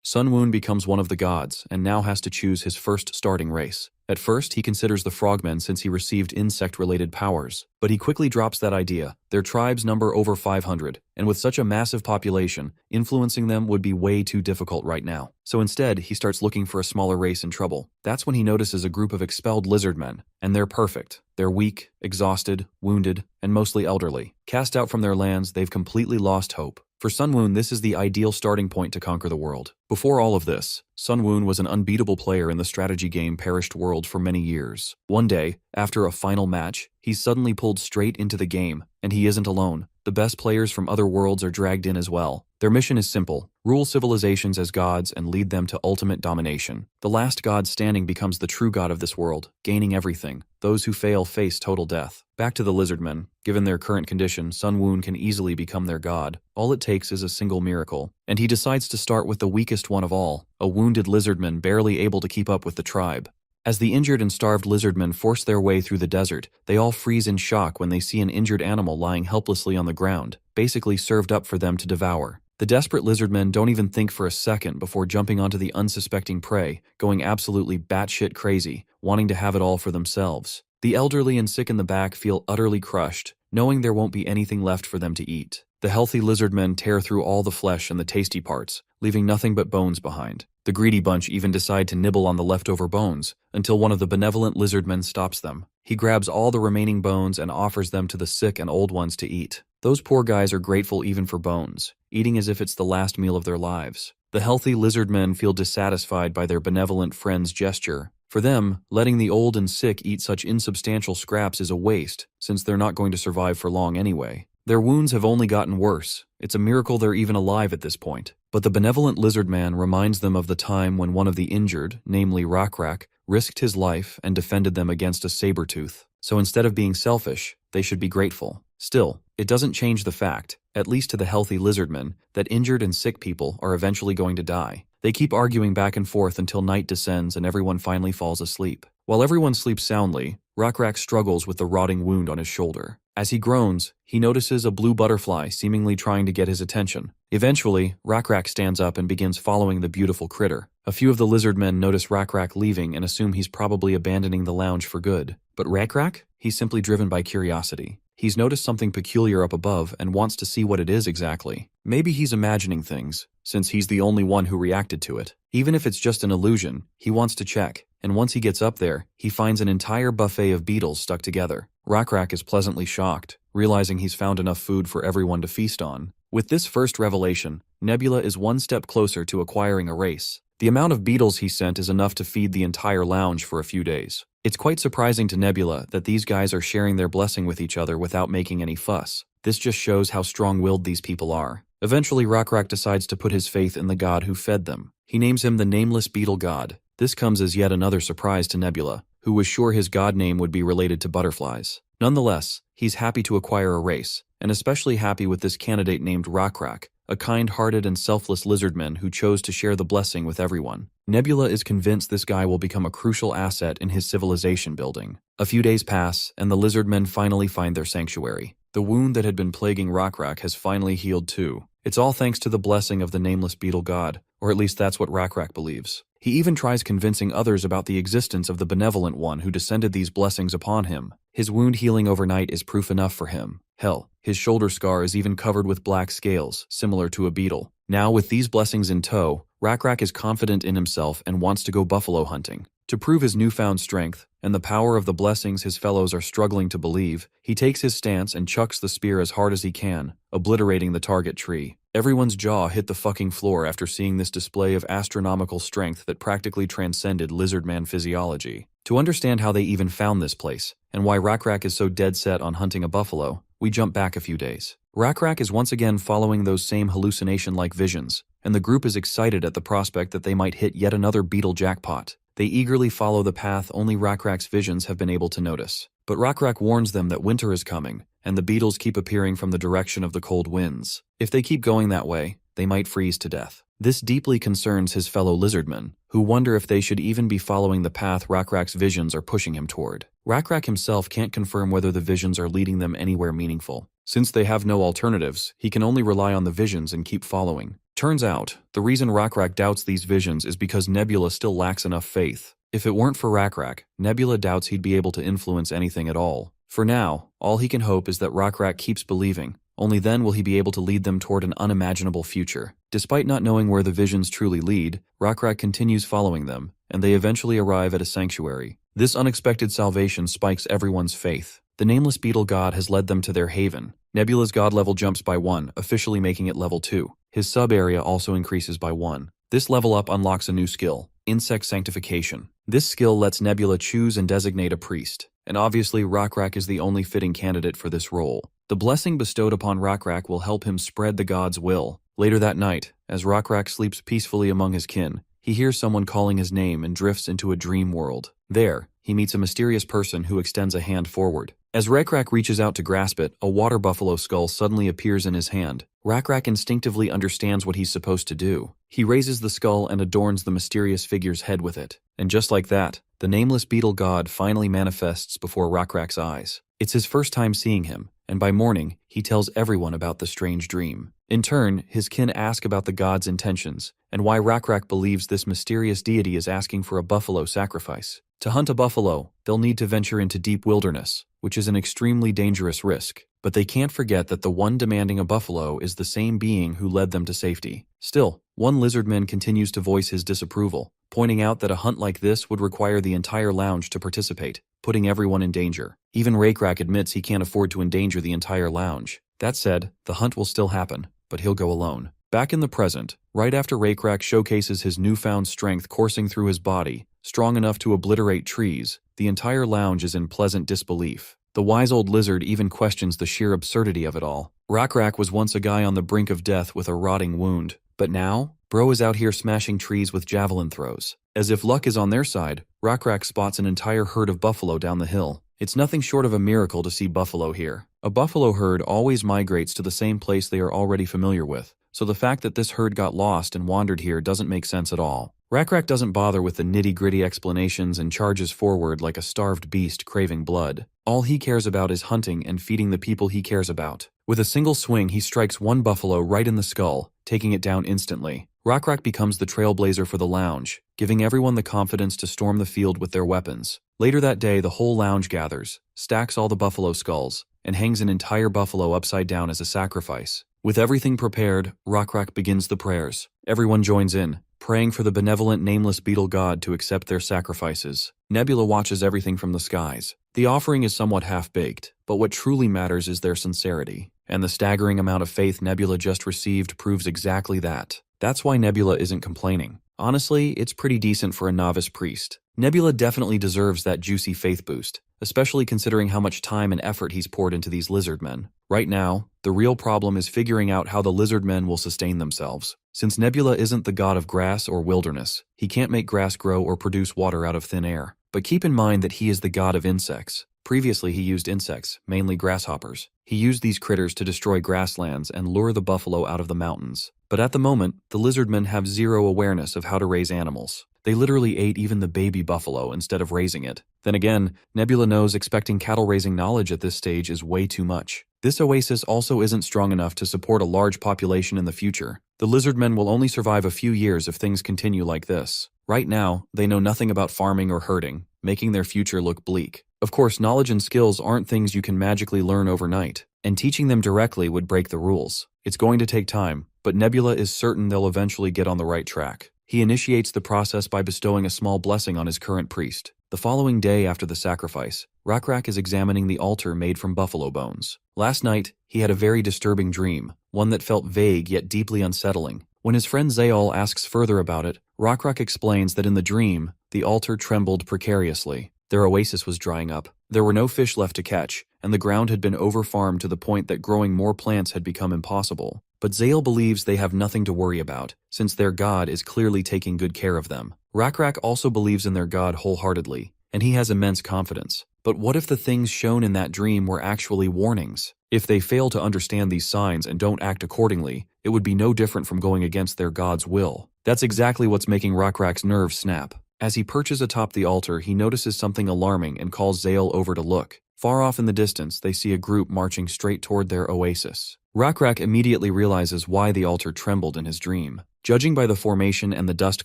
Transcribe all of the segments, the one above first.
Sun Woon becomes one of the gods and now has to choose his first starting race. At first, he considers the frogmen since he received insect-related powers, but he quickly drops that idea. Their tribes number over 500, and with such a massive population, influencing them would be way too difficult right now. So instead, he starts looking for a smaller race in trouble. That's when he notices a group of expelled lizardmen, and they're perfect. They're weak, exhausted, wounded, and mostly elderly. Cast out from their lands, they've completely lost hope. For Sun Woon, this is the ideal starting point to conquer the world. Before all of this, Sun Woon was an unbeatable player in the strategy game Perished World for many years. One day, after a final match, he's suddenly pulled straight into the game, and he isn't alone. The best players from other worlds are dragged in as well. Their mission is simple: rule civilizations as gods and lead them to ultimate domination. The last god standing becomes the true god of this world, gaining everything. Those who fail face total death. Back to the Lizardmen. Given their current condition, Sun Woon can easily become their god. All it takes is a single miracle. And he decides to start with the weakest one of all, a wounded lizardman barely able to keep up with the tribe. As the injured and starved lizardmen force their way through the desert, they all freeze in shock when they see an injured animal lying helplessly on the ground, basically served up for them to devour. The desperate lizardmen don't even think for a second before jumping onto the unsuspecting prey, going absolutely batshit crazy, wanting to have it all for themselves. The elderly and sick in the back feel utterly crushed, knowing there won't be anything left for them to eat. The healthy lizardmen tear through all the flesh and the tasty parts, leaving nothing but bones behind. The greedy bunch even decide to nibble on the leftover bones, until one of the benevolent lizardmen stops them. He grabs all the remaining bones and offers them to the sick and old ones to eat. Those poor guys are grateful even for bones, eating as if it's the last meal of their lives. The healthy lizardmen feel dissatisfied by their benevolent friend's gesture. For them, letting the old and sick eat such insubstantial scraps is a waste, since they're not going to survive for long anyway. Their wounds have only gotten worse. It's a miracle they're even alive at this point. But the benevolent lizardman reminds them of the time when one of the injured, namely Rakrak, risked his life and defended them against a saber-tooth. So instead of being selfish, they should be grateful. Still, it doesn't change the fact, at least to the healthy lizardmen, that injured and sick people are eventually going to die. They keep arguing back and forth until night descends and everyone finally falls asleep. While everyone sleeps soundly, Rakrak struggles with the rotting wound on his shoulder. As he groans, he notices a blue butterfly seemingly trying to get his attention. Eventually, Rakrak stands up and begins following the beautiful critter. A few of the lizardmen notice Rakrak leaving and assume he's probably abandoning the lounge for good. But Rakrak? He's simply driven by curiosity. He's noticed something peculiar up above and wants to see what it is exactly. Maybe he's imagining things, since he's the only one who reacted to it. Even if it's just an illusion, he wants to check, and once he gets up there, he finds an entire buffet of beetles stuck together. Rakrak is pleasantly shocked, realizing he's found enough food for everyone to feast on. With this first revelation, Nebula is one step closer to acquiring a race. The amount of beetles he sent is enough to feed the entire lounge for a few days. It's quite surprising to Nebula that these guys are sharing their blessing with each other without making any fuss. This just shows how strong-willed these people are. Eventually, Rakrak decides to put his faith in the god who fed them. He names him the Nameless Beetle God. This comes as yet another surprise to Nebula, who was sure his god name would be related to butterflies. Nonetheless, he's happy to acquire a race, and especially happy with this candidate named Rakrak, a kind-hearted and selfless lizardman who chose to share the blessing with everyone. Nebula is convinced this guy will become a crucial asset in his civilization building. A few days pass, and the lizardmen finally find their sanctuary. The wound that had been plaguing Rakrak has finally healed too. It's all thanks to the blessing of the Nameless Beetle God, or at least that's what Rakrak believes. He even tries convincing others about the existence of the benevolent one who descended these blessings upon him. His wound healing overnight is proof enough for him. Hell, his shoulder scar is even covered with black scales, similar to a beetle. Now, with these blessings in tow, Rakrak is confident in himself and wants to go buffalo hunting. To prove his newfound strength, and the power of the blessings his fellows are struggling to believe, he takes his stance and chucks the spear as hard as he can, obliterating the target tree. Everyone's jaw hit the fucking floor after seeing this display of astronomical strength that practically transcended lizardman physiology. To understand how they even found this place, and why Rakrak is so dead set on hunting a buffalo, we jump back a few days. Rakrak is once again following those same hallucination-like visions, and the group is excited at the prospect that they might hit yet another beetle jackpot. They eagerly follow the path only Rakrak's visions have been able to notice. But Rakrak warns them that winter is coming, and the beetles keep appearing from the direction of the cold winds. If they keep going that way, they might freeze to death. This deeply concerns his fellow lizardmen, who wonder if they should even be following the path Rakrak's visions are pushing him toward. Rakrak himself can't confirm whether the visions are leading them anywhere meaningful. Since they have no alternatives, he can only rely on the visions and keep following. Turns out, the reason Rakrak doubts these visions is because Nebula still lacks enough faith. If it weren't for Rakrak, Nebula doubts he'd be able to influence anything at all. For now, all he can hope is that Rakrak keeps believing. Only then will he be able to lead them toward an unimaginable future. Despite not knowing where the visions truly lead, Rakrak continues following them, and they eventually arrive at a sanctuary. This unexpected salvation spikes everyone's faith. The nameless beetle god has led them to their haven. Nebula's god level jumps by 1, officially making it level 2. His sub-area also increases by 1. This level up unlocks a new skill, Insect Sanctification. This skill lets Nebula choose and designate a priest, and obviously Rakrak is the only fitting candidate for this role. The blessing bestowed upon Rakrak will help him spread the god's will. Later that night, as Rakrak sleeps peacefully among his kin, he hears someone calling his name and drifts into a dream world. There, he meets a mysterious person who extends a hand forward. As Rakrak reaches out to grasp it, a water buffalo skull suddenly appears in his hand. Rakrak instinctively understands what he's supposed to do. He raises the skull and adorns the mysterious figure's head with it. And just like that, the nameless beetle god finally manifests before Rakrak's eyes. It's his first time seeing him, and by morning, he tells everyone about the strange dream. In turn, his kin ask about the god's intentions, and why Rakrak believes this mysterious deity is asking for a buffalo sacrifice. To hunt a buffalo, they'll need to venture into deep wilderness, which is an extremely dangerous risk. But they can't forget that the one demanding a buffalo is the same being who led them to safety. Still, one lizardman continues to voice his disapproval, pointing out that a hunt like this would require the entire lounge to participate, putting everyone in danger. Even Rakrak admits he can't afford to endanger the entire lounge. That said, the hunt will still happen, but he'll go alone. Back in the present, right after Rakrak showcases his newfound strength coursing through his body, strong enough to obliterate trees, the entire lounge is in pleasant disbelief. The wise old lizard even questions the sheer absurdity of it all. Rakrak was once a guy on the brink of death with a rotting wound, but now, bro is out here smashing trees with javelin throws. As if luck is on their side, Rakrak spots an entire herd of buffalo down the hill. It's nothing short of a miracle to see buffalo here. A buffalo herd always migrates to the same place they are already familiar with, so the fact that this herd got lost and wandered here doesn't make sense at all. Rakrak doesn't bother with the nitty-gritty explanations and charges forward like a starved beast craving blood. All he cares about is hunting and feeding the people he cares about. With a single swing, he strikes one buffalo right in the skull, taking it down instantly. Rakrak becomes the trailblazer for the lounge, giving everyone the confidence to storm the field with their weapons. Later that day, the whole lounge gathers, stacks all the buffalo skulls, and hangs an entire buffalo upside down as a sacrifice. With everything prepared, Rakrak begins the prayers. Everyone joins in, praying for the benevolent nameless beetle god to accept their sacrifices. Nebula watches everything from the skies. The offering is somewhat half-baked, but what truly matters is their sincerity. And the staggering amount of faith Nebula just received proves exactly that. That's why Nebula isn't complaining. Honestly, it's pretty decent for a novice priest. Nebula definitely deserves that juicy faith boost, especially considering how much time and effort he's poured into these lizardmen. Right now, the real problem is figuring out how the lizardmen will sustain themselves. Since Nebula isn't the god of grass or wilderness, he can't make grass grow or produce water out of thin air. But keep in mind that he is the god of insects. Previously, he used insects, mainly grasshoppers. He used these critters to destroy grasslands and lure the buffalo out of the mountains. But at the moment, the lizardmen have zero awareness of how to raise animals. They literally ate even the baby buffalo instead of raising it. Then again, Nebula knows expecting cattle-raising knowledge at this stage is way too much. This oasis also isn't strong enough to support a large population in the future. The lizardmen will only survive a few years if things continue like this. Right now, they know nothing about farming or herding, making their future look bleak. Of course, knowledge and skills aren't things you can magically learn overnight, and teaching them directly would break the rules. It's going to take time, but Nebula is certain they'll eventually get on the right track. He initiates the process by bestowing a small blessing on his current priest. The following day after the sacrifice, Rakrak is examining the altar made from buffalo bones. Last night, he had a very disturbing dream, one that felt vague yet deeply unsettling. When his friend Zael asks further about it, Rakrak explains that in the dream, the altar trembled precariously. Their oasis was drying up. There were no fish left to catch, and the ground had been over-farmed to the point that growing more plants had become impossible. But Zael believes they have nothing to worry about, since their god is clearly taking good care of them. Rakrak also believes in their god wholeheartedly, and he has immense confidence. But what if the things shown in that dream were actually warnings? If they fail to understand these signs and don't act accordingly, it would be no different from going against their god's will. That's exactly what's making Rakrak's nerves snap. As he perches atop the altar, he notices something alarming and calls Zael over to look. Far off in the distance, they see a group marching straight toward their oasis. Rakrak immediately realizes why the altar trembled in his dream. Judging by the formation and the dust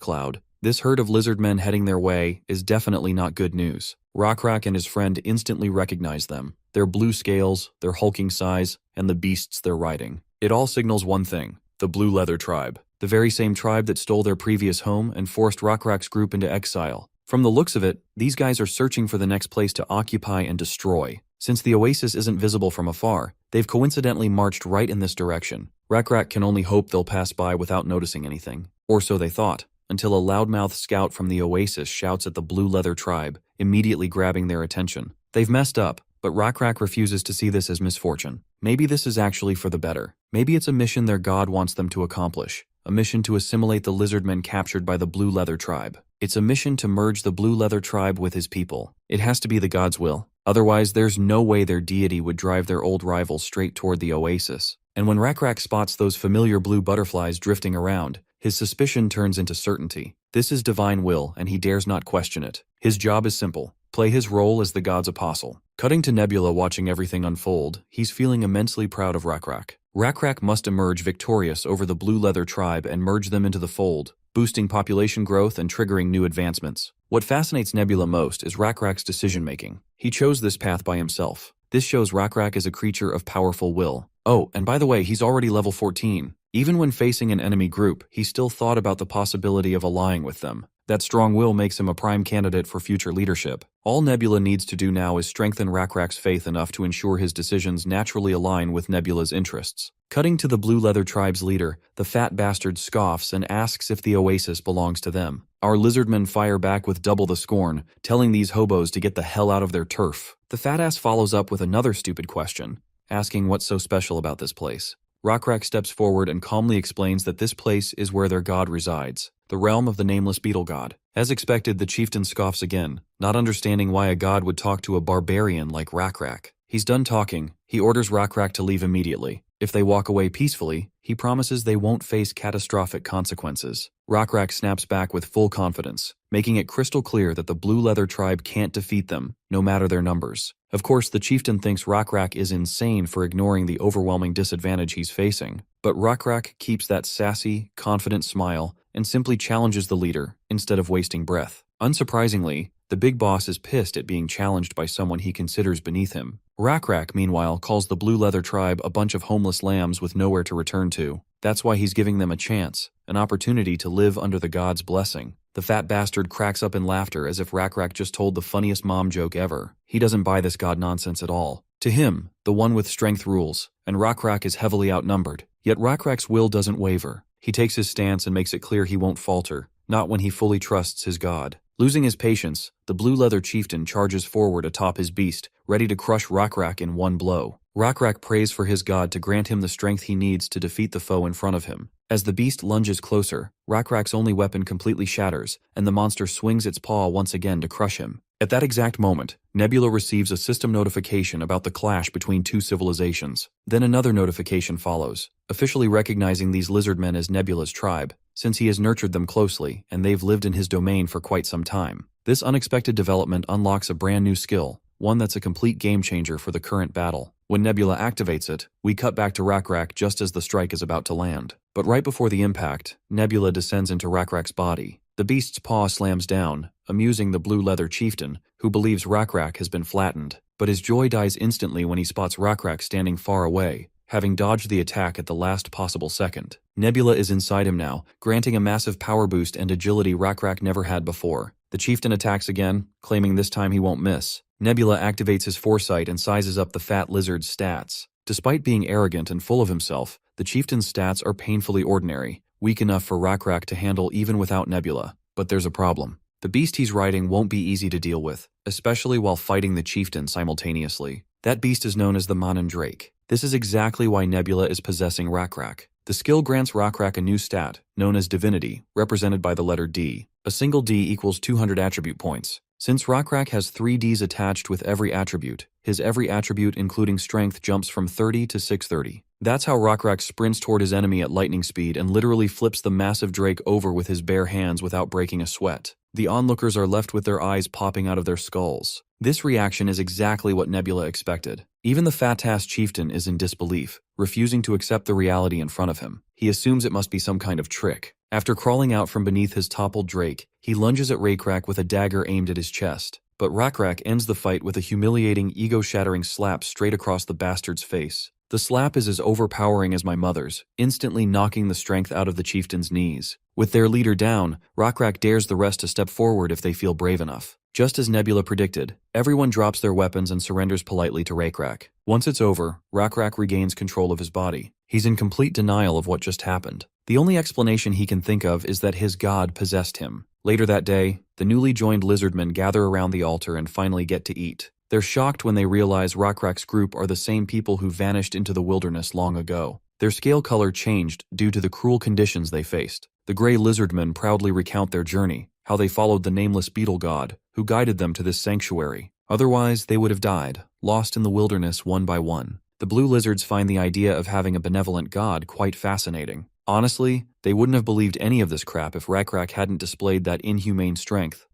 cloud, this herd of lizardmen heading their way is definitely not good news. Rakrak and his friend instantly recognize them: their blue scales, their hulking size, and the beasts they're riding. It all signals one thing: the Blue Leather Tribe, the very same tribe that stole their previous home and forced Rakrak's group into exile. From the looks of it, these guys are searching for the next place to occupy and destroy. Since the oasis isn't visible from afar, they've coincidentally marched right in this direction. Rakrak can only hope they'll pass by without noticing anything. Or so they thought, until a loudmouth scout from the oasis shouts at the Blue Leather Tribe, immediately grabbing their attention. They've messed up, but Rakrak refuses to see this as misfortune. Maybe this is actually for the better. Maybe it's a mission their god wants them to accomplish. A mission to assimilate the lizardmen captured by the Blue Leather Tribe. It's a mission to merge the Blue Leather Tribe with his people. It has to be the god's will. Otherwise, there's no way their deity would drive their old rival straight toward the oasis. And when Rakrak spots those familiar blue butterflies drifting around, his suspicion turns into certainty. This is divine will, and he dares not question it. His job is simple: play his role as the god's apostle. Cutting to Nebula watching everything unfold, he's feeling immensely proud of Rakrak. Rakrak must emerge victorious over the Blue Leather Tribe and merge them into the fold, boosting population growth and triggering new advancements. What fascinates Nebula most is Rakrak's decision-making. He chose this path by himself. This shows Rakrak is a creature of powerful will. Oh, and by the way, he's already level 14. Even when facing an enemy group, he still thought about the possibility of allying with them. That strong will makes him a prime candidate for future leadership. All Nebula needs to do now is strengthen Rakrak's faith enough to ensure his decisions naturally align with Nebula's interests. Cutting to the Blue Leather Tribe's leader, the fat bastard scoffs and asks if the oasis belongs to them. Our lizardmen fire back with double the scorn, telling these hobos to get the hell out of their turf. The fat ass follows up with another stupid question, asking what's so special about this place. Rakrak steps forward and calmly explains that this place is where their god resides, the realm of the nameless beetle god. As expected, the chieftain scoffs again, not understanding why a god would talk to a barbarian like Rakrak. He's done talking. He orders Rakrak to leave immediately. If they walk away peacefully, he promises they won't face catastrophic consequences. Rakrak snaps back with full confidence, making it crystal clear that the Blue Leather Tribe can't defeat them, no matter their numbers. Of course, the chieftain thinks Rakrak is insane for ignoring the overwhelming disadvantage he's facing, but Rakrak keeps that sassy, confident smile and simply challenges the leader instead of wasting breath. Unsurprisingly, the big boss is pissed at being challenged by someone he considers beneath him. Rakrak, meanwhile, calls the Blue Leather Tribe a bunch of homeless lambs with nowhere to return to. That's why he's giving them a chance, an opportunity to live under the god's blessing. The fat bastard cracks up in laughter as if Rakrak just told the funniest mom joke ever. He doesn't buy this god nonsense at all. To him, the one with strength rules, and Rakrak is heavily outnumbered. Yet Rakrak's will doesn't waver. He takes his stance and makes it clear he won't falter, not when he fully trusts his god. Losing his patience, the Blue Leather Chieftain charges forward atop his beast, ready to crush Rakrak in one blow. Rakrak prays for his god to grant him the strength he needs to defeat the foe in front of him. As the beast lunges closer, Rakrak's only weapon completely shatters, and the monster swings its paw once again to crush him. At that exact moment, Nebula receives a system notification about the clash between two civilizations. Then another notification follows, officially recognizing these lizardmen as Nebula's tribe, since he has nurtured them closely and they've lived in his domain for quite some time. This unexpected development unlocks a brand new skill, one that's a complete game changer for the current battle. When Nebula activates it, we cut back to Rakrak just as the strike is about to land. But right before the impact, Nebula descends into Rakrak's body. The beast's paw slams down, amusing the Blue Leather Chieftain, who believes Rakrak has been flattened. But his joy dies instantly when he spots Rakrak standing far away, having dodged the attack at the last possible second. Nebula is inside him now, granting a massive power boost and agility Rakrak never had before. The chieftain attacks again, claiming this time he won't miss. Nebula activates his foresight and sizes up the fat lizard's stats. Despite being arrogant and full of himself, the chieftain's stats are painfully ordinary, weak enough for Rakrak to handle even without Nebula. But there's a problem. The beast he's riding won't be easy to deal with, especially while fighting the chieftain simultaneously. That beast is known as the Manan Drake. This is exactly why Nebula is possessing Rakrak. The skill grants Rakrak a new stat, known as Divinity, represented by the letter D. A single D equals 200 attribute points. Since Rakrak has 3 Ds attached with every attribute, his every attribute including strength jumps from 30 to 630. That's how Rakrak sprints toward his enemy at lightning speed and literally flips the massive drake over with his bare hands without breaking a sweat. The onlookers are left with their eyes popping out of their skulls. This reaction is exactly what Nebula expected. Even the fat-ass chieftain is in disbelief, refusing to accept the reality in front of him. He assumes it must be some kind of trick. After crawling out from beneath his toppled drake, he lunges at Rakrak with a dagger aimed at his chest. But Rakrak ends the fight with a humiliating, ego-shattering slap straight across the bastard's face. The slap is as overpowering as my mother's, instantly knocking the strength out of the chieftain's knees. With their leader down, Rakrak dares the rest to step forward if they feel brave enough. Just as Nebula predicted, everyone drops their weapons and surrenders politely to Rakrak. Once it's over, Rakrak regains control of his body. He's in complete denial of what just happened. The only explanation he can think of is that his god possessed him. Later that day, the newly joined Lizardmen gather around the altar and finally get to eat. They're shocked when they realize Rakrak's group are the same people who vanished into the wilderness long ago. Their scale color changed due to the cruel conditions they faced. The gray Lizardmen proudly recount their journey, how they followed the nameless beetle god, who guided them to this sanctuary. Otherwise, they would have died, lost in the wilderness one by one. The blue lizards find the idea of having a benevolent god quite fascinating. Honestly, they wouldn't have believed any of this crap if Rakrak hadn't displayed that inhumane strength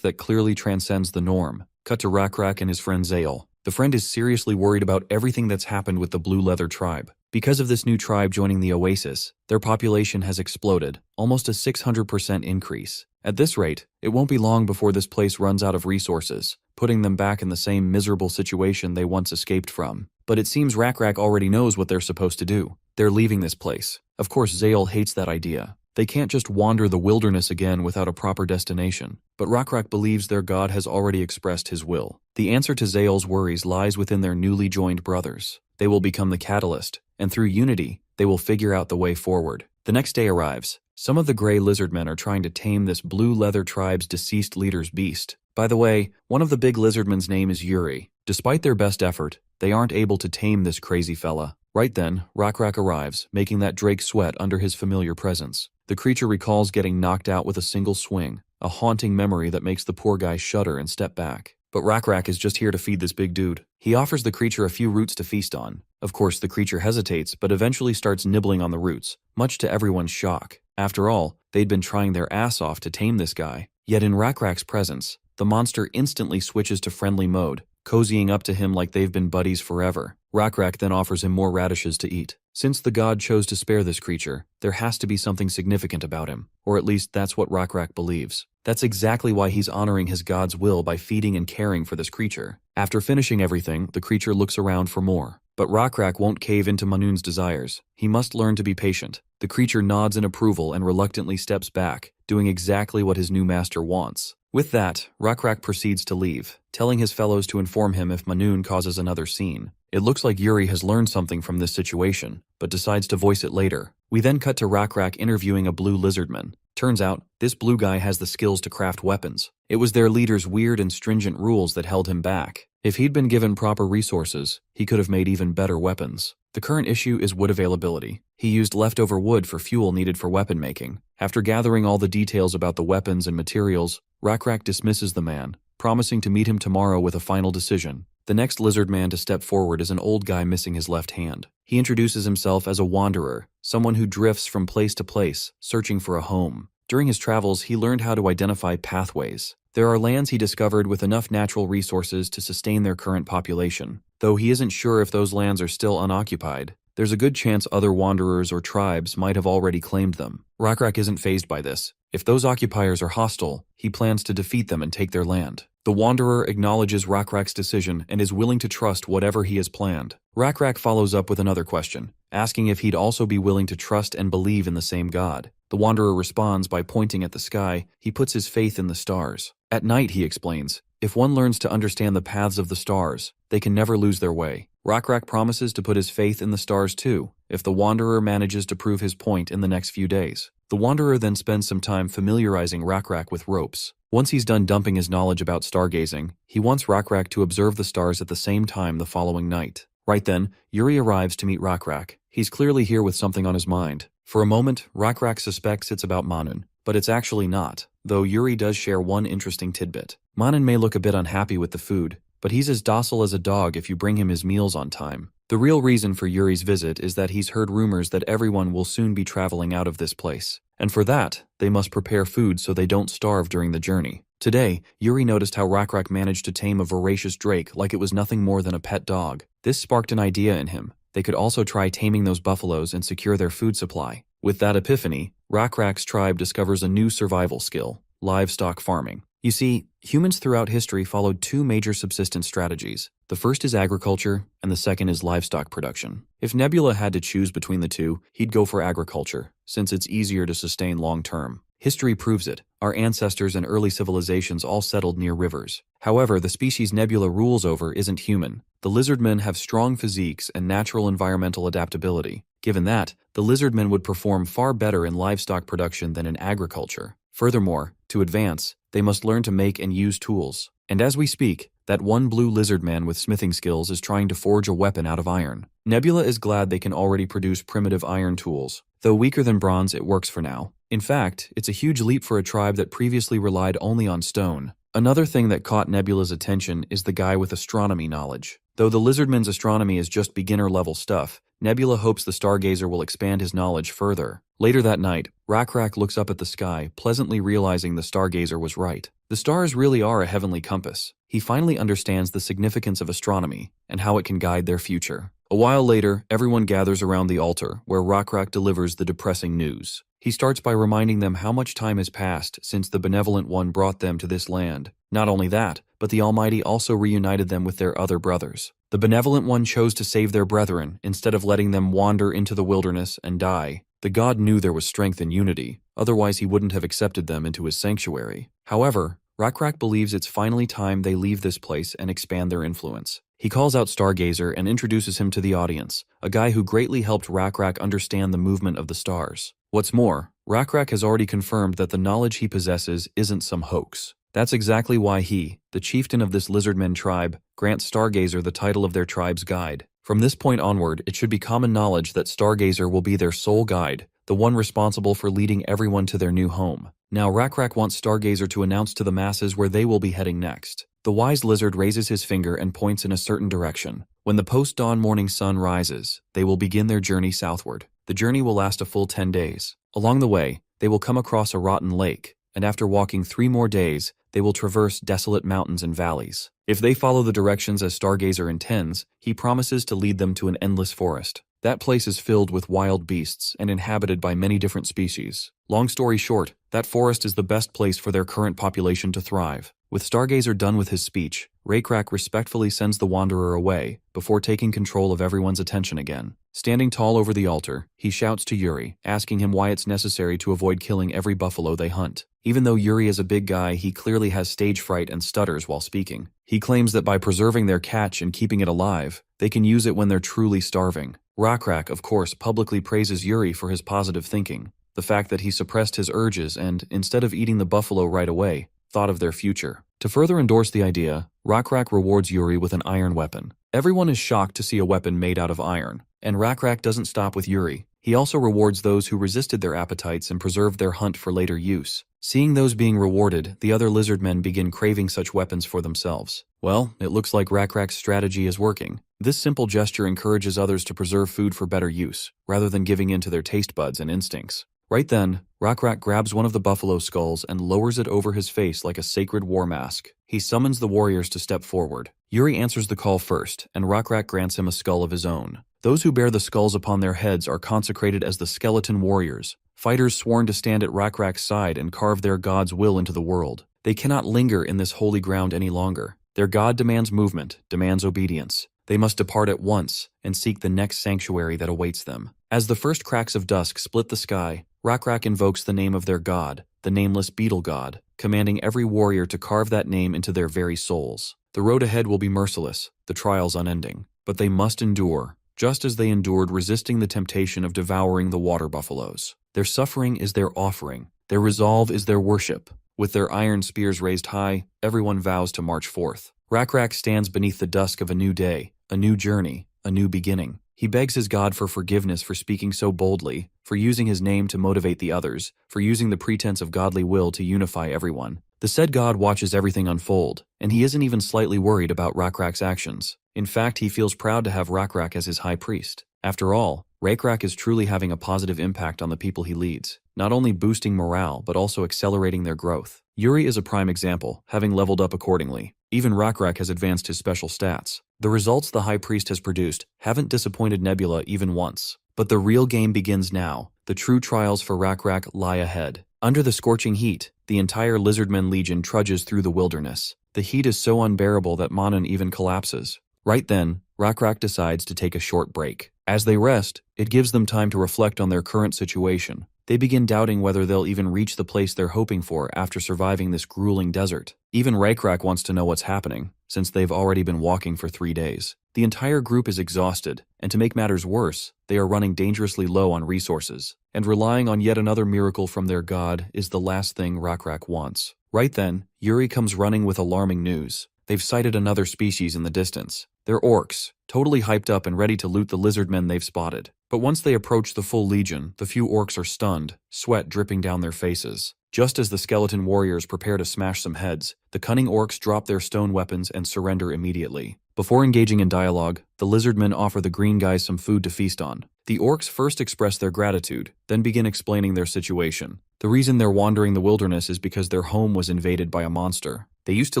that clearly transcends the norm. Cut to Rakrak and his friend Zale. The friend is seriously worried about everything that's happened with the Blue Leather tribe. Because of this new tribe joining the Oasis, their population has exploded, almost a 600% increase. At this rate, it won't be long before this place runs out of resources, putting them back in the same miserable situation they once escaped from. But it seems Rakrak already knows what they're supposed to do. They're leaving this place. Of course, Zale hates that idea. They can't just wander the wilderness again without a proper destination. But Rakrak believes their god has already expressed his will. The answer to Zale's worries lies within their newly joined brothers. They will become the catalyst, and through unity, they will figure out the way forward. The next day arrives. Some of the gray Lizardmen are trying to tame this Blue Leather tribe's deceased leader's beast. By the way, one of the big Lizardmen's name is Yuri. Despite their best effort, they aren't able to tame this crazy fella. Right then, Rakrak arrives, making that drake sweat under his familiar presence. The creature recalls getting knocked out with a single swing, a haunting memory that makes the poor guy shudder and step back. But Rakrak is just here to feed this big dude. He offers the creature a few roots to feast on. Of course, the creature hesitates, but eventually starts nibbling on the roots, much to everyone's shock. After all, they'd been trying their ass off to tame this guy. Yet in Rakrak's presence, the monster instantly switches to friendly mode, cozying up to him like they've been buddies forever. Rakrak then offers him more radishes to eat. Since the god chose to spare this creature, there has to be something significant about him, or at least that's what Rakrak believes. That's exactly why he's honoring his god's will by feeding and caring for this creature. After finishing everything, the creature looks around for more. But Rakrak won't cave into Manun's desires. He must learn to be patient. The creature nods in approval and reluctantly steps back, doing exactly what his new master wants. With that, Rakrak proceeds to leave, telling his fellows to inform him if Manun causes another scene. It looks like Yuri has learned something from this situation, but decides to voice it later. We then cut to Rakrak interviewing a blue Lizardman. Turns out, this blue guy has the skills to craft weapons. It was their leader's weird and stringent rules that held him back. If he'd been given proper resources, he could have made even better weapons. The current issue is wood availability. He used leftover wood for fuel needed for weapon making. After gathering all the details about the weapons and materials, Rakrak dismisses the man, promising to meet him tomorrow with a final decision. The next Lizardman to step forward is an old guy missing his left hand. He introduces himself as a wanderer, someone who drifts from place to place, searching for a home. During his travels, he learned how to identify pathways. There are lands he discovered with enough natural resources to sustain their current population. Though he isn't sure if those lands are still unoccupied, there's a good chance other wanderers or tribes might have already claimed them. Rakrak isn't fazed by this. If those occupiers are hostile, he plans to defeat them and take their land. The wanderer acknowledges Rakrak's decision and is willing to trust whatever he has planned. Rakrak follows up with another question, asking if he'd also be willing to trust and believe in the same god. The wanderer responds by pointing at the sky. He puts his faith in the stars. At night, he explains, if one learns to understand the paths of the stars, they can never lose their way. Rakrak promises to put his faith in the stars too, if the wanderer manages to prove his point in the next few days. The wanderer then spends some time familiarizing Rakrak with ropes. Once he's done dumping his knowledge about stargazing, he wants Rakrak to observe the stars at the same time the following night. Right then, Yuri arrives to meet Rakrak. He's clearly here with something on his mind. For a moment, Rakrak suspects it's about Manun, but it's actually not, though Yuri does share one interesting tidbit. Manun may look a bit unhappy with the food, but he's as docile as a dog if you bring him his meals on time. The real reason for Yuri's visit is that he's heard rumors that everyone will soon be traveling out of this place. And for that, they must prepare food so they don't starve during the journey. Today, Yuri noticed how Rakrak managed to tame a voracious drake like it was nothing more than a pet dog. This sparked an idea in him. They could also try taming those buffaloes and secure their food supply. With that epiphany, Rakrak's tribe discovers a new survival skill: livestock farming. You see, humans throughout history followed two major subsistence strategies. The first is agriculture, and the second is livestock production. If Nebula had to choose between the two, he'd go for agriculture, since it's easier to sustain long-term. History proves it. Our ancestors and early civilizations all settled near rivers. However, the species Nebula rules over isn't human. The Lizardmen have strong physiques and natural environmental adaptability. Given that, the Lizardmen would perform far better in livestock production than in agriculture. Furthermore, to advance, they must learn to make and use tools. And as we speak, that one blue lizard man with smithing skills is trying to forge a weapon out of iron. Nebula is glad they can already produce primitive iron tools. Though weaker than bronze, it works for now. In fact, it's a huge leap for a tribe that previously relied only on stone. Another thing that caught Nebula's attention is the guy with astronomy knowledge. Though the Lizardman's astronomy is just beginner-level stuff, Nebula hopes the Stargazer will expand his knowledge further. Later that night, Rakrak looks up at the sky, pleasantly realizing the Stargazer was right. The stars really are a heavenly compass. He finally understands the significance of astronomy and how it can guide their future. A while later, everyone gathers around the altar, where Rakrak delivers the depressing news. He starts by reminding them how much time has passed since the Benevolent One brought them to this land. Not only that, but the Almighty also reunited them with their other brothers. The Benevolent One chose to save their brethren instead of letting them wander into the wilderness and die. The god knew there was strength in unity, otherwise he wouldn't have accepted them into his sanctuary. However, Rakrak believes it's finally time they leave this place and expand their influence. He calls out Stargazer and introduces him to the audience, a guy who greatly helped Rakrak understand the movement of the stars. What's more, Rakrak has already confirmed that the knowledge he possesses isn't some hoax. That's exactly why he, the chieftain of this Lizardmen tribe, grants Stargazer the title of their tribe's guide. From this point onward, it should be common knowledge that Stargazer will be their sole guide, the one responsible for leading everyone to their new home. Now Rakrak wants Stargazer to announce to the masses where they will be heading next. The wise lizard raises his finger and points in a certain direction. When the post-dawn morning sun rises, they will begin their journey southward. The journey will last a full 10 days. Along the way, they will come across a rotten lake, and after walking 3 more days, they will traverse desolate mountains and valleys. If they follow the directions as Stargazer intends, he promises to lead them to an endless forest. That place is filled with wild beasts and inhabited by many different species. Long story short, that forest is the best place for their current population to thrive. With Stargazer done with his speech, Rakrak respectfully sends the wanderer away before taking control of everyone's attention again. Standing tall over the altar, he shouts to Yuri, asking him why it's necessary to avoid killing every buffalo they hunt. Even though Yuri is a big guy, he clearly has stage fright and stutters while speaking. He claims that by preserving their catch and keeping it alive, they can use it when they're truly starving. Rakrak, of course, publicly praises Yuri for his positive thinking, the fact that he suppressed his urges and, instead of eating the buffalo right away, thought of their future. To further endorse the idea, Rakrak rewards Yuri with an iron weapon. Everyone is shocked to see a weapon made out of iron, and Rakrak doesn't stop with Yuri. He also rewards those who resisted their appetites and preserved their hunt for later use. Seeing those being rewarded, the other Lizardmen begin craving such weapons for themselves. Well, it looks like Rakrak's strategy is working. This simple gesture encourages others to preserve food for better use, rather than giving in to their taste buds and instincts. Right then, Rakrak grabs one of the buffalo skulls and lowers it over his face like a sacred war mask. He summons the warriors to step forward. Yuri answers the call first, and Rakrak grants him a skull of his own. Those who bear the skulls upon their heads are consecrated as the skeleton warriors, fighters sworn to stand at Rakrak's side and carve their god's will into the world. They cannot linger in this holy ground any longer. Their god demands movement, demands obedience. They must depart at once and seek the next sanctuary that awaits them. As the first cracks of dusk split the sky, Rakrak invokes the name of their god, the nameless beetle god, commanding every warrior to carve that name into their very souls. The road ahead will be merciless, the trials unending, but they must endure, just as they endured resisting the temptation of devouring the water buffaloes. Their suffering is their offering. Their resolve is their worship. With their iron spears raised high, everyone vows to march forth. Rakrak stands beneath the dusk of a new day, a new journey, a new beginning. He begs his god for forgiveness for speaking so boldly, for using his name to motivate the others, for using the pretense of godly will to unify everyone. The said god watches everything unfold, and he isn't even slightly worried about Rakrak's actions. In fact, he feels proud to have Rakrak as his high priest. After all, Rakrak is truly having a positive impact on the people he leads, not only boosting morale but also accelerating their growth. Yuri is a prime example, having leveled up accordingly. Even Rakrak has advanced his special stats. The results the High Priest has produced haven't disappointed Nebula even once. But the real game begins now. The true trials for Rakrak lie ahead. Under the scorching heat, the entire Lizardmen Legion trudges through the wilderness. The heat is so unbearable that Manan even collapses. Right then, Rakrak decides to take a short break. As they rest, it gives them time to reflect on their current situation. They begin doubting whether they'll even reach the place they're hoping for after surviving this grueling desert. Even Rakrak wants to know what's happening, since they've already been walking for 3 days. The entire group is exhausted, and to make matters worse, they are running dangerously low on resources. And relying on yet another miracle from their god is the last thing Rakrak wants. Right then, Yuri comes running with alarming news. They've sighted another species in the distance. They're orcs, totally hyped up and ready to loot the lizardmen they've spotted. But once they approach the full legion, the few orcs are stunned, sweat dripping down their faces. Just as the skeleton warriors prepare to smash some heads, the cunning orcs drop their stone weapons and surrender immediately. Before engaging in dialogue, the lizardmen offer the green guys some food to feast on. The orcs first express their gratitude, then begin explaining their situation. The reason they're wandering the wilderness is because their home was invaded by a monster. They used to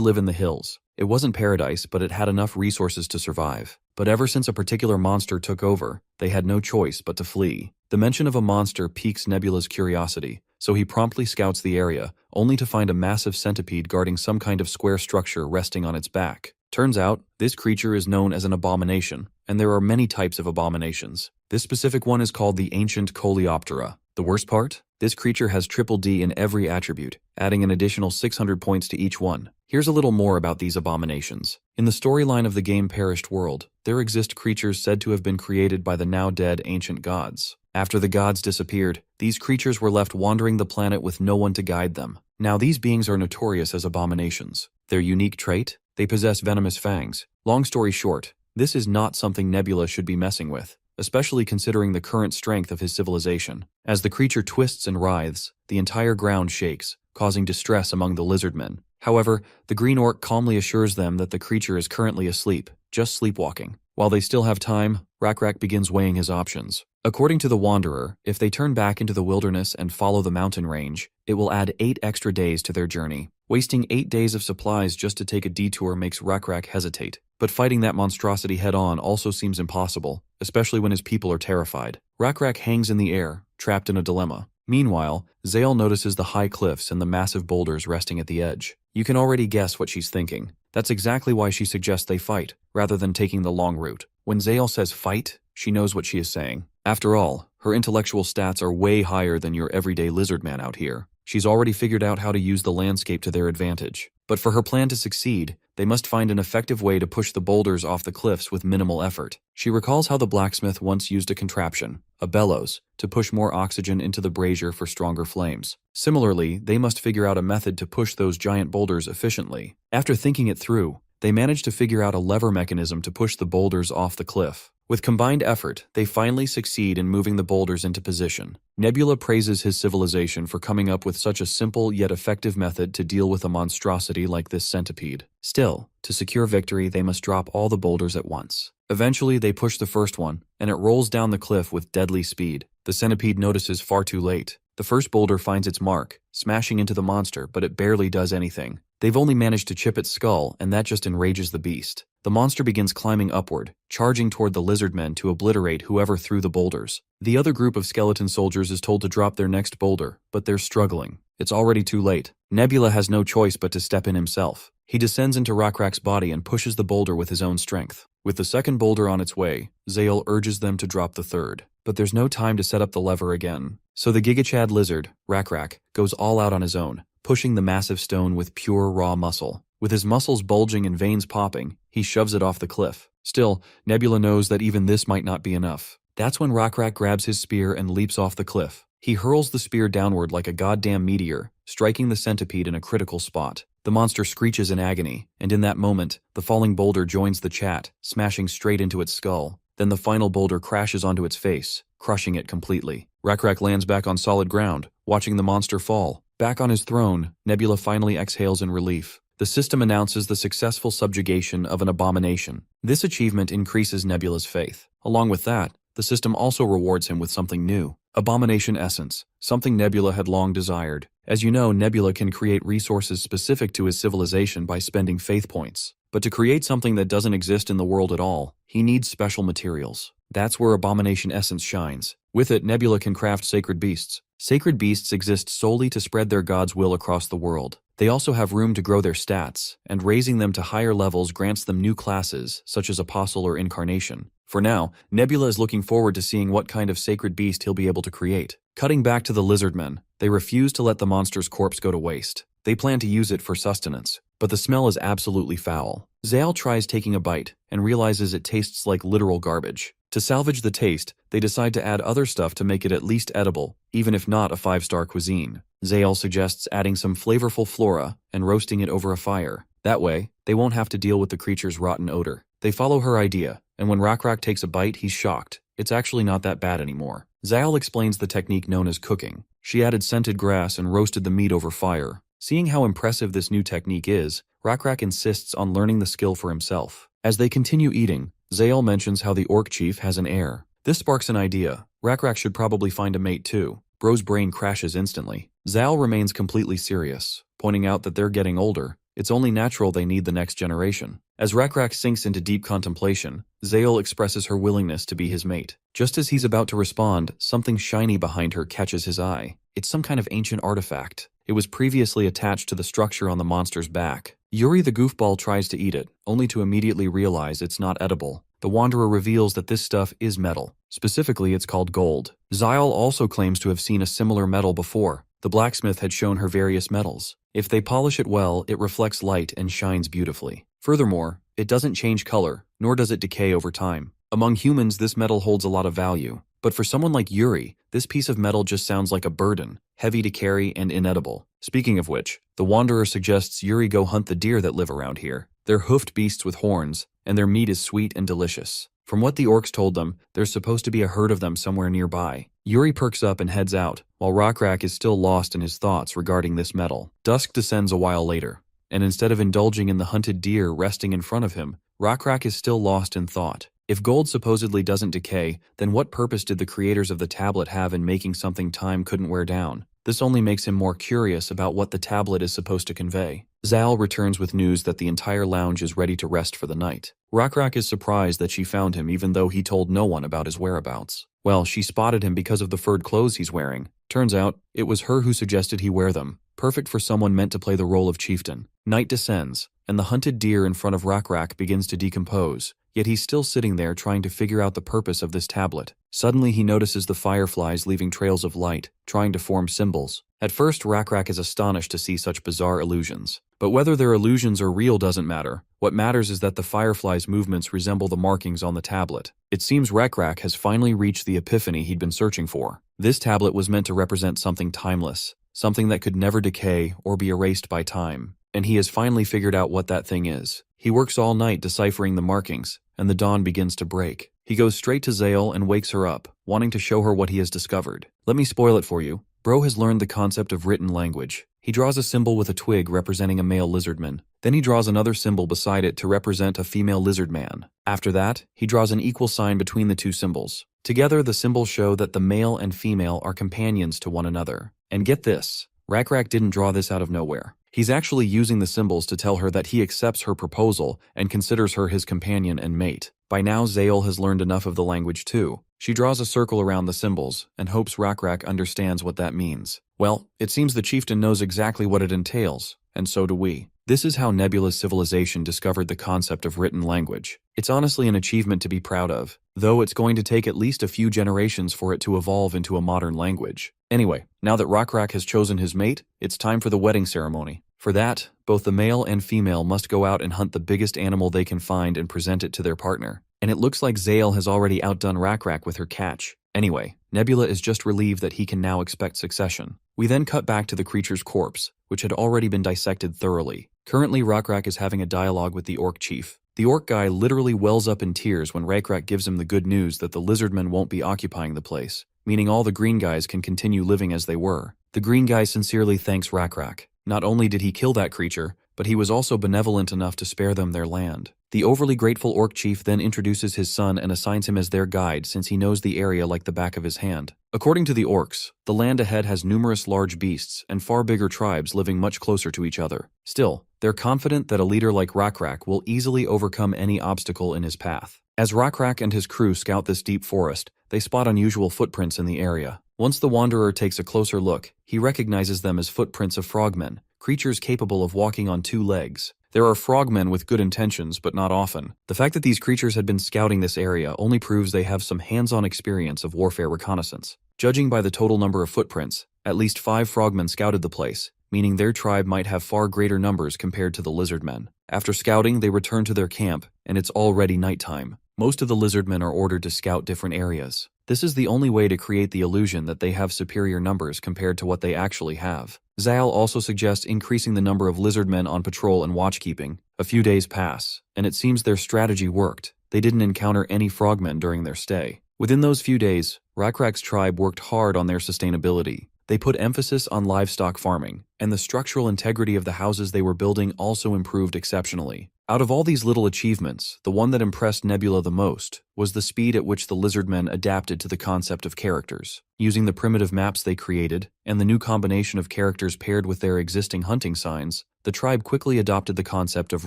live in the hills. It wasn't paradise, but it had enough resources to survive. But ever since a particular monster took over, they had no choice but to flee. The mention of a monster piques Nebula's curiosity, so he promptly scouts the area, only to find a massive centipede guarding some kind of square structure resting on its back. Turns out, this creature is known as an abomination, and there are many types of abominations. This specific one is called the Ancient Coleoptera. The worst part? This creature has triple D in every attribute, adding an additional 600 points to each one. Here's a little more about these abominations. In the storyline of the game Perished World, there exist creatures said to have been created by the now-dead ancient gods. After the gods disappeared, these creatures were left wandering the planet with no one to guide them. Now these beings are notorious as abominations. Their unique trait? They possess venomous fangs. Long story short, this is not something Nebula should be messing with, especially considering the current strength of his civilization. As the creature twists and writhes, the entire ground shakes, causing distress among the lizardmen. However, the green orc calmly assures them that the creature is currently asleep, just sleepwalking. While they still have time, Rakrak begins weighing his options. According to the Wanderer, if they turn back into the wilderness and follow the mountain range, it will add 8 extra days to their journey. Wasting 8 days of supplies just to take a detour makes Rakrak hesitate. But fighting that monstrosity head-on also seems impossible, especially when his people are terrified. Rakrak hangs in the air, trapped in a dilemma. Meanwhile, Zale notices the high cliffs and the massive boulders resting at the edge. You can already guess what she's thinking. That's exactly why she suggests they fight, rather than taking the long route. When Zale says fight, she knows what she is saying. After all, her intellectual stats are way higher than your everyday lizardman out here. She's already figured out how to use the landscape to their advantage. But for her plan to succeed, they must find an effective way to push the boulders off the cliffs with minimal effort. She recalls how the blacksmith once used a contraption, a bellows, to push more oxygen into the brazier for stronger flames. Similarly, they must figure out a method to push those giant boulders efficiently. After thinking it through, they manage to figure out a lever mechanism to push the boulders off the cliff. With combined effort, they finally succeed in moving the boulders into position. Nebula praises his civilization for coming up with such a simple yet effective method to deal with a monstrosity like this centipede. Still, to secure victory, they must drop all the boulders at once. Eventually, they push the first one, and it rolls down the cliff with deadly speed. The centipede notices far too late. The first boulder finds its mark, smashing into the monster, but it barely does anything. They've only managed to chip its skull, and that just enrages the beast. The monster begins climbing upward, charging toward the lizardmen to obliterate whoever threw the boulders. The other group of skeleton soldiers is told to drop their next boulder, but they're struggling. It's already too late. Nebula has no choice but to step in himself. He descends into Rakrak's body and pushes the boulder with his own strength. With the second boulder on its way, Zale urges them to drop the third. But there's no time to set up the lever again. So the Gigachad lizard, Rakrak, goes all out on his own, pushing the massive stone with pure raw muscle. With his muscles bulging and veins popping, he shoves it off the cliff. Still, Nebula knows that even this might not be enough. That's when Rakrak grabs his spear and leaps off the cliff. He hurls the spear downward like a goddamn meteor, striking the centipede in a critical spot. The monster screeches in agony, and in that moment, the falling boulder joins the chat, smashing straight into its skull. Then the final boulder crashes onto its face, crushing it completely. Rakrak lands back on solid ground, watching the monster fall. Back on his throne, Nebula finally exhales in relief. The system announces the successful subjugation of an abomination. This achievement increases Nebula's faith. Along with that, the system also rewards him with something new. Abomination Essence, something Nebula had long desired. As you know, Nebula can create resources specific to his civilization by spending faith points. But to create something that doesn't exist in the world at all, he needs special materials. That's where Abomination Essence shines. With it, Nebula can craft sacred beasts. Sacred beasts exist solely to spread their god's will across the world. They also have room to grow their stats, and raising them to higher levels grants them new classes, such as Apostle or Incarnation. For now, Nebula is looking forward to seeing what kind of sacred beast he'll be able to create. Cutting back to the Lizardmen, they refuse to let the monster's corpse go to waste. They plan to use it for sustenance, but the smell is absolutely foul. Zale tries taking a bite and realizes it tastes like literal garbage. To salvage the taste, they decide to add other stuff to make it at least edible, even if not a 5-star cuisine. Zale suggests adding some flavorful flora and roasting it over a fire. That way, they won't have to deal with the creature's rotten odor. They follow her idea, and when Rakrak takes a bite, he's shocked. It's actually not that bad anymore. Zale explains the technique known as cooking. She added scented grass and roasted the meat over fire. Seeing how impressive this new technique is, Rakrak insists on learning the skill for himself. As they continue eating, Zale mentions how the orc chief has an heir. This sparks an idea. Rakrak should probably find a mate too. Bro's brain crashes instantly. Zale remains completely serious, pointing out that they're getting older. It's only natural they need the next generation. As Rakrak sinks into deep contemplation, Zale expresses her willingness to be his mate. Just as he's about to respond, something shiny behind her catches his eye. It's some kind of ancient artifact. It was previously attached to the structure on the monster's back. Yuri the goofball tries to eat it, only to immediately realize it's not edible. The Wanderer reveals that this stuff is metal. Specifically, it's called gold. Zyle also claims to have seen a similar metal before. The blacksmith had shown her various metals. If they polish it well, it reflects light and shines beautifully. Furthermore, it doesn't change color, nor does it decay over time. Among humans, this metal holds a lot of value. But for someone like Yuri, this piece of metal just sounds like a burden, heavy to carry and inedible. Speaking of which, the Wanderer suggests Yuri go hunt the deer that live around here. They're hoofed beasts with horns, and their meat is sweet and delicious. From what the orcs told them, there's supposed to be a herd of them somewhere nearby. Yuri perks up and heads out, while Rakrak is still lost in his thoughts regarding this metal. Dusk descends a while later, and instead of indulging in the hunted deer resting in front of him, Rakrak is still lost in thought. If gold supposedly doesn't decay, then what purpose did the creators of the tablet have in making something time couldn't wear down? This only makes him more curious about what the tablet is supposed to convey. Zal returns with news that the entire lounge is ready to rest for the night. Rakrak is surprised that she found him even though he told no one about his whereabouts. Well, she spotted him because of the furred clothes he's wearing. Turns out, it was her who suggested he wear them. Perfect for someone meant to play the role of chieftain. Night descends, and the hunted deer in front of Rakrak begins to decompose. Yet he's still sitting there trying to figure out the purpose of this tablet. Suddenly he notices the fireflies leaving trails of light, trying to form symbols. At first, Rakrak is astonished to see such bizarre illusions. But whether they're illusions or real doesn't matter. What matters is that the fireflies' movements resemble the markings on the tablet. It seems Rakrak has finally reached the epiphany he'd been searching for. This tablet was meant to represent something timeless, something that could never decay or be erased by time. And he has finally figured out what that thing is. He works all night deciphering the markings, and the dawn begins to break. He goes straight to Zale and wakes her up, wanting to show her what he has discovered. Let me spoil it for you. Bro has learned the concept of written language. He draws a symbol with a twig representing a male lizardman. Then he draws another symbol beside it to represent a female lizardman. After that, he draws an equal sign between the two symbols. Together, the symbols show that the male and female are companions to one another. And get this, Rakrak didn't draw this out of nowhere. He's actually using the symbols to tell her that he accepts her proposal and considers her his companion and mate. By now, Zale has learned enough of the language too. She draws a circle around the symbols and hopes Rakrak understands what that means. Well, it seems the chieftain knows exactly what it entails, and so do we. This is how Nebula's civilization discovered the concept of written language. It's honestly an achievement to be proud of, though it's going to take at least a few generations for it to evolve into a modern language. Anyway, now that Rakrak has chosen his mate, it's time for the wedding ceremony. For that, both the male and female must go out and hunt the biggest animal they can find and present it to their partner. And it looks like Zale has already outdone Rakrak with her catch. Anyway, Nebula is just relieved that he can now expect succession. We then cut back to the creature's corpse, which had already been dissected thoroughly. Currently, Rakrak is having a dialogue with the orc chief. The orc guy literally wells up in tears when Rakrak gives him the good news that the lizardmen won't be occupying the place, meaning all the green guys can continue living as they were. The green guy sincerely thanks Rakrak. Not only did he kill that creature, but he was also benevolent enough to spare them their land. The overly grateful orc chief then introduces his son and assigns him as their guide since he knows the area like the back of his hand. According to the orcs, the land ahead has numerous large beasts and far bigger tribes living much closer to each other. Still, they're confident that a leader like Rakrak will easily overcome any obstacle in his path. As Rakrak and his crew scout this deep forest, they spot unusual footprints in the area. Once the wanderer takes a closer look, he recognizes them as footprints of frogmen, creatures capable of walking on 2 legs. There are frogmen with good intentions, but not often. The fact that these creatures had been scouting this area only proves they have some hands-on experience of warfare reconnaissance. Judging by the total number of footprints, at least 5 frogmen scouted the place, meaning their tribe might have far greater numbers compared to the Lizardmen. After scouting, they return to their camp, and it's already nighttime. Most of the Lizardmen are ordered to scout different areas. This is the only way to create the illusion that they have superior numbers compared to what they actually have. Zal also suggests increasing the number of Lizardmen on patrol and watchkeeping. A few days pass, and it seems their strategy worked. They didn't encounter any frogmen during their stay. Within those few days, Rakrak's tribe worked hard on their sustainability. They put emphasis on livestock farming, and the structural integrity of the houses they were building also improved exceptionally. Out of all these little achievements, the one that impressed Nebula the most was the speed at which the Lizardmen adapted to the concept of characters. Using the primitive maps they created, and the new combination of characters paired with their existing hunting signs, the tribe quickly adopted the concept of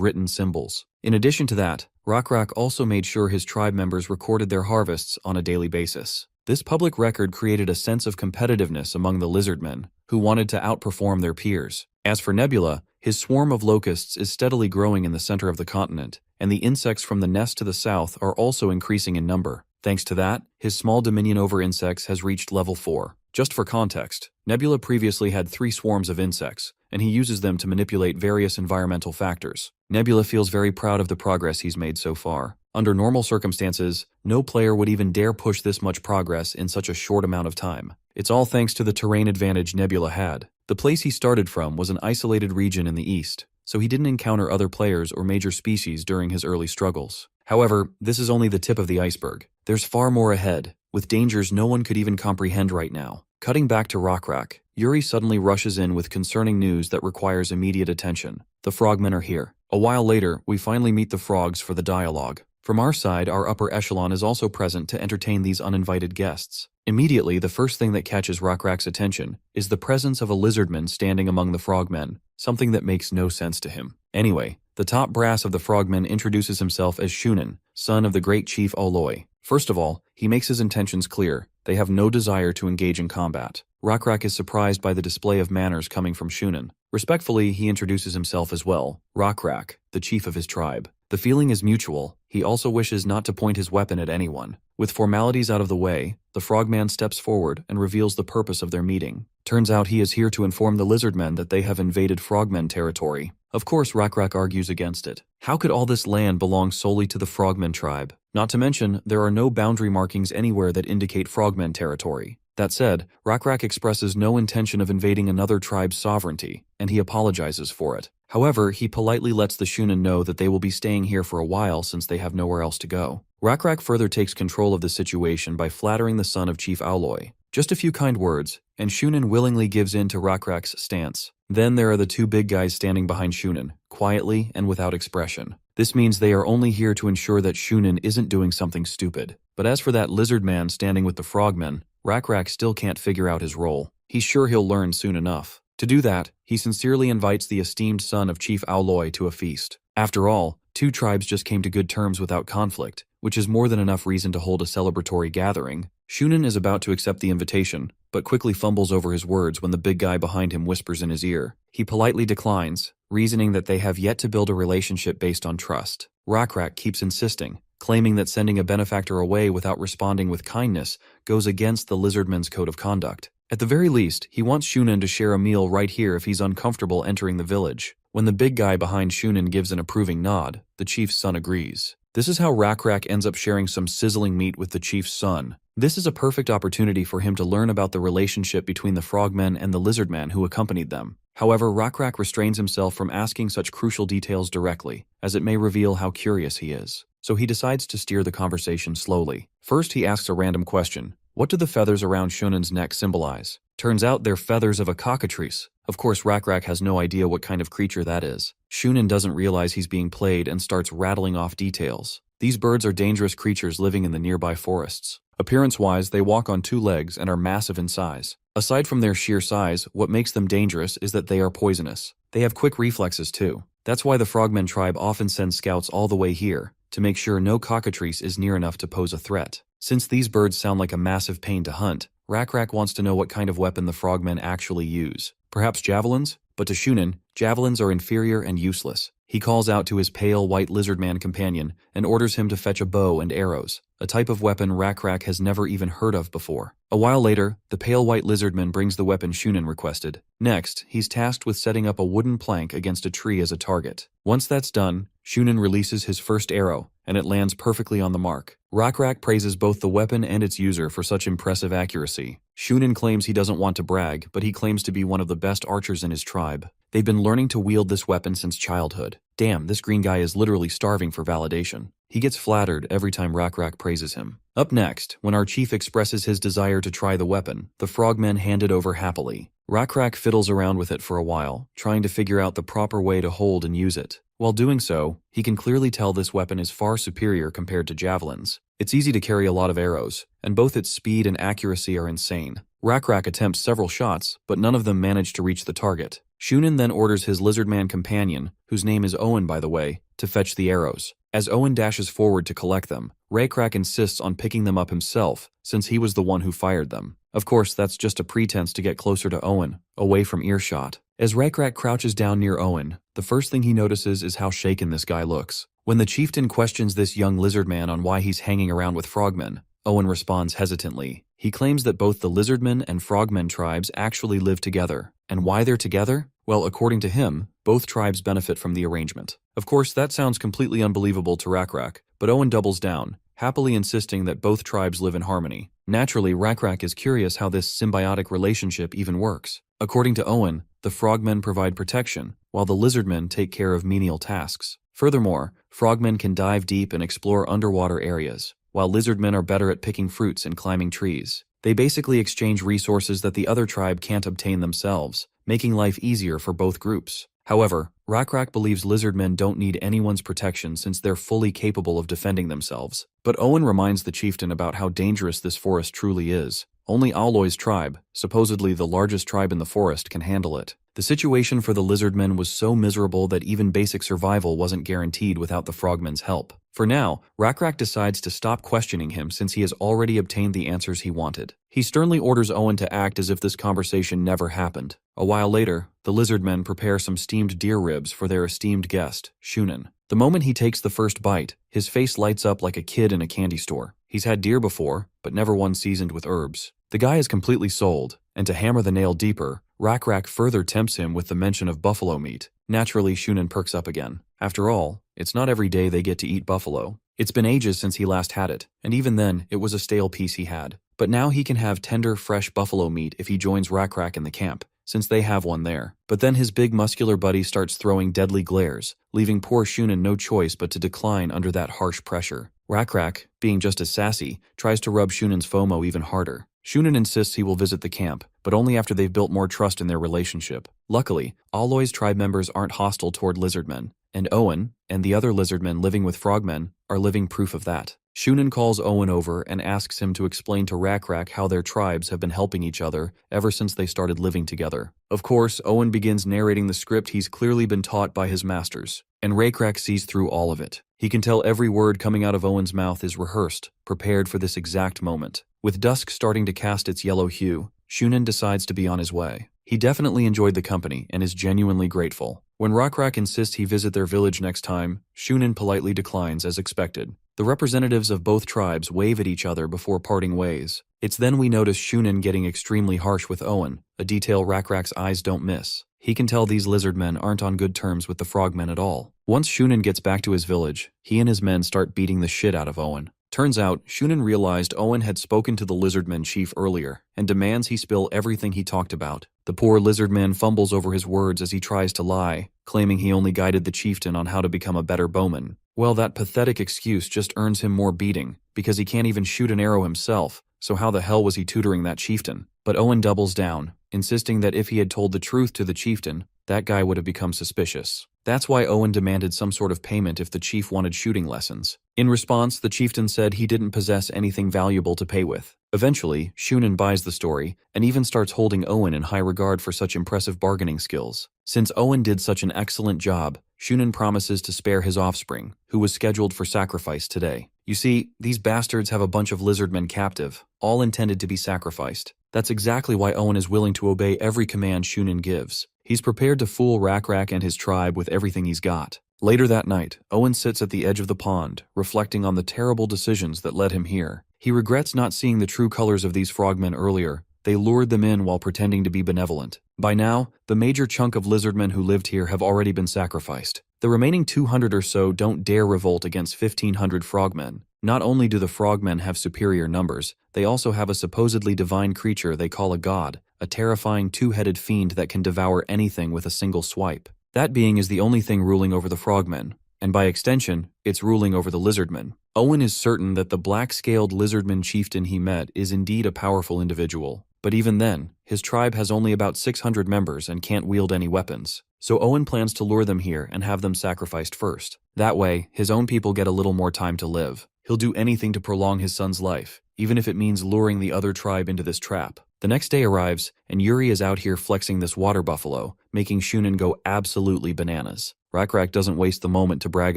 written symbols. In addition to that, Rakrak also made sure his tribe members recorded their harvests on a daily basis. This public record created a sense of competitiveness among the Lizardmen, who wanted to outperform their peers. As for Nebula, his swarm of locusts is steadily growing in the center of the continent, and the insects from the nest to the south are also increasing in number. Thanks to that, his small dominion over insects has reached level 4. Just for context, Nebula previously had 3 swarms of insects, and he uses them to manipulate various environmental factors. Nebula feels very proud of the progress he's made so far. Under normal circumstances, no player would even dare push this much progress in such a short amount of time. It's all thanks to the terrain advantage Nebula had. The place he started from was an isolated region in the east, so he didn't encounter other players or major species during his early struggles. However, this is only the tip of the iceberg. There's far more ahead, with dangers no one could even comprehend right now. Cutting back to Rakrak, Yuri suddenly rushes in with concerning news that requires immediate attention. The frogmen are here. A while later, we finally meet the frogs for the dialogue. From our side, our upper echelon is also present to entertain these uninvited guests. Immediately, the first thing that catches Rakrak's attention is the presence of a Lizardman standing among the frogmen, something that makes no sense to him. Anyway, the top brass of the frogmen introduces himself as Shunan, son of the great chief Aloy. First of all, he makes his intentions clear. They have no desire to engage in combat. Rakrak is surprised by the display of manners coming from Shunan. Respectfully, he introduces himself as well, Rakrak, the chief of his tribe. The feeling is mutual. He also wishes not to point his weapon at anyone. With formalities out of the way, the frogman steps forward and reveals the purpose of their meeting. Turns out he is here to inform the Lizardmen that they have invaded frogmen territory. Of course, Rakrak argues against it. How could all this land belong solely to the frogmen tribe? Not to mention, there are no boundary markings anywhere that indicate frogmen territory. That said, Rakrak expresses no intention of invading another tribe's sovereignty, and he apologizes for it. However, he politely lets the Shunan know that they will be staying here for a while since they have nowhere else to go. Rakrak further takes control of the situation by flattering the son of Chief Aloy. Just a few kind words, and Shunan willingly gives in to Rakrak's stance. Then there are the 2 big guys standing behind Shunan, quietly and without expression. This means they are only here to ensure that Shunan isn't doing something stupid. But as for that lizard man standing with the frogmen, Rakrak still can't figure out his role. He's sure he'll learn soon enough. To do that, he sincerely invites the esteemed son of Chief Aloy to a feast. After all, 2 tribes just came to good terms without conflict, which is more than enough reason to hold a celebratory gathering. Shunan is about to accept the invitation, but quickly fumbles over his words when the big guy behind him whispers in his ear. He politely declines, reasoning that they have yet to build a relationship based on trust. Rakrak keeps insisting, claiming that sending a benefactor away without responding with kindness goes against the Lizardmen's code of conduct. At the very least, he wants Shunan to share a meal right here if he's uncomfortable entering the village. When the big guy behind Shunan gives an approving nod, the chief's son agrees. This is how Rakrak ends up sharing some sizzling meat with the chief's son. This is a perfect opportunity for him to learn about the relationship between the frogmen and the lizardman who accompanied them. However, Rakrak restrains himself from asking such crucial details directly, as it may reveal how curious he is. so he decides to steer the conversation slowly. First, he asks a random question. What do the feathers around Shunen's neck symbolize? Turns out they're feathers of a cockatrice. Of course, Rakrak has no idea what kind of creature that is. Shunen doesn't realize he's being played and starts rattling off details. These birds are dangerous creatures living in the nearby forests. Appearance-wise, they walk on 2 legs and are massive in size. Aside from their sheer size, what makes them dangerous is that they are poisonous. They have quick reflexes too. That's why the Frogmen tribe often sends scouts all the way here, to make sure no cockatrice is near enough to pose a threat. Since these birds sound like a massive pain to hunt, Rakrak wants to know what kind of weapon the Frogmen actually use. Perhaps javelins? But to Shunen, javelins are inferior and useless. He calls out to his pale white lizardman companion and orders him to fetch a bow and arrows, a type of weapon Rakrak has never even heard of before. A while later, the pale white lizardman brings the weapon Shunen requested. Next, he's tasked with setting up a wooden plank against a tree as a target. Once that's done, Shunen releases his first arrow, and it lands perfectly on the mark. Rakrak praises both the weapon and its user for such impressive accuracy. Shunen claims he doesn't want to brag, but he claims to be one of the best archers in his tribe. They've been learning to wield this weapon since childhood. Damn, this green guy is literally starving for validation. He gets flattered every time Rakrak praises him. Up next, when our chief expresses his desire to try the weapon, the frogmen hand it over happily. Rakrak fiddles around with it for a while, trying to figure out the proper way to hold and use it. While doing so, he can clearly tell this weapon is far superior compared to javelins. It's easy to carry a lot of arrows, and both its speed and accuracy are insane. Rakrak attempts several shots, but none of them manage to reach the target. Shunen then orders his lizardman companion, whose name is Owen by the way, to fetch the arrows. As Owen dashes forward to collect them, Rakrak insists on picking them up himself, since he was the one who fired them. Of course, that's just a pretense to get closer to Owen, away from earshot. As Rakrak crouches down near Owen, the first thing he notices is how shaken this guy looks. When the chieftain questions this young lizardman on why he's hanging around with frogmen, Owen responds hesitantly. He claims that both the Lizardmen and Frogmen tribes actually live together. And why they're together? Well, according to him, both tribes benefit from the arrangement. Of course, that sounds completely unbelievable to Rakrak, but Owen doubles down, happily insisting that both tribes live in harmony. Naturally, Rakrak is curious how this symbiotic relationship even works. According to Owen, the Frogmen provide protection, while the Lizardmen take care of menial tasks. Furthermore, Frogmen can dive deep and explore underwater areas, while Lizardmen are better at picking fruits and climbing trees. They basically exchange resources that the other tribe can't obtain themselves, making life easier for both groups. However, Rakrak believes Lizardmen don't need anyone's protection since they're fully capable of defending themselves. But Owen reminds the chieftain about how dangerous this forest truly is. Only Aloy's tribe, supposedly the largest tribe in the forest, can handle it. The situation for the Lizardmen was so miserable that even basic survival wasn't guaranteed without the Frogmen's help. For now, Rakrak decides to stop questioning him since he has already obtained the answers he wanted. He sternly orders Owen to act as if this conversation never happened. A while later, the Lizardmen prepare some steamed deer ribs for their esteemed guest, Shunen. The moment he takes the first bite, his face lights up like a kid in a candy store. He's had deer before, but never one seasoned with herbs. The guy is completely sold, and to hammer the nail deeper, Rakrak further tempts him with the mention of buffalo meat. Naturally, Shunen perks up again. After all, it's not every day they get to eat buffalo. It's been ages since he last had it, and even then, it was a stale piece he had. But now he can have tender, fresh buffalo meat if he joins Rakrak in the camp, since they have one there. But then his big muscular buddy starts throwing deadly glares, leaving poor Shunen no choice but to decline under that harsh pressure. Rakrak, being just as sassy, tries to rub Shunen's FOMO even harder. Shunen insists he will visit the camp, but only after they've built more trust in their relationship. Luckily, Aloy's tribe members aren't hostile toward Lizardmen, and Owen, and the other Lizardmen living with Frogmen, are living proof of that. Shunen calls Owen over and asks him to explain to Rakrak how their tribes have been helping each other ever since they started living together. Of course, Owen begins narrating the script he's clearly been taught by his masters, and Rakrak sees through all of it. He can tell every word coming out of Owen's mouth is rehearsed, prepared for this exact moment. With dusk starting to cast its yellow hue, Shunen decides to be on his way. He definitely enjoyed the company and is genuinely grateful. When Rakrak insists he visit their village next time, Shunen politely declines as expected. The representatives of both tribes wave at each other before parting ways. It's then we notice Shunen getting extremely harsh with Owen, a detail Rakrak's eyes don't miss. He can tell these Lizardmen aren't on good terms with the Frogmen at all. Once Shunen gets back to his village, he and his men start beating the shit out of Owen. Turns out, Shunen realized Owen had spoken to the Lizardman chief earlier, and demands he spill everything he talked about. The poor Lizardman fumbles over his words as he tries to lie, claiming he only guided the chieftain on how to become a better bowman. Well, that pathetic excuse just earns him more beating, because he can't even shoot an arrow himself, so how the hell was he tutoring that chieftain? But Owen doubles down, insisting that if he had told the truth to the chieftain, that guy would have become suspicious. That's why Owen demanded some sort of payment if the chief wanted shooting lessons. In response, the chieftain said he didn't possess anything valuable to pay with. Eventually, Shunan buys the story, and even starts holding Owen in high regard for such impressive bargaining skills. Since Owen did such an excellent job, Shunan promises to spare his offspring, who was scheduled for sacrifice today. You see, these bastards have a bunch of lizardmen captive, all intended to be sacrificed. That's exactly why Owen is willing to obey every command Shunan gives. He's prepared to fool Rakrak and his tribe with everything he's got. Later that night, Owen sits at the edge of the pond, reflecting on the terrible decisions that led him here. He regrets not seeing the true colors of these frogmen earlier. They lured them in while pretending to be benevolent. By now, the major chunk of lizardmen who lived here have already been sacrificed. The remaining 200 or so don't dare revolt against 1,500 frogmen. Not only do the frogmen have superior numbers, they also have a supposedly divine creature they call a god, a terrifying two-headed fiend that can devour anything with a single swipe. That being is the only thing ruling over the frogmen, and by extension, it's ruling over the lizardmen. Owen is certain that the black-scaled lizardman chieftain he met is indeed a powerful individual. But even then, his tribe has only about 600 members and can't wield any weapons. So Owen plans to lure them here and have them sacrificed first. That way, his own people get a little more time to live. He'll do anything to prolong his son's life, even if it means luring the other tribe into this trap. The next day arrives, and Yuri is out here flexing this water buffalo, making Shunan go absolutely bananas. Rakrak doesn't waste the moment to brag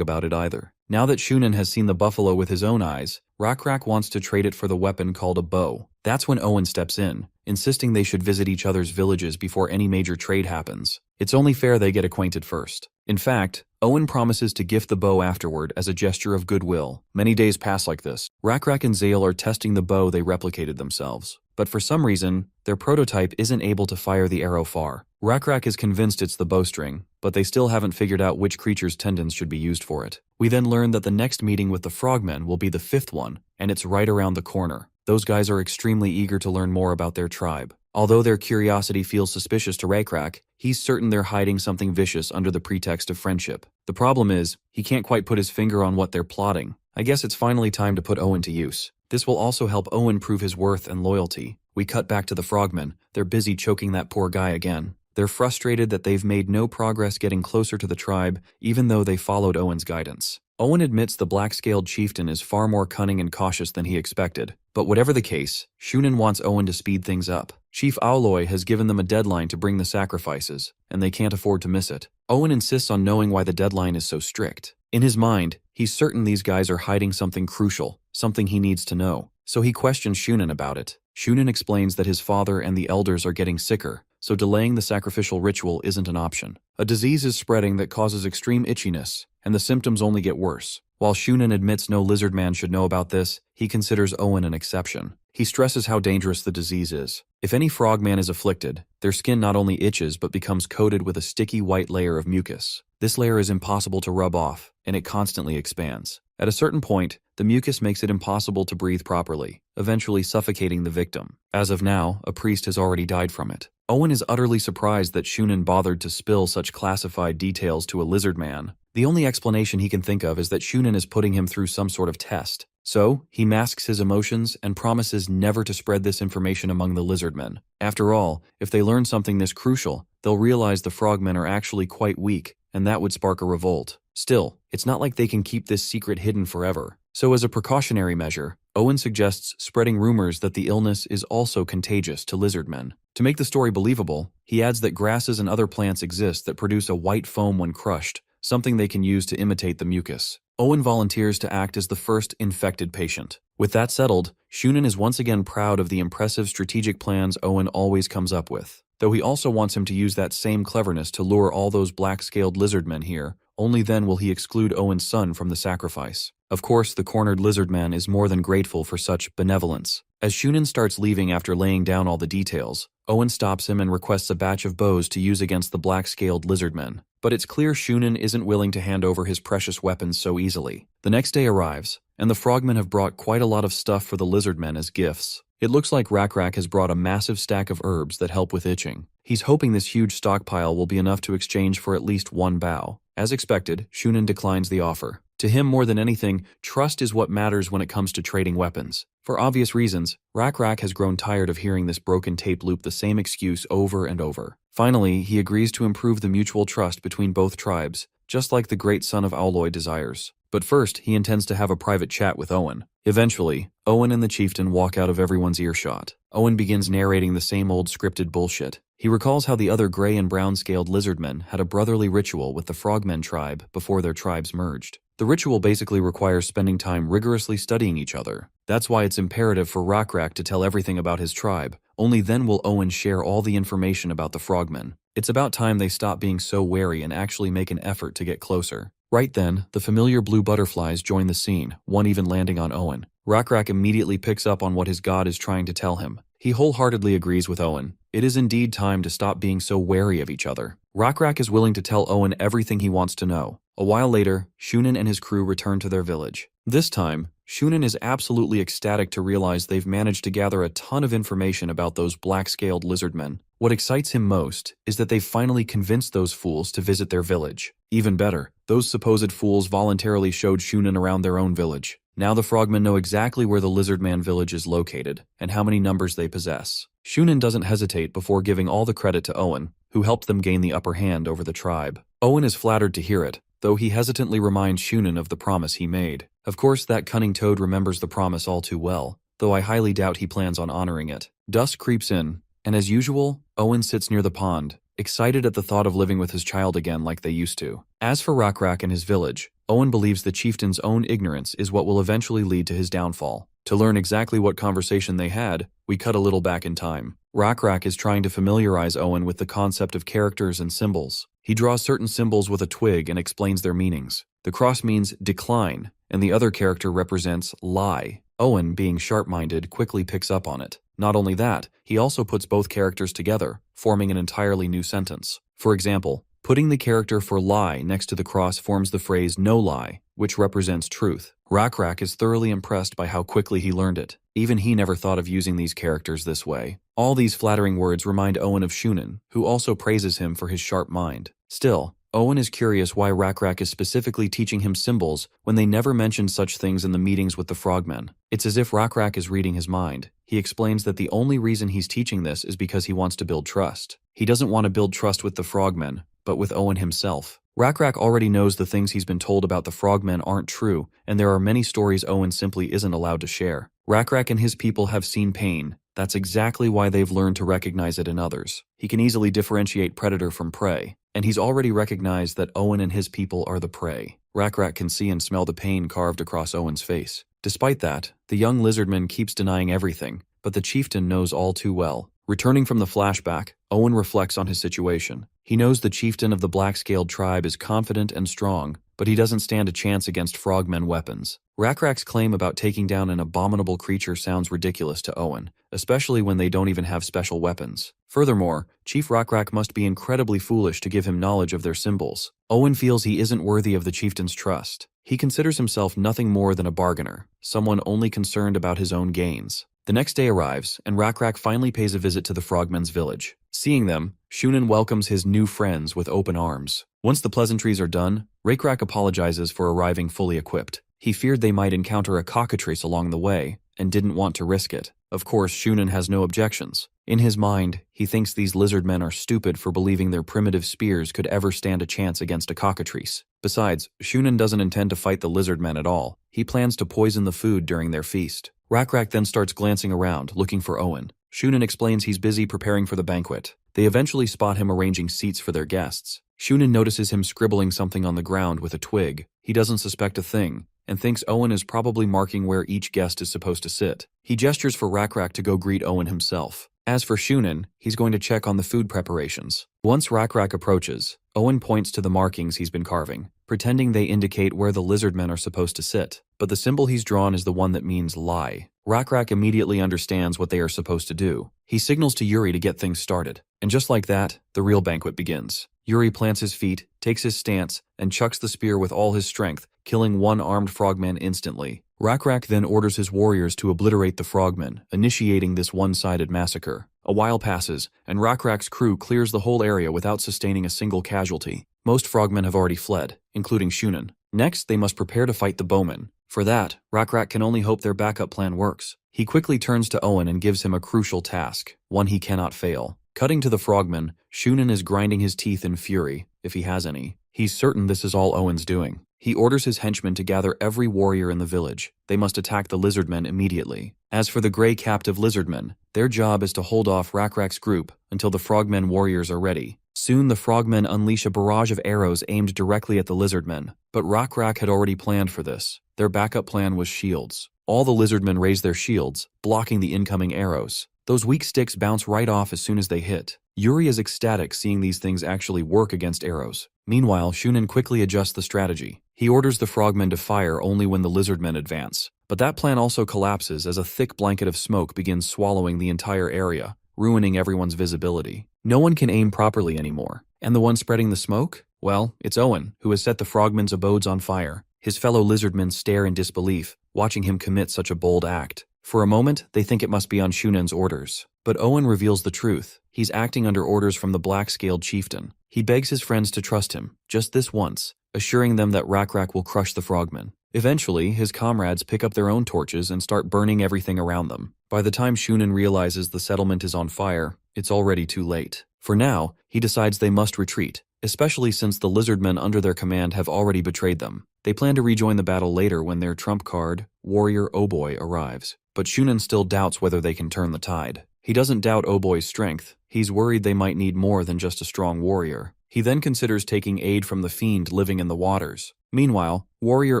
about it either. Now that Shunan has seen the buffalo with his own eyes, Rakrak wants to trade it for the weapon called a bow. That's when Owen steps in, insisting they should visit each other's villages before any major trade happens. It's only fair they get acquainted first. In fact, Owen promises to gift the bow afterward as a gesture of goodwill. Many days pass like this. Rakrak and Zale are testing the bow they replicated themselves. But for some reason, their prototype isn't able to fire the arrow far. Rakrak is convinced it's the bowstring, but they still haven't figured out which creature's tendons should be used for it. We then learn that the next meeting with the frogmen will be the 5th one, and it's right around the corner. Those guys are extremely eager to learn more about their tribe. Although their curiosity feels suspicious to Rakrak, he's certain they're hiding something vicious under the pretext of friendship. The problem is, he can't quite put his finger on what they're plotting. I guess it's finally time to put Owen to use. This will also help Owen prove his worth and loyalty. We cut back to the frogmen. They're busy choking that poor guy again. They're frustrated that they've made no progress getting closer to the tribe, even though they followed Owen's guidance. Owen admits the black-scaled chieftain is far more cunning and cautious than he expected. But whatever the case, Shunan wants Owen to speed things up. Chief Auloy has given them a deadline to bring the sacrifices, and they can't afford to miss it. Owen insists on knowing why the deadline is so strict. In his mind, he's certain these guys are hiding something crucial, something he needs to know. So he questions Shunan about it. Shunan explains that his father and the elders are getting sicker, so delaying the sacrificial ritual isn't an option. A disease is spreading that causes extreme itchiness, and the symptoms only get worse. While Shunan admits no lizardman should know about this, he considers Owen an exception. He stresses how dangerous the disease is. If any frogman is afflicted, their skin not only itches but becomes coated with a sticky white layer of mucus. This layer is impossible to rub off, and it constantly expands. At a certain point, the mucus makes it impossible to breathe properly, eventually suffocating the victim. As of now, a priest has already died from it. Owen is utterly surprised that Shunan bothered to spill such classified details to a lizard man. The only explanation he can think of is that Shunan is putting him through some sort of test. So, he masks his emotions and promises never to spread this information among the lizardmen. After all, if they learn something this crucial, they'll realize the frogmen are actually quite weak, and that would spark a revolt. Still, it's not like they can keep this secret hidden forever. So as a precautionary measure, Owen suggests spreading rumors that the illness is also contagious to lizardmen. To make the story believable, he adds that grasses and other plants exist that produce a white foam when crushed, something they can use to imitate the mucus. Owen volunteers to act as the first infected patient. With that settled, Shunan is once again proud of the impressive strategic plans Owen always comes up with. Though he also wants him to use that same cleverness to lure all those black-scaled lizardmen here, only then will he exclude Owen's son from the sacrifice. Of course, the cornered lizardman is more than grateful for such benevolence. As Shunan starts leaving after laying down all the details, Owen stops him and requests a batch of bows to use against the black-scaled lizardmen. But it's clear Shunan isn't willing to hand over his precious weapons so easily. The next day arrives, and the frogmen have brought quite a lot of stuff for the lizardmen as gifts. It looks like Rakrak has brought a massive stack of herbs that help with itching. He's hoping this huge stockpile will be enough to exchange for at least one bow. As expected, Shunan declines the offer. To him, more than anything, trust is what matters when it comes to trading weapons. For obvious reasons, Rak has grown tired of hearing this broken tape loop the same excuse over and over. Finally, he agrees to improve the mutual trust between both tribes, just like the great son of Aloy desires. But first, he intends to have a private chat with Owen. Eventually, Owen and the chieftain walk out of everyone's earshot. Owen begins narrating the same old scripted bullshit. He recalls how the other gray and brown-scaled lizardmen had a brotherly ritual with the Frogmen tribe before their tribes merged. The ritual basically requires spending time rigorously studying each other. That's why it's imperative for Rak to tell everything about his tribe. Only then will Owen share all the information about the Frogmen. It's about time they stop being so wary and actually make an effort to get closer. Right then, the familiar blue butterflies join the scene, one even landing on Owen. Rak immediately picks up on what his god is trying to tell him. He wholeheartedly agrees with Owen. It is indeed time to stop being so wary of each other. Rak is willing to tell Owen everything he wants to know. A while later, Shunan and his crew return to their village. This time, Shunan is absolutely ecstatic to realize they've managed to gather a ton of information about those black-scaled lizardmen. What excites him most is that they've finally convinced those fools to visit their village. Even better, those supposed fools voluntarily showed Shunan around their own village. Now the Frogmen know exactly where the Lizardman village is located, and how many numbers they possess. Shunan doesn't hesitate before giving all the credit to Owen, who helped them gain the upper hand over the tribe. Owen is flattered to hear it, though he hesitantly reminds Shunan of the promise he made. Of course, that cunning toad remembers the promise all too well, though I highly doubt he plans on honoring it. Dusk creeps in, and as usual, Owen sits near the pond, excited at the thought of living with his child again like they used to. As for Rak and his village, Owen believes the chieftain's own ignorance is what will eventually lead to his downfall. To learn exactly what conversation they had, we cut a little back in time. Rak is trying to familiarize Owen with the concept of characters and symbols. He draws certain symbols with a twig and explains their meanings. The cross means decline, and the other character represents lie. Owen, being sharp-minded, quickly picks up on it. Not only that, he also puts both characters together, forming an entirely new sentence. For example, putting the character for lie next to the cross forms the phrase no lie, which represents truth. Rak is thoroughly impressed by how quickly he learned it. Even he never thought of using these characters this way. All these flattering words remind Owen of Shunan, who also praises him for his sharp mind. Still, Owen is curious why Rak is specifically teaching him symbols when they never mentioned such things in the meetings with the Frogmen. It's as if Rak is reading his mind. He explains that the only reason he's teaching this is because he wants to build trust. He doesn't want to build trust with the Frogmen, but with Owen himself. Rak already knows the things he's been told about the Frogmen aren't true, and there are many stories Owen simply isn't allowed to share. Rak and his people have seen pain. That's exactly why they've learned to recognize it in others. He can easily differentiate predator from prey, and he's already recognized that Owen and his people are the prey. Rak can see and smell the pain carved across Owen's face. Despite that, the young lizardman keeps denying everything, but the chieftain knows all too well. Returning from the flashback, Owen reflects on his situation. He knows the chieftain of the black-scaled tribe is confident and strong, but he doesn't stand a chance against frogmen weapons. Rak's claim about taking down an abominable creature sounds ridiculous to Owen, especially when they don't even have special weapons. Furthermore, Chief Rak must be incredibly foolish to give him knowledge of their symbols. Owen feels he isn't worthy of the chieftain's trust. He considers himself nothing more than a bargainer, someone only concerned about his own gains. The next day arrives, and Rak finally pays a visit to the frogmen's village. Seeing them, Shunan welcomes his new friends with open arms. Once the pleasantries are done, Rak apologizes for arriving fully equipped. He feared they might encounter a cockatrice along the way, and didn't want to risk it. Of course, Shunan has no objections. In his mind, he thinks these lizardmen are stupid for believing their primitive spears could ever stand a chance against a cockatrice. Besides, Shunan doesn't intend to fight the lizardmen at all. He plans to poison the food during their feast. Rak then starts glancing around, looking for Owen. Shunan explains he's busy preparing for the banquet. They eventually spot him arranging seats for their guests. Shunan notices him scribbling something on the ground with a twig. He doesn't suspect a thing, and thinks Owen is probably marking where each guest is supposed to sit. He gestures for Rak to go greet Owen himself. As for Shunan, he's going to check on the food preparations. Once Rak approaches, Owen points to the markings he's been carving, pretending they indicate where the lizardmen are supposed to sit. But the symbol he's drawn is the one that means lie. Rak immediately understands what they are supposed to do. He signals to Yuri to get things started. And just like that, the real banquet begins. Yuri plants his feet, takes his stance, and chucks the spear with all his strength, killing one armed frogman instantly. Rak then orders his warriors to obliterate the frogmen, initiating this one-sided massacre. A while passes, and Rak's crew clears the whole area without sustaining a single casualty. Most frogmen have already fled, including Shunan. Next, they must prepare to fight the bowmen. For that, Rakrak can only hope their backup plan works. He quickly turns to Owen and gives him a crucial task, one he cannot fail. Cutting to the frogmen, Shunan is grinding his teeth in fury, if he has any. He's certain this is all Owen's doing. He orders his henchmen to gather every warrior in the village. They must attack the Lizardmen immediately. As for the gray captive Lizardmen, their job is to hold off Rakrak's group until the Frogmen warriors are ready. Soon the Frogmen unleash a barrage of arrows aimed directly at the Lizardmen, but Rakrak had already planned for this. Their backup plan was shields. All the Lizardmen raise their shields, blocking the incoming arrows. Those weak sticks bounce right off as soon as they hit. Yuri is ecstatic seeing these things actually work against arrows. Meanwhile, Shunan quickly adjusts the strategy. He orders the frogmen to fire only when the Lizardmen advance. But that plan also collapses as a thick blanket of smoke begins swallowing the entire area, ruining everyone's visibility. No one can aim properly anymore. And the one spreading the smoke? Well, it's Owen, who has set the frogmen's abodes on fire. His fellow Lizardmen stare in disbelief, watching him commit such a bold act. For a moment, they think it must be on Shunan's orders. But Owen reveals the truth. He's acting under orders from the black-scaled chieftain. He begs his friends to trust him, just this once, assuring them that Rakrak will crush the frogmen. Eventually, his comrades pick up their own torches and start burning everything around them. By the time Shunan realizes the settlement is on fire, it's already too late. For now, he decides they must retreat, especially since the Lizardmen under their command have already betrayed them. They plan to rejoin the battle later when their trump card, Warrior Oboy, arrives. But Shunan still doubts whether they can turn the tide. He doesn't doubt Oboy's strength. He's worried they might need more than just a strong warrior. He then considers taking aid from the fiend living in the waters. Meanwhile, Warrior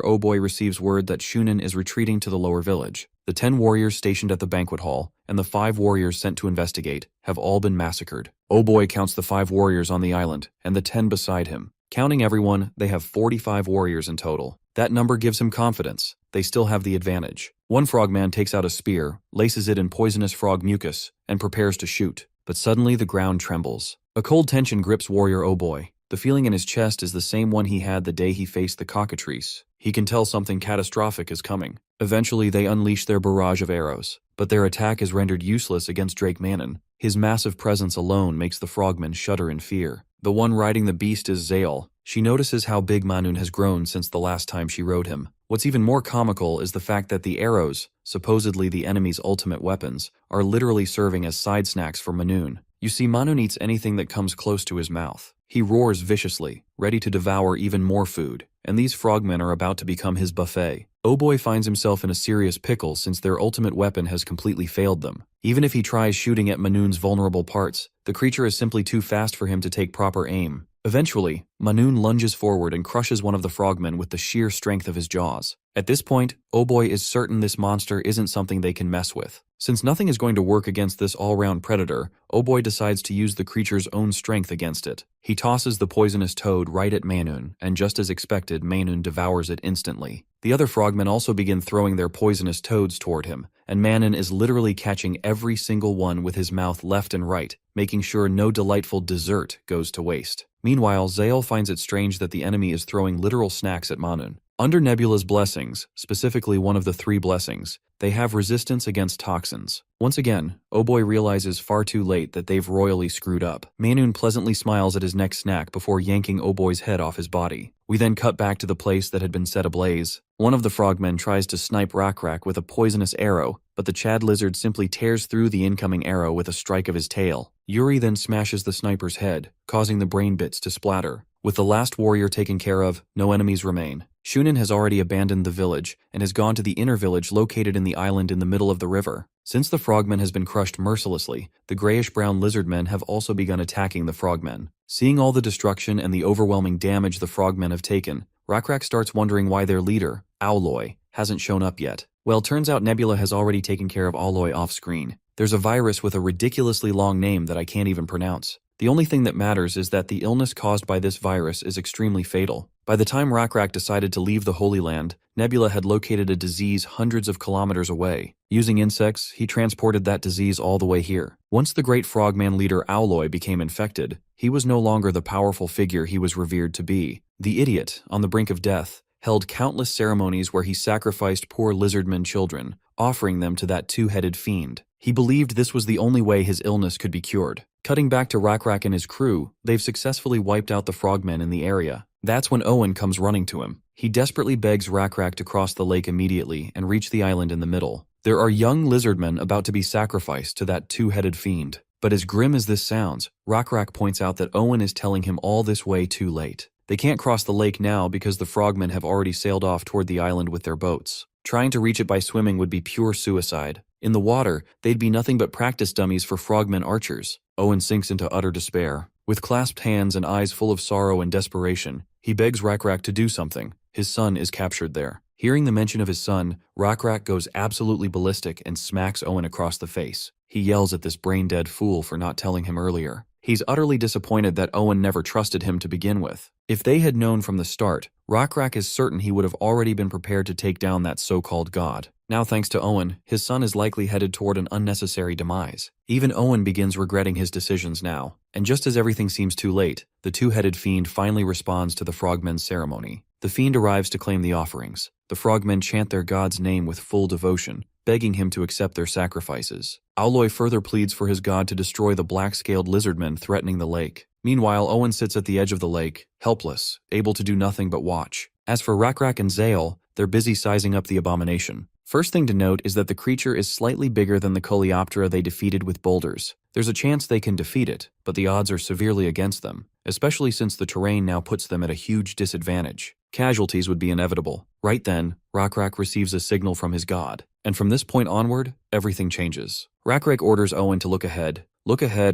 Oboy receives word that Shunan is retreating to the lower village. The 10 warriors stationed at the banquet hall, and the 5 warriors sent to investigate, have all been massacred. Oboy counts the 5 warriors on the island, and the 10 beside him. Counting everyone, they have 45 warriors in total. That number gives him confidence. They still have the advantage. One frogman takes out a spear, laces it in poisonous frog mucus, and prepares to shoot. But suddenly the ground trembles. A cold tension grips Warrior Oboy. The feeling in his chest is the same one he had the day he faced the cockatrice. He can tell something catastrophic is coming. Eventually they unleash their barrage of arrows, but their attack is rendered useless against Drake Manon. His massive presence alone makes the frogmen shudder in fear. The one riding the beast is Zael. She notices how big Manun has grown since the last time she rode him. What's even more comical is the fact that the arrows, supposedly the enemy's ultimate weapons, are literally serving as side snacks for Manun. You see, Manun eats anything that comes close to his mouth. He roars viciously, ready to devour even more food, and these frogmen are about to become his buffet. Oboy finds himself in a serious pickle since their ultimate weapon has completely failed them. Even if he tries shooting at Manun's vulnerable parts, the creature is simply too fast for him to take proper aim. Eventually, Manun lunges forward and crushes one of the frogmen with the sheer strength of his jaws. At this point, Oboy is certain this monster isn't something they can mess with. Since nothing is going to work against this all-round predator, Oboy decides to use the creature's own strength against it. He tosses the poisonous toad right at Manun, and just as expected, Manun devours it instantly. The other frogmen also begin throwing their poisonous toads toward him, and Manun is literally catching every single one with his mouth left and right, making sure no delightful dessert goes to waste. Meanwhile, Zael finds it strange that the enemy is throwing literal snacks at Manun. Under Nebula's blessings, specifically one of the 3 blessings, they have resistance against toxins. Once again, Oboy realizes far too late that they've royally screwed up. Manun pleasantly smiles at his next snack before yanking Oboy's head off his body. We then cut back to the place that had been set ablaze. One of the frogmen tries to snipe Rakrak with a poisonous arrow, but the Chad lizard simply tears through the incoming arrow with a strike of his tail. Yuri then smashes the sniper's head, causing the brain bits to splatter. With the last warrior taken care of, no enemies remain. Shunan has already abandoned the village and has gone to the inner village located in the island in the middle of the river. Since the frogmen has been crushed mercilessly, the grayish-brown lizardmen have also begun attacking the frogmen. Seeing all the destruction and the overwhelming damage the frogmen have taken, Rakrak starts wondering why their leader, Owloy, hasn't shown up yet. Well, turns out Nebula has already taken care of Owloy off-screen. There's a virus with a ridiculously long name that I can't even pronounce. The only thing that matters is that the illness caused by this virus is extremely fatal. By the time Rakrak decided to leave the Holy Land, Nebula had located a disease hundreds of kilometers away. Using insects, he transported that disease all the way here. Once the great frogman leader Owloy became infected, he was no longer the powerful figure he was revered to be. The idiot, on the brink of death, held countless ceremonies where he sacrificed poor lizardmen children, offering them to that 2-headed fiend. He believed this was the only way his illness could be cured. Cutting back to Rakrak and his crew, they've successfully wiped out the frogmen in the area. That's when Owen comes running to him. He desperately begs Rakrak to cross the lake immediately and reach the island in the middle. There are young lizardmen about to be sacrificed to that two-headed fiend. But as grim as this sounds, Rakrak points out that Owen is telling him all this way too late. They can't cross the lake now because the frogmen have already sailed off toward the island with their boats. Trying to reach it by swimming would be pure suicide. In the water, they'd be nothing but practice dummies for frogmen archers. Owen sinks into utter despair. With clasped hands and eyes full of sorrow and desperation, he begs Rakrak to do something. His son is captured there. Hearing the mention of his son, Rakrak goes absolutely ballistic and smacks Owen across the face. He yells at this brain-dead fool for not telling him earlier. He's utterly disappointed that Owen never trusted him to begin with. If they had known from the start, Rakrak is certain he would have already been prepared to take down that so-called god. Now, thanks to Owen, his son is likely headed toward an unnecessary demise. Even Owen begins regretting his decisions now. And just as everything seems too late, the two-headed fiend finally responds to the frogmen's ceremony. The fiend arrives to claim the offerings. The frogmen chant their god's name with full devotion, begging him to accept their sacrifices. Aloy further pleads for his god to destroy the black-scaled lizardmen threatening the lake. Meanwhile, Owen sits at the edge of the lake, helpless, able to do nothing but watch. As for Rakrak and Zael, they're busy sizing up the abomination. First thing to note is that the creature is slightly bigger than the Coleoptera they defeated with boulders. There's a chance they can defeat it, but the odds are severely against them, especially since the terrain now puts them at a huge disadvantage. Casualties would be inevitable. Right then, Rakrak receives a signal from his god, and from this point onward, everything changes. Rakrak orders Owen to look ahead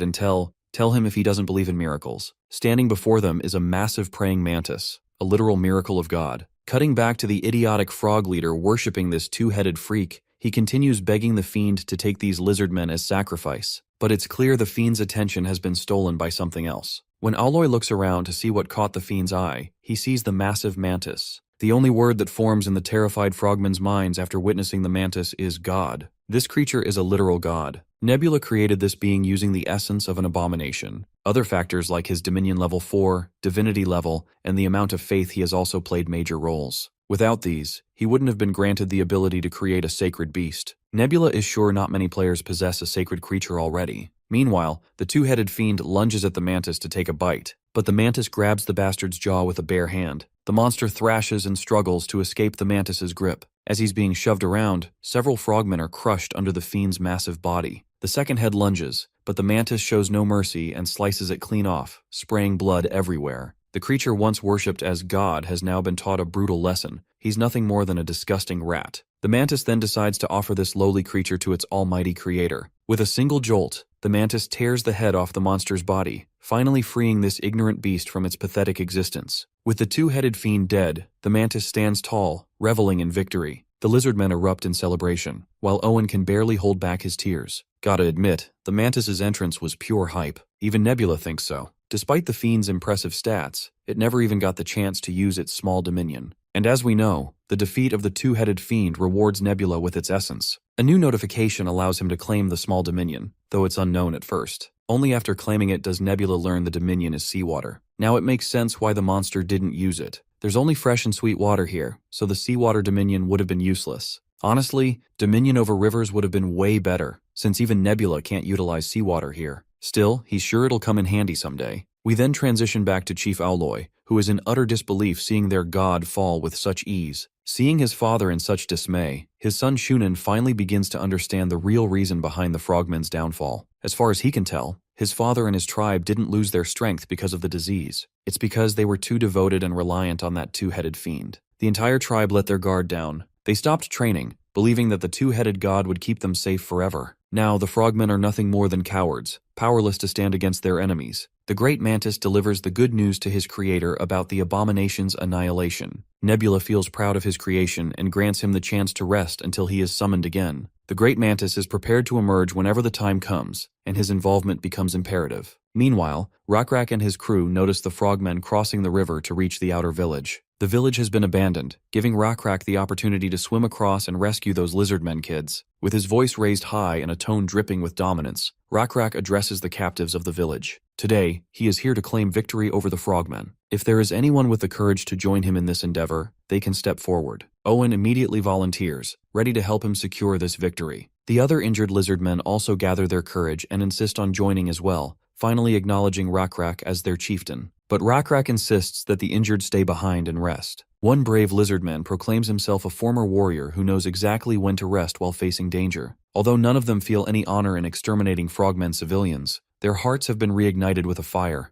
and tell him if he doesn't believe in miracles. Standing before them is a massive praying mantis, a literal miracle of God. Cutting back to the idiotic frog leader worshipping this two-headed freak, he continues begging the fiend to take these lizardmen as sacrifice. But it's clear the fiend's attention has been stolen by something else. When Aloy looks around to see what caught the fiend's eye, he sees the massive mantis. The only word that forms in the terrified frogmen's minds after witnessing the mantis is God. This creature is a literal god. Nebula created this being using the essence of an abomination. Other factors like his Dominion level 4, Divinity level, and the amount of faith he has also played major roles. Without these, he wouldn't have been granted the ability to create a sacred beast. Nebula is sure not many players possess a sacred creature already. Meanwhile, the two-headed fiend lunges at the mantis to take a bite, but the mantis grabs the bastard's jaw with a bare hand. The monster thrashes and struggles to escape the mantis's grip. As he's being shoved around, several frogmen are crushed under the fiend's massive body. The second head lunges, but the mantis shows no mercy and slices it clean off, spraying blood everywhere. The creature once worshipped as God has now been taught a brutal lesson. He's nothing more than a disgusting rat. The mantis then decides to offer this lowly creature to its almighty creator. With a single jolt, the mantis tears the head off the monster's body, finally freeing this ignorant beast from its pathetic existence. With the two-headed fiend dead, the mantis stands tall, reveling in victory. The lizardmen erupt in celebration, while Owen can barely hold back his tears. Gotta admit, the mantis's entrance was pure hype. Even Nebula thinks so. Despite the fiend's impressive stats, it never even got the chance to use its small dominion. And as we know, the defeat of the two-headed fiend rewards Nebula with its essence. A new notification allows him to claim the small dominion, though it's unknown at first. Only after claiming it does Nebula learn the dominion is seawater. Now it makes sense why the monster didn't use it. There's only fresh and sweet water here, so the seawater dominion would have been useless. Honestly, dominion over rivers would have been way better, since even Nebula can't utilize seawater here. Still, he's sure it'll come in handy someday. We then transition back to Chief Aloy, who is in utter disbelief seeing their god fall with such ease. Seeing his father in such dismay, his son Shunan finally begins to understand the real reason behind the frogmen's downfall. As far as he can tell, his father and his tribe didn't lose their strength because of the disease. It's because they were too devoted and reliant on that two-headed fiend. The entire tribe let their guard down. They stopped training, believing that the two-headed god would keep them safe forever. Now, the frogmen are nothing more than cowards, powerless to stand against their enemies. The great mantis delivers the good news to his creator about the abomination's annihilation. Nebula feels proud of his creation and grants him the chance to rest until he is summoned again. The great mantis is prepared to emerge whenever the time comes, and his involvement becomes imperative. Meanwhile, Rakrak and his crew notice the frogmen crossing the river to reach the outer village. The village has been abandoned, giving Rakrak the opportunity to swim across and rescue those lizardmen kids. With his voice raised high and a tone dripping with dominance, Rakrak addresses the captives of the village. Today, he is here to claim victory over the frogmen. If there is anyone with the courage to join him in this endeavor, they can step forward. Owen immediately volunteers, ready to help him secure this victory. The other injured lizardmen also gather their courage and insist on joining as well, finally acknowledging Rakrak as their chieftain. but Rakrak insists that the injured stay behind and rest. One brave lizardman proclaims himself a former warrior who knows exactly when to rest while facing danger. Although none of them feel any honor in exterminating frogmen civilians, their hearts have been reignited with a fire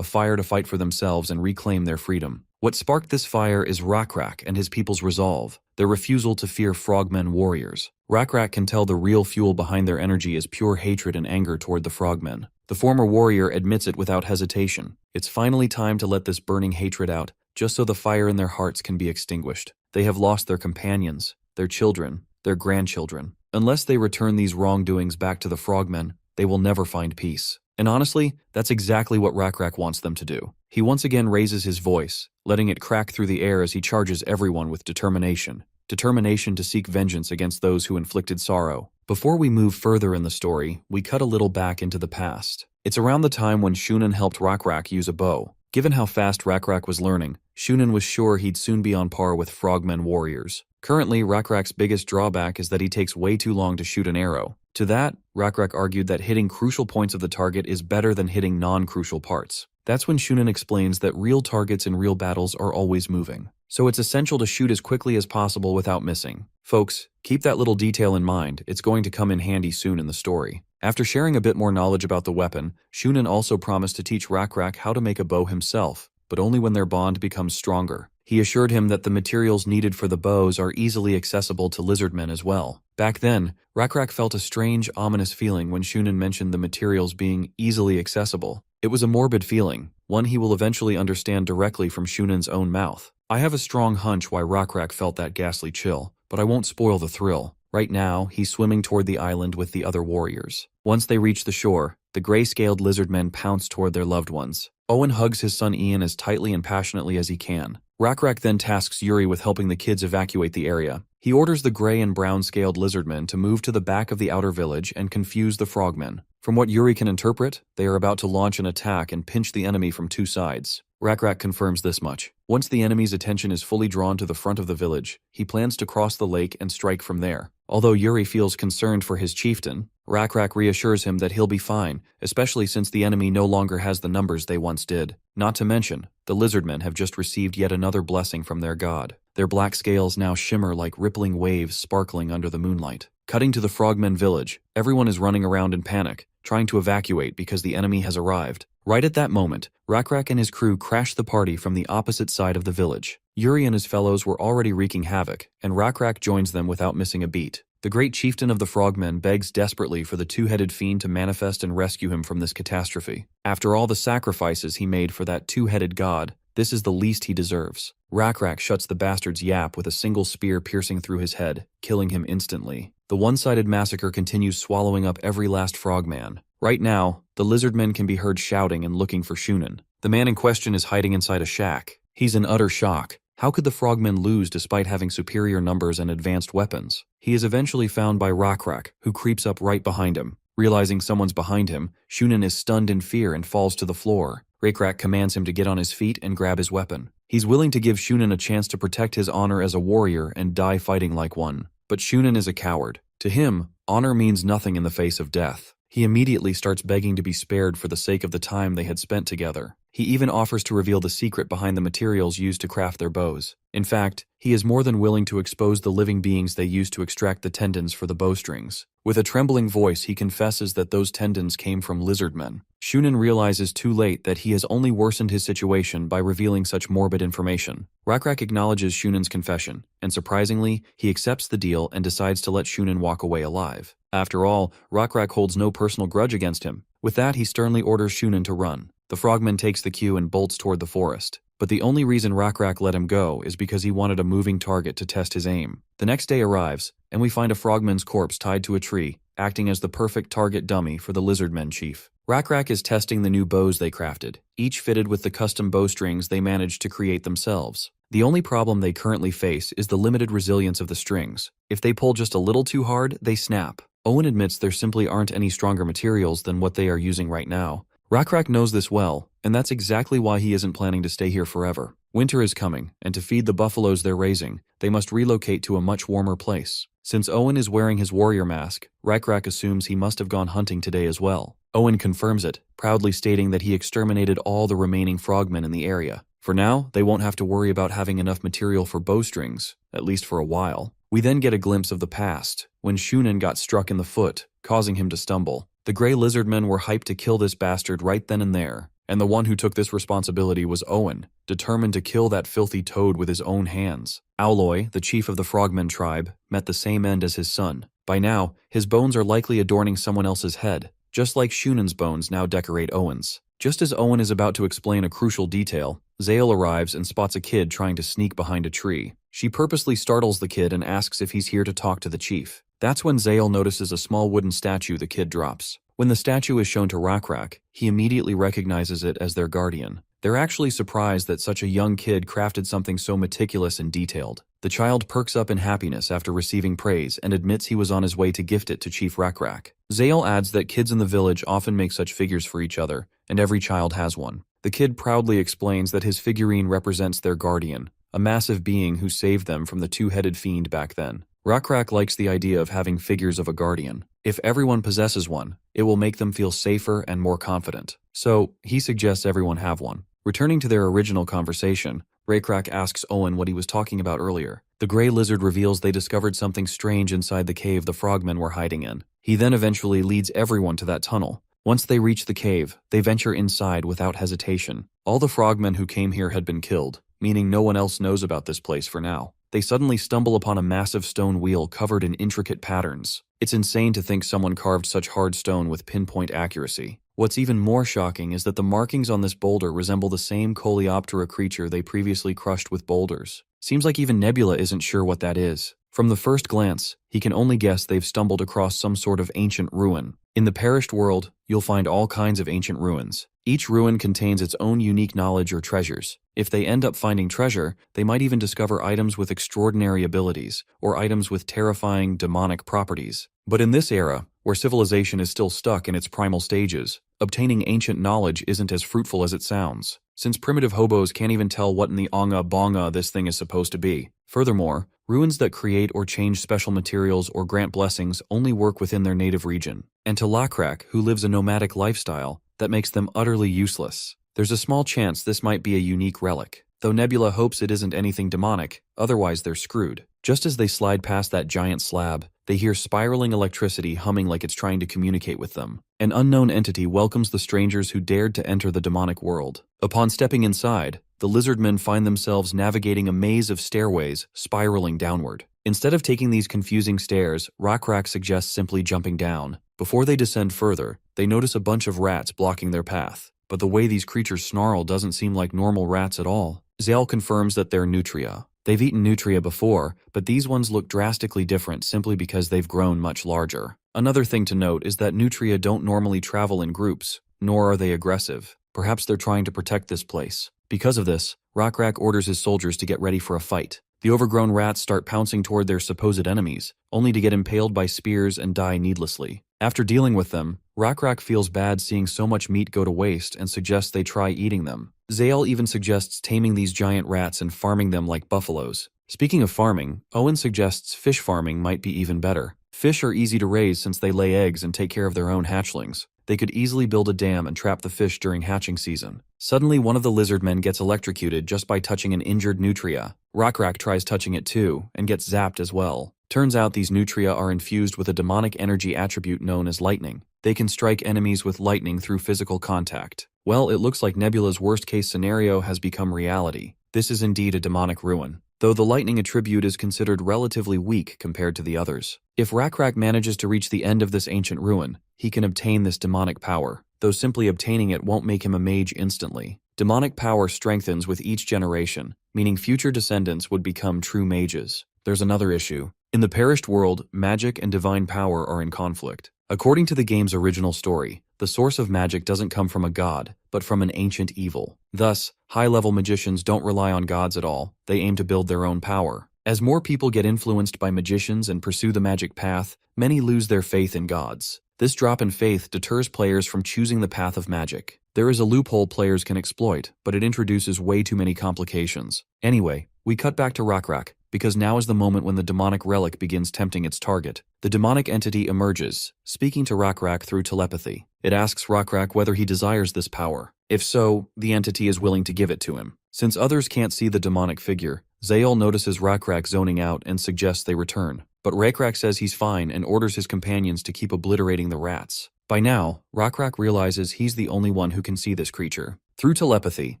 to fight for themselves and reclaim their freedom. What sparked this fire is Rakrak and his people's resolve, their refusal to fear frogmen warriors. Rakrak can tell the real fuel behind their energy is pure hatred and anger toward the frogmen. The former warrior admits it without hesitation. It's finally time to let this burning hatred out, just so the fire in their hearts can be extinguished. They have lost their companions, their children, their grandchildren. Unless they return these wrongdoings back to the frogmen, they will never find peace. And honestly, that's exactly what Rakrak wants them to do. He once again raises his voice, letting it crack through the air as he charges everyone with determination. Determination to seek vengeance against those who inflicted sorrow. Before we move further in the story, we cut a little back into the past. It's around the time when Shunan helped Rakrak use a bow. Given how fast Rakrak was learning, Shunan was sure he'd soon be on par with frogmen warriors. Currently, Rakrak's biggest drawback is that he takes way too long to shoot an arrow. To that, Rakrak argued that hitting crucial points of the target is better than hitting non-crucial parts. That's when Shunan explains that real targets in real battles are always moving. So it's essential to shoot as quickly as possible without missing. Folks, keep that little detail in mind, it's going to come in handy soon in the story. After sharing a bit more knowledge about the weapon, Shunan also promised to teach Rakrak how to make a bow himself, but only when their bond becomes stronger. He assured him that the materials needed for the bows are easily accessible to lizardmen as well. Back then, Rakrak felt a strange, ominous feeling when Shunan mentioned the materials being easily accessible. It was a morbid feeling, one he will eventually understand directly from Shunan's own mouth. I have a strong hunch why Rakrak felt that ghastly chill, but I won't spoil the thrill. Right now, he's swimming toward the island with the other warriors. Once they reach the shore, the gray-scaled lizardmen pounce toward their loved ones. Owen hugs his son Ian as tightly and passionately as he can. Rakrak then tasks Yuri with helping the kids evacuate the area. He orders the gray and brown-scaled lizardmen to move to the back of the outer village and confuse the frogmen. From what Yuri can interpret, they are about to launch an attack and pinch the enemy from two sides. Rakrak confirms this much. Once the enemy's attention is fully drawn to the front of the village, he plans to cross the lake and strike from there. Although Yuri feels concerned for his chieftain, Rakrak reassures him that he'll be fine, especially since the enemy no longer has the numbers they once did. Not to mention, the lizardmen have just received yet another blessing from their god. Their black scales now shimmer like rippling waves sparkling under the moonlight. Cutting to the frogmen village, everyone is running around in panic, trying to evacuate because the enemy has arrived. Right at that moment, Rakrak and his crew crash the party from the opposite side of the village. Yuri and his fellows were already wreaking havoc, and Rakrak joins them without missing a beat. The great chieftain of the frogmen begs desperately for the two-headed fiend to manifest and rescue him from this catastrophe. After all the sacrifices he made for that two-headed god, this is the least he deserves. Rakrak shuts the bastard's yap with a single spear piercing through his head, killing him instantly. The one-sided massacre continues, swallowing up every last frogman. Right now, the lizardmen can be heard shouting and looking for Shunan. The man in question is hiding inside a shack. He's in utter shock. How could the frogmen lose despite having superior numbers and advanced weapons? He is eventually found by Rakrak, who creeps up right behind him. Realizing someone's behind him, Shunan is stunned in fear and falls to the floor. Rakrak commands him to get on his feet and grab his weapon. He's willing to give Shunan a chance to protect his honor as a warrior and die fighting like one. But Shunan is a coward. To him, honor means nothing in the face of death. He immediately starts begging to be spared for the sake of the time they had spent together. He even offers to reveal the secret behind the materials used to craft their bows. In fact, he is more than willing to expose the living beings they used to extract the tendons for the bowstrings. With a trembling voice, he confesses that those tendons came from lizardmen. Shunan realizes too late that he has only worsened his situation by revealing such morbid information. Rakrak acknowledges Shunan's confession, and surprisingly, he accepts the deal and decides to let Shunan walk away alive. After all, Rakrak holds no personal grudge against him. With that, he sternly orders Shunan to run. The frogman takes the cue and bolts toward the forest. But the only reason Rakrak let him go is because he wanted a moving target to test his aim. The next day arrives, and we find a frogman's corpse tied to a tree, acting as the perfect target dummy for the lizardmen chief. Rakrak is testing the new bows they crafted, each fitted with the custom bowstrings they managed to create themselves. The only problem they currently face is the limited resilience of the strings. If they pull just a little too hard, they snap. Owen admits there simply aren't any stronger materials than what they are using right now. Rakrak knows this well, and that's exactly why he isn't planning to stay here forever. Winter is coming, and to feed the buffaloes they're raising, they must relocate to a much warmer place. Since Owen is wearing his warrior mask, Rakrak assumes he must have gone hunting today as well. Owen confirms it, proudly stating that he exterminated all the remaining frogmen in the area. For now, they won't have to worry about having enough material for bowstrings, at least for a while. We then get a glimpse of the past, when Shunin got struck in the foot, causing him to stumble. The Grey Lizardmen were hyped to kill this bastard right then and there, and the one who took this responsibility was Owen, determined to kill that filthy toad with his own hands. Owloy, the chief of the Frogmen tribe, met the same end as his son. By now, his bones are likely adorning someone else's head, just like Shunin's bones now decorate Owen's. Just as Owen is about to explain a crucial detail, Zale arrives and spots a kid trying to sneak behind a tree. She purposely startles the kid and asks if he's here to talk to the chief. That's when Zale notices a small wooden statue the kid drops. When the statue is shown to Rakrak, he immediately recognizes it as their guardian. They're actually surprised that such a young kid crafted something so meticulous and detailed. The child perks up in happiness after receiving praise and admits he was on his way to gift it to Chief Rakrak. Zale adds that kids in the village often make such figures for each other, and every child has one. The kid proudly explains that his figurine represents their guardian, a massive being who saved them from the two-headed fiend back then. Rakrak likes the idea of having figures of a guardian. If everyone possesses one, it will make them feel safer and more confident. So, he suggests everyone have one. Returning to their original conversation, Rakrak asks Owen what he was talking about earlier. The Grey Lizard reveals they discovered something strange inside the cave the frogmen were hiding in. He then eventually leads everyone to that tunnel. Once they reach the cave, they venture inside without hesitation. All the frogmen who came here had been killed, meaning no one else knows about this place for now. They suddenly stumble upon a massive stone wheel covered in intricate patterns. It's insane to think someone carved such hard stone with pinpoint accuracy. What's even more shocking is that the markings on this boulder resemble the same Coleoptera creature they previously crushed with boulders. Seems like even Nebula isn't sure what that is. From the first glance, he can only guess they've stumbled across some sort of ancient ruin. In the perished world, you'll find all kinds of ancient ruins. Each ruin contains its own unique knowledge or treasures. If they end up finding treasure, they might even discover items with extraordinary abilities, or items with terrifying, demonic properties. But in this era, where civilization is still stuck in its primal stages, obtaining ancient knowledge isn't as fruitful as it sounds, since primitive hobos can't even tell what in the onga bonga this thing is supposed to be. Furthermore, ruins that create or change special materials or grant blessings only work within their native region. And to Lakrak, who lives a nomadic lifestyle, that makes them utterly useless. There's a small chance this might be a unique relic, though Nebula hopes it isn't anything demonic, otherwise they're screwed. Just as they slide past that giant slab, they hear spiraling electricity humming like it's trying to communicate with them. An unknown entity welcomes the strangers who dared to enter the demonic world. Upon stepping inside, the Lizardmen find themselves navigating a maze of stairways spiraling downward. Instead of taking these confusing stairs, Rakrak suggests simply jumping down. Before they descend further, they notice a bunch of rats blocking their path. But the way these creatures snarl doesn't seem like normal rats at all. Zale confirms that they're nutria. They've eaten nutria before, but these ones look drastically different simply because they've grown much larger. Another thing to note is that nutria don't normally travel in groups, nor are they aggressive. Perhaps they're trying to protect this place. Because of this, Rakrak orders his soldiers to get ready for a fight. The overgrown rats start pouncing toward their supposed enemies, only to get impaled by spears and die needlessly. After dealing with them, Rakrak feels bad seeing so much meat go to waste and suggests they try eating them. Zale even suggests taming these giant rats and farming them like buffaloes. Speaking of farming, Owen suggests fish farming might be even better. Fish are easy to raise since they lay eggs and take care of their own hatchlings. They could easily build a dam and trap the fish during hatching season. Suddenly, one of the Lizardmen gets electrocuted just by touching an injured nutria. Rakrak tries touching it too, and gets zapped as well. Turns out these nutria are infused with a demonic energy attribute known as lightning. They can strike enemies with lightning through physical contact. Well, it looks like Nebula's worst-case scenario has become reality. This is indeed a demonic ruin, though the lightning attribute is considered relatively weak compared to the others. If Rakrak manages to reach the end of this ancient ruin, he can obtain this demonic power, though simply obtaining it won't make him a mage instantly. Demonic power strengthens with each generation, meaning future descendants would become true mages. There's another issue. In the perished world, magic and divine power are in conflict. According to the game's original story, the source of magic doesn't come from a god, but from an ancient evil. Thus, high-level magicians don't rely on gods at all, they aim to build their own power. As more people get influenced by magicians and pursue the magic path, many lose their faith in gods. This drop in faith deters players from choosing the path of magic. There is a loophole players can exploit, but it introduces way too many complications. Anyway, we cut back to Rakrak, because now is the moment when the demonic relic begins tempting its target. The demonic entity emerges, speaking to Rakrak through telepathy. It asks Rakrak whether he desires this power. If so, the entity is willing to give it to him. Since others can't see the demonic figure, Zael notices Rakrak zoning out and suggests they return. But Rakrak says he's fine and orders his companions to keep obliterating the rats. By now, Rakrak realizes he's the only one who can see this creature. Through telepathy,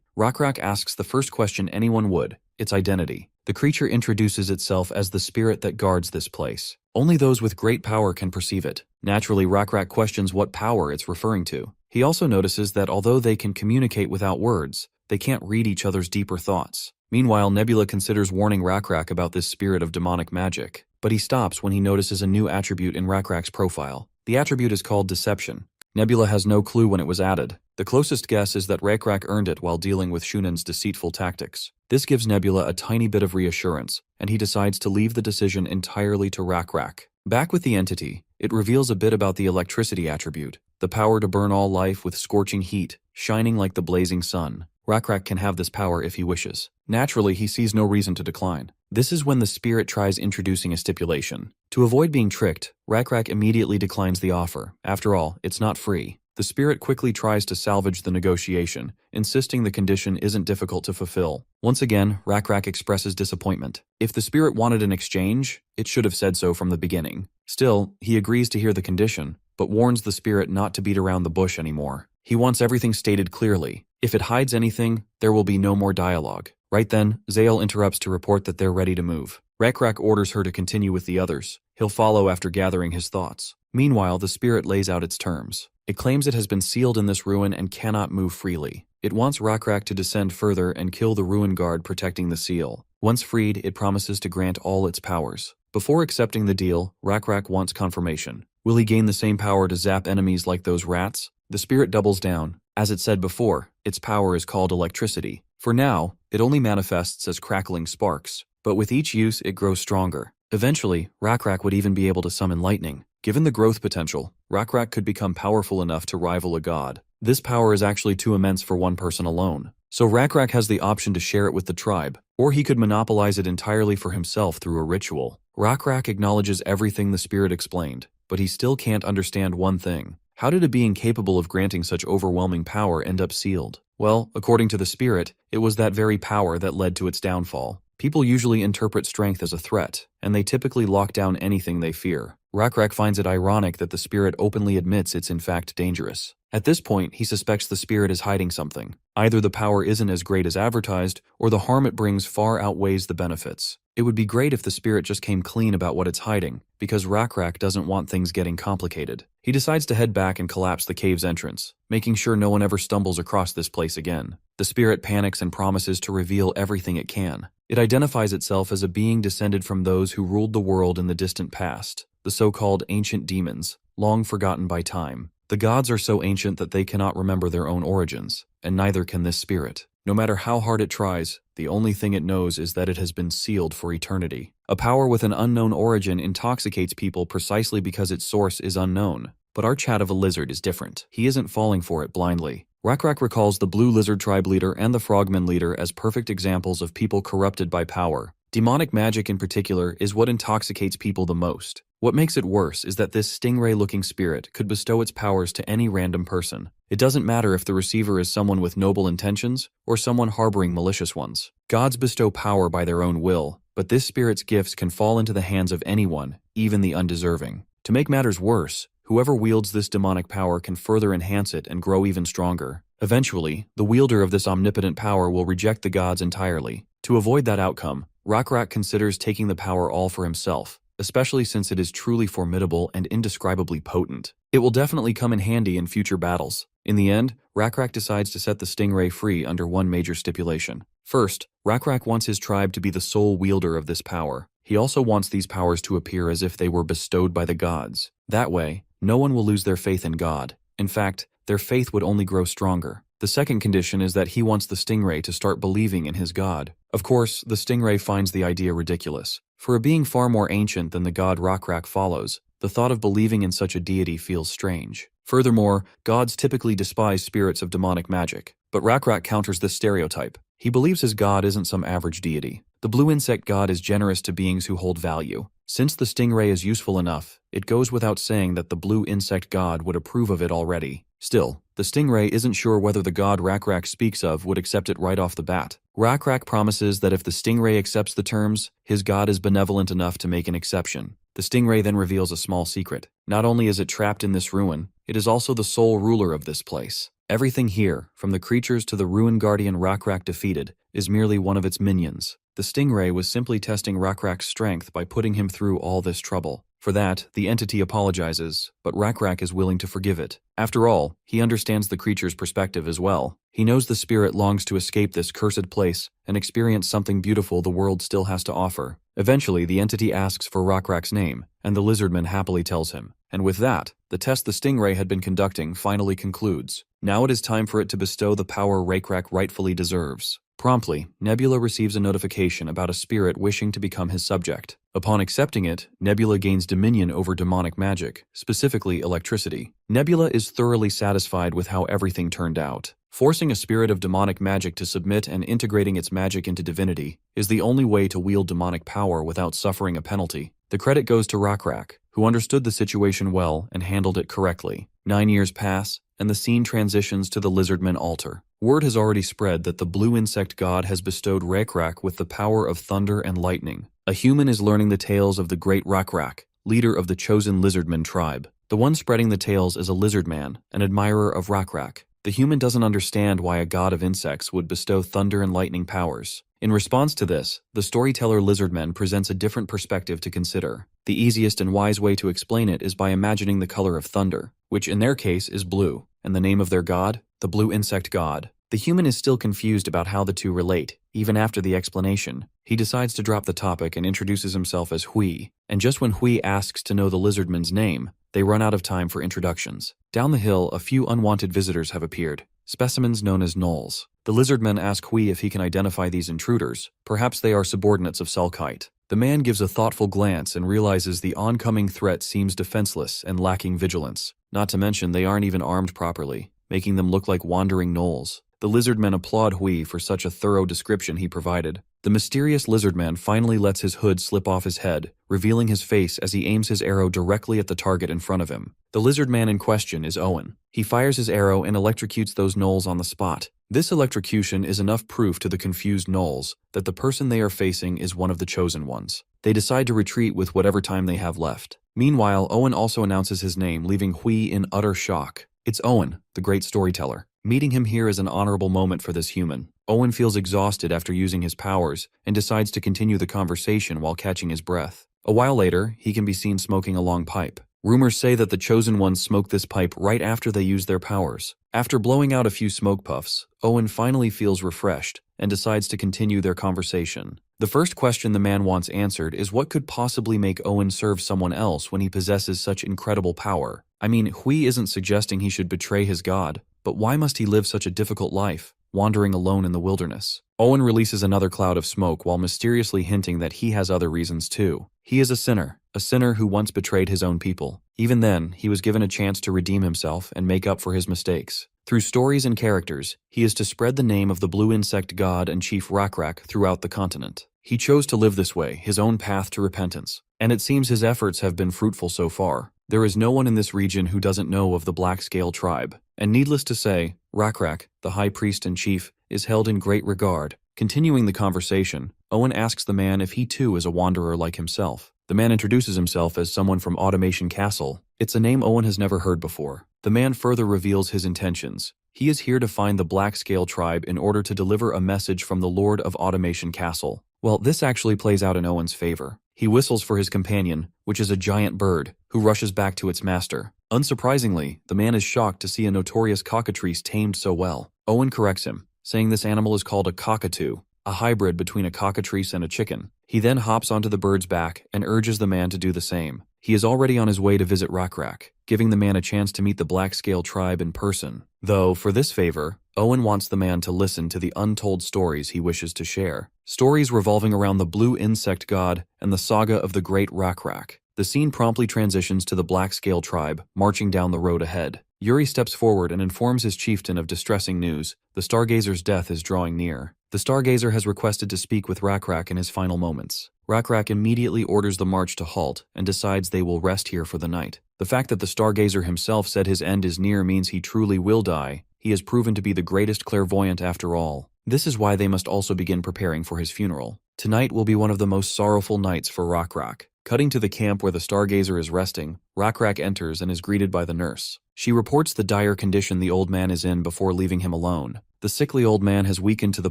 Rakrak asks the first question anyone would, its identity. The creature introduces itself as the spirit that guards this place. Only those with great power can perceive it. Naturally, Rakrak questions what power it's referring to. He also notices that although they can communicate without words, they can't read each other's deeper thoughts. Meanwhile, Nebula considers warning Rakrak about this spirit of demonic magic, but he stops when he notices a new attribute in Rakrak's profile. The attribute is called Deception. Nebula has no clue when it was added. The closest guess is that Rakrak earned it while dealing with Shunan's deceitful tactics. This gives Nebula a tiny bit of reassurance, and he decides to leave the decision entirely to Rakrak. Back with the entity, it reveals a bit about the electricity attribute, the power to burn all life with scorching heat, shining like the blazing sun. Rakrak can have this power if he wishes. Naturally, he sees no reason to decline. This is when the spirit tries introducing a stipulation. To avoid being tricked, Rakrak immediately declines the offer. After all, it's not free. The spirit quickly tries to salvage the negotiation, insisting the condition isn't difficult to fulfill. Once again, Rakrak expresses disappointment. If the spirit wanted an exchange, it should have said so from the beginning. Still, he agrees to hear the condition, but warns the spirit not to beat around the bush anymore. He wants everything stated clearly. If it hides anything, there will be no more dialogue. Right then, Zael interrupts to report that they're ready to move. Rakrak orders her to continue with the others. He'll follow after gathering his thoughts. Meanwhile, the spirit lays out its terms. It claims it has been sealed in this ruin and cannot move freely. It wants Rakrak to descend further and kill the ruin guard protecting the seal. Once freed, it promises to grant all its powers. Before accepting the deal, Rakrak wants confirmation. Will he gain the same power to zap enemies like those rats? The spirit doubles down. As it said before, its power is called electricity. For now, it only manifests as crackling sparks, but with each use it grows stronger. Eventually, Rakrak would even be able to summon lightning. Given the growth potential, Rakrak could become powerful enough to rival a god. This power is actually too immense for one person alone. So Rakrak has the option to share it with the tribe, or he could monopolize it entirely for himself through a ritual. Rakrak acknowledges everything the spirit explained, but he still can't understand one thing. How did a being capable of granting such overwhelming power end up sealed? Well, according to the spirit, it was that very power that led to its downfall. People usually interpret strength as a threat, and they typically lock down anything they fear. Rakrak finds it ironic that the spirit openly admits it's in fact dangerous. At this point, he suspects the spirit is hiding something. Either the power isn't as great as advertised, or the harm it brings far outweighs the benefits. It would be great if the spirit just came clean about what it's hiding, because Rakrak doesn't want things getting complicated. He decides to head back and collapse the cave's entrance, making sure no one ever stumbles across this place again. The spirit panics and promises to reveal everything it can. It identifies itself as a being descended from those who ruled the world in the distant past, the so-called ancient demons, long forgotten by time. The gods are so ancient that they cannot remember their own origins, and neither can this spirit. No matter how hard it tries, the only thing it knows is that it has been sealed for eternity. A power with an unknown origin intoxicates people precisely because its source is unknown. But our chat of a lizard is different. He isn't falling for it blindly. Rakrak recalls the Blue Lizard tribe leader and the Frogman leader as perfect examples of people corrupted by power. Demonic magic in particular is what intoxicates people the most. What makes it worse is that this stingray-looking spirit could bestow its powers to any random person. It doesn't matter if the receiver is someone with noble intentions or someone harboring malicious ones. Gods bestow power by their own will, but this spirit's gifts can fall into the hands of anyone, even the undeserving. To make matters worse, whoever wields this demonic power can further enhance it and grow even stronger. Eventually, the wielder of this omnipotent power will reject the gods entirely. To avoid that outcome, Rakrak considers taking the power all for himself, especially since it is truly formidable and indescribably potent. It will definitely come in handy in future battles. In the end, Rakrak decides to set the stingray free under one major stipulation. First, Rakrak wants his tribe to be the sole wielder of this power. He also wants these powers to appear as if they were bestowed by the gods. That way, no one will lose their faith in God. In fact, their faith would only grow stronger. The second condition is that he wants the stingray to start believing in his god. Of course, the stingray finds the idea ridiculous. For a being far more ancient than the god Rakrak follows, the thought of believing in such a deity feels strange. Furthermore, gods typically despise spirits of demonic magic. But Rakrak counters this stereotype. He believes his god isn't some average deity. The blue insect god is generous to beings who hold value. Since the stingray is useful enough, it goes without saying that the blue insect god would approve of it already. Still, the stingray isn't sure whether the god Rakrak speaks of would accept it right off the bat. Rakrak promises that if the stingray accepts the terms, his god is benevolent enough to make an exception. The stingray then reveals a small secret. Not only is it trapped in this ruin, it is also the sole ruler of this place. Everything here, from the creatures to the ruin guardian Rakrak defeated, is merely one of its minions. The stingray was simply testing Rakrak's strength by putting him through all this trouble. For that, the entity apologizes, but Rakrak is willing to forgive it. After all, he understands the creature's perspective as well. He knows the spirit longs to escape this cursed place and experience something beautiful the world still has to offer. Eventually, the entity asks for Rakrak's name, and the Lizardman happily tells him. And with that, the test the stingray had been conducting finally concludes. Now it is time for it to bestow the power Rakrak rightfully deserves. Promptly, Nebula receives a notification about a spirit wishing to become his subject. Upon accepting it, Nebula gains dominion over demonic magic, specifically electricity. Nebula is thoroughly satisfied with how everything turned out. Forcing a spirit of demonic magic to submit and integrating its magic into divinity is the only way to wield demonic power without suffering a penalty. The credit goes to Rakrak, who understood the situation well and handled it correctly. 9 years pass, and the scene transitions to the Lizardmen altar. Word has already spread that the blue insect god has bestowed Rakrak with the power of thunder and lightning. A human is learning the tales of the great Rakrak, leader of the chosen Lizardman tribe. The one spreading the tales is a Lizardman, an admirer of Rakrak. The human doesn't understand why a god of insects would bestow thunder and lightning powers. In response to this, the storyteller Lizardmen presents a different perspective to consider. The easiest and wise way to explain it is by imagining the color of thunder, which in their case is blue, and the name of their god, the blue insect god. The human is still confused about how the two relate, even after the explanation. He decides to drop the topic and introduces himself as Hui, and just when Hui asks to know the Lizardman's name, they run out of time for introductions. Down the hill, a few unwanted visitors have appeared, specimens known as gnolls. The Lizardmen ask Hui if he can identify these intruders. Perhaps they are subordinates of Sulkite. The man gives a thoughtful glance and realizes the oncoming threat seems defenseless and lacking vigilance. Not to mention they aren't even armed properly, making them look like wandering gnolls. The Lizardmen applaud Hui for such a thorough description he provided. The mysterious Lizardman finally lets his hood slip off his head, revealing his face as he aims his arrow directly at the target in front of him. The Lizardman in question is Owen. He fires his arrow and electrocutes those gnolls on the spot. This electrocution is enough proof to the confused gnolls that the person they are facing is one of the chosen ones. They decide to retreat with whatever time they have left. Meanwhile, Owen also announces his name, leaving Hui in utter shock. It's Owen, the great storyteller. Meeting him here is an honorable moment for this human. Owen feels exhausted after using his powers and decides to continue the conversation while catching his breath. A while later, he can be seen smoking a long pipe. Rumors say that the chosen ones smoke this pipe right after they use their powers. After blowing out a few smoke puffs, Owen finally feels refreshed and decides to continue their conversation. The first question the man wants answered is what could possibly make Owen serve someone else when he possesses such incredible power? I mean, Hui isn't suggesting he should betray his god, but why must he live such a difficult life, wandering alone in the wilderness? Owen releases another cloud of smoke while mysteriously hinting that he has other reasons too. He is a sinner who once betrayed his own people. Even then, he was given a chance to redeem himself and make up for his mistakes. Through stories and characters, he is to spread the name of the blue insect god and chief Rakrak throughout the continent. He chose to live this way, his own path to repentance, and it seems his efforts have been fruitful so far. There is no one in this region who doesn't know of the Black Scale tribe, and needless to say, Rakrak, the high priest and chief, is held in great regard. Continuing the conversation, Owen asks the man if he too is a wanderer like himself. The man introduces himself as someone from Automation Castle. It's a name Owen has never heard before. The man further reveals his intentions. He is here to find the Black Scale tribe in order to deliver a message from the Lord of Automation Castle. Well, this actually plays out in Owen's favor. He whistles for his companion, which is a giant bird, who rushes back to its master. Unsurprisingly, the man is shocked to see a notorious cockatrice tamed so well. Owen corrects him, saying this animal is called a cockatoo, a hybrid between a cockatrice and a chicken. He then hops onto the bird's back and urges the man to do the same. He is already on his way to visit Rakrak, giving the man a chance to meet the Black Scale tribe in person. Though, for this favor, Owen wants the man to listen to the untold stories he wishes to share. Stories revolving around the blue insect god and the saga of the great Rakrak. The scene promptly transitions to the Black Scale tribe, marching down the road ahead. Yuri steps forward and informs his chieftain of distressing news. The Stargazer's death is drawing near. The Stargazer has requested to speak with Rakrak in his final moments. Rakrak immediately orders the march to halt and decides they will rest here for the night. The fact that the Stargazer himself said his end is near means he truly will die. He has proven to be the greatest clairvoyant after all. This is why they must also begin preparing for his funeral. Tonight will be one of the most sorrowful nights for Rakrak. Cutting to the camp where the Stargazer is resting, Rakrak enters and is greeted by the nurse. She reports the dire condition the old man is in before leaving him alone. The sickly old man has weakened to the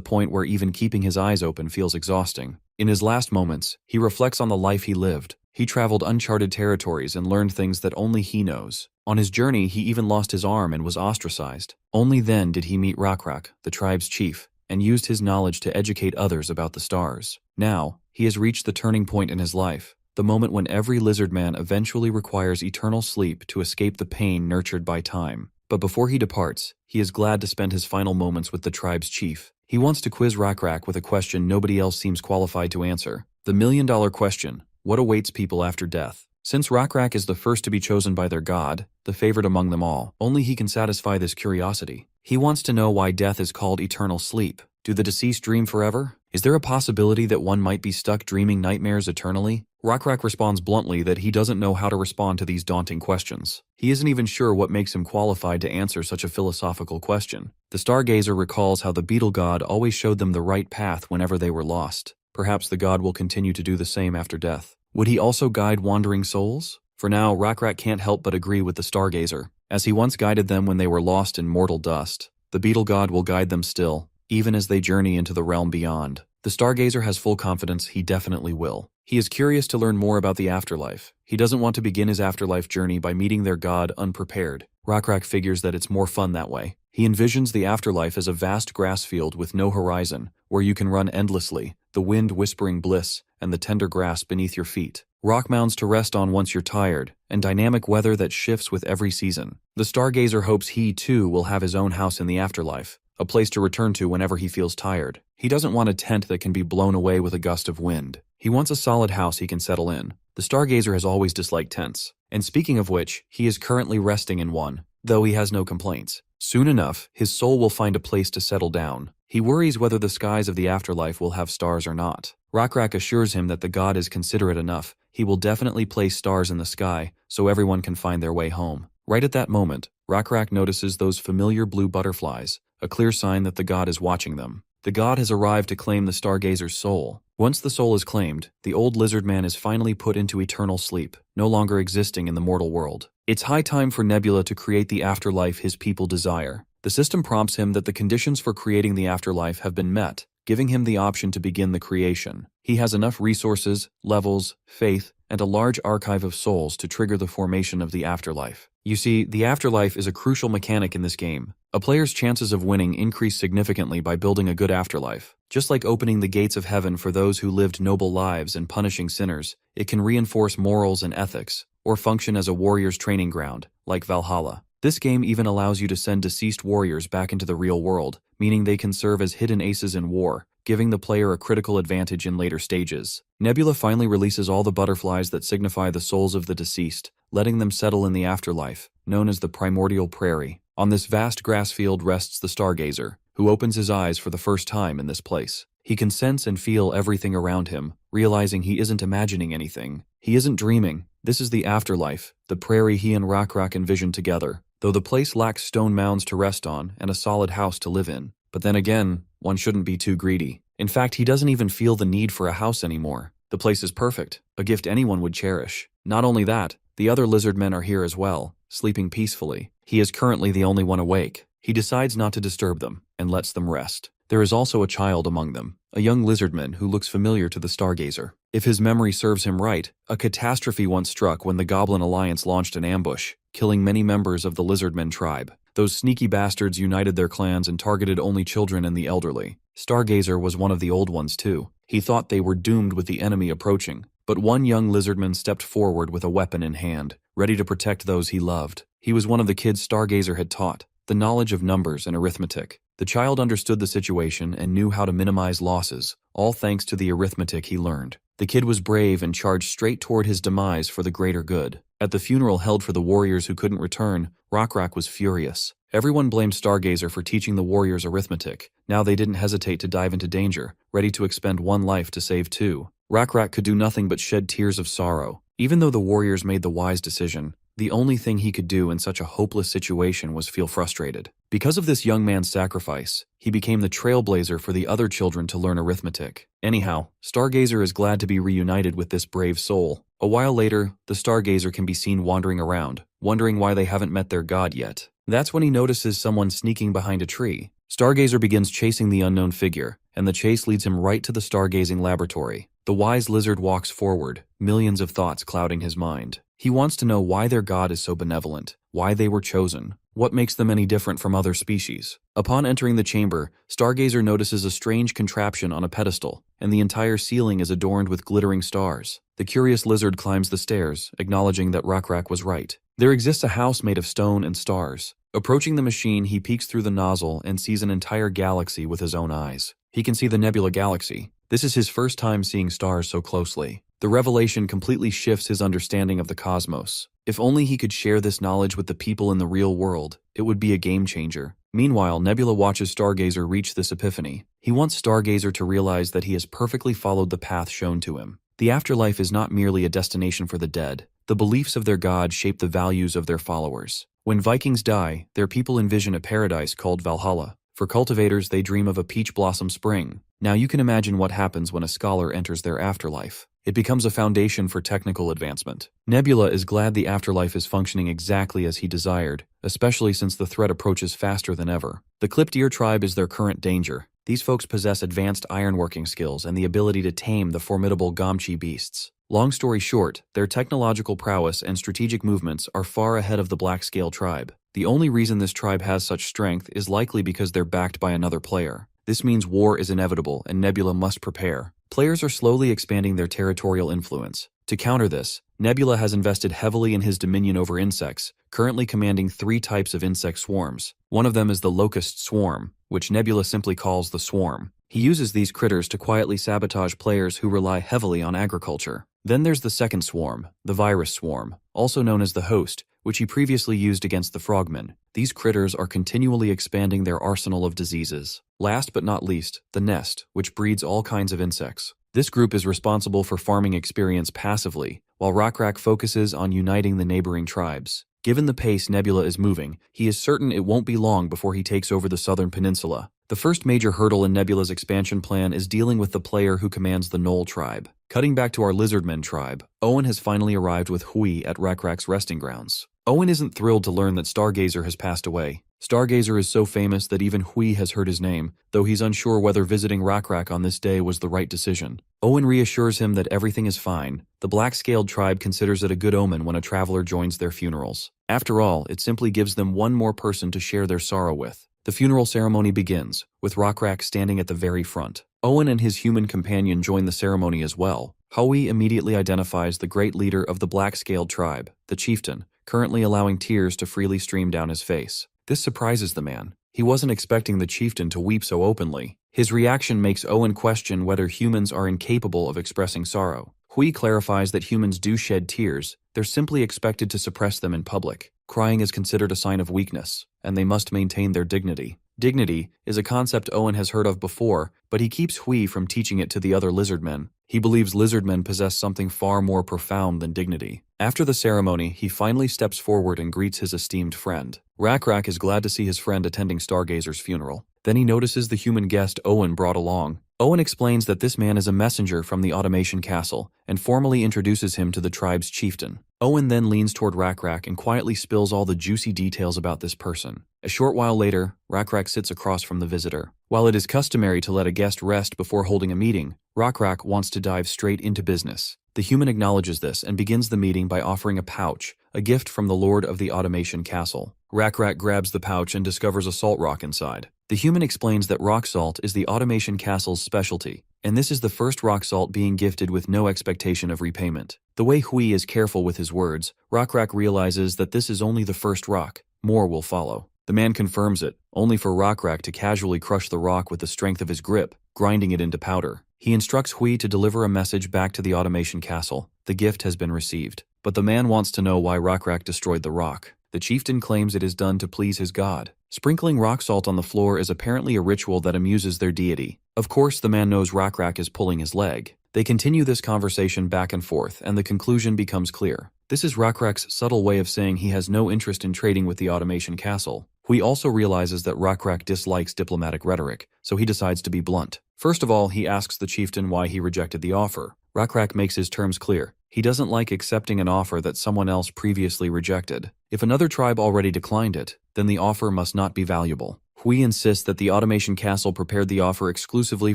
point where even keeping his eyes open feels exhausting. In his last moments, he reflects on the life he lived. He traveled uncharted territories and learned things that only he knows. On his journey, he even lost his arm and was ostracized. Only then did he meet Rakrak, the tribe's chief, and used his knowledge to educate others about the stars. Now, he has reached the turning point in his life. The moment when every Lizardman eventually requires eternal sleep to escape the pain nurtured by time. But before he departs, he is glad to spend his final moments with the tribe's chief. He wants to quiz Rakrak with a question nobody else seems qualified to answer. The million-dollar question: what awaits people after death? Since Rakrak is the first to be chosen by their god, the favorite among them all, only he can satisfy this curiosity. He wants to know why death is called eternal sleep. Do the deceased dream forever? Is there a possibility that one might be stuck dreaming nightmares eternally? Rakrak responds bluntly that he doesn't know how to respond to these daunting questions. He isn't even sure what makes him qualified to answer such a philosophical question. The Stargazer recalls how the beetle god always showed them the right path whenever they were lost. Perhaps the god will continue to do the same after death. Would he also guide wandering souls? For now, Rakrak can't help but agree with the Stargazer. As he once guided them when they were lost in mortal dust, the beetle god will guide them still, even as they journey into the realm beyond. The Stargazer has full confidence he definitely will. He is curious to learn more about the afterlife. He doesn't want to begin his afterlife journey by meeting their god unprepared. Rakrak figures that it's more fun that way. He envisions the afterlife as a vast grass field with no horizon, where you can run endlessly, the wind whispering bliss, and the tender grass beneath your feet. Rock mounds to rest on once you're tired, and dynamic weather that shifts with every season. The Stargazer hopes he, too, will have his own house in the afterlife, a place to return to whenever he feels tired. He doesn't want a tent that can be blown away with a gust of wind. He wants a solid house he can settle in. The Stargazer has always disliked tents. And speaking of which, he is currently resting in one, though he has no complaints. Soon enough, his soul will find a place to settle down. He worries whether the skies of the afterlife will have stars or not. Rakrak assures him that the god is considerate enough. He will definitely place stars in the sky so everyone can find their way home. Right at that moment, Rakrak notices those familiar blue butterflies, a clear sign that the god is watching them. The god has arrived to claim the Stargazer's soul. Once the soul is claimed, the old Lizardman is finally put into eternal sleep, no longer existing in the mortal world. It's high time for Nebula to create the afterlife his people desire. The system prompts him that the conditions for creating the afterlife have been met, giving him the option to begin the creation. He has enough resources, levels, faith, and a large archive of souls to trigger the formation of the afterlife. You see, the afterlife is a crucial mechanic in this game. A player's chances of winning increase significantly by building a good afterlife. Just like opening the gates of heaven for those who lived noble lives and punishing sinners, it can reinforce morals and ethics, or function as a warrior's training ground, like Valhalla. This game even allows you to send deceased warriors back into the real world, meaning they can serve as hidden aces in war, giving the player a critical advantage in later stages. Nebula finally releases all the butterflies that signify the souls of the deceased, letting them settle in the afterlife, known as the primordial prairie. On this vast grass field rests the Stargazer, who opens his eyes for the first time in this place. He can sense and feel everything around him, realizing he isn't imagining anything. He isn't dreaming. This is the afterlife, the prairie he and Rakrak envisioned together, though the place lacks stone mounds to rest on and a solid house to live in. But then again, one shouldn't be too greedy. In fact, he doesn't even feel the need for a house anymore. The place is perfect, a gift anyone would cherish. Not only that, the other Lizardmen are here as well, sleeping peacefully. He is currently the only one awake. He decides not to disturb them, and lets them rest. There is also a child among them, a young Lizardman who looks familiar to the Stargazer. If his memory serves him right, a catastrophe once struck when the Goblin Alliance launched an ambush, killing many members of the Lizardmen tribe. Those sneaky bastards united their clans and targeted only children and the elderly. Stargazer was one of the old ones too. He thought they were doomed with the enemy approaching, but one young Lizardman stepped forward with a weapon in hand, ready to protect those he loved. He was one of the kids Stargazer had taught, the knowledge of numbers and arithmetic. The child understood the situation and knew how to minimize losses, all thanks to the arithmetic he learned. The kid was brave and charged straight toward his demise for the greater good. At the funeral held for the warriors who couldn't return, Rockrak was furious. Everyone blamed Stargazer for teaching the warriors arithmetic. Now they didn't hesitate to dive into danger, ready to expend one life to save two. Rockrak could do nothing but shed tears of sorrow. Even though the warriors made the wise decision, the only thing he could do in such a hopeless situation was feel frustrated. Because of this young man's sacrifice, he became the trailblazer for the other children to learn arithmetic. Anyhow, Stargazer is glad to be reunited with this brave soul. A while later, the Stargazer can be seen wandering around, wondering why they haven't met their god yet. That's when he notices someone sneaking behind a tree. Stargazer begins chasing the unknown figure, and the chase leads him right to the stargazing laboratory. The wise lizard walks forward, millions of thoughts clouding his mind. He wants to know why their god is so benevolent, why they were chosen, what makes them any different from other species. Upon entering the chamber, Stargazer notices a strange contraption on a pedestal, and the entire ceiling is adorned with glittering stars. The curious lizard climbs the stairs, acknowledging that Rockrak was right. There exists a house made of stone and stars. Approaching the machine, he peeks through the nozzle and sees an entire galaxy with his own eyes. He can see the Nebula Galaxy. This is his first time seeing stars so closely. The revelation completely shifts his understanding of the cosmos. If only he could share this knowledge with the people in the real world, it would be a game changer. Meanwhile, Nebula watches Stargazer reach this epiphany. He wants Stargazer to realize that he has perfectly followed the path shown to him. The afterlife is not merely a destination for the dead. The beliefs of their god shape the values of their followers. When Vikings die, their people envision a paradise called Valhalla. For cultivators, they dream of a peach blossom spring. Now you can imagine what happens when a scholar enters their afterlife. It becomes a foundation for technical advancement. Nebula is glad the afterlife is functioning exactly as he desired, especially since the threat approaches faster than ever. The clipped ear tribe is their current danger. These folks possess advanced ironworking skills and the ability to tame the formidable Gomchi beasts. Long story short, their technological prowess and strategic movements are far ahead of the Black-Scale tribe. The only reason this tribe has such strength is likely because they're backed by another player. This means war is inevitable and Nebula must prepare. Players are slowly expanding their territorial influence. To counter this, Nebula has invested heavily in his dominion over insects, currently commanding 3 types of insect swarms. One of them is the Locust Swarm, which Nebula simply calls the Swarm. He uses these critters to quietly sabotage players who rely heavily on agriculture. Then there's the second swarm, the Virus Swarm, also known as the Host, which he previously used against the Frogmen. These critters are continually expanding their arsenal of diseases. Last but not least, the Nest, which breeds all kinds of insects. This group is responsible for farming experience passively, while Rockrak focuses on uniting the neighboring tribes. Given the pace Nebula is moving, he is certain it won't be long before he takes over the southern peninsula. The first major hurdle in Nebula's expansion plan is dealing with the player who commands the Knoll tribe. Cutting back to our Lizardmen tribe, Owen has finally arrived with Hui at Rockrak's resting grounds. Owen isn't thrilled to learn that Stargazer has passed away. Stargazer is so famous that even Hui has heard his name, though he's unsure whether visiting Rockrak on this day was the right decision. Owen reassures him that everything is fine. The Black-Scaled tribe considers it a good omen when a traveler joins their funerals. After all, it simply gives them one more person to share their sorrow with. The funeral ceremony begins, with Rockrak standing at the very front. Owen and his human companion join the ceremony as well. Hui immediately identifies the great leader of the Black-Scaled tribe, the chieftain, currently allowing tears to freely stream down his face. This surprises the man. He wasn't expecting the chieftain to weep so openly. His reaction makes Owen question whether humans are incapable of expressing sorrow. Hui clarifies that humans do shed tears, they're simply expected to suppress them in public. Crying is considered a sign of weakness, and they must maintain their dignity. Dignity is a concept Owen has heard of before, but he keeps Hui from teaching it to the other Lizardmen. He believes Lizardmen possess something far more profound than dignity. After the ceremony, he finally steps forward and greets his esteemed friend. Rockrak is glad to see his friend attending Stargazer's funeral. Then he notices the human guest Owen brought along. Owen explains that this man is a messenger from the Automation Castle, and formally introduces him to the tribe's chieftain. Owen then leans toward Rockrak and quietly spills all the juicy details about this person. A short while later, Rockrak sits across from the visitor. While it is customary to let a guest rest before holding a meeting, Rockrak wants to dive straight into business. The human acknowledges this and begins the meeting by offering a pouch, a gift from the Lord of the Automation Castle. Rockrak grabs the pouch and discovers a salt rock inside. The human explains that rock salt is the Automation Castle's specialty, and this is the first rock salt being gifted with no expectation of repayment. The way Hui is careful with his words, Rockrak realizes that this is only the first rock. More will follow. The man confirms it, only for Rakrak to casually crush the rock with the strength of his grip, grinding it into powder. He instructs Hui to deliver a message back to the automation castle. The gift has been received. But the man wants to know why Rakrak destroyed the rock. The chieftain claims it is done to please his god. Sprinkling rock salt on the floor is apparently a ritual that amuses their deity. Of course, the man knows Rakrak is pulling his leg. They continue this conversation back and forth, and the conclusion becomes clear. This is Rakrak's subtle way of saying he has no interest in trading with the automation castle. Hui also realizes that Rakrak dislikes diplomatic rhetoric, so he decides to be blunt. First of all, he asks the chieftain why he rejected the offer. Rakrak makes his terms clear. He doesn't like accepting an offer that someone else previously rejected. If another tribe already declined it, then the offer must not be valuable. Hui insists that the automation castle prepared the offer exclusively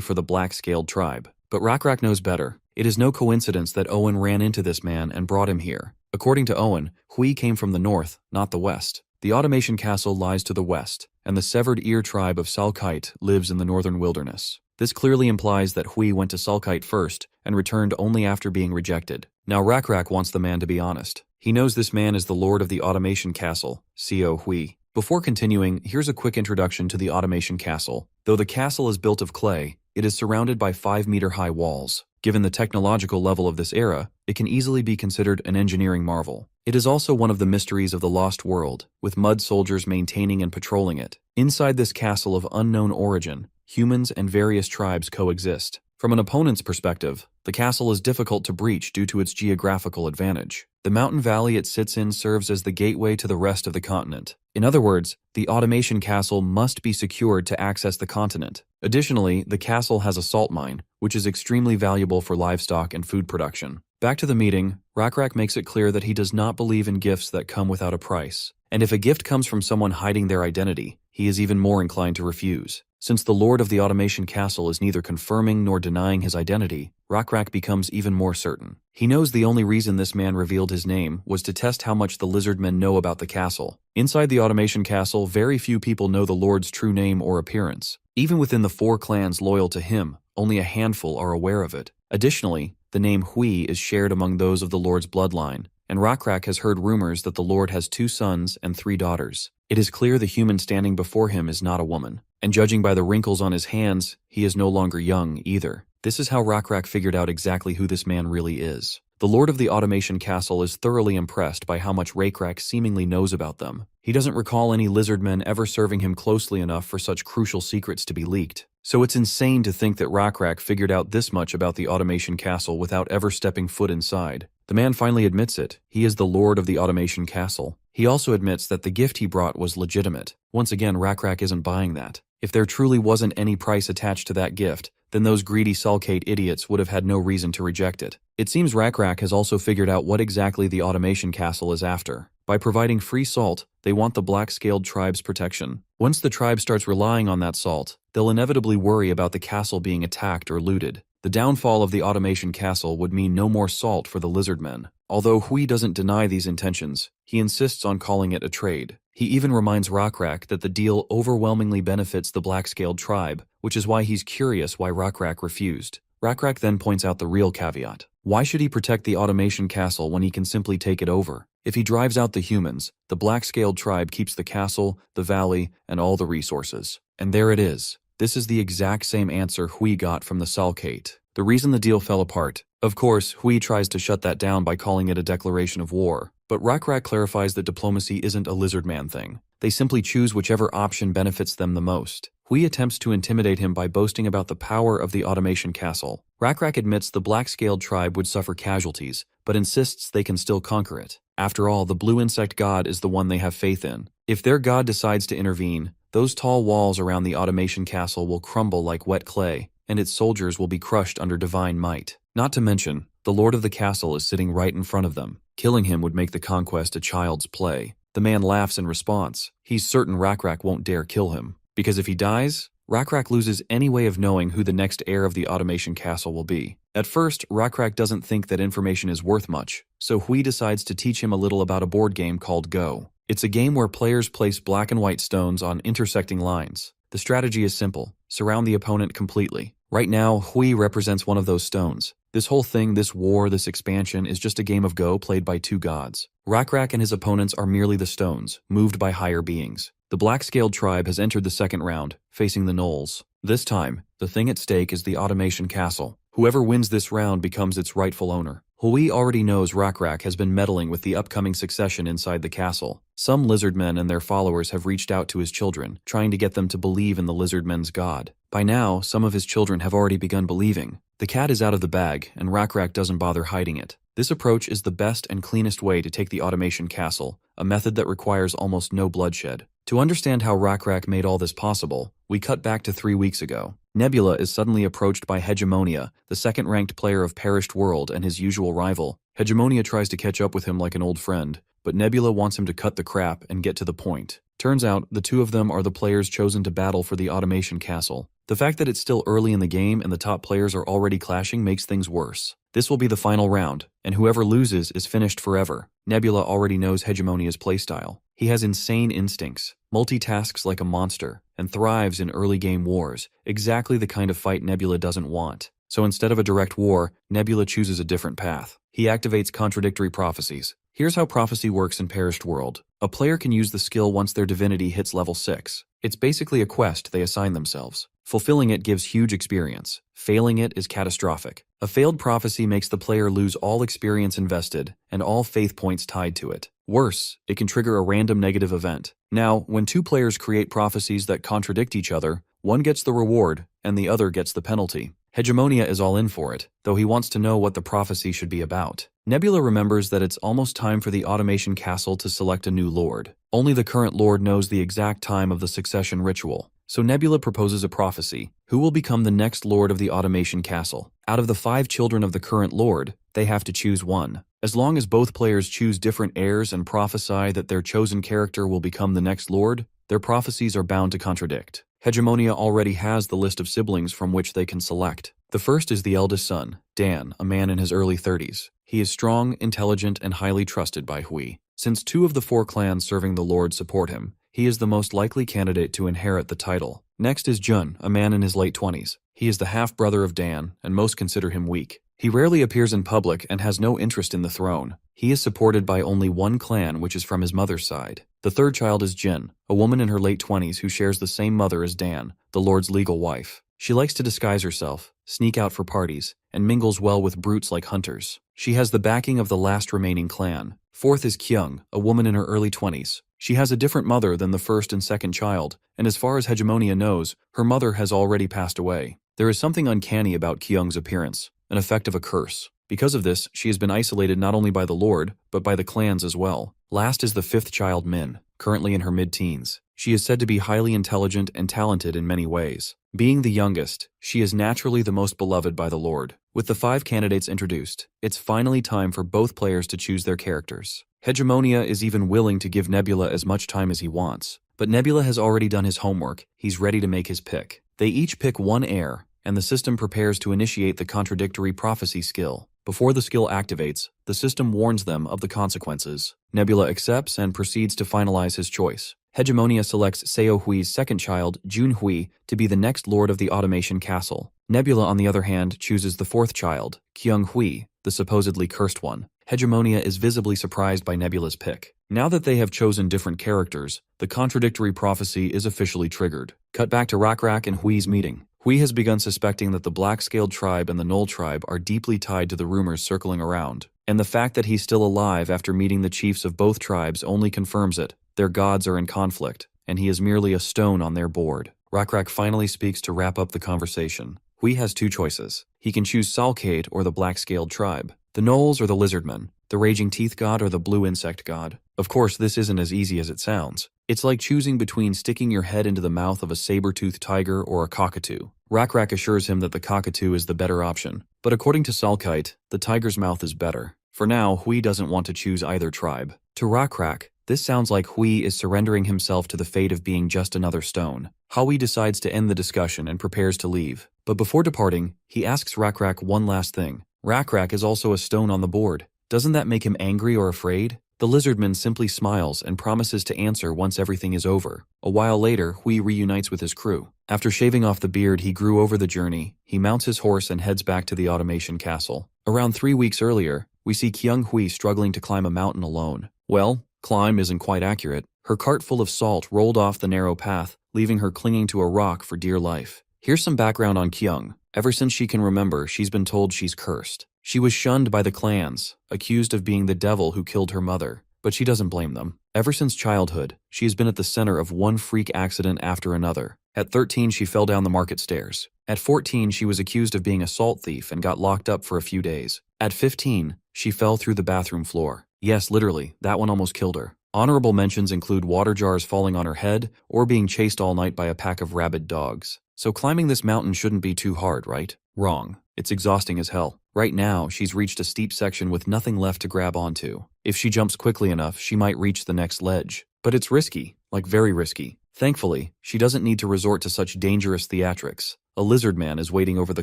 for the black-scaled tribe. But Rakrak knows better. It is no coincidence that Owen ran into this man and brought him here. According to Owen, Hui came from the north, not the west. The automation castle lies to the west, and the severed ear tribe of Salkite lives in the northern wilderness. This clearly implies that Hui went to Salkite first and returned only after being rejected. Now Rakrak wants the man to be honest. He knows this man is the lord of the automation castle, Co. Hui. Before continuing, here's a quick introduction to the automation castle. Though the castle is built of clay, it is surrounded by 5-meter-high walls. Given the technological level of this era, it can easily be considered an engineering marvel. It is also one of the mysteries of the Lost World, with mud soldiers maintaining and patrolling it. Inside this castle of unknown origin, humans and various tribes coexist. From an opponent's perspective, the castle is difficult to breach due to its geographical advantage. The mountain valley it sits in serves as the gateway to the rest of the continent. In other words, the automation castle must be secured to access the continent. Additionally, the castle has a salt mine, which is extremely valuable for livestock and food production. Back to the meeting, Rakrak makes it clear that he does not believe in gifts that come without a price. And if a gift comes from someone hiding their identity, he is even more inclined to refuse. Since the lord of the automation castle is neither confirming nor denying his identity, Rakrak becomes even more certain. He knows the only reason this man revealed his name was to test how much the Lizardmen know about the castle. Inside the automation castle, very few people know the lord's true name or appearance. Even within the 4 clans loyal to him, only a handful are aware of it. Additionally, the name Hui is shared among those of the lord's bloodline, and Rakrak has heard rumors that the lord has 2 sons and 3 daughters. It is clear the human standing before him is not a woman, and judging by the wrinkles on his hands, he is no longer young either. This is how Rakrak figured out exactly who this man really is. The lord of the automation castle is thoroughly impressed by how much Rakrak seemingly knows about them. He doesn't recall any lizardmen ever serving him closely enough for such crucial secrets to be leaked. So it's insane to think that Rakrak figured out this much about the automation castle without ever stepping foot inside. The man finally admits it. He is the lord of the automation castle. He also admits that the gift he brought was legitimate. Once again, Rakrak isn't buying that. If there truly wasn't any price attached to that gift, then those greedy Salkate idiots would have had no reason to reject it. It seems Rakrak has also figured out what exactly the automation castle is after. By providing free salt, they want the black-scaled tribe's protection. Once the tribe starts relying on that salt, they'll inevitably worry about the castle being attacked or looted. The downfall of the automation castle would mean no more salt for the Lizardmen. Although Hui doesn't deny these intentions, he insists on calling it a trade. He even reminds Rakrak that the deal overwhelmingly benefits the black-scaled tribe, which is why he's curious why Rakrak refused. Rakrak then points out the real caveat. Why should he protect the automation castle when he can simply take it over? If he drives out the humans, the black-scaled tribe keeps the castle, the valley, and all the resources. And there it is. This is the exact same answer Hui got from the Salkate. The reason the deal fell apart. Of course, Hui tries to shut that down by calling it a declaration of war. But Rakrak clarifies that diplomacy isn't a Lizardman thing. They simply choose whichever option benefits them the most. Hui attempts to intimidate him by boasting about the power of the automation castle. Rakrak admits the black-scaled tribe would suffer casualties, but insists they can still conquer it. After all, the blue insect god is the one they have faith in. If their god decides to intervene, those tall walls around the automation castle will crumble like wet clay, and its soldiers will be crushed under divine might. Not to mention, the lord of the castle is sitting right in front of them. Killing him would make the conquest a child's play. The man laughs in response. He's certain Rakrak won't dare kill him, because if he dies, Rakrak loses any way of knowing who the next heir of the automation castle will be. At first, Rakrak doesn't think that information is worth much, so Hui decides to teach him a little about a board game called Go. It's a game where players place black and white stones on intersecting lines. The strategy is simple: surround the opponent completely. Right now, Hui represents one of those stones. This whole thing, this war, this expansion, is just a game of Go played by 2 gods. Rakrak and his opponents are merely the stones, moved by higher beings. The black-scaled tribe has entered the second round, facing the gnolls. This time, the thing at stake is the automation castle. Whoever wins this round becomes its rightful owner. Hui already knows Rakrak has been meddling with the upcoming succession inside the castle. Some lizardmen and their followers have reached out to his children, trying to get them to believe in the lizardmen's god. By now, some of his children have already begun believing. The cat is out of the bag, and Rakrak doesn't bother hiding it. This approach is the best and cleanest way to take the automation castle, a method that requires almost no bloodshed. To understand how Rakrak made all this possible, we cut back to 3 weeks ago. Nebula is suddenly approached by Hegemonia, the second-ranked player of Perished World and his usual rival. Hegemonia tries to catch up with him like an old friend, but Nebula wants him to cut the crap and get to the point. Turns out, the two of them are the players chosen to battle for the automation castle. The fact that it's still early in the game and the top players are already clashing makes things worse. This will be the final round, and whoever loses is finished forever. Nebula already knows Hegemonia's playstyle. He has insane instincts, multitasks like a monster, and thrives in early game wars, exactly the kind of fight Nebula doesn't want. So instead of a direct war, Nebula chooses a different path. He activates contradictory prophecies. Here's how prophecy works in Perished World. A player can use the skill once their divinity hits level 6. It's basically a quest they assign themselves. Fulfilling it gives huge experience. Failing it is catastrophic. A failed prophecy makes the player lose all experience invested and all faith points tied to it. Worse, it can trigger a random negative event. Now, when two players create prophecies that contradict each other, one gets the reward and the other gets the penalty. Hegemonia is all in for it, though he wants to know what the prophecy should be about. Nebula remembers that it's almost time for the automation castle to select a new lord. Only the current lord knows the exact time of the succession ritual. So Nebula proposes a prophecy. Who will become the next lord of the automation castle? Out of the 5 children of the current lord, they have to choose one. As long as both players choose different heirs and prophesy that their chosen character will become the next lord, their prophecies are bound to contradict. Hegemonia already has the list of siblings from which they can select. The first is the eldest son, Dan, a man in his early 30s. He is strong, intelligent, and highly trusted by Hui. Since 2 of the 4 clans serving the Lord support him, he is the most likely candidate to inherit the title. Next is Jun, a man in his late 20s. He is the half-brother of Dan, and most consider him weak. He rarely appears in public and has no interest in the throne. He is supported by only one clan, which is from his mother's side. The third child is Jin, a woman in her late 20s who shares the same mother as Dan, the Lord's legal wife. She likes to disguise herself, sneak out for parties, and mingles well with brutes like hunters. She has the backing of the last remaining clan. Fourth is Kyung, a woman in her early 20s. She has a different mother than the first and second child, and as far as Hegemonia knows, her mother has already passed away. There is something uncanny about Kyung's appearance, an effect of a curse. Because of this, she has been isolated not only by the Lord, but by the clans as well. Last is the 5th child Min, currently in her mid-teens. She is said to be highly intelligent and talented in many ways. Being the youngest, she is naturally the most beloved by the Lord. With the 5 candidates introduced, it's finally time for both players to choose their characters. Hegemonia is even willing to give Nebula as much time as he wants. But Nebula has already done his homework. He's ready to make his pick. They each pick one heir, and the system prepares to initiate the contradictory prophecy skill. Before the skill activates, the system warns them of the consequences. Nebula accepts and proceeds to finalize his choice. Hegemonia selects Seo Hui's second child, Jun Hui, to be the next lord of the automation castle. Nebula, on the other hand, chooses the 4th child, Kyung Hui, the supposedly cursed one. Hegemonia is visibly surprised by Nebula's pick. Now that they have chosen different characters, the contradictory prophecy is officially triggered. Cut back to Rakrak and Hui's meeting. Hui has begun suspecting that the black-scaled tribe and the Gnoll tribe are deeply tied to the rumors circling around, and the fact that he's still alive after meeting the chiefs of both tribes only confirms it. Their gods are in conflict, and he is merely a stone on their board. Rakrak finally speaks to wrap up the conversation. Hui has 2 choices. He can choose Salkade or the black-scaled tribe, the Gnolls or the Lizardmen, the Raging Teeth God or the Blue Insect God. Of course, this isn't as easy as it sounds. It's like choosing between sticking your head into the mouth of a saber-toothed tiger or a cockatoo. Rakrak assures him that the cockatoo is the better option, but according to Salkite, the tiger's mouth is better. For now, Hui doesn't want to choose either tribe. To Rakrak, this sounds like Hui is surrendering himself to the fate of being just another stone. Hui decides to end the discussion and prepares to leave. But before departing, he asks Rakrak one last thing. Rakrak is also a stone on the board. Doesn't that make him angry or afraid? The Lizardman simply smiles and promises to answer once everything is over. A while later, Hui reunites with his crew. After shaving off the beard he grew over the journey, he mounts his horse and heads back to the automation castle. Around 3 weeks earlier, we see Kyung Hui struggling to climb a mountain alone. Well, climb isn't quite accurate. Her cart full of salt rolled off the narrow path, leaving her clinging to a rock for dear life. Here's some background on Kyung. Ever since she can remember, she's been told she's cursed. She was shunned by the clans, accused of being the devil who killed her mother. But she doesn't blame them. Ever since childhood, she has been at the center of one freak accident after another. At 13, she fell down the market stairs. At 14, she was accused of being a salt thief and got locked up for a few days. At 15, she fell through the bathroom floor. Yes, literally, that one almost killed her. Honorable mentions include water jars falling on her head or being chased all night by a pack of rabid dogs. So climbing this mountain shouldn't be too hard, right? Wrong. It's exhausting as hell. Right now, she's reached a steep section with nothing left to grab onto. If she jumps quickly enough, she might reach the next ledge. But it's risky, like very risky. Thankfully, she doesn't need to resort to such dangerous theatrics. A lizard man is waiting over the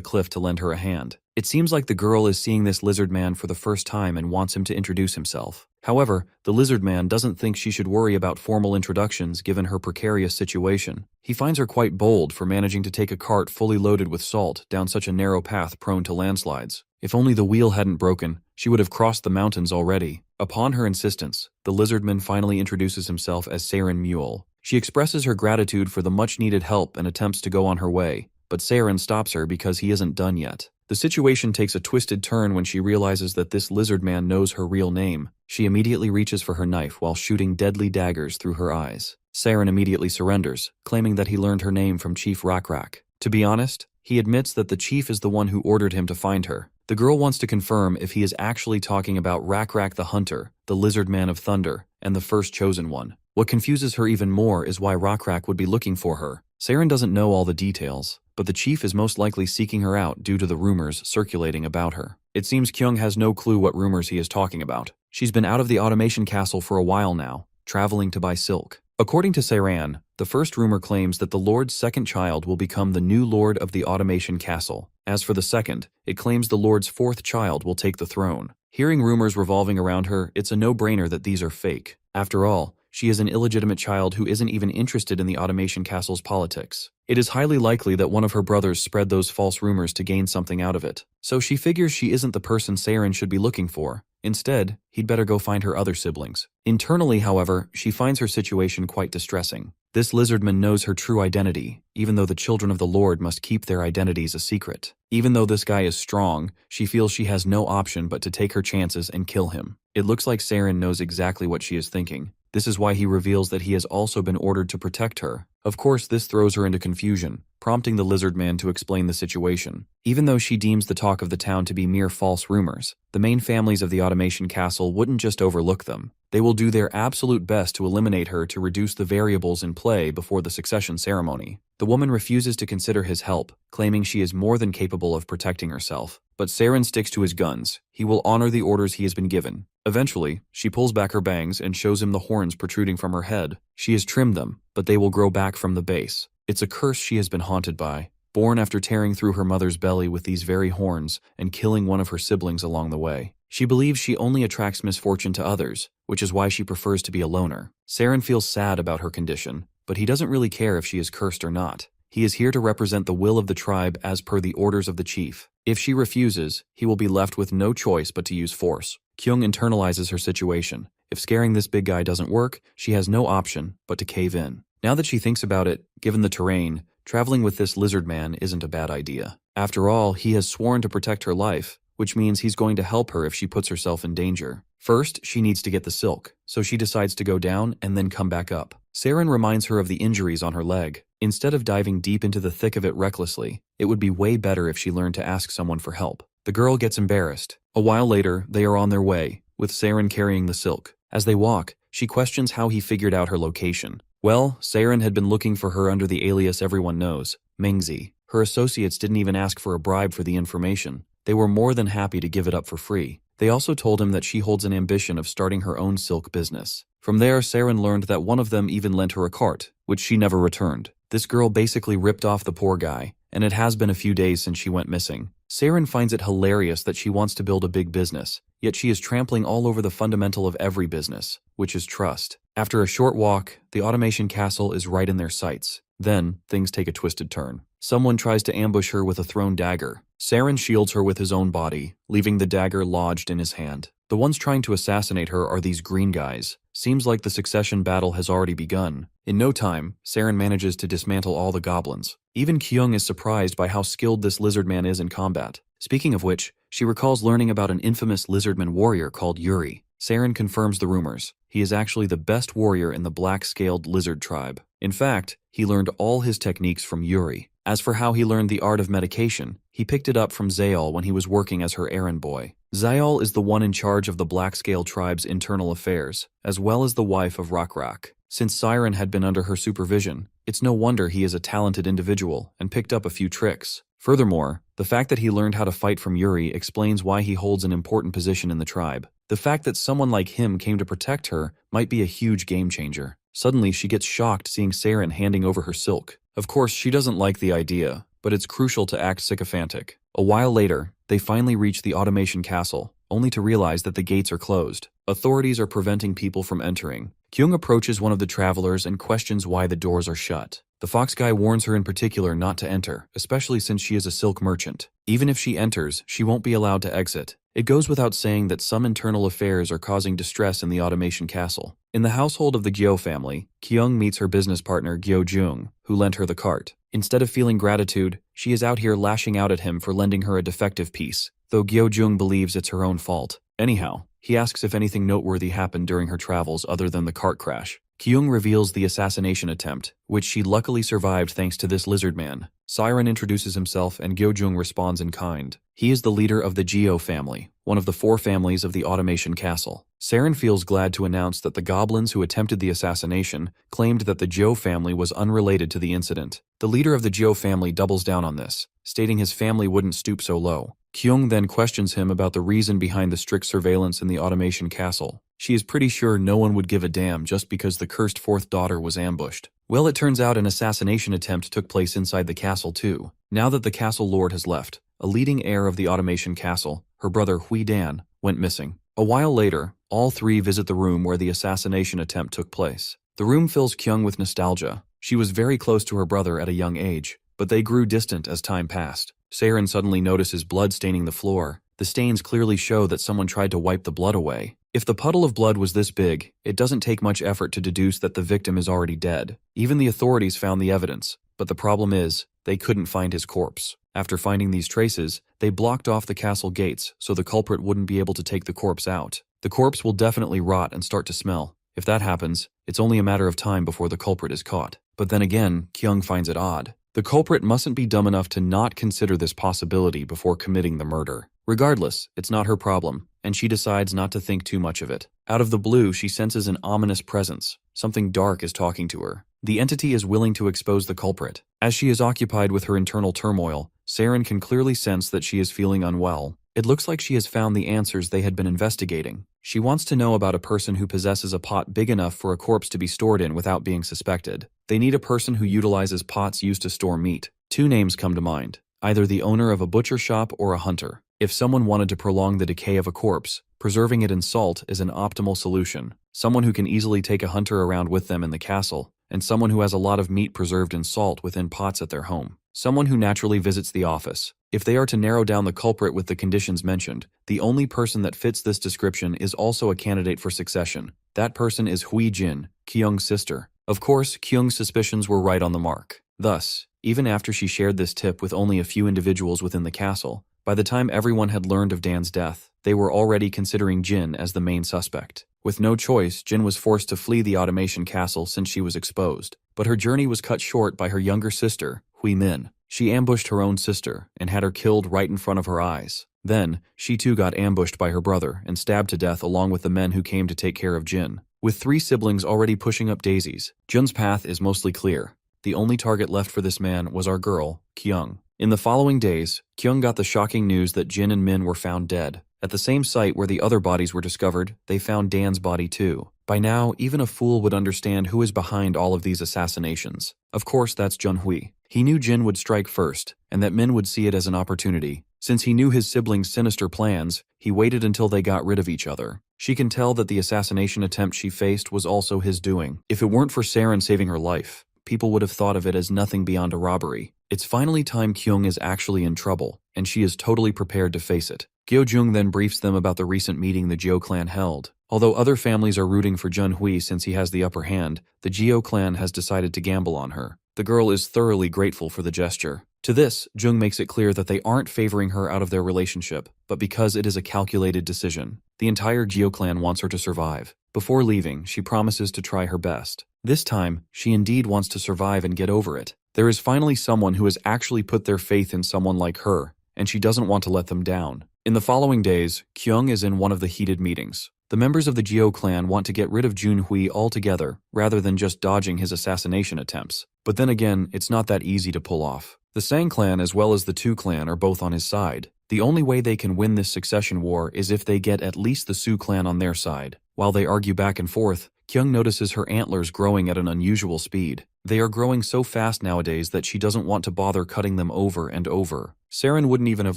cliff to lend her a hand. It seems like the girl is seeing this lizard man for the first time and wants him to introduce himself. However, the lizard man doesn't think she should worry about formal introductions given her precarious situation. He finds her quite bold for managing to take a cart fully loaded with salt down such a narrow path prone to landslides. If only the wheel hadn't broken, she would have crossed the mountains already. Upon her insistence, the lizardman finally introduces himself as Saren Mule. She expresses her gratitude for the much-needed help and attempts to go on her way, but Saren stops her because he isn't done yet. The situation takes a twisted turn when she realizes that this lizard man knows her real name. She immediately reaches for her knife while shooting deadly daggers through her eyes. Saren immediately surrenders, claiming that he learned her name from Chief Rakrak. To be honest, he admits that the chief is the one who ordered him to find her. The girl wants to confirm if he is actually talking about Rakrak the Hunter, the Lizard Man of Thunder, and the first chosen one. What confuses her even more is why Rakrak would be looking for her. Saren doesn't know all the details, but the chief is most likely seeking her out due to the rumors circulating about her. It seems Kyung has no clue what rumors he is talking about. She's been out of the automation castle for a while now, traveling to buy silk. According to Saren, the first rumor claims that the Lord's second child will become the new Lord of the Automation Castle. As for the second, it claims the Lord's fourth child will take the throne. Hearing rumors revolving around her, it's a no-brainer that these are fake. After all, she is an illegitimate child who isn't even interested in the Automation Castle's politics. It is highly likely that one of her brothers spread those false rumors to gain something out of it. So she figures she isn't the person Saren should be looking for. Instead, he'd better go find her other siblings. Internally, however, she finds her situation quite distressing. This lizardman knows her true identity, even though the children of the Lord must keep their identities a secret. Even though this guy is strong, she feels she has no option but to take her chances and kill him. It looks like Saren knows exactly what she is thinking. This is why he reveals that he has also been ordered to protect her. Of course, this throws her into confusion, prompting the lizard man to explain the situation. Even though she deems the talk of the town to be mere false rumors, the main families of the Automation Castle wouldn't just overlook them. They will do their absolute best to eliminate her to reduce the variables in play before the succession ceremony. The woman refuses to consider his help, claiming she is more than capable of protecting herself. But Saren sticks to his guns. He will honor the orders he has been given. Eventually, she pulls back her bangs and shows him the horns protruding from her head. She has trimmed them, but they will grow back from the base. It's a curse she has been haunted by, born after tearing through her mother's belly with these very horns and killing one of her siblings along the way. She believes she only attracts misfortune to others, which is why she prefers to be a loner. Saren feels sad about her condition, but he doesn't really care if she is cursed or not. He is here to represent the will of the tribe as per the orders of the chief. If she refuses, he will be left with no choice but to use force. Kyung internalizes her situation. If scaring this big guy doesn't work, she has no option but to cave in. Now that she thinks about it, given the terrain, traveling with this lizard man isn't a bad idea. After all, he has sworn to protect her life, which means he's going to help her if she puts herself in danger. First, she needs to get the silk, so she decides to go down and then come back up. Saren reminds her of the injuries on her leg. Instead of diving deep into the thick of it recklessly, it would be way better if she learned to ask someone for help. The girl gets embarrassed. A while later, they are on their way, with Saren carrying the silk. As they walk, she questions how he figured out her location. Well, Saren had been looking for her under the alias everyone knows, Mingzi. Her associates didn't even ask for a bribe for the information. They were more than happy to give it up for free. They also told him that she holds an ambition of starting her own silk business. From there, Saren learned that one of them even lent her a cart, which she never returned. This girl basically ripped off the poor guy, and it has been a few days since she went missing. Saren finds it hilarious that she wants to build a big business, yet she is trampling all over the fundamental of every business, which is trust. After a short walk, the automation castle is right in their sights. Then, things take a twisted turn. Someone tries to ambush her with a thrown dagger. Saren shields her with his own body, leaving the dagger lodged in his hand. The ones trying to assassinate her are these green guys. Seems like the succession battle has already begun. In no time, Saren manages to dismantle all the goblins. Even Kyung is surprised by how skilled this Lizardman is in combat. Speaking of which, she recalls learning about an infamous Lizardman warrior called Yuri. Saren confirms the rumors. He is actually the best warrior in the black-scaled lizard tribe. In fact, he learned all his techniques from Yuri. As for how he learned the art of medication, he picked it up from Zayal when he was working as her errand boy. Zayal is the one in charge of the black-scale tribe's internal affairs, as well as the wife of Rakrak. Since Siren had been under her supervision, it's no wonder he is a talented individual and picked up a few tricks. Furthermore, the fact that he learned how to fight from Yuri explains why he holds an important position in the tribe. The fact that someone like him came to protect her might be a huge game changer. Suddenly, she gets shocked seeing Saren handing over her silk. Of course, she doesn't like the idea, but it's crucial to act sycophantic. A while later, they finally reach the automation castle, only to realize that the gates are closed. Authorities are preventing people from entering. Kyung approaches one of the travelers and questions why the doors are shut. The fox guy warns her in particular not to enter, especially since she is a silk merchant. Even if she enters, she won't be allowed to exit. It goes without saying that some internal affairs are causing distress in the automation castle. In the household of the Gyo family, Kyung meets her business partner Gyo Jung, who lent her the cart. Instead of feeling gratitude, she is out here lashing out at him for lending her a defective piece, though Gyo Jung believes it's her own fault. Anyhow, he asks if anything noteworthy happened during her travels other than the cart crash. Kyung reveals the assassination attempt, which she luckily survived thanks to this Lizardman. Siren introduces himself and Gyojung responds in kind. He is the leader of the Geo family, one of the 4 families of the automation castle. Saren feels glad to announce that the goblins who attempted the assassination claimed that the Geo family was unrelated to the incident. The leader of the Geo family doubles down on this, stating his family wouldn't stoop so low. Kyung then questions him about the reason behind the strict surveillance in the automation castle. She is pretty sure no one would give a damn just because the cursed 4th daughter was ambushed. Well, it turns out an assassination attempt took place inside the castle too. Now that the castle lord has left, a leading heir of the automation castle, her brother Hui Dan, went missing. A while later, all 3 visit the room where the assassination attempt took place. The room fills Kyung with nostalgia. She was very close to her brother at a young age, but they grew distant as time passed. Saren suddenly notices blood staining the floor. The stains clearly show that someone tried to wipe the blood away. If the puddle of blood was this big, it doesn't take much effort to deduce that the victim is already dead. Even the authorities found the evidence, but the problem is, they couldn't find his corpse. After finding these traces, they blocked off the castle gates so the culprit wouldn't be able to take the corpse out. The corpse will definitely rot and start to smell. If that happens, it's only a matter of time before the culprit is caught. But then again, Kyung finds it odd. The culprit mustn't be dumb enough to not consider this possibility before committing the murder. Regardless, it's not her problem, and she decides not to think too much of it. Out of the blue, she senses an ominous presence. Something dark is talking to her. The entity is willing to expose the culprit. As she is occupied with her internal turmoil, Saren can clearly sense that she is feeling unwell. It looks like she has found the answers they had been investigating. She wants to know about a person who possesses a pot big enough for a corpse to be stored in without being suspected. They need a person who utilizes pots used to store meat. 2 names come to mind, either the owner of a butcher shop or a hunter. If someone wanted to prolong the decay of a corpse, preserving it in salt is an optimal solution. Someone who can easily take a hunter around with them in the castle, and someone who has a lot of meat preserved in salt within pots at their home. Someone who naturally visits the office. If they are to narrow down the culprit with the conditions mentioned, the only person that fits this description is also a candidate for succession. That person is Hui Jin, Kyung's sister. Of course, Kyung's suspicions were right on the mark. Thus, even after she shared this tip with only a few individuals within the castle, by the time everyone had learned of Dan's death, they were already considering Jin as the main suspect. With no choice, Jin was forced to flee the automation castle since she was exposed. But her journey was cut short by her younger sister, Hui Min. She ambushed her own sister and had her killed right in front of her eyes. Then, she too got ambushed by her brother and stabbed to death along with the men who came to take care of Jin. With 3 siblings already pushing up daisies, Jun's path is mostly clear. The only target left for this man was our girl, Kyung. In the following days, Kyung got the shocking news that Jin and Min were found dead. At the same site where the other bodies were discovered, they found Dan's body too. By now, even a fool would understand who is behind all of these assassinations. Of course, that's Junhui. He knew Jin would strike first, and that Min would see it as an opportunity. Since he knew his siblings' sinister plans, he waited until they got rid of each other. She can tell that the assassination attempt she faced was also his doing. If it weren't for Saren saving her life, people would have thought of it as nothing beyond a robbery. It's finally time Kyung is actually in trouble, and she is totally prepared to face it. Gyo-jung then briefs them about the recent meeting the Jeo clan held. Although other families are rooting for Jun-hui since he has the upper hand, the Jeo clan has decided to gamble on her. The girl is thoroughly grateful for the gesture. To this, Jung makes it clear that they aren't favoring her out of their relationship, but because it is a calculated decision. The entire Jeo clan wants her to survive. Before leaving, she promises to try her best. This time, she indeed wants to survive and get over it. There is finally someone who has actually put their faith in someone like her, and she doesn't want to let them down. In the following days, Kyung is in one of the heated meetings. The members of the Jeo clan want to get rid of Jun-hui altogether, rather than just dodging his assassination attempts. But then again, it's not that easy to pull off. The Sang clan as well as the Tu clan are both on his side. The only way they can win this succession war is if they get at least the Su clan on their side. While they argue back and forth, Kyung notices her antlers growing at an unusual speed. They are growing so fast nowadays that she doesn't want to bother cutting them over and over. Saren wouldn't even have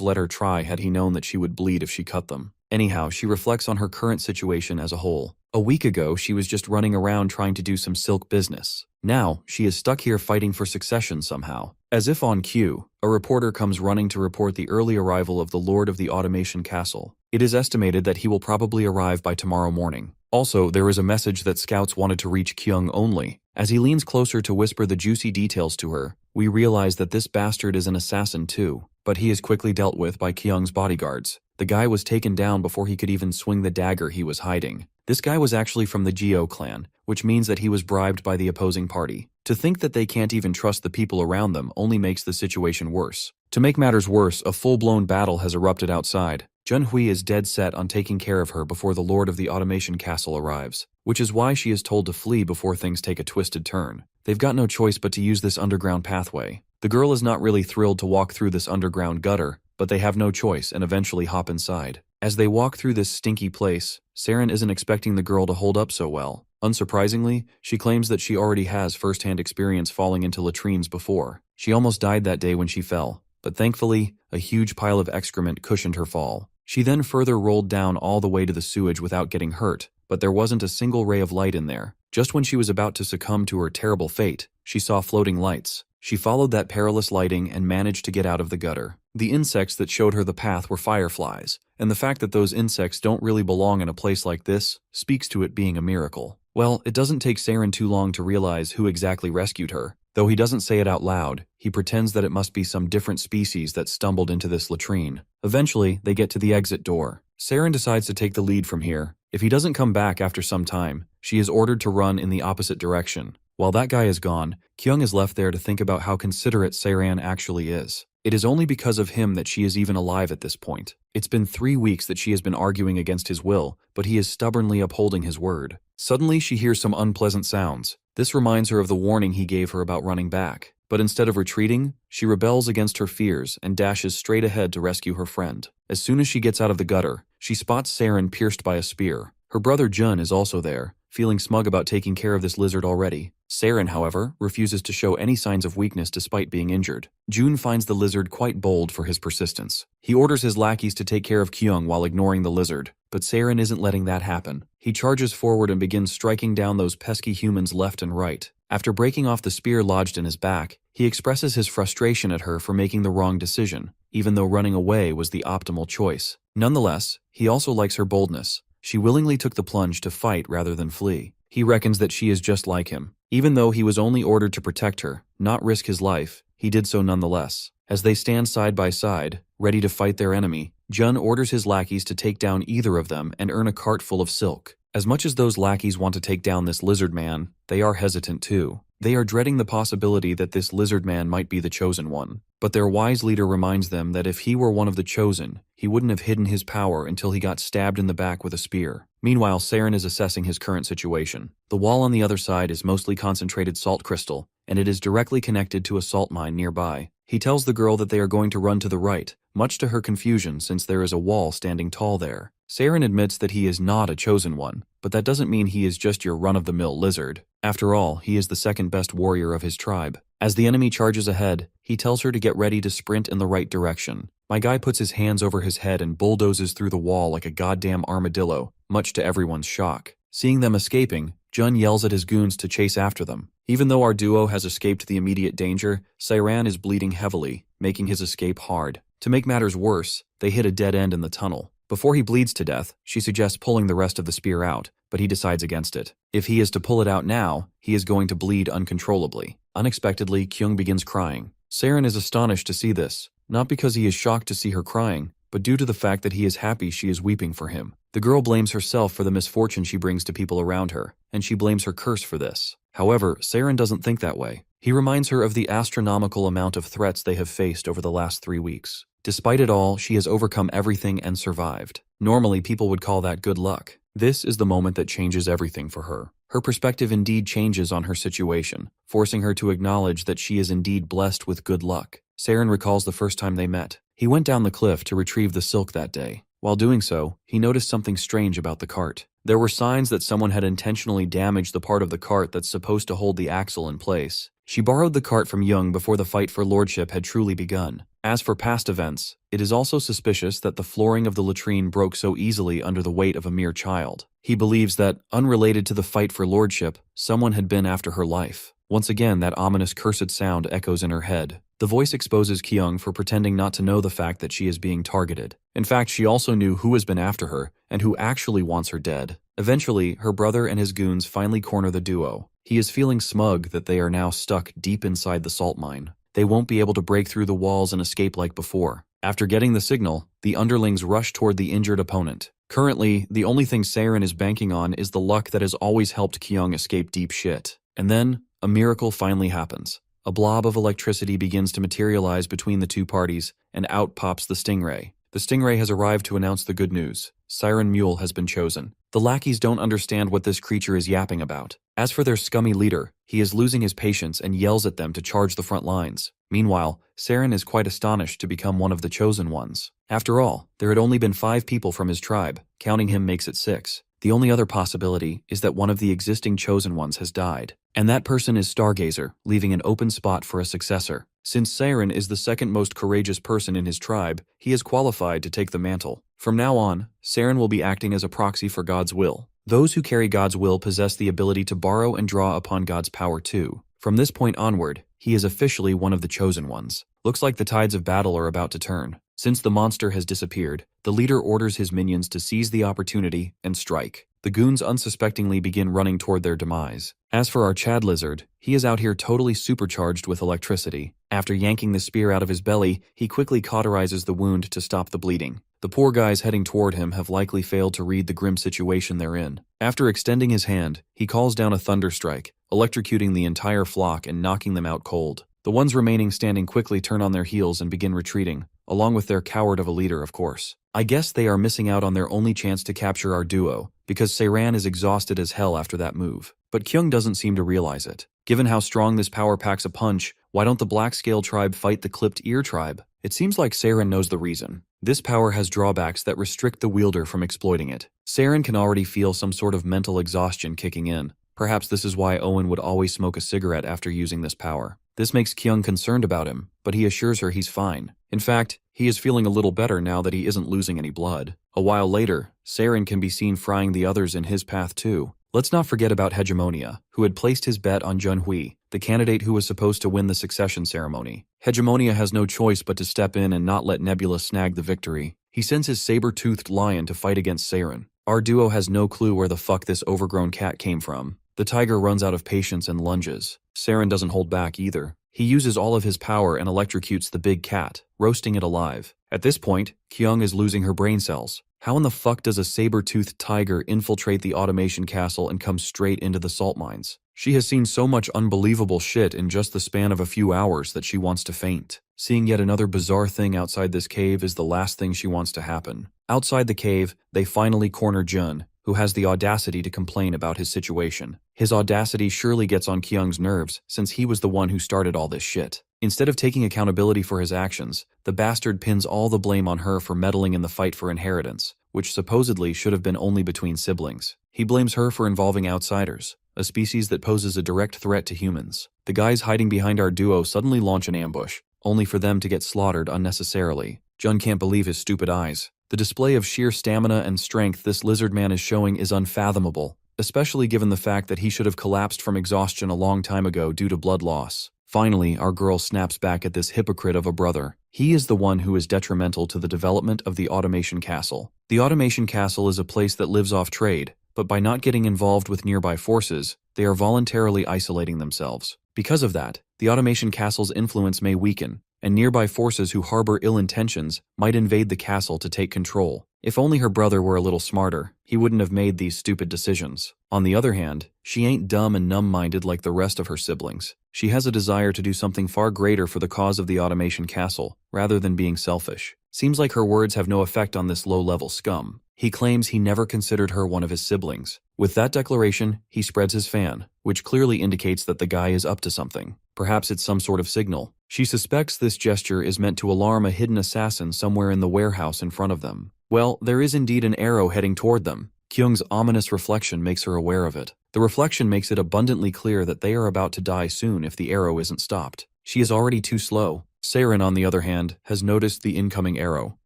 let her try had he known that she would bleed if she cut them. Anyhow, she reflects on her current situation as a whole. A week ago, she was just running around trying to do some silk business. Now, she is stuck here fighting for succession somehow. As if on cue, a reporter comes running to report the early arrival of the Lord of the Automation Castle. It is estimated that he will probably arrive by tomorrow morning. Also, there is a message that scouts wanted to reach Kyung only. As he leans closer to whisper the juicy details to her, we realize that this bastard is an assassin too, but he is quickly dealt with by Kyung's bodyguards. The guy was taken down before he could even swing the dagger he was hiding. This guy was actually from the Jeo clan, which means that he was bribed by the opposing party. To think that they can't even trust the people around them only makes the situation worse. To make matters worse, a full-blown battle has erupted outside. Jun-hui is dead set on taking care of her before the Lord of the Automation Castle arrives, which is why she is told to flee before things take a twisted turn. They've got no choice but to use this underground pathway. The girl is not really thrilled to walk through this underground gutter, but they have no choice and eventually hop inside. As they walk through this stinky place, Saren isn't expecting the girl to hold up so well. Unsurprisingly, she claims that she already has first-hand experience falling into latrines before. She almost died that day when she fell, but thankfully, a huge pile of excrement cushioned her fall. She then further rolled down all the way to the sewage without getting hurt, but there wasn't a single ray of light in there. Just when she was about to succumb to her terrible fate, she saw floating lights. She followed that perilous lighting and managed to get out of the gutter. The insects that showed her the path were fireflies, and the fact that those insects don't really belong in a place like this speaks to it being a miracle. Well, it doesn't take Saren too long to realize who exactly rescued her. Though he doesn't say it out loud, he pretends that it must be some different species that stumbled into this latrine. Eventually, they get to the exit door. Saren decides to take the lead from here. If he doesn't come back after some time, she is ordered to run in the opposite direction. While that guy is gone, Kyung is left there to think about how considerate Saren actually is. It is only because of him that she is even alive at this point. It's been 3 weeks that she has been arguing against his will, but he is stubbornly upholding his word. Suddenly, she hears some unpleasant sounds. This reminds her of the warning he gave her about running back. But instead of retreating, she rebels against her fears and dashes straight ahead to rescue her friend. As soon as she gets out of the gutter, she spots Saren pierced by a spear. Her brother Jun is also there, feeling smug about taking care of this lizard already. Saren, however, refuses to show any signs of weakness despite being injured. Jun finds the lizard quite bold for his persistence. He orders his lackeys to take care of Kyung while ignoring the lizard, but Saren isn't letting that happen. He charges forward and begins striking down those pesky humans left and right. After breaking off the spear lodged in his back, he expresses his frustration at her for making the wrong decision, even though running away was the optimal choice. Nonetheless, he also likes her boldness. She willingly took the plunge to fight rather than flee. He reckons that she is just like him. Even though he was only ordered to protect her, not risk his life, he did so nonetheless. As they stand side by side, ready to fight their enemy, Jun orders his lackeys to take down either of them and earn a cart full of silk. As much as those lackeys want to take down this lizard man, they are hesitant too. They are dreading the possibility that this lizard man might be the chosen one. But their wise leader reminds them that if he were one of the chosen, he wouldn't have hidden his power until he got stabbed in the back with a spear. Meanwhile, Saren is assessing his current situation. The wall on the other side is mostly concentrated salt crystal, and it is directly connected to a salt mine nearby. He tells the girl that they are going to run to the right, much to her confusion since there is a wall standing tall there. Saren admits that he is not a chosen one, but that doesn't mean he is just your run-of-the-mill lizard. After all, he is the second best warrior of his tribe. As the enemy charges ahead, he tells her to get ready to sprint in the right direction. My guy puts his hands over his head and bulldozes through the wall like a goddamn armadillo, much to everyone's shock. Seeing them escaping, Jun yells at his goons to chase after them. Even though our duo has escaped the immediate danger, Seiran is bleeding heavily, making his escape hard. To make matters worse, they hit a dead end in the tunnel. Before he bleeds to death, she suggests pulling the rest of the spear out, but he decides against it. If he is to pull it out now, he is going to bleed uncontrollably. Unexpectedly, Kyung begins crying. Seiran is astonished to see this, not because he is shocked to see her crying, but due to the fact that he is happy she is weeping for him. The girl blames herself for the misfortune she brings to people around her, and she blames her curse for this. However, Seiran doesn't think that way. He reminds her of the astronomical amount of threats they have faced over the last 3 weeks. Despite it all, she has overcome everything and survived. Normally, people would call that good luck. This is the moment that changes everything for her. Her perspective indeed changes on her situation, forcing her to acknowledge that she is indeed blessed with good luck. Seiran recalls the first time they met. He went down the cliff to retrieve the silk that day. While doing so, he noticed something strange about the cart. There were signs that someone had intentionally damaged the part of the cart that's supposed to hold the axle in place. She borrowed the cart from Young before the fight for lordship had truly begun. As for past events, it is also suspicious that the flooring of the latrine broke so easily under the weight of a mere child. He believes that, unrelated to the fight for lordship, someone had been after her life. Once again, that ominous cursed sound echoes in her head. The voice exposes Kyung for pretending not to know the fact that she is being targeted. In fact, she also knew who has been after her, and who actually wants her dead. Eventually, her brother and his goons finally corner the duo. He is feeling smug that they are now stuck deep inside the salt mine. They won't be able to break through the walls and escape like before. After getting the signal, the underlings rush toward the injured opponent. Currently, the only thing Seiran is banking on is the luck that has always helped Kyung escape deep shit. And then, a miracle finally happens. A blob of electricity begins to materialize between the two parties, and out pops the stingray. The stingray has arrived to announce the good news. Siren Mule has been chosen. The lackeys don't understand what this creature is yapping about. As for their scummy leader, he is losing his patience and yells at them to charge the front lines. Meanwhile, Saren is quite astonished to become one of the chosen ones. After all, there had only been 5 people from his tribe. Counting him makes it 6. The only other possibility is that one of the existing chosen ones has died. And that person is Stargazer, leaving an open spot for a successor. Since Saren is the second most courageous person in his tribe, he is qualified to take the mantle. From now on, Saren will be acting as a proxy for God's will. Those who carry God's will possess the ability to borrow and draw upon God's power too. From this point onward, he is officially one of the chosen ones. Looks like the tides of battle are about to turn. Since the monster has disappeared, the leader orders his minions to seize the opportunity and strike. The goons unsuspectingly begin running toward their demise. As for our Chad lizard, he is out here totally supercharged with electricity. After yanking the spear out of his belly, he quickly cauterizes the wound to stop the bleeding. The poor guys heading toward him have likely failed to read the grim situation they're in. After extending his hand, he calls down a thunderstrike, electrocuting the entire flock and knocking them out cold. The ones remaining standing quickly turn on their heels and begin retreating, along with their coward of a leader, of course. I guess they are missing out on their only chance to capture our duo, because Seiran is exhausted as hell after that move. But Kyung doesn't seem to realize it. Given how strong this power packs a punch, why don't the Black Scale tribe fight the Clipped Ear tribe? It seems like Seiran knows the reason. This power has drawbacks that restrict the wielder from exploiting it. Seiran can already feel some sort of mental exhaustion kicking in. Perhaps this is why Owen would always smoke a cigarette after using this power. This makes Kyung concerned about him, but he assures her he's fine. In fact, he is feeling a little better now that he isn't losing any blood. A while later, Seiran can be seen frying the others in his path too. Let's not forget about Hegemonia, who had placed his bet on Junhui, the candidate who was supposed to win the succession ceremony. Hegemonia has no choice but to step in and not let Nebula snag the victory. He sends his saber-toothed lion to fight against Seiran. Our duo has no clue where the fuck this overgrown cat came from. The tiger runs out of patience and lunges. Seiran doesn't hold back either. He uses all of his power and electrocutes the big cat, roasting it alive. At this point, Kyung is losing her brain cells. How in the fuck does a saber-toothed tiger infiltrate the automation castle and come straight into the salt mines? She has seen so much unbelievable shit in just the span of a few hours that she wants to faint. Seeing yet another bizarre thing outside this cave is the last thing she wants to happen. Outside the cave, they finally corner Jun, who has the audacity to complain about his situation. His audacity surely gets on Kyung's nerves, since he was the one who started all this shit. Instead of taking accountability for his actions, the bastard pins all the blame on her for meddling in the fight for inheritance, which supposedly should have been only between siblings. He blames her for involving outsiders, a species that poses a direct threat to humans. The guys hiding behind our duo suddenly launch an ambush, only for them to get slaughtered unnecessarily. Jun can't believe his stupid eyes. The display of sheer stamina and strength this lizard man is showing is unfathomable. especially given the fact that he should have collapsed from exhaustion a long time ago due to blood loss. Finally, our girl snaps back at this hypocrite of a brother. He is the one who is detrimental to the development of the Automation Castle. The Automation Castle is a place that lives off trade, but by not getting involved with nearby forces, they are voluntarily isolating themselves. Because of that, the Automation Castle's influence may weaken, and nearby forces who harbor ill intentions might invade the castle to take control. If only her brother were a little smarter, he wouldn't have made these stupid decisions. On the other hand, she ain't dumb and numb-minded like the rest of her siblings. She has a desire to do something far greater for the cause of the Automation Castle, rather than being selfish. Seems like her words have no effect on this low-level scum. He claims he never considered her one of his siblings. With that declaration, he spreads his fan, which clearly indicates that the guy is up to something. Perhaps it's some sort of signal. She suspects this gesture is meant to alarm a hidden assassin somewhere in the warehouse in front of them. Well, there is indeed an arrow heading toward them. Kyung's ominous reflection makes her aware of it. The reflection makes it abundantly clear that they are about to die soon if the arrow isn't stopped. She is already too slow. Saren, on the other hand, has noticed the incoming arrow.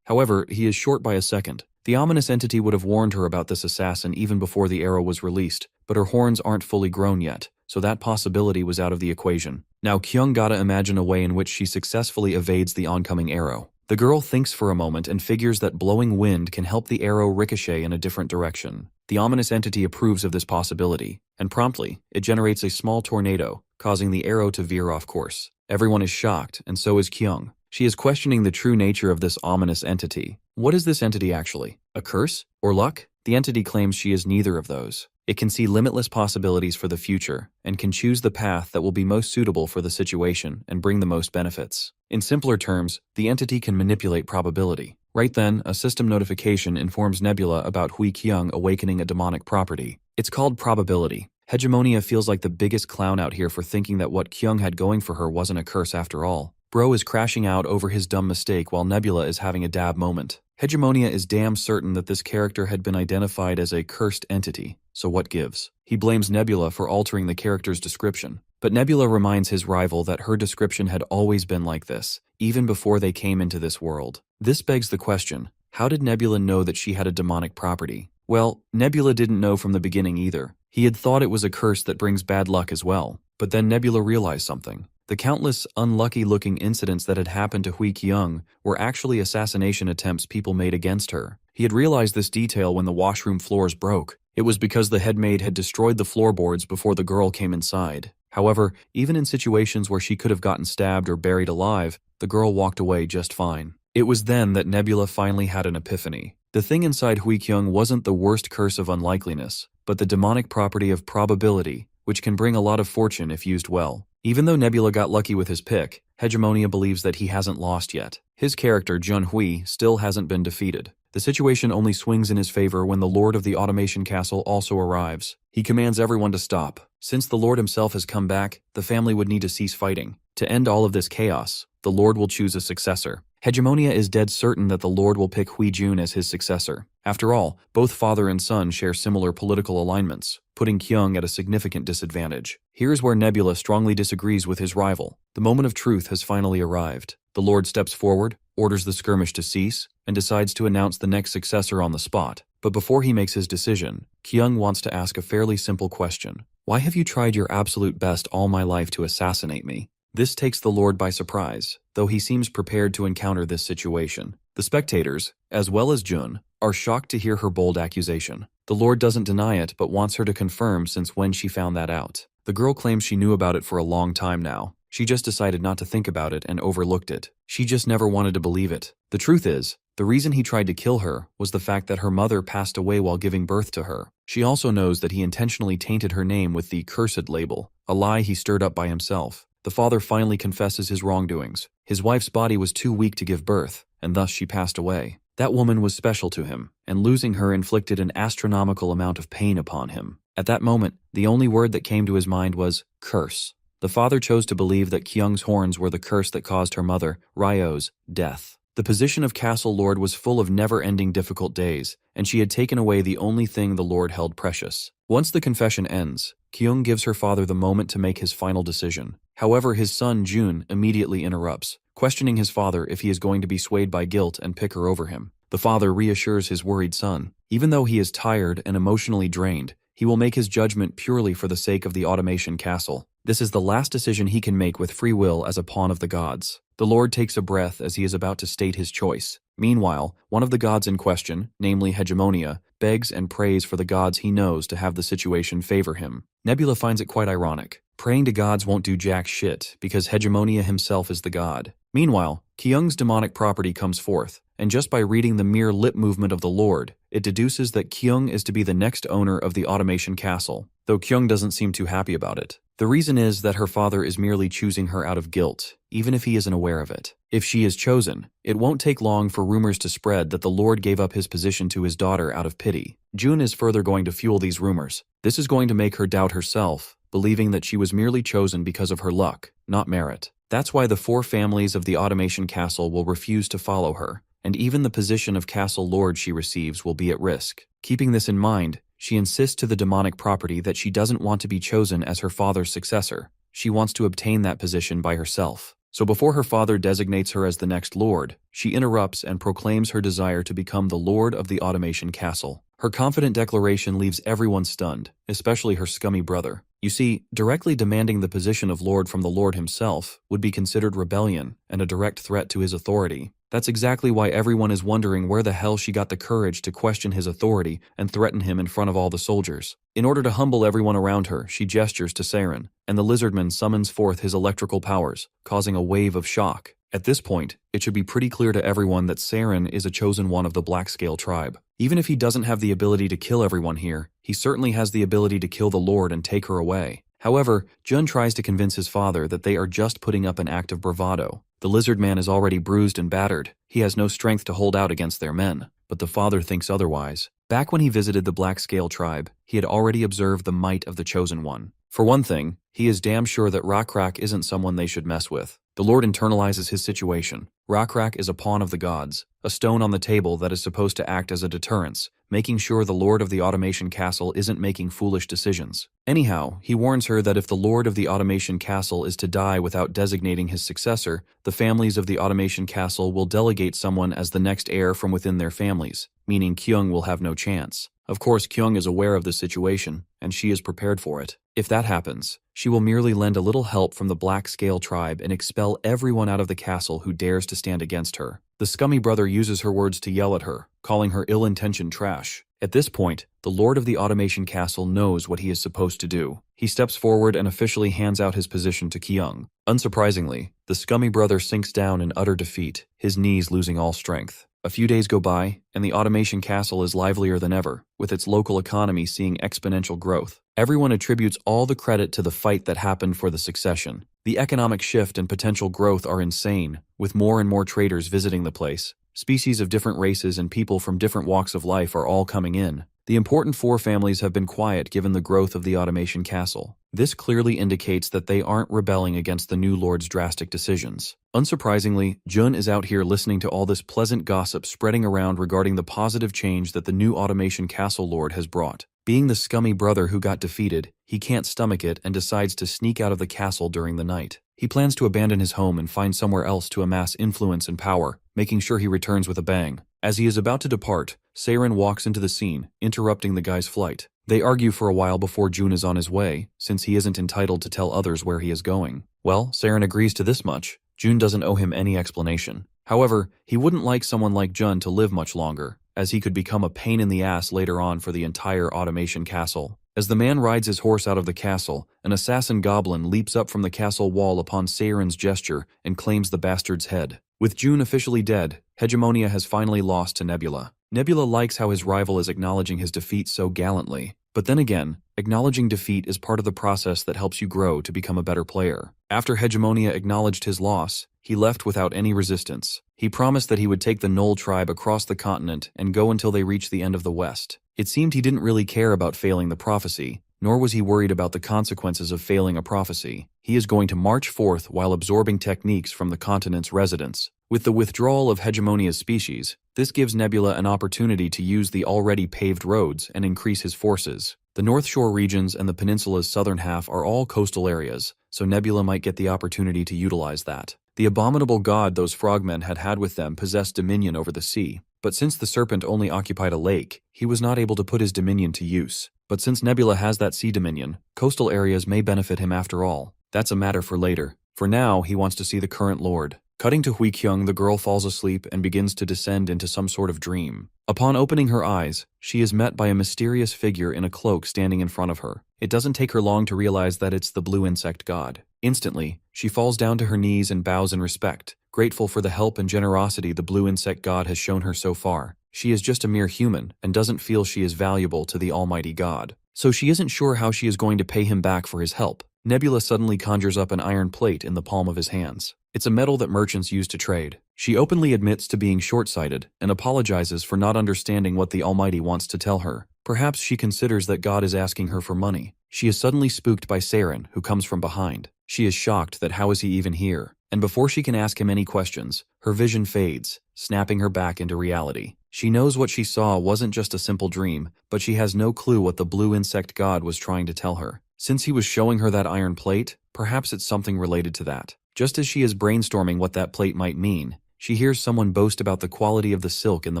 However, he is short by a second. The ominous entity would have warned her about this assassin even before the arrow was released, but her horns aren't fully grown yet, so that possibility was out of the equation. Now Kyung gotta imagine a way in which she successfully evades the oncoming arrow. The girl thinks for a moment and figures that blowing wind can help the arrow ricochet in a different direction. The ominous entity approves of this possibility, and promptly, it generates a small tornado, causing the arrow to veer off course. Everyone is shocked, and so is Kyung. She is questioning the true nature of this ominous entity. What is this entity actually? A curse? Or luck? The entity claims she is neither of those. It can see limitless possibilities for the future, and can choose the path that will be most suitable for the situation and bring the most benefits. In simpler terms, the entity can manipulate probability. Right then, a system notification informs Nebula about Hui Kyung awakening a demonic property. It's called probability. Hegemonia feels like the biggest clown out here for thinking that what Kyung had going for her wasn't a curse after all. Bro is crashing out over his dumb mistake while Nebula is having a dab moment. Hegemonia is damn certain that this character had been identified as a cursed entity, so what gives? He blames Nebula for altering the character's description, but Nebula reminds his rival that her description had always been like this, even before they came into this world. This begs the question, how did Nebula know that she had a demonic property? Well, Nebula didn't know from the beginning either. He had thought it was a curse that brings bad luck as well, but then Nebula realized something. The countless unlucky-looking incidents that had happened to Hui Kyung were actually assassination attempts people made against her. He had realized this detail when the washroom floors broke. It was because the headmaid had destroyed the floorboards before the girl came inside. However, even in situations where she could have gotten stabbed or buried alive, the girl walked away just fine. It was then that Nebula finally had an epiphany. The thing inside Hui Kyung wasn't the worst curse of unlikeliness, but the demonic property of probability, which can bring a lot of fortune if used well. Even though Nebula got lucky with his pick, Hegemonia believes that he hasn't lost yet. His character, Jun Hui, still hasn't been defeated. The situation only swings in his favor when the Lord of the Automation Castle also arrives. He commands everyone to stop. Since the Lord himself has come back, the family would need to cease fighting. To end all of this chaos, the Lord will choose a successor. Hegemonia is dead certain that the Lord will pick Hui Jun as his successor. After all, both father and son share similar political alignments, putting Kyung at a significant disadvantage. Here's where Nebula strongly disagrees with his rival. The moment of truth has finally arrived. The Lord steps forward, orders the skirmish to cease, and decides to announce the next successor on the spot. But before he makes his decision, Kyung wants to ask a fairly simple question. Why have you tried your absolute best all my life to assassinate me? This takes the Lord by surprise, though he seems prepared to encounter this situation. The spectators, as well as Jun, are shocked to hear her bold accusation. The Lord doesn't deny it, but wants her to confirm since when she found that out. The girl claims she knew about it for a long time now. She just decided not to think about it and overlooked it. She just never wanted to believe it. The truth is, the reason he tried to kill her was the fact that her mother passed away while giving birth to her. She also knows that he intentionally tainted her name with the cursed label, a lie he stirred up by himself. The father finally confesses his wrongdoings. His wife's body was too weak to give birth, and thus she passed away. That woman was special to him, and losing her inflicted an astronomical amount of pain upon him. At that moment, the only word that came to his mind was curse. The father chose to believe that Kyung's horns were the curse that caused her mother, Ryo's, death. The position of Castle Lord was full of never-ending difficult days, and she had taken away the only thing the Lord held precious. Once the confession ends, Kyung gives her father the moment to make his final decision. However, his son Jun immediately interrupts, questioning his father if he is going to be swayed by guilt and pick her over him. The father reassures his worried son. Even though he is tired and emotionally drained, He will make his judgment purely for the sake of the automation castle. This is the last decision he can make with free will as a pawn of the gods. The Lord takes a breath as he is about to state his choice. Meanwhile, one of the gods in question, namely Hegemonia, begs and prays for the gods he knows to have the situation favor him. Nebula finds it quite ironic. Praying to gods won't do jack shit, because Hegemonia himself is the god. Meanwhile, Kyung's demonic property comes forth, and just by reading the mere lip movement of the Lord, it deduces that Kyung is to be the next owner of the automation castle, though Kyung doesn't seem too happy about it. The reason is that her father is merely choosing her out of guilt, even if he isn't aware of it. If she is chosen, it won't take long for rumors to spread that the Lord gave up his position to his daughter out of pity. June is further going to fuel these rumors. This is going to make her doubt herself, believing that she was merely chosen because of her luck, not merit. That's why the 4 families of the automation castle will refuse to follow her, and even the position of castle lord she receives will be at risk. Keeping this in mind, she insists to the demonic property that she doesn't want to be chosen as her father's successor. She wants to obtain that position by herself. So before her father designates her as the next lord, she interrupts and proclaims her desire to become the lord of the automation castle. Her confident declaration leaves everyone stunned, especially her scummy brother. You see, directly demanding the position of lord from the Lord himself would be considered rebellion and a direct threat to his authority. That's exactly why everyone is wondering where the hell she got the courage to question his authority and threaten him in front of all the soldiers. In order to humble everyone around her, she gestures to Saren, and the Lizardman summons forth his electrical powers, causing a wave of shock. At this point, it should be pretty clear to everyone that Saren is a chosen one of the Blackscale tribe. Even if he doesn't have the ability to kill everyone here, he certainly has the ability to kill the Lord and take her away. However, Jun tries to convince his father that they are just putting up an act of bravado. The Lizardman is already bruised and battered. He has no strength to hold out against their men, but the father thinks otherwise. Back when he visited the Blackscale tribe, he had already observed the might of the Chosen One. For one thing, he is damn sure that Rakrak isn't someone they should mess with. The Lord internalizes his situation. Rakrak is a pawn of the gods, a stone on the table that is supposed to act as a deterrence, making sure the Lord of the Automation Castle isn't making foolish decisions. Anyhow, he warns her that if the Lord of the Automation Castle is to die without designating his successor, the families of the Automation Castle will delegate someone as the next heir from within their families, meaning Kyung will have no chance. Of course, Kyung is aware of the situation, and she is prepared for it. If that happens, she will merely lend a little help from the Blackscale tribe and expel everyone out of the castle who dares to stand against her. The scummy brother uses her words to yell at her, calling her ill-intentioned trash. At this point, the Lord of the Automation Castle knows what he is supposed to do. He steps forward and officially hands out his position to Kyung. Unsurprisingly, the scummy brother sinks down in utter defeat, his knees losing all strength. A few days go by, and the Automation Castle is livelier than ever, with its local economy seeing exponential growth. Everyone attributes all the credit to the fight that happened for the succession. The economic shift and potential growth are insane, with more and more traders visiting the place. Species of different races and people from different walks of life are all coming in. The important 4 families have been quiet given the growth of the Automation Castle. This clearly indicates that they aren't rebelling against the new Lord's drastic decisions. Unsurprisingly, Jun is out here listening to all this pleasant gossip spreading around regarding the positive change that the new Automation Castle Lord has brought. Being the scummy brother who got defeated, he can't stomach it and decides to sneak out of the castle during the night. He plans to abandon his home and find somewhere else to amass influence and power, making sure he returns with a bang. As he is about to depart, Saren walks into the scene, interrupting the guy's flight. They argue for a while before Jun is on his way, since he isn't entitled to tell others where he is going. Well, Saren agrees to this much. Jun doesn't owe him any explanation. However, he wouldn't like someone like Jun to live much longer, as he could become a pain in the ass later on for the entire Automation Castle. As the man rides his horse out of the castle, an assassin goblin leaps up from the castle wall upon Saren's gesture and claims the bastard's head. With Jun officially dead, Hegemonia has finally lost to Nebula. Nebula likes how his rival is acknowledging his defeat so gallantly. But then again, acknowledging defeat is part of the process that helps you grow to become a better player. After Hegemonia acknowledged his loss, he left without any resistance. He promised that he would take the Knoll tribe across the continent and go until they reached the end of the West. It seemed he didn't really care about failing the prophecy, nor was he worried about the consequences of failing a prophecy. He is going to march forth while absorbing techniques from the continent's residents. With the withdrawal of Hegemonia's species, this gives Nebula an opportunity to use the already paved roads and increase his forces. The North Shore regions and the peninsula's southern half are all coastal areas, so Nebula might get the opportunity to utilize that. The abominable god those frogmen had with them possessed dominion over the sea, but since the serpent only occupied a lake, he was not able to put his dominion to use. But since Nebula has that sea dominion, coastal areas may benefit him after all. That's a matter for later. For now, he wants to see the current lord. Cutting to Hui Kyung, the girl falls asleep and begins to descend into some sort of dream. Upon opening her eyes, she is met by a mysterious figure in a cloak standing in front of her. It doesn't take her long to realize that it's the blue insect god. Instantly, she falls down to her knees and bows in respect, grateful for the help and generosity the blue insect god has shown her so far. She is just a mere human and doesn't feel she is valuable to the almighty god. So she isn't sure how she is going to pay him back for his help. Nebula suddenly conjures up an iron plate in the palm of his hands. It's a metal that merchants use to trade. She openly admits to being short-sighted and apologizes for not understanding what the Almighty wants to tell her. Perhaps she considers that God is asking her for money. She is suddenly spooked by Saren, who comes from behind. She is shocked that how is he even here? And before she can ask him any questions, her vision fades, snapping her back into reality. She knows what she saw wasn't just a simple dream, but she has no clue what the blue insect god was trying to tell her. Since he was showing her that iron plate, perhaps it's something related to that. Just as she is brainstorming what that plate might mean, she hears someone boast about the quality of the silk in the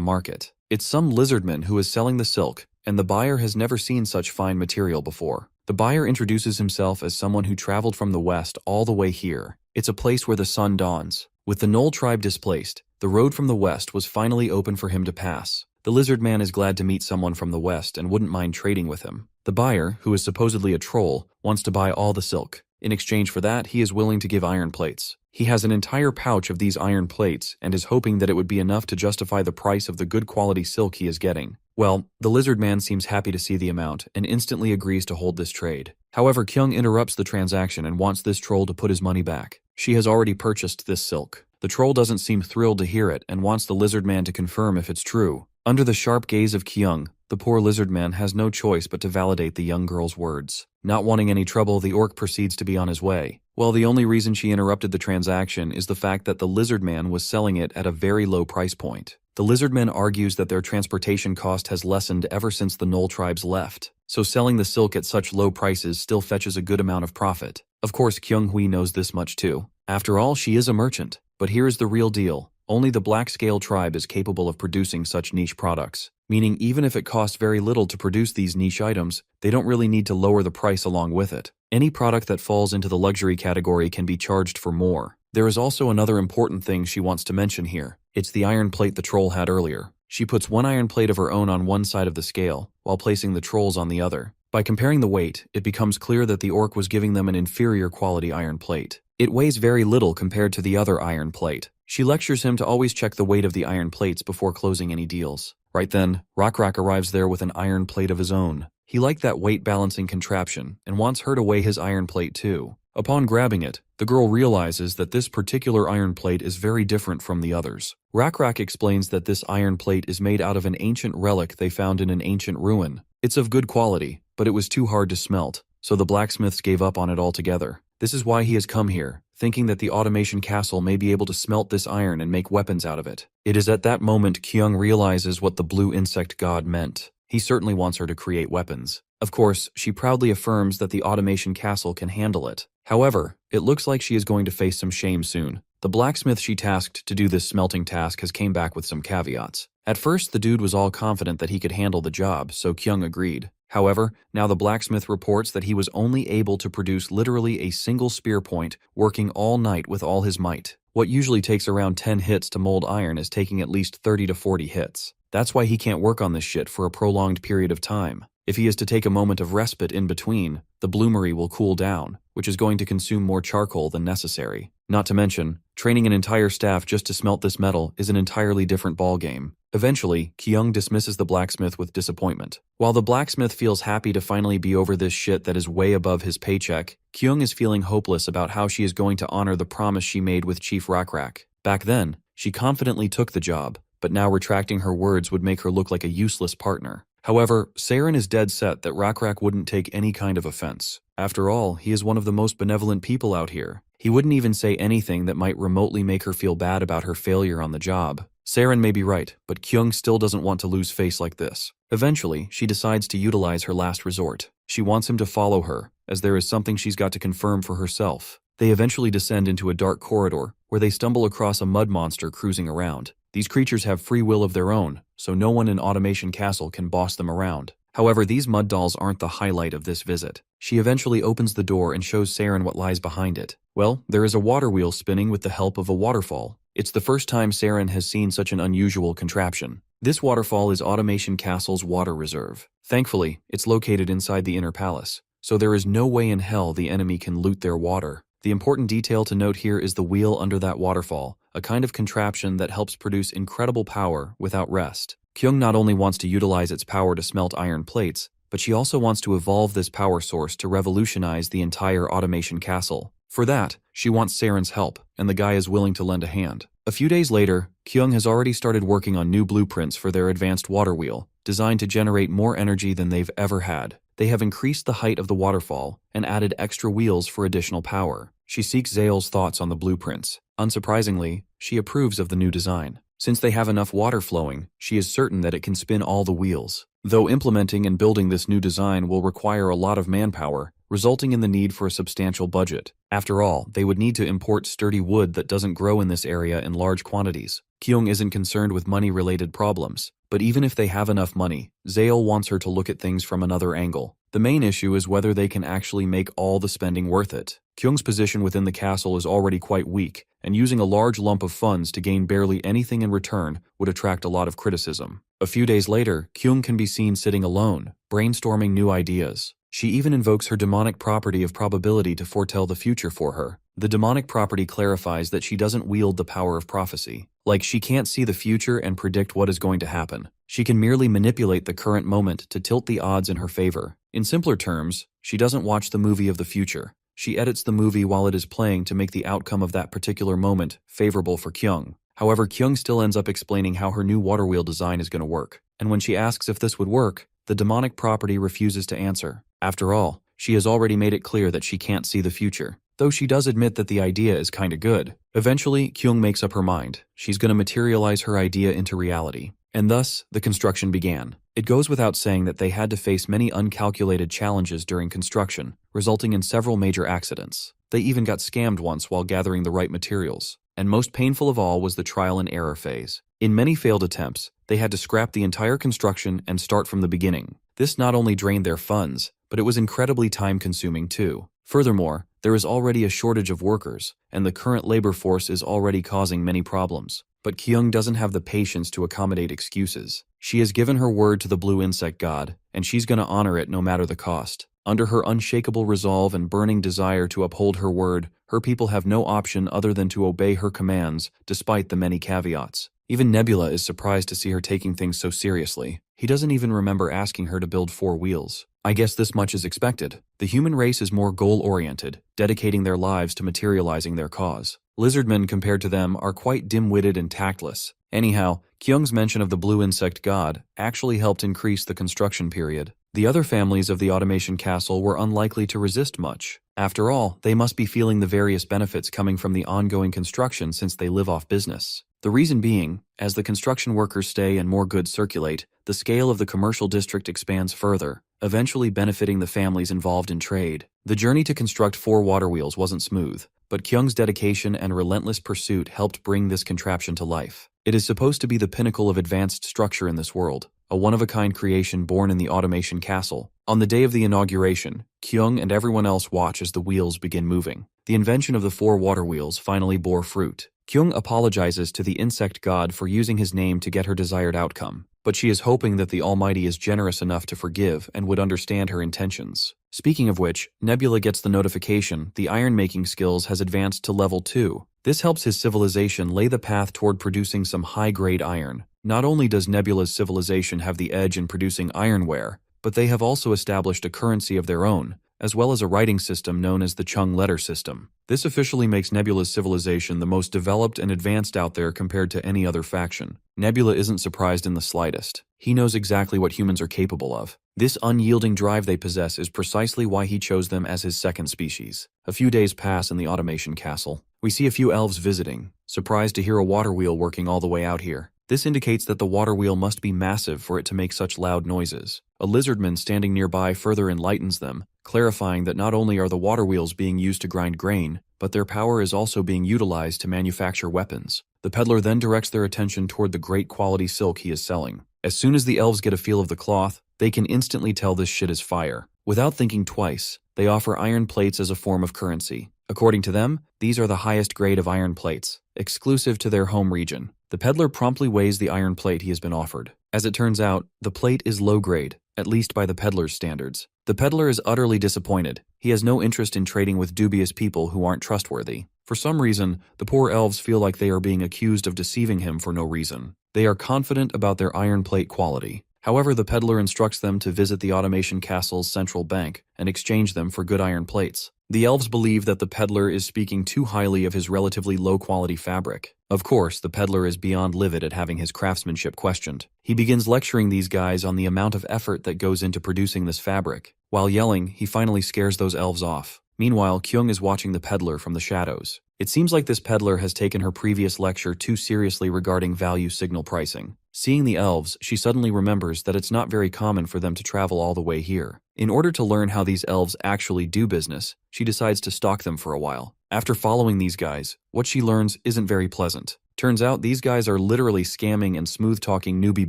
market. It's some lizardman who is selling the silk, and the buyer has never seen such fine material before. The buyer introduces himself as someone who traveled from the west all the way here. It's a place where the sun dawns. With the Knoll tribe displaced, the road from the west was finally open for him to pass. The lizardman is glad to meet someone from the west and wouldn't mind trading with him. The buyer, who is supposedly a troll, wants to buy all the silk. In exchange for that, he is willing to give iron plates. He has an entire pouch of these iron plates and is hoping that it would be enough to justify the price of the good quality silk he is getting. Well, the lizardman seems happy to see the amount and instantly agrees to hold this trade. However, Kyung interrupts the transaction and wants this troll to put his money back. She has already purchased this silk. The troll doesn't seem thrilled to hear it and wants the lizardman to confirm if it's true. Under the sharp gaze of Kyung, the poor lizardman has no choice but to validate the young girl's words. Not wanting any trouble, the orc proceeds to be on his way. Well, the only reason she interrupted the transaction is the fact that the lizardman was selling it at a very low price point. The lizardman argues that their transportation cost has lessened ever since the Knoll tribes left, so selling the silk at such low prices still fetches a good amount of profit. Of course, Kyung Hui knows this much too. After all, she is a merchant. But here is the real deal. Only the Black-Scale tribe is capable of producing such niche products, meaning even if it costs very little to produce these niche items, they don't really need to lower the price along with it. Any product that falls into the luxury category can be charged for more. There is also another important thing she wants to mention here. It's the iron plate the troll had earlier. She puts one iron plate of her own on one side of the scale, while placing the troll's on the other. By comparing the weight, it becomes clear that the orc was giving them an inferior quality iron plate. It weighs very little compared to the other iron plate. She lectures him to always check the weight of the iron plates before closing any deals. Right then, Rockrak arrives there with an iron plate of his own. He liked that weight balancing contraption and wants her to weigh his iron plate too. Upon grabbing it, the girl realizes that this particular iron plate is very different from the others. Rockrak explains that this iron plate is made out of an ancient relic they found in an ancient ruin. It's of good quality, but it was too hard to smelt, so the blacksmiths gave up on it altogether. This is why he has come here, thinking that the automation castle may be able to smelt this iron and make weapons out of it. It is at that moment Kyung realizes what the blue insect god meant. He certainly wants her to create weapons. Of course, she proudly affirms that the automation castle can handle it. However, it looks like she is going to face some shame soon. The blacksmith she tasked to do this smelting task has came back with some caveats. At first, the dude was all confident that he could handle the job, so Kyung agreed. However, now the blacksmith reports that he was only able to produce literally a single spear point, working all night with all his might. What usually takes around 10 hits to mold iron is taking at least 30 to 40 hits. That's why he can't work on this shit for a prolonged period of time. If he is to take a moment of respite in between, the bloomery will cool down, which is going to consume more charcoal than necessary. Not to mention, training an entire staff just to smelt this metal is an entirely different ballgame. Eventually, Kyung dismisses the blacksmith with disappointment. While the blacksmith feels happy to finally be over this shit that is way above his paycheck, Kyung is feeling hopeless about how she is going to honor the promise she made with Chief Rockrak. Back then, she confidently took the job, but now retracting her words would make her look like a useless partner. However, Saren is dead set that Rockrak wouldn't take any kind of offense. After all, he is one of the most benevolent people out here. He wouldn't even say anything that might remotely make her feel bad about her failure on the job. Saren may be right, but Kyung still doesn't want to lose face like this. Eventually, she decides to utilize her last resort. She wants him to follow her, as there is something she's got to confirm for herself. They eventually descend into a dark corridor, where they stumble across a mud monster cruising around. These creatures have free will of their own, so no one in Automation Castle can boss them around. However, these mud dolls aren't the highlight of this visit. She eventually opens the door and shows Saren what lies behind it. Well, there is a water wheel spinning with the help of a waterfall. It's the first time Saren has seen such an unusual contraption. This waterfall is Automation Castle's water reserve. Thankfully, it's located inside the inner palace, so there is no way in hell the enemy can loot their water. The important detail to note here is the wheel under that waterfall, a kind of contraption that helps produce incredible power without rest. Kyung not only wants to utilize its power to smelt iron plates, but she also wants to evolve this power source to revolutionize the entire Automation Castle. For that, she wants Saren's help, and the guy is willing to lend a hand. A few days later, Kyung has already started working on new blueprints for their advanced water wheel, designed to generate more energy than they've ever had. They have increased the height of the waterfall and added extra wheels for additional power. She seeks Zael's thoughts on the blueprints. Unsurprisingly, she approves of the new design. Since they have enough water flowing, she is certain that it can spin all the wheels. Though implementing and building this new design will require a lot of manpower, resulting in the need for a substantial budget. After all, they would need to import sturdy wood that doesn't grow in this area in large quantities. Kyung isn't concerned with money-related problems, but even if they have enough money, Zael wants her to look at things from another angle. The main issue is whether they can actually make all the spending worth it. Kyung's position within the castle is already quite weak, and using a large lump of funds to gain barely anything in return would attract a lot of criticism. A few days later, Kyung can be seen sitting alone, brainstorming new ideas. She even invokes her demonic property of probability to foretell the future for her. The demonic property clarifies that she doesn't wield the power of prophecy. Like, she can't see the future and predict what is going to happen. She can merely manipulate the current moment to tilt the odds in her favor. In simpler terms, she doesn't watch the movie of the future. She edits the movie while it is playing to make the outcome of that particular moment favorable for Kyung. However, Kyung still ends up explaining how her new water wheel design is going to work. And when she asks if this would work, the demonic property refuses to answer. After all, she has already made it clear that she can't see the future, though she does admit that the idea is kinda good. Eventually, Kyung makes up her mind. She's gonna materialize her idea into reality. And thus, the construction began. It goes without saying that they had to face many uncalculated challenges during construction, resulting in several major accidents. They even got scammed once while gathering the right materials. And most painful of all was the trial and error phase. In many failed attempts, they had to scrap the entire construction and start from the beginning. This not only drained their funds, but it was incredibly time-consuming too. Furthermore, there is already a shortage of workers, and the current labor force is already causing many problems. But Kyung doesn't have the patience to accommodate excuses. She has given her word to the blue insect god, and she's gonna honor it no matter the cost. Under her unshakable resolve and burning desire to uphold her word, her people have no option other than to obey her commands, despite the many caveats. Even Nebula is surprised to see her taking things so seriously. He doesn't even remember asking her to build 4 wheels. I guess this much is expected. The human race is more goal-oriented, dedicating their lives to materializing their cause. Lizardmen, compared to them, are quite dim-witted and tactless. Anyhow, Kyung's mention of the blue insect god actually helped increase the construction period. The other families of the Automation Castle were unlikely to resist much. After all, they must be feeling the various benefits coming from the ongoing construction since they live off business. The reason being, as the construction workers stay and more goods circulate, the scale of the commercial district expands further, eventually benefiting the families involved in trade. The journey to construct 4 water wheels wasn't smooth, but Kyung's dedication and relentless pursuit helped bring this contraption to life. It is supposed to be the pinnacle of advanced structure in this world, a one-of-a-kind creation born in the Automation Castle. On the day of the inauguration, Kyung and everyone else watch as the wheels begin moving. The invention of the 4 water wheels finally bore fruit. Kyung apologizes to the insect god for using his name to get her desired outcome, but she is hoping that the Almighty is generous enough to forgive and would understand her intentions. Speaking of which, Nebula gets the notification the iron-making skills has advanced to level 2. This helps his civilization lay the path toward producing some high-grade iron. Not only does Nebula's civilization have the edge in producing ironware, but they have also established a currency of their own, as well as a writing system known as the Chung letter system. This officially makes Nebula's civilization the most developed and advanced out there compared to any other faction. Nebula isn't surprised in the slightest. He knows exactly what humans are capable of. This unyielding drive they possess is precisely why he chose them as his second species. A few days pass in the Automation Castle. We see a few elves visiting, surprised to hear a water wheel working all the way out here. This indicates that the water wheel must be massive for it to make such loud noises. A lizardman standing nearby further enlightens them, clarifying that not only are the water wheels being used to grind grain, but their power is also being utilized to manufacture weapons. The peddler then directs their attention toward the great quality silk he is selling. As soon as the elves get a feel of the cloth, They can instantly tell this shit is fire. Without thinking twice, they offer iron plates as a form of currency. According to them, these are the highest grade of iron plates, exclusive to their home region. The peddler promptly weighs the iron plate he has been offered. As it turns out, the plate is low grade, at least by the peddler's standards. The peddler is utterly disappointed. He has no interest in trading with dubious people who aren't trustworthy. For some reason, the poor elves feel like they are being accused of deceiving him for no reason. They are confident about their iron plate quality. However, the peddler instructs them to visit the automation castle's central bank and exchange them for good iron plates. The elves believe that the peddler is speaking too highly of his relatively low-quality fabric. Of course, the peddler is beyond livid at having his craftsmanship questioned. He begins lecturing these guys on the amount of effort that goes into producing this fabric. While yelling, he finally scares those elves off. Meanwhile, Kyung is watching the peddler from the shadows. It seems like this peddler has taken her previous lecture too seriously regarding value signal pricing. Seeing the elves, she suddenly remembers that it's not very common for them to travel all the way here. In order to learn how these elves actually do business, she decides to stalk them for a while. After following these guys, what she learns isn't very pleasant. Turns out these guys are literally scamming and smooth-talking newbie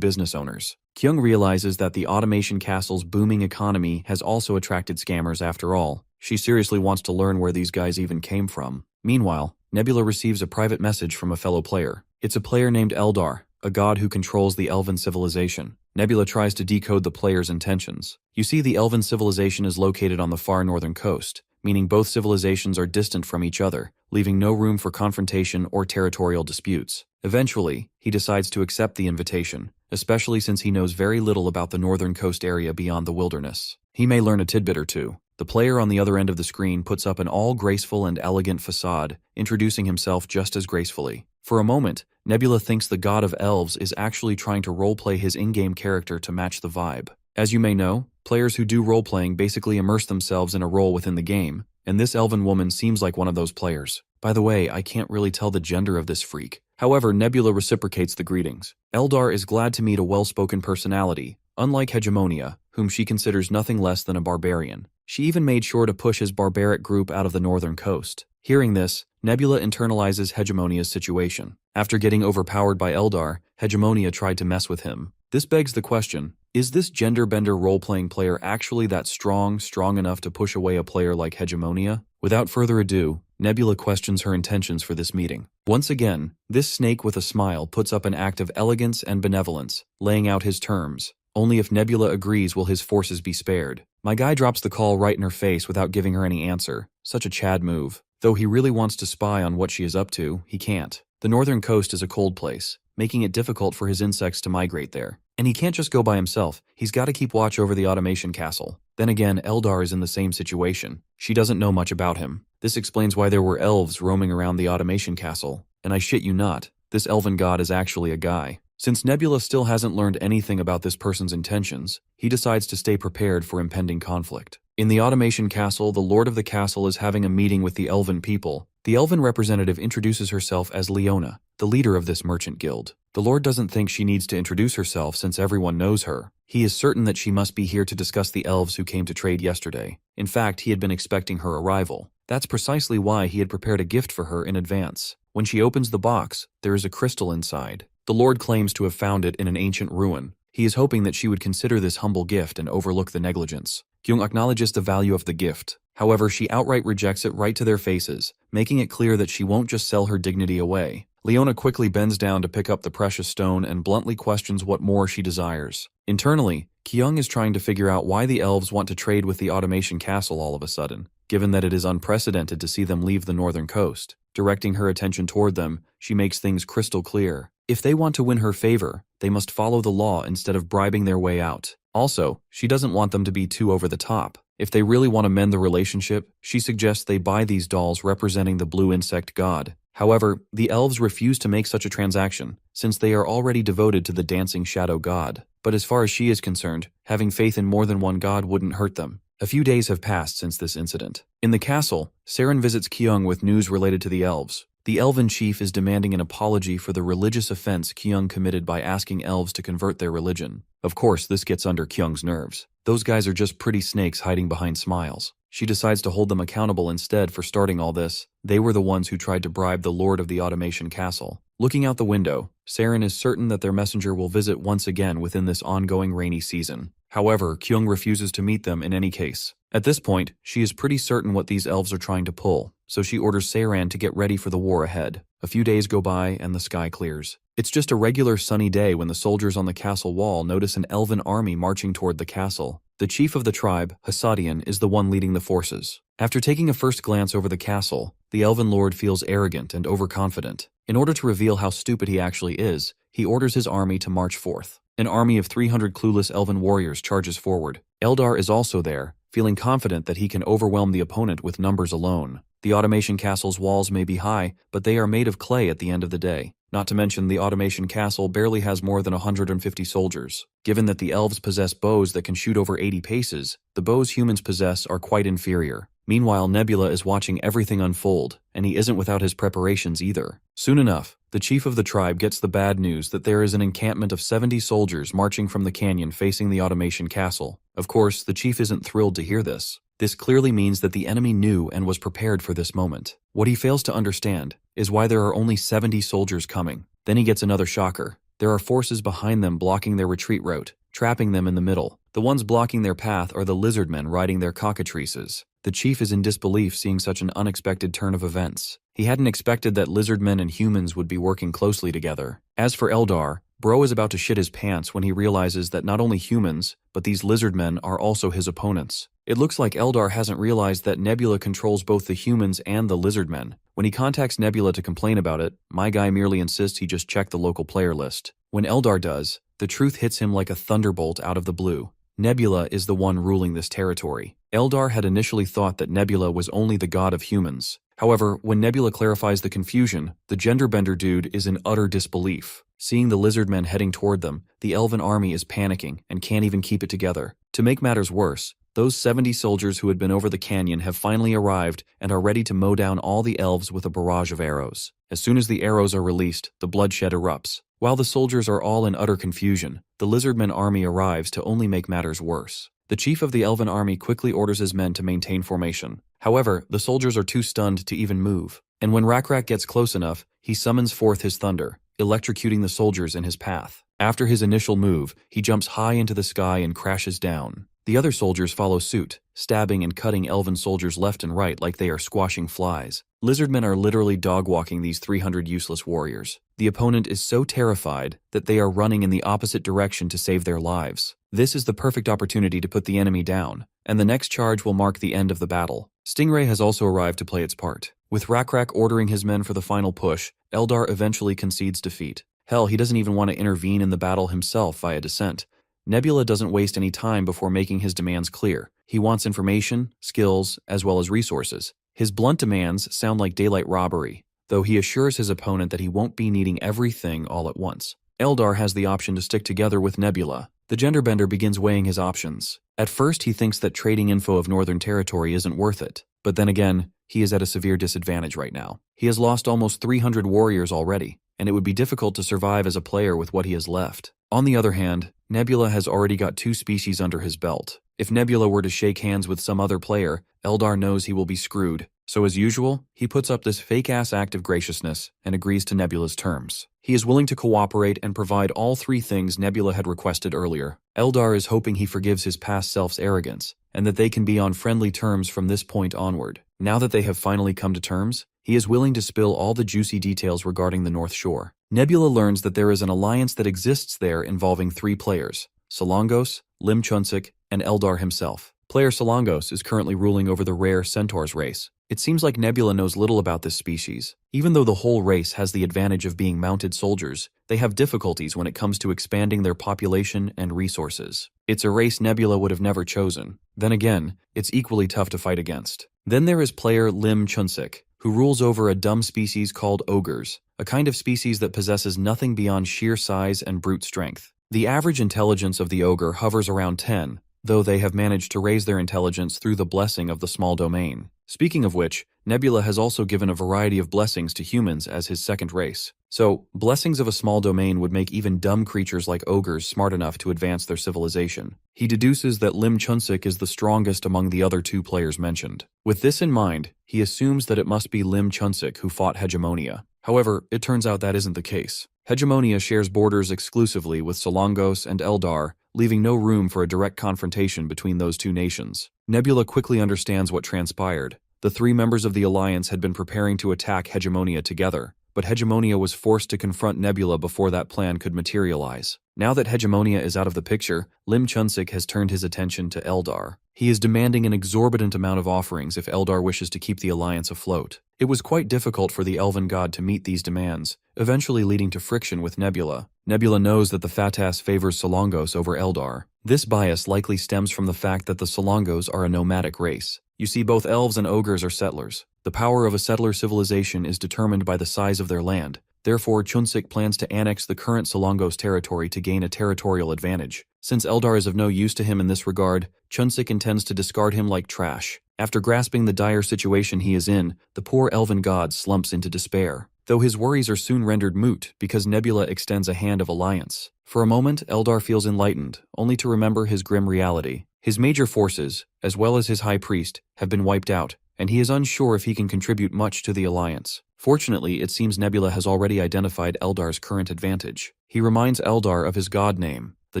business owners. Kyung realizes that the automation castle's booming economy has also attracted scammers after all. She seriously wants to learn where these guys even came from. Meanwhile, Nebula receives a private message from a fellow player. It's a player named Eldar, a god who controls the elven civilization. Nebula tries to decode the player's intentions. You see, the elven civilization is located on the far northern coast, meaning both civilizations are distant from each other, leaving no room for confrontation or territorial disputes. Eventually, he decides to accept the invitation, especially since he knows very little about the northern coast area beyond the wilderness. He may learn a tidbit or two. The player on the other end of the screen puts up an all-graceful and elegant facade, introducing himself just as gracefully. For a moment, Nebula thinks the god of elves is actually trying to roleplay his in-game character to match the vibe. As you may know, players who do roleplaying basically immerse themselves in a role within the game, and this elven woman seems like one of those players. By the way, I can't really tell the gender of this freak. However, Nebula reciprocates the greetings. Eldar is glad to meet a well-spoken personality, unlike Hegemonia, whom she considers nothing less than a barbarian. She even made sure to push his barbaric group out of the northern coast. Hearing this, Nebula internalizes Hegemonia's situation. After getting overpowered by Eldar, Hegemonia tried to mess with him. This begs the question, is this gender-bender role-playing player actually that strong enough to push away a player like Hegemonia? Without further ado, Nebula questions her intentions for this meeting. Once again, this snake with a smile puts up an act of elegance and benevolence, laying out his terms. Only if Nebula agrees will his forces be spared. My guy drops the call right in her face without giving her any answer. Such a Chad move. Though he really wants to spy on what she is up to, he can't. The northern coast is a cold place, making it difficult for his insects to migrate there. And he can't just go by himself, he's got to keep watch over the automation castle. Then again, Eldar is in the same situation. She doesn't know much about him. This explains why there were elves roaming around the automation castle. And I shit you not, this elven god is actually a guy. Since Nebula still hasn't learned anything about this person's intentions, he decides to stay prepared for impending conflict. In the automation castle, the lord of the castle is having a meeting with the elven people. The elven representative introduces herself as Leona, the leader of this merchant guild. The lord doesn't think she needs to introduce herself since everyone knows her. He is certain that she must be here to discuss the elves who came to trade yesterday. In fact, he had been expecting her arrival. That's precisely why he had prepared a gift for her in advance. When she opens the box, there is a crystal inside. The lord claims to have found it in an ancient ruin. He is hoping that she would consider this humble gift and overlook the negligence. Kyung acknowledges the value of the gift. However, she outright rejects it right to their faces, making it clear that she won't just sell her dignity away. Leona quickly bends down to pick up the precious stone and bluntly questions what more she desires. Internally, Kyung is trying to figure out why the elves want to trade with the automation castle all of a sudden, given that it is unprecedented to see them leave the northern coast. Directing her attention toward them, she makes things crystal clear. If they want to win her favor, they must follow the law instead of bribing their way out. Also, she doesn't want them to be too over the top. If they really want to mend the relationship, she suggests they buy these dolls representing the blue insect god. However, the elves refuse to make such a transaction, since they are already devoted to the dancing shadow god. But as far as she is concerned, having faith in more than one god wouldn't hurt them. A few days have passed since this incident. In the castle, Saren visits Kyung with news related to the elves. The elven chief is demanding an apology for the religious offense Kyung committed by asking elves to convert their religion. Of course, this gets under Kyung's nerves. Those guys are just pretty snakes hiding behind smiles. She decides to hold them accountable instead for starting all this. They were the ones who tried to bribe the lord of the automation castle. Looking out the window, Saren is certain that their messenger will visit once again within this ongoing rainy season. However, Kyung refuses to meet them in any case. At this point, she is pretty certain what these elves are trying to pull, so she orders Seiran to get ready for the war ahead. A few days go by and the sky clears. It's just a regular sunny day when the soldiers on the castle wall notice an elven army marching toward the castle. The chief of the tribe, Hassadian, is the one leading the forces. After taking a first glance over the castle, the elven lord feels arrogant and overconfident. In order to reveal how stupid he actually is, he orders his army to march forth. An army of 300 clueless elven warriors charges forward. Eldar is also there, feeling confident that he can overwhelm the opponent with numbers alone. The automation castle's walls may be high, but they are made of clay at the end of the day. Not to mention, the automation castle barely has more than 150 soldiers. Given that the elves possess bows that can shoot over 80 paces, the bows humans possess are quite inferior. Meanwhile, Nebula is watching everything unfold, and he isn't without his preparations either. Soon enough, the chief of the tribe gets the bad news that there is an encampment of 70 soldiers marching from the canyon facing the automation castle. Of course, the chief isn't thrilled to hear this. This clearly means that the enemy knew and was prepared for this moment. What he fails to understand is why there are only 70 soldiers coming. Then he gets another shocker. There are forces behind them blocking their retreat route, trapping them in the middle. The ones blocking their path are the Lizardmen riding their cockatrices. The chief is in disbelief seeing such an unexpected turn of events. He hadn't expected that Lizardmen and humans would be working closely together. As for Eldar, Bro is about to shit his pants when he realizes that not only humans, but these Lizardmen are also his opponents. It looks like Eldar hasn't realized that Nebula controls both the humans and the Lizardmen. When he contacts Nebula to complain about it, my guy merely insists he just check the local player list. When Eldar does, the truth hits him like a thunderbolt out of the blue. Nebula is the one ruling this territory. Eldar had initially thought that Nebula was only the god of humans. However, when Nebula clarifies the confusion, the genderbender dude is in utter disbelief. Seeing the Lizardmen heading toward them, the elven army is panicking and can't even keep it together. To make matters worse, those 70 soldiers who had been over the canyon have finally arrived and are ready to mow down all the elves with a barrage of arrows. As soon as the arrows are released, the bloodshed erupts. While the soldiers are all in utter confusion, the Lizardmen army arrives to only make matters worse. The chief of the elven army quickly orders his men to maintain formation. However, the soldiers are too stunned to even move. And when Rakrak gets close enough, he summons forth his thunder, electrocuting the soldiers in his path. After his initial move, he jumps high into the sky and crashes down. The other soldiers follow suit, stabbing and cutting elven soldiers left and right like they are squashing flies. Lizardmen are literally dog-walking these 300 useless warriors. The opponent is so terrified that they are running in the opposite direction to save their lives. This is the perfect opportunity to put the enemy down, and the next charge will mark the end of the battle. Stingray has also arrived to play its part. With Rakrak ordering his men for the final push, Eldar eventually concedes defeat. Hell, he doesn't even want to intervene in the battle himself via dissent. Nebula doesn't waste any time before making his demands clear. He wants information, skills, as well as resources. His blunt demands sound like daylight robbery, though he assures his opponent that he won't be needing everything all at once. Eldar has the option to stick together with Nebula. The genderbender begins weighing his options. At first, he thinks that trading info of Northern Territory isn't worth it. But then again, he is at a severe disadvantage right now. He has lost almost 300 warriors already, and it would be difficult to survive as a player with what he has left. On the other hand, Nebula has already got 2 species under his belt. If Nebula were to shake hands with some other player, Eldar knows he will be screwed. So as usual, he puts up this fake-ass act of graciousness and agrees to Nebula's terms. He is willing to cooperate and provide all 3 things Nebula had requested earlier. Eldar is hoping he forgives his past self's arrogance, and that they can be on friendly terms from this point onward. Now that they have finally come to terms, he is willing to spill all the juicy details regarding the North Shore. Nebula learns that there is an alliance that exists there involving 3 players: Solongos, Lim Chunsik, and Eldar himself. Player Solongos is currently ruling over the rare Centaurs race. It seems like Nebula knows little about this species. Even though the whole race has the advantage of being mounted soldiers, they have difficulties when it comes to expanding their population and resources. It's a race Nebula would have never chosen. Then again, it's equally tough to fight against. Then there is player Lim Chunsik, who rules over a dumb species called ogres, a kind of species that possesses nothing beyond sheer size and brute strength. The average intelligence of the ogre hovers around 10, though they have managed to raise their intelligence through the blessing of the small domain. Speaking of which, Nebula has also given a variety of blessings to humans as his second race. So, blessings of a small domain would make even dumb creatures like ogres smart enough to advance their civilization. He deduces that Lim Chunsik is the strongest among the other 2 players mentioned. With this in mind, he assumes that it must be Lim Chunsik who fought Hegemonia. However, it turns out that isn't the case. Hegemonia shares borders exclusively with Solongos and Eldar, leaving no room for a direct confrontation between those two nations. Nebula quickly understands what transpired. The three members of the Alliance had been preparing to attack Hegemonia together, but Hegemonia was forced to confront Nebula before that plan could materialize. Now that Hegemonia is out of the picture, Lim Chunsik has turned his attention to Eldar. He is demanding an exorbitant amount of offerings if Eldar wishes to keep the Alliance afloat. It was quite difficult for the Elven god to meet these demands, eventually leading to friction with Nebula. Nebula knows that the Fatas favors Solongos over Eldar. This bias likely stems from the fact that the Solongos are a nomadic race. You see, both elves and ogres are settlers. The power of a settler civilization is determined by the size of their land. Therefore, Chunsik plans to annex the current Solongos territory to gain a territorial advantage. Since Eldar is of no use to him in this regard, Chunsik intends to discard him like trash. After grasping the dire situation he is in, the poor elven god slumps into despair, though his worries are soon rendered moot because Nebula extends a hand of alliance. For a moment, Eldar feels enlightened, only to remember his grim reality. His major forces, as well as his high priest, have been wiped out, and he is unsure if he can contribute much to the alliance. Fortunately, it seems Nebula has already identified Eldar's current advantage. He reminds Eldar of his god name, the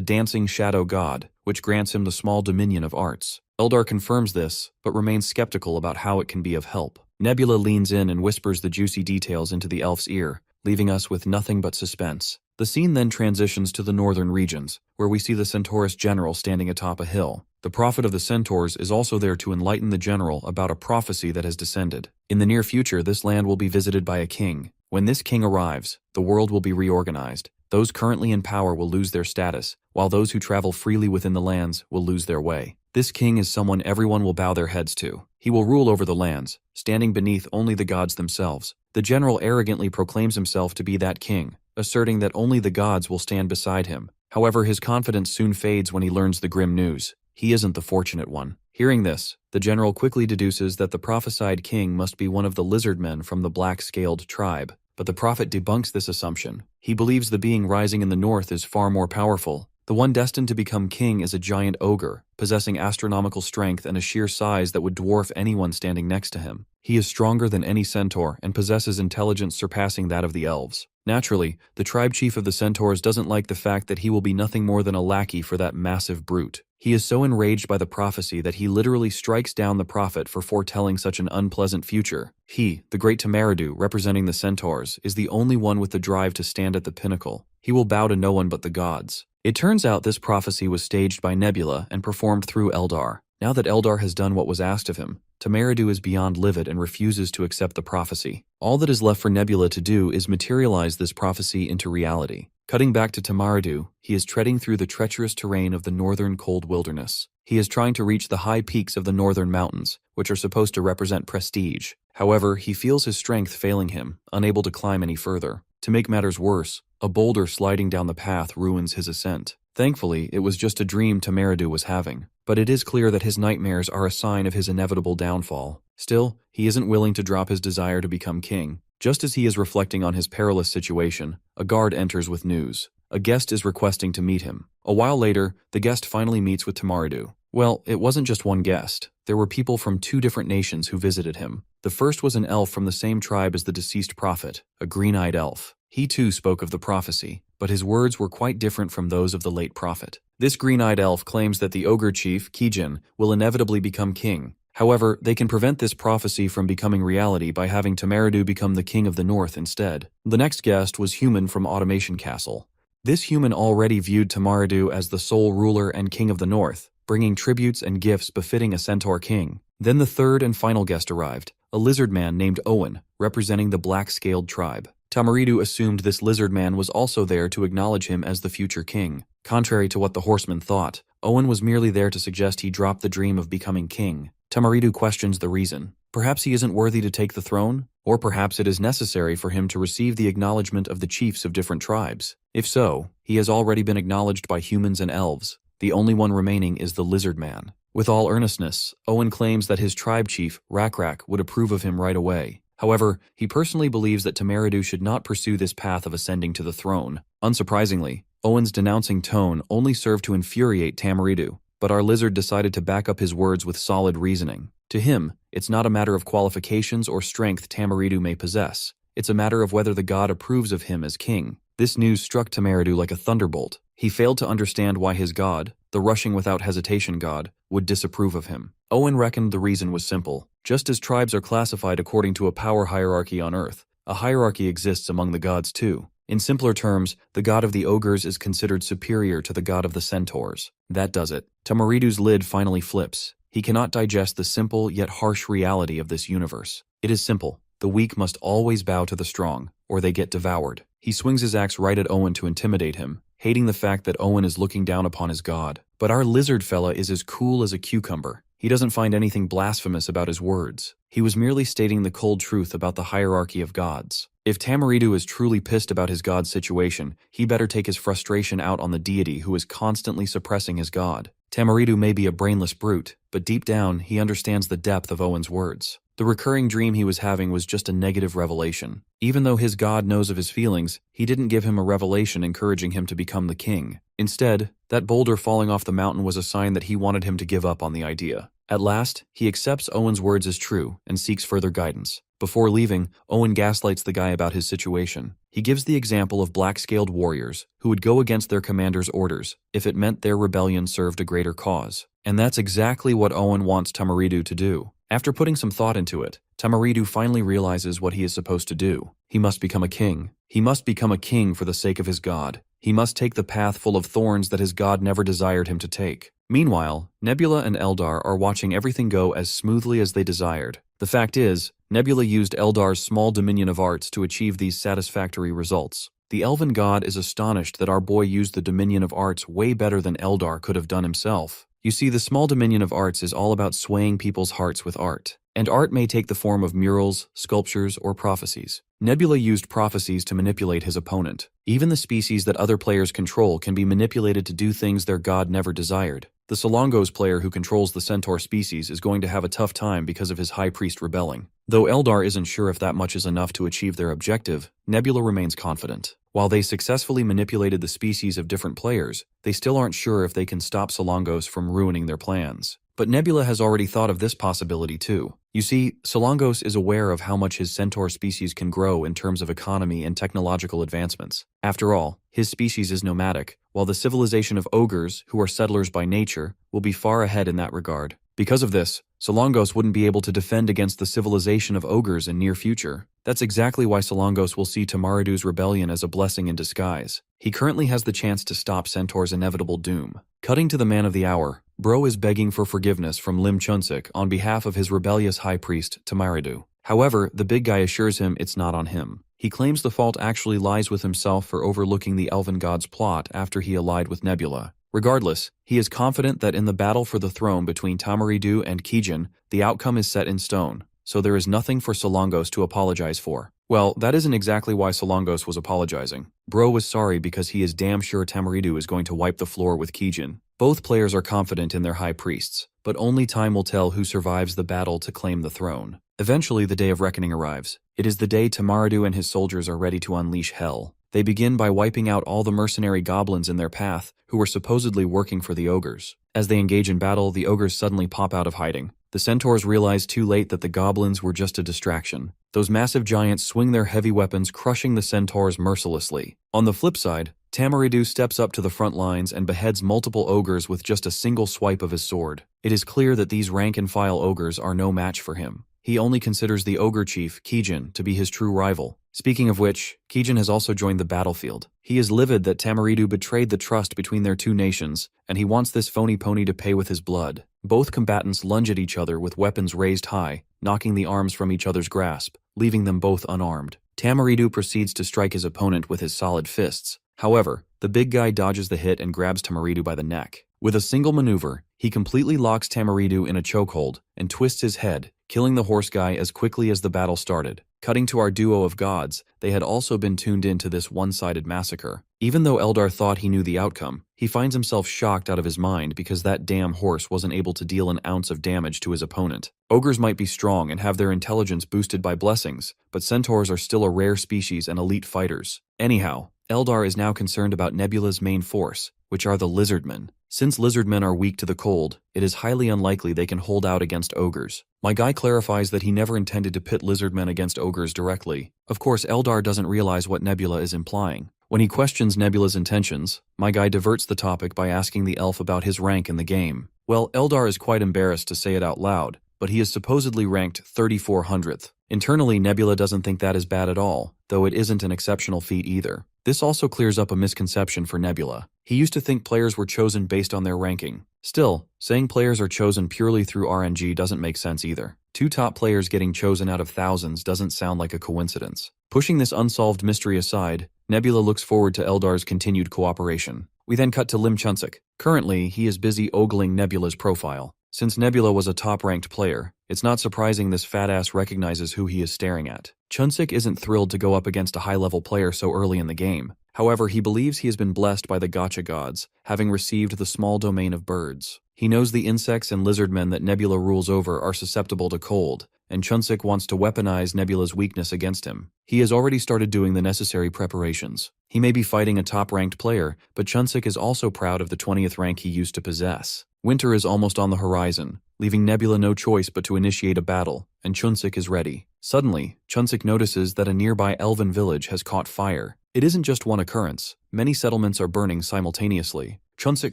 Dancing Shadow God, which grants him the small dominion of arts. Eldar confirms this, but remains skeptical about how it can be of help. Nebula leans in and whispers the juicy details into the elf's ear, leaving us with nothing but suspense. The scene then transitions to the northern regions, where we see the Centaurus general standing atop a hill. The prophet of the Centaurs is also there to enlighten the general about a prophecy that has descended. In the near future, this land will be visited by a king. When this king arrives, the world will be reorganized. Those currently in power will lose their status, while those who travel freely within the lands will lose their way. This king is someone everyone will bow their heads to. He will rule over the lands, standing beneath only the gods themselves. The general arrogantly proclaims himself to be that king, asserting that only the gods will stand beside him. However, his confidence soon fades when he learns the grim news. He isn't the fortunate one. Hearing this, the general quickly deduces that the prophesied king must be one of the Lizardmen from the black-scaled tribe. But the prophet debunks this assumption. He believes the being rising in the north is far more powerful. The one destined to become king is a giant ogre, possessing astronomical strength and a sheer size that would dwarf anyone standing next to him. He is stronger than any centaur and possesses intelligence surpassing that of the elves. Naturally, the tribe chief of the centaurs doesn't like the fact that he will be nothing more than a lackey for that massive brute. He is so enraged by the prophecy that he literally strikes down the prophet for foretelling such an unpleasant future. He, the great Tamaridu, representing the centaurs, is the only one with the drive to stand at the pinnacle. He will bow to no one but the gods. It turns out this prophecy was staged by Nebula and performed through Eldar. Now that Eldar has done what was asked of him, Tamaridu is beyond livid and refuses to accept the prophecy. All that is left for Nebula to do is materialize this prophecy into reality. Cutting back to Tamaridu, he is treading through the treacherous terrain of the northern cold wilderness. He is trying to reach the high peaks of the northern mountains, which are supposed to represent prestige. However, he feels his strength failing him, unable to climb any further. To make matters worse, a boulder sliding down the path ruins his ascent. Thankfully, it was just a dream Tamaridu was having, but it is clear that his nightmares are a sign of his inevitable downfall. Still, he isn't willing to drop his desire to become king. Just as he is reflecting on his perilous situation, a guard enters with news. A guest is requesting to meet him. A while later, the guest finally meets with Tamaridu. Well, it wasn't just one guest. There were people from 2 different nations who visited him. The first was an elf from the same tribe as the deceased prophet, a green-eyed elf. He too spoke of the prophecy, but his words were quite different from those of the late prophet. This green-eyed elf claims that the ogre chief, Kijin, will inevitably become king. However, they can prevent this prophecy from becoming reality by having Tamaridu become the king of the north instead. The next guest was Human from Automation Castle. This human already viewed Tamaridu as the sole ruler and king of the north, bringing tributes and gifts befitting a centaur king. Then the third and final guest arrived, a lizard man named Owen, representing the black-scaled tribe. Tamaridu assumed this lizard man was also there to acknowledge him as the future king. Contrary to what the horseman thought, Owen was merely there to suggest he drop the dream of becoming king. Tamaridu questions the reason. Perhaps he isn't worthy to take the throne? Or perhaps it is necessary for him to receive the acknowledgement of the chiefs of different tribes. If so, he has already been acknowledged by humans and elves. The only one remaining is the lizard man. With all earnestness, Owen claims that his tribe chief, Rakrak, would approve of him right away. However, he personally believes that Tamaridu should not pursue this path of ascending to the throne. Unsurprisingly, Owen's denouncing tone only served to infuriate Tamaridu, but our lizard decided to back up his words with solid reasoning. To him, it's not a matter of qualifications or strength Tamaridu may possess. It's a matter of whether the god approves of him as king. This news struck Tamaridu like a thunderbolt. He failed to understand why his god, the rushing without hesitation god, would disapprove of him. Owen reckoned the reason was simple. Just as tribes are classified according to a power hierarchy on Earth, a hierarchy exists among the gods too. In simpler terms, the god of the ogres is considered superior to the god of the centaurs. That does it. Tamaridu's lid finally flips. He cannot digest the simple yet harsh reality of this universe. It is simple. The weak must always bow to the strong, or they get devoured. He swings his axe right at Owen to intimidate him, hating the fact that Owen is looking down upon his god. But our lizard fella is as cool as a cucumber. He doesn't find anything blasphemous about his words. He was merely stating the cold truth about the hierarchy of gods. If Tamaridu is truly pissed about his god's situation, he better take his frustration out on the deity who is constantly suppressing his god. Tamaridu may be a brainless brute, but deep down, he understands the depth of Owen's words. The recurring dream he was having was just a negative revelation. Even though his god knows of his feelings, he didn't give him a revelation encouraging him to become the king. Instead, that boulder falling off the mountain was a sign that he wanted him to give up on the idea. At last, he accepts Owen's words as true and seeks further guidance. Before leaving, Owen gaslights the guy about his situation. He gives the example of black-scaled warriors who would go against their commander's orders if it meant their rebellion served a greater cause. And that's exactly what Owen wants Tamaridu to do. After putting some thought into it, Tamaridu finally realizes what he is supposed to do. He must become a king. He must become a king for the sake of his god. He must take the path full of thorns that his god never desired him to take. Meanwhile, Nebula and Eldar are watching everything go as smoothly as they desired. The fact is, Nebula used Eldar's small dominion of arts to achieve these satisfactory results. The elven god is astonished that our boy used the dominion of arts way better than Eldar could have done himself. You see, the small dominion of arts is all about swaying people's hearts with art. And art may take the form of murals, sculptures, or prophecies. Nebula used prophecies to manipulate his opponent. Even the species that other players control can be manipulated to do things their god never desired. The Solongos player who controls the centaur species is going to have a tough time because of his high priest rebelling. Though Eldar isn't sure if that much is enough to achieve their objective, Nebula remains confident. While they successfully manipulated the species of different players, they still aren't sure if they can stop Solongos from ruining their plans. But Nebula has already thought of this possibility too. You see, Solongos is aware of how much his centaur species can grow in terms of economy and technological advancements. After all, his species is nomadic, while the civilization of ogres, who are settlers by nature, will be far ahead in that regard. Because of this, Solongos wouldn't be able to defend against the civilization of ogres in near future. That's exactly why Solongos will see Tamaridu's rebellion as a blessing in disguise. He currently has the chance to stop Centaur's inevitable doom. Cutting to the man of the hour, Bro is begging for forgiveness from Lim Chunsik on behalf of his rebellious high priest, Tamaridu. However, the big guy assures him it's not on him. He claims the fault actually lies with himself for overlooking the elven god's plot after he allied with Nebula. Regardless, he is confident that in the battle for the throne between Tamaridu and Kijin, the outcome is set in stone, so there is nothing for Solongos to apologize for. Well, that isn't exactly why Solongos was apologizing. Bro was sorry because he is damn sure Tamaridu is going to wipe the floor with Kijin. Both players are confident in their high priests, but only time will tell who survives the battle to claim the throne. Eventually, the day of reckoning arrives. It is the day Tamaridu and his soldiers are ready to unleash hell. They begin by wiping out all the mercenary goblins in their path who were supposedly working for the ogres. As they engage in battle, the ogres suddenly pop out of hiding. The centaurs realize too late that the goblins were just a distraction. Those massive giants swing their heavy weapons, crushing the centaurs mercilessly. On the flip side, Tamaridu steps up to the front lines and beheads multiple ogres with just a single swipe of his sword. It is clear that these rank-and-file ogres are no match for him. He only considers the ogre chief, Kijin, to be his true rival. Speaking of which, Kijin has also joined the battlefield. He is livid that Tamaridu betrayed the trust between their two nations, and he wants this phony pony to pay with his blood. Both combatants lunge at each other with weapons raised high, knocking the arms from each other's grasp, leaving them both unarmed. Tamaridu proceeds to strike his opponent with his solid fists. However, the big guy dodges the hit and grabs Tamaridu by the neck. With a single maneuver, he completely locks Tamaridu in a chokehold and twists his head, killing the horse guy as quickly as the battle started. Cutting to our duo of gods, they had also been tuned into this one-sided massacre. Even though Eldar thought he knew the outcome, he finds himself shocked out of his mind because that damn horse wasn't able to deal an ounce of damage to his opponent. Ogres might be strong and have their intelligence boosted by blessings, but centaurs are still a rare species and elite fighters. Anyhow, Eldar is now concerned about Nebula's main force, which are the Lizardmen. Since Lizardmen are weak to the cold, it is highly unlikely they can hold out against ogres. My guy clarifies that he never intended to pit Lizardmen against ogres directly. Of course, Eldar doesn't realize what Nebula is implying. When he questions Nebula's intentions, my guy diverts the topic by asking the elf about his rank in the game. Well, Eldar is quite embarrassed to say it out loud, but he is supposedly ranked 3400th. Internally, Nebula doesn't think that is bad at all, though it isn't an exceptional feat either. This also clears up a misconception for Nebula. He used to think players were chosen based on their ranking. Still, saying players are chosen purely through RNG doesn't make sense either. 2 top players getting chosen out of thousands doesn't sound like a coincidence. Pushing this unsolved mystery aside, Nebula looks forward to Eldar's continued cooperation. We then cut to Lim Chunsik. Currently, he is busy ogling Nebula's profile. Since Nebula was a top-ranked player, it's not surprising this fat-ass recognizes who he is staring at. Chunsik isn't thrilled to go up against a high-level player so early in the game. However, he believes he has been blessed by the gacha gods, having received the small domain of birds. He knows the insects and lizardmen that Nebula rules over are susceptible to cold, and Chunsik wants to weaponize Nebula's weakness against him. He has already started doing the necessary preparations. He may be fighting a top-ranked player, but Chunsik is also proud of the 20th rank he used to possess. Winter is almost on the horizon, leaving Nebula no choice but to initiate a battle, and Chunsik is ready. Suddenly, Chunsik notices that a nearby elven village has caught fire. It isn't just one occurrence. Many settlements are burning simultaneously. Chunsik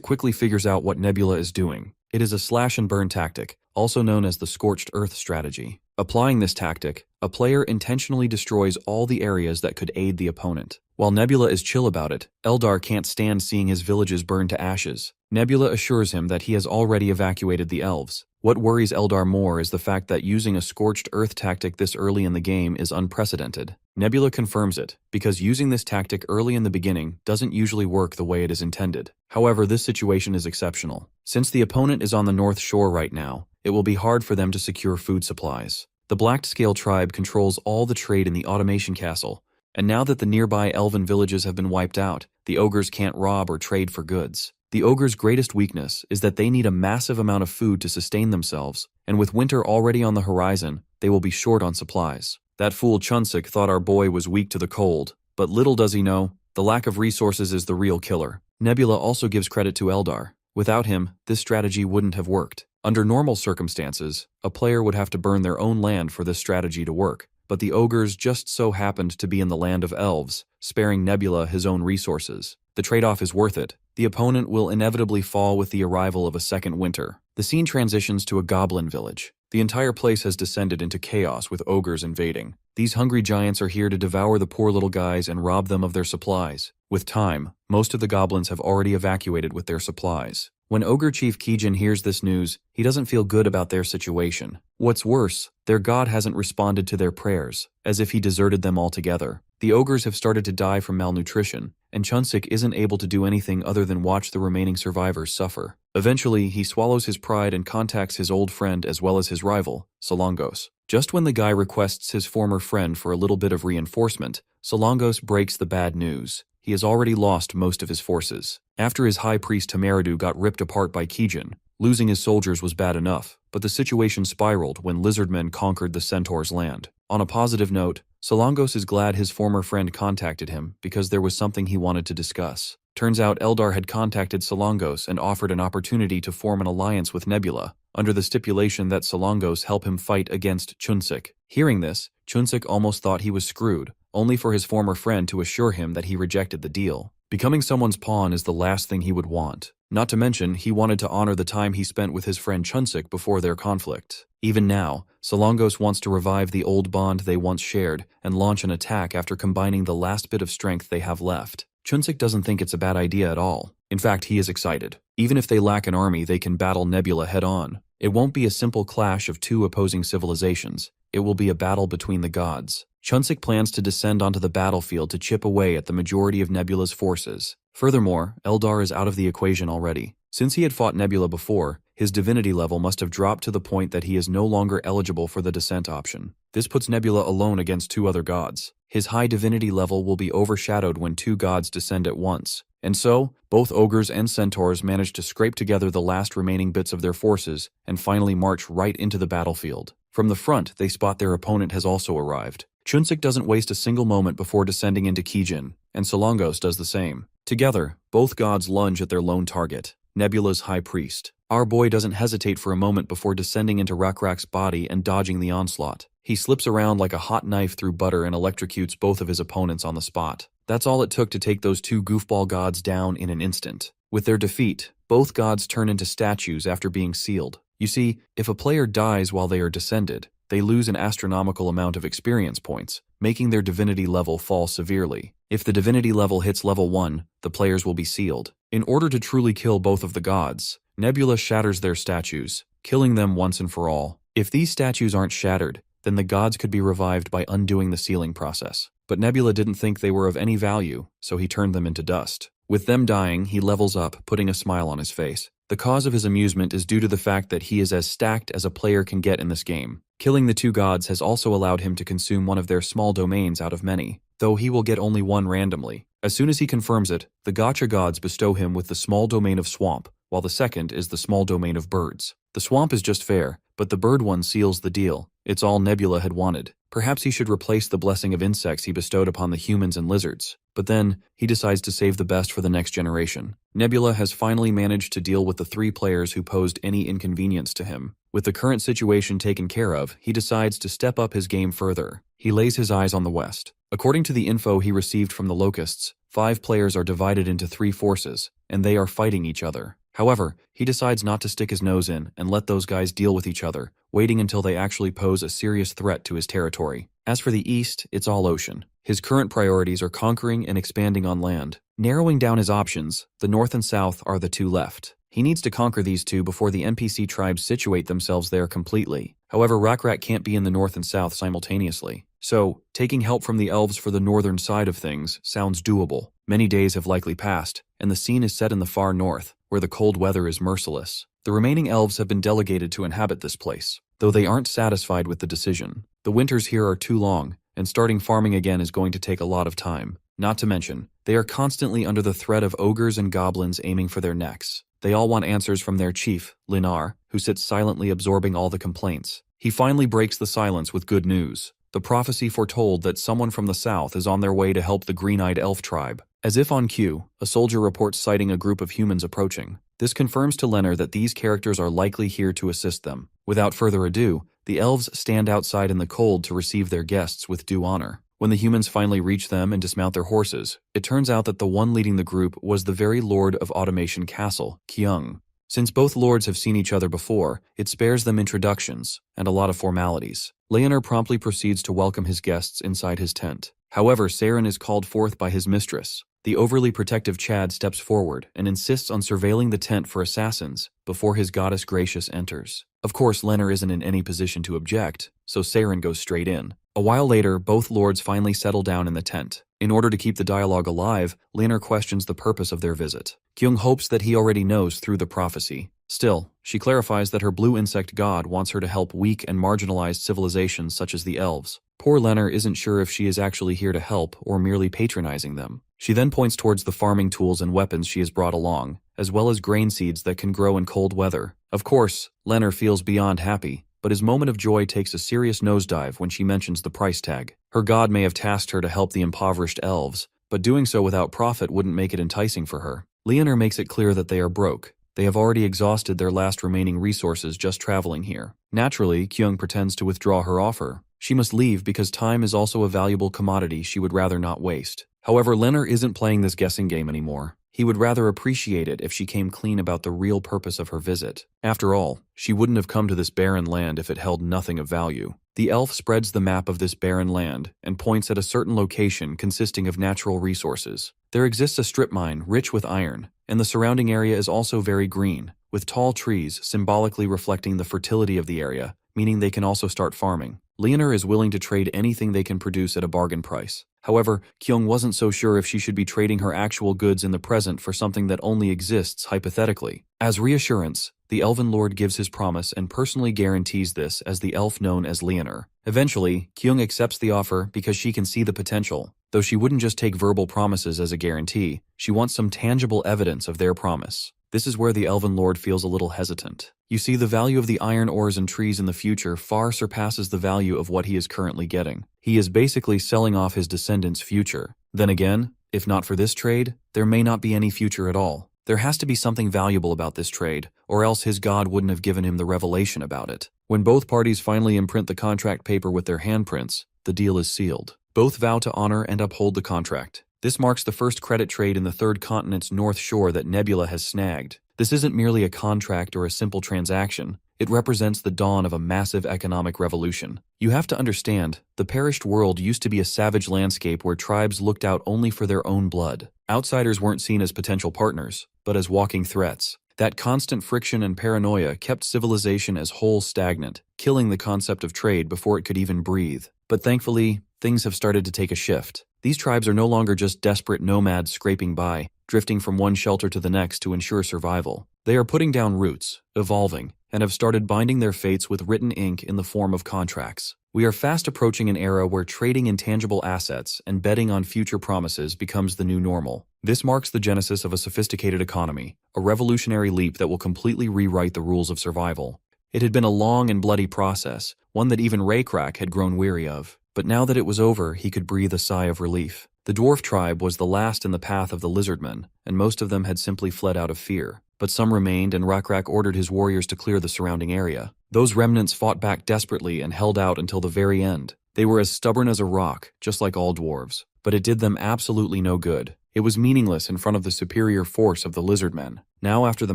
quickly figures out what Nebula is doing. It is a slash-and-burn tactic, also known as the Scorched Earth strategy. Applying this tactic, a player intentionally destroys all the areas that could aid the opponent. While Nebula is chill about it, Eldar can't stand seeing his villages burn to ashes. Nebula assures him that he has already evacuated the elves. What worries Eldar more is the fact that using a Scorched Earth tactic this early in the game is unprecedented. Nebula confirms it, because using this tactic early in the beginning doesn't usually work the way it is intended. However, this situation is exceptional. Since the opponent is on the North Shore right now, it will be hard for them to secure food supplies. The Black-Scale tribe controls all the trade in the Automation Castle, and now that the nearby elven villages have been wiped out, the ogres can't rob or trade for goods. The ogres' greatest weakness is that they need a massive amount of food to sustain themselves, and with winter already on the horizon, they will be short on supplies. That fool Chunsik thought our boy was weak to the cold, but little does he know, the lack of resources is the real killer. Nebula also gives credit to Eldar. Without him, this strategy wouldn't have worked. Under normal circumstances, a player would have to burn their own land for this strategy to work, but the ogres just so happened to be in the land of elves, sparing Nebula his own resources. The trade-off is worth it. The opponent will inevitably fall with the arrival of a second winter. The scene transitions to a goblin village. The entire place has descended into chaos with ogres invading. These hungry giants are here to devour the poor little guys and rob them of their supplies. With time, most of the goblins have already evacuated with their supplies. When Ogre Chief Kijin hears this news, he doesn't feel good about their situation. What's worse, their god hasn't responded to their prayers, as if he deserted them altogether. The ogres have started to die from malnutrition, and Chunsik isn't able to do anything other than watch the remaining survivors suffer. Eventually, he swallows his pride and contacts his old friend as well as his rival, Solongos. Just when the guy requests his former friend for a little bit of reinforcement, Solongos breaks the bad news. He has already lost most of his forces. After his high priest Tamaradu got ripped apart by Kijin, losing his soldiers was bad enough, but the situation spiraled when Lizardmen conquered the Centaur's land. On a positive note, Solongos is glad his former friend contacted him because there was something he wanted to discuss. Turns out Eldar had contacted Solongos and offered an opportunity to form an alliance with Nebula, under the stipulation that Solongos help him fight against Chunsik. Hearing this, Chunsik almost thought he was screwed, only for his former friend to assure him that he rejected the deal. Becoming someone's pawn is the last thing he would want. Not to mention, he wanted to honor the time he spent with his friend Chunsik before their conflict. Even now, Solongos wants to revive the old bond they once shared and launch an attack after combining the last bit of strength they have left. Chunsik doesn't think it's a bad idea at all. In fact, he is excited. Even if they lack an army, they can battle Nebula head-on. It won't be a simple clash of two opposing civilizations. It will be a battle between the gods. Chunsik plans to descend onto the battlefield to chip away at the majority of Nebula's forces. Furthermore, Eldar is out of the equation already. Since he had fought Nebula before, his divinity level must have dropped to the point that he is no longer eligible for the descent option. This puts Nebula alone against two other gods. His high divinity level will be overshadowed when two gods descend at once. And so, both ogres and centaurs manage to scrape together the last remaining bits of their forces and finally march right into the battlefield. From the front, they spot their opponent has also arrived. Chunsik doesn't waste a single moment before descending into Kijin, and Solongos does the same. Together, both gods lunge at their lone target, Nebula's high priest. Our boy doesn't hesitate for a moment before descending into Rakrak's body and dodging the onslaught. He slips around like a hot knife through butter and electrocutes both of his opponents on the spot. That's all it took to take those two goofball gods down in an instant. With their defeat, both gods turn into statues after being sealed. You see, if a player dies while they are descended, they lose an astronomical amount of experience points, making their divinity level fall severely. If the divinity level hits level 1, the players will be sealed. In order to truly kill both of the gods, Nebula shatters their statues, killing them once and for all. If these statues aren't shattered, then the gods could be revived by undoing the sealing process. But Nebula didn't think they were of any value, so he turned them into dust. With them dying, he levels up, putting a smile on his face. The cause of his amusement is due to the fact that he is as stacked as a player can get in this game. Killing the two gods has also allowed him to consume one of their small domains out of many, though he will get only one randomly. As soon as he confirms it, the Gacha gods bestow him with the small domain of swamp, while the second is the small domain of birds. The swamp is just fair, but the bird one seals the deal. It's all Nebula had wanted. Perhaps he should replace the blessing of insects he bestowed upon the humans and lizards. But then, he decides to save the best for the next generation. Nebula has finally managed to deal with the 3 players who posed any inconvenience to him. With the current situation taken care of, he decides to step up his game further. He lays his eyes on the west. According to the info he received from the Locusts, 5 players are divided into 3 forces, and they are fighting each other. However, he decides not to stick his nose in and let those guys deal with each other, waiting until they actually pose a serious threat to his territory. As for the east, it's all ocean. His current priorities are conquering and expanding on land. Narrowing down his options, the north and south are the 2 left. He needs to conquer these 2 before the NPC tribes situate themselves there completely. However, Rakrak can't be in the north and south simultaneously. So, taking help from the elves for the northern side of things sounds doable. Many days have likely passed, and the scene is set in the far north, where the cold weather is merciless. The remaining elves have been delegated to inhabit this place, though they aren't satisfied with the decision. The winters here are too long, and starting farming again is going to take a lot of time. Not to mention, they are constantly under the threat of ogres and goblins aiming for their necks. They all want answers from their chief, Linar, who sits silently absorbing all the complaints. He finally breaks the silence with good news. The prophecy foretold that someone from the south is on their way to help the green-eyed elf tribe. As if on cue, a soldier reports sighting a group of humans approaching. This confirms to Leonard that these characters are likely here to assist them. Without further ado, the elves stand outside in the cold to receive their guests with due honor. When the humans finally reach them and dismount their horses, it turns out that the one leading the group was the very Lord of Automation Castle, Kyung. Since both lords have seen each other before, it spares them introductions and a lot of formalities. Leonard promptly proceeds to welcome his guests inside his tent. However, Saren is called forth by his mistress. The overly protective Chad steps forward and insists on surveilling the tent for assassins before his goddess Gracious enters. Of course, Leonard isn't in any position to object, so Saren goes straight in. A while later, both lords finally settle down in the tent. In order to keep the dialogue alive, Leonard questions the purpose of their visit. Kyung hopes that he already knows through the prophecy. Still, she clarifies that her blue insect god wants her to help weak and marginalized civilizations such as the elves. Poor Leonard isn't sure if she is actually here to help or merely patronizing them. She then points towards the farming tools and weapons she has brought along, as well as grain seeds that can grow in cold weather. Of course, Leonard feels beyond happy, but his moment of joy takes a serious nosedive when she mentions the price tag. Her god may have tasked her to help the impoverished elves, but doing so without profit wouldn't make it enticing for her. Leonard makes it clear that they are broke. They have already exhausted their last remaining resources just traveling here. Naturally, Kyung pretends to withdraw her offer. She must leave because time is also a valuable commodity she would rather not waste. However, Leonard isn't playing this guessing game anymore. He would rather appreciate it if she came clean about the real purpose of her visit. After all, she wouldn't have come to this barren land if it held nothing of value. The elf spreads the map of this barren land and points at a certain location consisting of natural resources. There exists a strip mine rich with iron, and the surrounding area is also very green, with tall trees symbolically reflecting the fertility of the area, meaning they can also start farming. Leonard is willing to trade anything they can produce at a bargain price. However, Kyung wasn't so sure if she should be trading her actual goods in the present for something that only exists hypothetically. As reassurance, the Elven Lord gives his promise and personally guarantees this as the elf known as Leonard. Eventually, Kyung accepts the offer because she can see the potential. Though she wouldn't just take verbal promises as a guarantee, she wants some tangible evidence of their promise. This is where the Elven Lord feels a little hesitant. You see, the value of the iron ores and trees in the future far surpasses the value of what he is currently getting. He is basically selling off his descendants' future. Then again, if not for this trade, there may not be any future at all. There has to be something valuable about this trade, or else his god wouldn't have given him the revelation about it. When both parties finally imprint the contract paper with their handprints, the deal is sealed. Both vow to honor and uphold the contract. This marks the first credit trade in the third continent's north shore that Nebula has snagged. This isn't merely a contract or a simple transaction. It represents the dawn of a massive economic revolution. You have to understand, the perished world used to be a savage landscape where tribes looked out only for their own blood. Outsiders weren't seen as potential partners, but as walking threats. That constant friction and paranoia kept civilization as whole stagnant, killing the concept of trade before it could even breathe. But thankfully, things have started to take a shift. These tribes are no longer just desperate nomads scraping by, drifting from one shelter to the next to ensure survival. They are putting down roots, evolving, and have started binding their fates with written ink in the form of contracts. We are fast approaching an era where trading intangible assets and betting on future promises becomes the new normal. This marks the genesis of a sophisticated economy, a revolutionary leap that will completely rewrite the rules of survival. It had been a long and bloody process, one that even Raycrack had grown weary of. But now that it was over, he could breathe a sigh of relief. The dwarf tribe was the last in the path of the Lizardmen, and most of them had simply fled out of fear. But some remained, and Raycrack ordered his warriors to clear the surrounding area. Those remnants fought back desperately and held out until the very end. They were as stubborn as a rock, just like all dwarves. But it did them absolutely no good. It was meaningless in front of the superior force of the Lizardmen. Now after the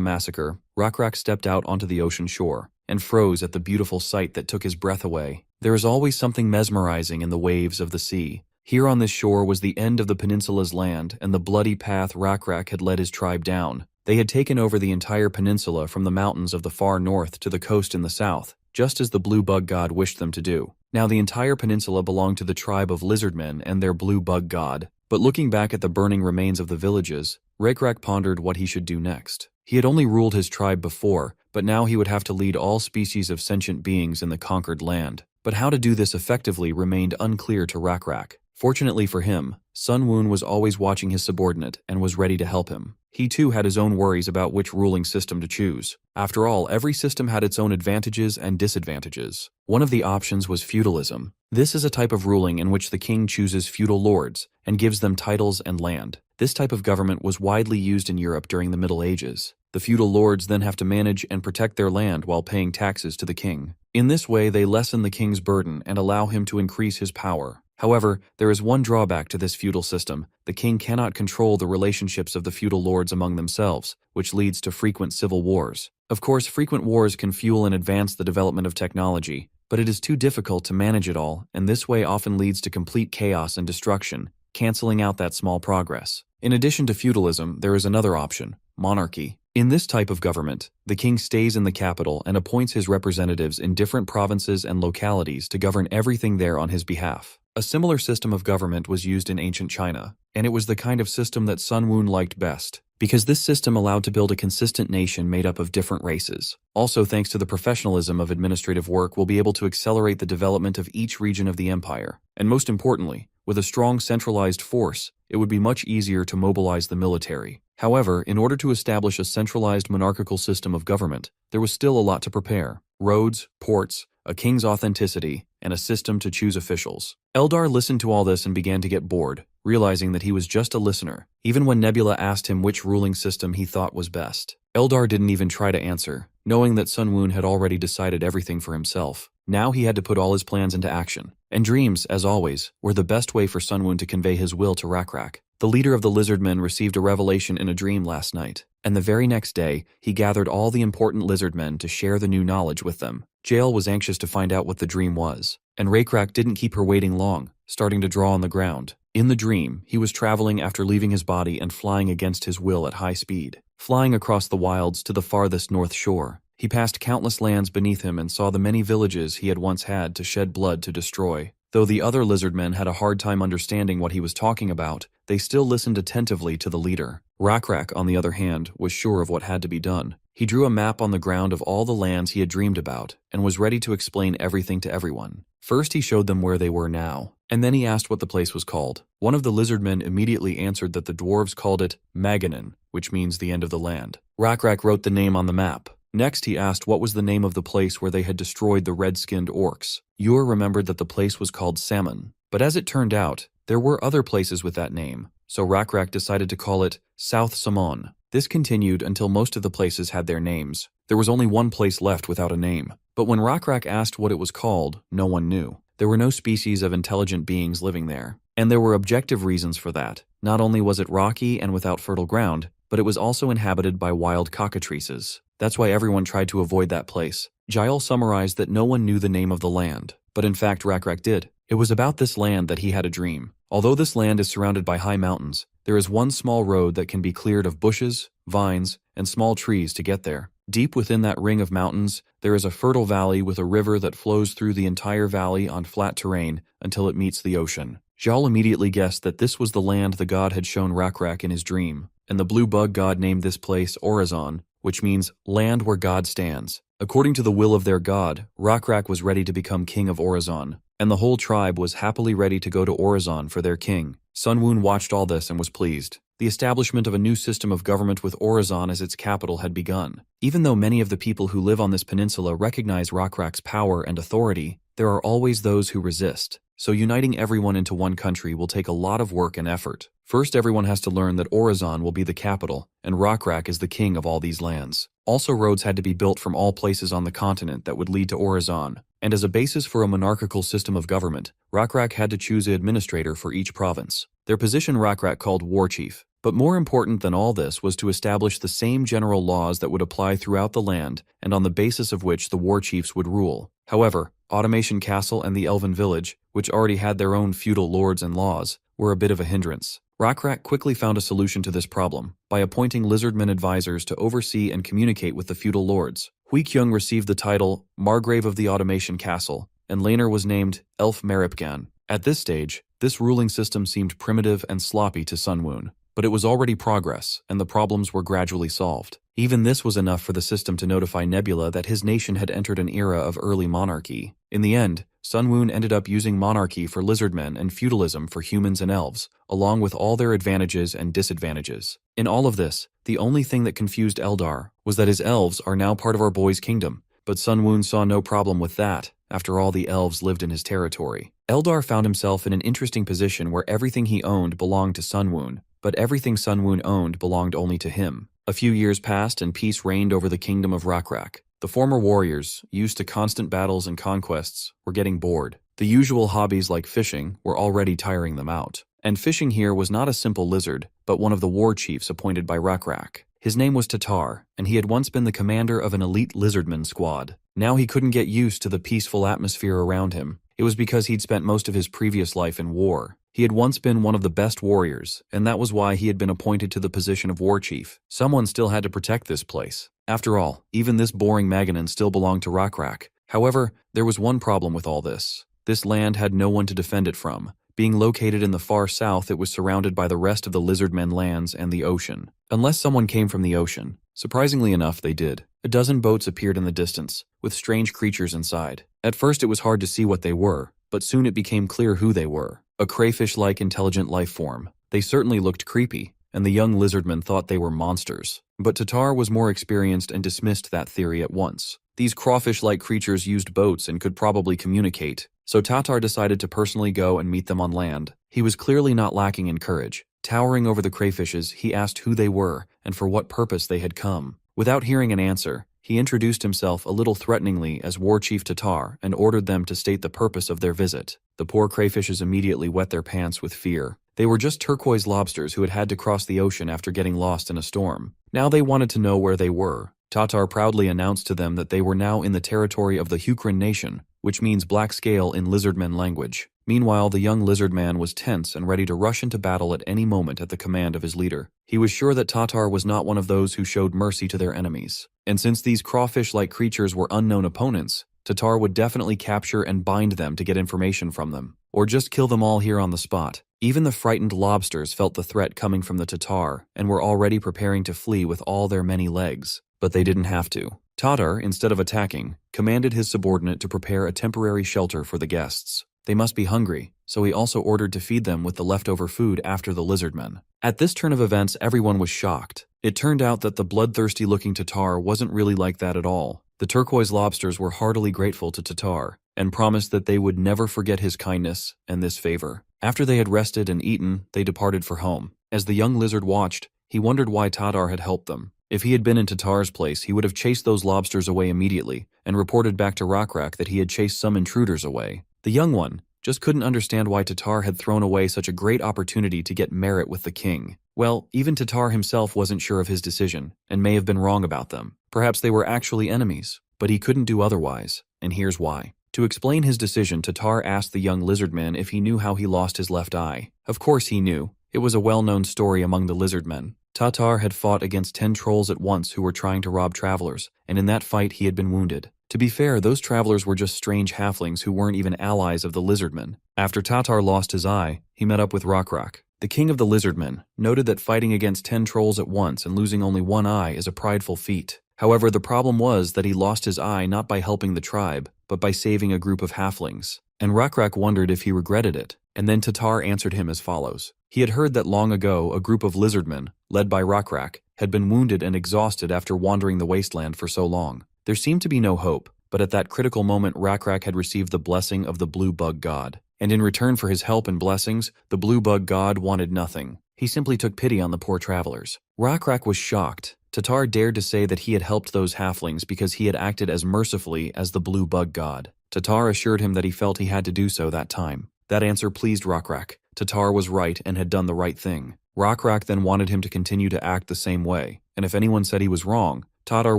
massacre, Raycrack stepped out onto the ocean shore, and froze at the beautiful sight that took his breath away. There is always something mesmerizing in the waves of the sea. Here on this shore was the end of the peninsula's land and the bloody path Raycrack had led his tribe down. They had taken over the entire peninsula from the mountains of the far north to the coast in the south, just as the blue bug god wished them to do. Now the entire peninsula belonged to the tribe of Lizardmen and their blue bug god. But looking back at the burning remains of the villages, Raycrack pondered what he should do next. He had only ruled his tribe before, but now he would have to lead all species of sentient beings in the conquered land. But how to do this effectively remained unclear to Raycrack. Fortunately for him, Sun Woon was always watching his subordinate and was ready to help him. He too had his own worries about which ruling system to choose. After all, every system had its own advantages and disadvantages. One of the options was feudalism. This is a type of ruling in which the king chooses feudal lords and gives them titles and land. This type of government was widely used in Europe during the Middle Ages. The feudal lords then have to manage and protect their land while paying taxes to the king. In this way, they lessen the king's burden and allow him to increase his power. However, there is one drawback to this feudal system. The king cannot control the relationships of the feudal lords among themselves, which leads to frequent civil wars. Of course, frequent wars can fuel and advance the development of technology, but it is too difficult to manage it all, and this way often leads to complete chaos and destruction, canceling out that small progress. In addition to feudalism, there is another option: monarchy. In this type of government, the king stays in the capital and appoints his representatives in different provinces and localities to govern everything there on his behalf. A similar system of government was used in ancient China, and it was the kind of system that Sun Woon liked best, because this system allowed to build a consistent nation made up of different races. Also, thanks to the professionalism of administrative work, we'll be able to accelerate the development of each region of the empire. And most importantly, with a strong centralized force, it would be much easier to mobilize the military. However, in order to establish a centralized monarchical system of government, there was still a lot to prepare: roads, ports, a king's authenticity, and a system to choose officials. Eldar listened to all this and began to get bored, realizing that he was just a listener. Even when Nebula asked him which ruling system he thought was best, Eldar didn't even try to answer, knowing that Sun Woon had already decided everything for himself. Now he had to put all his plans into action. And dreams, as always, were the best way for Sun Woon to convey his will to Raycrack. The leader of the Lizardmen received a revelation in a dream last night, and the very next day, he gathered all the important Lizardmen to share the new knowledge with them. Jael was anxious to find out what the dream was, and Raycrack didn't keep her waiting long, starting to draw on the ground. In the dream, he was traveling after leaving his body and flying against his will at high speed, flying across the wilds to the farthest north shore. He passed countless lands beneath him and saw the many villages he had once had to shed blood to destroy. Though the other Lizardmen had a hard time understanding what he was talking about, they still listened attentively to the leader. Raycrack, on the other hand, was sure of what had to be done. He drew a map on the ground of all the lands he had dreamed about, and was ready to explain everything to everyone. First he showed them where they were now, and then he asked what the place was called. One of the Lizardmen immediately answered that the dwarves called it Maganin, which means the end of the land. Raycrack wrote the name on the map. Next he asked what was the name of the place where they had destroyed the red-skinned orcs. Yor remembered that the place was called Salmon, but as it turned out, there were other places with that name, so Raycrack decided to call it South Samon. This continued until most of the places had their names. There was only one place left without a name. But when Rockrak asked what it was called, no one knew. There were no species of intelligent beings living there. And there were objective reasons for that. Not only was it rocky and without fertile ground, but it was also inhabited by wild cockatrices. That's why everyone tried to avoid that place. Jael summarized that no one knew the name of the land, but in fact Rakrak did. It was about this land that he had a dream. Although this land is surrounded by high mountains, there is one small road that can be cleared of bushes, vines, and small trees to get there. Deep within that ring of mountains, there is a fertile valley with a river that flows through the entire valley on flat terrain until it meets the ocean. Jael immediately guessed that this was the land the god had shown Rakrak in his dream, and the blue bug god named this place Orazon, which means land where God stands. According to the will of their god, Rakrak was ready to become king of Orazon, and the whole tribe was happily ready to go to Orazon for their king. Sunwoon watched all this and was pleased. The establishment of a new system of government with Orazon as its capital had begun. Even though many of the people who live on this peninsula recognize Rakrak's power and authority, there are always those who resist. So uniting everyone into one country will take a lot of work and effort. First, everyone has to learn that Orazon will be the capital, and Rakrak is the king of all these lands. Also, roads had to be built from all places on the continent that would lead to Orazon. And as a basis for a monarchical system of government, Rakrak had to choose an administrator for each province. Their position Rakrak called war chief. But more important than all this was to establish the same general laws that would apply throughout the land and on the basis of which the war chiefs would rule. However, Automation Castle and the Elven Village, which already had their own feudal lords and laws, were a bit of a hindrance. Rakrak quickly found a solution to this problem by appointing Lizardmen advisors to oversee and communicate with the feudal lords. Hui Kyung received the title Margrave of the Automation Castle, and Laner was named Elf Maripgan. At this stage, this ruling system seemed primitive and sloppy to Sunwoon. But it was already progress, and the problems were gradually solved. Even this was enough for the system to notify Nebula that his nation had entered an era of early monarchy. In the end, Sunwoon ended up using monarchy for Lizardmen and feudalism for humans and elves, along with all their advantages and disadvantages. In all of this, the only thing that confused Eldar was that his elves are now part of our boy's kingdom, but Sunwoon saw no problem with that. After all, the elves lived in his territory. Eldar found himself in an interesting position where everything he owned belonged to Sunwoon, but everything Sunwoon owned belonged only to him. A few years passed and peace reigned over the kingdom of Rakrak. The former warriors, used to constant battles and conquests, were getting bored. The usual hobbies like fishing were already tiring them out. And fishing here was not a simple lizard, but one of the war chiefs appointed by Rakrak. His name was Tatar, and he had once been the commander of an elite Lizardman squad. Now he couldn't get used to the peaceful atmosphere around him. It was because he'd spent most of his previous life in war. He had once been one of the best warriors, and that was why he had been appointed to the position of war chief. Someone still had to protect this place. After all, even this boring Maganon still belonged to Rakrak. However, there was one problem with all this. This land had no one to defend it from. Being located in the far south, it was surrounded by the rest of the Lizardmen lands and the ocean. Unless someone came from the ocean. Surprisingly enough, they did. A dozen boats appeared in the distance, with strange creatures inside. At first it was hard to see what they were, but soon it became clear who they were. A crayfish-like intelligent life form. They certainly looked creepy, and the young Lizardmen thought they were monsters. But Tatar was more experienced and dismissed that theory at once. These crawfish-like creatures used boats and could probably communicate, so Tatar decided to personally go and meet them on land. He was clearly not lacking in courage. Towering over the crayfishes, he asked who they were and for what purpose they had come. Without hearing an answer, he introduced himself a little threateningly as War Chief Tatar and ordered them to state the purpose of their visit. The poor crayfishes immediately wet their pants with fear. They were just turquoise lobsters who had had to cross the ocean after getting lost in a storm. Now they wanted to know where they were. Tatar proudly announced to them that they were now in the territory of the Hukran nation, which means black scale in Lizardmen language. Meanwhile, the young Lizardman was tense and ready to rush into battle at any moment at the command of his leader. He was sure that Tatar was not one of those who showed mercy to their enemies. And since these crawfish-like creatures were unknown opponents, Tatar would definitely capture and bind them to get information from them, or just kill them all here on the spot. Even the frightened lobsters felt the threat coming from the Tatar and were already preparing to flee with all their many legs. But they didn't have to. Tatar, instead of attacking, commanded his subordinate to prepare a temporary shelter for the guests. They must be hungry, so he also ordered to feed them with the leftover food after the Lizardmen. At this turn of events, everyone was shocked. It turned out that the bloodthirsty-looking Tatar wasn't really like that at all. The turquoise lobsters were heartily grateful to Tatar and promised that they would never forget his kindness and this favor. After they had rested and eaten, they departed for home. As the young lizard watched, He wondered why Tatar had helped them. If he had been in Tatar's place, he would have chased those lobsters away immediately and reported back to Rakrak that he had chased some intruders away. The young one just couldn't understand why Tatar had thrown away such a great opportunity to get merit with the king. Well, even Tatar himself wasn't sure of his decision and may have been wrong about them. Perhaps they were actually enemies, but he couldn't do otherwise, and here's why. To explain his decision, Tatar asked the young lizardman if he knew how he lost his left eye. Of course he knew. It was a well-known story among the lizardmen. Tatar had fought against 10 trolls at once who were trying to rob travelers, and in that fight he had been wounded. To be fair, those travelers were just strange halflings who weren't even allies of the lizardmen. After Tatar lost his eye, he met up with Rakrak. The king of the lizardmen noted that fighting against 10 trolls at once and losing only one eye is a prideful feat. However, the problem was that he lost his eye not by helping the tribe, but by saving a group of halflings. And Rakrak wondered if he regretted it, and then Tatar answered him as follows. He had heard that long ago a group of lizardmen, led by Rakrak, had been wounded and exhausted after wandering the wasteland for so long. There seemed to be no hope, but at that critical moment Rakrak had received the blessing of the blue bug god. And in return for his help and blessings, the blue bug god wanted nothing. He simply took pity on the poor travelers. Rakrak was shocked. Tatar dared to say that he had helped those halflings because he had acted as mercifully as the blue bug god. Tatar assured him that he felt he had to do so that time. That answer pleased Rakrak. Tatar was right and had done the right thing. Rakrak then wanted him to continue to act the same way, and if anyone said he was wrong, Tatar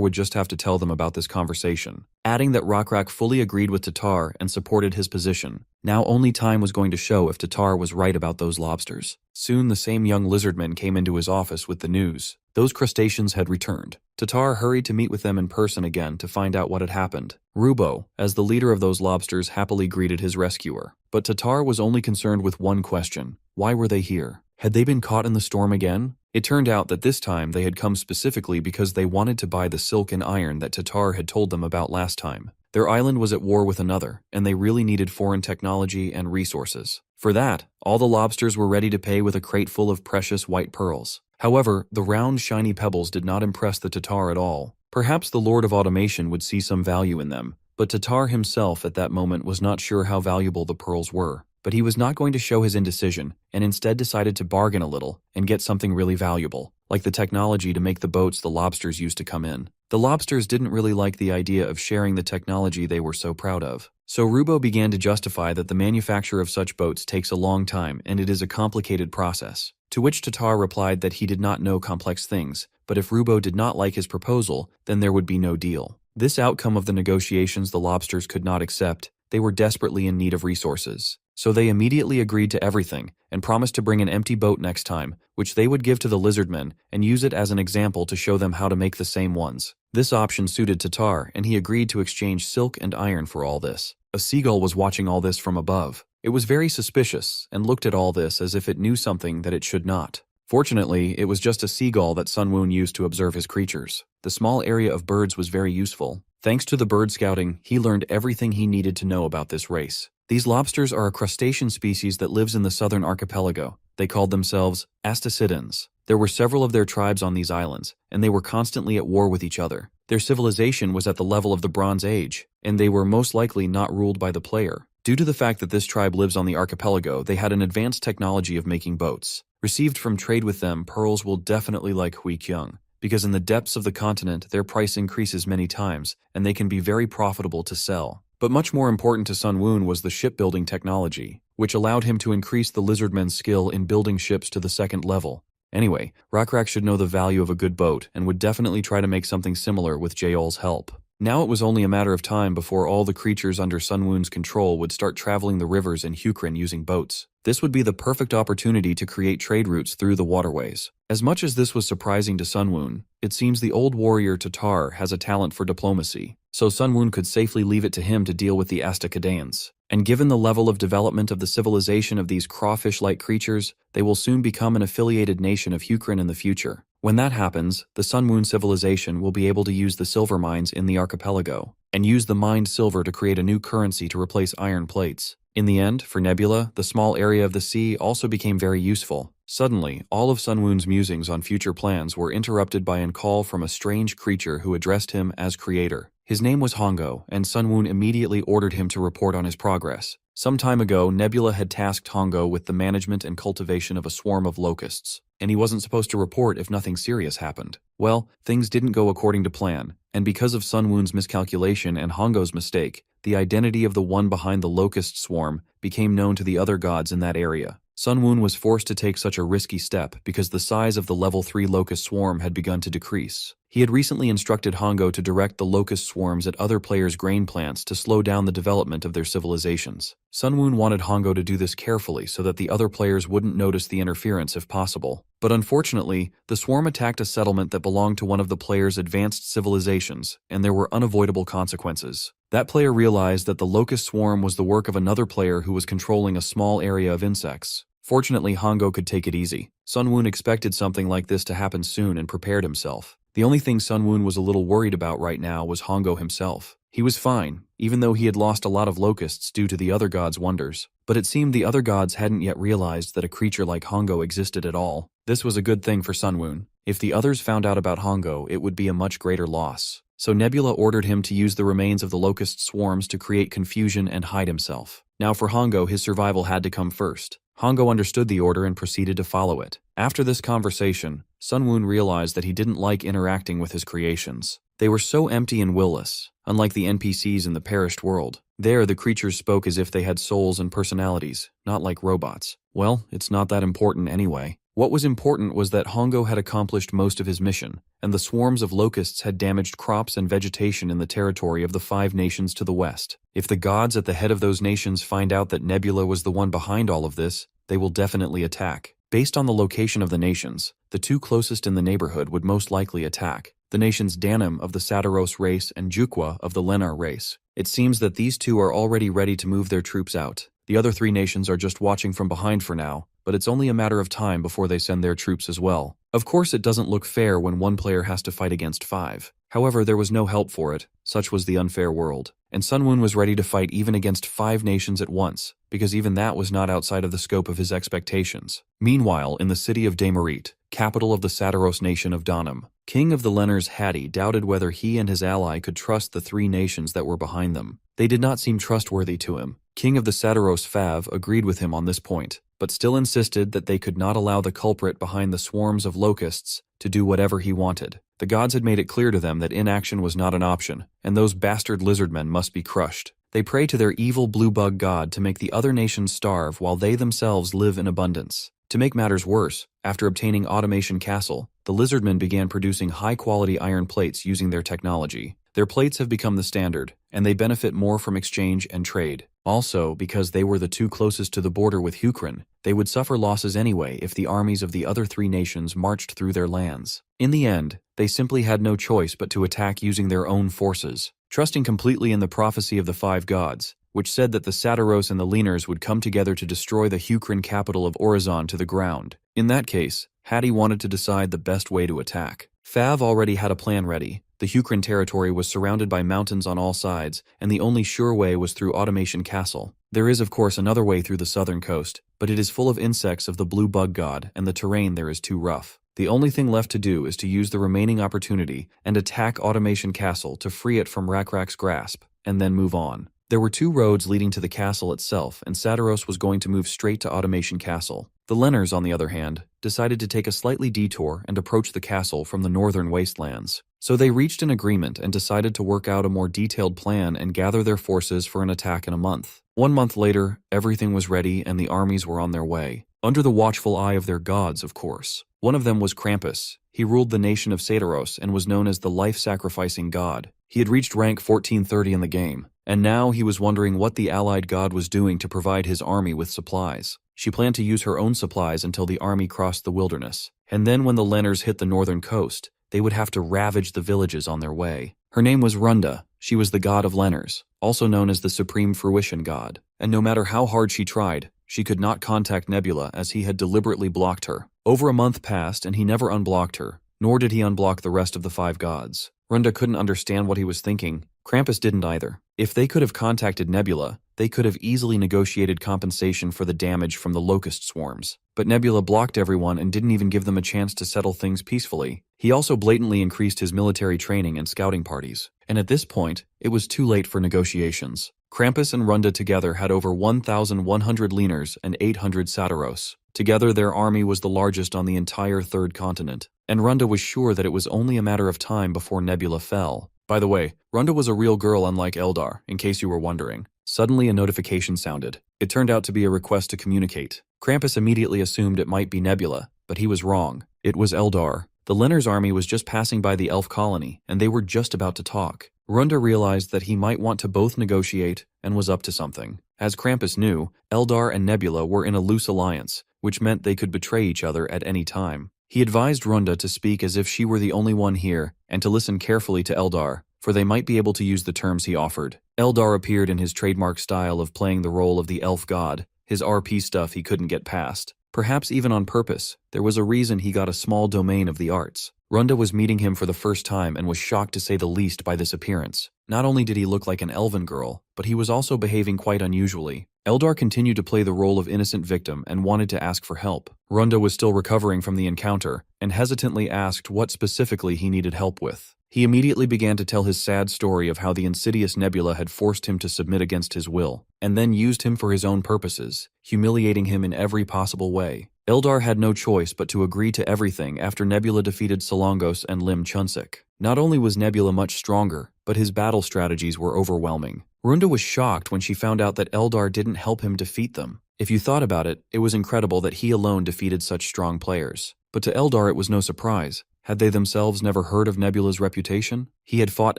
would just have to tell them about this conversation, adding that Rakrak fully agreed with Tatar and supported his position. Now only time was going to show if Tatar was right about those lobsters. Soon the same young lizardman came into his office with the news. Those crustaceans had returned. Tatar hurried to meet with them in person again to find out what had happened. Rubo, as the leader of those lobsters, happily greeted his rescuer. But Tatar was only concerned with one question. Why were they here? Had they been caught in the storm again? It turned out that this time they had come specifically because they wanted to buy the silk and iron that Tatar had told them about last time. Their island was at war with another, and they really needed foreign technology and resources. For that, all the lobsters were ready to pay with a crate full of precious white pearls. However, the round, shiny pebbles did not impress the Tatar at all. Perhaps the Lord of Automation would see some value in them, but Tatar himself at that moment was not sure how valuable the pearls were. But he was not going to show his indecision, and instead decided to bargain a little and get something really valuable, like the technology to make the boats the lobsters used to come in. The lobsters didn't really like the idea of sharing the technology they were so proud of. So Rubo began to justify that the manufacture of such boats takes a long time and it is a complicated process. To which Tatar replied that he did not know complex things, but if Rubo did not like his proposal, then there would be no deal. This outcome of the negotiations the lobsters could not accept. They were desperately in need of resources. So they immediately agreed to everything and promised to bring an empty boat next time, which they would give to the lizardmen and use it as an example to show them how to make the same ones. This option suited Tatar, and he agreed to exchange silk and iron for all this. A seagull was watching all this from above. It was very suspicious and looked at all this as if it knew something that it should not. Fortunately, it was just a seagull that Sun Woon used to observe his creatures. The small area of birds was very useful. Thanks to the bird scouting, he learned everything he needed to know about this race. These lobsters are a crustacean species that lives in the southern archipelago. They called themselves Astacidans. There were several of their tribes on these islands, and they were constantly at war with each other. Their civilization was at the level of the Bronze Age, and they were most likely not ruled by the player. Due to the fact that this tribe lives on the archipelago, they had an advanced technology of making boats. Received from trade with them, pearls will definitely like Hui Kyung, because in the depths of the continent, their price increases many times, and they can be very profitable to sell. But much more important to Sun Woon was the shipbuilding technology, which allowed him to increase the lizardmen's skill in building ships to the second level. Anyway, Rakrak should know the value of a good boat and would definitely try to make something similar with Jaol's help. Now it was only a matter of time before all the creatures under Sun Woon's control would start traveling the rivers in Hukrin using boats. This would be the perfect opportunity to create trade routes through the waterways. As much as this was surprising to Sun Woon, it seems the old warrior Tatar has a talent for diplomacy, so Sun Woon could safely leave it to him to deal with the Astacadaeans. And given the level of development of the civilization of these crawfish-like creatures, they will soon become an affiliated nation of Hukrin in the future. When that happens, the Sun Woon civilization will be able to use the silver mines in the archipelago, and use the mined silver to create a new currency to replace iron plates. In the end, for Nebula, the small area of the sea also became very useful. Suddenly, all of Sun Woon's musings on future plans were interrupted by a call from a strange creature who addressed him as creator. His name was Hongo, and Sun Woon immediately ordered him to report on his progress. Some time ago, Nebula had tasked Hongo with the management and cultivation of a swarm of locusts, and he wasn't supposed to report if nothing serious happened. Well, things didn't go according to plan, and because of Sunwoon's miscalculation and Hongo's mistake, the identity of the one behind the locust swarm became known to the other gods in that area. Sunwoon was forced to take such a risky step because the size of the level 3 locust swarm had begun to decrease. He had recently instructed Hongo to direct the locust swarms at other players' grain plants to slow down the development of their civilizations. Sunwoon wanted Hongo to do this carefully so that the other players wouldn't notice the interference if possible. But unfortunately, the swarm attacked a settlement that belonged to one of the players' advanced civilizations, and there were unavoidable consequences. That player realized that the locust swarm was the work of another player who was controlling a small area of insects. Fortunately, Hongo could take it easy. Sunwoon expected something like this to happen soon and prepared himself. The only thing Sunwoon was a little worried about right now was Hongo himself. He was fine, even though he had lost a lot of locusts due to the other gods' wonders. But it seemed the other gods hadn't yet realized that a creature like Hongo existed at all. This was a good thing for Sunwoon. If the others found out about Hongo, it would be a much greater loss. So Nebula ordered him to use the remains of the locust swarms to create confusion and hide himself. Now for Hongo, his survival had to come first. Hongo understood the order and proceeded to follow it. After this conversation, Sunwoon realized that he didn't like interacting with his creations. They were so empty and willless, unlike the NPCs in the perished world. There, the creatures spoke as if they had souls and personalities, not like robots. Well, it's not that important anyway. What was important was that Hongo had accomplished most of his mission, and the swarms of locusts had damaged crops and vegetation in the territory of the 5 nations to the west. If the gods at the head of those nations find out that Nebula was the one behind all of this, they will definitely attack. Based on the location of the nations, the 2 closest in the neighborhood would most likely attack. The nations Danim of the Sataros race and Jukwa of the Lenar race. It seems that these 2 are already ready to move their troops out. The other 3 nations are just watching from behind for now, but it's only a matter of time before they send their troops as well. Of course, it doesn't look fair when one player has to fight against 5. However, there was no help for it. Such was the unfair world. And Sunwoon was ready to fight even against 5 nations at once, because even that was not outside of the scope of his expectations. Meanwhile, in the city of Demarit, capital of the Sataros nation of Danim, King of the Lenars Hattie doubted whether he and his ally could trust the 3 nations that were behind them. They did not seem trustworthy to him. King of the Sataros Fav agreed with him on this point, but still insisted that they could not allow the culprit behind the swarms of locusts to do whatever he wanted. The gods had made it clear to them that inaction was not an option, and those bastard lizardmen must be crushed. They pray to their evil blue bug god to make the other nations starve while they themselves live in abundance. To make matters worse, after obtaining Automation Castle, the Lizardmen began producing high-quality iron plates using their technology. Their plates have become the standard, and they benefit more from exchange and trade. Also, because they were the 2 closest to the border with Hukrin, they would suffer losses anyway if the armies of the other 3 nations marched through their lands. In the end, they simply had no choice but to attack using their own forces, trusting completely in the prophecy of the 5 gods, which said that the Sataros and the Lenars would come together to destroy the Hukrin capital of Orizon to the ground. In that case, Hattie wanted to decide the best way to attack. Fav already had a plan ready. The Hukrin territory was surrounded by mountains on all sides, and the only sure way was through Automation Castle. There is, of course, another way through the southern coast, but it is full of insects of the blue bug god, and the terrain there is too rough. The only thing left to do is to use the remaining opportunity and attack Automation Castle to free it from Rakrak's grasp, and then move on. There were 2 roads leading to the castle itself, and Sataros was going to move straight to Automation Castle. The Lenars, on the other hand, decided to take a slightly detour and approach the castle from the northern wastelands. So they reached an agreement and decided to work out a more detailed plan and gather their forces for an attack in a month. 1 month later, everything was ready and the armies were on their way. Under the watchful eye of their gods, of course. One of them was Krampus. He ruled the nation of Sataros and was known as the life-sacrificing god. He had reached rank 1430 in the game, and now he was wondering what the allied god was doing to provide his army with supplies. She planned to use her own supplies until the army crossed the wilderness, and then when the Lenars hit the northern coast, they would have to ravage the villages on their way. Her name was Runda. She was the god of Lenars, also known as the Supreme Fruition God, and no matter how hard she tried, she could not contact Nebula as he had deliberately blocked her. Over a month passed and he never unblocked her, nor did he unblock the rest of the 5 gods. Runda couldn't understand what he was thinking. Krampus didn't either. If they could have contacted Nebula, they could have easily negotiated compensation for the damage from the locust swarms. But Nebula blocked everyone and didn't even give them a chance to settle things peacefully. He also blatantly increased his military training and scouting parties. And at this point, it was too late for negotiations. Krampus and Runda together had over 1,100 Leaners and 800 Sataros. Together their army was the largest on the entire third continent, and Runda was sure that it was only a matter of time before Nebula fell. By the way, Runda was a real girl unlike Eldar, in case you were wondering. Suddenly a notification sounded. It turned out to be a request to communicate. Krampus immediately assumed it might be Nebula, but he was wrong. It was Eldar. The Leaners' army was just passing by the elf colony, and they were just about to talk. Runda realized that he might want to both negotiate and was up to something. As Krampus knew, Eldar and Nebula were in a loose alliance, which meant they could betray each other at any time. He advised Runda to speak as if she were the only one here and to listen carefully to Eldar, for they might be able to use the terms he offered. Eldar appeared in his trademark style of playing the role of the elf god, his RP stuff he couldn't get past. Perhaps even on purpose, there was a reason he got a small domain of the arts. Runda was meeting him for the first time and was shocked to say the least by this appearance. Not only did he look like an elven girl, but he was also behaving quite unusually. Eldar continued to play the role of innocent victim and wanted to ask for help. Runda was still recovering from the encounter and hesitantly asked what specifically he needed help with. He immediately began to tell his sad story of how the insidious Nebula had forced him to submit against his will, and then used him for his own purposes, humiliating him in every possible way. Eldar had no choice but to agree to everything after Nebula defeated Solongos and Lim Chunsik. Not only was Nebula much stronger, but his battle strategies were overwhelming. Runda was shocked when she found out that Eldar didn't help him defeat them. If you thought about it, it was incredible that he alone defeated such strong players. But to Eldar it was no surprise. Had they themselves never heard of Nebula's reputation? He had fought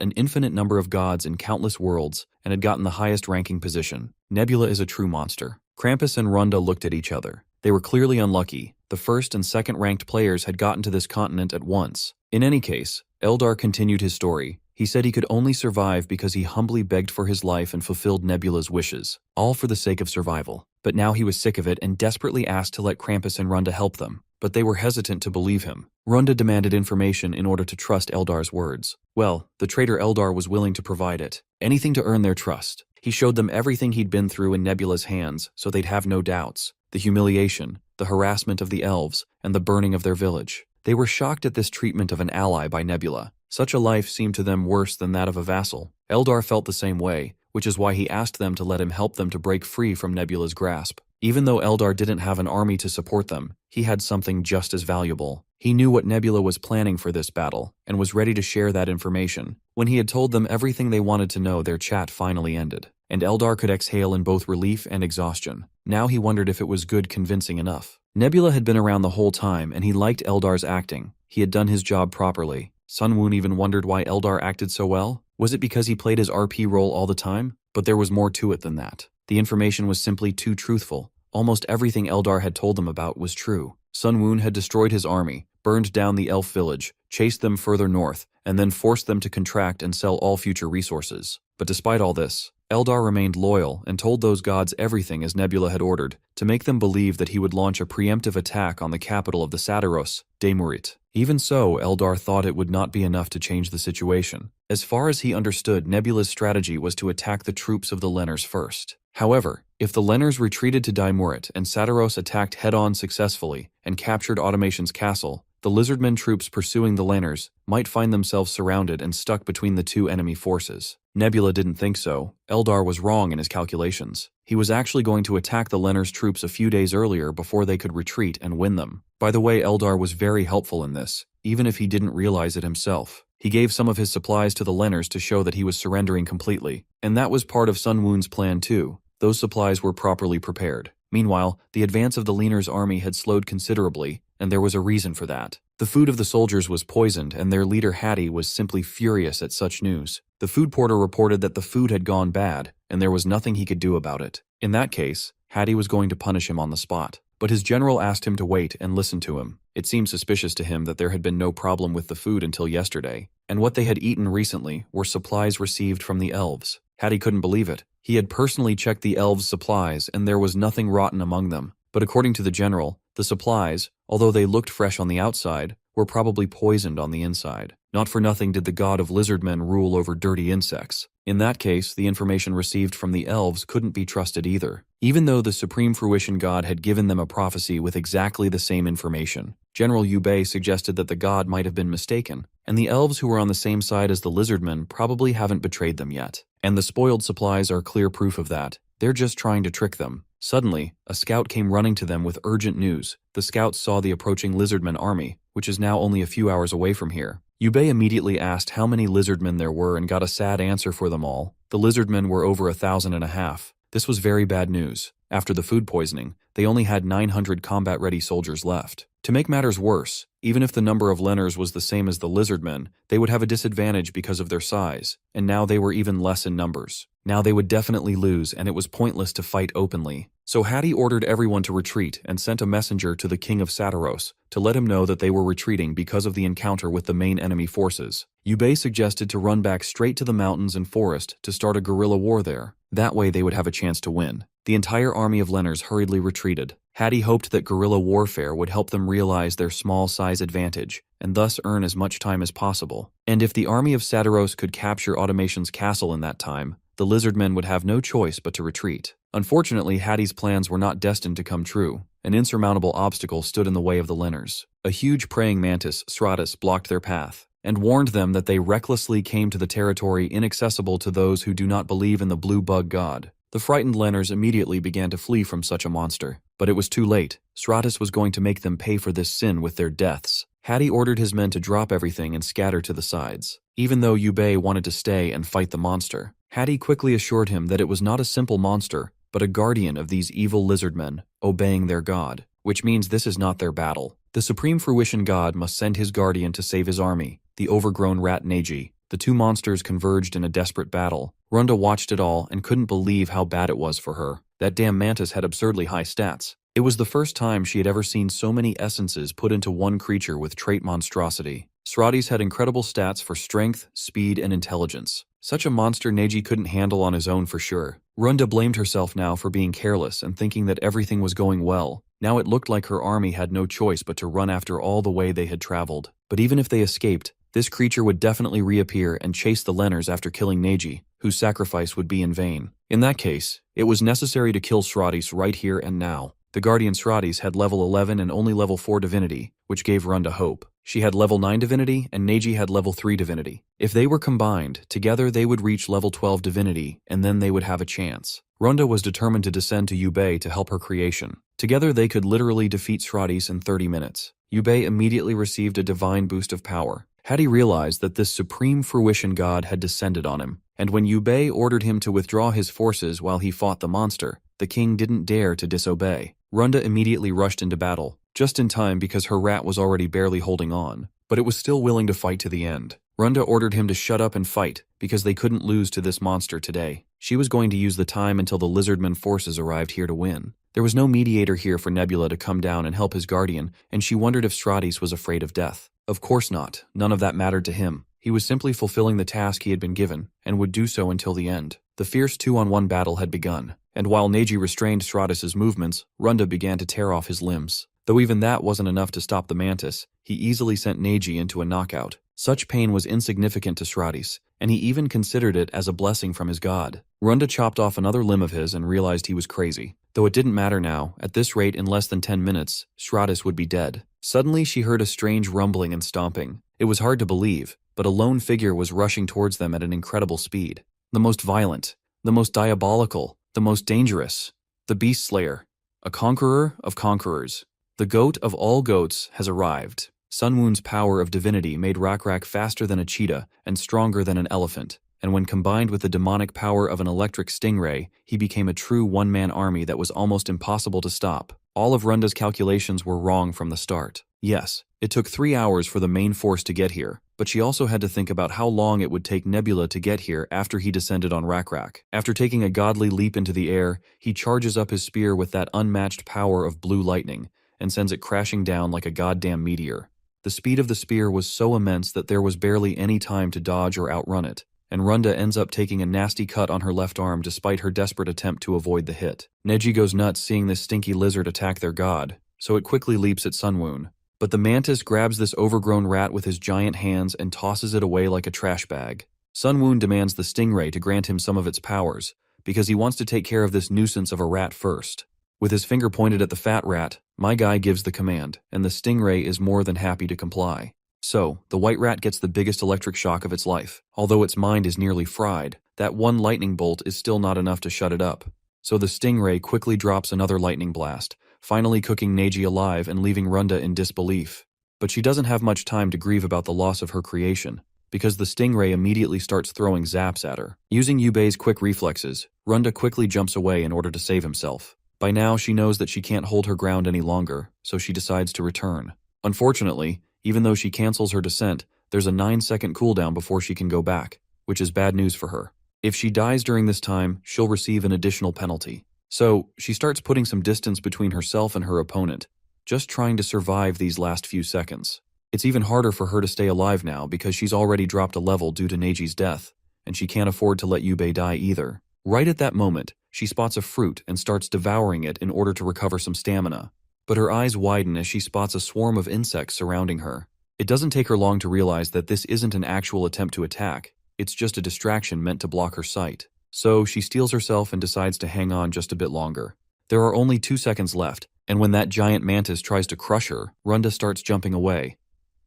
an infinite number of gods in countless worlds and had gotten the highest ranking position. Nebula is a true monster. Krampus and Runda looked at each other. They were clearly unlucky. The first and second ranked players had gotten to this continent at once. In any case, Eldar continued his story. He said he could only survive because he humbly begged for his life and fulfilled Nebula's wishes, all for the sake of survival. But now he was sick of it and desperately asked to let Krampus and Runda help them. But they were hesitant to believe him. Runda demanded information in order to trust Eldar's words. Well, the traitor Eldar was willing to provide it. Anything to earn their trust. He showed them everything he'd been through in Nebula's hands, so they'd have no doubts. The humiliation, the harassment of the elves, and the burning of their village. They were shocked at this treatment of an ally by Nebula. Such a life seemed to them worse than that of a vassal. Eldar felt the same way, which is why he asked them to let him help them to break free from Nebula's grasp. Even though Eldar didn't have an army to support them, he had something just as valuable. He knew what Nebula was planning for this battle, and was ready to share that information. When he had told them everything they wanted to know, their chat finally ended, and Eldar could exhale in both relief and exhaustion. Now he wondered if it was good convincing enough. Nebula had been around the whole time, and he liked Eldar's acting. He had done his job properly. Sun Woon even wondered why Eldar acted so well. Was it because he played his RP role all the time? But there was more to it than that. The information was simply too truthful. Almost everything Eldar had told them about was true. Sun Woon had destroyed his army, burned down the elf village, chased them further north, and then forced them to contract and sell all future resources. But despite all this, Eldar remained loyal and told those gods everything as Nebula had ordered, to make them believe that he would launch a preemptive attack on the capital of the Sataros, Daymurit. Even so, Eldar thought it would not be enough to change the situation. As far as he understood, Nebula's strategy was to attack the troops of the Leaners first. However, if the Leaners retreated to Daymurit and Sataros attacked head-on successfully and captured Automation's castle, the Lizardmen troops pursuing the Leaners might find themselves surrounded and stuck between the two enemy forces. Nebula didn't think so. Eldar was wrong in his calculations. He was actually going to attack the Leaners troops a few days earlier before they could retreat and win them. By the way, Eldar was very helpful in this, even if he didn't realize it himself. He gave some of his supplies to the Leaners to show that he was surrendering completely, and that was part of Sun Woon's plan too. Those supplies were properly prepared. Meanwhile, the advance of the Leaners' army had slowed considerably, and there was a reason for that. The food of the soldiers was poisoned, and their leader Hattie was simply furious at such news. The food porter reported that the food had gone bad, and there was nothing he could do about it. In that case, Hattie was going to punish him on the spot. But his general asked him to wait and listen to him. It seemed suspicious to him that there had been no problem with the food until yesterday, and what they had eaten recently were supplies received from the elves. Hattie couldn't believe it. He had personally checked the elves' supplies, and there was nothing rotten among them. But according to the general, the supplies, although they looked fresh on the outside, were probably poisoned on the inside. Not for nothing did the god of Lizardmen rule over dirty insects. In that case, the information received from the elves couldn't be trusted either, even though the Supreme Fruition God had given them a prophecy with exactly the same information. General Yubei suggested that the god might have been mistaken, and the elves who were on the same side as the Lizardmen probably haven't betrayed them yet. And the spoiled supplies are clear proof of that. They're just trying to trick them. Suddenly, a scout came running to them with urgent news. The scouts saw the approaching Lizardmen army, which is now only a few hours away from here. Yubei immediately asked how many Lizardmen there were and got a sad answer for them all. The Lizardmen were over 1,500. This was very bad news. After the food poisoning, they only had 900 combat-ready soldiers left. To make matters worse, even if the number of Lenners was the same as the Lizardmen, they would have a disadvantage because of their size, and now they were even less in numbers. Now they would definitely lose, and it was pointless to fight openly. So Hattie ordered everyone to retreat and sent a messenger to the king of Sataros to let him know that they were retreating because of the encounter with the main enemy forces. Yubei suggested to run back straight to the mountains and forest to start a guerrilla war there. That way they would have a chance to win. The entire army of Lenners hurriedly retreated. Hattie hoped that guerrilla warfare would help them realize their small size advantage, and thus earn as much time as possible. And if the army of Sataros could capture Automation's castle in that time, the Lizardmen would have no choice but to retreat. Unfortunately, Hattie's plans were not destined to come true. An insurmountable obstacle stood in the way of the Lenners. A huge praying mantis, Stratus, blocked their path, and warned them that they recklessly came to the territory inaccessible to those who do not believe in the blue bug god. The frightened Lenners immediately began to flee from such a monster. But it was too late. Stratus was going to make them pay for this sin with their deaths. Hattie ordered his men to drop everything and scatter to the sides. Even though Yubei wanted to stay and fight the monster, Hattie quickly assured him that it was not a simple monster, but a guardian of these evil Lizardmen, obeying their god, which means this is not their battle. The Supreme Fruition God must send his guardian to save his army, the overgrown rat Neji. The two monsters converged in a desperate battle. Runda watched it all and couldn't believe how bad it was for her. That damn mantis had absurdly high stats. It was the first time she had ever seen so many essences put into one creature with trait monstrosity. Stratis had incredible stats for strength, speed, and intelligence. Such a monster Neji couldn't handle on his own for sure. Runda blamed herself now for being careless and thinking that everything was going well. Now it looked like her army had no choice but to run after all the way they had traveled. But even if they escaped, this creature would definitely reappear and chase the Lenners after killing Neji, whose sacrifice would be in vain. In that case, it was necessary to kill Stratis right here and now. The Guardian Stratis had level 11 and only level 4 divinity, which gave Runda hope. She had level 9 divinity and Neji had level 3 divinity. If they were combined, together they would reach level 12 divinity and then they would have a chance. Runda was determined to descend to Yubei to help her creation. Together they could literally defeat Stratis in 30 minutes. Yubei immediately received a divine boost of power. Hattie realized that this Supreme Fruition God had descended on him, and when Yubei ordered him to withdraw his forces while he fought the monster, the king didn't dare to disobey. Runda immediately rushed into battle, just in time because her rat was already barely holding on, but it was still willing to fight to the end. Runda ordered him to shut up and fight, because they couldn't lose to this monster today. She was going to use the time until the Lizardmen forces arrived here to win. There was no mediator here for Nebula to come down and help his guardian, and she wondered if Stratis was afraid of death. Of course not. None of that mattered to him. He was simply fulfilling the task he had been given, and would do so until the end. The fierce 2-on-1 battle had begun, and while Neji restrained Stratis' movements, Runda began to tear off his limbs. Though even that wasn't enough to stop the mantis, he easily sent Neji into a knockout. Such pain was insignificant to Stratis, and he even considered it as a blessing from his god. Runda chopped off another limb of his and realized he was crazy. Though it didn't matter now, at this rate in less than 10 minutes, Stratis would be dead. Suddenly she heard a strange rumbling and stomping. It was hard to believe, but a lone figure was rushing towards them at an incredible speed. The most violent, the most diabolical, the most dangerous, the Beast Slayer, a conqueror of conquerors. The goat of all goats has arrived. Sunwoon's power of divinity made Rakrak faster than a cheetah and stronger than an elephant, and when combined with the demonic power of an electric stingray, he became a true one-man army that was almost impossible to stop. All of Runda's calculations were wrong from the start. Yes, it took 3 hours for the main force to get here, but she also had to think about how long it would take Nebula to get here after he descended on Rakrak. After taking a godly leap into the air, he charges up his spear with that unmatched power of blue lightning, and sends it crashing down like a goddamn meteor. The speed of the spear was so immense that there was barely any time to dodge or outrun it, and Runda ends up taking a nasty cut on her left arm despite her desperate attempt to avoid the hit. Neji goes nuts seeing this stinky lizard attack their god, so it quickly leaps at Sunwoon. But the mantis grabs this overgrown rat with his giant hands and tosses it away like a trash bag. Sun Woon demands the stingray to grant him some of its powers, because he wants to take care of this nuisance of a rat first. With his finger pointed at the fat rat, my guy gives the command, and the stingray is more than happy to comply. So, the white rat gets the biggest electric shock of its life. Although its mind is nearly fried, that one lightning bolt is still not enough to shut it up. So the stingray quickly drops another lightning blast, finally cooking Neji alive and leaving Runda in disbelief. But she doesn't have much time to grieve about the loss of her creation, because the stingray immediately starts throwing zaps at her. Using Yubei's quick reflexes, Runda quickly jumps away in order to save himself. By now, she knows that she can't hold her ground any longer, so she decides to return. Unfortunately, even though she cancels her descent, there's a 9-second cooldown before she can go back, which is bad news for her. If she dies during this time, she'll receive an additional penalty. So, she starts putting some distance between herself and her opponent, just trying to survive these last few seconds. It's even harder for her to stay alive now because she's already dropped a level due to Neji's death, and she can't afford to let Yubei die either. Right at that moment, she spots a fruit and starts devouring it in order to recover some stamina. But her eyes widen as she spots a swarm of insects surrounding her. It doesn't take her long to realize that this isn't an actual attempt to attack, it's just a distraction meant to block her sight. So she steels herself and decides to hang on just a bit longer. There are only 2 seconds left, and when that giant mantis tries to crush her, Runda starts jumping away.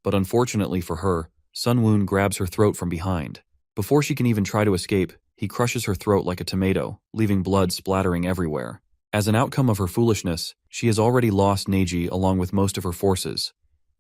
But unfortunately for her, Sun Woon grabs her throat from behind. Before she can even try to escape, he crushes her throat like a tomato, leaving blood splattering everywhere. As an outcome of her foolishness, she has already lost Neji along with most of her forces.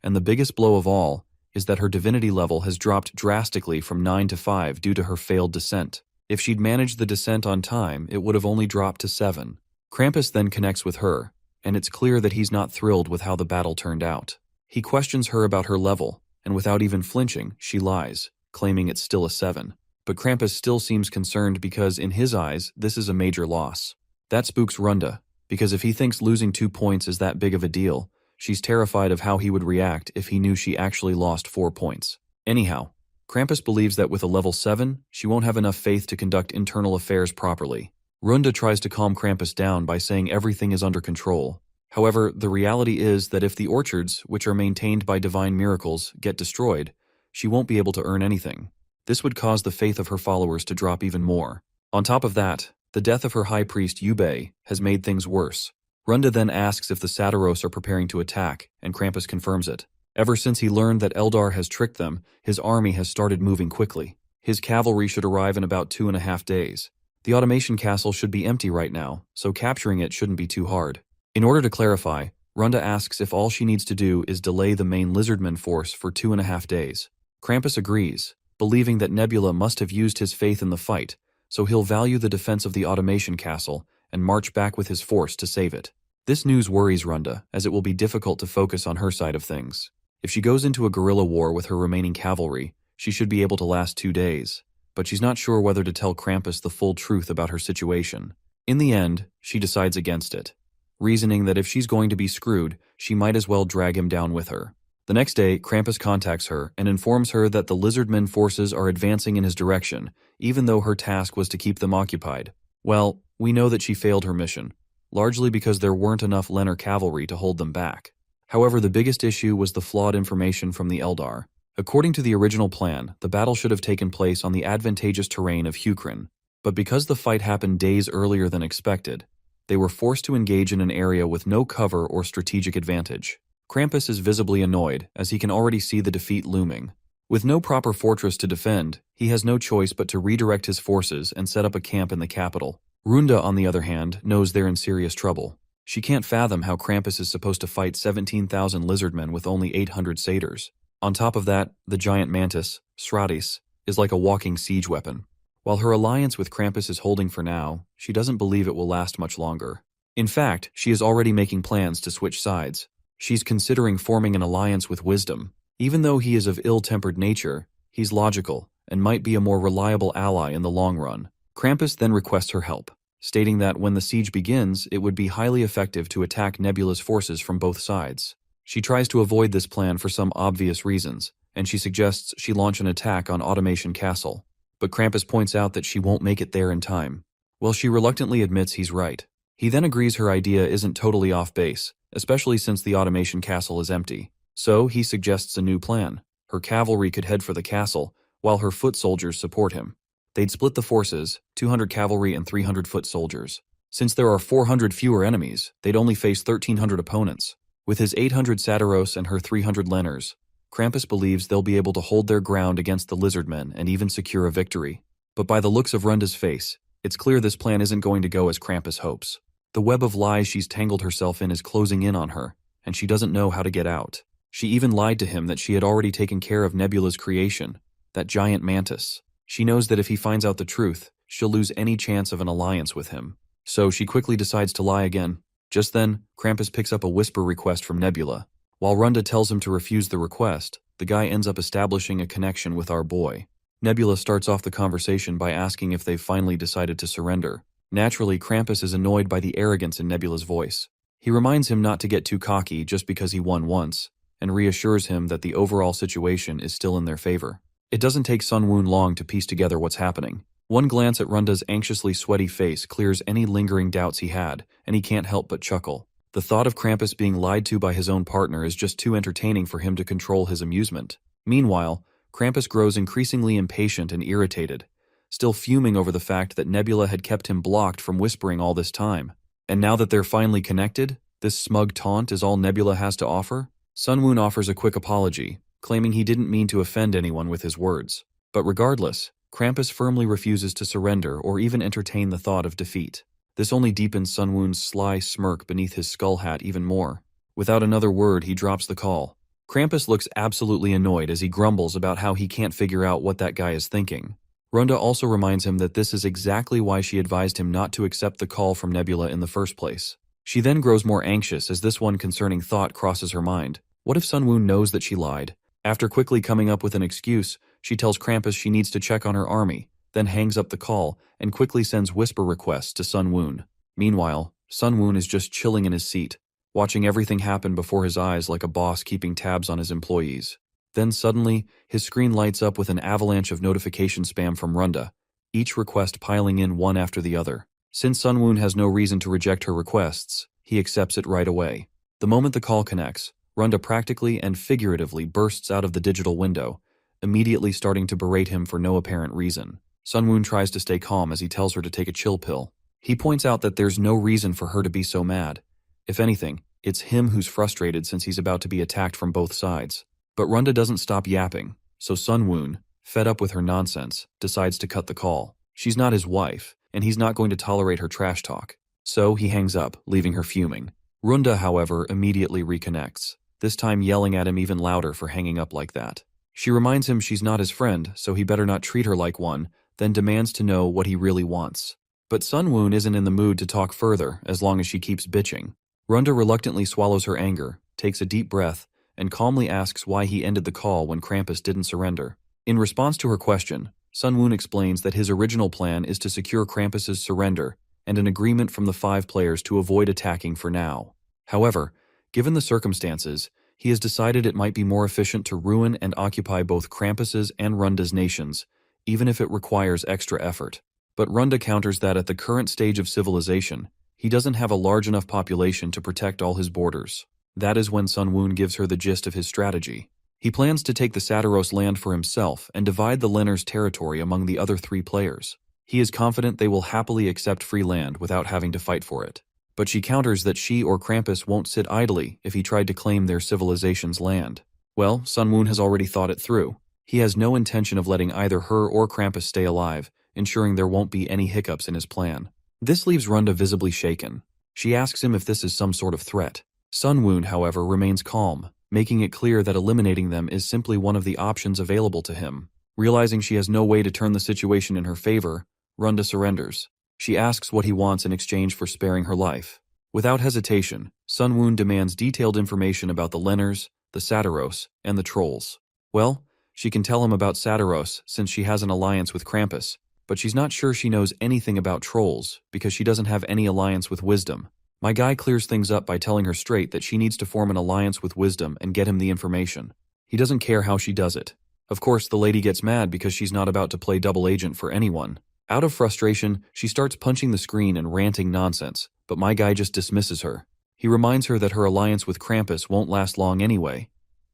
And the biggest blow of all is that her divinity level has dropped drastically from 9 to 5 due to her failed descent. If she'd managed the descent on time, it would have only dropped to 7. Krampus then connects with her, and it's clear that he's not thrilled with how the battle turned out. He questions her about her level, and without even flinching, she lies, claiming it's still a 7. But Krampus still seems concerned because, in his eyes, this is a major loss. That spooks Runda, because if he thinks losing 2 points is that big of a deal, she's terrified of how he would react if he knew she actually lost 4 points. Anyhow, Krampus believes that with a level 7, she won't have enough faith to conduct internal affairs properly. Runda tries to calm Krampus down by saying everything is under control. However, the reality is that if the orchards, which are maintained by divine miracles, get destroyed, she won't be able to earn anything. This would cause the faith of her followers to drop even more. On top of that, the death of her high priest Yubei has made things worse. Runda then asks if the Sataros are preparing to attack, and Krampus confirms it. Ever since he learned that Eldar has tricked them, his army has started moving quickly. His cavalry should arrive in about 2.5 days. The automation castle should be empty right now, so capturing it shouldn't be too hard. In order to clarify, Runda asks if all she needs to do is delay the main Lizardmen force for 2.5 days. Krampus agrees, believing that Nebula must have used his faith in the fight, so he'll value the defense of the automation castle and march back with his force to save it. This news worries Runda, as it will be difficult to focus on her side of things. If she goes into a guerrilla war with her remaining cavalry, she should be able to last 2 days, but she's not sure whether to tell Krampus the full truth about her situation. In the end, she decides against it, reasoning that if she's going to be screwed, she might as well drag him down with her. The next day, Krampus contacts her and informs her that the Lizardmen forces are advancing in his direction, even though her task was to keep them occupied. Well, we know that she failed her mission, largely because there weren't enough Lenar cavalry to hold them back. However, the biggest issue was the flawed information from the Eldar. According to the original plan, the battle should have taken place on the advantageous terrain of Hukrin, but because the fight happened days earlier than expected, they were forced to engage in an area with no cover or strategic advantage. Krampus is visibly annoyed, as he can already see the defeat looming. With no proper fortress to defend, he has no choice but to redirect his forces and set up a camp in the capital. Runda, on the other hand, knows they're in serious trouble. She can't fathom how Krampus is supposed to fight 17,000 Lizardmen with only 800 satyrs. On top of that, the giant mantis, Sratis, is like a walking siege weapon. While her alliance with Krampus is holding for now, she doesn't believe it will last much longer. In fact, she is already making plans to switch sides. She's considering forming an alliance with Wisdom. Even though he is of ill-tempered nature, he's logical and might be a more reliable ally in the long run. Krampus then requests her help, stating that when the siege begins, it would be highly effective to attack Nebula's forces from both sides. She tries to avoid this plan for some obvious reasons, and she suggests she launch an attack on Automation Castle. But Krampus points out that she won't make it there in time. Well, she reluctantly admits he's right. He then agrees her idea isn't totally off base, especially since the Automation Castle is empty. So he suggests a new plan. Her cavalry could head for the castle, while her foot soldiers support him. They'd split the forces, 200 cavalry and 300 foot soldiers. Since there are 400 fewer enemies, they'd only face 1,300 opponents. With his 800 Satyros and her 300 Lenners, Krampus believes they'll be able to hold their ground against the Lizardmen and even secure a victory. But by the looks of Runda's face, it's clear this plan isn't going to go as Krampus hopes. The web of lies she's tangled herself in is closing in on her, and she doesn't know how to get out. She even lied to him that she had already taken care of Nebula's creation, that giant mantis. She knows that if he finds out the truth, she'll lose any chance of an alliance with him. So she quickly decides to lie again. Just then, Krampus picks up a whisper request from Nebula. While Runda tells him to refuse the request, the guy ends up establishing a connection with our boy. Nebula starts off the conversation by asking if they've finally decided to surrender. Naturally, Krampus is annoyed by the arrogance in Nebula's voice. He reminds him not to get too cocky just because he won once, and reassures him that the overall situation is still in their favor. It doesn't take Sun Woon long to piece together what's happening. One glance at Runda's anxiously sweaty face clears any lingering doubts he had, and he can't help but chuckle. The thought of Krampus being lied to by his own partner is just too entertaining for him to control his amusement. Meanwhile, Krampus grows increasingly impatient and irritated, still fuming over the fact that Nebula had kept him blocked from whispering all this time. And now that they're finally connected, this smug taunt is all Nebula has to offer? Sun Woon offers a quick apology, claiming he didn't mean to offend anyone with his words. But regardless, Krampus firmly refuses to surrender or even entertain the thought of defeat. This only deepens Sun Woon's sly smirk beneath his skull hat even more. Without another word, he drops the call. Krampus looks absolutely annoyed as he grumbles about how he can't figure out what that guy is thinking. Runda also reminds him that this is exactly why she advised him not to accept the call from Nebula in the first place. She then grows more anxious as this one concerning thought crosses her mind. What if Sun Woon knows that she lied? After quickly coming up with an excuse, she tells Krampus she needs to check on her army, then hangs up the call and quickly sends whisper requests to Sun Woon. Meanwhile, Sun Woon is just chilling in his seat, watching everything happen before his eyes like a boss keeping tabs on his employees. Then suddenly, his screen lights up with an avalanche of notification spam from Runda, each request piling in one after the other. Since Sun Woon has no reason to reject her requests, he accepts it right away. The moment the call connects, Runda practically and figuratively bursts out of the digital window, immediately starting to berate him for no apparent reason. Sun Woon tries to stay calm as he tells her to take a chill pill. He points out that there's no reason for her to be so mad. If anything, it's him who's frustrated since he's about to be attacked from both sides. But Runda doesn't stop yapping, so Sun Woon, fed up with her nonsense, decides to cut the call. She's not his wife, and he's not going to tolerate her trash talk. So he hangs up, leaving her fuming. Runda, however, immediately reconnects, this time yelling at him even louder for hanging up like that. She reminds him she's not his friend, so he better not treat her like one, then demands to know what he really wants. But Sun Woon isn't in the mood to talk further as long as she keeps bitching. Runda reluctantly swallows her anger, takes a deep breath, and calmly asks why he ended the call when Krampus didn't surrender. In response to her question, Sun Woon explains that his original plan is to secure Krampus's surrender and an agreement from the 5 players to avoid attacking for now. However, given the circumstances, he has decided it might be more efficient to ruin and occupy both Krampus's and Runda's nations, even if it requires extra effort. But Runda counters that at the current stage of civilization, he doesn't have a large enough population to protect all his borders. That is when Sun Woon gives her the gist of his strategy. He plans to take the Satyros land for himself and divide the Lenners' territory among the other 3 players. He is confident they will happily accept free land without having to fight for it. But she counters that she or Krampus won't sit idly if he tried to claim their civilization's land. Well, Sun Woon has already thought it through. He has no intention of letting either her or Krampus stay alive, ensuring there won't be any hiccups in his plan. This leaves Runda visibly shaken. She asks him if this is some sort of threat. Sun Woon, however, remains calm, making it clear that eliminating them is simply one of the options available to him. Realizing she has no way to turn the situation in her favor, Runda surrenders. She asks what he wants in exchange for sparing her life. Without hesitation, Sun Woon demands detailed information about the Lenners, the Satyros, and the Trolls. Well, she can tell him about Satyros since she has an alliance with Krampus, but she's not sure she knows anything about Trolls because she doesn't have any alliance with Wisdom. My guy clears things up by telling her straight that she needs to form an alliance with Wisdom and get him the information. He doesn't care how she does it. Of course, the lady gets mad because she's not about to play double agent for anyone. Out of frustration, she starts punching the screen and ranting nonsense, but my guy just dismisses her. He reminds her that her alliance with Krampus won't last long anyway.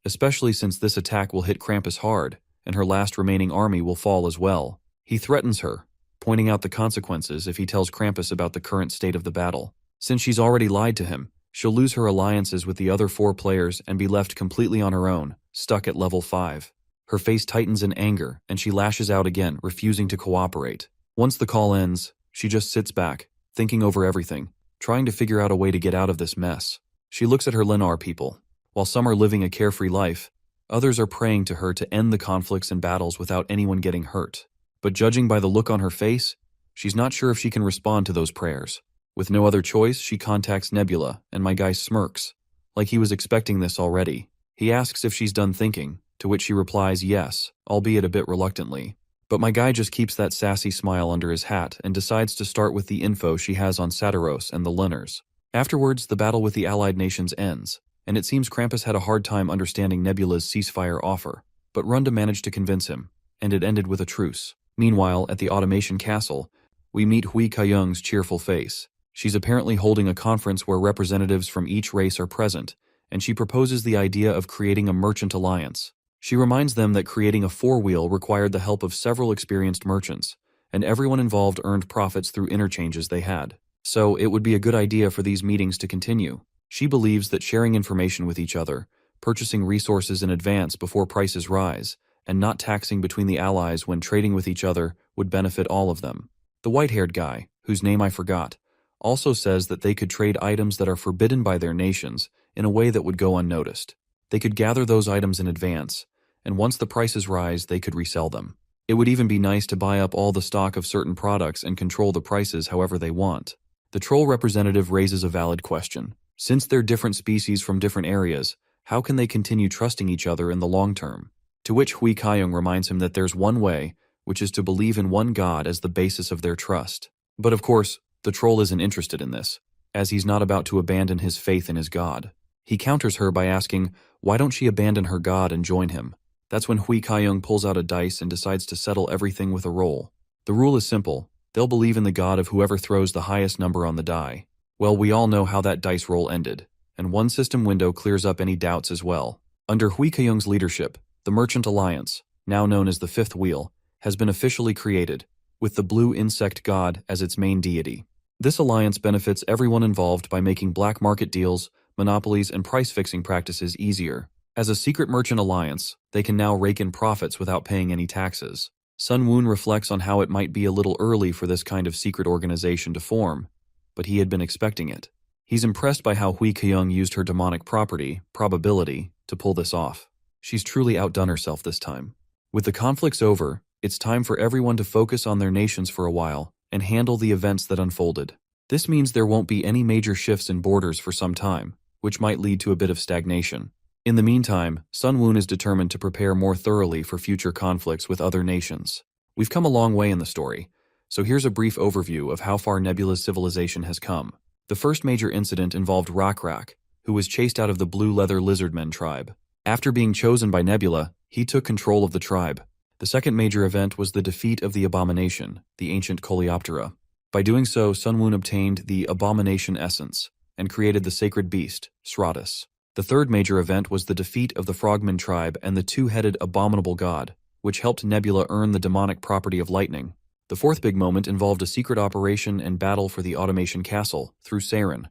especially since this attack will hit Krampus hard, and her last remaining army will fall as well. He threatens her, pointing out the consequences if he tells Krampus about the current state of the battle. Since she's already lied to him, she'll lose her alliances with the other 4 players and be left completely on her own, stuck at level 5. Her face tightens in anger, and she lashes out again, refusing to cooperate. Once the call ends, she just sits back, thinking over everything, trying to figure out a way to get out of this mess. She looks at her Linar people. While some are living a carefree life, others are praying to her to end the conflicts and battles without anyone getting hurt. But judging by the look on her face, she's not sure if she can respond to those prayers. With no other choice, she contacts Nebula, and my guy smirks, like he was expecting this already. He asks if she's done thinking, to which she replies yes, albeit a bit reluctantly. But my guy just keeps that sassy smile under his hat and decides to start with the info she has on Satiros and the Linars. Afterwards, the battle with the allied nations ends, and it seems Krampus had a hard time understanding Nebula's ceasefire offer, but Runda managed to convince him, and it ended with a truce. Meanwhile, at the automation castle, we meet Hui Kaiyung's cheerful face. She's apparently holding a conference where representatives from each race are present, and she proposes the idea of creating a merchant alliance. She reminds them that creating a 4-wheel required the help of several experienced merchants, and everyone involved earned profits through interchanges they had. So it would be a good idea for these meetings to continue. She believes that sharing information with each other, purchasing resources in advance before prices rise, and not taxing between the allies when trading with each other would benefit all of them. The white-haired guy, whose name I forgot, also says that they could trade items that are forbidden by their nations in a way that would go unnoticed. They could gather those items in advance, and once the prices rise, they could resell them. It would even be nice to buy up all the stock of certain products and control the prices however they want. The troll representative raises a valid question. Since they're different species from different areas, how can they continue trusting each other in the long term? To which Hui Kaiyung reminds him that there's one way, which is to believe in one god as the basis of their trust. But of course, the troll isn't interested in this, as he's not about to abandon his faith in his god. He counters her by asking, why don't she abandon her god and join him? That's when Hui Kaiyung pulls out a dice and decides to settle everything with a roll. The rule is simple. They'll believe in the god of whoever throws the highest number on the die. Well, we all know how that dice roll ended, and one system window clears up any doubts as well. Under Hui Kaiyung's leadership, the Merchant Alliance, now known as the 5th Wheel, has been officially created, with the blue insect god as its main deity. This alliance benefits everyone involved by making black market deals, monopolies, and price-fixing practices easier. As a secret merchant alliance, they can now rake in profits without paying any taxes. Sun Woon reflects on how it might be a little early for this kind of secret organization to form, but he had been expecting it. He's impressed by how Hui Kaiyung used her demonic property, probability, to pull this off. She's truly outdone herself this time. With the conflicts over, it's time for everyone to focus on their nations for a while and handle the events that unfolded. This means there won't be any major shifts in borders for some time, which might lead to a bit of stagnation. In the meantime, Sun Woon is determined to prepare more thoroughly for future conflicts with other nations. We've come a long way in the story, so here's a brief overview of how far Nebula's civilization has come. The first major incident involved Rak, who was chased out of the Blue Leather Lizardmen tribe. After being chosen by Nebula, he took control of the tribe. The second major event was the defeat of the Abomination, the ancient Coleoptera. By doing so, Sun Woon obtained the Abomination Essence and created the sacred beast, Sratus. The third major event was the defeat of the Frogman tribe and the 2-headed abominable god, which helped Nebula earn the demonic property of lightning. The fourth big moment involved a secret operation and battle for the automation castle through Saren.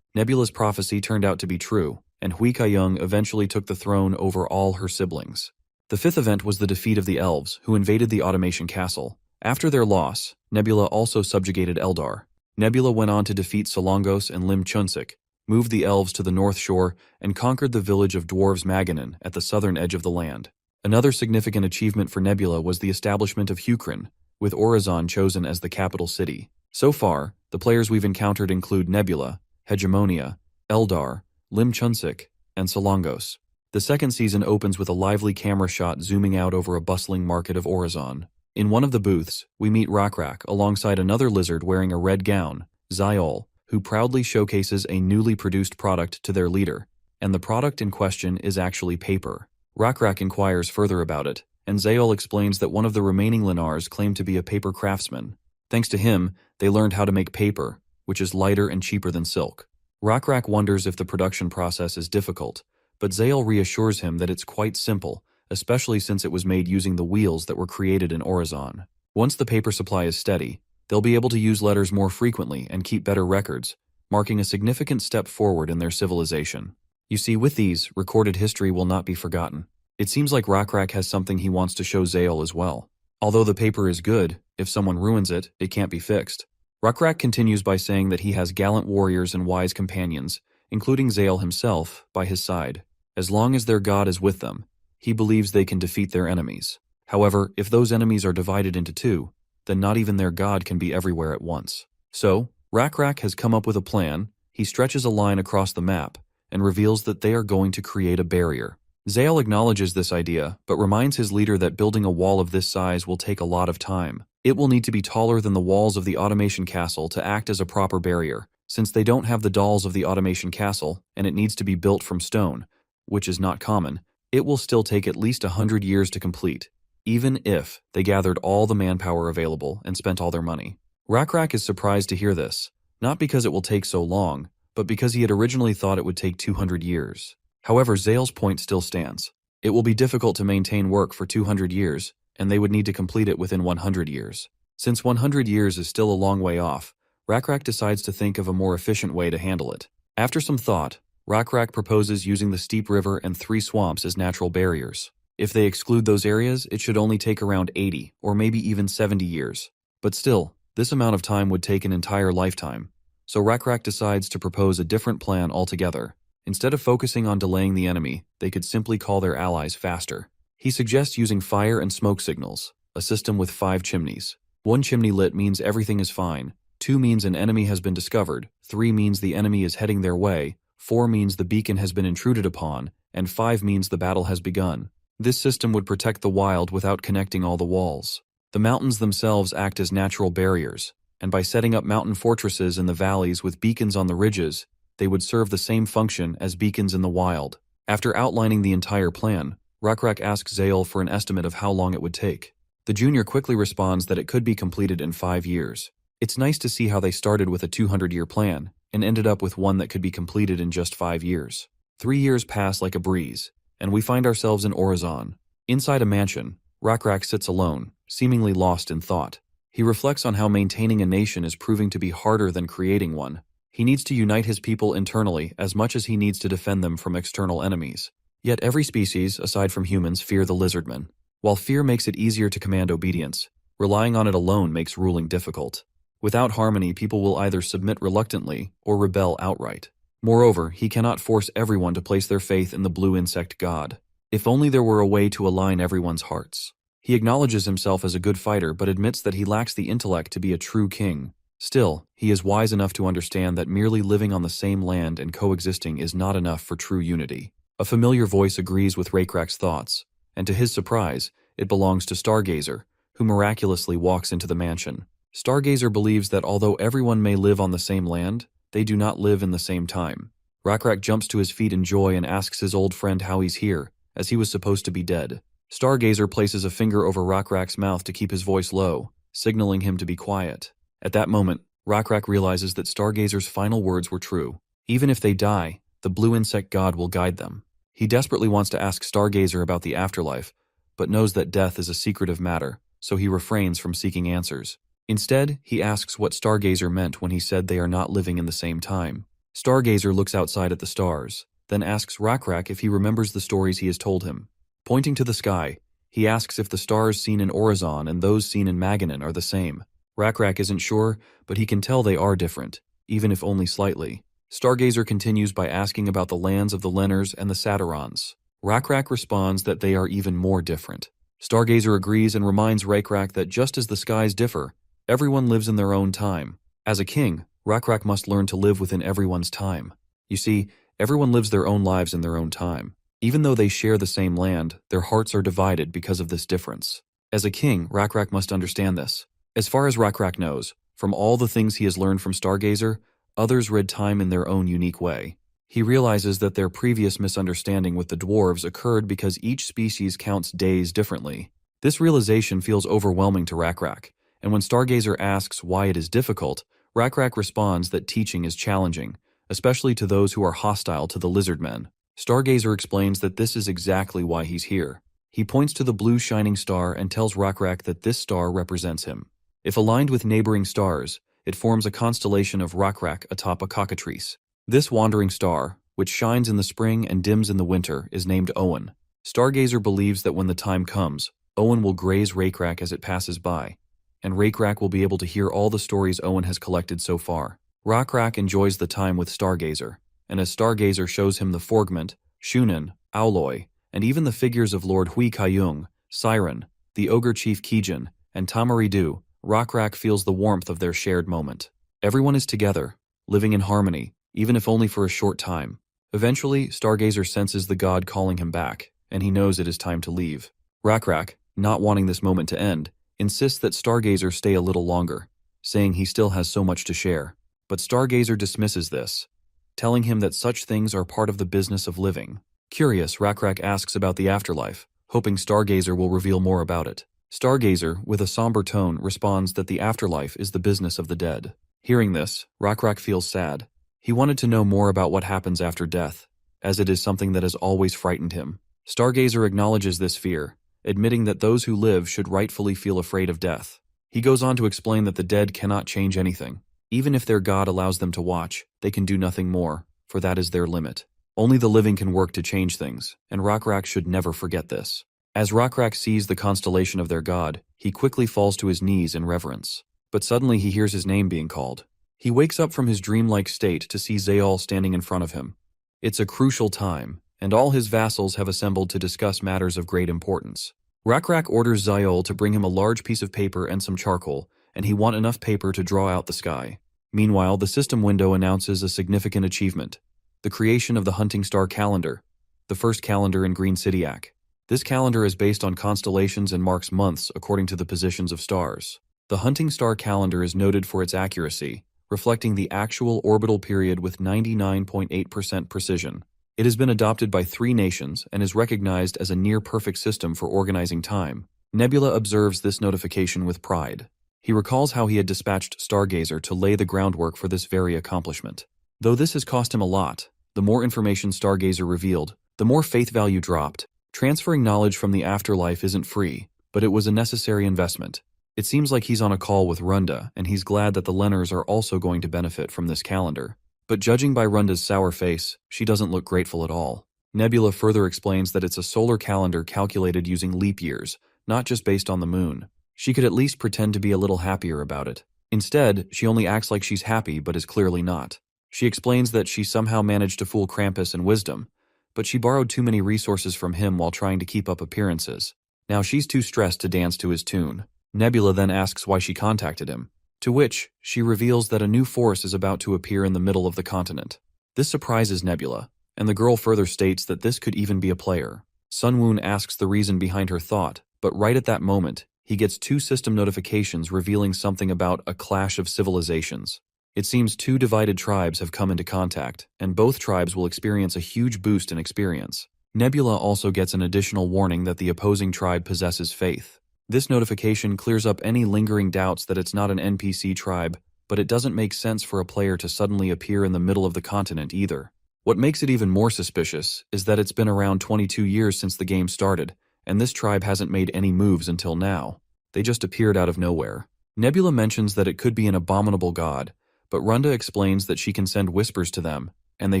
Nebula's prophecy turned out to be true, and Hui Kaiyung eventually took the throne over all her siblings. The fifth event was the defeat of the elves, who invaded the automation castle. After their loss, Nebula also subjugated Eldar. Nebula went on to defeat Solongos and Lim Chunsik, moved the elves to the north shore, and conquered the village of dwarves Maganin at the southern edge of the land. Another significant achievement for Nebula was the establishment of Hukrin, with Orizon chosen as the capital city. So far, the players we've encountered include Nebula, Hegemonia, Eldar, Lim Chunsik, and Solongos. The second season opens with a lively camera shot zooming out over a bustling market of Orizon. In one of the booths, we meet Rak alongside another lizard wearing a red gown, Zyol, who proudly showcases a newly produced product to their leader, and the product in question is actually paper. Rak inquires further about it, and Zyol explains that one of the remaining Linars claimed to be a paper craftsman. Thanks to him, they learned how to make paper, which is lighter and cheaper than silk. Rak wonders if the production process is difficult, but Zael reassures him that it's quite simple, especially since it was made using the wheels that were created in Orizon. Once the paper supply is steady, they'll be able to use letters more frequently and keep better records, marking a significant step forward in their civilization. You see, with these, recorded history will not be forgotten. It seems like Rakrak has something he wants to show Zael as well. Although the paper is good, if someone ruins it, it can't be fixed. Rakrak continues by saying that he has gallant warriors and wise companions, including Zael himself, by his side. As long as their god is with them, he believes they can defeat their enemies. However, if those enemies are divided into two, then not even their god can be everywhere at once. So, Rakrak has come up with a plan. He stretches a line across the map and reveals that they are going to create a barrier. Zael acknowledges this idea, but reminds his leader that building a wall of this size will take a lot of time. It will need to be taller than the walls of the automation castle to act as a proper barrier, since they don't have the dolls of the automation castle, and it needs to be built from stone, which is not common. It will still take at least 100 years to complete, even if they gathered all the manpower available and spent all their money. Rakrak is surprised to hear this, not because it will take so long, but because he had originally thought it would take 200 years. However, Zael's point still stands. It will be difficult to maintain work for 200 years, and they would need to complete it within 100 years. Since 100 years is still a long way off, Rakrak decides to think of a more efficient way to handle it. After some thought, Rakrak proposes using the steep river and 3 swamps as natural barriers. If they exclude those areas, it should only take around 80 or maybe even 70 years. But still, this amount of time would take an entire lifetime. So Rakrak decides to propose a different plan altogether. Instead of focusing on delaying the enemy, they could simply call their allies faster. He suggests using fire and smoke signals, a system with 5 chimneys. 1 chimney lit means everything is fine, 2 means an enemy has been discovered, 3 means the enemy is heading their way, 4 means the beacon has been intruded upon, and 5 means the battle has begun. This system would protect the wild without connecting all the walls. The mountains themselves act as natural barriers, and by setting up mountain fortresses in the valleys with beacons on the ridges, they would serve the same function as beacons in the wild. After outlining the entire plan, Rakrak asks Zael for an estimate of how long it would take. The junior quickly responds that it could be completed in 5 years. It's nice to see how they started with a 200-year plan and ended up with one that could be completed in just 5 years. 3 years pass like a breeze, and we find ourselves in Orizon. Inside a mansion, Rakrak sits alone, seemingly lost in thought. He reflects on how maintaining a nation is proving to be harder than creating one. He needs to unite his people internally as much as he needs to defend them from external enemies. Yet every species, aside from humans, fear the Lizardmen. While fear makes it easier to command obedience, relying on it alone makes ruling difficult. Without harmony, people will either submit reluctantly or rebel outright. Moreover, he cannot force everyone to place their faith in the blue insect god. If only there were a way to align everyone's hearts. He acknowledges himself as a good fighter but admits that he lacks the intellect to be a true king. Still, he is wise enough to understand that merely living on the same land and coexisting is not enough for true unity. A familiar voice agrees with Rakrak's thoughts, and to his surprise, it belongs to Stargazer, who miraculously walks into the mansion. Stargazer believes that although everyone may live on the same land, they do not live in the same time. Rakrak jumps to his feet in joy and asks his old friend how he's here, as he was supposed to be dead. Stargazer places a finger over Rakrak's mouth to keep his voice low, signaling him to be quiet. At that moment, Rakrak realizes that Stargazer's final words were true. Even if they die, the blue insect god will guide them. He desperately wants to ask Stargazer about the afterlife, but knows that death is a secretive matter, so he refrains from seeking answers. Instead, he asks what Stargazer meant when he said they are not living in the same time. Stargazer looks outside at the stars, then asks Rakrak if he remembers the stories he has told him. Pointing to the sky, he asks if the stars seen in Orizon and those seen in Maganin are the same. Rakrak isn't sure, but he can tell they are different, even if only slightly. Stargazer continues by asking about the lands of the Lenners and the Saturons. Rakrak responds that they are even more different. Stargazer agrees and reminds Rakrak that just as the skies differ, everyone lives in their own time. As a king, Rakrak must learn to live within everyone's time. You see, everyone lives their own lives in their own time. Even though they share the same land, their hearts are divided because of this difference. As a king, Rakrak must understand this. As far as Rakrak knows, from all the things he has learned from Stargazer, others read time in their own unique way. He realizes that their previous misunderstanding with the dwarves occurred because each species counts days differently. This realization feels overwhelming to Rakrak, and when Stargazer asks why it is difficult, Rakrak responds that teaching is challenging, especially to those who are hostile to the Lizardmen. Stargazer explains that this is exactly why he's here. He points to the blue shining star and tells Rakrak that this star represents him. If aligned with neighboring stars, it forms a constellation of Rakrak atop a cockatrice. This wandering star, which shines in the spring and dims in the winter, is named Owen. Stargazer believes that when the time comes, Owen will graze Rakrak as it passes by, and Rakrak will be able to hear all the stories Owen has collected so far. Rakrak enjoys the time with Stargazer, and as Stargazer shows him the fragment, Shunan, Auloi, and even the figures of Lord Hui Kayung, Siren, the Ogre Chief Kijin, and Tamaridu, Rakrak feels the warmth of their shared moment. Everyone is together, living in harmony, even if only for a short time. Eventually, Stargazer senses the god calling him back, and he knows it is time to leave. Rakrak, not wanting this moment to end, insists that Stargazer stay a little longer, saying he still has so much to share. But Stargazer dismisses this, telling him that such things are part of the business of living. Curious, Rakrak asks about the afterlife, hoping Stargazer will reveal more about it. Stargazer, with a somber tone, responds that the afterlife is the business of the dead. Hearing this, Rakrak feels sad. He wanted to know more about what happens after death, as it is something that has always frightened him. Stargazer acknowledges this fear, admitting that those who live should rightfully feel afraid of death. He goes on to explain that the dead cannot change anything. Even if their god allows them to watch, they can do nothing more, for that is their limit. Only the living can work to change things, and Rakrak should never forget this. As Rakrak sees the constellation of their god, he quickly falls to his knees in reverence. But suddenly he hears his name being called. He wakes up from his dreamlike state to see Zaol standing in front of him. It's a crucial time, and all his vassals have assembled to discuss matters of great importance. Rakrak orders Zaol to bring him a large piece of paper and some charcoal, and he wants enough paper to draw out the sky. Meanwhile, the system window announces a significant achievement: the creation of the Hunting Star Calendar, the first calendar in Green Cityac. This calendar is based on constellations and marks months according to the positions of stars. The Hunting Star Calendar is noted for its accuracy, reflecting the actual orbital period with 99.8% precision. It has been adopted by 3 nations and is recognized as a near-perfect system for organizing time. Nebula observes this notification with pride. He recalls how he had dispatched Stargazer to lay the groundwork for this very accomplishment. Though this has cost him a lot, the more information Stargazer revealed, the more faith value dropped. Transferring knowledge from the afterlife isn't free, but it was a necessary investment. It seems like he's on a call with Runda, and he's glad that the Lenners are also going to benefit from this calendar. But judging by Runda's sour face, she doesn't look grateful at all. Nebula further explains that it's a solar calendar calculated using leap years, not just based on the moon. She could at least pretend to be a little happier about it. Instead, she only acts like she's happy but is clearly not. She explains that she somehow managed to fool Krampus and Wisdom, but she borrowed too many resources from him while trying to keep up appearances. Now she's too stressed to dance to his tune. Nebula then asks why she contacted him, to which she reveals that a new force is about to appear in the middle of the continent. This surprises Nebula, and the girl further states that this could even be a player. Sunwoon asks the reason behind her thought, but right at that moment, he gets 2 system notifications revealing something about a clash of civilizations. It seems 2 divided tribes have come into contact, and both tribes will experience a huge boost in experience. Nebula also gets an additional warning that the opposing tribe possesses faith. This notification clears up any lingering doubts that it's not an NPC tribe, but it doesn't make sense for a player to suddenly appear in the middle of the continent either. What makes it even more suspicious is that it's been around 22 years since the game started, and this tribe hasn't made any moves until now. They just appeared out of nowhere. Nebula mentions that it could be an abominable god, but Runda explains that she can send whispers to them, and they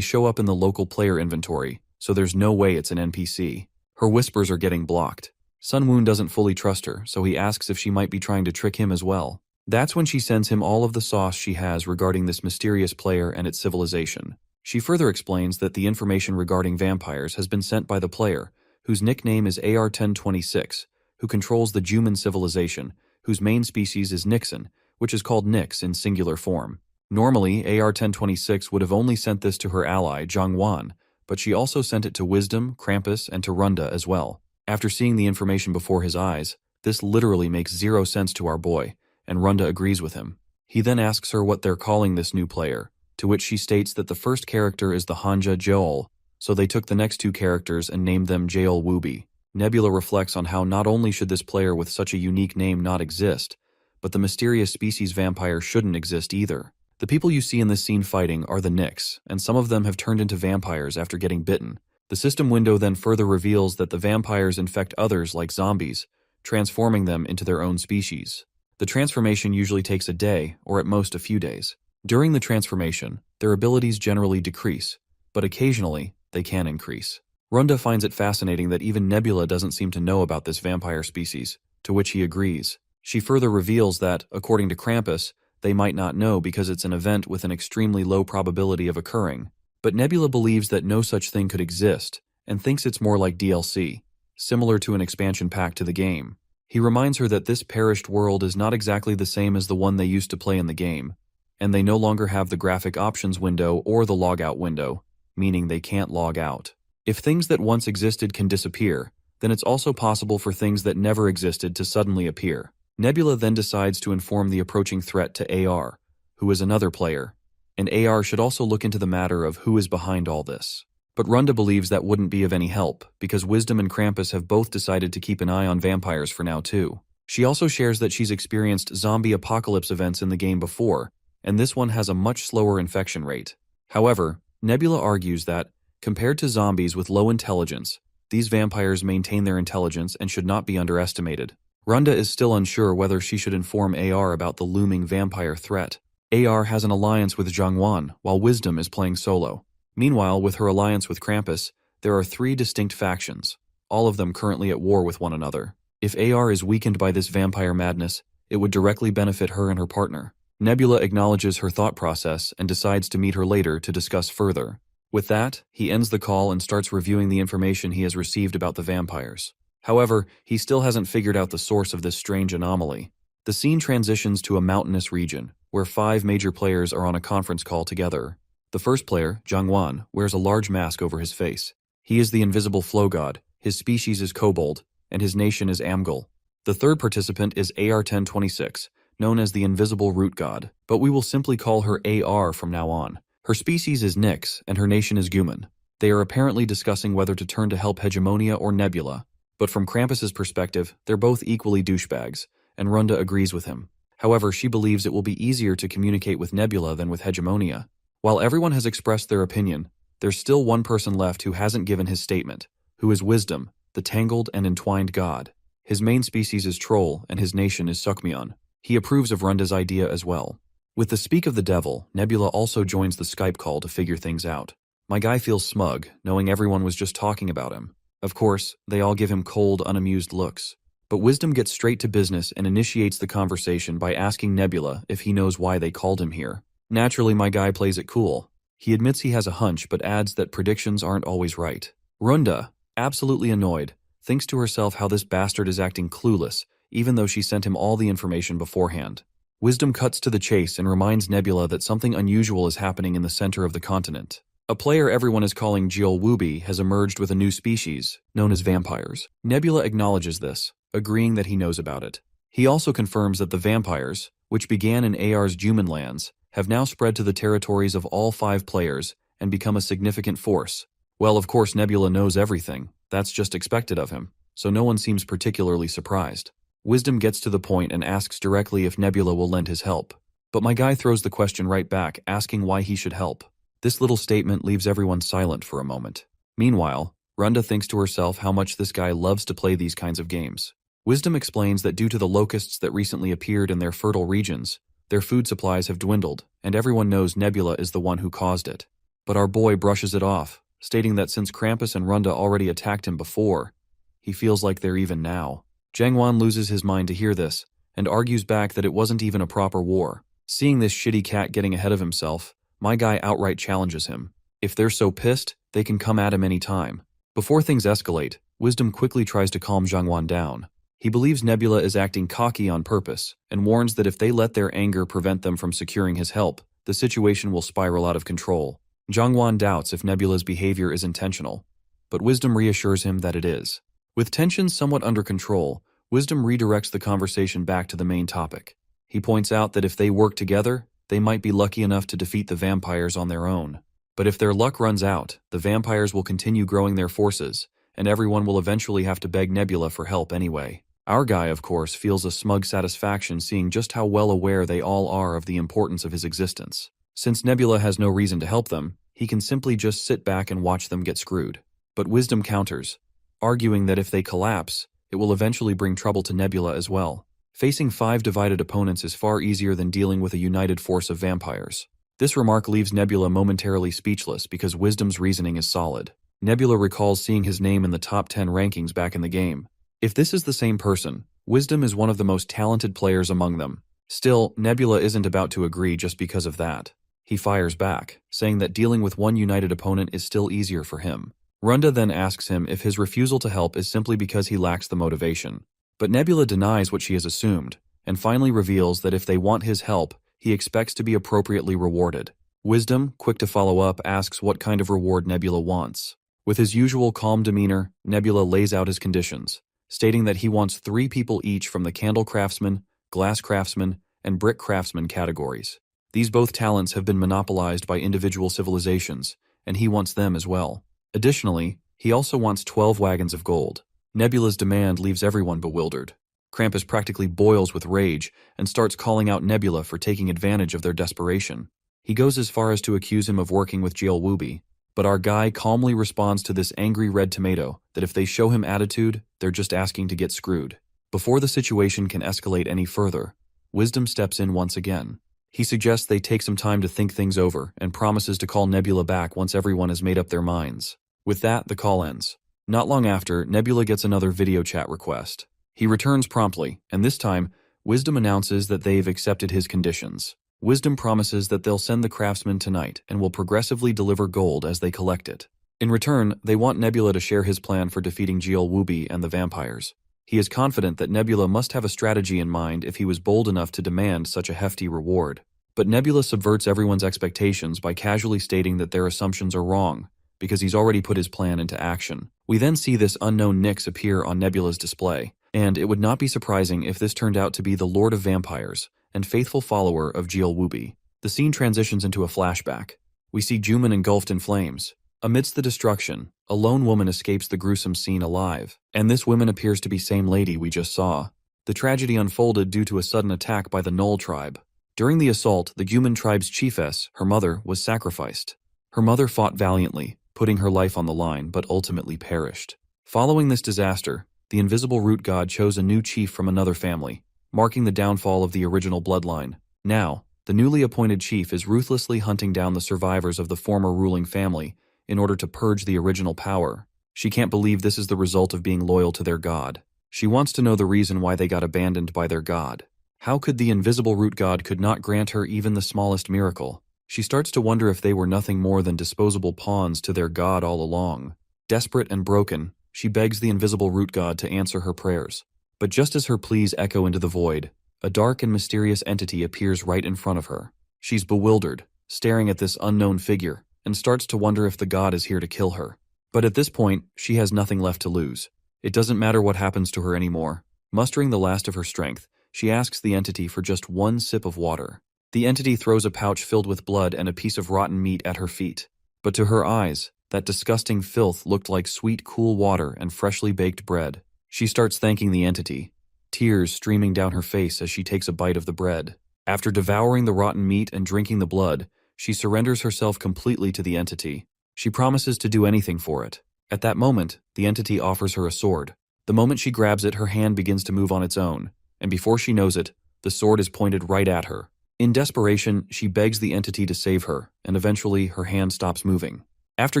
show up in the local player inventory, so there's no way it's an NPC. Her whispers are getting blocked. Sunwoon doesn't fully trust her, so he asks if she might be trying to trick him as well. That's when she sends him all of the sauce she has regarding this mysterious player and its civilization. She further explains that the information regarding vampires has been sent by the player, whose nickname is AR-1026, who controls the Juman civilization, whose main species is Nixon, which is called Nix in singular form. Normally, AR-1026 would have only sent this to her ally, Zhangwan, but she also sent it to Wisdom, Krampus, and to Runda as well. After seeing the information before his eyes, this literally makes 0 sense to our boy, and Runda agrees with him. He then asks her what they're calling this new player, to which she states that the first character is the Hanja Joel, so they took the next 2 characters and named them Joel Wooby. Nebula reflects on how not only should this player with such a unique name not exist, but the mysterious species vampire shouldn't exist either. The people you see in this scene fighting are the Nix, and some of them have turned into vampires after getting bitten, The system window then further reveals that the vampires infect others like zombies, transforming them into their own species. The transformation usually takes a day, or at most a few days. During the transformation, their abilities generally decrease, but occasionally they can increase. Runda finds it fascinating that even Nebula doesn't seem to know about this vampire species, to which he agrees. She further reveals that, according to Krampus, they might not know because it's an event with an extremely low probability of occurring. But Nebula believes that no such thing could exist, and thinks it's more like DLC, similar to an expansion pack to the game. He reminds her that this perished world is not exactly the same as the one they used to play in the game, and they no longer have the graphic options window or the logout window, meaning they can't log out. If things that once existed can disappear, then it's also possible for things that never existed to suddenly appear. Nebula then decides to inform the approaching threat to AR, who is another player, and AR should also look into the matter of who is behind all this. But Runda believes that wouldn't be of any help, because Wisdom and Krampus have both decided to keep an eye on vampires for now too. She also shares that she's experienced zombie apocalypse events in the game before, and this one has a much slower infection rate. However, Nebula argues that, compared to zombies with low intelligence, these vampires maintain their intelligence and should not be underestimated. Runda is still unsure whether she should inform AR about the looming vampire threat. AR has an alliance with Zhangwan, while Wisdom is playing solo. Meanwhile, with her alliance with Krampus, there are 3 distinct factions, all of them currently at war with one another. If AR is weakened by this vampire madness, it would directly benefit her and her partner. Nebula acknowledges her thought process and decides to meet her later to discuss further. With that, he ends the call and starts reviewing the information he has received about the vampires. However, he still hasn't figured out the source of this strange anomaly. The scene transitions to a mountainous region, where 5 major players are on a conference call together. The first player, Zhangwan, wears a large mask over his face. He is the invisible flow god, his species is kobold, and his nation is Amgal. The third participant is AR-1026, known as the invisible root god, but we will simply call her AR from now on. Her species is Nyx, and her nation is Guman. They are apparently discussing whether to turn to help Hegemonia or Nebula, but from Krampus's perspective, they're both equally douchebags, and Runda agrees with him. However, she believes it will be easier to communicate with Nebula than with Hegemonia. While everyone has expressed their opinion, there's still one person left who hasn't given his statement, who is Wisdom, the tangled and entwined god. His main species is Troll, and his nation is Sukmion. He approves of Runda's idea as well. With the speak of the devil, Nebula also joins the Skype call to figure things out. My guy feels smug, knowing everyone was just talking about him. Of course, they all give him cold, unamused looks. But Wisdom gets straight to business and initiates the conversation by asking Nebula if he knows why they called him here. Naturally, my guy plays it cool. He admits he has a hunch but adds that predictions aren't always right. Runda, absolutely annoyed, thinks to herself how this bastard is acting clueless, even though she sent him all the information beforehand. Wisdom cuts to the chase and reminds Nebula that something unusual is happening in the center of the continent. A player everyone is calling Jiol Wubi has emerged with a new species, known as vampires. Nebula acknowledges this, agreeing that he knows about it. He also confirms that the vampires, which began in AR's Juman lands, have now spread to the territories of all 5 players and become a significant force. Well, of course Nebula knows everything, that's just expected of him, so no one seems particularly surprised. Wisdom gets to the point and asks directly if Nebula will lend his help. But my guy throws the question right back, asking why he should help. This little statement leaves everyone silent for a moment. Meanwhile, Runda thinks to herself how much this guy loves to play these kinds of games. Wisdom explains that due to the locusts that recently appeared in their fertile regions, their food supplies have dwindled, and everyone knows Nebula is the one who caused it. But our boy brushes it off, stating that since Krampus and Runda already attacked him before, he feels like they're even now. Zhangwan loses his mind to hear this, and argues back that it wasn't even a proper war. Seeing this shitty cat getting ahead of himself, my guy outright challenges him. If they're so pissed, they can come at him any time. Before things escalate, Wisdom quickly tries to calm Zhangwan down. He believes Nebula is acting cocky on purpose, and warns that if they let their anger prevent them from securing his help, the situation will spiral out of control. Zhangwan doubts if Nebula's behavior is intentional, but Wisdom reassures him that it is. With tensions somewhat under control, Wisdom redirects the conversation back to the main topic. He points out that if they work together, they might be lucky enough to defeat the vampires on their own. But if their luck runs out, the vampires will continue growing their forces, and everyone will eventually have to beg Nebula for help anyway. Our guy, of course, feels a smug satisfaction seeing just how well aware they all are of the importance of his existence. Since Nebula has no reason to help them, he can simply just sit back and watch them get screwed. but Wisdom counters, arguing that if they collapse, it will eventually bring trouble to Nebula as well. Facing 5 divided opponents is far easier than dealing with a united force of vampires. This remark leaves Nebula momentarily speechless because Wisdom's reasoning is solid. Nebula recalls seeing his name in the top 10 rankings back in the game. If this is the same person, Wisdom is one of the most talented players among them. Still, Nebula isn't about to agree just because of that. He fires back, saying that dealing with one united opponent is still easier for him. Runda then asks him if his refusal to help is simply because he lacks the motivation. But Nebula denies what she has assumed, and finally reveals that if they want his help, he expects to be appropriately rewarded. Wisdom, quick to follow up, asks what kind of reward Nebula wants. With his usual calm demeanor, Nebula lays out his conditions, stating that he wants 3 people each from the candle craftsman, glass craftsman, and brick craftsman categories. These both talents have been monopolized by individual civilizations, and he wants them as well. Additionally, he also wants 12 wagons of gold. Nebula's demand leaves everyone bewildered. Krampus practically boils with rage and starts calling out Nebula for taking advantage of their desperation. He goes as far as to accuse him of working with Jill Wooby, but our guy calmly responds to this angry red tomato that if they show him attitude, they're just asking to get screwed. Before the situation can escalate any further, Wisdom steps in once again. He suggests they take some time to think things over and promises to call Nebula back once everyone has made up their minds. With that, the call ends. Not long after, Nebula gets another video chat request. He returns promptly, and this time, Wisdom announces that they've accepted his conditions. Wisdom promises that they'll send the craftsmen tonight and will progressively deliver gold as they collect it. In return, they want Nebula to share his plan for defeating Jill Wooby and the vampires. He is confident that Nebula must have a strategy in mind if he was bold enough to demand such a hefty reward. But Nebula subverts everyone's expectations by casually stating that their assumptions are wrong, because he's already put his plan into action. We then see this unknown Nyx appear on Nebula's display, and it would not be surprising if this turned out to be the Lord of Vampires and faithful follower of Jill Wooby. The scene transitions into a flashback. We see Juman engulfed in flames. Amidst the destruction, a lone woman escapes the gruesome scene alive, and this woman appears to be same lady we just saw. The tragedy unfolded due to a sudden attack by the Knoll tribe. During the assault, the human tribe's chiefess, her mother, was sacrificed. Her mother fought valiantly, putting her life on the line, but ultimately perished. Following this disaster, the invisible root god chose a new chief from another family, marking the downfall of the original bloodline. Now, the newly appointed chief is ruthlessly hunting down the survivors of the former ruling family in order to purge the original power. She can't believe this is the result of being loyal to their god. She wants to know the reason why they got abandoned by their god. How could the invisible root god could not grant her even the smallest miracle? She starts to wonder if they were nothing more than disposable pawns to their god all along. Desperate and broken, she begs the invisible root god to answer her prayers. But just as her pleas echo into the void, a dark and mysterious entity appears right in front of her. She's bewildered, staring at this unknown figure, and starts to wonder if the god is here to kill her. But at this point, she has nothing left to lose. It doesn't matter what happens to her anymore. Mustering the last of her strength, she asks the entity for just one sip of water. The entity throws a pouch filled with blood and a piece of rotten meat at her feet. But to her eyes, that disgusting filth looked like sweet, cool water and freshly baked bread. She starts thanking the entity, tears streaming down her face as she takes a bite of the bread. After devouring the rotten meat and drinking the blood, she surrenders herself completely to the entity. She promises to do anything for it. At that moment, the entity offers her a sword. The moment she grabs it, her hand begins to move on its own, and before she knows it, the sword is pointed right at her. In desperation, she begs the entity to save her, and eventually her hand stops moving. After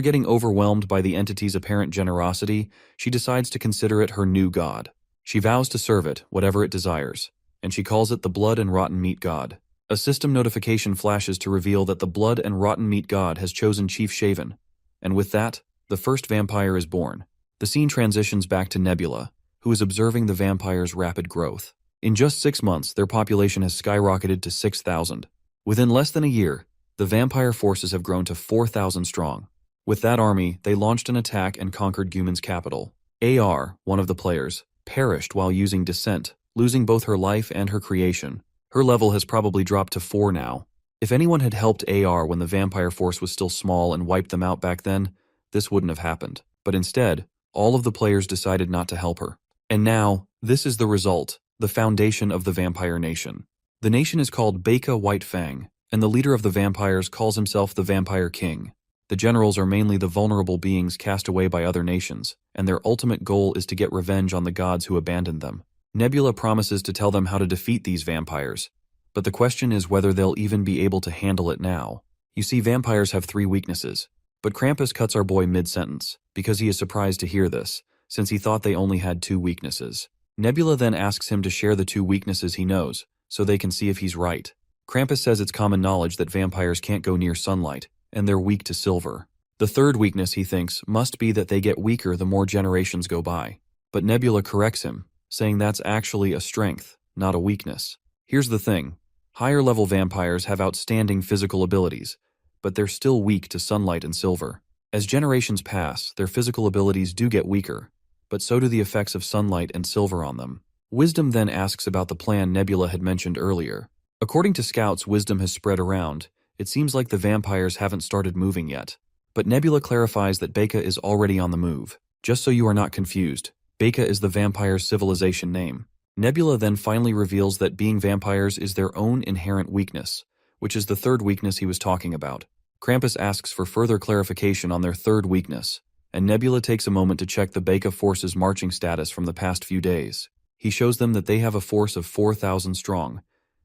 getting overwhelmed by the entity's apparent generosity, she decides to consider it her new god. She vows to serve it, whatever it desires, and she calls it the Blood and Rotten Meat God. A system notification flashes to reveal that the Blood and Rotten Meat God has chosen Chief Shaven, and with that, the first vampire is born. The scene transitions back to Nebula, who is observing the vampire's rapid growth. In just 6 months, their population has skyrocketed to 6,000. Within less than a year, the vampire forces have grown to 4,000 strong. With that army, they launched an attack and conquered Guman's capital. AR, one of the players, perished while using Descent, losing both her life and her creation. Her level has probably dropped to 4 now. If anyone had helped AR when the vampire force was still small and wiped them out back then, this wouldn't have happened. But instead, all of the players decided not to help her. And now, this is the result, the foundation of the vampire nation. The nation is called Beka White Fang, and the leader of the vampires calls himself the Vampire King. The generals are mainly the vulnerable beings cast away by other nations, and their ultimate goal is to get revenge on the gods who abandoned them. Nebula promises to tell them how to defeat these vampires, but the question is whether they'll even be able to handle it now. You see, vampires have 3 weaknesses, but Krampus cuts our boy mid-sentence, because he is surprised to hear this, since he thought they only had 2 weaknesses. Nebula then asks him to share the 2 weaknesses he knows, so they can see if he's right. Krampus says it's common knowledge that vampires can't go near sunlight, and they're weak to silver. The 3rd weakness, he thinks, must be that they get weaker the more generations go by. But Nebula corrects him, saying that's actually a strength, not a weakness. Here's the thing. Higher-level vampires have outstanding physical abilities, but they're still weak to sunlight and silver. As generations pass, their physical abilities do get weaker, but so do the effects of sunlight and silver on them. Wisdom then asks about the plan Nebula had mentioned earlier. According to scouts Wisdom has spread around, it seems like the vampires haven't started moving yet. But Nebula clarifies that Beka is already on the move. Just so you are not confused, Beka is the vampire's civilization name. Nebula then finally reveals that being vampires is their own inherent weakness, which is the 3rd weakness he was talking about. Krampus asks for further clarification on their 3rd weakness, and Nebula takes a moment to check the Beka force's marching status from the past few days. He shows them that they have a force of 4,000 strong,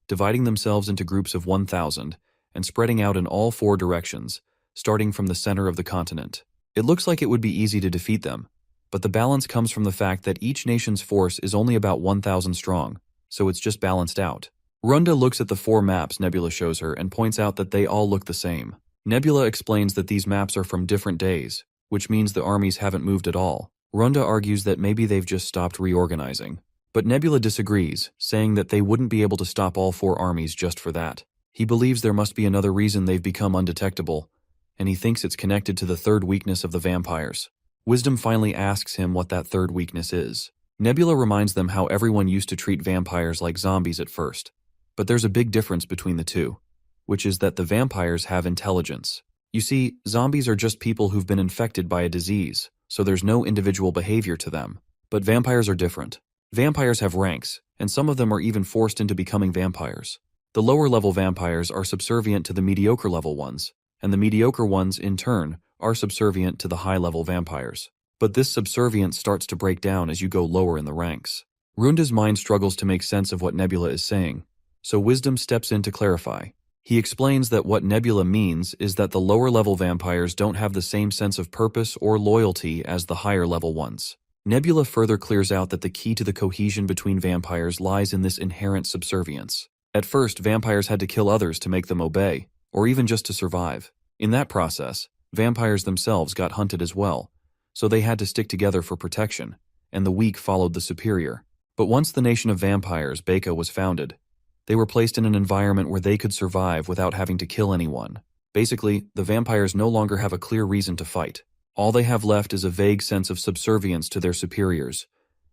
dividing themselves into groups of 1,000, and spreading out in all 4 directions, starting from the center of the continent. It looks like it would be easy to defeat them, but the balance comes from the fact that each nation's force is only about 1,000 strong, so it's just balanced out. Runda looks at the 4 maps Nebula shows her and points out that they all look the same. Nebula explains that these maps are from different days, which means the armies haven't moved at all. Runda argues that maybe they've just stopped reorganizing. But Nebula disagrees, saying that they wouldn't be able to stop all 4 armies just for that. He believes there must be another reason they've become undetectable, and he thinks it's connected to the 3rd weakness of the vampires. Wisdom finally asks him what that 3rd weakness is. Nebula reminds them how everyone used to treat vampires like zombies at first. But there's a big difference between the two, which is that the vampires have intelligence. You see, zombies are just people who've been infected by a disease, so there's no individual behavior to them. But vampires are different. Vampires have ranks, and some of them are even forced into becoming vampires. The lower-level vampires are subservient to the mediocre-level ones, and the mediocre ones, in turn, are subservient to the high-level vampires. But this subservience starts to break down as you go lower in the ranks. Runda's mind struggles to make sense of what Nebula is saying, so Wisdom steps in to clarify. He explains that what Nebula means is that the lower-level vampires don't have the same sense of purpose or loyalty as the higher-level ones. Nebula further clears out that the key to the cohesion between vampires lies in this inherent subservience. At first, vampires had to kill others to make them obey, or even just to survive. In that process, vampires themselves got hunted as well, so they had to stick together for protection, and the weak followed the superior. But once the nation of vampires, Beka, was founded, they were placed in an environment where they could survive without having to kill anyone. Basically, the vampires no longer have a clear reason to fight. All they have left is a vague sense of subservience to their superiors,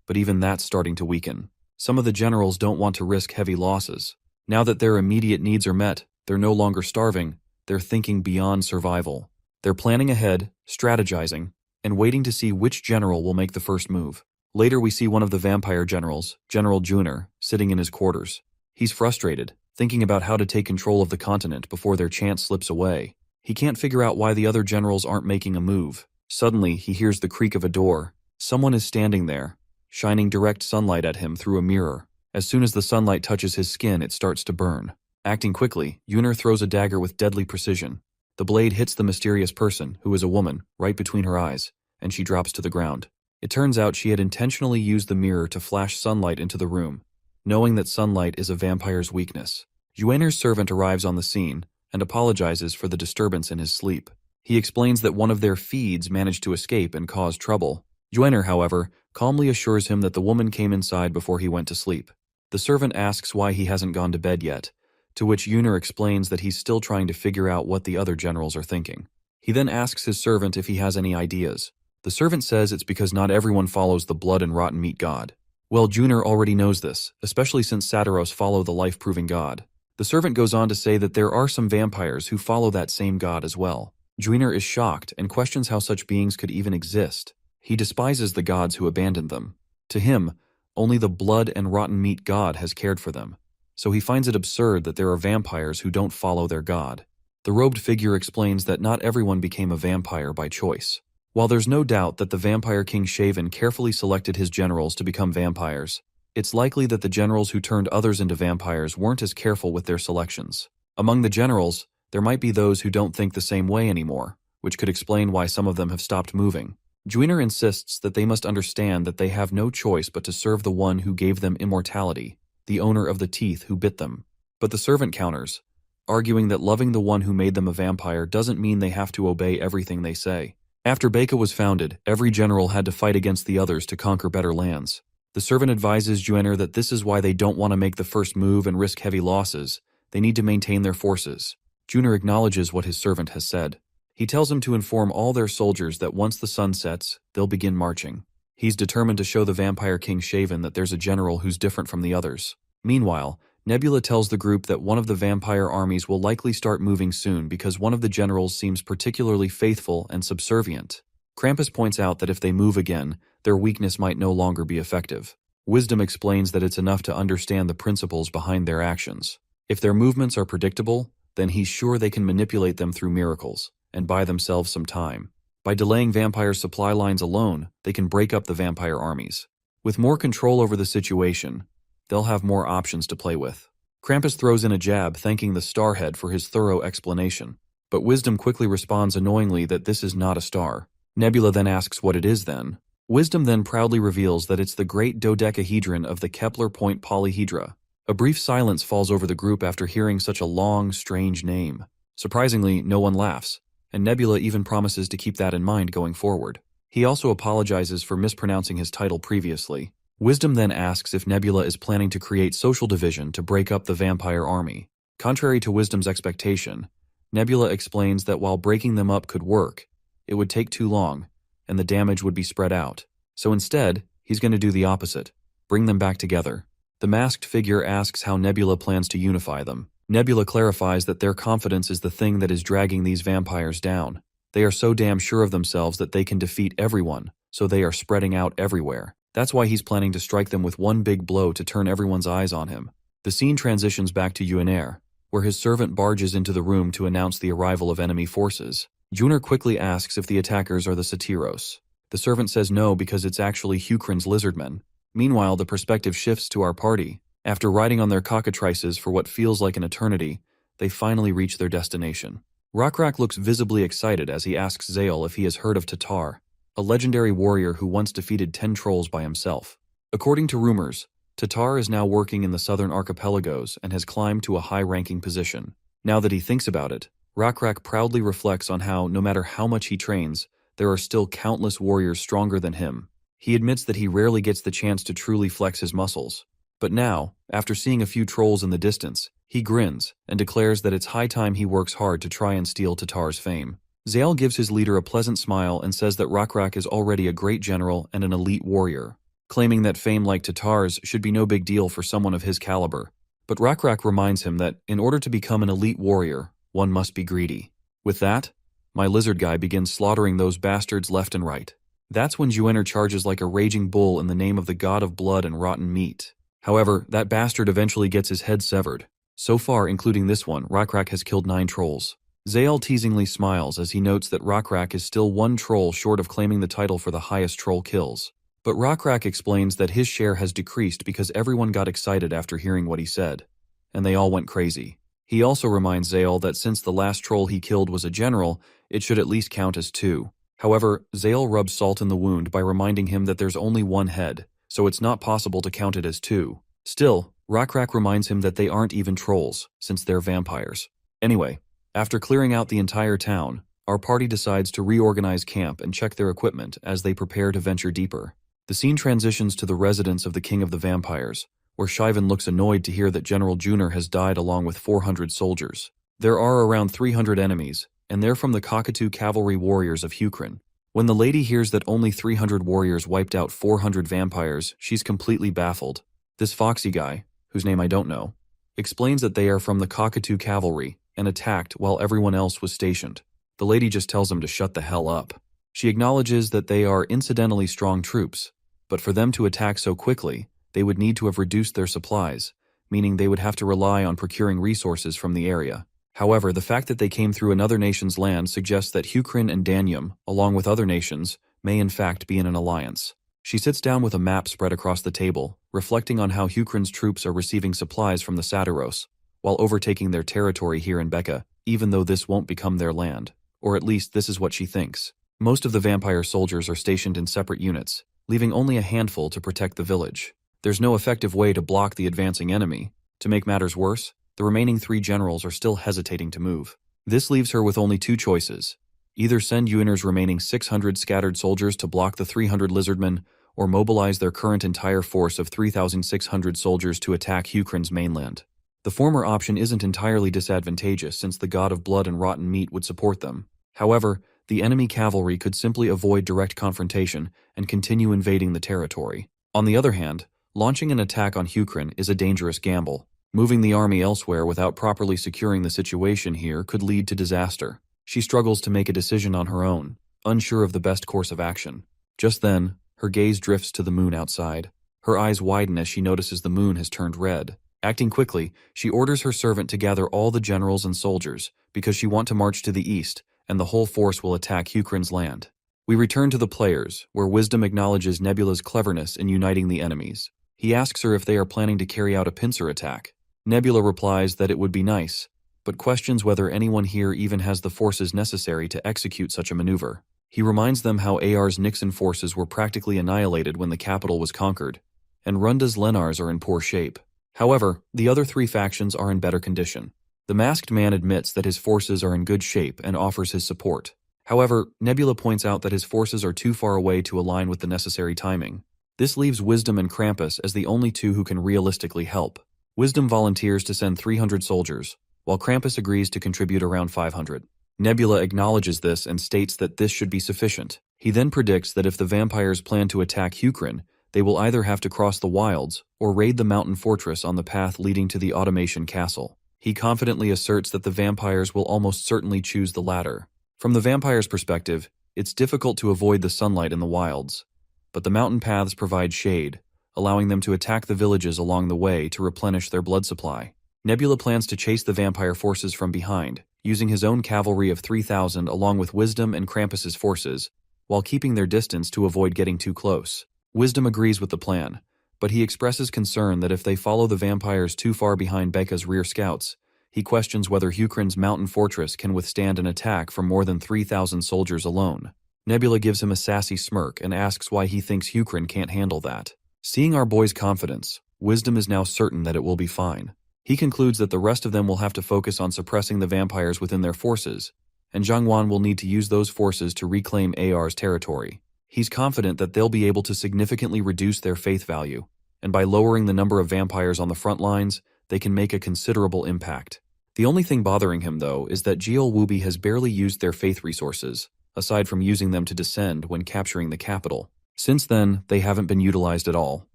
but even that's starting to weaken. Some of the generals don't want to risk heavy losses. Now that their immediate needs are met, they're no longer starving, they're thinking beyond survival. They're planning ahead, strategizing, and waiting to see which general will make the first move. Later we see one of the vampire generals, General Junior, sitting in his quarters. He's frustrated, thinking about how to take control of the continent before their chance slips away. He can't figure out why the other generals aren't making a move. Suddenly, he hears the creak of a door. Someone is standing there, shining direct sunlight at him through a mirror. As soon as the sunlight touches his skin, it starts to burn. Acting quickly, Junior throws a dagger with deadly precision. The blade hits the mysterious person, who is a woman, right between her eyes, and she drops to the ground. It turns out she had intentionally used the mirror to flash sunlight into the room, knowing that sunlight is a vampire's weakness. Junior's servant arrives on the scene and apologizes for the disturbance in his sleep. He explains that one of their feeds managed to escape and cause trouble. Junior, however, calmly assures him that the woman came inside before he went to sleep. The servant asks why he hasn't gone to bed yet, to which Junior explains that he's still trying to figure out what the other generals are thinking. He then asks his servant if he has any ideas. The servant says it's because not everyone follows the blood and rotten meat god. Well, Junior already knows this, especially since Satiros follow the life-proving god. The servant goes on to say that there are some vampires who follow that same god as well. Junior is shocked and questions how such beings could even exist. He despises the gods who abandoned them. To him, only the blood and rotten meat god has cared for them, so he finds it absurd that there are vampires who don't follow their god. The robed figure explains that not everyone became a vampire by choice. While there's no doubt that the Vampire King Shaven carefully selected his generals to become vampires, it's likely that the generals who turned others into vampires weren't as careful with their selections. Among the generals, there might be those who don't think the same way anymore, which could explain why some of them have stopped moving. Juiner insists that they must understand that they have no choice but to serve the one who gave them immortality, the owner of the teeth who bit them. But the servant counters, arguing that loving the one who made them a vampire doesn't mean they have to obey everything they say. After Beka was founded, every general had to fight against the others to conquer better lands. The servant advises Juiner that this is why they don't want to make the first move and risk heavy losses. They need to maintain their forces. Juiner acknowledges what his servant has said. He tells him to inform all their soldiers that once the sun sets, they'll begin marching. He's determined to show the Vampire King Shaven that there's a general who's different from the others. Meanwhile, Nebula tells the group that one of the vampire armies will likely start moving soon because one of the generals seems particularly faithful and subservient. Krampus points out that if they move again, their weakness might no longer be effective. Wisdom explains that it's enough to understand the principles behind their actions. If their movements are predictable, then he's sure they can manipulate them through miracles and buy themselves some time. By delaying vampire supply lines alone, they can break up the vampire armies. With more control over the situation, they'll have more options to play with. Krampus throws in a jab thanking the Starhead for his thorough explanation, but Wisdom quickly responds annoyingly that this is not a star. Nebula then asks what it is then. Wisdom then proudly reveals that it's the great dodecahedron of the Kepler point polyhedra. A brief silence falls over the group after hearing such a long, strange name. Surprisingly, no one laughs, and Nebula even promises to keep that in mind going forward. He also apologizes for mispronouncing his title previously. Wisdom then asks if Nebula is planning to create social division to break up the vampire army. Contrary to Wisdom's expectation, Nebula explains that while breaking them up could work, it would take too long, and the damage would be spread out. So instead, he's going to do the opposite, bring them back together. The masked figure asks how Nebula plans to unify them. Nebula clarifies that their confidence is the thing that is dragging these vampires down. They are so damn sure of themselves that they can defeat everyone, so they are spreading out everywhere. That's why he's planning to strike them with one big blow to turn everyone's eyes on him. The scene transitions back to Juiner, where his servant barges into the room to announce the arrival of enemy forces. Juiner quickly asks if the attackers are the Satyros. The servant says no because it's actually Hukrin's Lizardmen. Meanwhile, the perspective shifts to our party. After riding on their cockatrices for what feels like an eternity, they finally reach their destination. Rockrak looks visibly excited as he asks Zael if he has heard of Tatar, a legendary warrior who once defeated 10 trolls by himself. According to rumors, Tatar is now working in the southern archipelagos and has climbed to a high-ranking position. Now that he thinks about it, Rockrak proudly reflects on how, no matter how much he trains, there are still countless warriors stronger than him. He admits that he rarely gets the chance to truly flex his muscles. But now, after seeing a few trolls in the distance, he grins and declares that it's high time he works hard to try and steal Tatar's fame. Zael gives his leader a pleasant smile and says that Rockrak is already a great general and an elite warrior, claiming that fame like Tatar's should be no big deal for someone of his caliber. But Rockrak reminds him that, in order to become an elite warrior, one must be greedy. With that, my lizard guy begins slaughtering those bastards left and right. That's when Juiner charges like a raging bull in the name of the god of blood and rotten meat. However, that bastard eventually gets his head severed. So far, including this one, Rockrak has killed 9 trolls. Zael teasingly smiles as he notes that Rockrak is still 1 troll short of claiming the title for the highest troll kills. But Rockrak explains that his share has decreased because everyone got excited after hearing what he said, and they all went crazy. He also reminds Zael that since the last troll he killed was a general, it should at least count as 2. However, Zael rubs salt in the wound by reminding him that there's only 1 head, so it's not possible to count it as 2. Still, Rockrak reminds him that they aren't even trolls, since they're vampires. Anyway, after clearing out the entire town, our party decides to reorganize camp and check their equipment as they prepare to venture deeper. The scene transitions to the residence of the King of the Vampires, where Shivan looks annoyed to hear that General Juiner has died along with 400 soldiers. There are around 300 enemies, and they're from the Cockatoo Cavalry Warriors of Hukrin. When the lady hears that only 300 warriors wiped out 400 vampires, she's completely baffled. This foxy guy, whose name I don't know, explains that they are from the Cockatoo Cavalry and attacked while everyone else was stationed. The lady just tells him to shut the hell up. She acknowledges that they are incidentally strong troops, but for them to attack so quickly, they would need to have reduced their supplies, meaning they would have to rely on procuring resources from the area. However, the fact that they came through another nation's land suggests that Hukrin and Danyum, along with other nations, may in fact be in an alliance. She sits down with a map spread across the table, reflecting on how Hukrin's troops are receiving supplies from the Satyros, while overtaking their territory here in Becca, even though this won't become their land. Or at least this is what she thinks. Most of the vampire soldiers are stationed in separate units, leaving only a handful to protect the village. There's no effective way to block the advancing enemy. To make matters worse, the remaining 3 generals are still hesitating to move. This leaves her with only 2 choices. Either send Yuinir's remaining 600 scattered soldiers to block the 300 Lizardmen, or mobilize their current entire force of 3,600 soldiers to attack Hukrin's mainland. The former option isn't entirely disadvantageous since the god of blood and rotten meat would support them. However, the enemy cavalry could simply avoid direct confrontation and continue invading the territory. On the other hand, launching an attack on Hukrin is a dangerous gamble. Moving the army elsewhere without properly securing the situation here could lead to disaster. She struggles to make a decision on her own, unsure of the best course of action. Just then, her gaze drifts to the moon outside. Her eyes widen as she notices the moon has turned red. Acting quickly, she orders her servant to gather all the generals and soldiers, because she wants to march to the east, and the whole force will attack Hukrin's land. We return to the players, where Wisdom acknowledges Nebula's cleverness in uniting the enemies. He asks her if they are planning to carry out a pincer attack. Nebula replies that it would be nice, but questions whether anyone here even has the forces necessary to execute such a maneuver. He reminds them how AR's Nixon forces were practically annihilated when the capital was conquered, and Runda's Lenars are in poor shape. However, the other 3 factions are in better condition. The masked man admits that his forces are in good shape and offers his support. However, Nebula points out that his forces are too far away to align with the necessary timing. This leaves Wisdom and Krampus as the only 2 who can realistically help. Wisdom volunteers to send 300 soldiers, while Krampus agrees to contribute around 500. Nebula acknowledges this and states that this should be sufficient. He then predicts that if the vampires plan to attack Hukrin, they will either have to cross the wilds or raid the mountain fortress on the path leading to the Automation Castle. He confidently asserts that the vampires will almost certainly choose the latter. From the vampire's perspective, it's difficult to avoid the sunlight in the wilds, but the mountain paths provide shade, allowing them to attack the villages along the way to replenish their blood supply. Nebula plans to chase the vampire forces from behind, using his own cavalry of 3,000 along with Wisdom and Krampus's forces, while keeping their distance to avoid getting too close. Wisdom agrees with the plan, but he expresses concern that if they follow the vampires too far behind Becca's rear scouts, he questions whether Hukrin's mountain fortress can withstand an attack from more than 3,000 soldiers alone. Nebula gives him a sassy smirk and asks why he thinks Hukrin can't handle that. Seeing our boy's confidence, Wisdom is now certain that it will be fine. He concludes that the rest of them will have to focus on suppressing the vampires within their forces, and Zhangwan will need to use those forces to reclaim AR's territory. He's confident that they'll be able to significantly reduce their faith value, and by lowering the number of vampires on the front lines, they can make a considerable impact. The only thing bothering him, though, is that Jiol Wubi has barely used their faith resources, aside from using them to descend when capturing the capital. Since then, they haven't been utilized at all.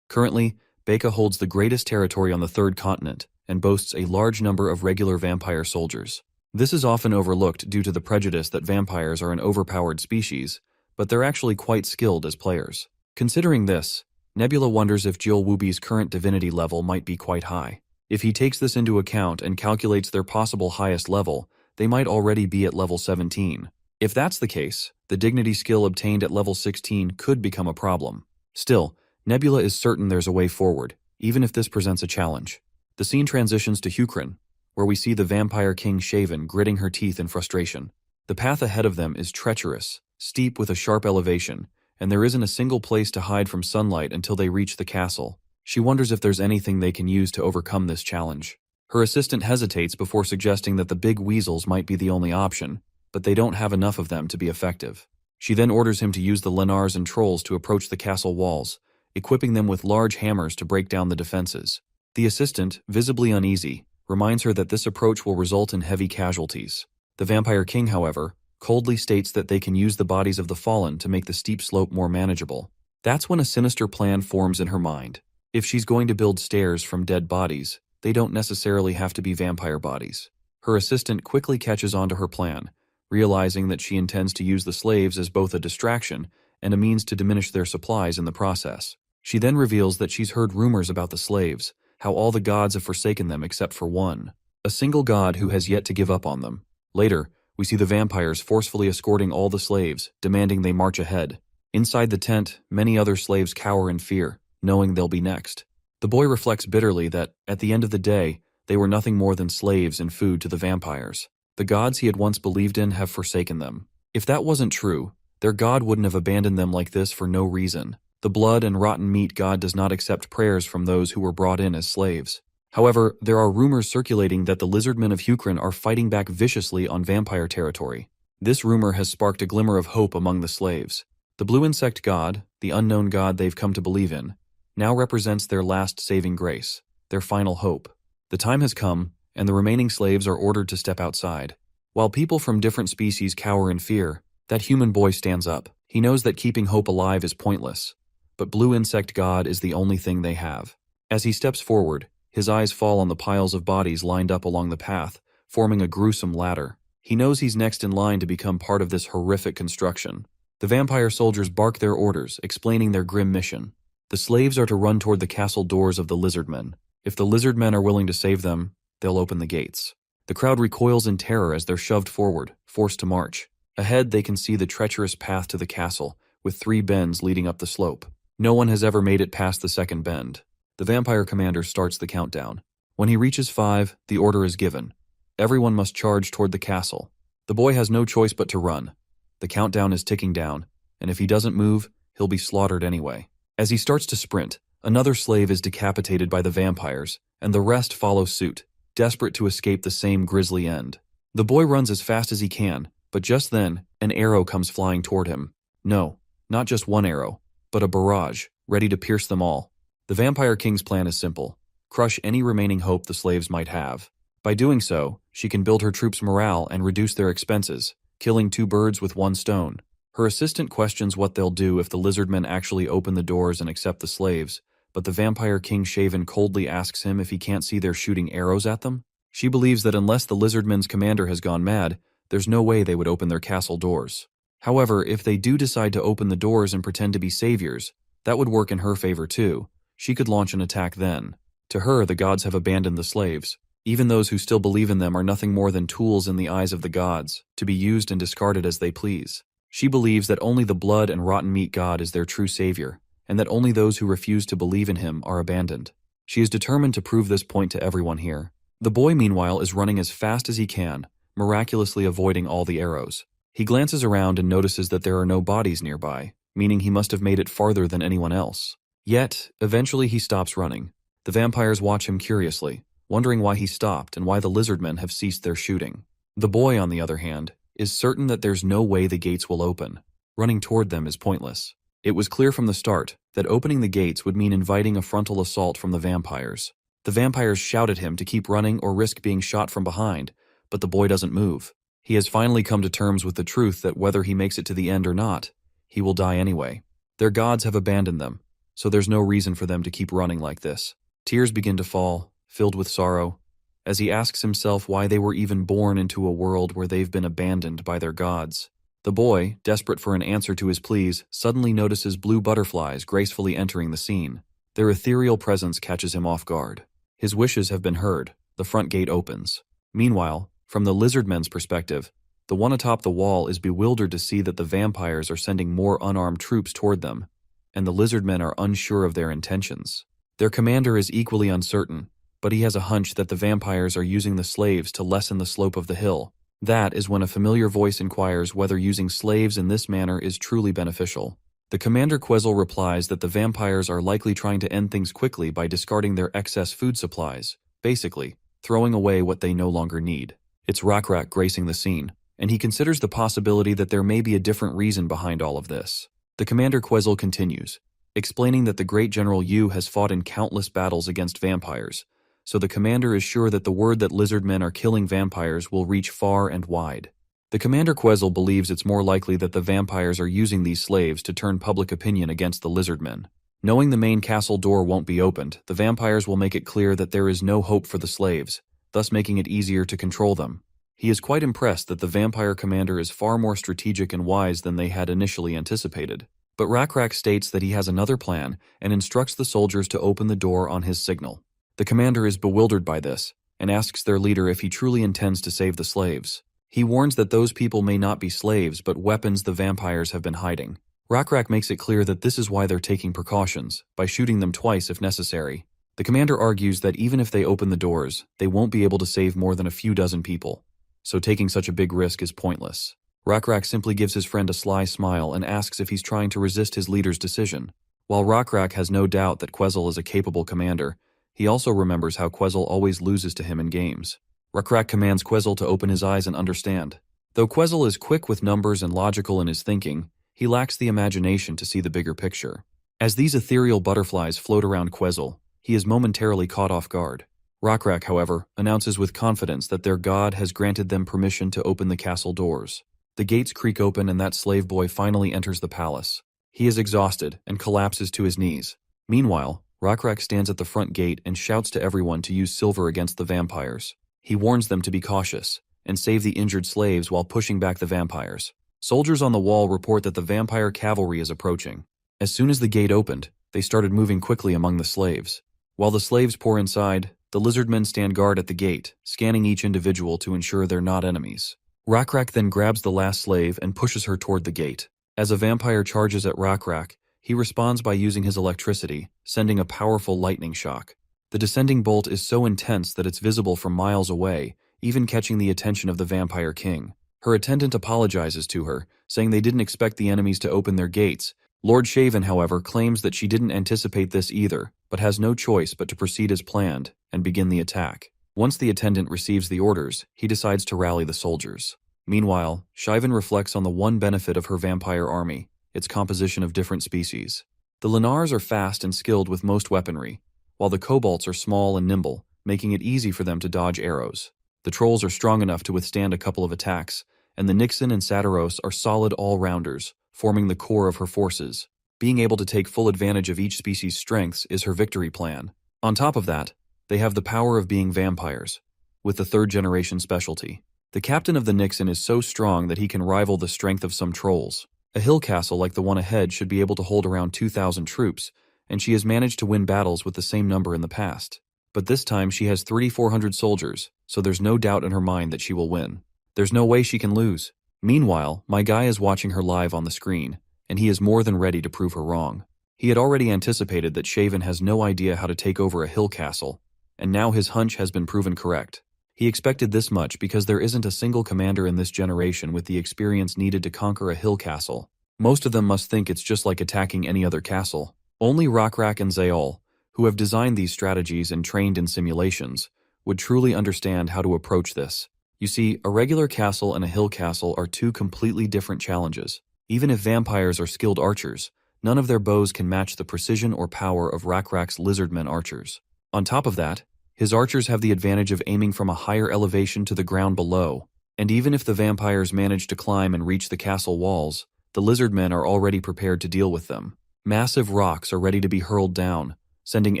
Currently, Becca holds the greatest territory on the 3rd continent and boasts a large number of regular vampire soldiers. This is often overlooked due to the prejudice that vampires are an overpowered species, but they're actually quite skilled as players. Considering this, Nebula wonders if Jiol Wubi's current divinity level might be quite high. If he takes this into account and calculates their possible highest level, they might already be at level 17. If that's the case, the dignity skill obtained at level 16 could become a problem. Still, Nebula is certain there's a way forward, even if this presents a challenge. The scene transitions to Hukrin, where we see the vampire king Shaven gritting her teeth in frustration. The path ahead of them is treacherous, steep with a sharp elevation, and there isn't a single place to hide from sunlight until they reach the castle. She wonders if there's anything they can use to overcome this challenge. Her assistant hesitates before suggesting that the big weasels might be the only option, but they don't have enough of them to be effective. She then orders him to use the Lenars and trolls to approach the castle walls, equipping them with large hammers to break down the defenses. The assistant, visibly uneasy, reminds her that this approach will result in heavy casualties. The Vampire King, however, coldly states that they can use the bodies of the fallen to make the steep slope more manageable. That's when a sinister plan forms in her mind. If she's going to build stairs from dead bodies, they don't necessarily have to be vampire bodies. Her assistant quickly catches on to her plan, realizing that she intends to use the slaves as both a distraction and a means to diminish their supplies in the process. She then reveals that she's heard rumors about the slaves, how all the gods have forsaken them except for one. a single god who has yet to give up on them. Later, we see the vampires forcefully escorting all the slaves, demanding they march ahead. Inside the tent, many other slaves cower in fear, knowing they'll be next. The boy reflects bitterly that, at the end of the day, they were nothing more than slaves and food to the vampires. The gods he had once believed in have forsaken them. If that wasn't true, their god wouldn't have abandoned them like this for no reason. The blood and rotten meat god does not accept prayers from those who were brought in as slaves. However, there are rumors circulating that the Lizardmen of Hukran are fighting back viciously on vampire territory. This rumor has sparked a glimmer of hope among the slaves. The blue insect god, the unknown god they've come to believe in, now represents their last saving grace, their final hope. The time has come, and the remaining slaves are ordered to step outside. While people from different species cower in fear, that human boy stands up. He knows that keeping hope alive is pointless, but Blue Insect God is the only thing they have. As he steps forward, his eyes fall on the piles of bodies lined up along the path, forming a gruesome ladder. He knows he's next in line to become part of this horrific construction. The vampire soldiers bark their orders, explaining their grim mission. The slaves are to run toward the castle doors of the Lizardmen. If the Lizardmen are willing to save them, they'll open the gates. The crowd recoils in terror as they're shoved forward, forced to march. Ahead, they can see the treacherous path to the castle, with 3 bends leading up the slope. No one has ever made it past the second bend. The vampire commander starts the countdown. When he reaches 5, the order is given. Everyone must charge toward the castle. The boy has no choice but to run. The countdown is ticking down, and if he doesn't move, he'll be slaughtered anyway. As he starts to sprint, another slave is decapitated by the vampires, and the rest follow suit, desperate to escape the same grisly end. The boy runs as fast as he can, but just then, an arrow comes flying toward him. No, not just one arrow, but a barrage, ready to pierce them all. The Vampire King's plan is simple: crush any remaining hope the slaves might have. By doing so, she can build her troops' morale and reduce their expenses, killing 2 birds with 1 stone. Her assistant questions what they'll do if the Lizardmen actually open the doors and accept the slaves, but the Vampire King Shaven coldly asks him if he can't see they're shooting arrows at them. She believes that unless the Lizardmen's commander has gone mad, there's no way they would open their castle doors. However, if they do decide to open the doors and pretend to be saviors, that would work in her favor too. She could launch an attack then. To her, the gods have abandoned the slaves. Even those who still believe in them are nothing more than tools in the eyes of the gods, to be used and discarded as they please. She believes that only the blood and rotten meat god is their true savior, and that only those who refuse to believe in him are abandoned. She is determined to prove this point to everyone here. The boy, meanwhile, is running as fast as he can, miraculously avoiding all the arrows. He glances around and notices that there are no bodies nearby, meaning he must have made it farther than anyone else. Yet, eventually he stops running. The vampires watch him curiously, wondering why he stopped and why the Lizardmen have ceased their shooting. The boy, on the other hand, is certain that there's no way the gates will open. Running toward them is pointless. It was clear from the start that opening the gates would mean inviting a frontal assault from the vampires. The vampires shout at him to keep running or risk being shot from behind, but the boy doesn't move. He has finally come to terms with the truth that whether he makes it to the end or not, he will die anyway. Their gods have abandoned them, so there's no reason for them to keep running like this. Tears begin to fall, filled with sorrow, as he asks himself why they were even born into a world where they've been abandoned by their gods. The boy, desperate for an answer to his pleas, suddenly notices blue butterflies gracefully entering the scene. Their ethereal presence catches him off guard. His wishes have been heard. The front gate opens. Meanwhile, from the Lizardmen's perspective, the one atop the wall is bewildered to see that the vampires are sending more unarmed troops toward them, and the Lizardmen are unsure of their intentions. Their commander is equally uncertain, but he has a hunch that the vampires are using the slaves to lessen the slope of the hill. That is when a familiar voice inquires whether using slaves in this manner is truly beneficial. The commander Quezel replies that the vampires are likely trying to end things quickly by discarding their excess food supplies, basically, throwing away what they no longer need. It's Rakrak gracing the scene, and he considers the possibility that there may be a different reason behind all of this. The commander Quezel continues, explaining that the great General Yu has fought in countless battles against vampires, so the commander is sure that the word that Lizardmen are killing vampires will reach far and wide. The commander Quezel believes it's more likely that the vampires are using these slaves to turn public opinion against the Lizardmen. Knowing the main castle door won't be opened, the vampires will make it clear that there is no hope for the slaves, thus making it easier to control them. He is quite impressed that the vampire commander is far more strategic and wise than they had initially anticipated. But Rakrak states that he has another plan and instructs the soldiers to open the door on his signal. The commander is bewildered by this, and asks their leader if he truly intends to save the slaves. He warns that those people may not be slaves but weapons the vampires have been hiding. Rakrak makes it clear that this is why they're taking precautions, by shooting them twice if necessary. The commander argues that even if they open the doors, they won't be able to save more than a few dozen people, so taking such a big risk is pointless. Rakrak simply gives his friend a sly smile and asks if he's trying to resist his leader's decision. While Rakrak has no doubt that Quetzal is a capable commander, he also remembers how Quetzal always loses to him in games. Rakrak commands Quetzal to open his eyes and understand. Though Quetzal is quick with numbers and logical in his thinking, he lacks the imagination to see the bigger picture. As these ethereal butterflies float around Quetzal, he is momentarily caught off guard. Rakrak, however, announces with confidence that their god has granted them permission to open the castle doors. The gates creak open and that slave boy finally enters the palace. He is exhausted and collapses to his knees. Meanwhile, Rakrak stands at the front gate and shouts to everyone to use silver against the vampires. He warns them to be cautious and save the injured slaves while pushing back the vampires. Soldiers on the wall report that the vampire cavalry is approaching. As soon as the gate opened, they started moving quickly among the slaves. While the slaves pour inside, the lizardmen stand guard at the gate, scanning each individual to ensure they're not enemies. Rakrak then grabs the last slave and pushes her toward the gate. As a vampire charges at Rakrak, he responds by using his electricity, sending a powerful lightning shock. The descending bolt is so intense that it's visible from miles away, even catching the attention of the vampire king. Her attendant apologizes to her, saying they didn't expect the enemies to open their gates. Lord Shaven, however, claims that she didn't anticipate this either, but has no choice but to proceed as planned and begin the attack. Once the attendant receives the orders, he decides to rally the soldiers. Meanwhile, Shaven reflects on the one benefit of her vampire army, its composition of different species. The Lenars are fast and skilled with most weaponry, while the Kobolds are small and nimble, making it easy for them to dodge arrows. The Trolls are strong enough to withstand a couple of attacks, and the Nixon and Satiros are solid all-rounders, forming the core of her forces. Being able to take full advantage of each species' strengths is her victory plan. On top of that, they have the power of being vampires, with the third-generation specialty. The captain of the Nixon is so strong that he can rival the strength of some Trolls. A hill castle like the one ahead should be able to hold around 2,000 troops, and she has managed to win battles with the same number in the past. But this time she has 3,400 soldiers, so there's no doubt in her mind that she will win. There's no way she can lose. Meanwhile, my guy is watching her live on the screen, and he is more than ready to prove her wrong. He had already anticipated that Shaven has no idea how to take over a hill castle, and now his hunch has been proven correct. He expected this much because there isn't a single commander in this generation with the experience needed to conquer a hill castle. Most of them must think it's just like attacking any other castle. Only Rakrak and Zaol, who have designed these strategies and trained in simulations, would truly understand how to approach this. You see, a regular castle and a hill castle are two completely different challenges. Even if vampires are skilled archers, none of their bows can match the precision or power of Rakrak's Lizardmen archers. On top of that, his archers have the advantage of aiming from a higher elevation to the ground below, and even if the vampires manage to climb and reach the castle walls, the Lizardmen are already prepared to deal with them. Massive rocks are ready to be hurled down, sending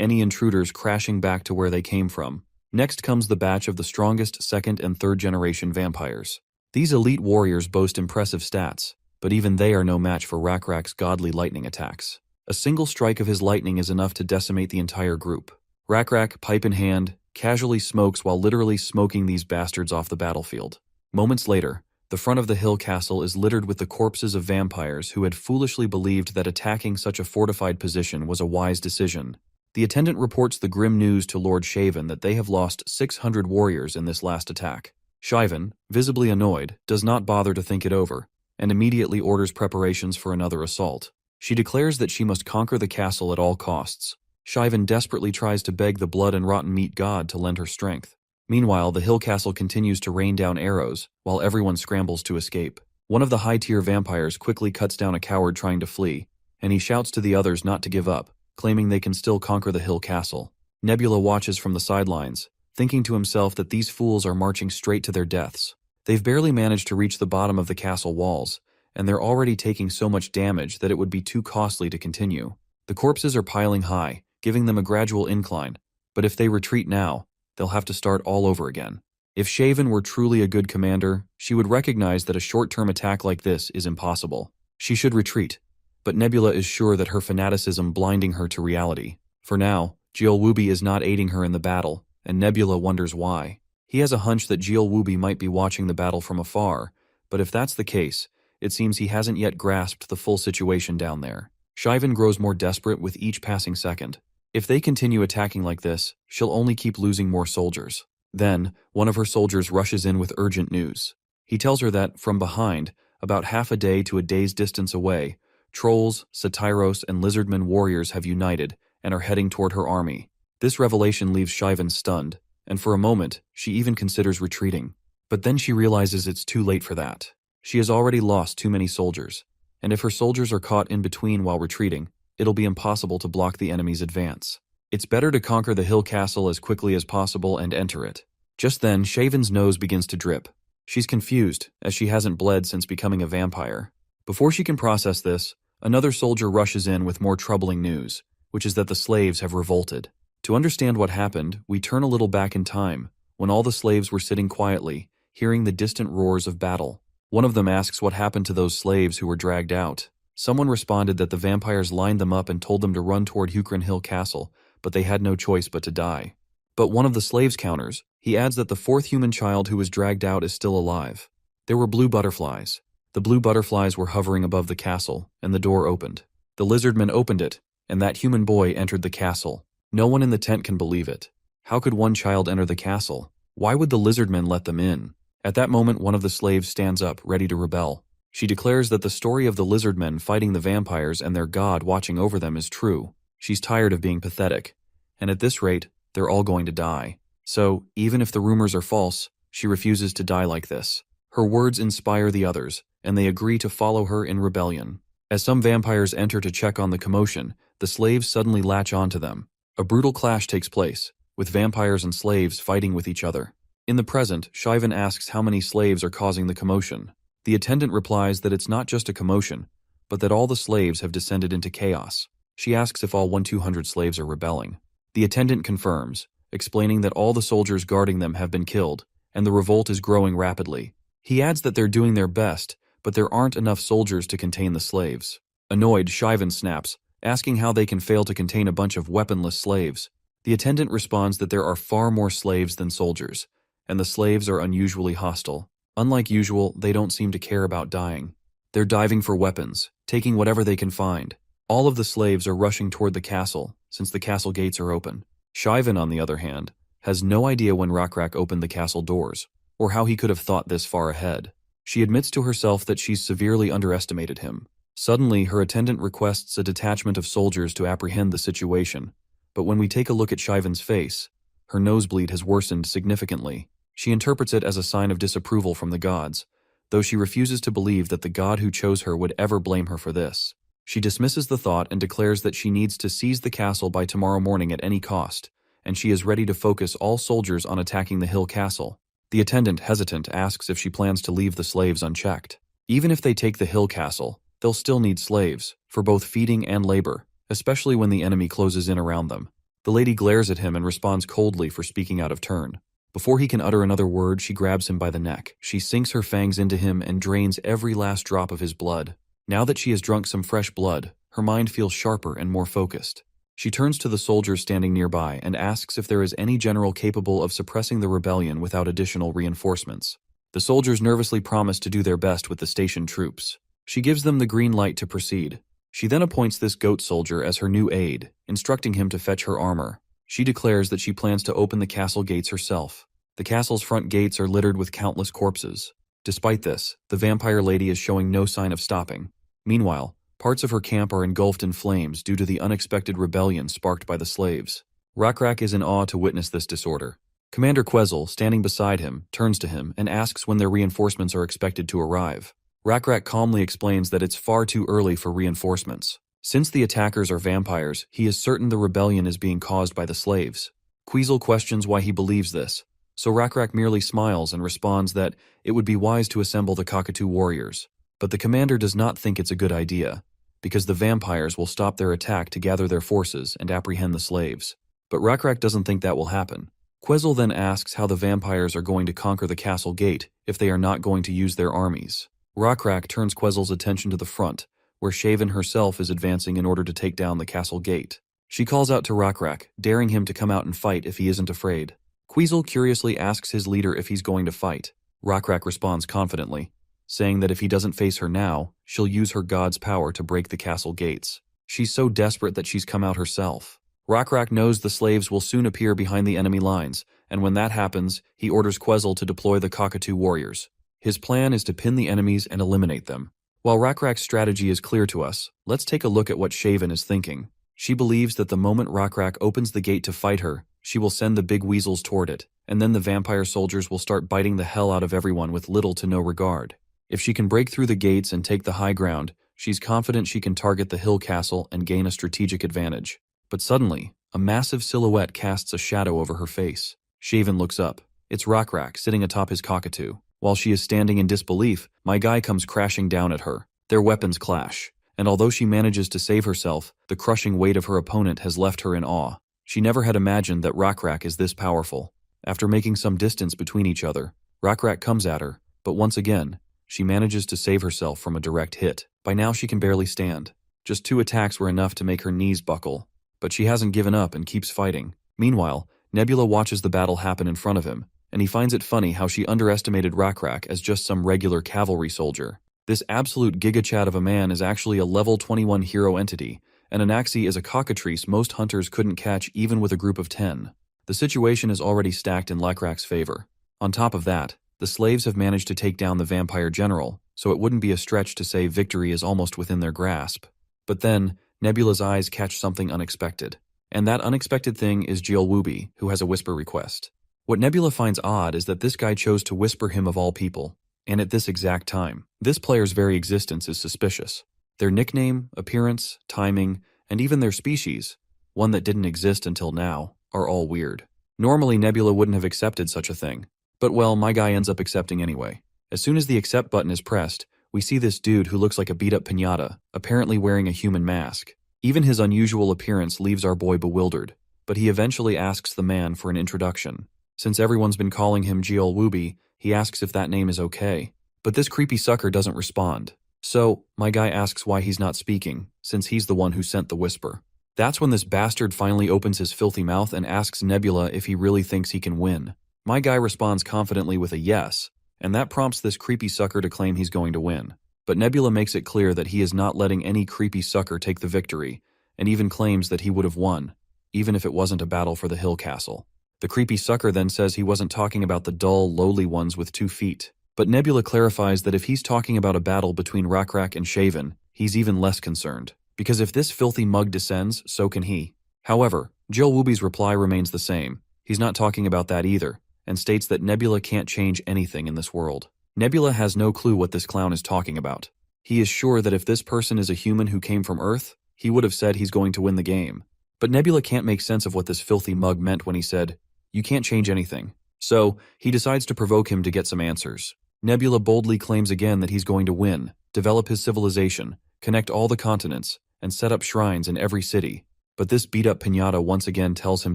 any intruders crashing back to where they came from. Next comes the batch of the strongest second and third generation vampires. These elite warriors boast impressive stats, but even they are no match for Rakrak's godly lightning attacks. A single strike of his lightning is enough to decimate the entire group. Rakrak, pipe in hand, casually smokes while literally smoking these bastards off the battlefield. Moments later, the front of the hill castle is littered with the corpses of vampires who had foolishly believed that attacking such a fortified position was a wise decision. The attendant reports the grim news to Lord Shaven that they have lost 600 warriors in this last attack. Shaven, visibly annoyed, does not bother to think it over, and immediately orders preparations for another assault. She declares that she must conquer the castle at all costs. Shaven desperately tries to beg the blood and rotten meat god to lend her strength. Meanwhile, the hill castle continues to rain down arrows, while everyone scrambles to escape. One of the high-tier vampires quickly cuts down a coward trying to flee, and he shouts to the others not to give up, claiming they can still conquer the hill castle. Nebula watches from the sidelines, thinking to himself that these fools are marching straight to their deaths. They've barely managed to reach the bottom of the castle walls, and they're already taking so much damage that it would be too costly to continue. The corpses are piling high, giving them a gradual incline, but if they retreat now, they'll have to start all over again. If Shaven were truly a good commander, she would recognize that a short-term attack like this is impossible. She should retreat, but Nebula is sure that her fanaticism blinding her to reality. For now, Jiolwubi is not aiding her in the battle, and Nebula wonders why. He has a hunch that Jill Wooby might be watching the battle from afar, but if that's the case, it seems he hasn't yet grasped the full situation down there. Shivan grows more desperate with each passing second. If they continue attacking like this, she'll only keep losing more soldiers. Then, one of her soldiers rushes in with urgent news. He tells her that, from behind, about half a day to a day's distance away, trolls, Satyros, and Lizardmen warriors have united and are heading toward her army. This revelation leaves Shivan stunned, and for a moment, she even considers retreating. But then she realizes it's too late for that. She has already lost too many soldiers, and if her soldiers are caught in between while retreating, it'll be impossible to block the enemy's advance. It's better to conquer the hill castle as quickly as possible and enter it. Just then, Shivan's nose begins to drip. She's confused, as she hasn't bled since becoming a vampire. Before she can process this, another soldier rushes in with more troubling news, which is that the slaves have revolted. To understand what happened, we turn a little back in time, when all the slaves were sitting quietly, hearing the distant roars of battle. One of them asks what happened to those slaves who were dragged out. Someone responded that the vampires lined them up and told them to run toward Hukrin Hill Castle, but they had no choice but to die. But one of the slaves counters. He adds that the fourth human child who was dragged out is still alive. There were blue butterflies. The blue butterflies were hovering above the castle, and the door opened. The Lizardmen opened it, and that human boy entered the castle. No one in the tent can believe it. How could one child enter the castle? Why would the Lizardmen let them in? At that moment, one of the slaves stands up, ready to rebel. She declares that the story of the Lizardmen fighting the vampires and their god watching over them is true. She's tired of being pathetic, and at this rate, they're all going to die. So, even if the rumors are false, she refuses to die like this. Her words inspire the others, and they agree to follow her in rebellion. As some vampires enter to check on the commotion, the slaves suddenly latch onto them. A brutal clash takes place, with vampires and slaves fighting with each other. In the present, Shivan asks how many slaves are causing the commotion. The attendant replies that it's not just a commotion, but that all the slaves have descended into chaos. She asks if all 1,200 slaves are rebelling. The attendant confirms, explaining that all the soldiers guarding them have been killed, and the revolt is growing rapidly. He adds that they're doing their best, but there aren't enough soldiers to contain the slaves. Annoyed, Shivan snaps, asking how they can fail to contain a bunch of weaponless slaves. The attendant responds that there are far more slaves than soldiers, and the slaves are unusually hostile. Unlike usual, they don't seem to care about dying. They're diving for weapons, taking whatever they can find. All of the slaves are rushing toward the castle, since the castle gates are open. Shivan, on the other hand, has no idea when Rakrak opened the castle doors, or how he could have thought this far ahead. She admits to herself that she's severely underestimated him. Suddenly, her attendant requests a detachment of soldiers to apprehend the situation, but when we take a look at Shivan's face, her nosebleed has worsened significantly. She interprets it as a sign of disapproval from the gods, though she refuses to believe that the god who chose her would ever blame her for this. She dismisses the thought and declares that she needs to seize the castle by tomorrow morning at any cost, and she is ready to focus all soldiers on attacking the hill castle. The attendant, hesitant, asks if she plans to leave the slaves unchecked. Even if they take the hill castle, they'll still need slaves, for both feeding and labor, especially when the enemy closes in around them. The lady glares at him and responds coldly for speaking out of turn. Before he can utter another word, she grabs him by the neck. She sinks her fangs into him and drains every last drop of his blood. Now that she has drunk some fresh blood, her mind feels sharper and more focused. She turns to the soldiers standing nearby and asks if there is any general capable of suppressing the rebellion without additional reinforcements. The soldiers nervously promise to do their best with the stationed troops. She gives them the green light to proceed. She then appoints this goat soldier as her new aide, instructing him to fetch her armor. She declares that she plans to open the castle gates herself. The castle's front gates are littered with countless corpses. Despite this, the vampire lady is showing no sign of stopping. Meanwhile, parts of her camp are engulfed in flames due to the unexpected rebellion sparked by the slaves. Rakrak is in awe to witness this disorder. Commander Quezel, standing beside him, turns to him and asks when their reinforcements are expected to arrive. Rakrak calmly explains that it's far too early for reinforcements. Since the attackers are vampires, he is certain the rebellion is being caused by the slaves. Quezel questions why he believes this, so Rakrak merely smiles and responds that it would be wise to assemble the Cockatoo warriors. But the commander does not think it's a good idea, because the vampires will stop their attack to gather their forces and apprehend the slaves. But Rakrak doesn't think that will happen. Quezel then asks how the vampires are going to conquer the castle gate if they are not going to use their armies. Rakrak turns Quezel's attention to the front, where Shivan herself is advancing in order to take down the castle gate. She calls out to Rakrak, daring him to come out and fight if he isn't afraid. Queasel curiously asks his leader if he's going to fight. Rockrak responds confidently, saying that if he doesn't face her now, she'll use her god's power to break the castle gates. She's so desperate that she's come out herself. Rockrak knows the slaves will soon appear behind the enemy lines, and when that happens, he orders Queasel to deploy the Cockatoo warriors. His plan is to pin the enemies and eliminate them. While Rockrak's strategy is clear to us, let's take a look at what Shaven is thinking. She believes that the moment Rockrak opens the gate to fight her, she will send the big weasels toward it, and then the vampire soldiers will start biting the hell out of everyone with little to no regard. If she can break through the gates and take the high ground, she's confident she can target the hill castle and gain a strategic advantage. But suddenly, a massive silhouette casts a shadow over her face. Shaven looks up. It's Rockrak sitting atop his cockatoo. While she is standing in disbelief, my guy comes crashing down at her. Their weapons clash, and although she manages to save herself, the crushing weight of her opponent has left her in awe. She never had imagined that Rockrak is this powerful. After making some distance between each other, Rockrak comes at her, but once again, she manages to save herself from a direct hit. By now she can barely stand. Just 2 attacks were enough to make her knees buckle. But she hasn't given up and keeps fighting. Meanwhile, Nebula watches the battle happen in front of him, and he finds it funny how she underestimated Rockrak as just some regular cavalry soldier. This absolute gigachad of a man is actually a level 21 hero entity, and Anaxi is a cockatrice most hunters couldn't catch even with a group of 10. The situation is already stacked in Rockrak's favor. On top of that, the slaves have managed to take down the vampire general, so it wouldn't be a stretch to say victory is almost within their grasp. But then, Nebula's eyes catch something unexpected. And that unexpected thing is Jielwubi, who has a whisper request. What Nebula finds odd is that this guy chose to whisper him of all people, and at this exact time. This player's very existence is suspicious. Their nickname, appearance, timing, and even their species, one that didn't exist until now, are all weird. Normally Nebula wouldn't have accepted such a thing, but well, my guy ends up accepting anyway. As soon as the accept button is pressed, we see this dude who looks like a beat-up piñata, apparently wearing a human mask. Even his unusual appearance leaves our boy bewildered, but he eventually asks the man for an introduction. Since everyone's been calling him Jielwubi, he asks if that name is okay. But this creepy sucker doesn't respond. So, my guy asks why he's not speaking, since he's the one who sent the whisper. That's when this bastard finally opens his filthy mouth and asks Nebula if he really thinks he can win. My guy responds confidently with a yes, and that prompts this creepy sucker to claim he's going to win. But Nebula makes it clear that he is not letting any creepy sucker take the victory, and even claims that he would have won, even if it wasn't a battle for the hill castle. The creepy sucker then says he wasn't talking about the dull, lowly ones with 2 feet. But Nebula clarifies that if he's talking about a battle between Rockrak and Shaven, he's even less concerned. Because if this filthy mug descends, so can he. However, Jielwubi's reply remains the same. He's not talking about that either, and states that Nebula can't change anything in this world. Nebula has no clue what this clown is talking about. He is sure that if this person is a human who came from Earth, he would have said he's going to win the game. But Nebula can't make sense of what this filthy mug meant when he said, "You can't change anything." So, he decides to provoke him to get some answers. Nebula boldly claims again that he's going to win, develop his civilization, connect all the continents, and set up shrines in every city. But this beat-up piñata once again tells him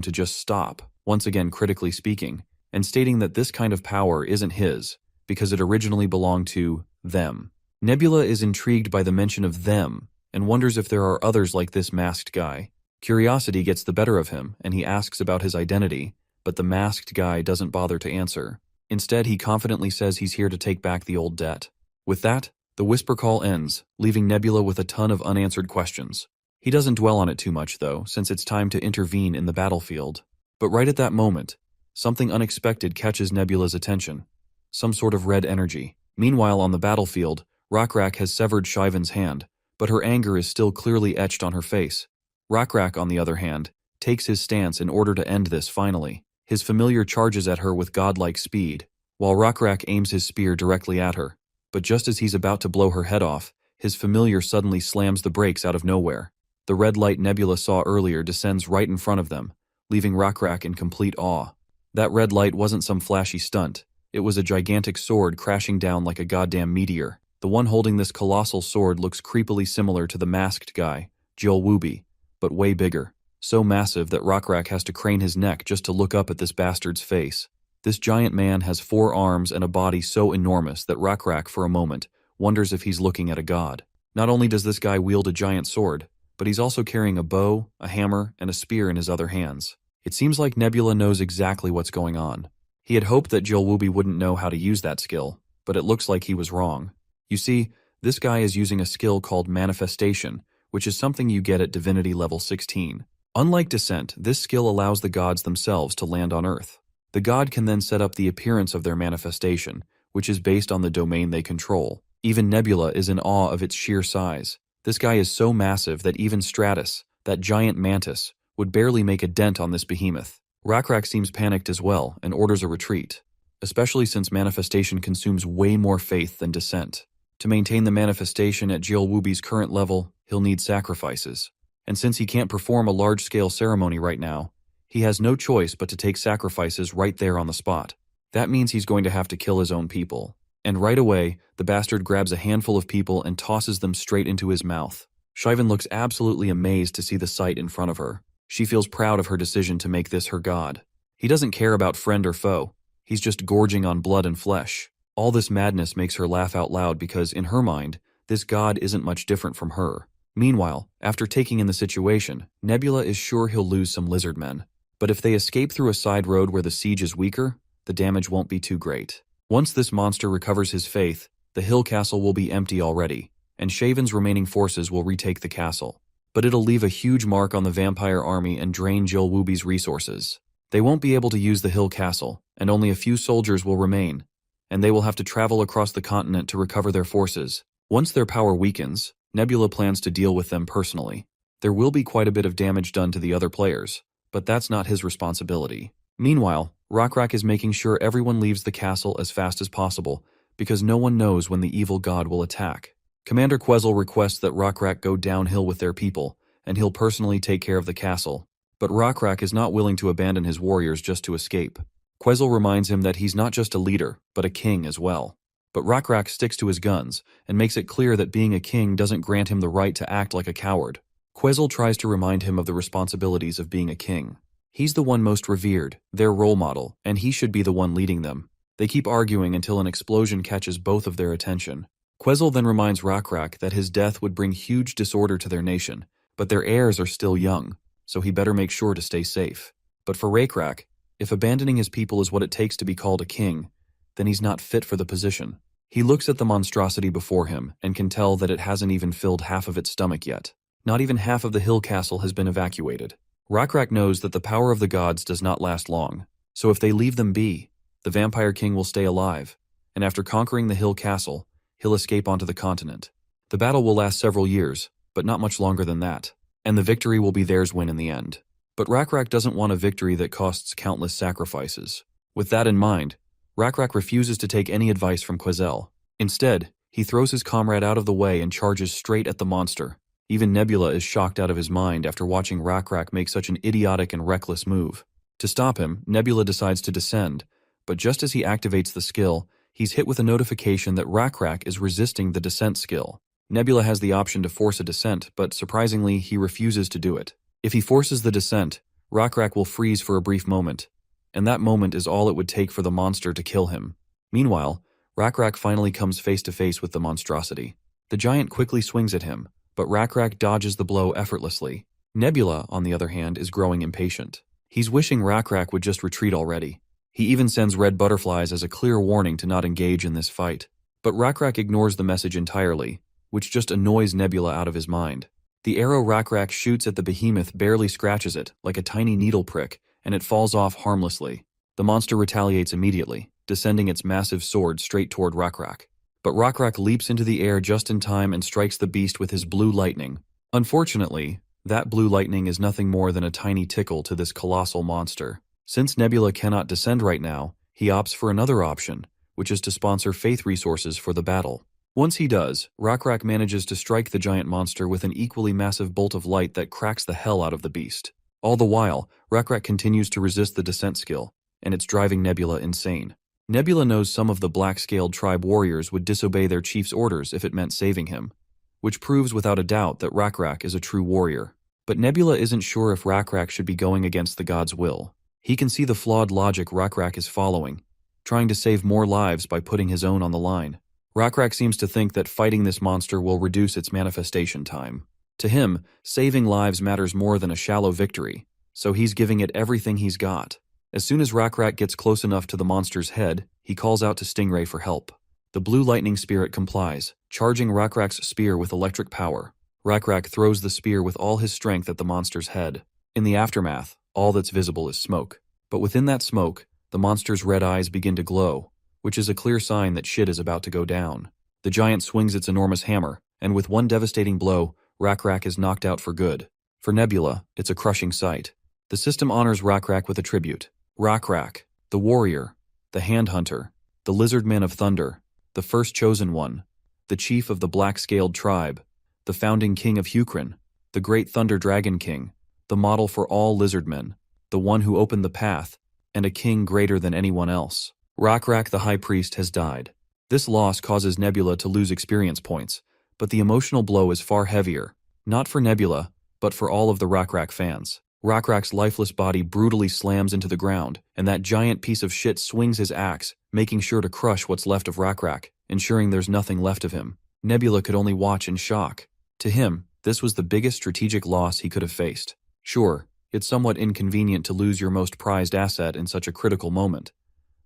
to just stop, once again critically speaking, and stating that this kind of power isn't his, because it originally belonged to them. Nebula is intrigued by the mention of them, and wonders if there are others like this masked guy. Curiosity gets the better of him, and he asks about his identity, but the masked guy doesn't bother to answer. Instead, he confidently says he's here to take back the old debt. With that, the whisper call ends, leaving Nebula with a ton of unanswered questions. He doesn't dwell on it too much, though, since it's time to intervene in the battlefield. But right at that moment, something unexpected catches Nebula's attention. Some sort of red energy. Meanwhile, on the battlefield, Rockrak has severed Shaven's hand, but her anger is still clearly etched on her face. Rockrak, on the other hand, takes his stance in order to end this finally. His familiar charges at her with godlike speed, while Rockrak aims his spear directly at her. But just as he's about to blow her head off, his familiar suddenly slams the brakes out of nowhere. The red light Nebula saw earlier descends right in front of them, leaving Rockrak in complete awe. That red light wasn't some flashy stunt. It was a gigantic sword crashing down like a goddamn meteor. The one holding this colossal sword looks creepily similar to the masked guy, Jielwubi, but way bigger. So massive that Rockrak has to crane his neck just to look up at this bastard's face. This giant man has 4 arms and a body so enormous that Rockrak, for a moment, wonders if he's looking at a god. Not only does this guy wield a giant sword, but he's also carrying a bow, a hammer, and a spear in his other hands. It seems like Nebula knows exactly what's going on. He had hoped that Jill Wooby wouldn't know how to use that skill, but it looks like he was wrong. You see, this guy is using a skill called manifestation, which is something you get at Divinity level 16. Unlike Descent, this skill allows the gods themselves to land on Earth. The god can then set up the appearance of their manifestation, which is based on the domain they control. Even Nebula is in awe of its sheer size. This guy is so massive that even Stratus, that giant mantis, would barely make a dent on this behemoth. Rakrak seems panicked as well and orders a retreat, especially since manifestation consumes way more faith than Descent. To maintain the manifestation at Jill Wooby's current level, he'll need sacrifices. And since he can't perform a large-scale ceremony right now, he has no choice but to take sacrifices right there on the spot. That means he's going to have to kill his own people. And right away, the bastard grabs a handful of people and tosses them straight into his mouth. Shivan looks absolutely amazed to see the sight in front of her. She feels proud of her decision to make this her god. He doesn't care about friend or foe. He's just gorging on blood and flesh. All this madness makes her laugh out loud because, in her mind, this god isn't much different from her. Meanwhile, after taking in the situation, Nebula is sure he'll lose some Lizardmen. But if they escape through a side road where the siege is weaker, the damage won't be too great. Once this monster recovers his faith, the hill castle will be empty already, and Shaven's remaining forces will retake the castle. But it'll leave a huge mark on the vampire army and drain Jill Wooby's resources. They won't be able to use the hill castle, and only a few soldiers will remain, and they will have to travel across the continent to recover their forces. Once their power weakens, Nebula plans to deal with them personally. There will be quite a bit of damage done to the other players, but that's not his responsibility. Meanwhile, Rakrak is making sure everyone leaves the castle as fast as possible, because no one knows when the evil god will attack. Commander Quezel requests that Rakrak go downhill with their people, and he'll personally take care of the castle. But Rakrak is not willing to abandon his warriors just to escape. Quezel reminds him that he's not just a leader, but a king as well. But Rakrak sticks to his guns, and makes it clear that being a king doesn't grant him the right to act like a coward. Quezel tries to remind him of the responsibilities of being a king. He's the one most revered, their role model, and he should be the one leading them. They keep arguing until an explosion catches both of their attention. Quezel then reminds Rakrak that his death would bring huge disorder to their nation, but their heirs are still young, so he better make sure to stay safe. But for Rakrak, if abandoning his people is what it takes to be called a king, then he's not fit for the position. He looks at the monstrosity before him and can tell that it hasn't even filled half of its stomach yet. Not even half of the hill castle has been evacuated. Rakrak knows that the power of the gods does not last long, so if they leave them be, the vampire king will stay alive, and after conquering the hill castle, he'll escape onto the continent. The battle will last several years, but not much longer than that, and the victory will be theirs win in the end. But Rakrak doesn't want a victory that costs countless sacrifices. With that in mind, Rakrak refuses to take any advice from Quezel. Instead, he throws his comrade out of the way and charges straight at the monster. Even Nebula is shocked out of his mind after watching Rakrak make such an idiotic and reckless move. To stop him, Nebula decides to descend, but just as he activates the skill, he's hit with a notification that Rakrak is resisting the descent skill. Nebula has the option to force a descent, but surprisingly, he refuses to do it. If he forces the descent, Rakrak will freeze for a brief moment, and that moment is all it would take for the monster to kill him. Meanwhile, Rakrak finally comes face to face with the monstrosity. The giant quickly swings at him, but Rakrak dodges the blow effortlessly. Nebula, on the other hand, is growing impatient. He's wishing Rakrak would just retreat already. He even sends red butterflies as a clear warning to not engage in this fight. But Rakrak ignores the message entirely, which just annoys Nebula out of his mind. The arrow Rakrak shoots at the behemoth barely scratches it, like a tiny needle prick, and it falls off harmlessly. The monster retaliates immediately, descending its massive sword straight toward Rakrak. But Rakrak leaps into the air just in time and strikes the beast with his blue lightning. Unfortunately, that blue lightning is nothing more than a tiny tickle to this colossal monster. Since Nebula cannot descend right now, he opts for another option, which is to sponsor faith resources for the battle. Once he does, Rakrak manages to strike the giant monster with an equally massive bolt of light that cracks the hell out of the beast. All the while, Rakrak continues to resist the descent skill, and it's driving Nebula insane. Nebula knows some of the black-scaled tribe warriors would disobey their chief's orders if it meant saving him, which proves without a doubt that Rakrak is a true warrior. But Nebula isn't sure if Rakrak should be going against the god's will. He can see the flawed logic Rakrak is following, trying to save more lives by putting his own on the line. Rakrak seems to think that fighting this monster will reduce its manifestation time. To him, saving lives matters more than a shallow victory. so he's giving it everything he's got. As soon as Rakrak gets close enough to the monster's head, he calls out to Stingray for help. The blue lightning spirit complies, charging Rakrak's spear with electric power. Rakrak throws the spear with all his strength at the monster's head. In the aftermath, all that's visible is smoke. But within that smoke, the monster's red eyes begin to glow, which is a clear sign that shit is about to go down. The giant swings its enormous hammer, and with one devastating blow, Rakrak is knocked out for good. For Nebula, it's a crushing sight. The system honors Rakrak with a tribute. Rakrak, the warrior, the hand hunter, the lizardman of thunder, the first chosen one, the chief of the black-scaled tribe, the founding king of Hukrin, the great thunder dragon king, the model for all lizardmen, the one who opened the path, and a king greater than anyone else. Rakrak the high priest has died. This loss causes Nebula to lose experience points, but the emotional blow is far heavier, not for Nebula, but for all of the Rakrak fans. Rakrak's lifeless body brutally slams into the ground, and that giant piece of shit swings his axe, making sure to crush what's left of Rakrak, ensuring there's nothing left of him. Nebula could only watch in shock. To him, this was the biggest strategic loss he could have faced. Sure, it's somewhat inconvenient to lose your most prized asset in such a critical moment,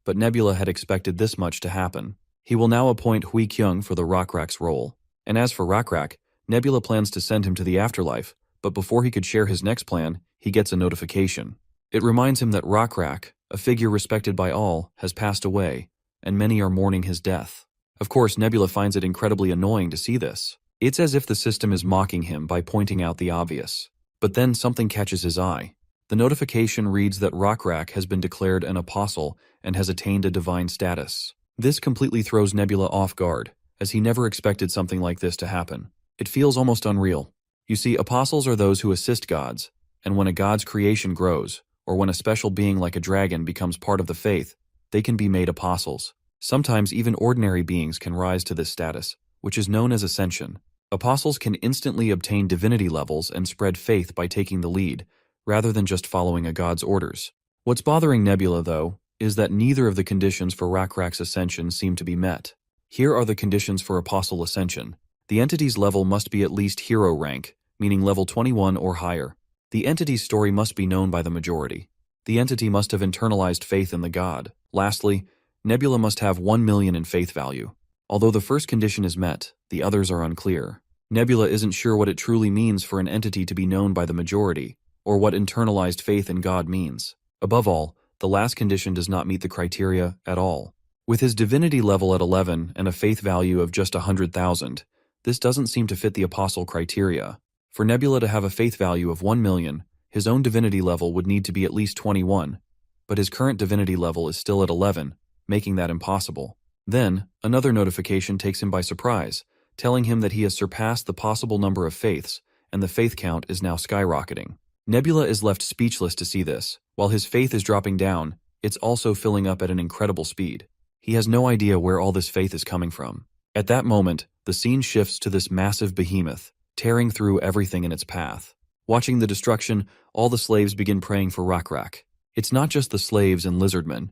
but Nebula had expected this much to happen. He will now appoint Hui Kyung for the Rakrak's role. And as for Rakrak, Nebula plans to send him to the afterlife, but before he could share his next plan, he gets a notification. It reminds him that Rakrak, a figure respected by all, has passed away, and many are mourning his death. Of course, Nebula finds it incredibly annoying to see this. It's as if the system is mocking him by pointing out the obvious. But then something catches his eye. The notification reads that Rakrak has been declared an apostle and has attained a divine status. This completely throws Nebula off guard, as he never expected something like this to happen. It feels almost unreal. You see, apostles are those who assist gods, and when a god's creation grows, or when a special being like a dragon becomes part of the faith, they can be made apostles. Sometimes even ordinary beings can rise to this status, which is known as ascension. Apostles can instantly obtain divinity levels and spread faith by taking the lead, rather than just following a god's orders. What's bothering Nebula, though, is that neither of the conditions for Rakrak's ascension seem to be met. Here are the conditions for apostle ascension. The entity's level must be at least hero rank, meaning level 21 or higher. The entity's story must be known by the majority. The entity must have internalized faith in the god. Lastly, Nebula must have 1 million in faith value. Although the first condition is met, the others are unclear. Nebula isn't sure what it truly means for an entity to be known by the majority, or what internalized faith in God means. Above all, the last condition does not meet the criteria at all. With his divinity level at 11 and a faith value of just 100,000, this doesn't seem to fit the apostle criteria. For Nebula to have a faith value of 1 million, his own divinity level would need to be at least 21, but his current divinity level is still at 11, making that impossible. Then, another notification takes him by surprise, telling him that he has surpassed the possible number of faiths, and the faith count is now skyrocketing. Nebula is left speechless to see this. While his faith is dropping down, it's also filling up at an incredible speed. He has no idea where all this faith is coming from. At that moment, the scene shifts to this massive behemoth, tearing through everything in its path. Watching the destruction, all the slaves begin praying for Rakrak. It's not just the slaves and lizardmen.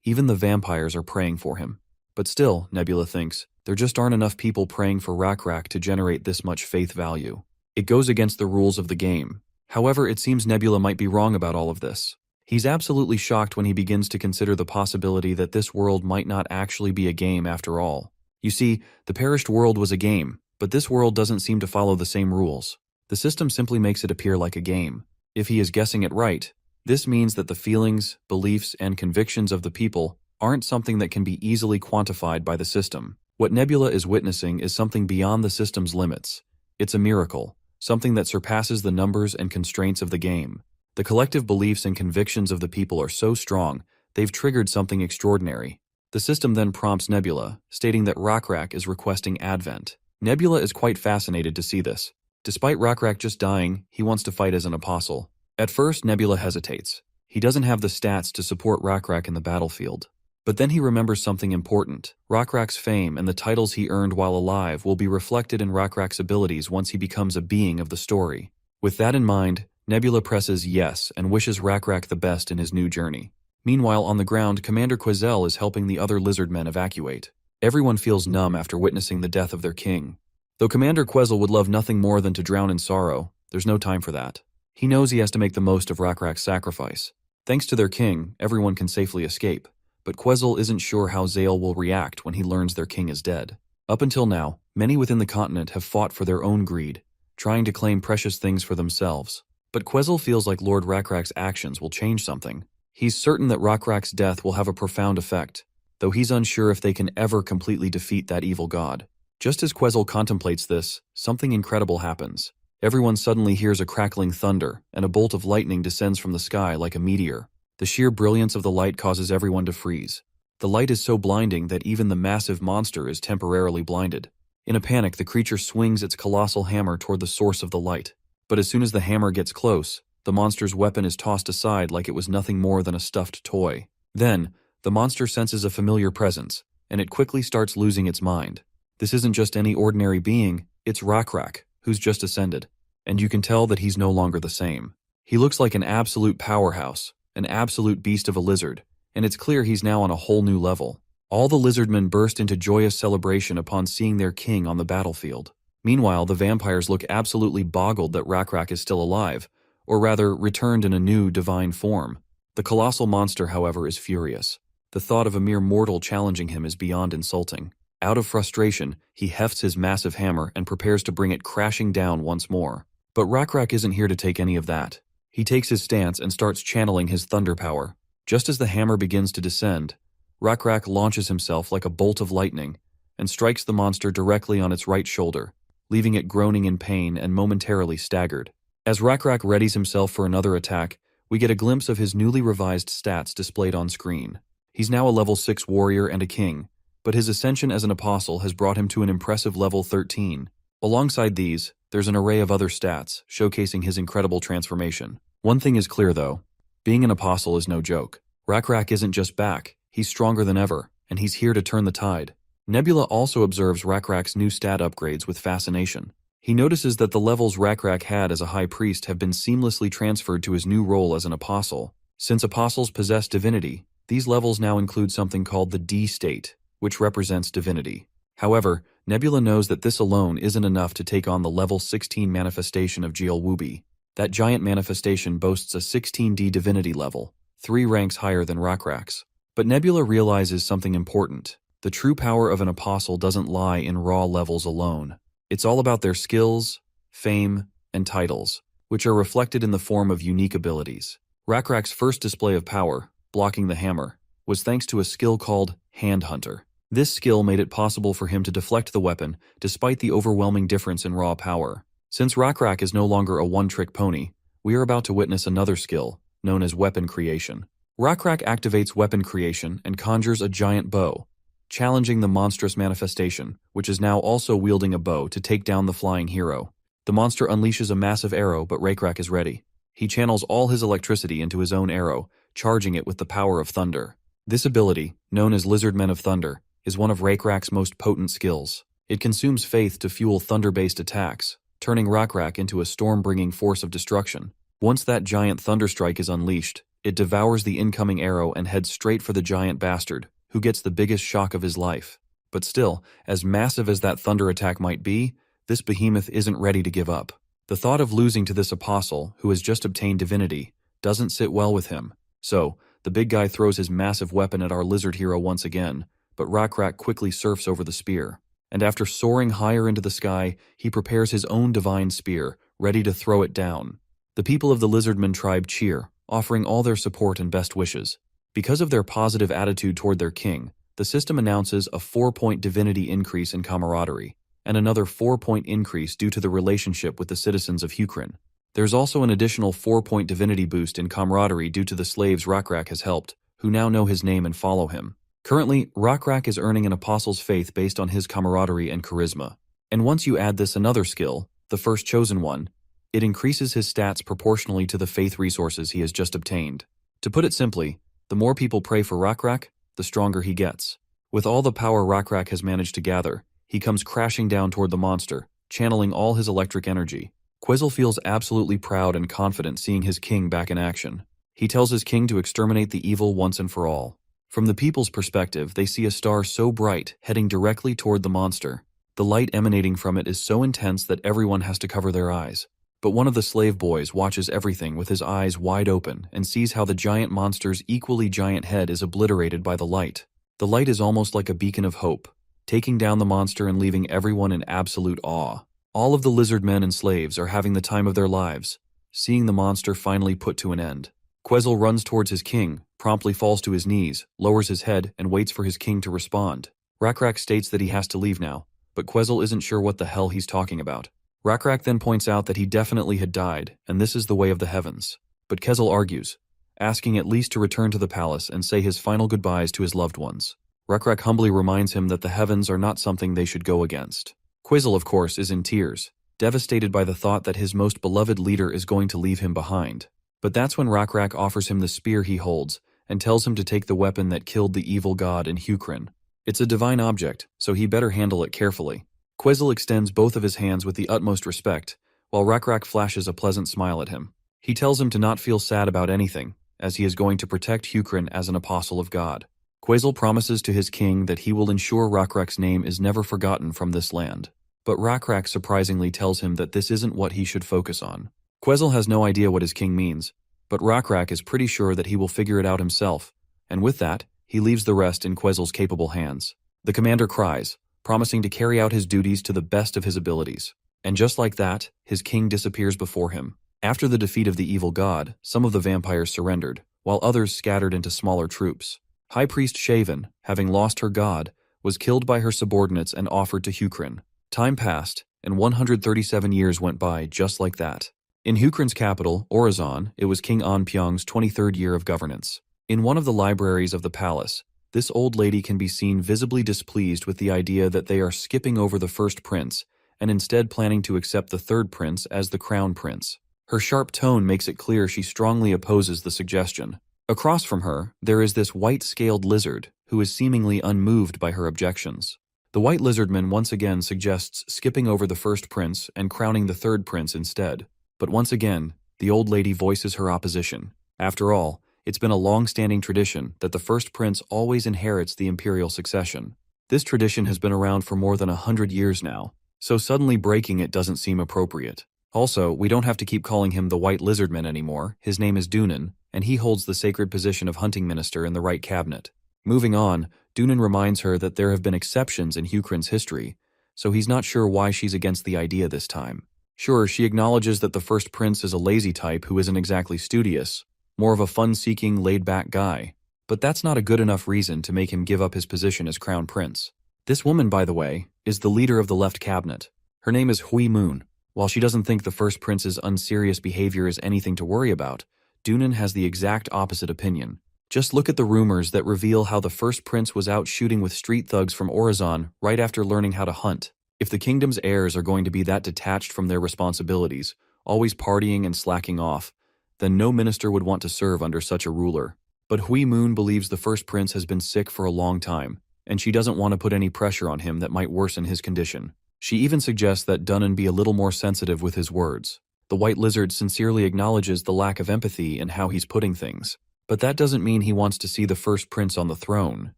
Even the vampires are praying for him. But still, Nebula thinks, there just aren't enough people praying for Rakrak to generate this much faith value. It goes against the rules of the game. However, it seems Nebula might be wrong about all of this. He's absolutely shocked when he begins to consider the possibility that this world might not actually be a game after all. You see, the perished world was a game, but this world doesn't seem to follow the same rules. The system simply makes it appear like a game. If he is guessing it right, this means that the feelings, beliefs, and convictions of the people aren't something that can be easily quantified by the system. What Nebula is witnessing is something beyond the system's limits. It's a miracle, something that surpasses the numbers and constraints of the game. The collective beliefs and convictions of the people are so strong, they've triggered something extraordinary. The system then prompts Nebula, stating that Rakrak is requesting Advent. Nebula is quite fascinated to see this. Despite Rakrak just dying, he wants to fight as an apostle. At first, Nebula hesitates. He doesn't have the stats to support Rakrak in the battlefield. But then he remembers something important. Rakrak's fame and the titles he earned while alive will be reflected in Rakrak's abilities once he becomes a being of the story. With that in mind, Nebula presses yes and wishes Rakrak the best in his new journey. Meanwhile, on the ground, Commander Quazel is helping the other Lizardmen evacuate. Everyone feels numb after witnessing the death of their king. Though Commander Quazel would love nothing more than to drown in sorrow, there's no time for that. He knows he has to make the most of Rakrak's sacrifice. Thanks to their king, everyone can safely escape, but Quetzal isn't sure how Zale will react when he learns their king is dead. Up until now, many within the continent have fought for their own greed, trying to claim precious things for themselves. But Quetzal feels like Lord Rakrak's actions will change something. He's certain that Rakrak's death will have a profound effect, though he's unsure if they can ever completely defeat that evil god. Just as Quetzal contemplates this, something incredible happens. Everyone suddenly hears a crackling thunder, and a bolt of lightning descends from the sky like a meteor. The sheer brilliance of the light causes everyone to freeze. The light is so blinding that even the massive monster is temporarily blinded. In a panic, the creature swings its colossal hammer toward the source of the light. But as soon as the hammer gets close, the monster's weapon is tossed aside like it was nothing more than a stuffed toy. Then, the monster senses a familiar presence, and it quickly starts losing its mind. This isn't just any ordinary being, it's Rakrak, who's just ascended. And you can tell that he's no longer the same. He looks like an absolute powerhouse, an absolute beast of a lizard, and it's clear he's now on a whole new level. All the lizardmen burst into joyous celebration upon seeing their king on the battlefield. Meanwhile, the vampires look absolutely boggled that Rakrak is still alive, or rather, returned in a new divine form. The colossal monster, however, is furious. The thought of a mere mortal challenging him is beyond insulting. Out of frustration, he hefts his massive hammer and prepares to bring it crashing down once more. But Rakrak isn't here to take any of that. He takes his stance and starts channeling his thunder power. Just as the hammer begins to descend, Rakrak launches himself like a bolt of lightning and strikes the monster directly on its right shoulder, leaving it groaning in pain and momentarily staggered. As Rakrak readies himself for another attack, we get a glimpse of his newly revised stats displayed on screen. He's now a level 6 warrior and a king, but his ascension as an apostle has brought him to an impressive level 13. Alongside these, there's an array of other stats, showcasing his incredible transformation. One thing is clear though, being an apostle is no joke. Rakrak isn't just back, he's stronger than ever, and he's here to turn the tide. Nebula also observes Rakrak's new stat upgrades with fascination. He notices that the levels Rakrak had as a high priest have been seamlessly transferred to his new role as an apostle. Since apostles possess divinity, these levels now include something called the D state, which represents divinity. However, Nebula knows that this alone isn't enough to take on the level 16 manifestation of Jielwubi. That giant manifestation boasts a 16D divinity level, 3 ranks higher than Rakrak's. But Nebula realizes something important. The true power of an apostle doesn't lie in raw levels alone. It's all about their skills, fame, and titles, which are reflected in the form of unique abilities. Rakrak's first display of power, blocking the hammer, was thanks to a skill called Hand Hunter. This skill made it possible for him to deflect the weapon despite the overwhelming difference in raw power. Since Rakrak is no longer a one-trick pony, we are about to witness another skill, known as weapon creation. Rakrak activates weapon creation and conjures a giant bow, challenging the monstrous manifestation, which is now also wielding a bow to take down the flying hero. The monster unleashes a massive arrow, but Rakrak is ready. He channels all his electricity into his own arrow, charging it with the power of thunder. This ability, known as Lizardmen of Thunder, is one of Rakrak's most potent skills. It consumes faith to fuel thunder-based attacks, turning Rakrak into a storm-bringing force of destruction. Once that giant thunder strike is unleashed, it devours the incoming arrow and heads straight for the giant bastard, who gets the biggest shock of his life. But still, as massive as that thunder attack might be, this behemoth isn't ready to give up. The thought of losing to this apostle, who has just obtained divinity, doesn't sit well with him. So, the big guy throws his massive weapon at our lizard hero once again, but Rakrak quickly surfs over the spear. And after soaring higher into the sky, he prepares his own divine spear, ready to throw it down. The people of the Lizardmen tribe cheer, offering all their support and best wishes. Because of their positive attitude toward their king, the system announces a 4-point divinity increase in camaraderie, and another 4-point increase due to the relationship with the citizens of Hukrin. There's also an additional 4-point divinity boost in camaraderie due to the slaves Rakrak has helped, who now know his name and follow him. Currently, Rakrak is earning an apostle's faith based on his camaraderie and charisma. And once you add this another skill, the first chosen one, it increases his stats proportionally to the faith resources he has just obtained. To put it simply, the more people pray for Rakrak, the stronger he gets. With all the power Rakrak has managed to gather, he comes crashing down toward the monster, channeling all his electric energy. Quetzal feels absolutely proud and confident seeing his king back in action. He tells his king to exterminate the evil once and for all. From the people's perspective, they see a star so bright heading directly toward the monster. The light emanating from it is so intense that everyone has to cover their eyes. But one of the slave boys watches everything with his eyes wide open and sees how the giant monster's equally giant head is obliterated by the light. The light is almost like a beacon of hope, taking down the monster and leaving everyone in absolute awe. All of the lizardmen and slaves are having the time of their lives, seeing the monster finally put to an end. Quetzal runs towards his king, promptly falls to his knees, lowers his head, and waits for his king to respond. Rakrak states that he has to leave now, but Quetzal isn't sure what the hell he's talking about. Rakrak then points out that he definitely had died, and this is the way of the heavens. But Quetzal argues, asking at least to return to the palace and say his final goodbyes to his loved ones. Rakrak humbly reminds him that the heavens are not something they should go against. Quetzal, of course, is in tears, devastated by the thought that his most beloved leader is going to leave him behind. But that's when Rakrak offers him the spear he holds and tells him to take the weapon that killed the evil god in Hukrin. It's a divine object, so he better handle it carefully. Quetzal extends both of his hands with the utmost respect, while Rakrak flashes a pleasant smile at him. He tells him to not feel sad about anything, as he is going to protect Hukrin as an apostle of God. Quetzal promises to his king that he will ensure Rakrak's name is never forgotten from this land. But Rakrak surprisingly tells him that this isn't what he should focus on. Quetzal has no idea what his king means, but Rakrak is pretty sure that he will figure it out himself, and with that, he leaves the rest in Quetzal's capable hands. The commander cries, promising to carry out his duties to the best of his abilities. And just like that, his king disappears before him. After the defeat of the evil god, some of the vampires surrendered, while others scattered into smaller troops. High Priest Shaven, having lost her god, was killed by her subordinates and offered to Hukrin. Time passed, and 137 years went by just like that. In Hukrin's capital, Orizon, it was King Anpyong's 23rd year of governance. In one of the libraries of the palace, this old lady can be seen visibly displeased with the idea that they are skipping over the first prince and instead planning to accept the third prince as the crown prince. Her sharp tone makes it clear she strongly opposes the suggestion. Across from her, there is this white-scaled lizard who is seemingly unmoved by her objections. The white lizardman once again suggests skipping over the first prince and crowning the third prince instead. But once again, the old lady voices her opposition. After all, it's been a long-standing tradition that the first prince always inherits the imperial succession. This tradition has been around for more than 100 years now, so suddenly breaking it doesn't seem appropriate. Also, we don't have to keep calling him the White Lizardman anymore. His name is Dunan, and he holds the sacred position of hunting minister in the right cabinet. Moving on, Dunan reminds her that there have been exceptions in Hukrin's history, so he's not sure why she's against the idea this time. Sure, she acknowledges that the first prince is a lazy type who isn't exactly studious, more of a fun-seeking, laid-back guy. But that's not a good enough reason to make him give up his position as crown prince. This woman, by the way, is the leader of the left cabinet. Her name is Hui Moon. While she doesn't think the first prince's unserious behavior is anything to worry about, Dunan has the exact opposite opinion. Just look at the rumors that reveal how the first prince was out shooting with street thugs from Orizon right after learning how to hunt. If the kingdom's heirs are going to be that detached from their responsibilities, always partying and slacking off, then no minister would want to serve under such a ruler. But Hui Moon believes the first prince has been sick for a long time, and she doesn't want to put any pressure on him that might worsen his condition. She even suggests that Dunan be a little more sensitive with his words. The white lizard sincerely acknowledges the lack of empathy in how he's putting things. But that doesn't mean he wants to see the first prince on the throne.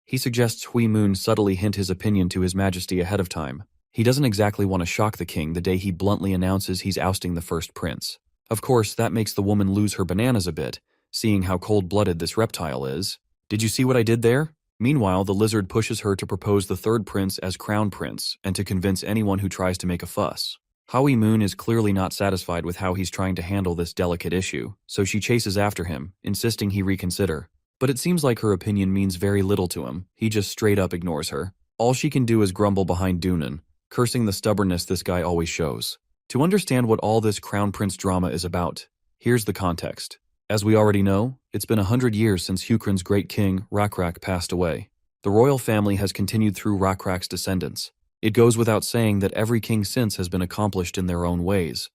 He suggests Hui Moon subtly hint his opinion to His Majesty ahead of time. He doesn't exactly want to shock the king the day he bluntly announces he's ousting the first prince. Of course, that makes the woman lose her bananas a bit, seeing how cold-blooded this reptile is. Did you see what I did there? Meanwhile, the lizard pushes her to propose the third prince as crown prince and to convince anyone who tries to make a fuss. Hui Moon is clearly not satisfied with how he's trying to handle this delicate issue, so she chases after him, insisting he reconsider. But it seems like her opinion means very little to him. He just straight up ignores her. All she can do is grumble behind Dunan, cursing the stubbornness this guy always shows. To understand what all this crown prince drama is about, here's the context. As we already know, it's been 100 years since Hukrin's great king, Rakrak, passed away. The royal family has continued through Rakrak's descendants. It goes without saying that every king since has been accomplished in their own ways,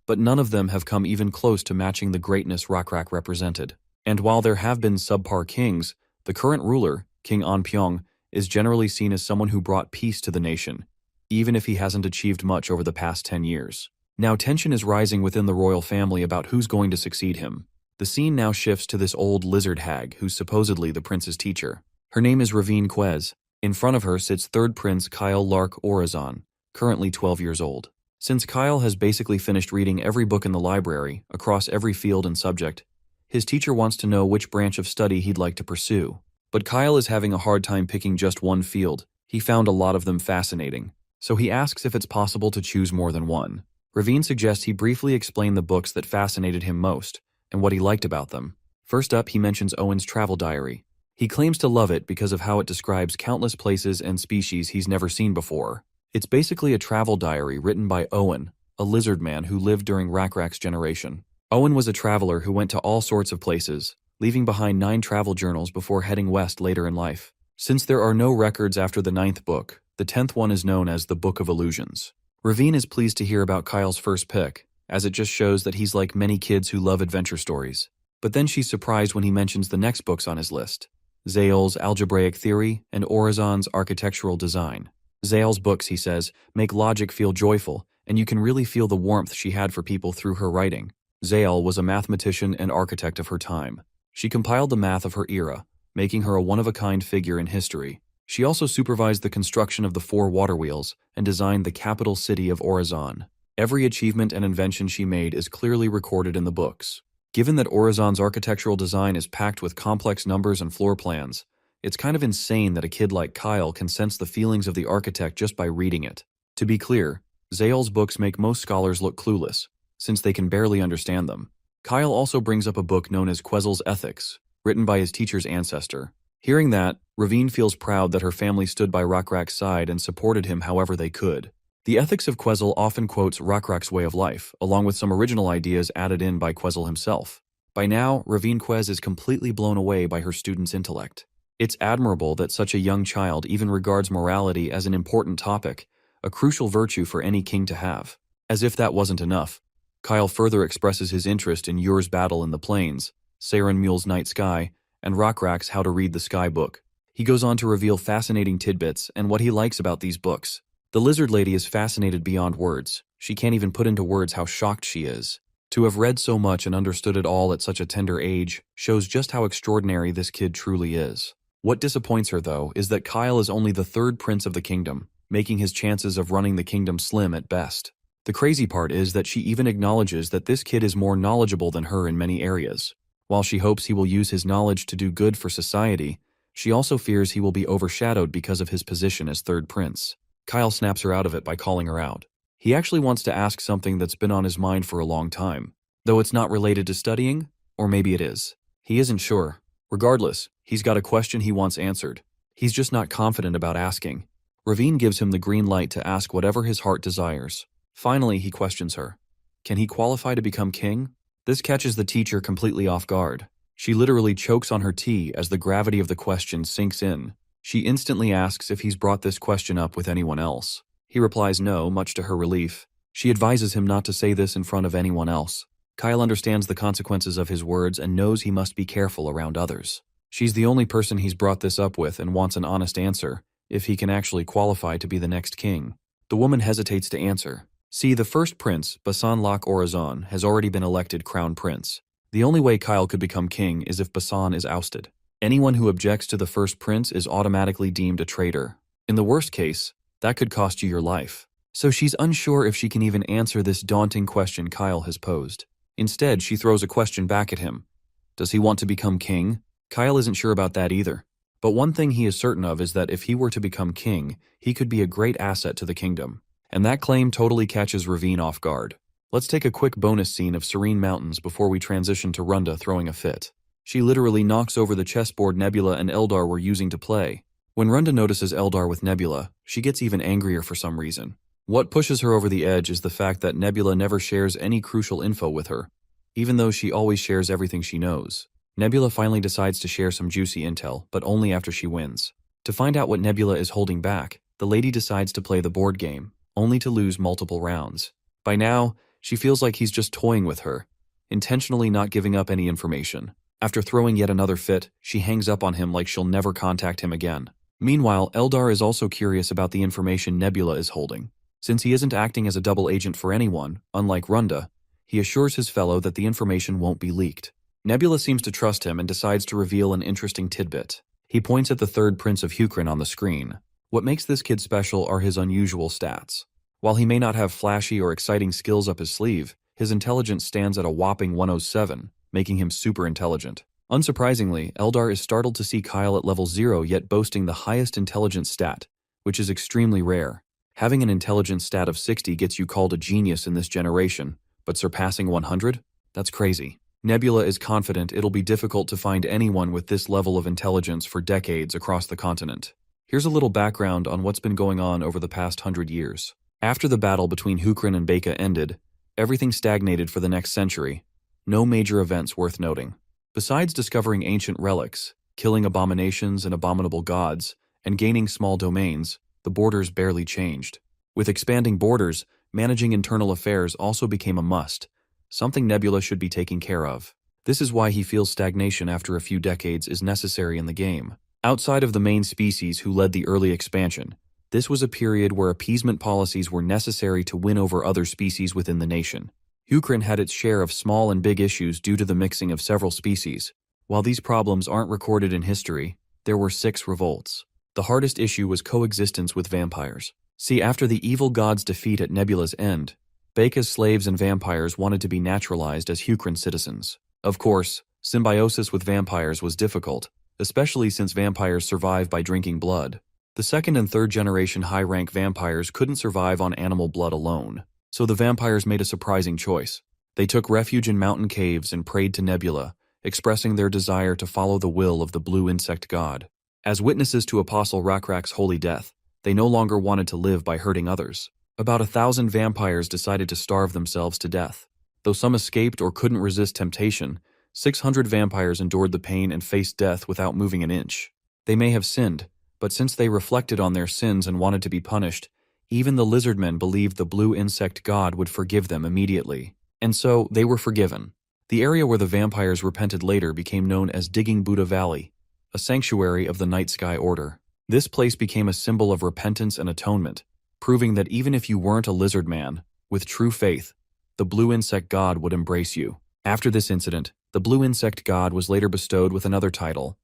but none of them have come even close to matching the greatness Rakrak represented. And while there have been subpar kings, the current ruler, King Anpyong, is generally seen as someone who brought peace to the nation, even if he hasn't achieved much over the past 10 years. Now tension is rising within the royal family about who's going to succeed him. The scene now shifts to this old lizard hag who's supposedly the prince's teacher. Her name is Ravine Quez. In front of her sits third prince Kyle Lark Orizon, currently 12 years old. Since Kyle has basically finished reading every book in the library, across every field and subject, his teacher wants to know which branch of study he'd like to pursue. But Kyle is having a hard time picking just one field. He found a lot of them fascinating. So he asks if it's possible to choose more than one. Ravine suggests he briefly explain the books that fascinated him most, and what he liked about them. First up, he mentions Owen's travel diary. He claims to love it because of how it describes countless places and species he's never seen before. It's basically a travel diary written by Owen, a lizardman who lived during Rakrak's generation. Owen was a traveler who went to all sorts of places, leaving behind 9 travel journals before heading west later in life. Since there are no records after the 9th book, the 10th one is known as the Book of Illusions. Ravine is pleased to hear about Kyle's first pick, as it just shows that he's like many kids who love adventure stories. But then she's surprised when he mentions the next books on his list: Zayle's Algebraic Theory and Orizon's Architectural Design. Zayle's books, he says, make logic feel joyful, and you can really feel the warmth she had for people through her writing. Zayle was a mathematician and architect of her time. She compiled the math of her era, making her a one-of-a-kind figure in history. She also supervised the construction of the 4 water wheels and designed the capital city of Orizon. Every achievement and invention she made is clearly recorded in the books. Given that Orizon's architectural design is packed with complex numbers and floor plans, it's kind of insane that a kid like Kyle can sense the feelings of the architect just by reading it. To be clear, Zayle's books make most scholars look clueless, since they can barely understand them. Kyle also brings up a book known as Quesel's Ethics, written by his teacher's ancestor. Hearing that, Ravine feels proud that her family stood by Rakrak's side and supported him however they could. The Ethics of Quesel often quotes Rakrak's way of life, along with some original ideas added in by Quesel himself. By now, Ravine Quez is completely blown away by her student's intellect. It's admirable that such a young child even regards morality as an important topic, a crucial virtue for any king to have. As if that wasn't enough, Kyle further expresses his interest in Yur's Battle in the Plains, Saren Mule's Night Sky, and Rakrak's How to Read the Sky book. He goes on to reveal fascinating tidbits and what he likes about these books. The lizard lady is fascinated beyond words. She can't even put into words how shocked she is. To have read so much and understood it all at such a tender age shows just how extraordinary this kid truly is. What disappoints her, though, is that Kyle is only the 3rd prince of the kingdom, making his chances of running the kingdom slim at best. The crazy part is that she even acknowledges that this kid is more knowledgeable than her in many areas. While she hopes he will use his knowledge to do good for society, she also fears he will be overshadowed because of his position as 3rd prince. Kyle snaps her out of it by calling her out. He actually wants to ask something that's been on his mind for a long time, though it's not related to studying, or maybe it is. He isn't sure. Regardless, he's got a question he wants answered. He's just not confident about asking. Ravine gives him the green light to ask whatever his heart desires. Finally, he questions her. Can he qualify to become king? This catches the teacher completely off guard. She literally chokes on her tea as the gravity of the question sinks in. She instantly asks if he's brought this question up with anyone else. He replies no, much to her relief. She advises him not to say this in front of anyone else. Kyle understands the consequences of his words and knows he must be careful around others. She's the only person he's brought this up with and wants an honest answer, if he can actually qualify to be the next king. The woman hesitates to answer. See, the first prince, Basan Lak Orizon, has already been elected crown prince. The only way Kyle could become king is if Basan is ousted. Anyone who objects to the first prince is automatically deemed a traitor. In the worst case, that could cost you your life. So she's unsure if she can even answer this daunting question Kyle has posed. Instead, she throws a question back at him. Does he want to become king? Kyle isn't sure about that either. But one thing he is certain of is that if he were to become king, he could be a great asset to the kingdom. And that claim totally catches Ravine off guard. Let's take a quick bonus scene of serene mountains before we transition to Runda throwing a fit. She literally knocks over the chessboard Nebula and Eldar were using to play. When Runda notices Eldar with Nebula, she gets even angrier for some reason. What pushes her over the edge is the fact that Nebula never shares any crucial info with her, even though she always shares everything she knows. Nebula finally decides to share some juicy intel, but only after she wins. To find out what Nebula is holding back, the lady decides to play the board game, only to lose multiple rounds. By now, she feels like he's just toying with her, intentionally not giving up any information. After throwing yet another fit, she hangs up on him like she'll never contact him again. Meanwhile, Eldar is also curious about the information Nebula is holding. Since he isn't acting as a double agent for anyone, unlike Runda, he assures his fellow that the information won't be leaked. Nebula seems to trust him and decides to reveal an interesting tidbit. He points at the 3rd Prince of Hukrin on the screen. What makes this kid special are his unusual stats. While he may not have flashy or exciting skills up his sleeve, his intelligence stands at a whopping 107, making him super intelligent. Unsurprisingly, Eldar is startled to see Kyle at level 0 yet boasting the highest intelligence stat, which is extremely rare. Having an intelligence stat of 60 gets you called a genius in this generation, but surpassing 100? That's crazy. Nebula is confident it'll be difficult to find anyone with this level of intelligence for decades across the continent. Here's a little background on what's been going on over the past 100 years. After the battle between Hukrin and Beka ended, everything stagnated for the next century. No major events worth noting. Besides discovering ancient relics, killing abominations and abominable gods, and gaining small domains, the borders barely changed. With expanding borders, managing internal affairs also became a must, something Nebula should be taking care of. This is why he feels stagnation after a few decades is necessary in the game. Outside of the main species who led the early expansion, this was a period where appeasement policies were necessary to win over other species within the nation. Hukrin had its share of small and big issues due to the mixing of several species. While these problems aren't recorded in history, there were 6 revolts. The hardest issue was coexistence with vampires. See, after the evil god's defeat at Nebula's end, Beka's slaves and vampires wanted to be naturalized as Hukrin citizens. Of course, symbiosis with vampires was difficult, especially since vampires survive by drinking blood. The second and third generation high-rank vampires couldn't survive on animal blood alone, so the vampires made a surprising choice. They took refuge in mountain caves and prayed to Nebula, expressing their desire to follow the will of the blue insect god. As witnesses to Apostle Rakrak's holy death, they no longer wanted to live by hurting others. About 1,000 vampires decided to starve themselves to death. Though some escaped or couldn't resist temptation, 600 vampires endured the pain and faced death without moving an inch. They may have sinned, but since they reflected on their sins and wanted to be punished, even the Lizardmen believed the blue insect god would forgive them immediately. And so, they were forgiven. The area where the vampires repented later became known as Digging Buddha Valley, a sanctuary of the Night Sky Order. This place became a symbol of repentance and atonement, proving that even if you weren't a lizard man, with true faith, the blue insect god would embrace you. After this incident, the blue insect god was later bestowed with another title,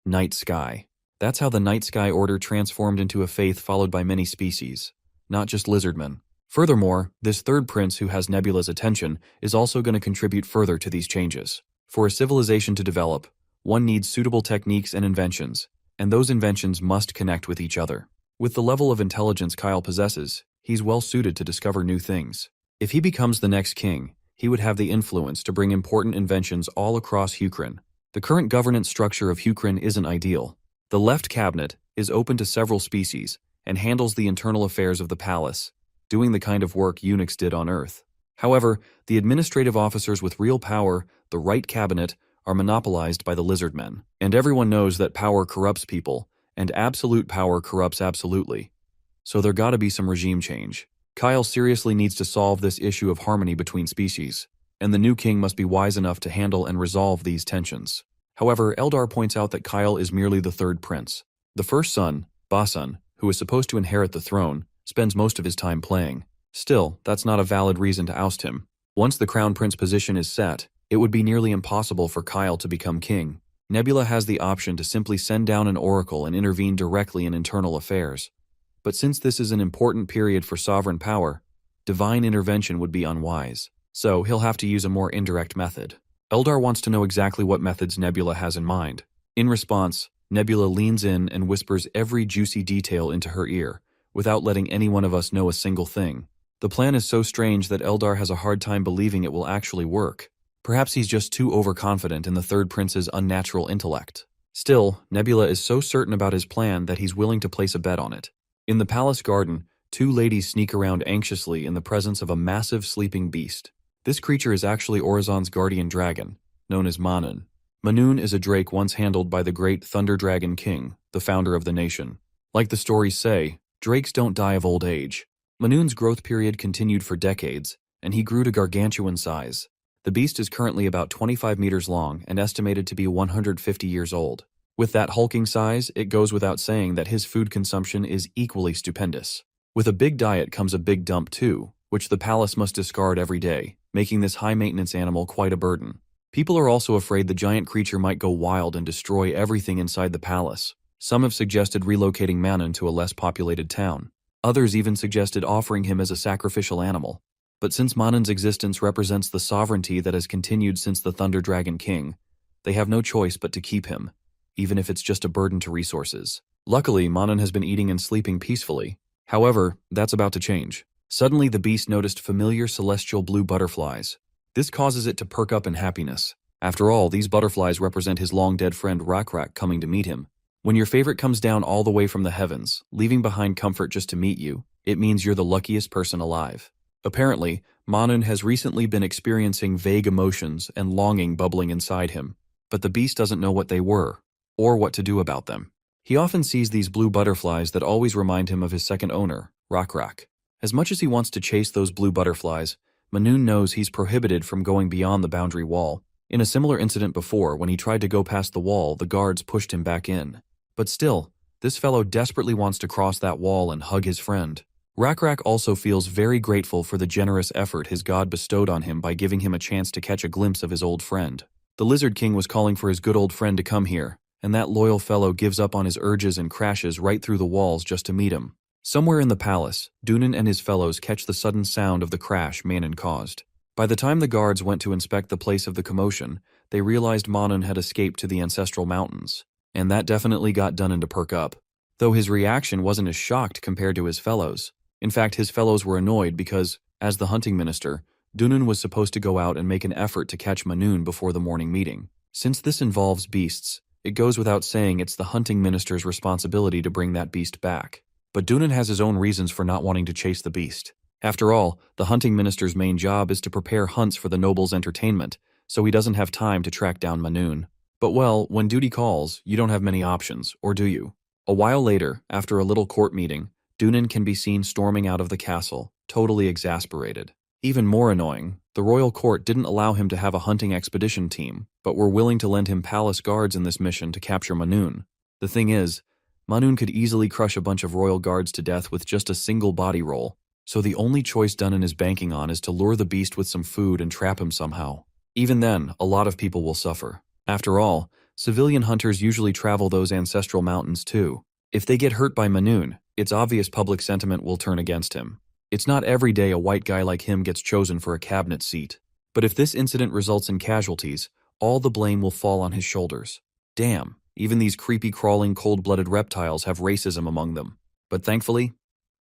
Night Sky. That's how the Night Sky Order transformed into a faith followed by many species, not just lizardmen. Furthermore, this third prince who has Nebula's attention is also going to contribute further to these changes. For a civilization to develop, one needs suitable techniques and inventions, and those inventions must connect with each other. With the level of intelligence Kyle possesses, he's well suited to discover new things. If he becomes the next king, he would have the influence to bring important inventions all across Hukrin. The current governance structure of Hukrin isn't ideal. The left cabinet is open to several species and handles the internal affairs of the palace, doing the kind of work eunuchs did on Earth. However, the administrative officers with real power, the right cabinet, are monopolized by the Lizardmen. And everyone knows that power corrupts people, and absolute power corrupts absolutely. So there gotta be some regime change. Kyle seriously needs to solve this issue of harmony between species, and the new king must be wise enough to handle and resolve these tensions. However, Eldar points out that Kyle is merely the third prince. The first son, Basan, who is supposed to inherit the throne, spends most of his time playing. Still, that's not a valid reason to oust him. Once the crown prince position is set, it would be nearly impossible for Kyle to become king. Nebula has the option to simply send down an oracle and intervene directly in internal affairs. But since this is an important period for sovereign power, divine intervention would be unwise. So he'll have to use a more indirect method. Eldar wants to know exactly what methods Nebula has in mind. In response, Nebula leans in and whispers every juicy detail into her ear, without letting any one of us know a single thing. The plan is so strange that Eldar has a hard time believing it will actually work. Perhaps he's just too overconfident in the third prince's unnatural intellect. Still, Nebula is so certain about his plan that he's willing to place a bet on it. In the palace garden, 2 ladies sneak around anxiously in the presence of a massive sleeping beast. This creature is actually Orizon's guardian dragon, known as Manun. Manun is a drake once handled by the great Thunder Dragon King, the founder of the nation. Like the stories say, drakes don't die of old age. Manun's growth period continued for decades, and he grew to gargantuan size. The beast is currently about 25 meters long and estimated to be 150 years old. With that hulking size, it goes without saying that his food consumption is equally stupendous. With a big diet comes a big dump too, which the palace must discard every day, making this high-maintenance animal quite a burden. People are also afraid the giant creature might go wild and destroy everything inside the palace. Some have suggested relocating Manon to a less populated town. Others even suggested offering him as a sacrificial animal. But since Manon's existence represents the sovereignty that has continued since the Thunder Dragon King, they have no choice but to keep him, even if it's just a burden to resources. Luckily, Manon has been eating and sleeping peacefully. However, that's about to change. Suddenly, the beast noticed familiar celestial blue butterflies. This causes it to perk up in happiness. After all, these butterflies represent his long-dead friend Rak coming to meet him. When your favorite comes down all the way from the heavens, leaving behind comfort just to meet you, it means you're the luckiest person alive. Apparently, Manon has recently been experiencing vague emotions and longing bubbling inside him, but the beast doesn't know what they were, or what to do about them. He often sees these blue butterflies that always remind him of his second owner, Rak. As much as he wants to chase those blue butterflies, Manon knows he's prohibited from going beyond the boundary wall. In a similar incident before, when he tried to go past the wall, the guards pushed him back in. But still, this fellow desperately wants to cross that wall and hug his friend. Rak also feels very grateful for the generous effort his god bestowed on him by giving him a chance to catch a glimpse of his old friend. The Lizard King was calling for his good old friend to come here, and that loyal fellow gives up on his urges and crashes right through the walls just to meet him. Somewhere in the palace, Dunan and his fellows catch the sudden sound of the crash Manon caused. By the time the guards went to inspect the place of the commotion, they realized Manon had escaped to the ancestral mountains. And that definitely got Dunan to perk up, though his reaction wasn't as shocked compared to his fellows. In fact, his fellows were annoyed because, as the hunting minister, Dunan was supposed to go out and make an effort to catch Manon before the morning meeting. Since this involves beasts, it goes without saying it's the hunting minister's responsibility to bring that beast back. But Dunan has his own reasons for not wanting to chase the beast. After all, the hunting minister's main job is to prepare hunts for the nobles' entertainment, so he doesn't have time to track down Manon. But well, when duty calls, you don't have many options, or do you? A while later, after a little court meeting, Dunan can be seen storming out of the castle, totally exasperated. Even more annoying, the royal court didn't allow him to have a hunting expedition team, but were willing to lend him palace guards in this mission to capture Manon. The thing is, Manon could easily crush a bunch of royal guards to death with just a single body roll, so the only choice Dunan is banking on is to lure the beast with some food and trap him somehow. Even then, a lot of people will suffer. After all, civilian hunters usually travel those ancestral mountains too. If they get hurt by Manon, it's obvious public sentiment will turn against him. It's not every day a white guy like him gets chosen for a cabinet seat. But if this incident results in casualties, all the blame will fall on his shoulders. Damn, even these creepy crawling cold-blooded reptiles have racism among them. But thankfully,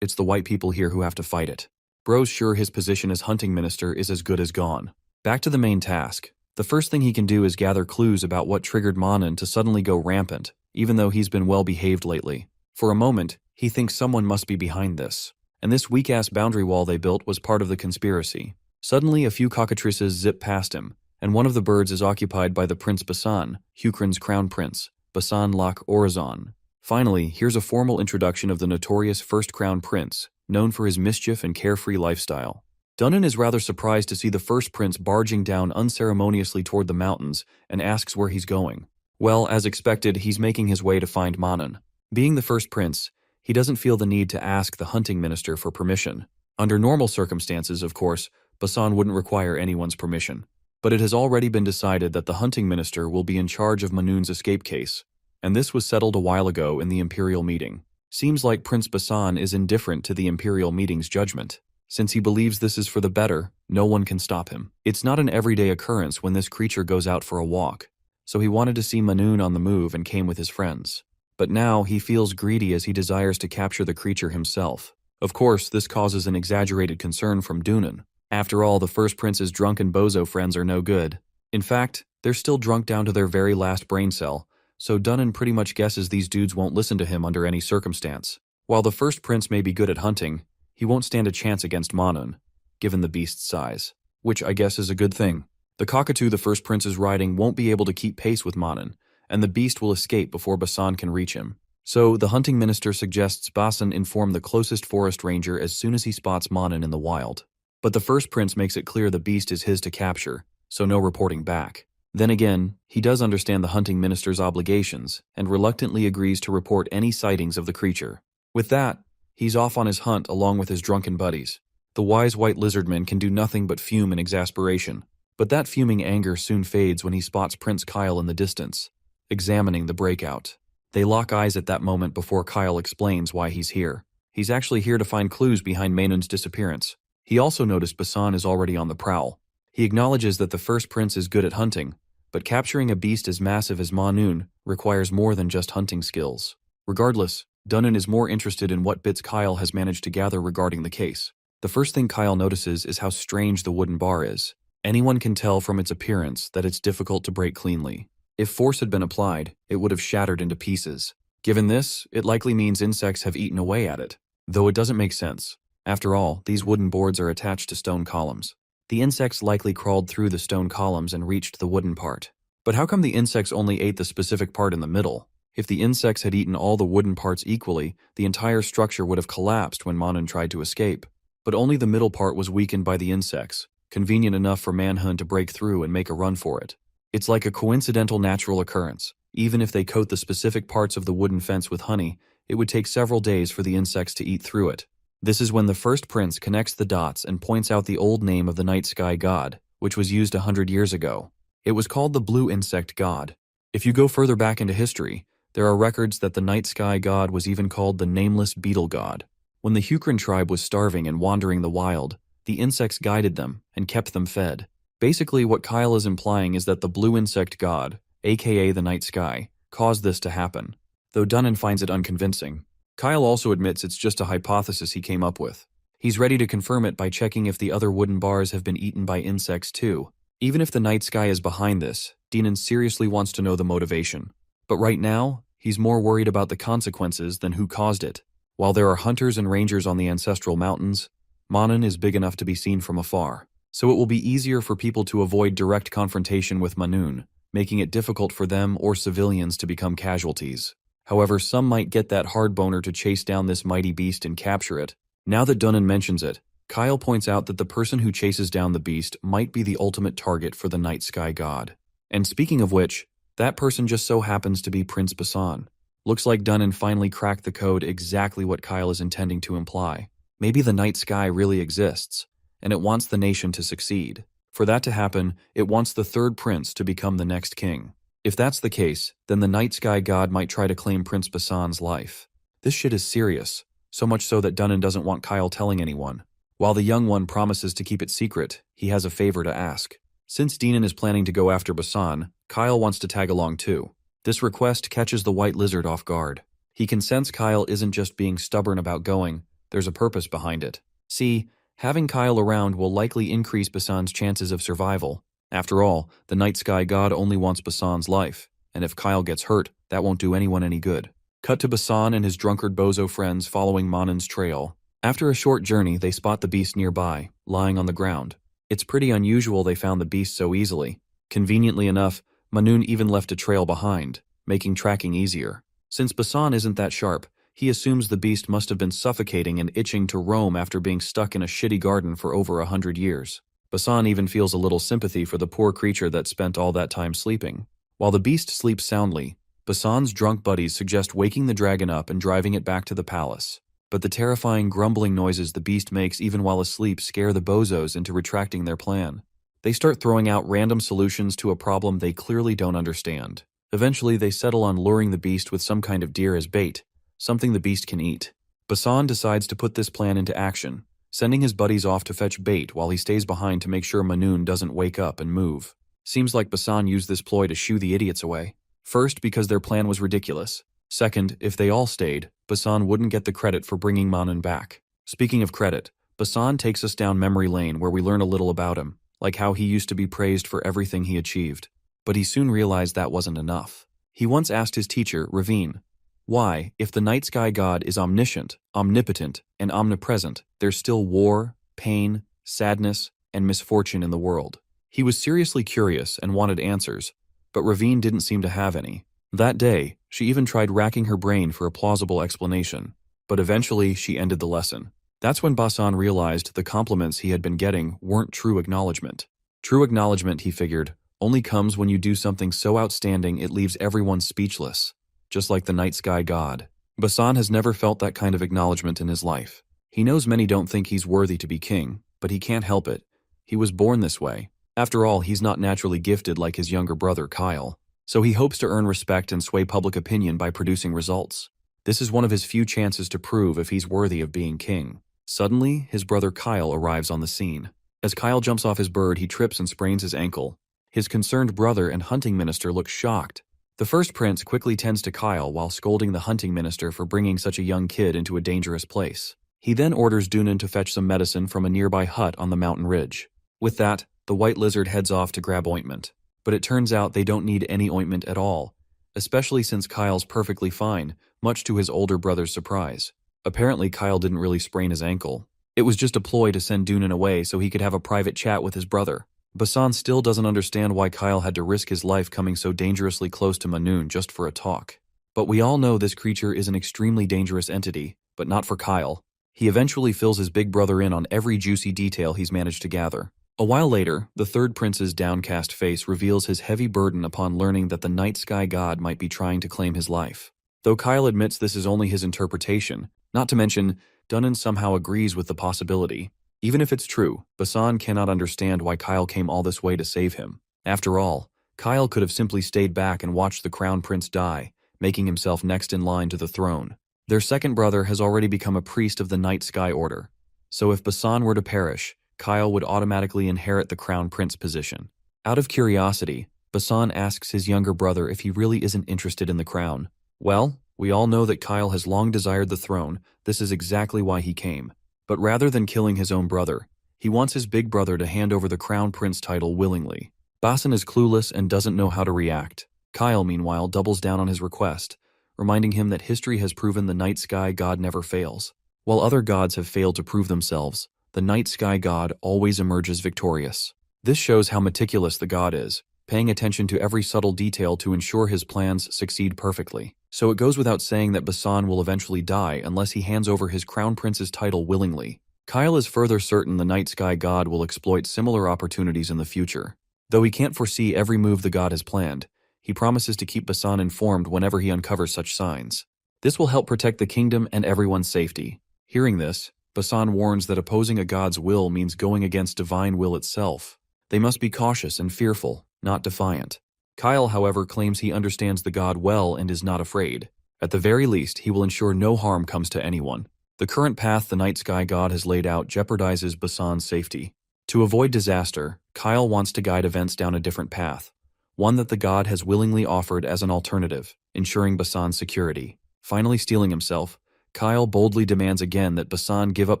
it's the white people here who have to fight it. Bro's sure his position as hunting minister is as good as gone. Back to the main task. The first thing he can do is gather clues about what triggered Manon to suddenly go rampant, even though he's been well behaved lately. For a moment, he thinks someone must be behind this. And this weak-ass boundary wall they built was part of the conspiracy. Suddenly, a few cockatrices zip past him, and one of the birds is occupied by the Prince Basan, Hukran's crown prince, Basan Lak Orazon. Finally, here's a formal introduction of the notorious first crown prince, known for his mischief and carefree lifestyle. Dunan is rather surprised to see the first prince barging down unceremoniously toward the mountains and asks where he's going. Well, as expected, he's making his way to find Manon. Being the first prince, he doesn't feel the need to ask the hunting minister for permission. Under normal circumstances, of course, Basan wouldn't require anyone's permission. But it has already been decided that the hunting minister will be in charge of Manon's escape case, and this was settled a while ago in the imperial meeting. Seems like Prince Basan is indifferent to the imperial meeting's judgment. Since he believes this is for the better, no one can stop him. It's not an everyday occurrence when this creature goes out for a walk, so he wanted to see Manon on the move and came with his friends. But now he feels greedy as he desires to capture the creature himself. Of course, this causes an exaggerated concern from Dunan. After all, the first prince's drunken bozo friends are no good. In fact, they're still drunk down to their very last brain cell, so Dunan pretty much guesses these dudes won't listen to him under any circumstance. While the first prince may be good at hunting, he won't stand a chance against Manon, given the beast's size, which I guess is a good thing. The cockatoo the first prince is riding won't be able to keep pace with Manon, and the beast will escape before Basan can reach him. So the hunting minister suggests Basan inform the closest forest ranger as soon as he spots Manon in the wild. But the first prince makes it clear the beast is his to capture, so no reporting back. Then again, he does understand the hunting minister's obligations and reluctantly agrees to report any sightings of the creature. With that, he's off on his hunt along with his drunken buddies. The wise white lizardmen can do nothing but fume in exasperation, but that fuming anger soon fades when he spots Prince Kyle in the distance, examining the breakout. They lock eyes at that moment before Kyle explains why he's here. He's actually here to find clues behind Mainun's disappearance. He also noticed Basan is already on the prowl. He acknowledges that the first prince is good at hunting, but capturing a beast as massive as Manun requires more than just hunting skills. Regardless, Dunnan is more interested in what bits Kyle has managed to gather regarding the case. The first thing Kyle notices is how strange the wooden bar is. Anyone can tell from its appearance that it's difficult to break cleanly. If force had been applied, it would have shattered into pieces. Given this, it likely means insects have eaten away at it, though it doesn't make sense. After all, these wooden boards are attached to stone columns. The insects likely crawled through the stone columns and reached the wooden part. But how come the insects only ate the specific part in the middle? If the insects had eaten all the wooden parts equally, the entire structure would have collapsed when Manun tried to escape. But only the middle part was weakened by the insects, convenient enough for Manhun to break through and make a run for it. It's like a coincidental natural occurrence. Even if they coat the specific parts of the wooden fence with honey, it would take several days for the insects to eat through it. This is when the first prince connects the dots and points out the old name of the night sky god, which was used 100 years ago. It was called the blue insect god. If you go further back into history, there are records that the night sky god was even called the nameless beetle god. When the Hukran tribe was starving and wandering the wild, the insects guided them and kept them fed. Basically, what Kyle is implying is that the blue insect god, aka the night sky, caused this to happen, though Dunnan finds it unconvincing. Kyle also admits it's just a hypothesis he came up with. He's ready to confirm it by checking if the other wooden bars have been eaten by insects too. Even if the night sky is behind this, Dunnan seriously wants to know the motivation. But right now, he's more worried about the consequences than who caused it. While there are hunters and rangers on the ancestral mountains, Manun is big enough to be seen from afar, so it will be easier for people to avoid direct confrontation with Manun, making it difficult for them or civilians to become casualties. However, some might get that hard boner to chase down this mighty beast and capture it. Now that Dunnan mentions it, Kyle points out that the person who chases down the beast might be the ultimate target for the night sky god. And speaking of which, that person just so happens to be Prince Basan. Looks like Dunnan finally cracked the code exactly what Kyle is intending to imply. Maybe the night sky really exists, and it wants the nation to succeed. For that to happen, it wants the third prince to become the next king. If that's the case, then the night sky god might try to claim Prince Basan's life. This shit is serious, so much so that Dunnan doesn't want Kyle telling anyone. While the young one promises to keep it secret, he has a favor to ask. Since Dunnan is planning to go after Basan, Kyle wants to tag along too. This request catches the white lizard off guard. He can sense Kyle isn't just being stubborn about going, there's a purpose behind it. See, having Kyle around will likely increase Basan's chances of survival. After all, the night sky god only wants Basan's life, and if Kyle gets hurt, that won't do anyone any good. Cut to Basan and his drunkard bozo friends following Manun's trail. After a short journey, they spot the beast nearby, lying on the ground. It's pretty unusual they found the beast so easily. Conveniently enough, Manun even left a trail behind, making tracking easier. Since Basan isn't that sharp, he assumes the beast must have been suffocating and itching to roam after being stuck in a shitty garden for over 100 years. Basan even feels a little sympathy for the poor creature that spent all that time sleeping. While the beast sleeps soundly, Basan's drunk buddies suggest waking the dragon up and driving it back to the palace. But the terrifying grumbling noises the beast makes even while asleep scare the bozos into retracting their plan. They start throwing out random solutions to a problem they clearly don't understand. Eventually, they settle on luring the beast with some kind of deer as bait, something the beast can eat. Basan decides to put this plan into action, sending his buddies off to fetch bait while he stays behind to make sure Manun doesn't wake up and move. Seems like Basan used this ploy to shoo the idiots away. First, because their plan was ridiculous. Second, if they all stayed, Basan wouldn't get the credit for bringing Manun back. Speaking of credit, Basan takes us down memory lane where we learn a little about him, like how he used to be praised for everything he achieved. But he soon realized that wasn't enough. He once asked his teacher, Ravine, why, if the night sky god is omniscient, omnipotent, and omnipresent, there's still war, pain, sadness, and misfortune in the world. He was seriously curious and wanted answers, but Ravine didn't seem to have any. That day, she even tried racking her brain for a plausible explanation, but eventually she ended the lesson. That's when Basan realized the compliments he had been getting weren't true acknowledgement. True acknowledgement, he figured, only comes when you do something so outstanding it leaves everyone speechless, just like the night sky god. Basan has never felt that kind of acknowledgement in his life. He knows many don't think he's worthy to be king, but he can't help it. He was born this way. After all, he's not naturally gifted like his younger brother Kyle, so he hopes to earn respect and sway public opinion by producing results. This is one of his few chances to prove if he's worthy of being king. Suddenly, his brother Kyle arrives on the scene. As Kyle jumps off his bird, he trips and sprains his ankle. His concerned brother and hunting minister look shocked. The first prince quickly tends to Kyle while scolding the hunting minister for bringing such a young kid into a dangerous place. He then orders Dunan to fetch some medicine from a nearby hut on the mountain ridge. With that, the white lizard heads off to grab ointment. But it turns out they don't need any ointment at all, especially since Kyle's perfectly fine, much to his older brother's surprise. Apparently, Kyle didn't really sprain his ankle. It was just a ploy to send Dunan away so he could have a private chat with his brother. Basan still doesn't understand why Kyle had to risk his life coming so dangerously close to Manoon just for a talk. But we all know this creature is an extremely dangerous entity, but not for Kyle. He eventually fills his big brother in on every juicy detail he's managed to gather. A while later, the third prince's downcast face reveals his heavy burden upon learning that the night sky god might be trying to claim his life. Though Kyle admits this is only his interpretation, not to mention, Dunan somehow agrees with the possibility. Even if it's true, Basan cannot understand why Kyle came all this way to save him. After all, Kyle could have simply stayed back and watched the crown prince die, making himself next in line to the throne. Their second brother has already become a priest of the Night Sky Order, so if Basan were to perish, Kyle would automatically inherit the crown prince position. Out of curiosity, Basan asks his younger brother if he really isn't interested in the crown. Well, we all know that Kyle has long desired the throne. This is exactly why he came. But rather than killing his own brother, he wants his big brother to hand over the crown prince title willingly. Basan is clueless and doesn't know how to react. Kyle, meanwhile, doubles down on his request, reminding him that history has proven the night sky god never fails. While other gods have failed to prove themselves, the night sky god always emerges victorious. This shows how meticulous the god is, paying attention to every subtle detail to ensure his plans succeed perfectly. So it goes without saying that Basan will eventually die unless he hands over his crown prince's title willingly. Kyle is further certain the night sky god will exploit similar opportunities in the future. Though he can't foresee every move the god has planned, he promises to keep Basan informed whenever he uncovers such signs. This will help protect the kingdom and everyone's safety. Hearing this, Basan warns that opposing a god's will means going against divine will itself. They must be cautious and fearful, not defiant. Kyle, however, claims he understands the god well and is not afraid. At the very least, he will ensure no harm comes to anyone. The current path the night sky god has laid out jeopardizes Basan's safety. To avoid disaster, Kyle wants to guide events down a different path, one that the god has willingly offered as an alternative, ensuring Basan's security. Finally steeling himself, Kyle boldly demands again that Basan give up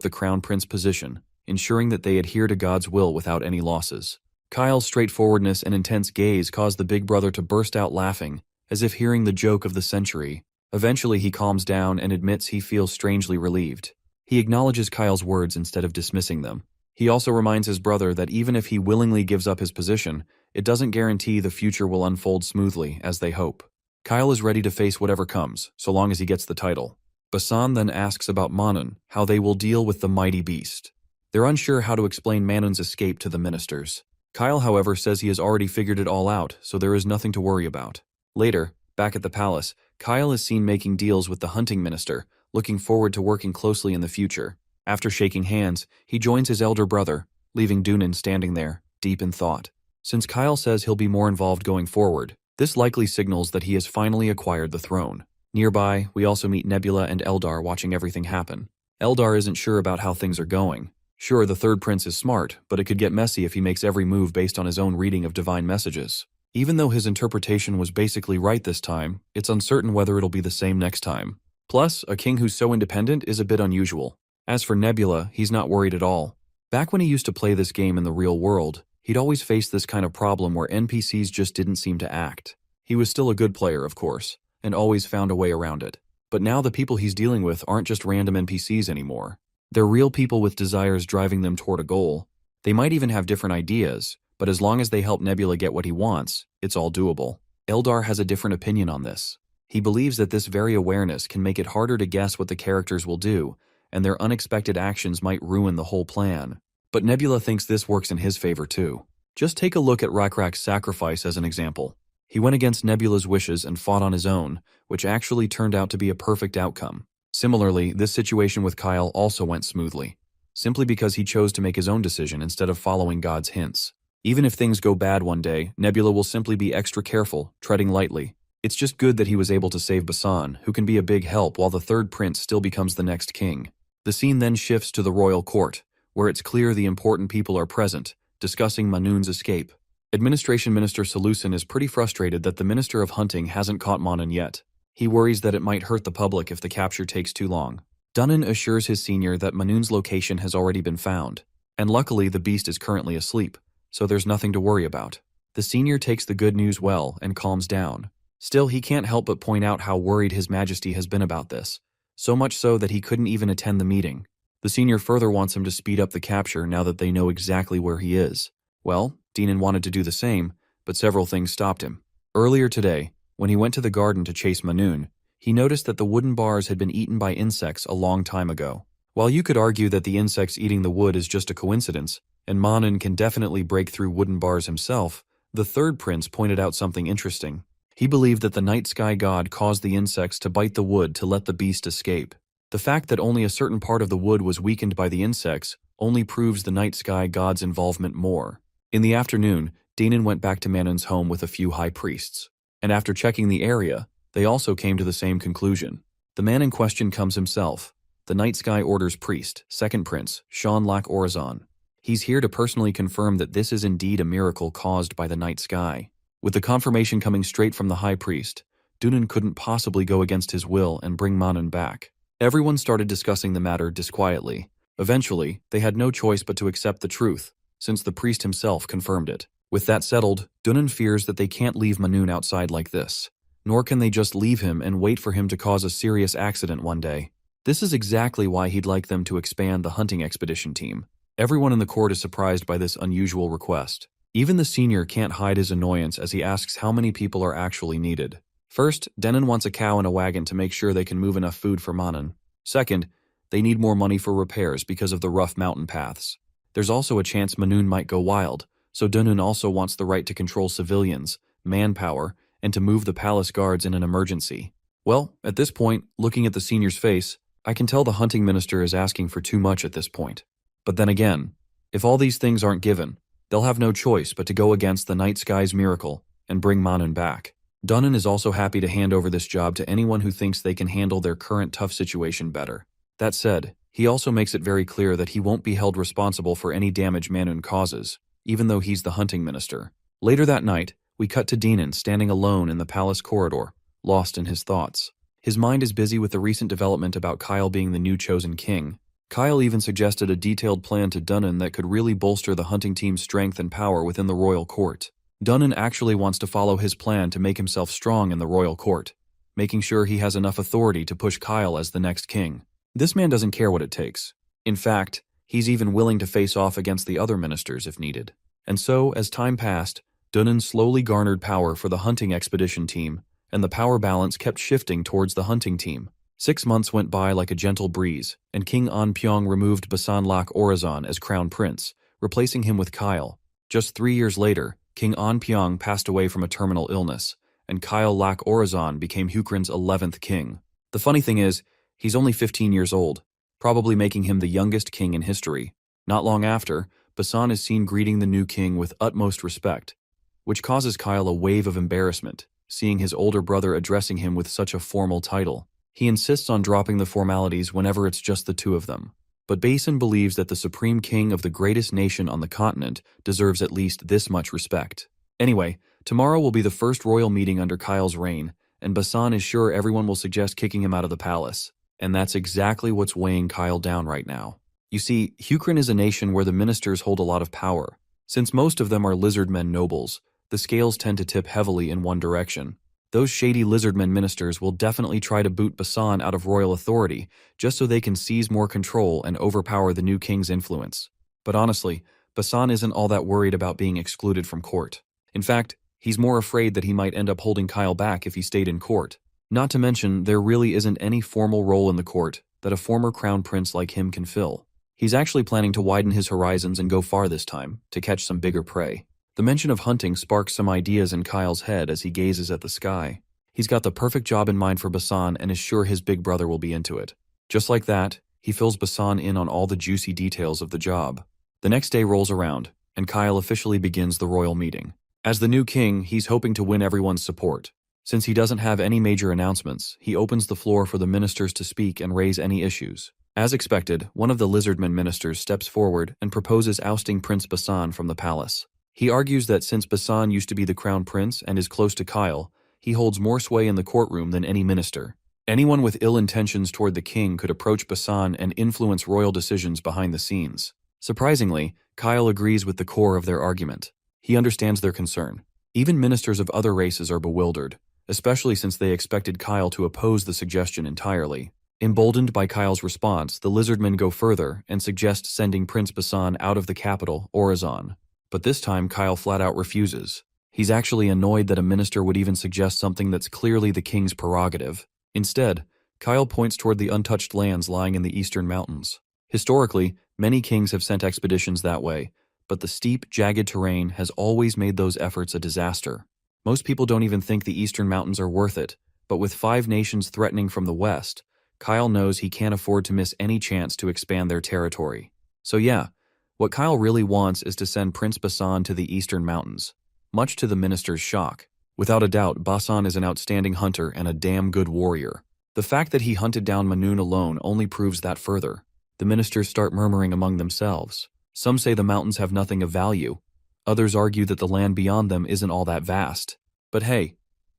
the crown prince position, ensuring that they adhere to God's will without any losses. Kyle's straightforwardness and intense gaze cause the big brother to burst out laughing, as if hearing the joke of the century. Eventually he calms down and admits he feels strangely relieved. He acknowledges Kyle's words instead of dismissing them. He also reminds his brother that even if he willingly gives up his position, it doesn't guarantee the future will unfold smoothly as they hope. Kyle is ready to face whatever comes, so long as he gets the title. Basan then asks about Manun, how they will deal with the mighty beast. They're unsure how to explain Manun's escape to the ministers. Kyle, however, says he has already figured it all out, so there is nothing to worry about. Later, back at the palace, Kyle is seen making deals with the hunting minister, looking forward to working closely in the future. After shaking hands, he joins his elder brother, leaving Dunan standing there, deep in thought. Since Kyle says he'll be more involved going forward, this likely signals that he has finally acquired the throne. Nearby, we also meet Nebula and Eldar watching everything happen. Eldar isn't sure about how things are going. Sure, the third prince is smart, but it could get messy if he makes every move based on his own reading of divine messages. Even though his interpretation was basically right this time, it's uncertain whether it'll be the same next time. Plus, a king who's so independent is a bit unusual. As for Nebula, he's not worried at all. Back when he used to play this game in the real world, he'd always faced this kind of problem where NPCs just didn't seem to act. He was still a good player, of course, and always found a way around it. But now the people he's dealing with aren't just random NPCs anymore. They're real people with desires driving them toward a goal. They might even have different ideas, but as long as they help Nebula get what he wants, it's all doable. Eldar has a different opinion on this. He believes that this very awareness can make it harder to guess what the characters will do, and their unexpected actions might ruin the whole plan. But Nebula thinks this works in his favor too. Just take a look at Rakrak's sacrifice as an example. He went against Nebula's wishes and fought on his own, which actually turned out to be a perfect outcome. Similarly, this situation with Kyle also went smoothly, simply because he chose to make his own decision instead of following God's hints. Even if things go bad one day, Nebula will simply be extra careful, treading lightly. It's just good that he was able to save Basan, who can be a big help while the third prince still becomes the next king. The scene then shifts to the royal court, where it's clear the important people are present, discussing Manun's escape. Administration Minister Salusin is pretty frustrated that the Minister of Hunting hasn't caught Manan yet. He worries that it might hurt the public if the capture takes too long. Dunnan assures his senior that Manun's location has already been found, and luckily the beast is currently asleep, so there's nothing to worry about. The senior takes the good news well and calms down. Still, he can't help but point out how worried His Majesty has been about this, so much so that he couldn't even attend the meeting. The senior further wants him to speed up the capture now that they know exactly where he is. Well, Dinan wanted to do the same, but several things stopped him. Earlier today, when he went to the garden to chase Manun, he noticed that the wooden bars had been eaten by insects a long time ago. While you could argue that the insects eating the wood is just a coincidence, and Manun can definitely break through wooden bars himself, the third prince pointed out something interesting. He believed that the night sky god caused the insects to bite the wood to let the beast escape. The fact that only a certain part of the wood was weakened by the insects only proves the night sky god's involvement more. In the afternoon, Dinan went back to Manun's home with a few high priests, and after checking the area, they also came to the same conclusion. The man in question comes himself, the Night Sky Order's priest, second prince, Sean Lac Orazon. He's here to personally confirm that this is indeed a miracle caused by the night sky. With the confirmation coming straight from the high priest, Dunan couldn't possibly go against his will and bring Manun back. Everyone started discussing the matter disquietly. Eventually, they had no choice but to accept the truth, since the priest himself confirmed it. With that settled, Dunan fears that they can't leave Manun outside like this. Nor can they just leave him and wait for him to cause a serious accident one day. This is exactly why he'd like them to expand the hunting expedition team. Everyone in the court is surprised by this unusual request. Even the senior can't hide his annoyance as he asks how many people are actually needed. First, Denon wants a cow and a wagon to make sure they can move enough food for Manan. Second, they need more money for repairs because of the rough mountain paths. There's also a chance Manun might go wild, so Dunun also wants the right to control civilians, manpower, and to move the palace guards in an emergency. Well, at this point, looking at the senior's face, I can tell the hunting minister is asking for too much at this point. But then again, if all these things aren't given, they'll have no choice but to go against the night sky's miracle and bring Manun back. Dunnan is also happy to hand over this job to anyone who thinks they can handle their current tough situation better. That said, he also makes it very clear that he won't be held responsible for any damage Manun causes, even though he's the hunting minister. Later that night, we cut to Dinan standing alone in the palace corridor, lost in his thoughts. His mind is busy with the recent development about Kyle being the new chosen king. Kyle even suggested a detailed plan to Dunnan that could really bolster the hunting team's strength and power within the royal court. Dunnan actually wants to follow his plan to make himself strong in the royal court, making sure he has enough authority to push Kyle as the next king. This man doesn't care what it takes. In fact, he's even willing to face off against the other ministers if needed. And so, as time passed, Dunnan slowly garnered power for the hunting expedition team, and the power balance kept shifting towards the hunting team. 6 months went by like a gentle breeze, and King An Pyong removed Basan Lac Orazon as crown prince, replacing him with Kyle. Just 3 years later, King An Pyong passed away from a terminal illness, and Kyle Lac Orazon became Hukrin's 11th king. The funny thing is, he's only 15 years old, probably making him the youngest king in history. Not long after, Basan is seen greeting the new king with utmost respect, which causes Kyle a wave of embarrassment, seeing his older brother addressing him with such a formal title. He insists on dropping the formalities whenever it's just the two of them. But Basin believes that the supreme king of the greatest nation on the continent deserves at least this much respect. Anyway, tomorrow will be the first royal meeting under Kyle's reign, and Basan is sure everyone will suggest kicking him out of the palace. And that's exactly what's weighing Kyle down right now. You see, Hukrin is a nation where the ministers hold a lot of power. Since most of them are Lizardmen nobles, the scales tend to tip heavily in one direction. Those shady Lizardmen ministers will definitely try to boot Basan out of royal authority, just so they can seize more control and overpower the new king's influence. But honestly, Basan isn't all that worried about being excluded from court. In fact, he's more afraid that he might end up holding Kyle back if he stayed in court. Not to mention, there really isn't any formal role in the court that a former crown prince like him can fill. He's actually planning to widen his horizons and go far this time, to catch some bigger prey. The mention of hunting sparks some ideas in Kyle's head as he gazes at the sky. He's got the perfect job in mind for Basan and is sure his big brother will be into it. Just like that, he fills Basan in on all the juicy details of the job. The next day rolls around, and Kyle officially begins the royal meeting. As the new king, he's hoping to win everyone's support. Since he doesn't have any major announcements, he opens the floor for the ministers to speak and raise any issues. As expected, one of the Lizardmen ministers steps forward and proposes ousting Prince Basan from the palace. He argues that since Basan used to be the crown prince and is close to Kyle, he holds more sway in the courtroom than any minister. Anyone with ill intentions toward the king could approach Basan and influence royal decisions behind the scenes. Surprisingly, Kyle agrees with the core of their argument. He understands their concern. Even ministers of other races are bewildered, especially since they expected Kyle to oppose the suggestion entirely. Emboldened by Kyle's response, the Lizardmen go further and suggest sending Prince Basan out of the capital, Orazon. But this time, Kyle flat out refuses. He's actually annoyed that a minister would even suggest something that's clearly the king's prerogative. Instead, Kyle points toward the untouched lands lying in the eastern mountains. Historically, many kings have sent expeditions that way, but the steep, jagged terrain has always made those efforts a disaster. Most people don't even think the eastern mountains are worth it, but with 5 nations threatening from the west, Kyle knows he can't afford to miss any chance to expand their territory. So yeah, what Kyle really wants is to send Prince Basan to the eastern mountains, much to the minister's shock. Without a doubt, Basan is an outstanding hunter and a damn good warrior. The fact that he hunted down Manun alone only proves that further. The ministers start murmuring among themselves. Some say the mountains have nothing of value. Others argue that the land beyond them isn't all that vast. But hey,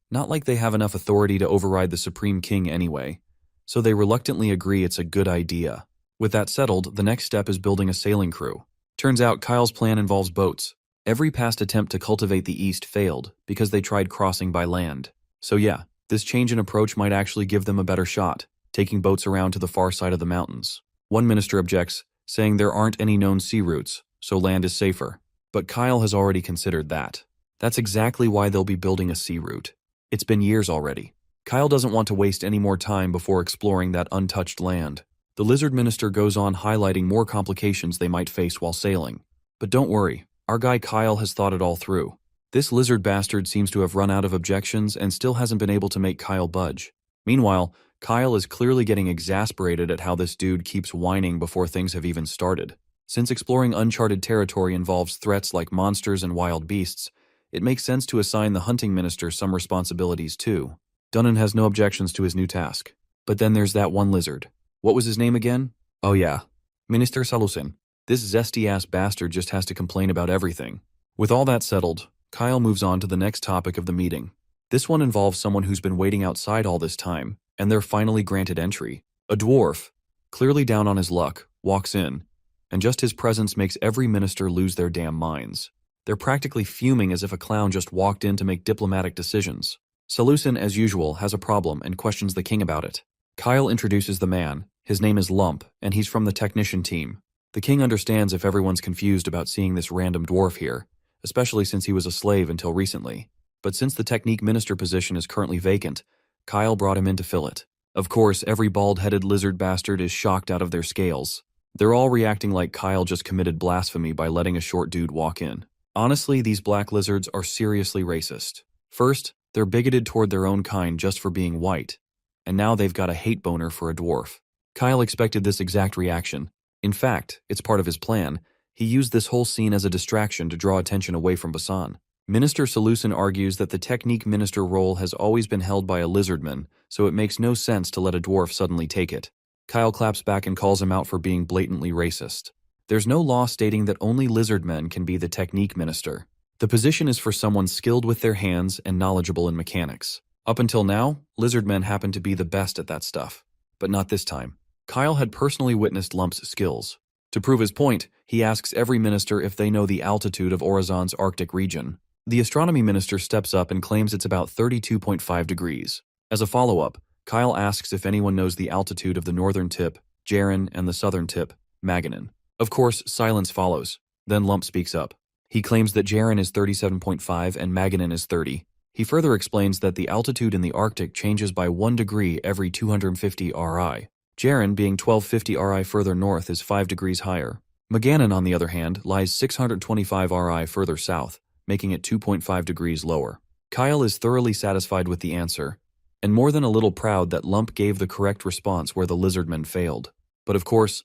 not like they have enough authority to override the Supreme King anyway. So they reluctantly agree it's a good idea. With that settled, the next step is building a sailing crew. Turns out Kyle's plan involves boats. Every past attempt to cultivate the East failed because they tried crossing by land. So yeah, this change in approach might actually give them a better shot, taking boats around to the far side of the mountains. One minister objects, saying there aren't any known sea routes, so land is safer. But Kyle has already considered that. That's exactly why they'll be building a sea route. It's been years already. Kyle doesn't want to waste any more time before exploring that untouched land. The lizard minister goes on highlighting more complications they might face while sailing. But don't worry, our guy Kyle has thought it all through. This lizard bastard seems to have run out of objections and still hasn't been able to make Kyle budge. Meanwhile, Kyle is clearly getting exasperated at how this dude keeps whining before things have even started. Since exploring uncharted territory involves threats like monsters and wild beasts, it makes sense to assign the hunting minister some responsibilities too. Dunnan has no objections to his new task. But then there's that one lizard. What was his name again? Oh yeah, Minister Salusin. This zesty-ass bastard just has to complain about everything. With all that settled, Kyle moves on to the next topic of the meeting. This one involves someone who's been waiting outside all this time, and they're finally granted entry. A dwarf, clearly down on his luck, walks in, and just his presence makes every minister lose their damn minds. They're practically fuming as if a clown just walked in to make diplomatic decisions. Salusin, as usual, has a problem and questions the king about it. Kyle introduces the man. His name is Lump, and he's from the technician team. The king understands if everyone's confused about seeing this random dwarf here, especially since he was a slave until recently. But since the technique minister position is currently vacant, Kyle brought him in to fill it. Of course, every bald-headed lizard bastard is shocked out of their scales. They're all reacting like Kyle just committed blasphemy by letting a short dude walk in. Honestly, these black lizards are seriously racist. First, they're bigoted toward their own kind just for being white, and now they've got a hate boner for a dwarf. Kyle expected this exact reaction. In fact, it's part of his plan. He used this whole scene as a distraction to draw attention away from Basan. Minister Salusin argues that the technique minister role has always been held by a lizardman, so it makes no sense to let a dwarf suddenly take it. Kyle claps back and calls him out for being blatantly racist. There's no law stating that only lizardmen can be the technique minister. The position is for someone skilled with their hands and knowledgeable in mechanics. Up until now, lizardmen happen to be the best at that stuff. But not this time. Kyle had personally witnessed Lump's skills. To prove his point, he asks every minister if they know the altitude of Orazon's Arctic region. The astronomy minister steps up and claims it's about 32.5 degrees. As a follow-up, Kyle asks if anyone knows the altitude of the northern tip, Jaren, and the southern tip, Maganin. Of course, silence follows. Then Lump speaks up. He claims that Jaren is 37.5 and Maganin is 30. He further explains that the altitude in the Arctic changes by 1 degree every 250 RI. Jaren, being 1250 RI further north, is 5 degrees higher. Maganin, on the other hand, lies 625 RI further south, making it 2.5 degrees lower. Kyle is thoroughly satisfied with the answer, and more than a little proud that Lump gave the correct response where the lizardmen failed. But of course,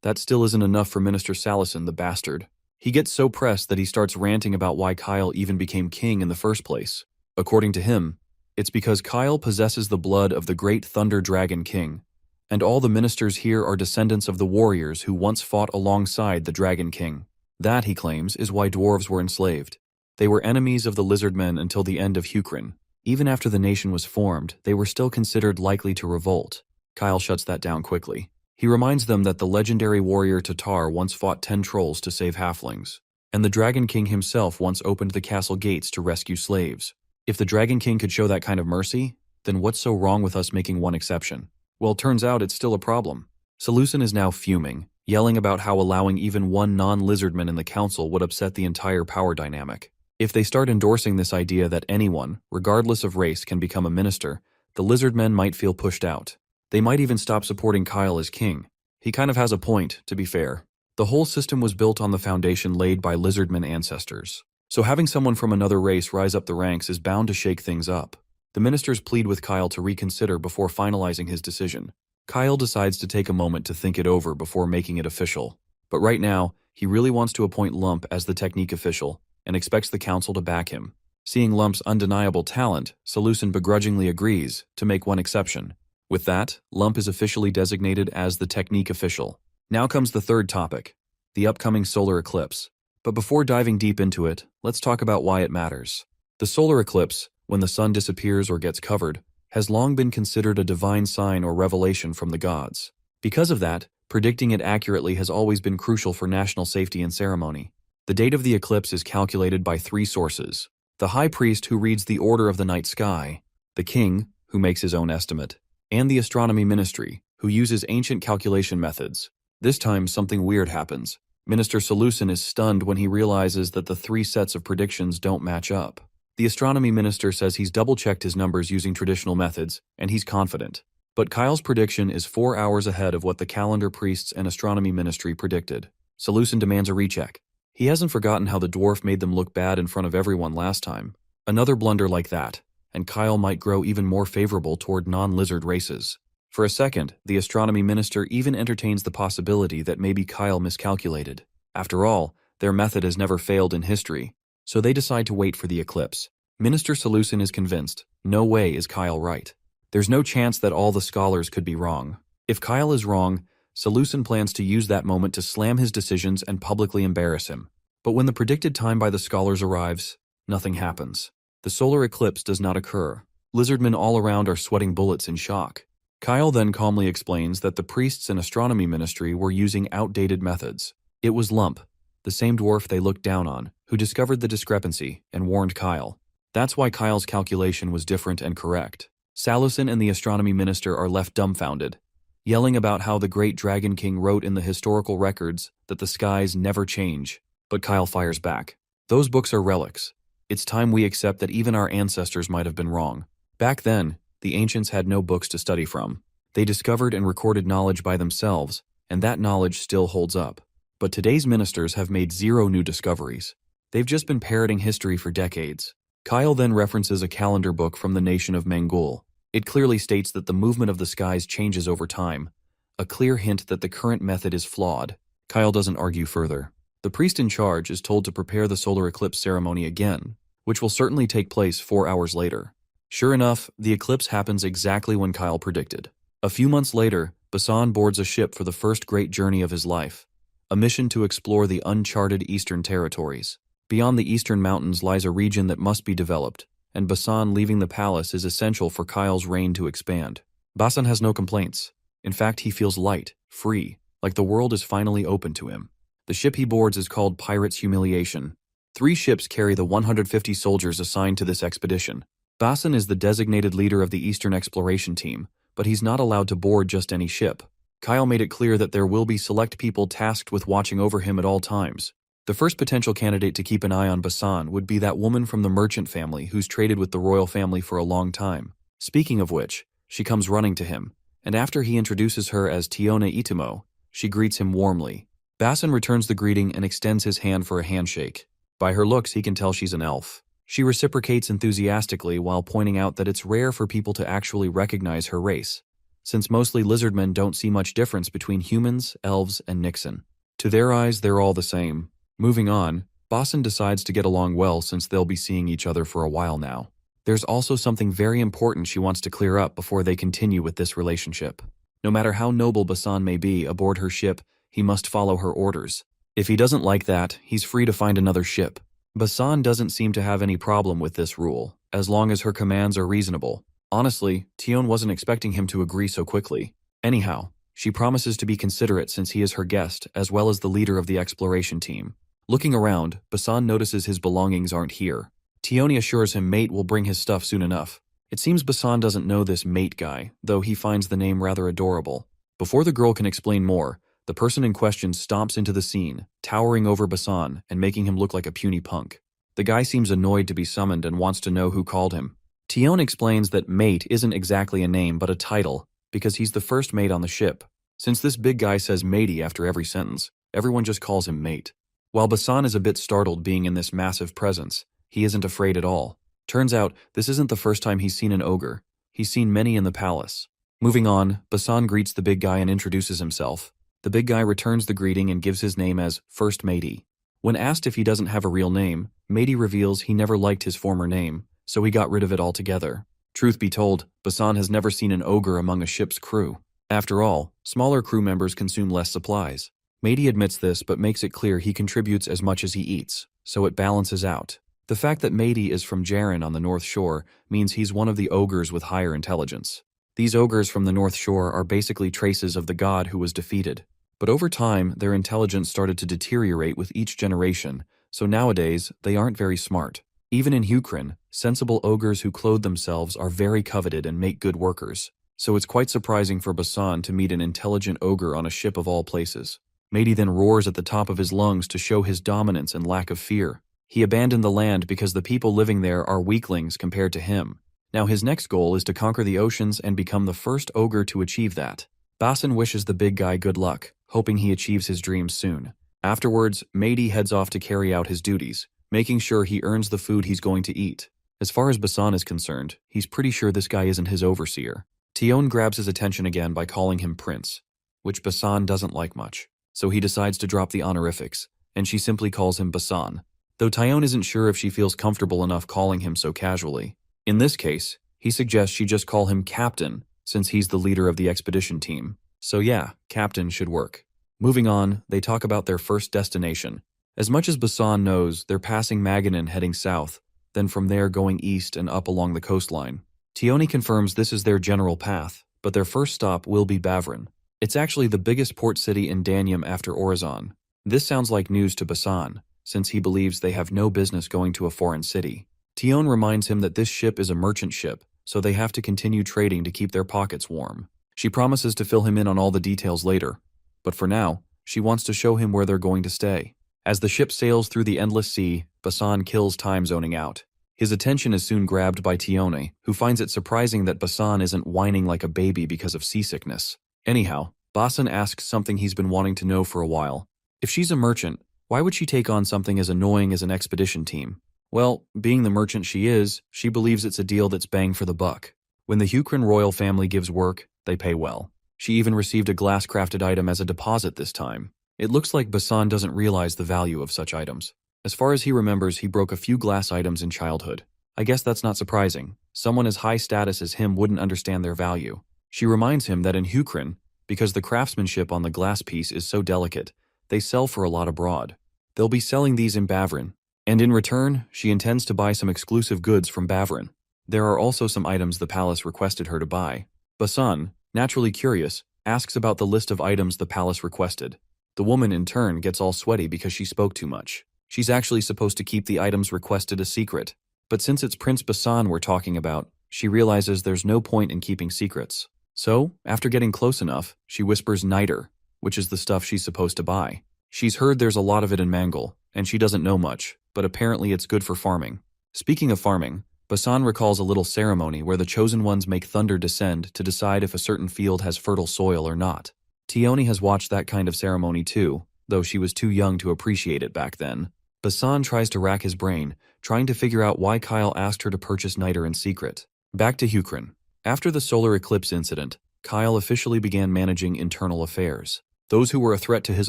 that still isn't enough for Minister Salusin, the bastard. He gets so pressed that he starts ranting about why Kyle even became king in the first place. According to him, It's because Kyle possesses the blood of the great Thunder Dragon King, and all the ministers here are descendants of the warriors who once fought alongside the Dragon King. That, he claims, is why dwarves were enslaved. They were enemies of the Lizardmen until the end of Hukrin. Even after the nation was formed, they were still considered likely to revolt. Kyle shuts that down quickly. He reminds them that the legendary warrior Tatar once fought 10 trolls to save halflings, and the Dragon King himself once opened the castle gates to rescue slaves. If the Dragon King could show that kind of mercy, then what's so wrong with us making one exception? Well, turns out it's still a problem. Solution is now fuming, yelling about how allowing even one non-lizardman in the council would upset the entire power dynamic. If they start endorsing this idea that anyone, regardless of race, can become a minister, the Lizardmen might feel pushed out. They might even stop supporting Kyle as king. He kind of has a point, to be fair. The whole system was built on the foundation laid by Lizardmen ancestors. So having someone from another race rise up the ranks is bound to shake things up. The ministers plead with Kyle to reconsider before finalizing his decision. Kyle decides to take a moment to think it over before making it official. But right now, he really wants to appoint Lump as the technique official, and expects the council to back him. Seeing Lump's undeniable talent, Solution begrudgingly agrees to make one exception. With that, Lump is officially designated as the technique official. Now comes the third topic, the upcoming solar eclipse. But before diving deep into it, let's talk about why it matters. The solar eclipse, when the sun disappears or gets covered, has long been considered a divine sign or revelation from the gods. Because of that, predicting it accurately has always been crucial for national safety and ceremony. The date of the eclipse is calculated by 3 sources: the high priest who reads the order of the night sky, the king, who makes his own estimate, and the astronomy ministry, who uses ancient calculation methods. This time, something weird happens. Minister Solution is stunned when he realizes that the 3 sets of predictions don't match up. The astronomy minister says he's double-checked his numbers using traditional methods, and he's confident. But Kyle's prediction is 4 hours ahead of what the calendar priests and astronomy ministry predicted. Solution demands a recheck. He hasn't forgotten how the dwarf made them look bad in front of everyone last time. Another blunder like that, and Kyle might grow even more favorable toward non-lizard races. For a second, the astronomy minister even entertains the possibility that maybe Kyle miscalculated. After all, their method has never failed in history, so they decide to wait for the eclipse. Minister Solution is convinced, no way is Kyle right. There's no chance that all the scholars could be wrong. If Kyle is wrong, Solution plans to use that moment to slam his decisions and publicly embarrass him. But when the predicted time by the scholars arrives, nothing happens. The solar eclipse does not occur. Lizardmen all around are sweating bullets in shock. Kyle then calmly explains that the priests and astronomy ministry were using outdated methods. It was Lump, the same dwarf they looked down on, who discovered the discrepancy and warned Kyle. That's why Kyle's calculation was different and correct. Solution and the astronomy minister are left dumbfounded, yelling about how the great Dragon King wrote in the historical records that the skies never change. But Kyle fires back. Those books are relics. It's time we accept that even our ancestors might have been wrong. Back then, the ancients had no books to study from. They discovered and recorded knowledge by themselves, and that knowledge still holds up. But today's ministers have made 0 new discoveries. They've just been parroting history for decades. Kyle then references a calendar book from the nation of Mangul. It clearly states that the movement of the skies changes over time, a clear hint that the current method is flawed. Kyle doesn't argue further. The priest in charge is told to prepare the solar eclipse ceremony again, which will certainly take place 4 hours later. Sure enough, the eclipse happens exactly when Kyle predicted. A few months later, Bassan boards a ship for the first great journey of his life, a mission to explore the uncharted eastern territories. Beyond the eastern mountains lies a region that must be developed, and Bassan leaving the palace is essential for Kyle's reign to expand. Bassan has no complaints. In fact, he feels light, free, like the world is finally open to him. The ship he boards is called Pirate's Humiliation. 3 ships carry the 150 soldiers assigned to this expedition. Bassan is the designated leader of the Eastern Exploration Team, but he's not allowed to board just any ship. Kyle made it clear that there will be select people tasked with watching over him at all times. The first potential candidate to keep an eye on Bassan would be that woman from the merchant family who's traded with the royal family for a long time. Speaking of which, she comes running to him, and after he introduces her as Tiona Itimo, she greets him warmly. Bassan returns the greeting and extends his hand for a handshake. By her looks, he can tell she's an elf. She reciprocates enthusiastically while pointing out that it's rare for people to actually recognize her race, since mostly lizardmen don't see much difference between humans, elves, and Nixon. To their eyes, they're all the same. Moving on, Bassan decides to get along well since they'll be seeing each other for a while now. There's also something very important she wants to clear up before they continue with this relationship. No matter how noble Basan may be aboard her ship, he must follow her orders. If he doesn't like that, he's free to find another ship. Basan doesn't seem to have any problem with this rule, as long as her commands are reasonable. Honestly, Tion wasn't expecting him to agree so quickly. Anyhow, she promises to be considerate since he is her guest, as well as the leader of the exploration team. Looking around, Basan notices his belongings aren't here. Tione assures him Mate will bring his stuff soon enough. It seems Basan doesn't know this Mate guy, though he finds the name rather adorable. Before the girl can explain more, the person in question stomps into the scene, towering over Basan and making him look like a puny punk. The guy seems annoyed to be summoned and wants to know who called him. Tion explains that Mate isn't exactly a name but a title, because he's the first mate on the ship. Since this big guy says matey after every sentence, everyone just calls him Mate. While Basan is a bit startled being in this massive presence, he isn't afraid at all. Turns out, this isn't the first time he's seen an ogre. He's seen many in the palace. Moving on, Basan greets the big guy and introduces himself. The big guy returns the greeting and gives his name as First Matey. When asked if he doesn't have a real name, Matey reveals he never liked his former name, so he got rid of it altogether. Truth be told, Basan has never seen an ogre among a ship's crew. After all, smaller crew members consume less supplies. Matey admits this but makes it clear he contributes as much as he eats, so it balances out. The fact that Matey is from Jaren on the North Shore means he's one of the ogres with higher intelligence. These ogres from the North Shore are basically traces of the god who was defeated. But over time, their intelligence started to deteriorate with each generation, so nowadays, they aren't very smart. Even in Hukrin, sensible ogres who clothe themselves are very coveted and make good workers. So it's quite surprising for Basan to meet an intelligent ogre on a ship of all places. Matey then roars at the top of his lungs to show his dominance and lack of fear. He abandoned the land because the people living there are weaklings compared to him. Now his next goal is to conquer the oceans and become the first ogre to achieve that. Basan wishes the big guy good luck, hoping he achieves his dreams soon. Afterwards, Matey heads off to carry out his duties, making sure he earns the food he's going to eat. As far as Basan is concerned, he's pretty sure this guy isn't his overseer. Tion grabs his attention again by calling him Prince, which Basan doesn't like much, so he decides to drop the honorifics, and she simply calls him Basan, though Tion isn't sure if she feels comfortable enough calling him so casually. In this case, he suggests she just call him Captain, since he's the leader of the expedition team. So yeah, Captain should work. Moving on, they talk about their first destination. As much as Basan knows, they're passing Maganin heading south, then from there going east and up along the coastline. Tione confirms this is their general path, but their first stop will be Bavrin. It's actually the biggest port city in Danium after Orizon. This sounds like news to Basan, since he believes they have no business going to a foreign city. Tion reminds him that this ship is a merchant ship, so they have to continue trading to keep their pockets warm. She promises to fill him in on all the details later, but for now, she wants to show him where they're going to stay. As the ship sails through the endless sea, Basan kills time zoning out. His attention is soon grabbed by Tione, who finds it surprising that Basan isn't whining like a baby because of seasickness. Anyhow, Basan asks something he's been wanting to know for a while. If she's a merchant, why would she take on something as annoying as an expedition team? Well, being the merchant she is, she believes it's a deal that's bang for the buck. When the Hukrin royal family gives work, they pay well. She even received a glass-crafted item as a deposit this time. It looks like Basan doesn't realize the value of such items. As far as he remembers, he broke a few glass items in childhood. I guess that's not surprising. Someone as high status as him wouldn't understand their value. She reminds him that in Hukrin, because the craftsmanship on the glass piece is so delicate, they sell for a lot abroad. They'll be selling these in Bavrin, and in return, she intends to buy some exclusive goods from Bavrin. There are also some items the palace requested her to buy. Basan, naturally curious, asks about the list of items the palace requested. The woman, in turn, gets all sweaty because she spoke too much. She's actually supposed to keep the items requested a secret, but since it's Prince Basan we're talking about, she realizes there's no point in keeping secrets. So, after getting close enough, she whispers niter, which is the stuff she's supposed to buy. She's heard there's a lot of it in Mangle, and she doesn't know much, but apparently it's good for farming. Speaking of farming, Basan recalls a little ceremony where the chosen ones make thunder descend to decide if a certain field has fertile soil or not. Tione has watched that kind of ceremony too, though she was too young to appreciate it back then. Basan tries to rack his brain, trying to figure out why Kyle asked her to purchase niter in secret. Back to Hukrin. After the solar eclipse incident, Kyle officially began managing internal affairs. Those who were a threat to his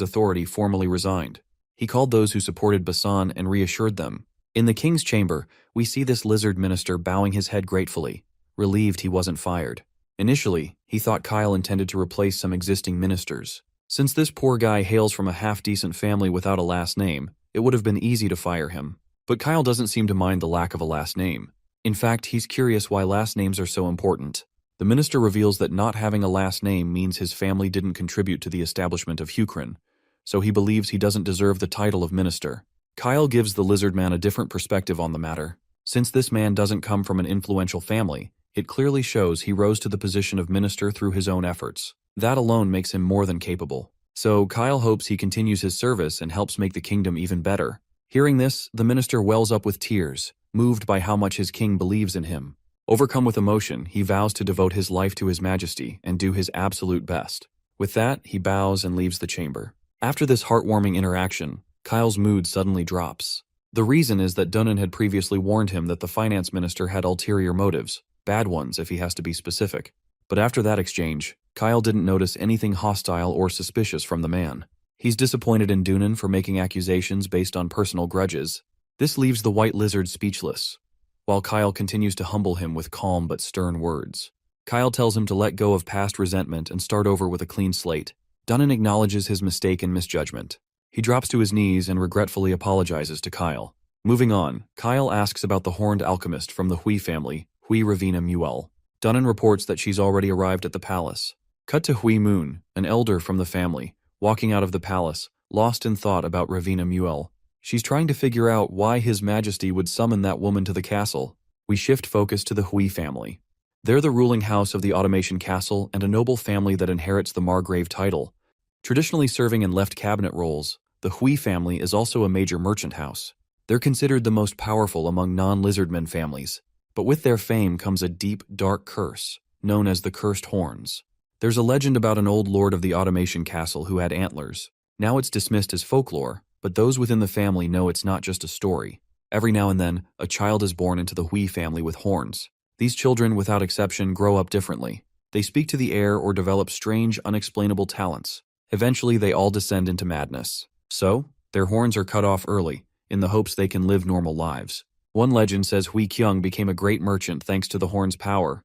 authority formally resigned. He called those who supported Basan and reassured them. In the king's chamber, we see this lizard minister bowing his head gratefully, relieved he wasn't fired. Initially, he thought Kyle intended to replace some existing ministers. Since this poor guy hails from a half-decent family without a last name, it would have been easy to fire him. But Kyle doesn't seem to mind the lack of a last name. In fact, he's curious why last names are so important. The minister reveals that not having a last name means his family didn't contribute to the establishment of Hukrin, so he believes he doesn't deserve the title of minister. Kyle gives the lizard man a different perspective on the matter. Since this man doesn't come from an influential family, it clearly shows he rose to the position of minister through his own efforts. That alone makes him more than capable. So Kyle hopes he continues his service and helps make the kingdom even better. Hearing this, the minister wells up with tears, moved by how much his king believes in him. Overcome with emotion, he vows to devote his life to his majesty and do his absolute best. With that, he bows and leaves the chamber. After this heartwarming interaction, Kyle's mood suddenly drops. The reason is that Dunnan had previously warned him that the finance minister had ulterior motives, bad ones if he has to be specific. But after that exchange, Kyle didn't notice anything hostile or suspicious from the man. He's disappointed in Dunnan for making accusations based on personal grudges. This leaves the white lizard speechless, while Kyle continues to humble him with calm but stern words. Kyle tells him to let go of past resentment and start over with a clean slate. Dunnan acknowledges his mistake and misjudgment. He drops to his knees and regretfully apologizes to Kyle. Moving on, Kyle asks about the horned alchemist from the Hui family, Hui Ravina Muel. Dunnan reports that she's already arrived at the palace. Cut to Hui Moon, an elder from the family, walking out of the palace, lost in thought about Ravina Muel. She's trying to figure out why His Majesty would summon that woman to the castle. We shift focus to the Hui family. They're the ruling house of the Automation Castle and a noble family that inherits the Margrave title. Traditionally serving in left cabinet roles, the Hui family is also a major merchant house. They're considered the most powerful among non-Lizardmen families, but with their fame comes a deep, dark curse, known as the Cursed Horns. There's a legend about an old lord of the Automation Castle who had antlers. Now it's dismissed as folklore, but those within the family know it's not just a story. Every now and then, a child is born into the Hui family with horns. These children, without exception, grow up differently. They speak to the air or develop strange, unexplainable talents. Eventually, they all descend into madness. So, their horns are cut off early, in the hopes they can live normal lives. One legend says Hui Kyung became a great merchant thanks to the horn's power,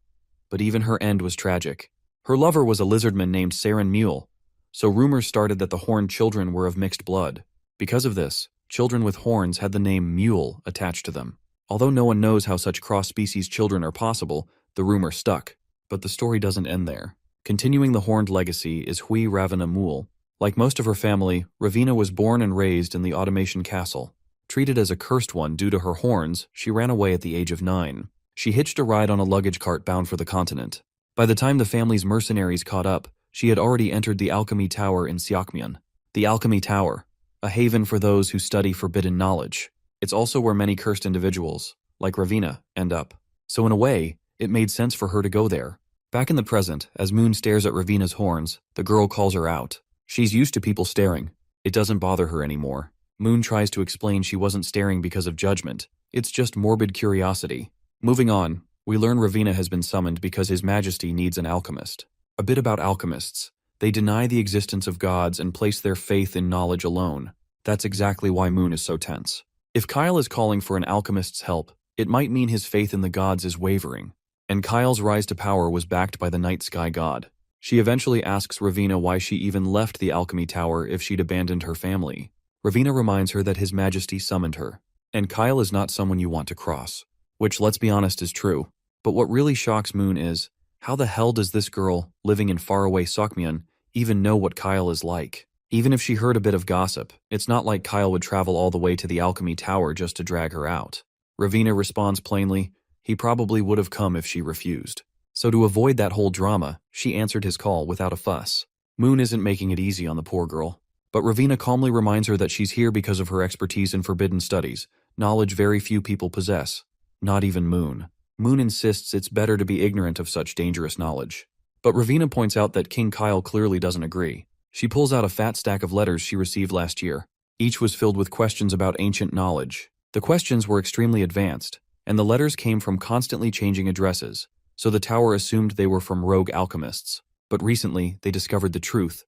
but even her end was tragic. Her lover was a lizardman named Saren Mule, so rumors started that the horned children were of mixed blood. Because of this, children with horns had the name Mule attached to them. Although no one knows how such cross-species children are possible, the rumor stuck. But the story doesn't end there. Continuing the horned legacy is Hui Ravina Mule. Like most of her family, Ravina was born and raised in the Automation Castle. Treated as a cursed one due to her horns, she ran away at the age of 9. She hitched a ride on a luggage cart bound for the continent. By the time the family's mercenaries caught up, she had already entered the Alchemy Tower in Seokmyeon. The Alchemy Tower, a haven for those who study forbidden knowledge. It's also where many cursed individuals, like Ravina, end up. So in a way, it made sense for her to go there. Back in the present, as Moon stares at Ravina's horns, the girl calls her out. She's used to people staring. It doesn't bother her anymore. Moon tries to explain she wasn't staring because of judgment. It's just morbid curiosity. Moving on, we learn Ravina has been summoned because His Majesty needs an alchemist. A bit about alchemists. They deny the existence of gods and place their faith in knowledge alone. That's exactly why Moon is so tense. If Kyle is calling for an alchemist's help, it might mean his faith in the gods is wavering. And Kyle's rise to power was backed by the night sky god. She eventually asks Ravina why she even left the Alchemy Tower if she'd abandoned her family. Ravina reminds her that His Majesty summoned her, and Kyle is not someone you want to cross. Which, let's be honest, is true. But what really shocks Moon is, how the hell does this girl, living in faraway Seokmyeon, even know what Kyle is like? Even if she heard a bit of gossip, it's not like Kyle would travel all the way to the Alchemy Tower just to drag her out. Ravina responds plainly, he probably would have come if she refused. So to avoid that whole drama, she answered his call without a fuss. Moon isn't making it easy on the poor girl. But Ravina calmly reminds her that she's here because of her expertise in forbidden studies, knowledge very few people possess. Not even Moon. Moon insists it's better to be ignorant of such dangerous knowledge. But Ravina points out that King Kyle clearly doesn't agree. She pulls out a fat stack of letters she received last year. Each was filled with questions about ancient knowledge. The questions were extremely advanced, and the letters came from constantly changing addresses, so the tower assumed they were from rogue alchemists. But recently, they discovered the truth.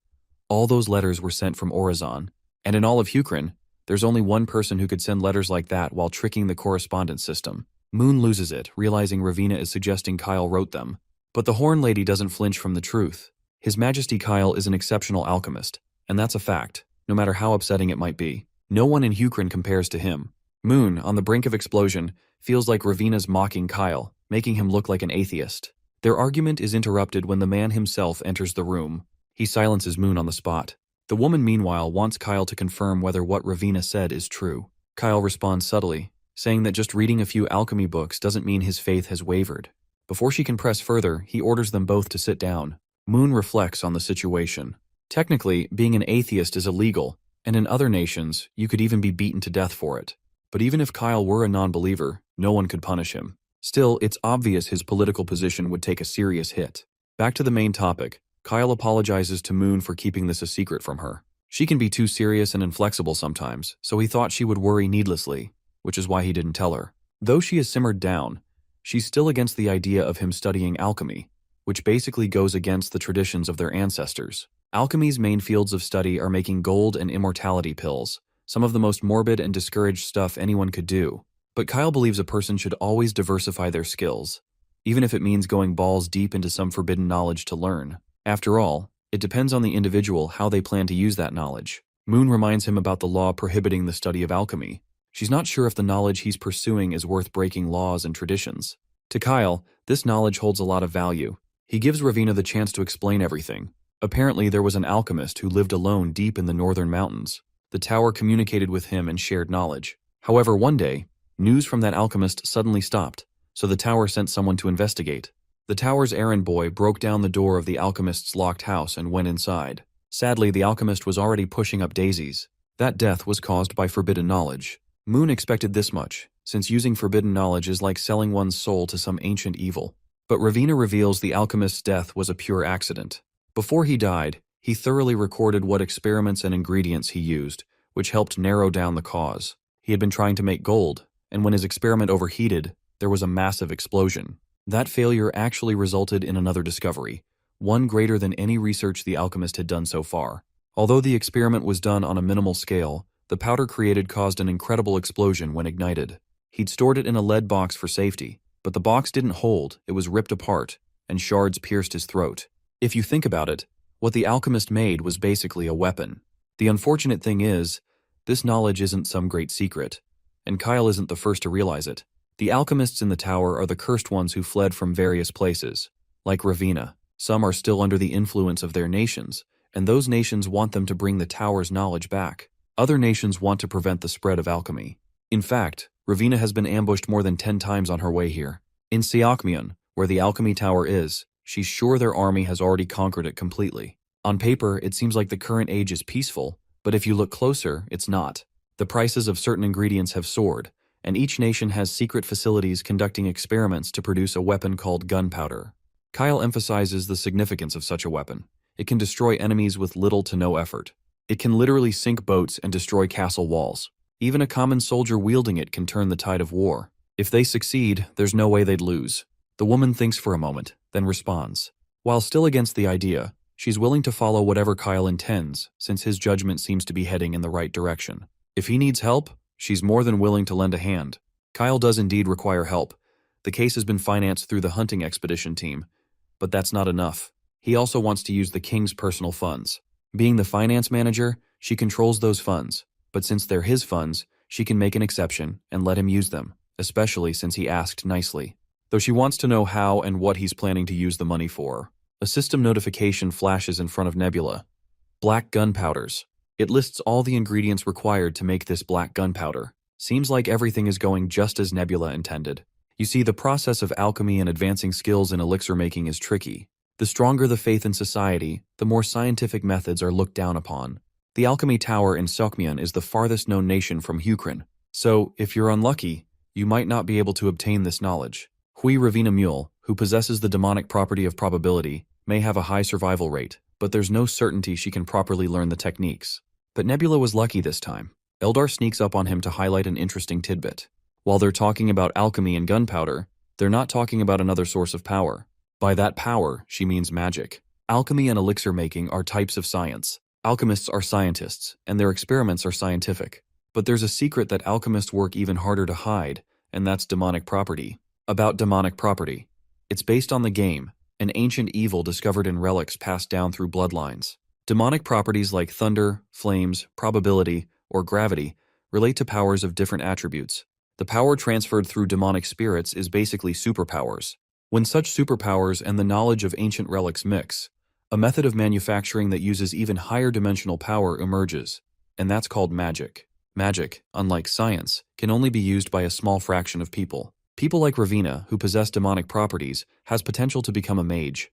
All those letters were sent from Orizon, and in all of Hukrin, There's only one person who could send letters like that while tricking the correspondence system. Moon loses it, realizing Ravina is suggesting Kyle wrote them. But the Horn Lady doesn't flinch from the truth. His Majesty Kyle is an exceptional alchemist, and that's a fact, no matter how upsetting it might be. No one in Hucran compares to him. Moon, on the brink of explosion, feels like Ravina's mocking Kyle, making him look like an atheist. Their argument is interrupted when the man himself enters the room. He silences Moon on the spot. The woman, meanwhile, wants Kyle to confirm whether what Ravina said is true. Kyle responds subtly, saying that just reading a few alchemy books doesn't mean his faith has wavered. Before she can press further, he orders them both to sit down. Moon reflects on the situation. Technically, being an atheist is illegal, and in other nations, you could even be beaten to death for it. But even if Kyle were a non-believer, no one could punish him. Still, it's obvious his political position would take a serious hit. Back to the main topic, Kyle apologizes to Moon for keeping this a secret from her. She can be too serious and inflexible sometimes, so he thought she would worry needlessly, which is why he didn't tell her. Though she has simmered down, she's still against the idea of him studying alchemy, which basically goes against the traditions of their ancestors. Alchemy's main fields of study are making gold and immortality pills, some of the most morbid and discouraged stuff anyone could do. But Kyle believes a person should always diversify their skills, even if it means going balls deep into some forbidden knowledge to learn. After all, it depends on the individual how they plan to use that knowledge. Moon reminds him about the law prohibiting the study of alchemy. She's not sure if the knowledge he's pursuing is worth breaking laws and traditions. To Kyle, this knowledge holds a lot of value. He gives Ravina the chance to explain everything. Apparently, there was an alchemist who lived alone deep in the northern mountains. The tower communicated with him and shared knowledge. However, one day, news from that alchemist suddenly stopped, so the tower sent someone to investigate. The tower's errand boy broke down the door of the alchemist's locked house and went inside. Sadly, the alchemist was already pushing up daisies. That death was caused by forbidden knowledge. Moon expected this much, since using forbidden knowledge is like selling one's soul to some ancient evil. But Ravina reveals the alchemist's death was a pure accident. Before he died, he thoroughly recorded what experiments and ingredients he used, which helped narrow down the cause. He had been trying to make gold, and when his experiment overheated, there was a massive explosion. That failure actually resulted in another discovery, one greater than any research the alchemist had done so far. Although the experiment was done on a minimal scale, the powder created caused an incredible explosion when ignited. He'd stored it in a lead box for safety, but the box didn't hold, it was ripped apart, and shards pierced his throat. If you think about it, what the alchemist made was basically a weapon. The unfortunate thing is, this knowledge isn't some great secret, and Kyle isn't the first to realize it. The alchemists in the tower are the cursed ones who fled from various places. Like Ravina, some are still under the influence of their nations, and those nations want them to bring the tower's knowledge back. Other nations want to prevent the spread of alchemy. In fact, Ravina has been ambushed more than 10 times on her way here. In Siakmion, where the alchemy tower is, she's sure their army has already conquered it completely. On paper, it seems like the current age is peaceful, but if you look closer, it's not. The prices of certain ingredients have soared, and each nation has secret facilities conducting experiments to produce a weapon called gunpowder. Kyle emphasizes the significance of such a weapon. It can destroy enemies with little to no effort. It can literally sink boats and destroy castle walls. Even a common soldier wielding it can turn the tide of war. If they succeed, there's no way they'd lose. The woman thinks for a moment, then responds. While still against the idea, she's willing to follow whatever Kyle intends, since his judgment seems to be heading in the right direction. If he needs help, she's more than willing to lend a hand. Kyle does indeed require help. The case has been financed through the hunting expedition team, but that's not enough. He also wants to use the king's personal funds. Being the finance manager, she controls those funds, but since they're his funds, she can make an exception and let him use them, especially since he asked nicely. Though she wants to know how and what he's planning to use the money for. A system notification flashes in front of Nebula. Black gunpowders. It lists all the ingredients required to make this black gunpowder. Seems like everything is going just as Nebula intended. You see, the process of alchemy and advancing skills in elixir making is tricky. The stronger the faith in society, the more scientific methods are looked down upon. The alchemy tower in Sokmian is the farthest known nation from Hucran, so if you're unlucky, you might not be able to obtain this knowledge. Hui Ravina Mule, who possesses the demonic property of probability, may have a high survival rate, but there's no certainty she can properly learn the techniques. But Nebula was lucky this time. Eldar sneaks up on him to highlight an interesting tidbit. While they're talking about alchemy and gunpowder, they're not talking about another source of power. By that power, she means magic. Alchemy and elixir making are types of science. Alchemists are scientists, and their experiments are scientific. But there's a secret that alchemists work even harder to hide, and that's demonic property. About demonic property. It's based on the game, an ancient evil discovered in relics passed down through bloodlines. Demonic properties like thunder, flames, probability, or gravity relate to powers of different attributes. The power transferred through demonic spirits is basically superpowers. When such superpowers and the knowledge of ancient relics mix, a method of manufacturing that uses even higher dimensional power emerges, and that's called magic. Magic, unlike science, can only be used by a small fraction of people. People like Ravina, who possess demonic properties, has potential to become a mage.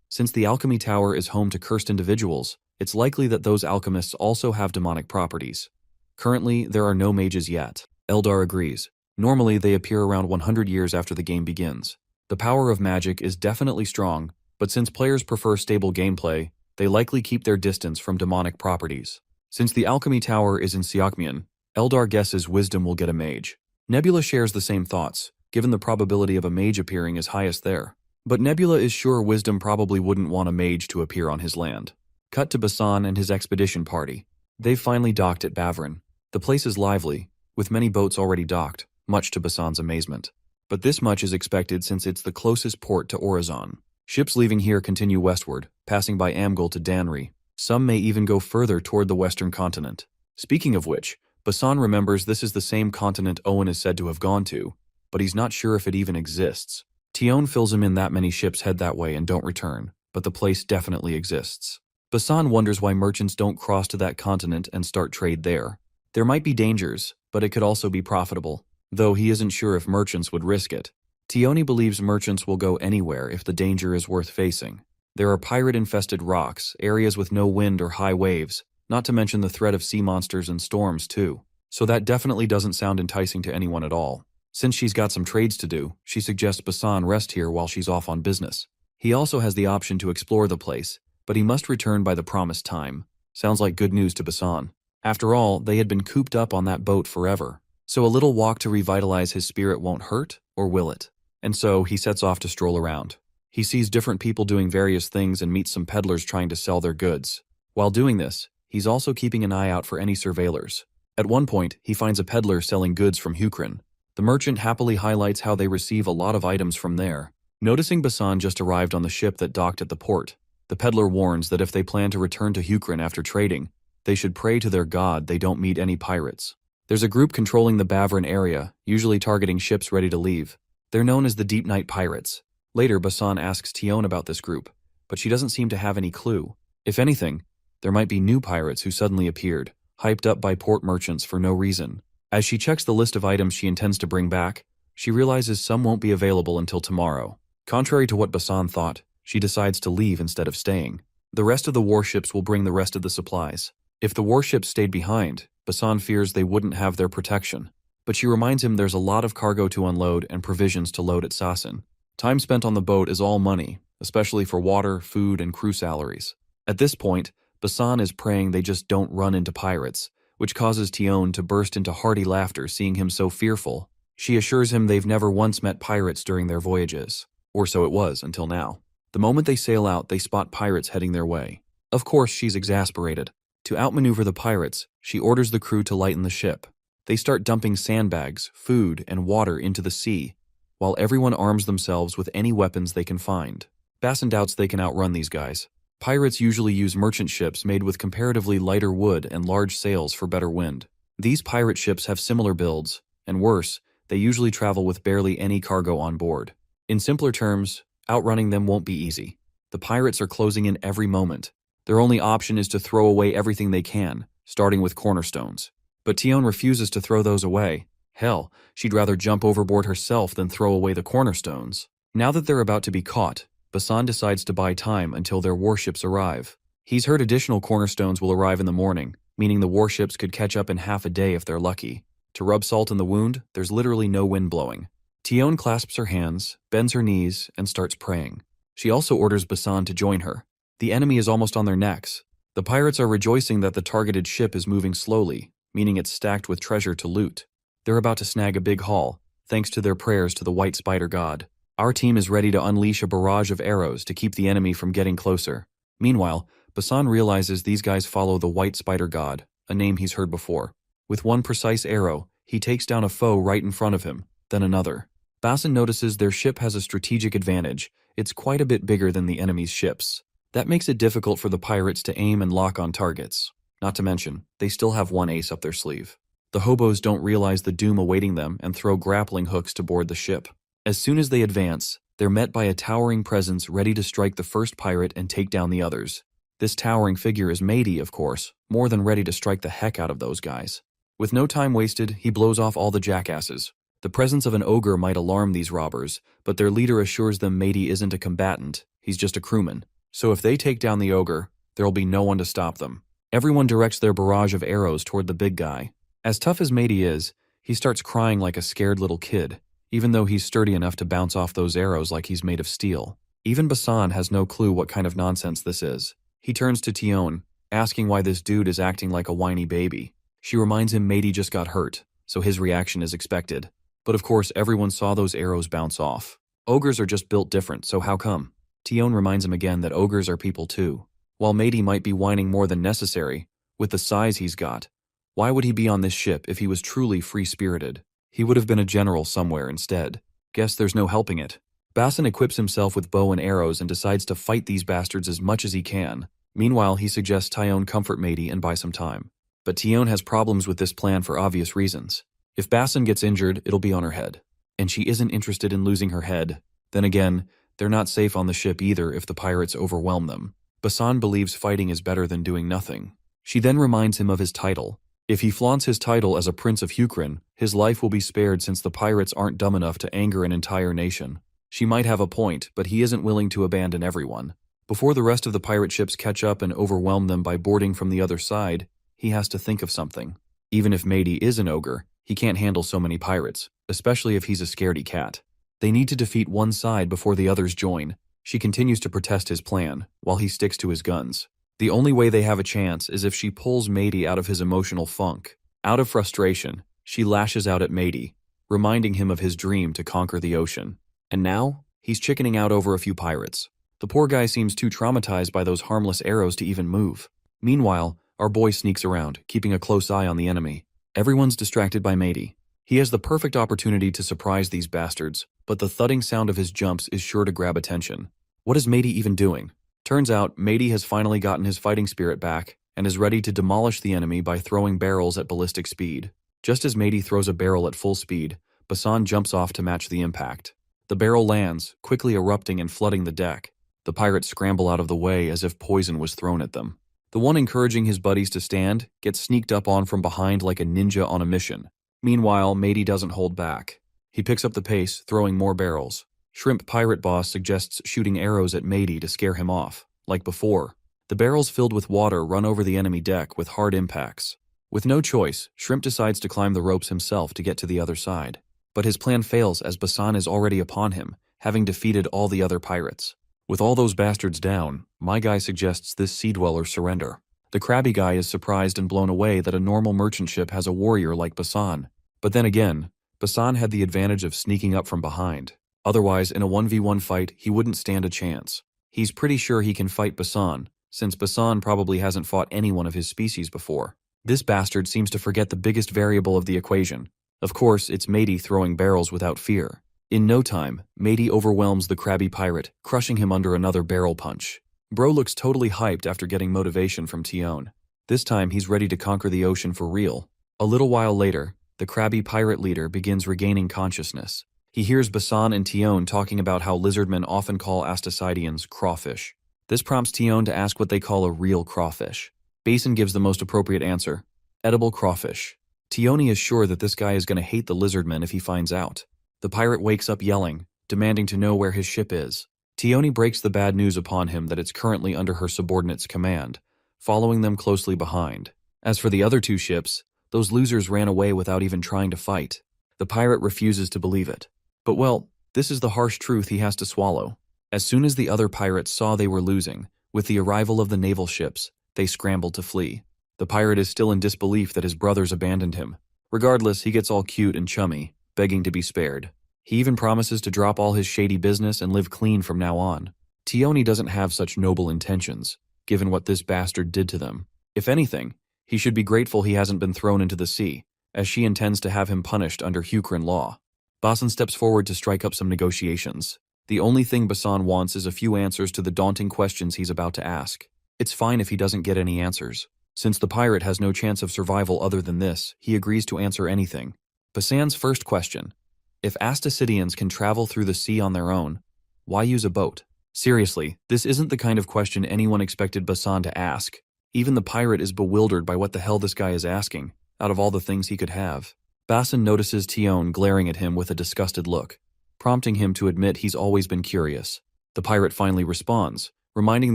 Since the alchemy tower is home to cursed individuals, it's likely that those alchemists also have demonic properties. Currently, there are no mages yet. Eldar agrees. Normally, they appear around 100 years after the game begins. The power of magic is definitely strong, but since players prefer stable gameplay, they likely keep their distance from demonic properties. Since the alchemy tower is in Siakmian, Eldar guesses Wisdom will get a mage. Nebula shares the same thoughts, given the probability of a mage appearing is highest there. But Nebula is sure Wisdom probably wouldn't want a mage to appear on his land. Cut to Basan and his expedition party. They've finally docked at Bavrin. The place is lively, with many boats already docked, much to Basan's amazement. But this much is expected since it's the closest port to Orazon. Ships leaving here continue westward, passing by Amgal to Danri. Some may even go further toward the western continent. Speaking of which, Basan remembers this is the same continent Owen is said to have gone to, but he's not sure if it even exists. Tion fills him in that many ships head that way and don't return, but the place definitely exists. Basan wonders why merchants don't cross to that continent and start trade there. There might be dangers, but it could also be profitable, though he isn't sure if merchants would risk it. Tioni believes merchants will go anywhere if the danger is worth facing. There are pirate-infested rocks, areas with no wind or high waves, not to mention the threat of sea monsters and storms too. So that definitely doesn't sound enticing to anyone at all. Since she's got some trades to do, she suggests Basan rest here while she's off on business. He also has the option to explore the place, but he must return by the promised time. Sounds like good news to Basan. After all, they had been cooped up on that boat forever. So a little walk to revitalize his spirit won't hurt, or will it? And so he sets off to stroll around. He sees different people doing various things and meets some peddlers trying to sell their goods. While doing this, he's also keeping an eye out for any surveillors. At one point, he finds a peddler selling goods from Hukrin. The merchant happily highlights how they receive a lot of items from there. Noticing Basan just arrived on the ship that docked at the port, the peddler warns that if they plan to return to Hukrin after trading, they should pray to their god they don't meet any pirates. There's a group controlling the Bavrin area, usually targeting ships ready to leave. They're known as the Deep Night Pirates. Later, Basan asks Tion about this group, but she doesn't seem to have any clue. If anything, there might be new pirates who suddenly appeared, hyped up by port merchants for no reason. As she checks the list of items she intends to bring back, she realizes some won't be available until tomorrow. Contrary to what Basan thought, she decides to leave instead of staying. The rest of the warships will bring the rest of the supplies. If the warships stayed behind, Basan fears they wouldn't have their protection. But she reminds him there's a lot of cargo to unload and provisions to load at Sassin. Time spent on the boat is all money, especially for water, food, and crew salaries. At this point, Basan is praying they just don't run into pirates, which causes Tion to burst into hearty laughter seeing him so fearful. She assures him they've never once met pirates during their voyages. Or so it was until now. The moment they sail out, they spot pirates heading their way. Of course, she's exasperated. To outmaneuver the pirates, she orders the crew to lighten the ship. They start dumping sandbags, food, and water into the sea, while everyone arms themselves with any weapons they can find. Basan doubts they can outrun these guys. Pirates usually use merchant ships made with comparatively lighter wood and large sails for better wind. These pirate ships have similar builds, and worse, they usually travel with barely any cargo on board. In simpler terms, outrunning them won't be easy. The pirates are closing in every moment. Their only option is to throw away everything they can, starting with cornerstones. But Tion refuses to throw those away. Hell, she'd rather jump overboard herself than throw away the cornerstones. Now that they're about to be caught, Basan decides to buy time until their warships arrive. He's heard additional cornerstones will arrive in the morning, meaning the warships could catch up in half a day if they're lucky. To rub salt in the wound, there's literally no wind blowing. Tion clasps her hands, bends her knees, and starts praying. She also orders Basan to join her. The enemy is almost on their necks. The pirates are rejoicing that the targeted ship is moving slowly, meaning it's stacked with treasure to loot. They're about to snag a big haul, thanks to their prayers to the White Spider God. Our team is ready to unleash a barrage of arrows to keep the enemy from getting closer. Meanwhile, Basan realizes these guys follow the White Spider God, a name he's heard before. With one precise arrow, he takes down a foe right in front of him, then another. Basin notices their ship has a strategic advantage. It's quite a bit bigger than the enemy's ships. That makes it difficult for the pirates to aim and lock on targets. Not to mention, they still have one ace up their sleeve. The hobos don't realize the doom awaiting them and throw grappling hooks to board the ship. As soon as they advance, they're met by a towering presence ready to strike the first pirate and take down the others. This towering figure is Matey, of course, more than ready to strike the heck out of those guys. With no time wasted, he blows off all the jackasses. The presence of an ogre might alarm these robbers, but their leader assures them Matey isn't a combatant, he's just a crewman. So if they take down the ogre, there'll be no one to stop them. Everyone directs their barrage of arrows toward the big guy. As tough as Matey is, he starts crying like a scared little kid, even though he's sturdy enough to bounce off those arrows like he's made of steel. Even Basan has no clue what kind of nonsense this is. He turns to Tion, asking why this dude is acting like a whiny baby. She reminds him Matey just got hurt, so his reaction is expected. But of course, everyone saw those arrows bounce off. Ogres are just built different, so how come? Tion reminds him again that ogres are people too. While Matey might be whining more than necessary, with the size he's got, why would he be on this ship if he was truly free-spirited? He would have been a general somewhere instead. Guess there's no helping it. Basin equips himself with bow and arrows and decides to fight these bastards as much as he can. Meanwhile, he suggests Tion comfort Matey and buy some time. But Tion has problems with this plan for obvious reasons. If Basin gets injured, it'll be on her head. And she isn't interested in losing her head. Then again, they're not safe on the ship either if the pirates overwhelm them. Basin believes fighting is better than doing nothing. She then reminds him of his title. If he flaunts his title as a Prince of Hukrin, his life will be spared since the pirates aren't dumb enough to anger an entire nation. She might have a point, but he isn't willing to abandon everyone. Before the rest of the pirate ships catch up and overwhelm them by boarding from the other side, he has to think of something. Even if Matey is an ogre, he can't handle so many pirates, especially if he's a scaredy cat. They need to defeat one side before the others join. She continues to protest his plan, while he sticks to his guns. The only way they have a chance is if she pulls Matey out of his emotional funk. Out of frustration, she lashes out at Matey, reminding him of his dream to conquer the ocean. And now, he's chickening out over a few pirates. The poor guy seems too traumatized by those harmless arrows to even move. Meanwhile, our boy sneaks around, keeping a close eye on the enemy. Everyone's distracted by Matey. He has the perfect opportunity to surprise these bastards, but the thudding sound of his jumps is sure to grab attention. What is Matey even doing? Turns out, Matey has finally gotten his fighting spirit back and is ready to demolish the enemy by throwing barrels at ballistic speed. Just as Matey throws a barrel at full speed, Basan jumps off to match the impact. The barrel lands, quickly erupting and flooding the deck. The pirates scramble out of the way as if poison was thrown at them. The one encouraging his buddies to stand gets sneaked up on from behind like a ninja on a mission. Meanwhile, Matey doesn't hold back. He picks up the pace, throwing more barrels. Shrimp Pirate Boss suggests shooting arrows at Matey to scare him off. Like before, the barrels filled with water run over the enemy deck with hard impacts. With no choice, Shrimp decides to climb the ropes himself to get to the other side. But his plan fails as Basan is already upon him, having defeated all the other pirates. With all those bastards down, my guy suggests this sea dweller surrender. The crabby guy is surprised and blown away that a normal merchant ship has a warrior like Basan. But then again, Basan had the advantage of sneaking up from behind. Otherwise, in a 1v1 fight, he wouldn't stand a chance. He's pretty sure he can fight Basan, since Basan probably hasn't fought anyone of his species before. This bastard seems to forget the biggest variable of the equation. Of course, it's Matey throwing barrels without fear. In no time, Matey overwhelms the crabby pirate, crushing him under another barrel punch. Bro looks totally hyped after getting motivation from Tion. This time, he's ready to conquer the ocean for real. A little while later, the crabby pirate leader begins regaining consciousness. He hears Basan and Tion talking about how lizardmen often call Astasidians crawfish. This prompts Tion to ask what they call a real crawfish. Basin gives the most appropriate answer: edible crawfish. Tioni is sure that this guy is going to hate the lizardmen if he finds out. The pirate wakes up yelling, demanding to know where his ship is. Tioni breaks the bad news upon him that it's currently under her subordinate's command, following them closely behind. As for the other two ships, those losers ran away without even trying to fight. The pirate refuses to believe it. But well, this is the harsh truth he has to swallow. As soon as the other pirates saw they were losing, with the arrival of the naval ships, they scrambled to flee. The pirate is still in disbelief that his brothers abandoned him. Regardless, he gets all cute and chummy, begging to be spared. He even promises to drop all his shady business and live clean from now on. Tioni doesn't have such noble intentions, given what this bastard did to them. If anything, He should be grateful he hasn't been thrown into the sea, as she intends to have him punished under Hucran law. Basan steps forward to strike up some negotiations. The only thing Basan wants is a few answers to the daunting questions he's about to ask. It's fine if he doesn't get any answers. Since the pirate has no chance of survival other than this, he agrees to answer anything. Basan's first question: if Astasidians can travel through the sea on their own, why use a boat? Seriously, this isn't the kind of question anyone expected Basan to ask. Even the pirate is bewildered by what the hell this guy is asking, out of all the things he could have. Basan notices Tion glaring at him with a disgusted look, prompting him to admit he's always been curious. The pirate finally responds, reminding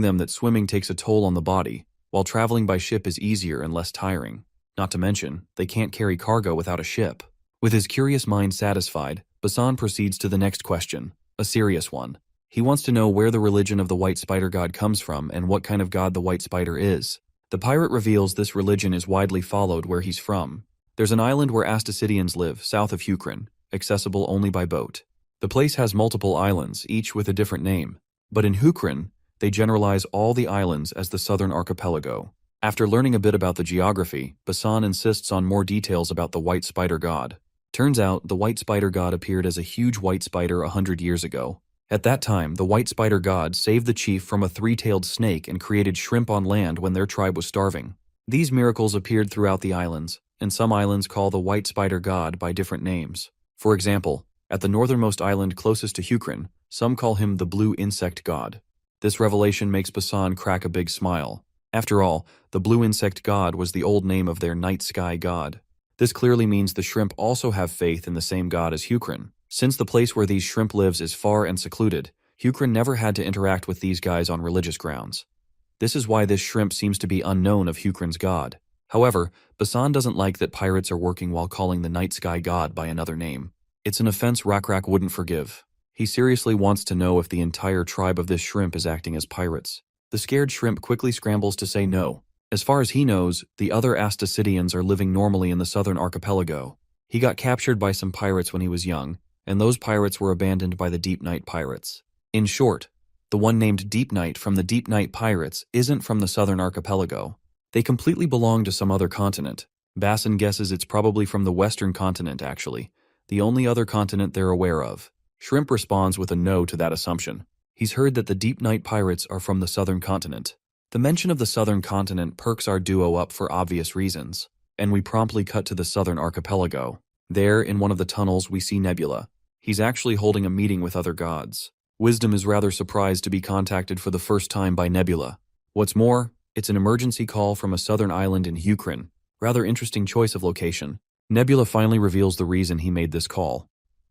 them that swimming takes a toll on the body, while traveling by ship is easier and less tiring. Not to mention, they can't carry cargo without a ship. With his curious mind satisfied, Basan proceeds to the next question, a serious one. He wants to know where the religion of the White Spider God comes from and what kind of god the White Spider is. The pirate reveals this religion is widely followed where he's from. There's an island where Astasidians live, south of Hucran, accessible only by boat. The place has multiple islands, each with a different name. But in Hucran, they generalize all the islands as the Southern Archipelago. After learning a bit about the geography, Basan insists on more details about the White Spider God. Turns out, the White Spider God appeared as a huge white spider 100 years ago. At that time, the White Spider God saved the chief from a three-tailed snake and created shrimp on land when their tribe was starving. These miracles appeared throughout the islands, and some islands call the White Spider God by different names. For example, at the northernmost island closest to Hucran, some call him the Blue Insect God. This revelation makes Basan crack a big smile. After all, the Blue Insect God was the old name of their night sky god. This clearly means the shrimp also have faith in the same god as Hucran. Since the place where these shrimp lives is far and secluded, Hucran never had to interact with these guys on religious grounds. This is why this shrimp seems to be unknown of Hucran's god. However, Basan doesn't like that pirates are working while calling the night sky god by another name. It's an offense Rakrak wouldn't forgive. He seriously wants to know if the entire tribe of this shrimp is acting as pirates. The scared shrimp quickly scrambles to say no. As far as he knows, the other Astasidians are living normally in the Southern Archipelago. He got captured by some pirates when he was young, and those pirates were abandoned by the Deep Night Pirates. In short, the one named Deep Night from the Deep Night Pirates isn't from the Southern Archipelago. They completely belong to some other continent. Basan guesses it's probably from the Western continent, actually, the only other continent they're aware of. Shrimp responds with a no to that assumption. He's heard that the Deep Night Pirates are from the Southern continent. The mention of the Southern continent perks our duo up for obvious reasons, and we promptly cut to the Southern Archipelago. There, in one of the tunnels, we see Nebula. He's actually holding a meeting with other gods. Wisdom is rather surprised to be contacted for the first time by Nebula. What's more, it's an emergency call from a southern island in Hucran. Rather interesting choice of location. Nebula finally reveals the reason he made this call.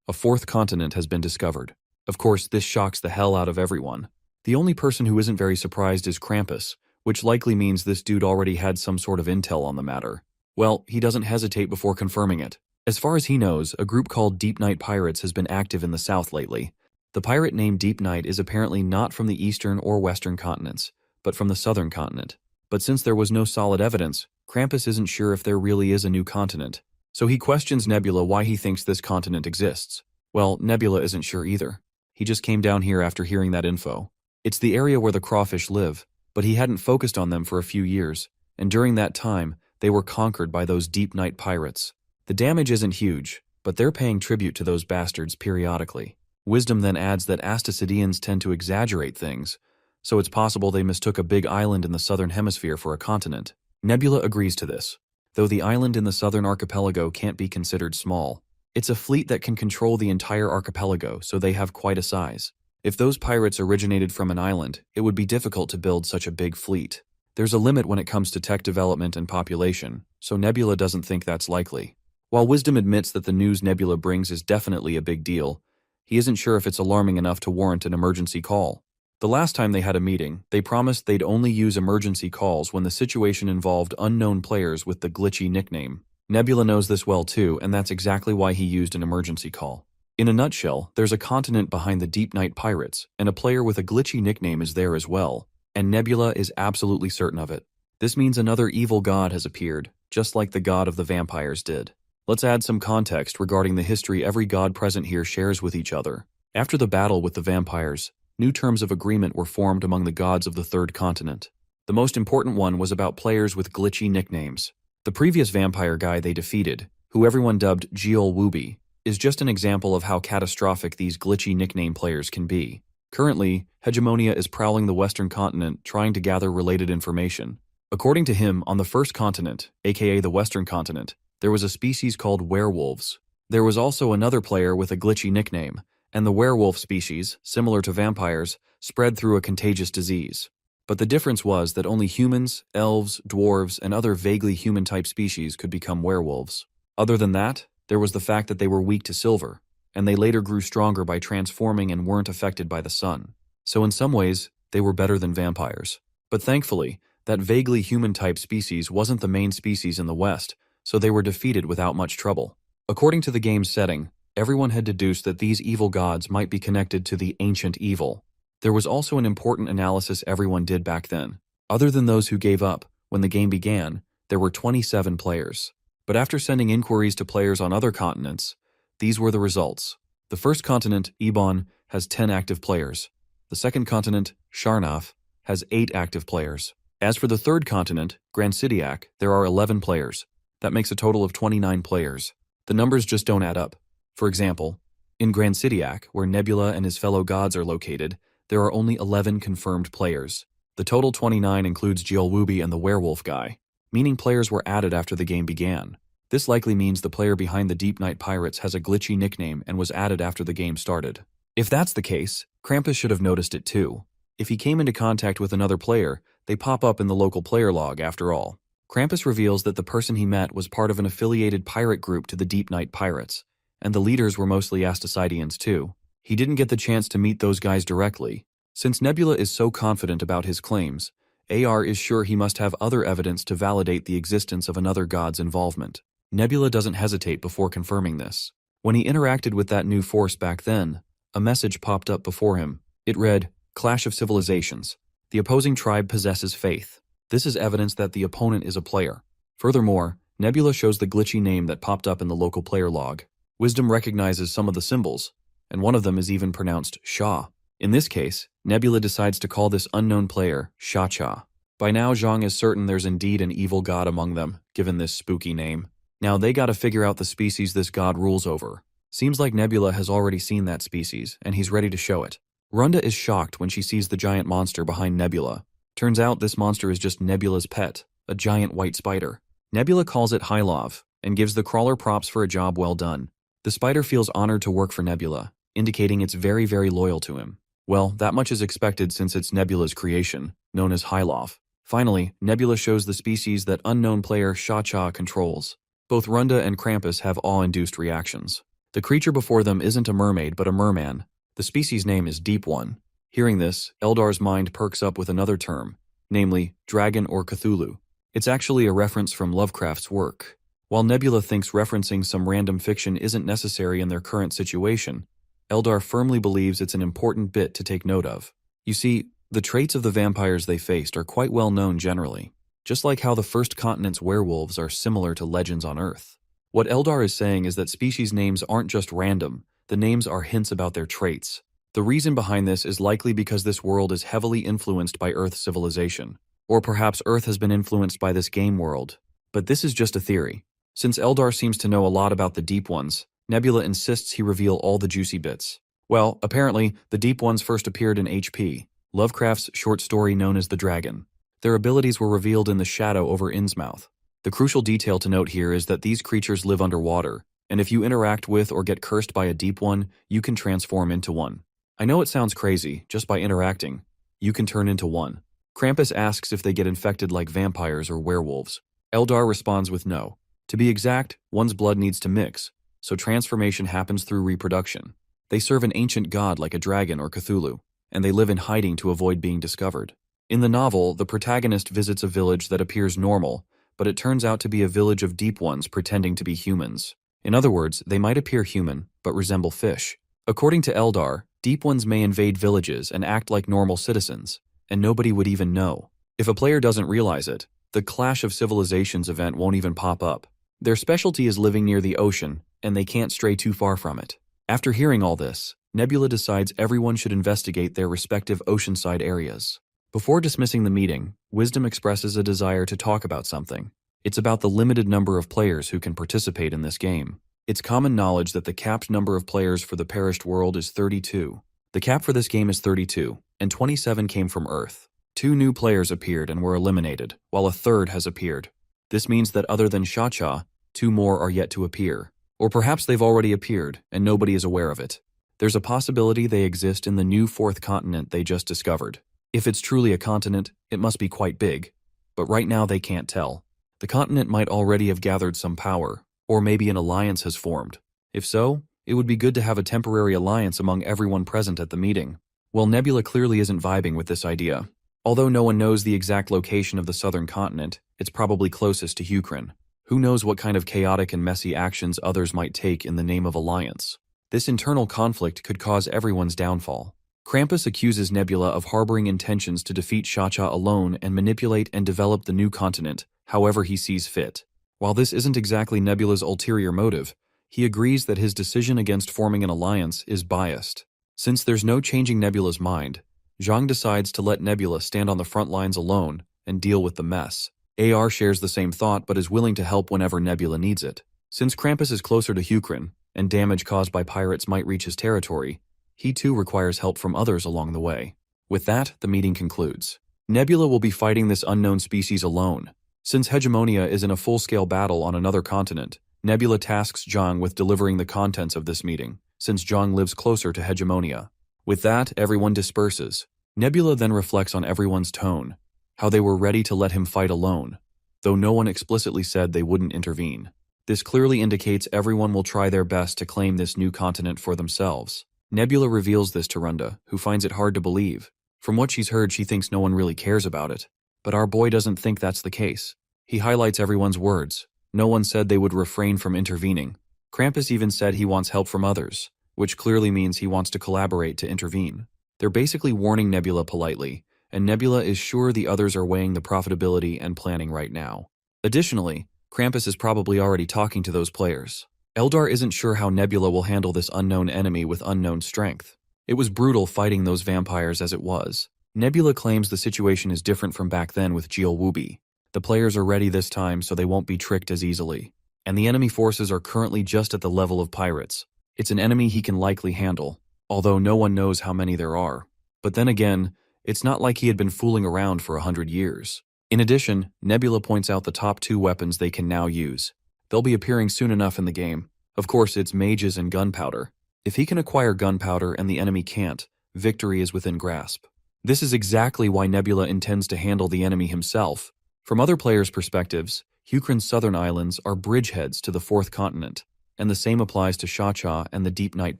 A fourth continent has been discovered. Of course, this shocks the hell out of everyone. The only person who isn't very surprised is Krampus, which likely means this dude already had some sort of intel on the matter. Well, he doesn't hesitate before confirming it. As far as he knows, a group called Deep Night Pirates has been active in the south lately. The pirate named Deep Night is apparently not from the eastern or western continents, but from the southern continent. But since there was no solid evidence, Krampus isn't sure if there really is a new continent. So he questions Nebula why he thinks this continent exists. Well, Nebula isn't sure either. He just came down here after hearing that info. It's the area where the crawfish live, but he hadn't focused on them for a few years, and during that time, they were conquered by those Deep Night Pirates. The damage isn't huge, but they're paying tribute to those bastards periodically. Wisdom then adds that Astasidians tend to exaggerate things, so it's possible they mistook a big island in the southern hemisphere for a continent. Nebula agrees to this. Though the island in the southern archipelago can't be considered small, it's a fleet that can control the entire archipelago, so they have quite a size. If those pirates originated from an island, it would be difficult to build such a big fleet. There's a limit when it comes to tech development and population, so Nebula doesn't think that's likely. While Wisdom admits that the news Nebula brings is definitely a big deal, he isn't sure if it's alarming enough to warrant an emergency call. The last time they had a meeting, they promised they'd only use emergency calls when the situation involved unknown players with the glitchy nickname. Nebula knows this well too, and that's exactly why he used an emergency call. In a nutshell, there's a continent behind the Deep Night Pirates, and a player with a glitchy nickname is there as well, and Nebula is absolutely certain of it. This means another evil god has appeared, just like the god of the vampires did. Let's add some context regarding the history every god present here shares with each other. After the battle with the vampires, new terms of agreement were formed among the gods of the third continent. The most important one was about players with glitchy nicknames. The previous vampire guy they defeated, who everyone dubbed Geol Wooby, is just an example of how catastrophic these glitchy nickname players can be. Currently, Hegemonia is prowling the Western continent trying to gather related information. According to him, on the first continent, aka the Western continent, there was a species called werewolves. There was also another player with a glitchy nickname, and the werewolf species, similar to vampires, spread through a contagious disease. But the difference was that only humans, elves, dwarves, and other vaguely human-type species could become werewolves. Other than that, there was the fact that they were weak to silver, and they later grew stronger by transforming and weren't affected by the sun. So in some ways, they were better than vampires. But thankfully, that vaguely human-type species wasn't the main species in the West, so they were defeated without much trouble. According to the game's setting, everyone had deduced that these evil gods might be connected to the ancient evil. There was also an important analysis everyone did back then. Other than those who gave up, when the game began, there were 27 players. But after sending inquiries to players on other continents, these were the results. The first continent, Ebon, has 10 active players. The second continent, Sharnaf, has 8 active players. As for the third continent, Grand Sidiac, there are 11 players. That makes a total of 29 players. The numbers just don't add up. For example, in Grand Sidiac, where Nebula and his fellow gods are located, there are only 11 confirmed players. The total 29 includes Geol Wooby and the werewolf guy, meaning players were added after the game began. This likely means the player behind the Deep Night Pirates has a glitchy nickname and was added after the game started. If that's the case, Krampus should have noticed it too. If he came into contact with another player, they pop up in the local player log after all. Krampus reveals that the person he met was part of an affiliated pirate group to the Deep Night Pirates, and the leaders were mostly Astasidians too. He didn't get the chance to meet those guys directly. Since Nebula is so confident about his claims, AR is sure he must have other evidence to validate the existence of another god's involvement. Nebula doesn't hesitate before confirming this. When he interacted with that new force back then, a message popped up before him. It read, "Clash of Civilizations. The opposing tribe possesses faith. This is evidence that the opponent is a player." Furthermore, Nebula shows the glitchy name that popped up in the local player log. Wisdom recognizes some of the symbols, and one of them is even pronounced Sha. In this case, Nebula decides to call this unknown player Sha-Cha. By now, Zhang is certain there's indeed an evil god among them, given this spooky name. Now they gotta figure out the species this god rules over. Seems like Nebula has already seen that species, and he's ready to show it. Runda is shocked when she sees the giant monster behind Nebula. Turns out this monster is just Nebula's pet, a giant white spider. Nebula calls it Hylov, and gives the crawler props for a job well done. The spider feels honored to work for Nebula, indicating it's very, very loyal to him. Well, that much is expected since it's Nebula's creation, known as Hylov. Finally, Nebula shows the species that unknown player Sha-Cha controls. Both Runda and Krampus have awe-induced reactions. The creature before them isn't a mermaid but a merman. The species name is Deep One. Hearing this, Eldar's mind perks up with another term, namely dragon or Cthulhu. It's actually a reference from Lovecraft's work. While Nebula thinks referencing some random fiction isn't necessary in their current situation, Eldar firmly believes it's an important bit to take note of. You see, the traits of the vampires they faced are quite well known generally, just like how the first continent's werewolves are similar to legends on Earth. What Eldar is saying is that species names aren't just random, the names are hints about their traits. The reason behind this is likely because this world is heavily influenced by Earth civilization, or perhaps Earth has been influenced by this game world. But this is just a theory. Since Eldar seems to know a lot about the Deep Ones, Nebula insists he reveal all the juicy bits. Well, apparently, the Deep Ones first appeared in H.P., Lovecraft's short story known as The Dragon. Their abilities were revealed in the shadow over Innsmouth. The crucial detail to note here is that these creatures live underwater, and if you interact with or get cursed by a Deep One, you can transform into one. I know it sounds crazy, just by interacting, you can turn into one. Krampus asks if they get infected like vampires or werewolves. Eldar responds with no. To be exact, one's blood needs to mix, so transformation happens through reproduction. They serve an ancient god like a dragon or Cthulhu, and they live in hiding to avoid being discovered. In the novel, the protagonist visits a village that appears normal, but it turns out to be a village of Deep Ones pretending to be humans. In other words, they might appear human, but resemble fish. According to Eldar, Deep Ones may invade villages and act like normal citizens, and nobody would even know. If a player doesn't realize it, the Clash of Civilizations event won't even pop up. Their specialty is living near the ocean, and they can't stray too far from it. After hearing all this, Nebula decides everyone should investigate their respective oceanside areas. Before dismissing the meeting, Wisdom expresses a desire to talk about something. It's about the limited number of players who can participate in this game. It's common knowledge that the capped number of players for the perished world is 32. The cap for this game is 32, and 27 came from Earth. 2 new players appeared and were eliminated, while a third has appeared. This means that other than Cha-Cha, 2 more are yet to appear. Or perhaps they've already appeared, and nobody is aware of it. There's a possibility they exist in the new 4th continent they just discovered. If it's truly a continent, it must be quite big. But right now they can't tell. The continent might already have gathered some power, or maybe an alliance has formed. If so, it would be good to have a temporary alliance among everyone present at the meeting. Well, Nebula clearly isn't vibing with this idea. Although no one knows the exact location of the southern continent, it's probably closest to Hukrin. Who knows what kind of chaotic and messy actions others might take in the name of alliance. This internal conflict could cause everyone's downfall. Krampus accuses Nebula of harboring intentions to defeat Cha-Cha alone and manipulate and develop the new continent, however he sees fit. While this isn't exactly Nebula's ulterior motive, he agrees that his decision against forming an alliance is biased. Since there's no changing Nebula's mind, Zhang decides to let Nebula stand on the front lines alone and deal with the mess. AR shares the same thought but is willing to help whenever Nebula needs it. Since Krampus is closer to Hukrin, and damage caused by pirates might reach his territory, he too requires help from others along the way. With that, the meeting concludes. Nebula will be fighting this unknown species alone. Since Hegemonia is in a full-scale battle on another continent, Nebula tasks Zhang with delivering the contents of this meeting, since Zhang lives closer to Hegemonia. With that, everyone disperses. Nebula then reflects on everyone's tone, how they were ready to let him fight alone, though no one explicitly said they wouldn't intervene. This clearly indicates everyone will try their best to claim this new continent for themselves. Nebula reveals this to Runda, who finds it hard to believe. From what she's heard, she thinks no one really cares about it. But our boy doesn't think that's the case. He highlights everyone's words. No one said they would refrain from intervening. Krampus even said he wants help from others, which clearly means he wants to collaborate to intervene. They're basically warning Nebula politely, and Nebula is sure the others are weighing the profitability and planning right now. Additionally, Krampus is probably already talking to those players. Eldar isn't sure how Nebula will handle this unknown enemy with unknown strength. It was brutal fighting those vampires as it was. Nebula claims the situation is different from back then with Jielwubi. The players are ready this time so they won't be tricked as easily. And the enemy forces are currently just at the level of pirates. It's an enemy he can likely handle, although no one knows how many there are. But then again, it's not like he had been fooling around for 100 years. In addition, Nebula points out the top 2 weapons they can now use. They'll be appearing soon enough in the game. Of course, it's mages and gunpowder. If he can acquire gunpowder and the enemy can't, victory is within grasp. This is exactly why Nebula intends to handle the enemy himself. From other players' perspectives, Hukrin's southern islands are bridgeheads to the 4th continent, and the same applies to Cha-Cha and the Deep Night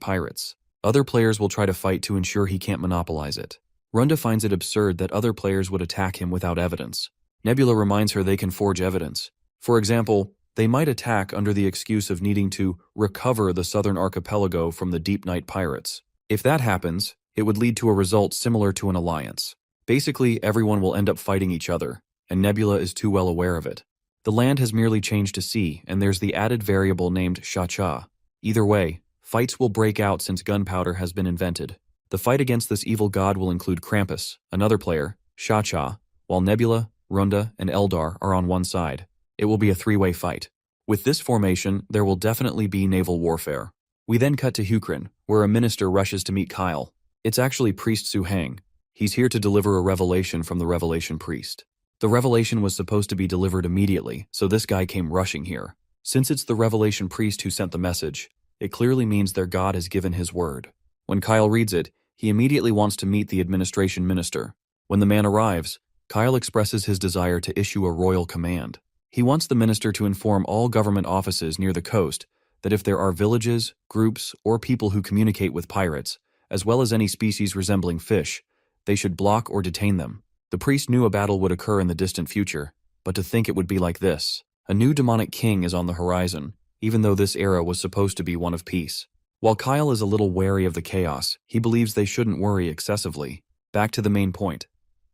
pirates. Other players will try to fight to ensure he can't monopolize it. Runda finds it absurd that other players would attack him without evidence. Nebula reminds her they can forge evidence. For example, they might attack under the excuse of needing to recover the southern archipelago from the Deep Night pirates. If that happens, it would lead to a result similar to an alliance. Basically, everyone will end up fighting each other, and Nebula is too well aware of it. The land has merely changed to sea, and there's the added variable named Cha-Cha. Either way, fights will break out since gunpowder has been invented. The fight against this evil god will include Krampus, another player, Cha-Cha, while Nebula, Runda, and Eldar are on one side. It will be a 3-way fight. With this formation, there will definitely be naval warfare. We then cut to Hukrin, where a minister rushes to meet Kyle. It's actually Priest Su-Hang. He's here to deliver a revelation from the Revelation Priest. The revelation was supposed to be delivered immediately, so this guy came rushing here. Since it's the Revelation Priest who sent the message, it clearly means their god has given his word. When Kyle reads it, he immediately wants to meet the administration minister. When the man arrives, Kyle expresses his desire to issue a royal command. He wants the minister to inform all government offices near the coast that if there are villages, groups, or people who communicate with pirates, as well as any species resembling fish, they should block or detain them. The priest knew a battle would occur in the distant future, but to think it would be like this. A new demonic king is on the horizon, even though this era was supposed to be one of peace. While Kyle is a little wary of the chaos, he believes they shouldn't worry excessively. Back to the main point.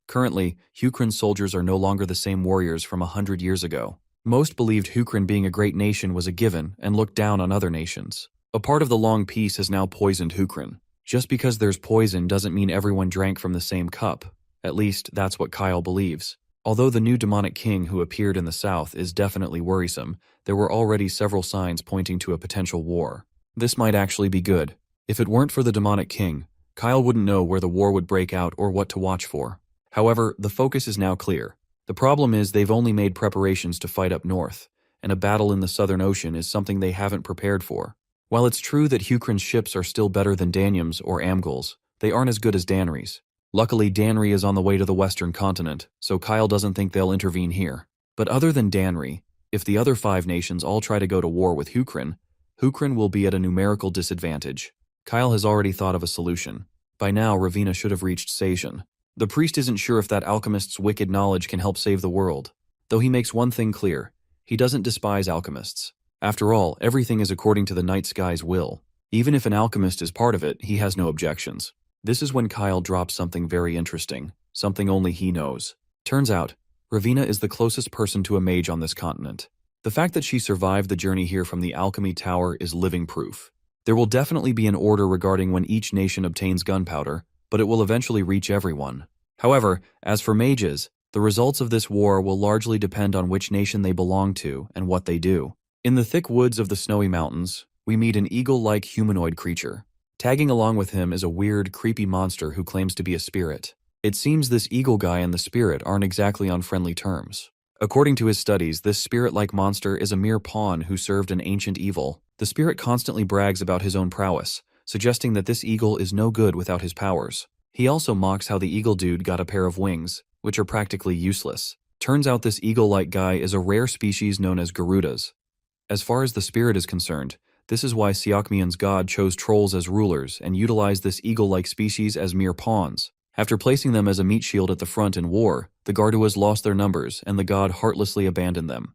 Currently, Hukrin's soldiers are no longer the same warriors from 100 years ago. Most believed Hukrin being a great nation was a given and looked down on other nations. A part of the long peace has now poisoned Hukrin. Just because there's poison doesn't mean everyone drank from the same cup. At least, that's what Kyle believes. Although the new demonic king who appeared in the south is definitely worrisome, there were already several signs pointing to a potential war. This might actually be good. If it weren't for the demonic king, Kyle wouldn't know where the war would break out or what to watch for. However, the focus is now clear. The problem is they've only made preparations to fight up north, and a battle in the Southern Ocean is something they haven't prepared for. While it's true that Hukrin's ships are still better than Danium's or Amgul's, they aren't as good as Danry's. Luckily, Danry is on the way to the western continent, so Kyle doesn't think they'll intervene here. But other than Danry, if the other 5 nations all try to go to war with Hukrin, Hukrin will be at a numerical disadvantage. Kyle has already thought of a solution. By now, Ravina should have reached Sajan. The priest isn't sure if that alchemist's wicked knowledge can help save the world, though he makes one thing clear: he doesn't despise alchemists. After all, everything is according to the night sky's will. Even if an alchemist is part of it, he has no objections. This is when Kyle drops something very interesting, something only he knows. Turns out, Ravina is the closest person to a mage on this continent. The fact that she survived the journey here from the alchemy tower is living proof. There will definitely be an order regarding when each nation obtains gunpowder, but it will eventually reach everyone. However, as for mages, the results of this war will largely depend on which nation they belong to and what they do. In the thick woods of the snowy mountains, we meet an eagle-like humanoid creature. Tagging along with him is a weird, creepy monster who claims to be a spirit. It seems this eagle guy and the spirit aren't exactly on friendly terms. According to his studies, this spirit-like monster is a mere pawn who served an ancient evil. The spirit constantly brags about his own prowess, suggesting that this eagle is no good without his powers. He also mocks how the eagle dude got a pair of wings, which are practically useless. Turns out this eagle-like guy is a rare species known as Garudas. As far as the spirit is concerned, this is why Siakmian's god chose trolls as rulers and utilized this eagle-like species as mere pawns. After placing them as a meat shield at the front in war, the Garduas lost their numbers and the god heartlessly abandoned them.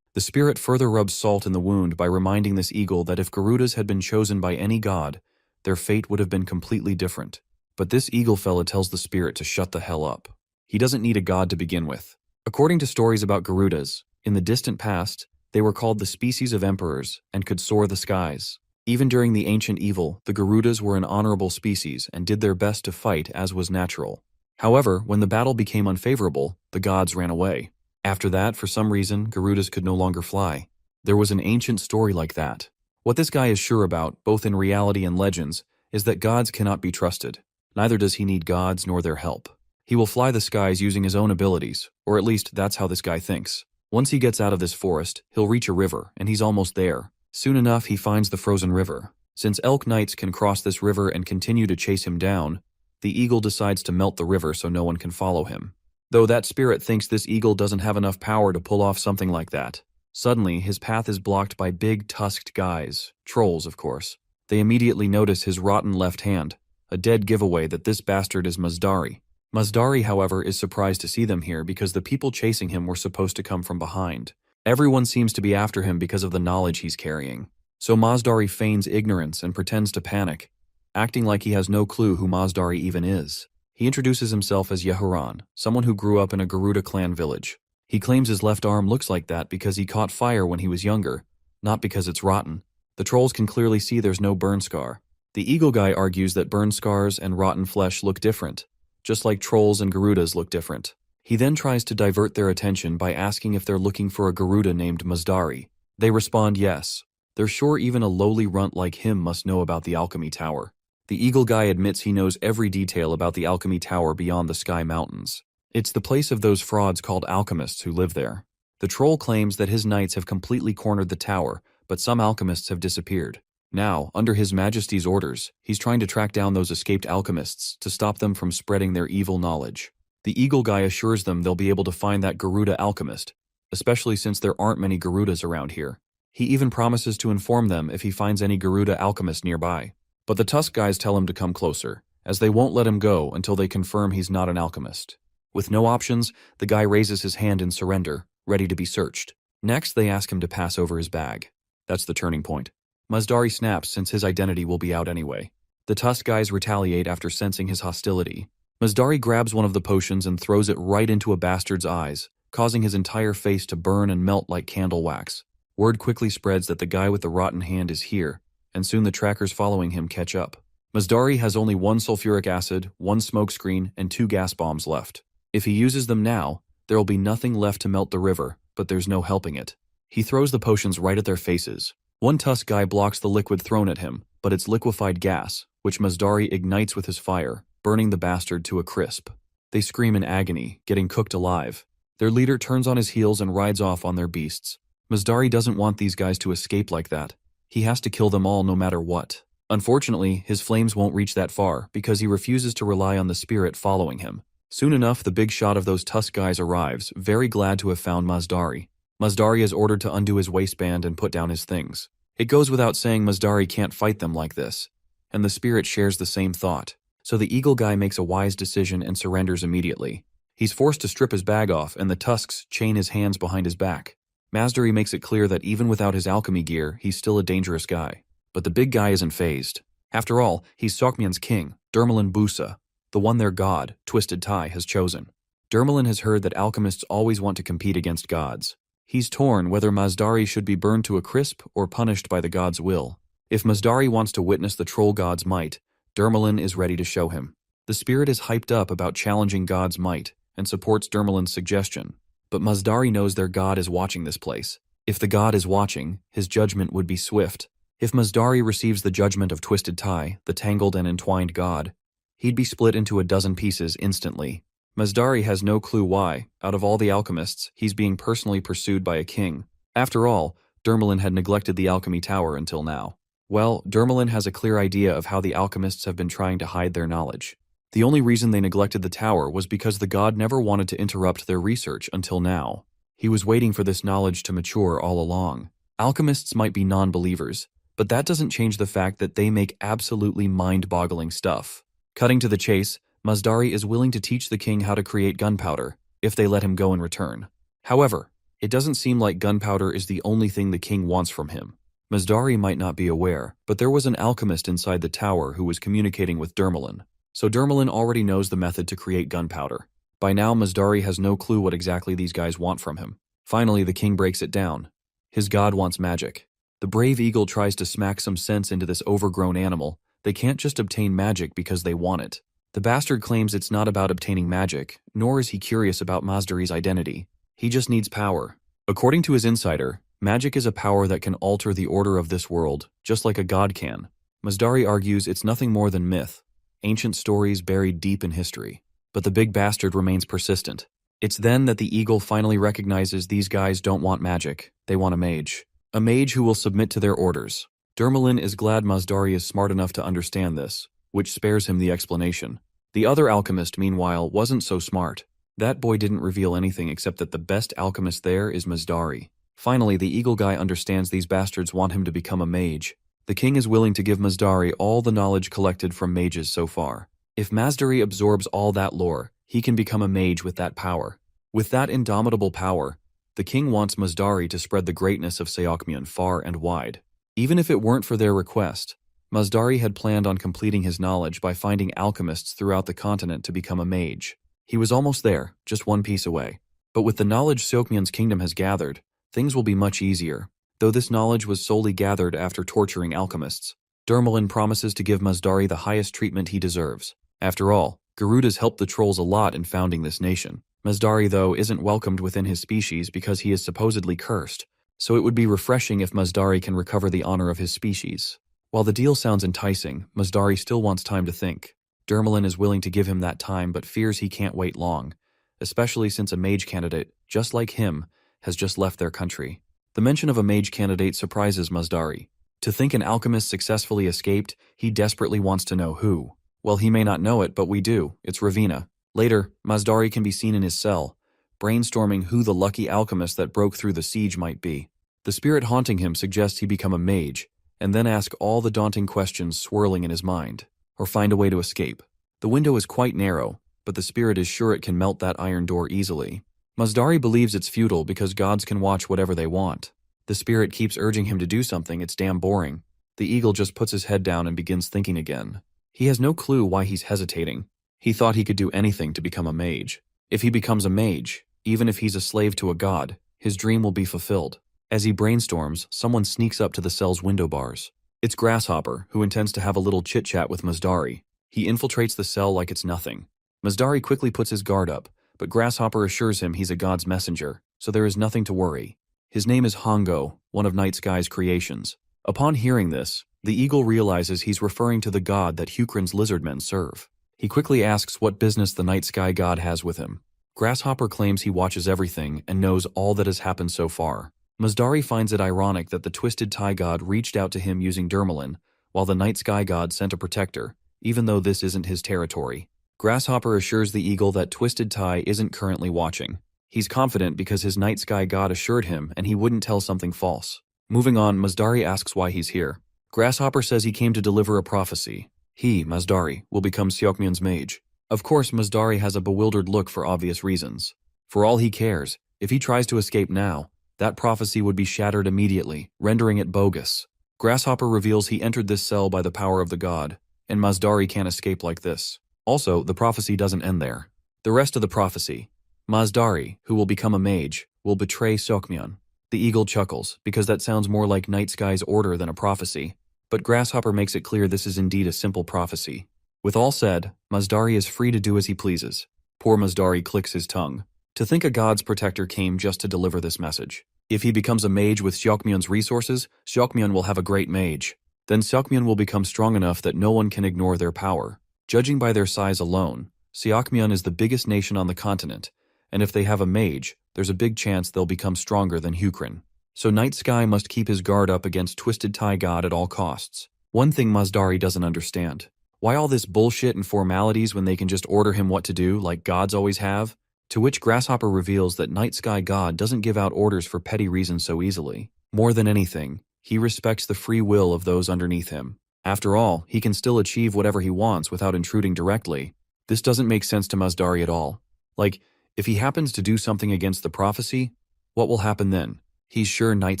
The spirit further rubs salt in the wound by reminding this eagle that if Garudas had been chosen by any god, their fate would have been completely different. But this eagle fella tells the spirit to shut the hell up. He doesn't need a god to begin with. According to stories about Garudas, in the distant past, they were called the species of emperors and could soar the skies. Even during the ancient evil, the Garudas were an honorable species and did their best to fight as was natural. However, when the battle became unfavorable, the gods ran away. After that, for some reason, Garudas could no longer fly. There was an ancient story like that. What this guy is sure about, both in reality and legends, is that gods cannot be trusted. Neither does he need gods nor their help. He will fly the skies using his own abilities, or at least that's how this guy thinks. Once he gets out of this forest, he'll reach a river, and he's almost there. Soon enough, he finds the frozen river. Since elk knights can cross this river and continue to chase him down, the eagle decides to melt the river so no one can follow him. Though that spirit thinks this eagle doesn't have enough power to pull off something like that. Suddenly, his path is blocked by big, tusked guys. Trolls, of course. They immediately notice his rotten left hand, a dead giveaway that this bastard is Mazdari. Mazdari, however, is surprised to see them here because the people chasing him were supposed to come from behind. Everyone seems to be after him because of the knowledge he's carrying. So Mazdari feigns ignorance and pretends to panic, acting like he has no clue who Mazdari even is. He introduces himself as Yehuran, someone who grew up in a Garuda clan village. He claims his left arm looks like that because he caught fire when he was younger, not because it's rotten. The trolls can clearly see there's no burn scar. The eagle guy argues that burn scars and rotten flesh look different, just like trolls and Garudas look different. He then tries to divert their attention by asking if they're looking for a Garuda named Mazdari. They respond yes. They're sure even a lowly runt like him must know about the alchemy tower. The eagle guy admits he knows every detail about the alchemy tower beyond the Sky Mountains. It's the place of those frauds called alchemists who live there. The troll claims that his knights have completely cornered the tower, but some alchemists have disappeared. Now, under His Majesty's orders, he's trying to track down those escaped alchemists to stop them from spreading their evil knowledge. The eagle guy assures them they'll be able to find that Garuda alchemist, especially since there aren't many Garudas around here. He even promises to inform them if he finds any Garuda alchemist nearby. But the Tusk guys tell him to come closer, as they won't let him go until they confirm he's not an alchemist. With no options, the guy raises his hand in surrender, ready to be searched. Next, they ask him to pass over his bag. That's the turning point. Mazdari snaps since his identity will be out anyway. The Tusk guys retaliate after sensing his hostility. Mazdari grabs one of the potions and throws it right into a bastard's eyes, causing his entire face to burn and melt like candle wax. Word quickly spreads that the guy with the rotten hand is here, and soon the trackers following him catch up. Mazdari has only 1 sulfuric acid, 1 smoke screen, and 2 gas bombs left. If he uses them now, There'll be nothing left to melt the river, but there's no helping it. He throws the potions right at their faces. One tusk guy blocks the liquid thrown at him, but it's liquefied gas, which Mazdari ignites with his fire, burning the bastard to a crisp. They scream in agony, getting cooked alive. Their leader turns on his heels and rides off on their beasts. Mazdari doesn't want these guys to escape like that. He has to kill them all no matter what. Unfortunately, his flames won't reach that far because he refuses to rely on the spirit following him. Soon enough, the big shot of those tusk guys arrives, very glad to have found Mazdari. Mazdari is ordered to undo his waistband and put down his things. It goes without saying Mazdari can't fight them like this. And the spirit shares the same thought. So the eagle guy makes a wise decision and surrenders immediately. He's forced to strip his bag off and the tusks chain his hands behind his back. Mazdari makes it clear that even without his alchemy gear, he's still a dangerous guy. But the big guy isn't fazed. After all, he's Sokmian's king, Dermalin Busa, the one their god, Twisted Tai, has chosen. Dermalin has heard that alchemists always want to compete against gods. He's torn whether Mazdari should be burned to a crisp or punished by the god's will. If Mazdari wants to witness the troll god's might, Dermalin is ready to show him. The spirit is hyped up about challenging God's might and supports Dermalin's suggestion. But Mazdari knows their god is watching this place. If the god is watching, his judgment would be swift. If Mazdari receives the judgment of Twisted Tai, the tangled and entwined god, he'd be split into a dozen pieces instantly. Mazdari has no clue why, out of all the alchemists, he's being personally pursued by a king. After all, Dermalin had neglected the alchemy tower until now. Well, Dermalin has a clear idea of how the alchemists have been trying to hide their knowledge. The only reason they neglected the tower was because the god never wanted to interrupt their research until now. He was waiting for this knowledge to mature all along. Alchemists might be non-believers, but that doesn't change the fact that they make absolutely mind-boggling stuff. Cutting to the chase, Mazdari is willing to teach the king how to create gunpowder, if they let him go in return. However, it doesn't seem like gunpowder is the only thing the king wants from him. Mazdari might not be aware, but there was an alchemist inside the tower who was communicating with Dermalin. So Dermalin already knows the method to create gunpowder. By now, Mazdari has no clue what exactly these guys want from him. Finally, the king breaks it down. His god wants magic. The brave eagle tries to smack some sense into this overgrown animal. They can't just obtain magic because they want it. The bastard claims it's not about obtaining magic, nor is he curious about Mazdari's identity. He just needs power. According to his insider, magic is a power that can alter the order of this world, just like a god can. Mazdari argues it's nothing more than myth, ancient stories buried deep in history. But the big bastard remains persistent. It's then that the eagle finally recognizes these guys don't want magic, they want a mage. A mage who will submit to their orders. Dermalin is glad Mazdari is smart enough to understand this, which spares him the explanation. The other alchemist, meanwhile, wasn't so smart. That boy didn't reveal anything except that the best alchemist there is Mazdari. Finally, the eagle guy understands these bastards want him to become a mage. The king is willing to give Mazdari all the knowledge collected from mages so far. If Mazdari absorbs all that lore, he can become a mage with that power. With that indomitable power, the king wants Mazdari to spread the greatness of Seokmian far and wide. Even if it weren't for their request, Mazdari had planned on completing his knowledge by finding alchemists throughout the continent to become a mage. He was almost there, just one piece away. But with the knowledge Seokmian's kingdom has gathered, things will be much easier. Though this knowledge was solely gathered after torturing alchemists, Dermalin promises to give Mazdari the highest treatment he deserves. After all, Garuda's helped the trolls a lot in founding this nation. Mazdari, though, isn't welcomed within his species because he is supposedly cursed, so it would be refreshing if Mazdari can recover the honor of his species. While the deal sounds enticing, Mazdari still wants time to think. Dermalin is willing to give him that time but fears he can't wait long, especially since a mage candidate, just like him, has just left their country. The mention of a mage candidate surprises Mazdari. To think an alchemist successfully escaped, he desperately wants to know who. Well, he may not know it, but we do. It's Ravina. Later, Mazdari can be seen in his cell, brainstorming who the lucky alchemist that broke through the siege might be. The spirit haunting him suggests he become a mage, and then ask all the daunting questions swirling in his mind, or find a way to escape. The window is quite narrow, but the spirit is sure it can melt that iron door easily. Mazdari believes it's futile because gods can watch whatever they want. The spirit keeps urging him to do something, it's damn boring. The eagle just puts his head down and begins thinking again. He has no clue why he's hesitating. He thought he could do anything to become a mage. If he becomes a mage, even if he's a slave to a god, his dream will be fulfilled. As he brainstorms, someone sneaks up to the cell's window bars. It's Grasshopper, who intends to have a little chit-chat with Mazdari. He infiltrates the cell like it's nothing. Mazdari quickly puts his guard up, but Grasshopper assures him he's a god's messenger, so there is nothing to worry. His name is Hongo, one of Night Sky's creations. Upon hearing this, the eagle realizes he's referring to the god that Hukryn's lizardmen serve. He quickly asks what business the Night Sky god has with him. Grasshopper claims he watches everything and knows all that has happened so far. Mazdari finds it ironic that the Twisted Tie god reached out to him using Dermalin, while the Night Sky god sent a protector, even though this isn't his territory. Grasshopper assures the eagle that Twisted Tie isn't currently watching. He's confident because his Night Sky god assured him and he wouldn't tell something false. Moving on, Mazdari asks why he's here. Grasshopper says he came to deliver a prophecy. He, Mazdari, will become Seokmyun's mage. Of course, Mazdari has a bewildered look for obvious reasons. For all he cares, if he tries to escape now, that prophecy would be shattered immediately, rendering it bogus. Grasshopper reveals he entered this cell by the power of the god, and Mazdari can't escape like this. Also, the prophecy doesn't end there. The rest of the prophecy. Mazdari, who will become a mage, will betray Seokmyun. The eagle chuckles, because that sounds more like Night Sky's order than a prophecy. But Grasshopper makes it clear this is indeed a simple prophecy. With all said, Mazdari is free to do as he pleases. Poor Mazdari clicks his tongue. To think a god's protector came just to deliver this message. If he becomes a mage with Seokmyun's resources, Seokmyun will have a great mage. Then Seokmyun will become strong enough that no one can ignore their power. Judging by their size alone, Seokmyun is the biggest nation on the continent, and if they have a mage, there's a big chance they'll become stronger than Hukryn. So Night Sky must keep his guard up against Twisted Tie God at all costs. One thing Mazdari doesn't understand. Why all this bullshit and formalities when they can just order him what to do, like gods always have? To which Grasshopper reveals that Night Sky God doesn't give out orders for petty reasons so easily. More than anything, he respects the free will of those underneath him. After all, he can still achieve whatever he wants without intruding directly. This doesn't make sense to Mazdari at all. Like, if he happens to do something against the prophecy, what will happen then? He's sure Night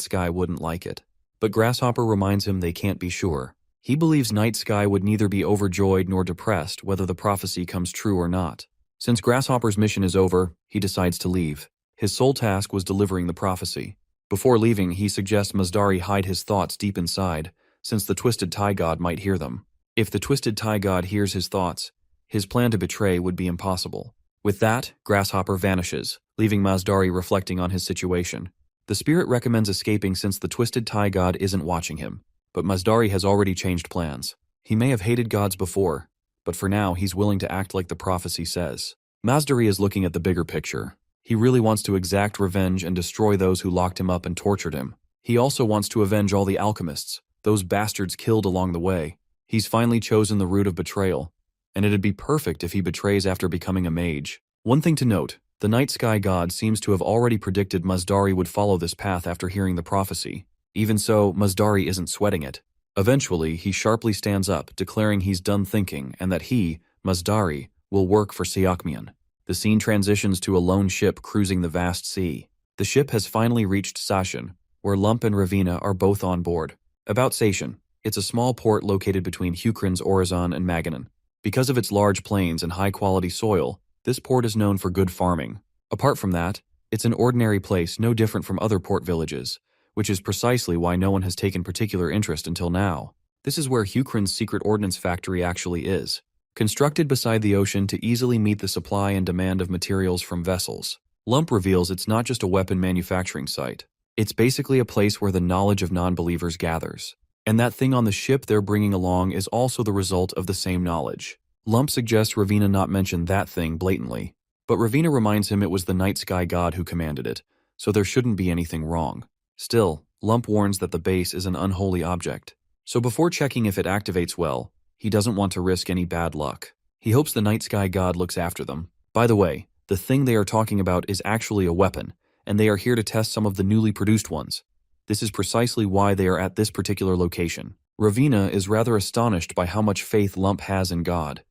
Sky wouldn't like it. But Grasshopper reminds him they can't be sure. He believes Night Sky would neither be overjoyed nor depressed whether the prophecy comes true or not. Since Grasshopper's mission is over, he decides to leave. His sole task was delivering the prophecy. Before leaving, he suggests Mazdari hide his thoughts deep inside, since the Twisted Tie God might hear them. If the Twisted Tie God hears his thoughts, his plan to betray would be impossible. With that, Grasshopper vanishes, leaving Mazdari reflecting on his situation. The spirit recommends escaping since the Twisted Tie God isn't watching him. But Mazdari has already changed plans. He may have hated gods before, but for now he's willing to act like the prophecy says. Mazdari is looking at the bigger picture. He really wants to exact revenge and destroy those who locked him up and tortured him. He also wants to avenge all the alchemists, those bastards killed along the way. He's finally chosen the route of betrayal, and it'd be perfect if he betrays after becoming a mage. One thing to note, the Night Sky God seems to have already predicted Mazdari would follow this path after hearing the prophecy. Even so, Mazdari isn't sweating it. Eventually, he sharply stands up, declaring he's done thinking and that he, Mazdari, will work for Seokmyun. The scene transitions to a lone ship cruising the vast sea. The ship has finally reached Sashin, where Lump and Ravina are both on board. About Sashin, it's a small port located between Hukryn's Orizon and Maganon. Because of its large plains and high-quality soil, this port is known for good farming. Apart from that, it's an ordinary place no different from other port villages, which is precisely why no one has taken particular interest until now. This is where Hukryn's secret ordnance factory actually is, constructed beside the ocean to easily meet the supply and demand of materials from vessels. Lump reveals it's not just a weapon manufacturing site. It's basically a place where the knowledge of non-believers gathers. And that thing on the ship they're bringing along is also the result of the same knowledge. Lump suggests Ravina not mention that thing blatantly, but Ravina reminds him it was the Night Sky God who commanded it, so there shouldn't be anything wrong. Still, Lump warns that the base is an unholy object, so before checking if it activates well, he doesn't want to risk any bad luck. He hopes the Night Sky God looks after them. By the way, the thing they are talking about is actually a weapon, and they are here to test some of the newly produced ones. This is precisely why they are at this particular location. Ravina is rather astonished by how much faith Lump has in God,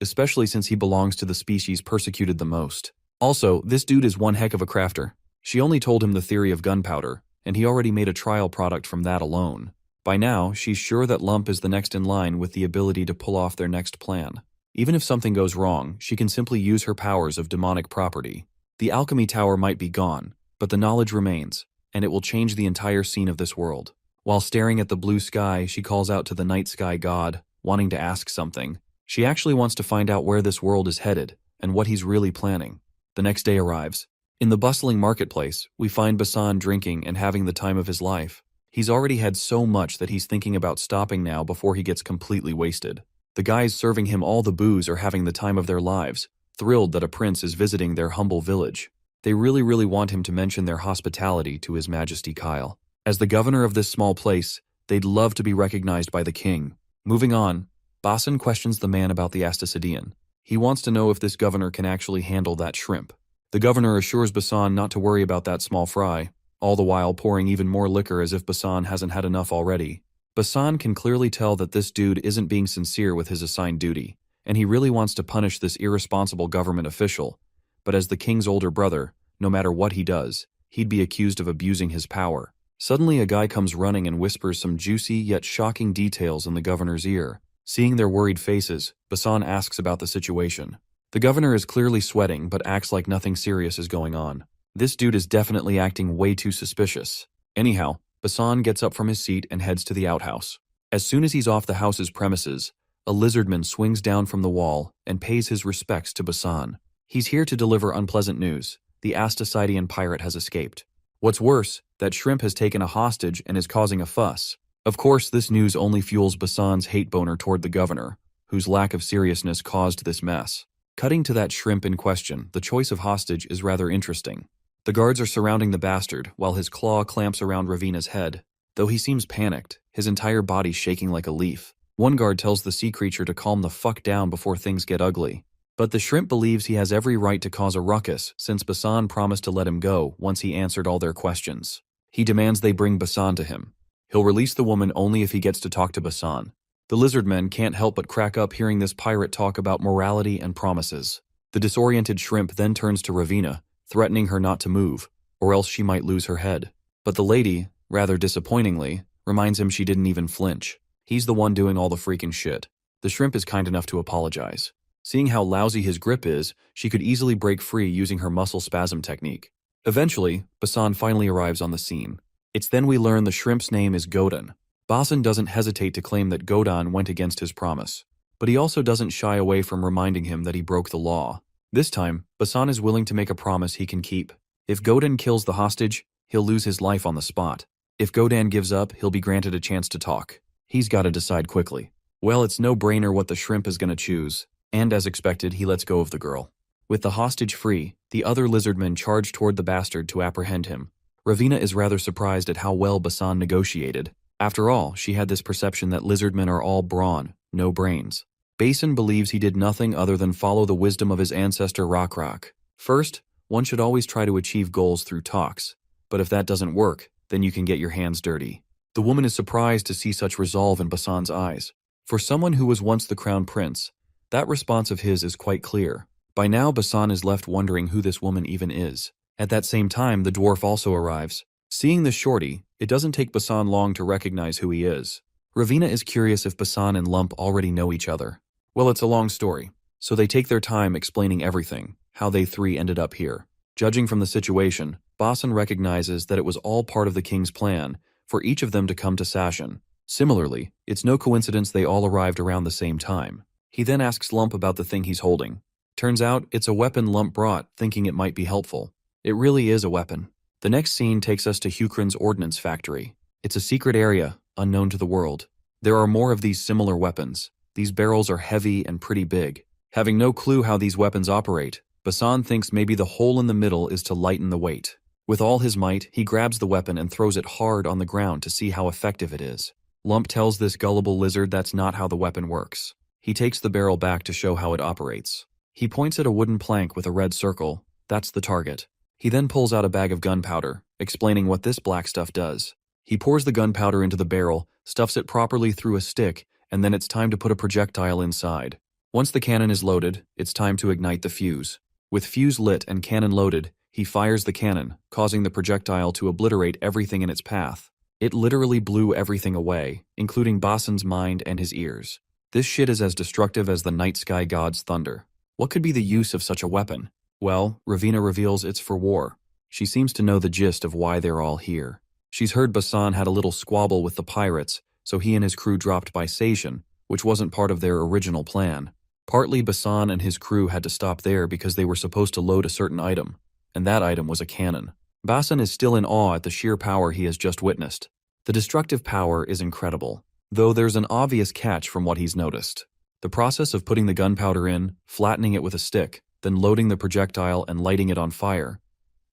especially since he belongs to the species persecuted the most. Also, this dude is one heck of a crafter. She only told him the theory of gunpowder, and he already made a trial product from that alone. By now, she's sure that Lump is the next in line with the ability to pull off their next plan. Even if something goes wrong, she can simply use her powers of demonic property. The alchemy tower might be gone, but the knowledge remains, and it will change the entire scene of this world. While staring at the blue sky, she calls out to the Night Sky God, wanting to ask something. She actually wants to find out where this world is headed, and what he's really planning. The next day arrives. In the bustling marketplace, we find Basan drinking and having the time of his life. He's already had so much that he's thinking about stopping now before he gets completely wasted. The guys serving him all the booze are having the time of their lives, thrilled that a prince is visiting their humble village. They really want him to mention their hospitality to His Majesty Kyle. As the governor of this small place, they'd love to be recognized by the king. Moving on, Basan questions the man about the Astasidean. He wants to know if this governor can actually handle that shrimp. The governor assures Basan not to worry about that small fry, all the while pouring even more liquor as if Basan hasn't had enough already. Basan can clearly tell that this dude isn't being sincere with his assigned duty, and he really wants to punish this irresponsible government official. But as the king's older brother, no matter what he does, he'd be accused of abusing his power. Suddenly a guy comes running and whispers some juicy yet shocking details in the governor's ear. Seeing their worried faces, Basan asks about the situation. The governor is clearly sweating but acts like nothing serious is going on. This dude is definitely acting way too suspicious. Anyhow, Basan gets up from his seat and heads to the outhouse. As soon as he's off the house's premises, a lizardman swings down from the wall and pays his respects to Basan. He's here to deliver unpleasant news. The Astasidean pirate has escaped. What's worse, that shrimp has taken a hostage and is causing a fuss. Of course, this news only fuels Basan's hate boner toward the governor, whose lack of seriousness caused this mess. Cutting to that shrimp in question, the choice of hostage is rather interesting. The guards are surrounding the bastard while his claw clamps around Ravina's head. Though he seems panicked, his entire body shaking like a leaf. One guard tells the sea creature to calm the fuck down before things get ugly. But the shrimp believes he has every right to cause a ruckus since Basan promised to let him go once he answered all their questions. He demands they bring Basan to him. He'll release the woman only if he gets to talk to Basan. The lizardmen can't help but crack up hearing this pirate talk about morality and promises. The disoriented shrimp then turns to Ravina, threatening her not to move, or else she might lose her head. But the lady, rather disappointingly, reminds him she didn't even flinch. He's the one doing all the freaking shit. The shrimp is kind enough to apologize. Seeing how lousy his grip is, she could easily break free using her muscle spasm technique. Eventually, Basan finally arrives on the scene. It's then we learn the shrimp's name is Godan. Basan doesn't hesitate to claim that Godan went against his promise, but he also doesn't shy away from reminding him that he broke the law. This time, Basan is willing to make a promise he can keep. If Godan kills the hostage, he'll lose his life on the spot. If Godan gives up, he'll be granted a chance to talk. He's got to decide quickly. Well, it's no brainer what the shrimp is going to choose, and as expected, he lets go of the girl. With the hostage free, the other lizardmen charge toward the bastard to apprehend him. Ravina is rather surprised at how well Basan negotiated. After all, she had this perception that lizardmen are all brawn, no brains. Basin believes he did nothing other than follow the wisdom of his ancestor Rock. First, one should always try to achieve goals through talks, but if that doesn't work, then you can get your hands dirty. The woman is surprised to see such resolve in Basan's eyes. For someone who was once the crown prince, that response of his is quite clear. By now, Basan is left wondering who this woman even is. At that same time, the dwarf also arrives. Seeing the shorty, it doesn't take Basan long to recognize who he is. Ravina is curious if Basan and Lump already know each other. Well, it's a long story, so they take their time explaining everything, how they three ended up here. Judging from the situation, Basan recognizes that it was all part of the king's plan for each of them to come to Sashin. Similarly, it's no coincidence they all arrived around the same time. He then asks Lump about the thing he's holding. Turns out, it's a weapon Lump brought, thinking it might be helpful. It really is a weapon. The next scene takes us to Hukrin's ordnance factory. It's a secret area, unknown to the world. There are more of these similar weapons. These barrels are heavy and pretty big. Having no clue how these weapons operate, Basan thinks maybe the hole in the middle is to lighten the weight. With all his might, he grabs the weapon and throws it hard on the ground to see how effective it is. Lump tells this gullible lizard that's not how the weapon works. He takes the barrel back to show how it operates. He points at a wooden plank with a red circle. That's the target. He then pulls out a bag of gunpowder, explaining what this black stuff does. He pours the gunpowder into the barrel, stuffs it properly through a stick, and then it's time to put a projectile inside. Once the cannon is loaded, it's time to ignite the fuse. With fuse lit and cannon loaded, he fires the cannon, causing the projectile to obliterate everything in its path. It literally blew everything away, including Basan's mind and his ears. This shit is as destructive as the night sky god's thunder. What could be the use of such a weapon? Well, Ravina reveals it's for war. She seems to know the gist of why they're all here. She's heard Basan had a little squabble with the pirates, so he and his crew dropped by Sashin, which wasn't part of their original plan. Partly Basan and his crew had to stop there because they were supposed to load a certain item, and that item was a cannon. Basan is still in awe at the sheer power he has just witnessed. The destructive power is incredible, though there's an obvious catch from what he's noticed. The process of putting the gunpowder in, flattening it with a stick, then loading the projectile and lighting it on fire,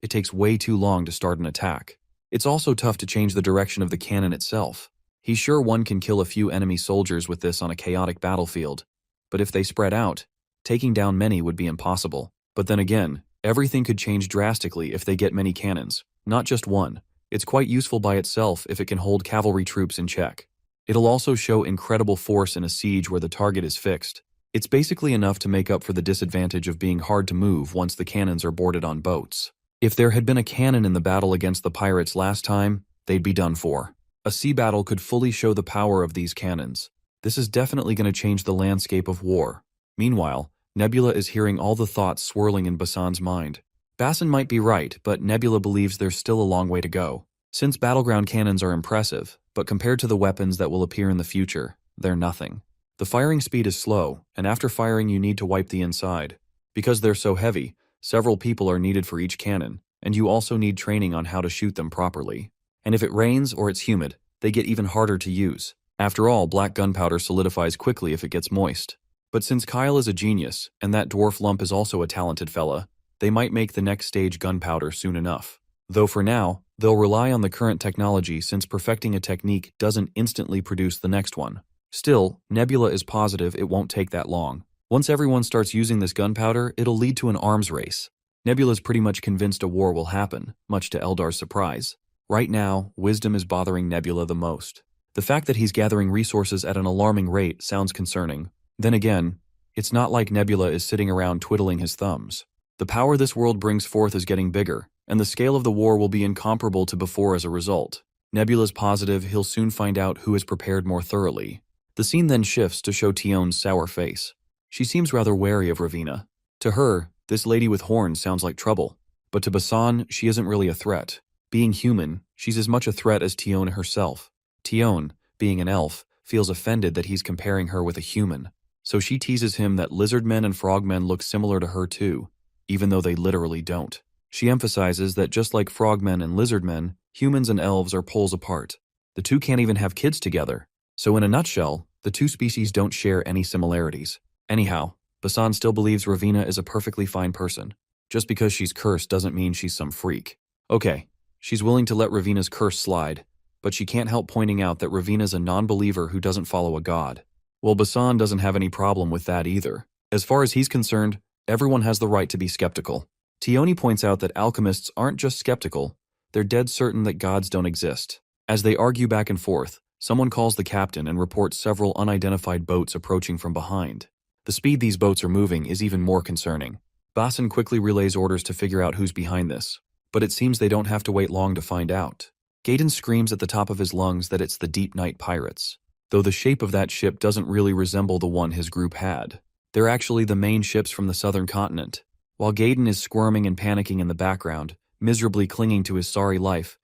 it takes way too long to start an attack. It's also tough to change the direction of the cannon itself. He's sure one can kill a few enemy soldiers with this on a chaotic battlefield, but if they spread out, taking down many would be impossible. But then again, everything could change drastically if they get many cannons, not just one. It's quite useful by itself if it can hold cavalry troops in check. It'll also show incredible force in a siege where the target is fixed. It's basically enough to make up for the disadvantage of being hard to move once the cannons are boarded on boats. If there had been a cannon in the battle against the pirates last time, they'd be done for. A sea battle could fully show the power of these cannons. This is definitely going to change the landscape of war. Meanwhile, Nebula is hearing all the thoughts swirling in Basan's mind. Basan might be right, but Nebula believes there's still a long way to go. Since battleground cannons are impressive, but compared to the weapons that will appear in the future, they're nothing. The firing speed is slow, and after firing you need to wipe the inside. Because they're so heavy, several people are needed for each cannon, and you also need training on how to shoot them properly. And if it rains or it's humid, they get even harder to use. After all, black gunpowder solidifies quickly if it gets moist. But since Kyle is a genius, and that dwarf lump is also a talented fella, they might make the next stage gunpowder soon enough. Though for now, they'll rely on the current technology since perfecting a technique doesn't instantly produce the next one. Still, Nebula is positive it won't take that long. Once everyone starts using this gunpowder, it'll lead to an arms race. Nebula's pretty much convinced a war will happen, much to Eldar's surprise. Right now, wisdom is bothering Nebula the most. The fact that he's gathering resources at an alarming rate sounds concerning. Then again, it's not like Nebula is sitting around twiddling his thumbs. The power this world brings forth is getting bigger, and the scale of the war will be incomparable to before as a result. Nebula's positive he'll soon find out who is prepared more thoroughly. The scene then shifts to show Tion's sour face. She seems rather wary of Ravina. To her, this lady with horns sounds like trouble, but to Basan, she isn't really a threat. Being human, she's as much a threat as Tion herself. Tion, being an elf, feels offended that he's comparing her with a human, so she teases him that lizardmen and frogmen look similar to her too, even though they literally don't. She emphasizes that just like frogmen and lizardmen, humans and elves are poles apart. The two can't even have kids together. So in a nutshell, the two species don't share any similarities. Anyhow, Basan still believes Ravina is a perfectly fine person. Just because she's cursed doesn't mean she's some freak. Okay, she's willing to let Ravina's curse slide, but she can't help pointing out that Ravina's a non-believer who doesn't follow a god. Well, Basan doesn't have any problem with that either. As far as he's concerned, everyone has the right to be skeptical. Tioni points out that alchemists aren't just skeptical, they're dead certain that gods don't exist. As they argue back and forth, someone calls the captain and reports several unidentified boats approaching from behind. The speed these boats are moving is even more concerning. Basan quickly relays orders to figure out who's behind this, but it seems they don't have to wait long to find out. Gaiden screams at the top of his lungs that it's the Deep Night Pirates, though the shape of that ship doesn't really resemble the one his group had. They're actually the main ships from the southern continent. While Gaiden is squirming and panicking in the background, miserably clinging to his sorry life,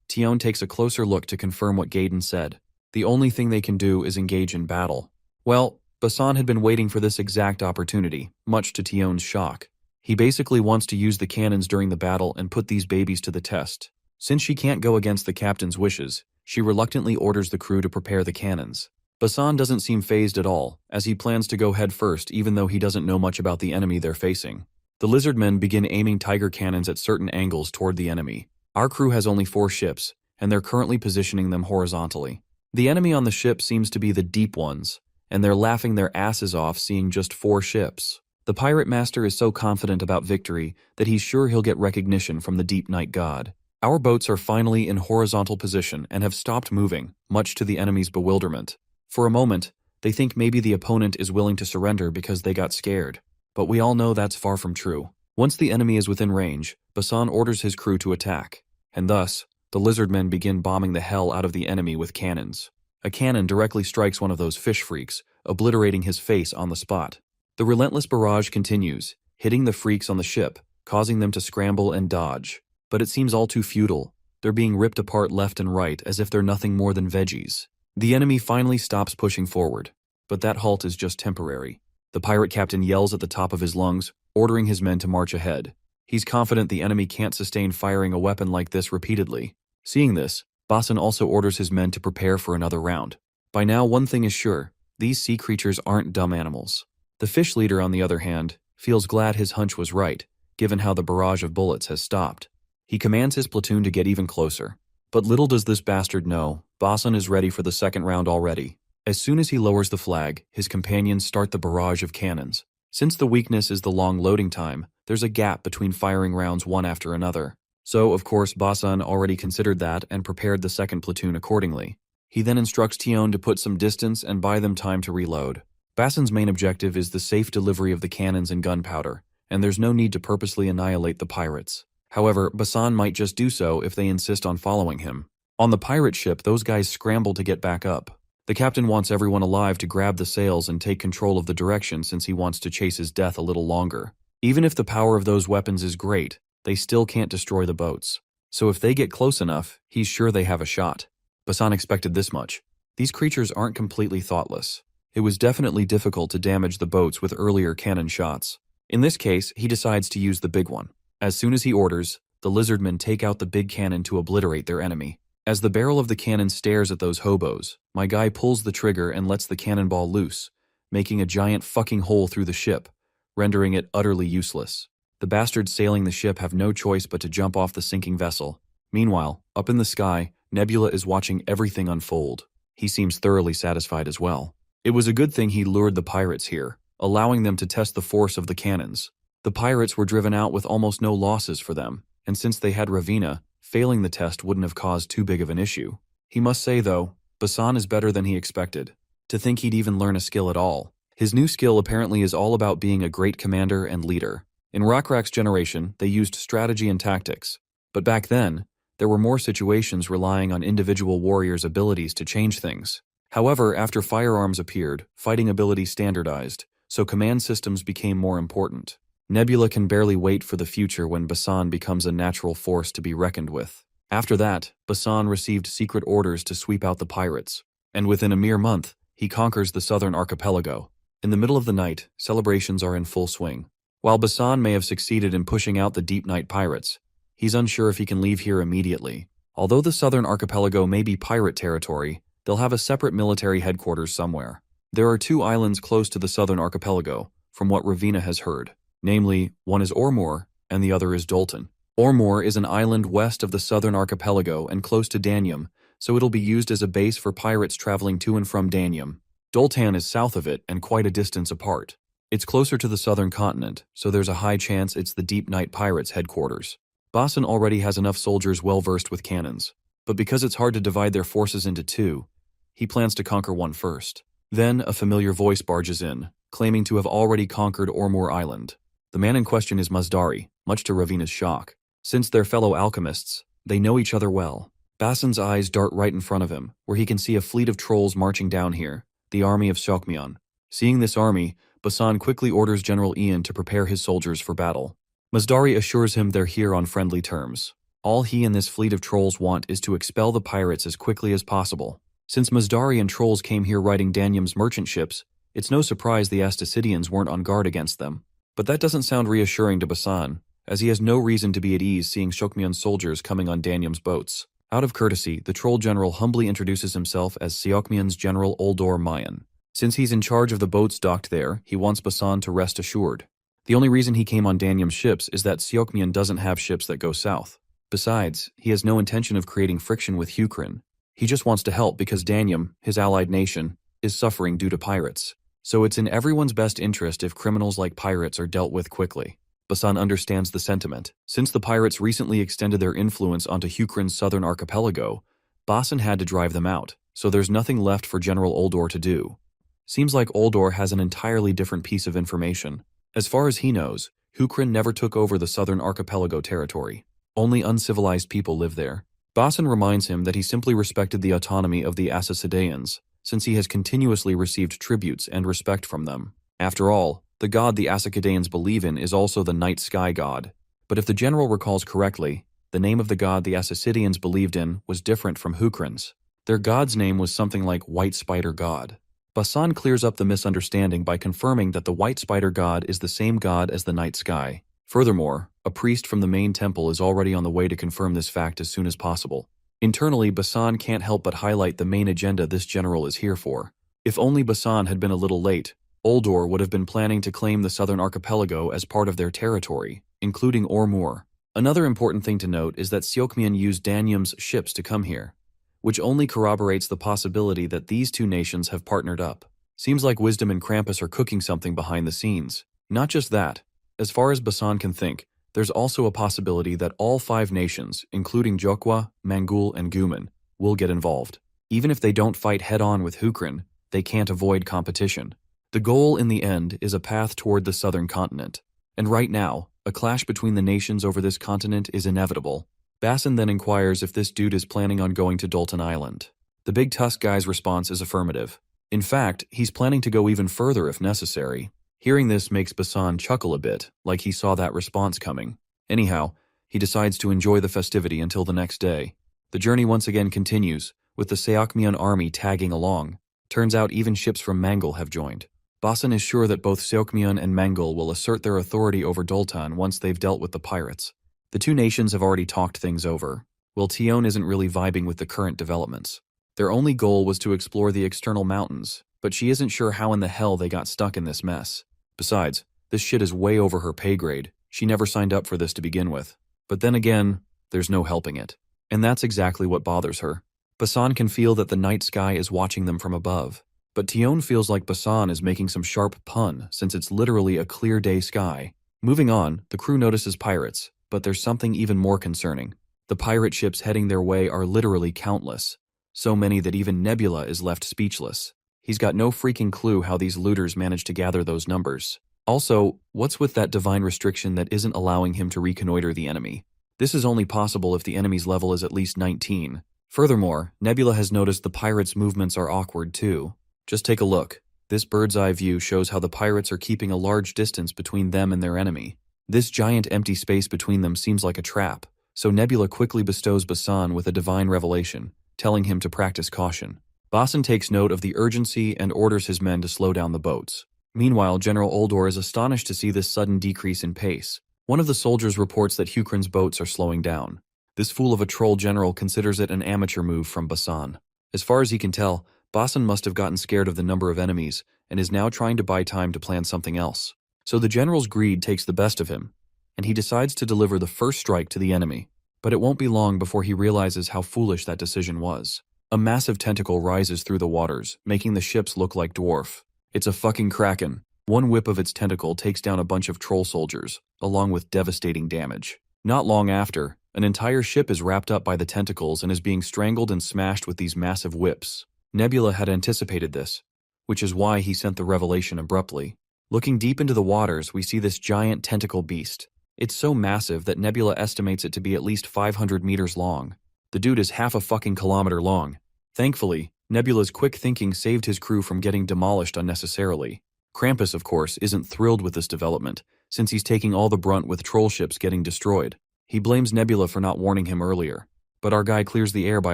Tion takes a closer look to confirm what Gaiden said. The only thing they can do is engage in battle. Well, Basan had been waiting for this exact opportunity, much to Tion's shock. He basically wants to use the cannons during the battle and put these babies to the test. Since she can't go against the captain's wishes, she reluctantly orders the crew to prepare the cannons. Basan doesn't seem fazed at all, as he plans to go head first even though he doesn't know much about the enemy they're facing. The Lizardmen begin aiming tiger cannons at certain angles toward the enemy. Our crew has only 4 ships, and they're currently positioning them horizontally. The enemy on the ship seems to be the deep ones, and they're laughing their asses off seeing just 4 ships. The pirate master is so confident about victory that he's sure he'll get recognition from the Deep Night God. Our boats are finally in horizontal position and have stopped moving, much to the enemy's bewilderment. For a moment, they think maybe the opponent is willing to surrender because they got scared. But we all know that's far from true. Once the enemy is within range, Basan orders his crew to attack, and thus, the Lizardmen begin bombing the hell out of the enemy with cannons. A cannon directly strikes one of those fish freaks, obliterating his face on the spot. The relentless barrage continues, hitting the freaks on the ship, causing them to scramble and dodge. But it seems all too futile. They're being ripped apart left and right as if they're nothing more than veggies. The enemy finally stops pushing forward, but that halt is just temporary. The pirate captain yells at the top of his lungs, ordering his men to march ahead. He's confident the enemy can't sustain firing a weapon like this repeatedly. Seeing this, Basan also orders his men to prepare for another round. By now, one thing is sure: these sea creatures aren't dumb animals. The fish leader, on the other hand, feels glad his hunch was right, given how the barrage of bullets has stopped. He commands his platoon to get even closer. But little does this bastard know, Basan is ready for the second round already. As soon as he lowers the flag, his companions start the barrage of cannons. Since the weakness is the long loading time, there's a gap between firing rounds one after another. So, of course, Basan already considered that and prepared the second platoon accordingly. He then instructs Tion to put some distance and buy them time to reload. Basan's main objective is the safe delivery of the cannons and gunpowder, and there's no need to purposely annihilate the pirates. However, Basan might just do so if they insist on following him. On the pirate ship, those guys scramble to get back up. The captain wants everyone alive to grab the sails and take control of the direction since he wants to chase his death a little longer. Even if the power of those weapons is great, they still can't destroy the boats. So if they get close enough, he's sure they have a shot. Basan expected this much. These creatures aren't completely thoughtless. It was definitely difficult to damage the boats with earlier cannon shots. In this case, he decides to use the big one. As soon as he orders, the Lizardmen take out the big cannon to obliterate their enemy. As the barrel of the cannon stares at those hobos, my guy pulls the trigger and lets the cannonball loose, making a giant fucking hole through the ship, rendering it utterly useless. The bastards sailing the ship have no choice but to jump off the sinking vessel. Meanwhile, up in the sky, Nebula is watching everything unfold. He seems thoroughly satisfied as well. It was a good thing he lured the pirates here, allowing them to test the force of the cannons. The pirates were driven out with almost no losses for them, and since they had Ravina, failing the test wouldn't have caused too big of an issue. He must say, though, Basan is better than he expected. To think he'd even learn a skill at all. His new skill apparently is all about being a great commander and leader. In Rockrak's generation, they used strategy and tactics. But back then, there were more situations relying on individual warriors' abilities to change things. However, after firearms appeared, fighting abilities standardized, so command systems became more important. Nebula can barely wait for the future when Basan becomes a natural force to be reckoned with. After that, Basan received secret orders to sweep out the pirates, and within a mere month, he conquers the southern archipelago. In the middle of the night, celebrations are in full swing. While Basan may have succeeded in pushing out the Deep Night pirates, he's unsure if he can leave here immediately. Although the southern archipelago may be pirate territory, they'll have a separate military headquarters somewhere. There are 2 islands close to the southern archipelago, from what Ravina has heard. Namely, one is Ormor, and the other is Dolton. Ormor is an island west of the southern archipelago and close to Danium, so it'll be used as a base for pirates traveling to and from Danium. Doltan is south of it and quite a distance apart. It's closer to the southern continent, so there's a high chance it's the Deep Night Pirates' headquarters. Basan already has enough soldiers well-versed with cannons, but because it's hard to divide their forces into 2, he plans to conquer one first. Then a familiar voice barges in, claiming to have already conquered Ormor Island. The man in question is Mazdari, much to Ravina's shock. Since they're fellow alchemists, they know each other well. Basan's eyes dart right in front of him, where he can see a fleet of trolls marching down here, the army of Seokmyeon. Seeing this army, Basan quickly orders General Ian to prepare his soldiers for battle. Mazdari assures him they're here on friendly terms. All he and this fleet of trolls want is to expel the pirates as quickly as possible. Since Mazdari and trolls came here riding Danium's merchant ships, it's no surprise the Astasidians weren't on guard against them. But that doesn't sound reassuring to Basan, as he has no reason to be at ease seeing Seokmyeon's soldiers coming on Danium's boats. Out of courtesy, the troll general humbly introduces himself as Seokmyeon's General Uldor Mayan. Since he's in charge of the boats docked there, he wants Basan to rest assured. The only reason he came on Danium's ships is that Seokmyeon doesn't have ships that go south. Besides, he has no intention of creating friction with Hukrin. He just wants to help because Danium, his allied nation, is suffering due to pirates. So it's in everyone's best interest if criminals like pirates are dealt with quickly. Basan understands the sentiment. Since the pirates recently extended their influence onto Hukrin's southern archipelago, Basan had to drive them out, so there's nothing left for General Uldor to do. Seems like Uldor has an entirely different piece of information. As far as he knows, Hukrin never took over the southern archipelago territory. Only uncivilized people live there. Basan reminds him that he simply respected the autonomy of the Assasideans, since he has continuously received tributes and respect from them. After all, the god the Assakidaeans believe in is also the night sky god. But if the general recalls correctly, the name of the god the Assasidians believed in was different from Hukrin's. Their god's name was something like White Spider God. Basan clears up the misunderstanding by confirming that the white spider god is the same god as the night sky. Furthermore, a priest from the main temple is already on the way to confirm this fact as soon as possible. Internally, Basan can't help but highlight the main agenda this general is here for. If only Basan had been a little late, Oldor would have been planning to claim the southern archipelago as part of their territory, including Ormur. Another important thing to note is that Seokmian used Danyum's ships to come here, which only corroborates the possibility that these two nations have partnered up. Seems like Wisdom and Krampus are cooking something behind the scenes. Not just that, as far as Basan can think, there's also a possibility that all 5 nations, including Jokwa, Mangul, and Guman, will get involved. Even if they don't fight head-on with Hukrin, they can't avoid competition. The goal in the end is a path toward the southern continent. And right now, a clash between the nations over this continent is inevitable. Basan then inquires if this dude is planning on going to Dalton Island. The Big Tusk guy's response is affirmative. In fact, he's planning to go even further if necessary. Hearing this makes Basan chuckle a bit, like he saw that response coming. Anyhow, he decides to enjoy the festivity until the next day. The journey once again continues, with the Seokmian army tagging along. Turns out even ships from Mangul have joined. Basan is sure that both Seokmian and Mangul will assert their authority over Doltan once they've dealt with the pirates. The two nations have already talked things over. Well, Tion isn't really vibing with the current developments. Their only goal was to explore the external mountains, but she isn't sure how in the hell they got stuck in this mess. Besides, this shit is way over her pay grade. She never signed up for this to begin with. But then again, there's no helping it. And that's exactly what bothers her. Basan can feel that the night sky is watching them from above. But Tion feels like Basan is making some sharp pun since it's literally a clear day sky. Moving on, the crew notices pirates, but there's something even more concerning. The pirate ships heading their way are literally countless. So many that even Nebula is left speechless. He's got no freaking clue how these looters managed to gather those numbers. Also, what's with that divine restriction that isn't allowing him to reconnoiter the enemy? This is only possible if the enemy's level is at least 19. Furthermore, Nebula has noticed the pirates' movements are awkward too. Just take a look. This bird's eye view shows how the pirates are keeping a large distance between them and their enemy. This giant empty space between them seems like a trap, so Nebula quickly bestows Basan with a divine revelation, telling him to practice caution. Basan takes note of the urgency and orders his men to slow down the boats. Meanwhile, General Oldor is astonished to see this sudden decrease in pace. One of the soldiers reports that Hukrin's boats are slowing down. This fool of a troll general considers it an amateur move from Basan. As far as he can tell, Basan must have gotten scared of the number of enemies and is now trying to buy time to plan something else. So the general's greed takes the best of him, and he decides to deliver the first strike to the enemy. But it won't be long before he realizes how foolish that decision was. A massive tentacle rises through the waters, making the ships look like dwarf. It's a fucking kraken. One whip of its tentacle takes down a bunch of troll soldiers, along with devastating damage. Not long after, an entire ship is wrapped up by the tentacles and is being strangled and smashed with these massive whips. Nebula had anticipated this, which is why he sent the revelation abruptly. Looking deep into the waters, we see this giant tentacle beast. It's so massive that Nebula estimates it to be at least 500 meters long. The dude is half a fucking kilometer long. Thankfully, Nebula's quick thinking saved his crew from getting demolished unnecessarily. Krampus, of course, isn't thrilled with this development, since he's taking all the brunt with troll ships getting destroyed. He blames Nebula for not warning him earlier, but our guy clears the air by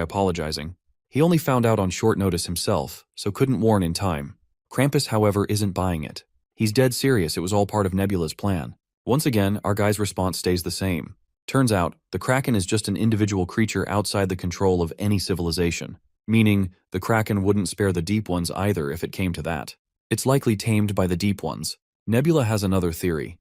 apologizing. He only found out on short notice himself, so couldn't warn in time. Krampus, however, isn't buying it. He's dead serious it was all part of Nebula's plan. Once again, our guy's response stays the same. Turns out, the Kraken is just an individual creature outside the control of any civilization. Meaning, the Kraken wouldn't spare the Deep Ones either if it came to that. It's likely tamed by the Deep Ones. Nebula has another theory.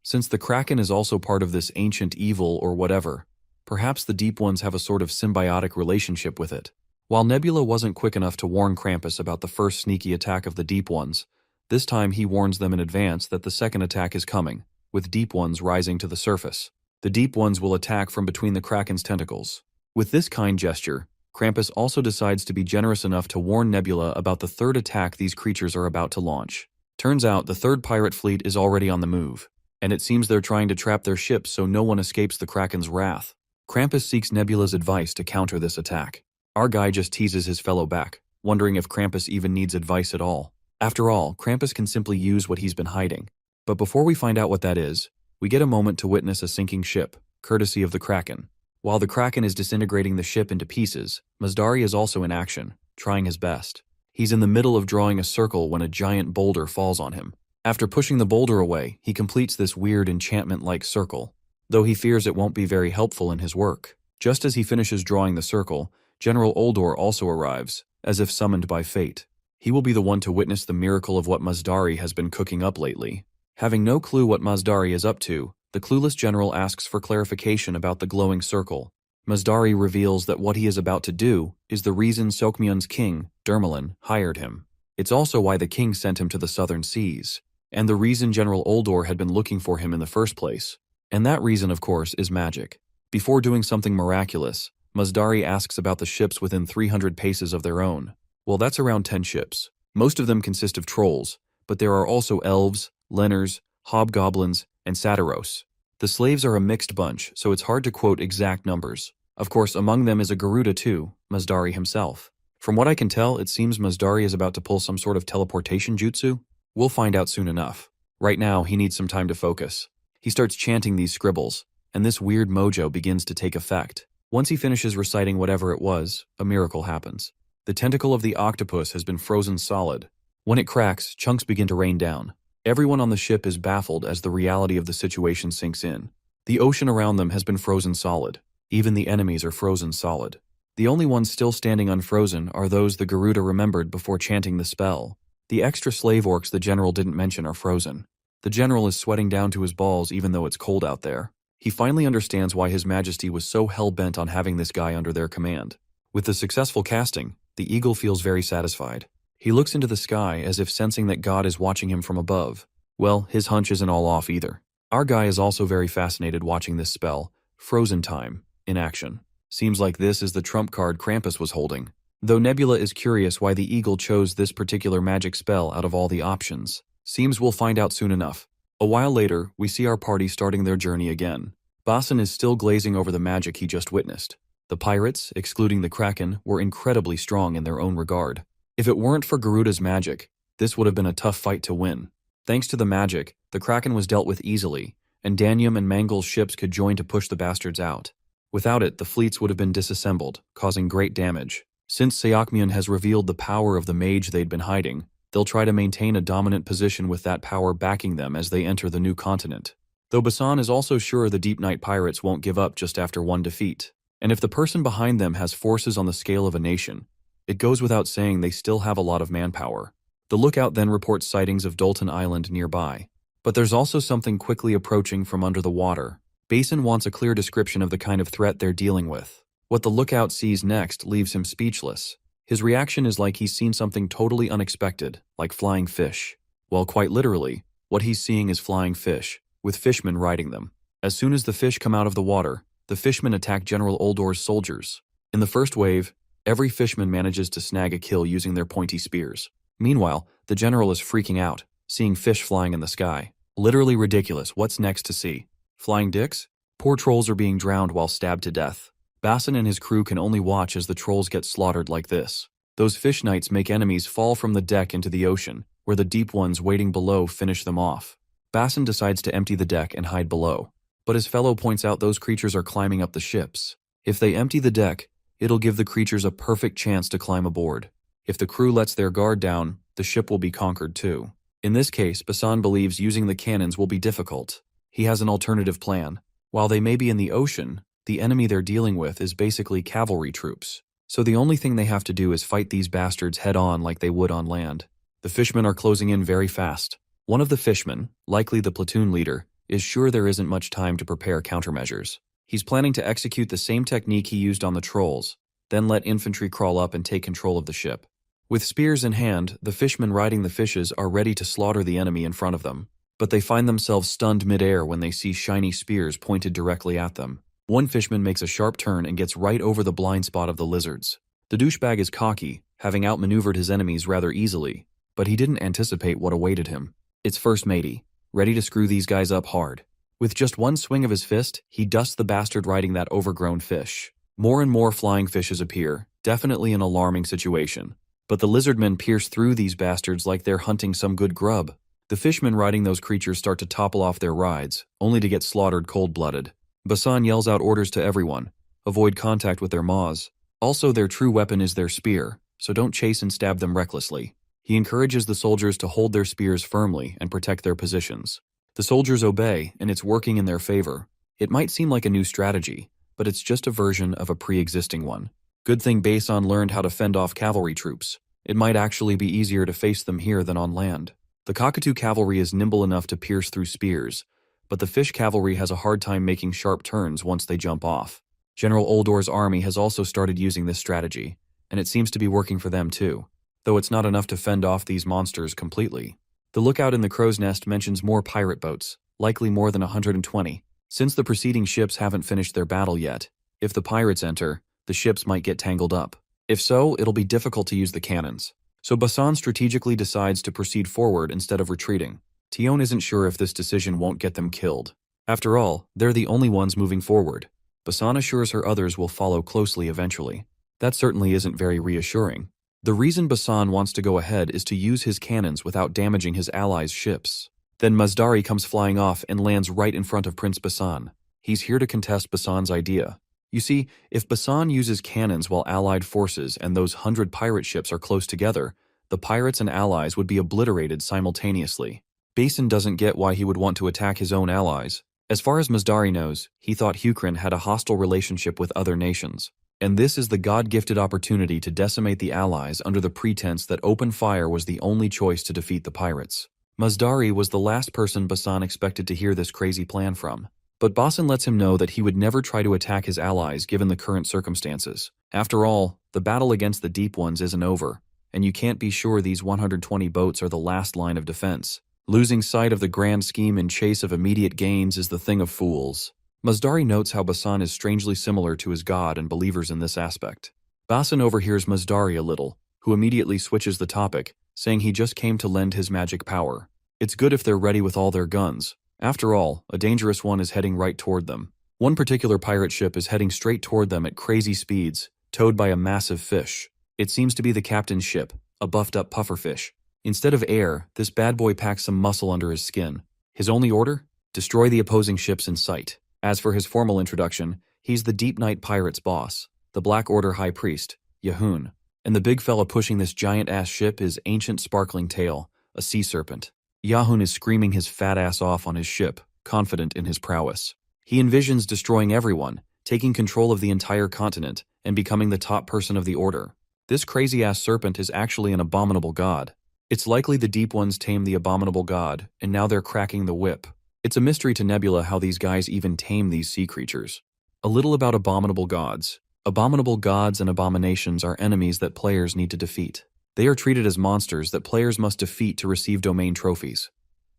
Since the Kraken is also part of this ancient evil or whatever, perhaps the Deep Ones have a sort of symbiotic relationship with it. While Nebula wasn't quick enough to warn Krampus about the first sneaky attack of the Deep Ones, this time he warns them in advance that the second attack is coming, with Deep Ones rising to the surface. The Deep Ones will attack from between the Kraken's tentacles. With this kind gesture, Krampus also decides to be generous enough to warn Nebula about the third attack these creatures are about to launch. Turns out the third pirate fleet is already on the move, and it seems they're trying to trap their ships so no one escapes the Kraken's wrath. Krampus seeks Nebula's advice to counter this attack. Our guy just teases his fellow back, wondering if Krampus even needs advice at all. After all, Krampus can simply use what he's been hiding. But before we find out what that is, we get a moment to witness a sinking ship, courtesy of the Kraken. While the Kraken is disintegrating the ship into pieces, Mazdari is also in action, trying his best. He's in the middle of drawing a circle when a giant boulder falls on him. After pushing the boulder away, he completes this weird enchantment-like circle, though he fears it won't be very helpful in his work. Just as he finishes drawing the circle, General Uldor also arrives, as if summoned by fate. He will be the one to witness the miracle of what Mazdari has been cooking up lately. Having no clue what Mazdari is up to, the clueless general asks for clarification about the glowing circle. Mazdari reveals that what he is about to do is the reason Sokmyun's king, Dermalin, hired him. It's also why the king sent him to the southern seas, and the reason General Uldor had been looking for him in the first place. And that reason, of course, is magic. Before doing something miraculous, Mazdari asks about the ships within 300 paces of their own. Well, that's around 10 ships. Most of them consist of trolls, but there are also elves, lenners, hobgoblins, and satyros. The slaves are a mixed bunch, so it's hard to quote exact numbers. Of course, among them is a Garuda too, Mazdari himself. From what I can tell, it seems Mazdari is about to pull some sort of teleportation jutsu. We'll find out soon enough. Right now, he needs some time to focus. He starts chanting these scribbles, and this weird mojo begins to take effect. Once he finishes reciting whatever it was, a miracle happens. The tentacle of the octopus has been frozen solid. When it cracks, chunks begin to rain down. Everyone on the ship is baffled as the reality of the situation sinks in. The ocean around them has been frozen solid. Even the enemies are frozen solid. The only ones still standing unfrozen are those the Garuda remembered before chanting the spell. The extra slave orcs the general didn't mention are frozen. The general is sweating down to his balls even though it's cold out there. He finally understands why His Majesty was so hell-bent on having this guy under their command. With the successful casting, the eagle feels very satisfied. He looks into the sky as if sensing that God is watching him from above. Well, his hunch isn't all off either. Our guy is also very fascinated watching this spell, Frozen Time, in action. Seems like this is the trump card Krampus was holding. Though Nebula is curious why the eagle chose this particular magic spell out of all the options. Seems we'll find out soon enough. A while later, we see our party starting their journey again. Basin is still glazing over the magic he just witnessed. The pirates, excluding the Kraken, were incredibly strong in their own regard. If it weren't for Garuda's magic, this would have been a tough fight to win. Thanks to the magic, the Kraken was dealt with easily, and Danium and Mangle's ships could join to push the bastards out. Without it, the fleets would have been disassembled, causing great damage. Since Seokmyun has revealed the power of the mage they'd been hiding, they'll try to maintain a dominant position with that power backing them as they enter the new continent. Though Basan is also sure the Deep Night pirates won't give up just after one defeat. And if the person behind them has forces on the scale of a nation, it goes without saying they still have a lot of manpower. The lookout then reports sightings of Dalton Island nearby. But there's also something quickly approaching from under the water. Basin wants a clear description of the kind of threat they're dealing with. What the lookout sees next leaves him speechless. His reaction is like he's seen something totally unexpected, like flying fish. Well, quite literally, what he's seeing is flying fish, with fishmen riding them. As soon as the fish come out of the water, the fishmen attack General Uldor's soldiers. In the first wave, every fishman manages to snag a kill using their pointy spears. Meanwhile, the general is freaking out, seeing fish flying in the sky. Literally ridiculous. What's next to see? Flying dicks? Poor trolls are being drowned while stabbed to death. Basin and his crew can only watch as the trolls get slaughtered like this. Those fish knights make enemies fall from the deck into the ocean, where the deep ones waiting below finish them off. Basin decides to empty the deck and hide below. But his fellow points out those creatures are climbing up the ships. If they empty the deck, it'll give the creatures a perfect chance to climb aboard. If the crew lets their guard down, the ship will be conquered too. In this case, Basan believes using the cannons will be difficult. He has an alternative plan. While they may be in the ocean, the enemy they're dealing with is basically cavalry troops. So the only thing they have to do is fight these bastards head-on like they would on land. The fishmen are closing in very fast. One of the fishmen, likely the platoon leader, is sure there isn't much time to prepare countermeasures. He's planning to execute the same technique he used on the trolls, then let infantry crawl up and take control of the ship. With spears in hand, the fishmen riding the fishes are ready to slaughter the enemy in front of them. But they find themselves stunned midair when they see shiny spears pointed directly at them. One fishman makes a sharp turn and gets right over the blind spot of the lizards. The douchebag is cocky, having outmaneuvered his enemies rather easily, but he didn't anticipate what awaited him. It's First Matey, ready to screw these guys up hard. With just one swing of his fist, he dusts the bastard riding that overgrown fish. More and more flying fishes appear, definitely an alarming situation. But the lizardmen pierce through these bastards like they're hunting some good grub. The fishmen riding those creatures start to topple off their rides, only to get slaughtered cold-blooded. Basan yells out orders to everyone. Avoid contact with their maws. Also, their true weapon is their spear, so don't chase and stab them recklessly. He encourages the soldiers to hold their spears firmly and protect their positions. The soldiers obey, and it's working in their favor. It might seem like a new strategy, but it's just a version of a pre-existing one. Good thing Basan learned how to fend off cavalry troops. It might actually be easier to face them here than on land. The cockatoo cavalry is nimble enough to pierce through spears, but the fish cavalry has a hard time making sharp turns once they jump off. General Oldor's army has also started using this strategy, and it seems to be working for them too, though it's not enough to fend off these monsters completely. The lookout in the crow's nest mentions more pirate boats, likely more than 120. Since the preceding ships haven't finished their battle yet, if the pirates enter, the ships might get tangled up. If so, it'll be difficult to use the cannons. So Basan strategically decides to proceed forward instead of retreating. Tion isn't sure if this decision won't get them killed. After all, they're the only ones moving forward. Basan assures her others will follow closely eventually. That certainly isn't very reassuring. The reason Basan wants to go ahead is to use his cannons without damaging his allies' ships. Then Mazdari comes flying off and lands right in front of Prince Basan. He's here to contest Basan's idea. You see, if Basan uses cannons while allied forces and those 100 pirate ships are close together, the pirates and allies would be obliterated simultaneously. Basan doesn't get why he would want to attack his own allies. As far as Mazdari knows, he thought Hukrin had a hostile relationship with other nations. And this is the God-gifted opportunity to decimate the allies under the pretense that open fire was the only choice to defeat the pirates. Mazdari was the last person Basan expected to hear this crazy plan from. But Basan lets him know that he would never try to attack his allies given the current circumstances. After all, the battle against the Deep Ones isn't over, and you can't be sure these 120 boats are the last line of defense. Losing sight of the grand scheme in chase of immediate gains is the thing of fools. Mazdari notes how Basan is strangely similar to his god and believers in this aspect. Basan overhears Mazdari a little, who immediately switches the topic, saying he just came to lend his magic power. It's good if they're ready with all their guns. After all, a dangerous one is heading right toward them. One particular pirate ship is heading straight toward them at crazy speeds, towed by a massive fish. It seems to be the captain's ship, a buffed-up pufferfish. Instead of air, this bad boy packs some muscle under his skin. His only order? Destroy the opposing ships in sight. As for his formal introduction, he's the Deep Night Pirates boss, the Black Order High Priest, Yahun. And the big fella pushing this giant-ass ship is Ancient Sparkling Tail, a sea serpent. Yahun is screaming his fat ass off on his ship, confident in his prowess. He envisions destroying everyone, taking control of the entire continent, and becoming the top person of the order. This crazy-ass serpent is actually an abominable god. It's likely the Deep Ones tamed the abominable god, and now they're cracking the whip. It's a mystery to Nebula how these guys even tame these sea creatures. A little about abominable gods. Abominable gods and abominations are enemies that players need to defeat. They are treated as monsters that players must defeat to receive domain trophies.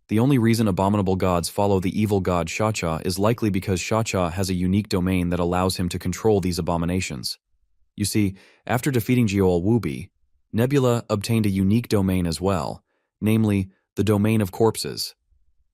The only reason abominable gods follow the evil god Shacha is likely because Shacha has a unique domain that allows him to control these abominations. You see, after defeating Geol Wubi, Nebula obtained a unique domain as well, namely, the Domain of Corpses.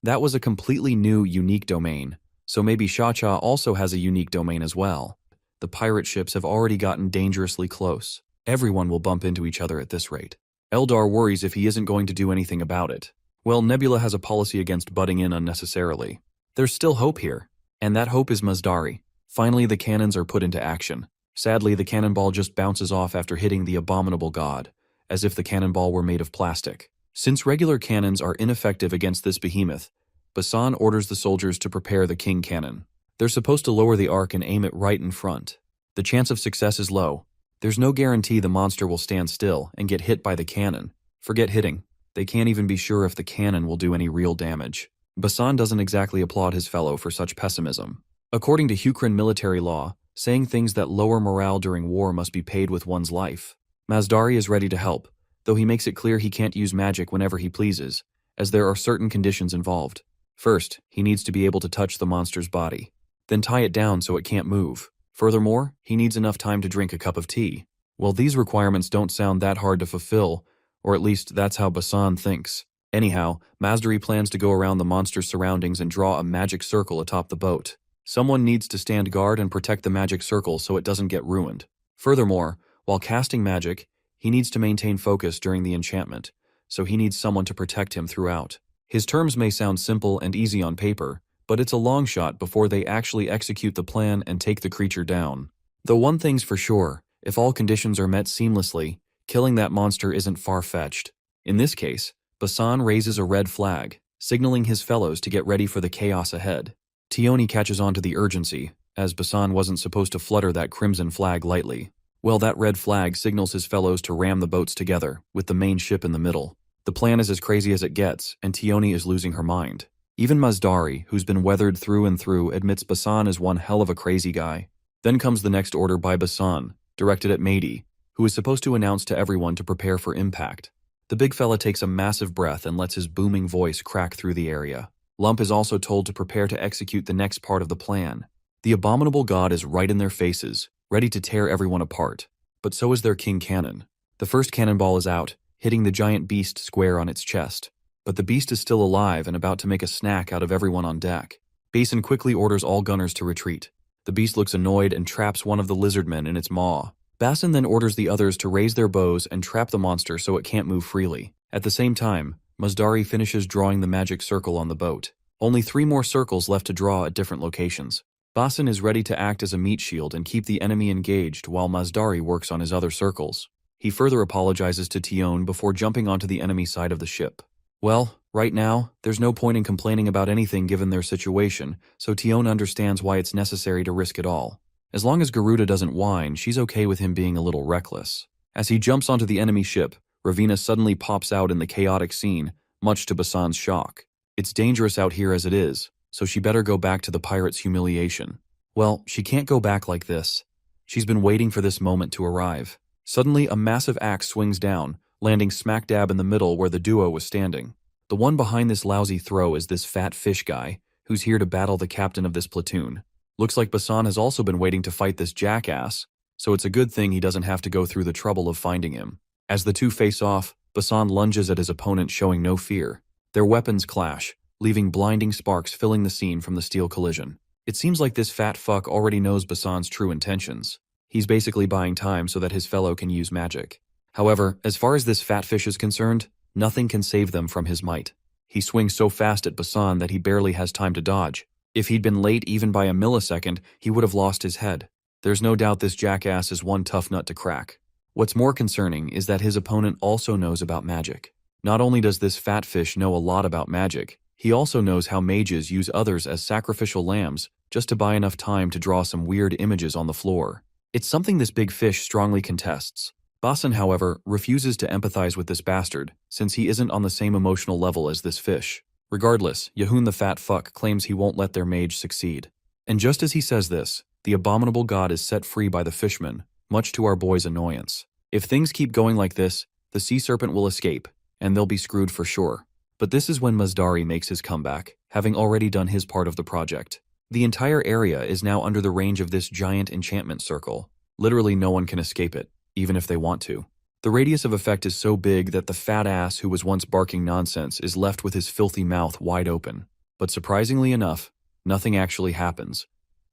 That was a completely new, unique domain, so maybe Shacha also has a unique domain as well. The pirate ships have already gotten dangerously close. Everyone will bump into each other at this rate. Eldar worries if he isn't going to do anything about it. Well, Nebula has a policy against butting in unnecessarily. There's still hope here, and that hope is Mazdari. Finally, the cannons are put into action. Sadly, the cannonball just bounces off after hitting the abominable god, as if the cannonball were made of plastic. Since regular cannons are ineffective against this behemoth, Basan orders the soldiers to prepare the king cannon. They're supposed to lower the arc and aim it right in front. The chance of success is low. There's no guarantee the monster will stand still and get hit by the cannon. Forget hitting. They can't even be sure if the cannon will do any real damage. Basan doesn't exactly applaud his fellow for such pessimism. According to Hukrin military law, saying things that lower morale during war must be paid with one's life. Mazdari is ready to help, though he makes it clear he can't use magic whenever he pleases, as there are certain conditions involved. First, he needs to be able to touch the monster's body, then tie it down so it can't move. Furthermore, he needs enough time to drink a cup of tea. Well, these requirements don't sound that hard to fulfill, or at least that's how Basan thinks. Anyhow, Mazdari plans to go around the monster's surroundings and draw a magic circle atop the boat. Someone needs to stand guard and protect the magic circle so it doesn't get ruined. Furthermore, while casting magic, he needs to maintain focus during the enchantment, so he needs someone to protect him throughout. His terms may sound simple and easy on paper, but it's a long shot before they actually execute the plan and take the creature down. Though one thing's for sure, if all conditions are met seamlessly, Killing that monster isn't far-fetched. In this case, Basan raises a red flag, signaling his fellows to get ready for the chaos ahead. Tioni catches on to the urgency, as Basan wasn't supposed to flutter that crimson flag lightly. Well, that red flag signals his fellows to ram the boats together, with the main ship in the middle. The plan is as crazy as it gets, and Tioni is losing her mind. Even Mazdari, who's been weathered through and through, admits Basan is one hell of a crazy guy. Then comes the next order by Basan, directed at Mady, who is supposed to announce to everyone to prepare for impact. The big fella takes a massive breath and lets his booming voice crack through the area. Lump is also told to prepare to execute the next part of the plan. The abominable god is right in their faces, ready to tear everyone apart. But so is their king cannon. The first cannonball is out, hitting the giant beast square on its chest. But the beast is still alive and about to make a snack out of everyone on deck. Basin quickly orders all gunners to retreat. The beast looks annoyed and traps one of the lizardmen in its maw. Basin then orders the others to raise their bows and trap the monster so it can't move freely. At the same time, Mazdari finishes drawing the magic circle on the boat. Only 3 more circles left to draw at different locations. Basin is ready to act as a meat shield and keep the enemy engaged while Mazdari works on his other circles. He further apologizes to Tion before jumping onto the enemy side of the ship. Well, right now, there's no point in complaining about anything given their situation, so Tion understands why it's necessary to risk it all. As long as Garuda doesn't whine, she's okay with him being a little reckless. As he jumps onto the enemy ship, Ravina suddenly pops out in the chaotic scene, much to Basan's shock. It's dangerous out here as it is, so she better go back to the pirates' humiliation. Well, she can't go back like this. She's been waiting for this moment to arrive. Suddenly, a massive axe swings down, landing smack dab in the middle where the duo was standing. The one behind this lousy throw is this fat fish guy, who's here to battle the captain of this platoon. Looks like Basan has also been waiting to fight this jackass, so it's a good thing he doesn't have to go through the trouble of finding him. As the two face off, Basan lunges at his opponent showing no fear. Their weapons clash, leaving blinding sparks filling the scene from the steel collision. It seems like this fat fuck already knows Basan's true intentions. He's basically buying time so that his fellow can use magic. However, as far as this fat fish is concerned, nothing can save them from his might. He swings so fast at Basan that he barely has time to dodge. If he'd been late even by a millisecond, he would have lost his head. There's no doubt this jackass is one tough nut to crack. What's more concerning is that his opponent also knows about magic. Not only does this fat fish know a lot about magic, he also knows how mages use others as sacrificial lambs just to buy enough time to draw some weird images on the floor. It's something this big fish strongly contests. Basan, however, refuses to empathize with this bastard, since he isn't on the same emotional level as this fish. Regardless, Yahun the fat fuck claims he won't let their mage succeed. And just as he says this, the abominable god is set free by the fishman, much to our boy's annoyance. If things keep going like this, the sea serpent will escape, and they'll be screwed for sure. But this is when Mazdari makes his comeback, having already done his part of the project. The entire area is now under the range of this giant enchantment circle. Literally no one can escape it, even if they want to. The radius of effect is so big that the fat ass who was once barking nonsense is left with his filthy mouth wide open. But surprisingly enough, nothing actually happens,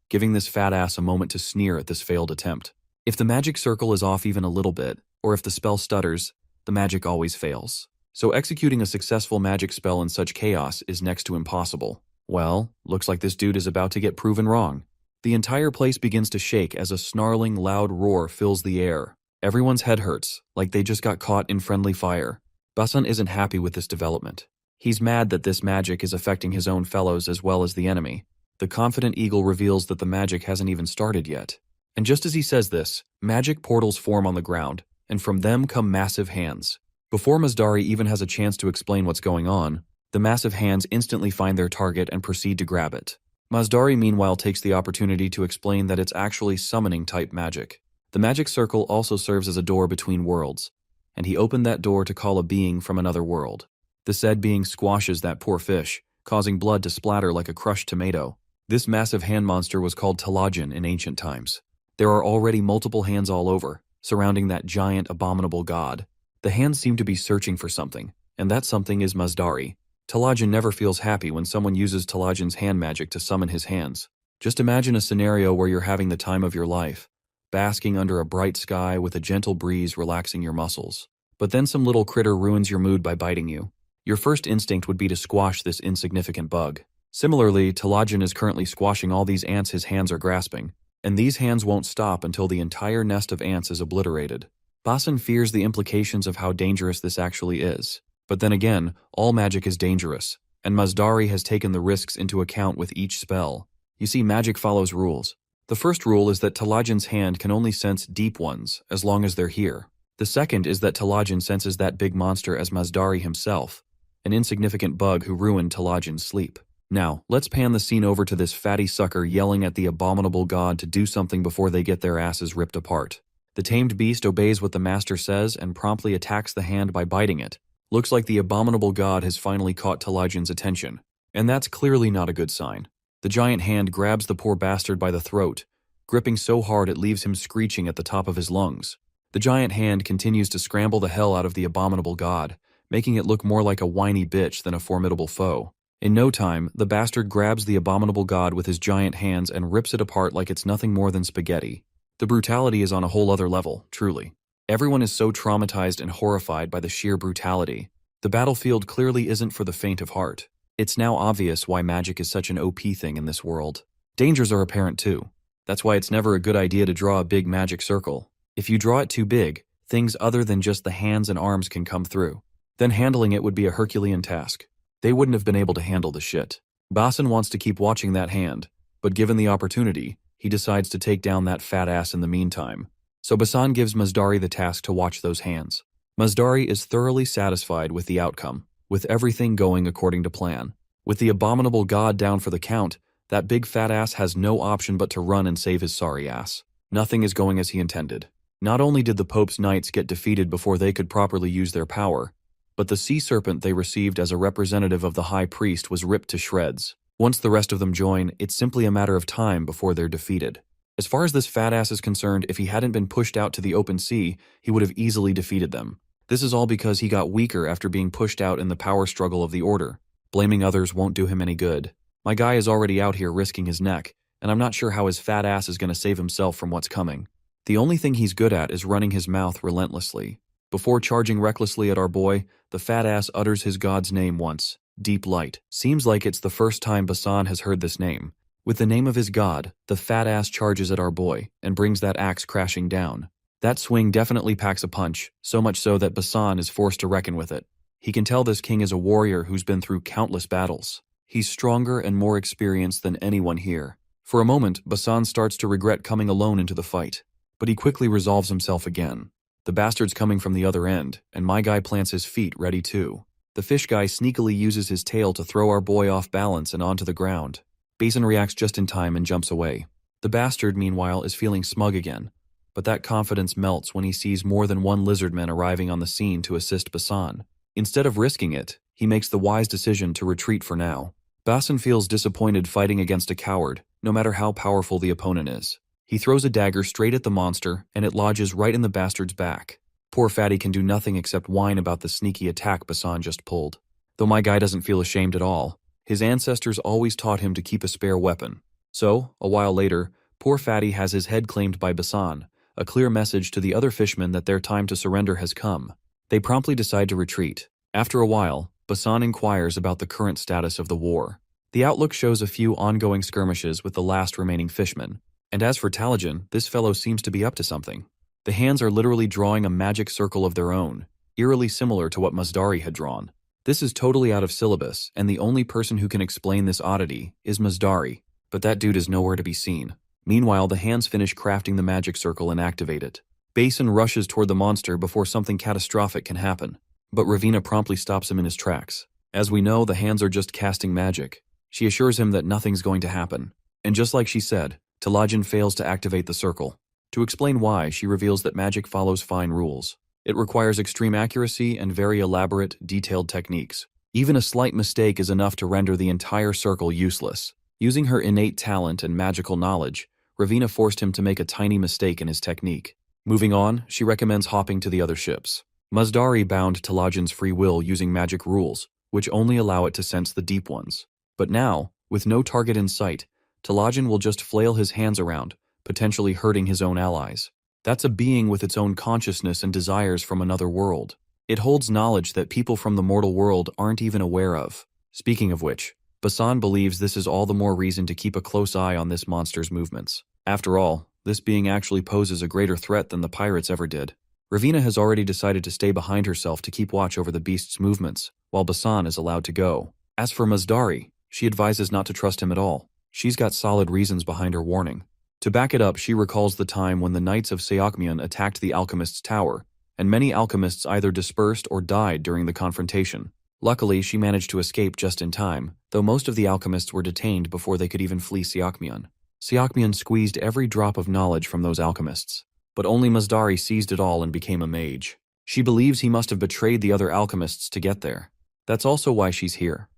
giving this fat ass a moment to sneer at this failed attempt. If the magic circle is off even a little bit, or if the spell stutters, the magic always fails. So executing a successful magic spell in such chaos is next to impossible. Well, looks like this dude is about to get proven wrong. The entire place begins to shake as a snarling, loud roar fills the air. Everyone's head hurts, like they just got caught in friendly fire. Basan isn't happy with this development. He's mad that this magic is affecting his own fellows as well as the enemy. The confident eagle reveals that the magic hasn't even started yet. And just as he says this, magic portals form on the ground, and from them come massive hands. Before Mazdari even has a chance to explain what's going on, the massive hands instantly find their target and proceed to grab it. Mazdari meanwhile takes the opportunity to explain that it's actually summoning-type magic. The magic circle also serves as a door between worlds, and he opened that door to call a being from another world. The said being squashes that poor fish, causing blood to splatter like a crushed tomato. This massive hand monster was called Talajin in ancient times. There are already multiple hands all over, surrounding that giant, abominable god. The hands seem to be searching for something, and that something is Mazdari. Talajin never feels happy when someone uses Talajin's hand magic to summon his hands. Just imagine a scenario where you're having the time of your life, basking under a bright sky with a gentle breeze relaxing your muscles. But then some little critter ruins your mood by biting you. Your first instinct would be to squash this insignificant bug. Similarly, Talajin is currently squashing all these ants his hands are grasping, and these hands won't stop until the entire nest of ants is obliterated. Basan fears the implications of how dangerous this actually is. But then again, all magic is dangerous, and Mazdari has taken the risks into account with each spell. You see, magic follows rules. The first rule is that Talajin's hand can only sense deep ones as long as they're here. The second is that Talajin senses that big monster as Mazdari himself, an insignificant bug who ruined Talajin's sleep. Now, let's pan the scene over to this fatty sucker yelling at the abominable god to do something before they get their asses ripped apart. The tamed beast obeys what the master says and promptly attacks the hand by biting it. Looks like the abominable god has finally caught Talajin's attention, and that's clearly not a good sign. The giant hand grabs the poor bastard by the throat, gripping so hard it leaves him screeching at the top of his lungs. The giant hand continues to scramble the hell out of the abominable god, making it look more like a whiny bitch than a formidable foe. In no time, the bastard grabs the abominable god with his giant hands and rips it apart like it's nothing more than spaghetti. The brutality is on a whole other level, truly. Everyone is so traumatized and horrified by the sheer brutality. The battlefield clearly isn't for the faint of heart. It's now obvious why magic is such an OP thing in this world. Dangers are apparent too. That's why it's never a good idea to draw a big magic circle. If you draw it too big, things other than just the hands and arms can come through. Then handling it would be a Herculean task. They wouldn't have been able to handle the shit. Basan wants to keep watching that hand, but given the opportunity, he decides to take down that fat ass in the meantime. So Basan gives Mazdari the task to watch those hands. Mazdari is thoroughly satisfied with the outcome, with everything going according to plan. With the abominable god down for the count, that big fat ass has no option but to run and save his sorry ass. Nothing is going as he intended. Not only did the Pope's knights get defeated before they could properly use their power, but the sea serpent they received as a representative of the high priest was ripped to shreds. Once the rest of them join, it's simply a matter of time before they're defeated. As far as this fat ass is concerned, if he hadn't been pushed out to the open sea, he would have easily defeated them. This is all because he got weaker after being pushed out in the power struggle of the Order. Blaming others won't do him any good. My guy is already out here risking his neck, and I'm not sure how his fat ass is going to save himself from what's coming. The only thing he's good at is running his mouth relentlessly. Before charging recklessly at our boy, the fat ass utters his god's name once. Deep Light. Seems like it's the first time Basan has heard this name. With the name of his god, the fat ass charges at our boy and brings that axe crashing down. That swing definitely packs a punch, so much so that Basan is forced to reckon with it. He can tell this king is a warrior who's been through countless battles. He's stronger and more experienced than anyone here. For a moment, Basan starts to regret coming alone into the fight, but he quickly resolves himself again. The bastard's coming from the other end, and my guy plants his feet ready too. The fish guy sneakily uses his tail to throw our boy off balance and onto the ground. Basin reacts just in time and jumps away. The bastard, meanwhile, is feeling smug again, but that confidence melts when he sees more than one lizardman arriving on the scene to assist Basan. Instead of risking it, he makes the wise decision to retreat for now. Basin feels disappointed fighting against a coward, no matter how powerful the opponent is. He throws a dagger straight at the monster, and it lodges right in the bastard's back. Poor Fatty can do nothing except whine about the sneaky attack Basan just pulled. Though my guy doesn't feel ashamed at all. His ancestors always taught him to keep a spare weapon. So, a while later, poor Fatty has his head claimed by Basan, a clear message to the other fishmen that their time to surrender has come. They promptly decide to retreat. After a while, Basan inquires about the current status of the war. The outlook shows a few ongoing skirmishes with the last remaining fishmen. And as for Talajin, this fellow seems to be up to something. The hands are literally drawing a magic circle of their own, eerily similar to what Mazdari had drawn. This is totally out of syllabus, and the only person who can explain this oddity is Mazdari, but that dude is nowhere to be seen. Meanwhile, the hands finish crafting the magic circle and activate it. Basin rushes toward the monster before something catastrophic can happen, but Ravina promptly stops him in his tracks. As we know, the hands are just casting magic. She assures him that nothing's going to happen. And just like she said, Talajin fails to activate the circle. To explain why, she reveals that magic follows fine rules. It requires extreme accuracy and very elaborate, detailed techniques. Even a slight mistake is enough to render the entire circle useless. Using her innate talent and magical knowledge, Ravina forced him to make a tiny mistake in his technique. Moving on, she recommends hopping to the other ships. Mazdari bound Talajin's free will using magic rules, which only allow it to sense the deep ones. But now, with no target in sight, Talajin will just flail his hands around, potentially hurting his own allies. That's a being with its own consciousness and desires from another world. It holds knowledge that people from the mortal world aren't even aware of. Speaking of which, Basan believes this is all the more reason to keep a close eye on this monster's movements. After all, this being actually poses a greater threat than the pirates ever did. Ravina has already decided to stay behind herself to keep watch over the beast's movements, while Basan is allowed to go. As for Mazdari, she advises not to trust him at all. She's got solid reasons behind her warning. To back it up, she recalls the time when the Knights of Seokmion attacked the alchemist's tower, and many alchemists either dispersed or died during the confrontation. Luckily, she managed to escape just in time, though most of the alchemists were detained before they could even flee Seokmion. Seokmion squeezed every drop of knowledge from those alchemists, but only Mazdari seized it all and became a mage. She believes he must have betrayed the other alchemists to get there. That's also why she's here.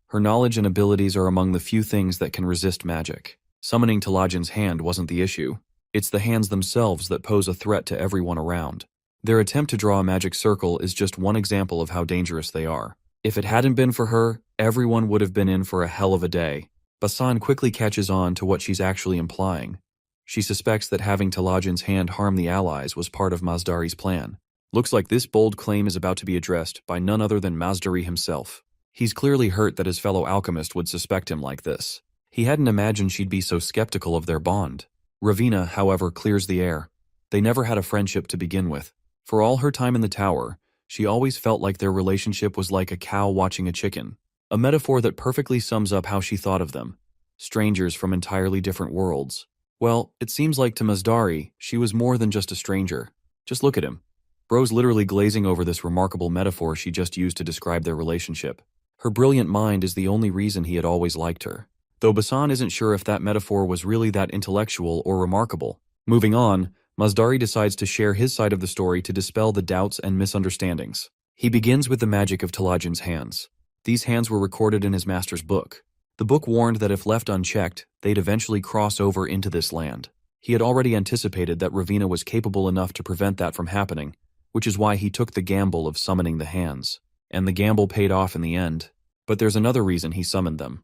Her knowledge and abilities are among the few things that can resist magic. Summoning Talajin's hand wasn't the issue. It's the hands themselves that pose a threat to everyone around. Their attempt to draw a magic circle is just one example of how dangerous they are. If it hadn't been for her, everyone would have been in for a hell of a day. Basan quickly catches on to what she's actually implying. She suspects that having Talajin's hand harm the allies was part of Mazdari's plan. Looks like this bold claim is about to be addressed by none other than Mazdari himself. He's clearly hurt that his fellow alchemist would suspect him like this. He hadn't imagined she'd be so skeptical of their bond. Ravina, however, clears the air. They never had a friendship to begin with. For all her time in the tower, she always felt like their relationship was like a cow watching a chicken. A metaphor that perfectly sums up how she thought of them. Strangers from entirely different worlds. Well, it seems like to Mazdari, she was more than just a stranger. Just look at him. Bro's literally glazing over this remarkable metaphor she just used to describe their relationship. Her brilliant mind is the only reason he had always liked her. Though Basan isn't sure if that metaphor was really that intellectual or remarkable. Moving on, Mazdari decides to share his side of the story to dispel the doubts and misunderstandings. He begins with the magic of Talajin's hands. These hands were recorded in his master's book. The book warned that if left unchecked, they'd eventually cross over into this land. He had already anticipated that Ravina was capable enough to prevent that from happening, which is why he took the gamble of summoning the hands. And the gamble paid off in the end. But there's another reason he summoned them.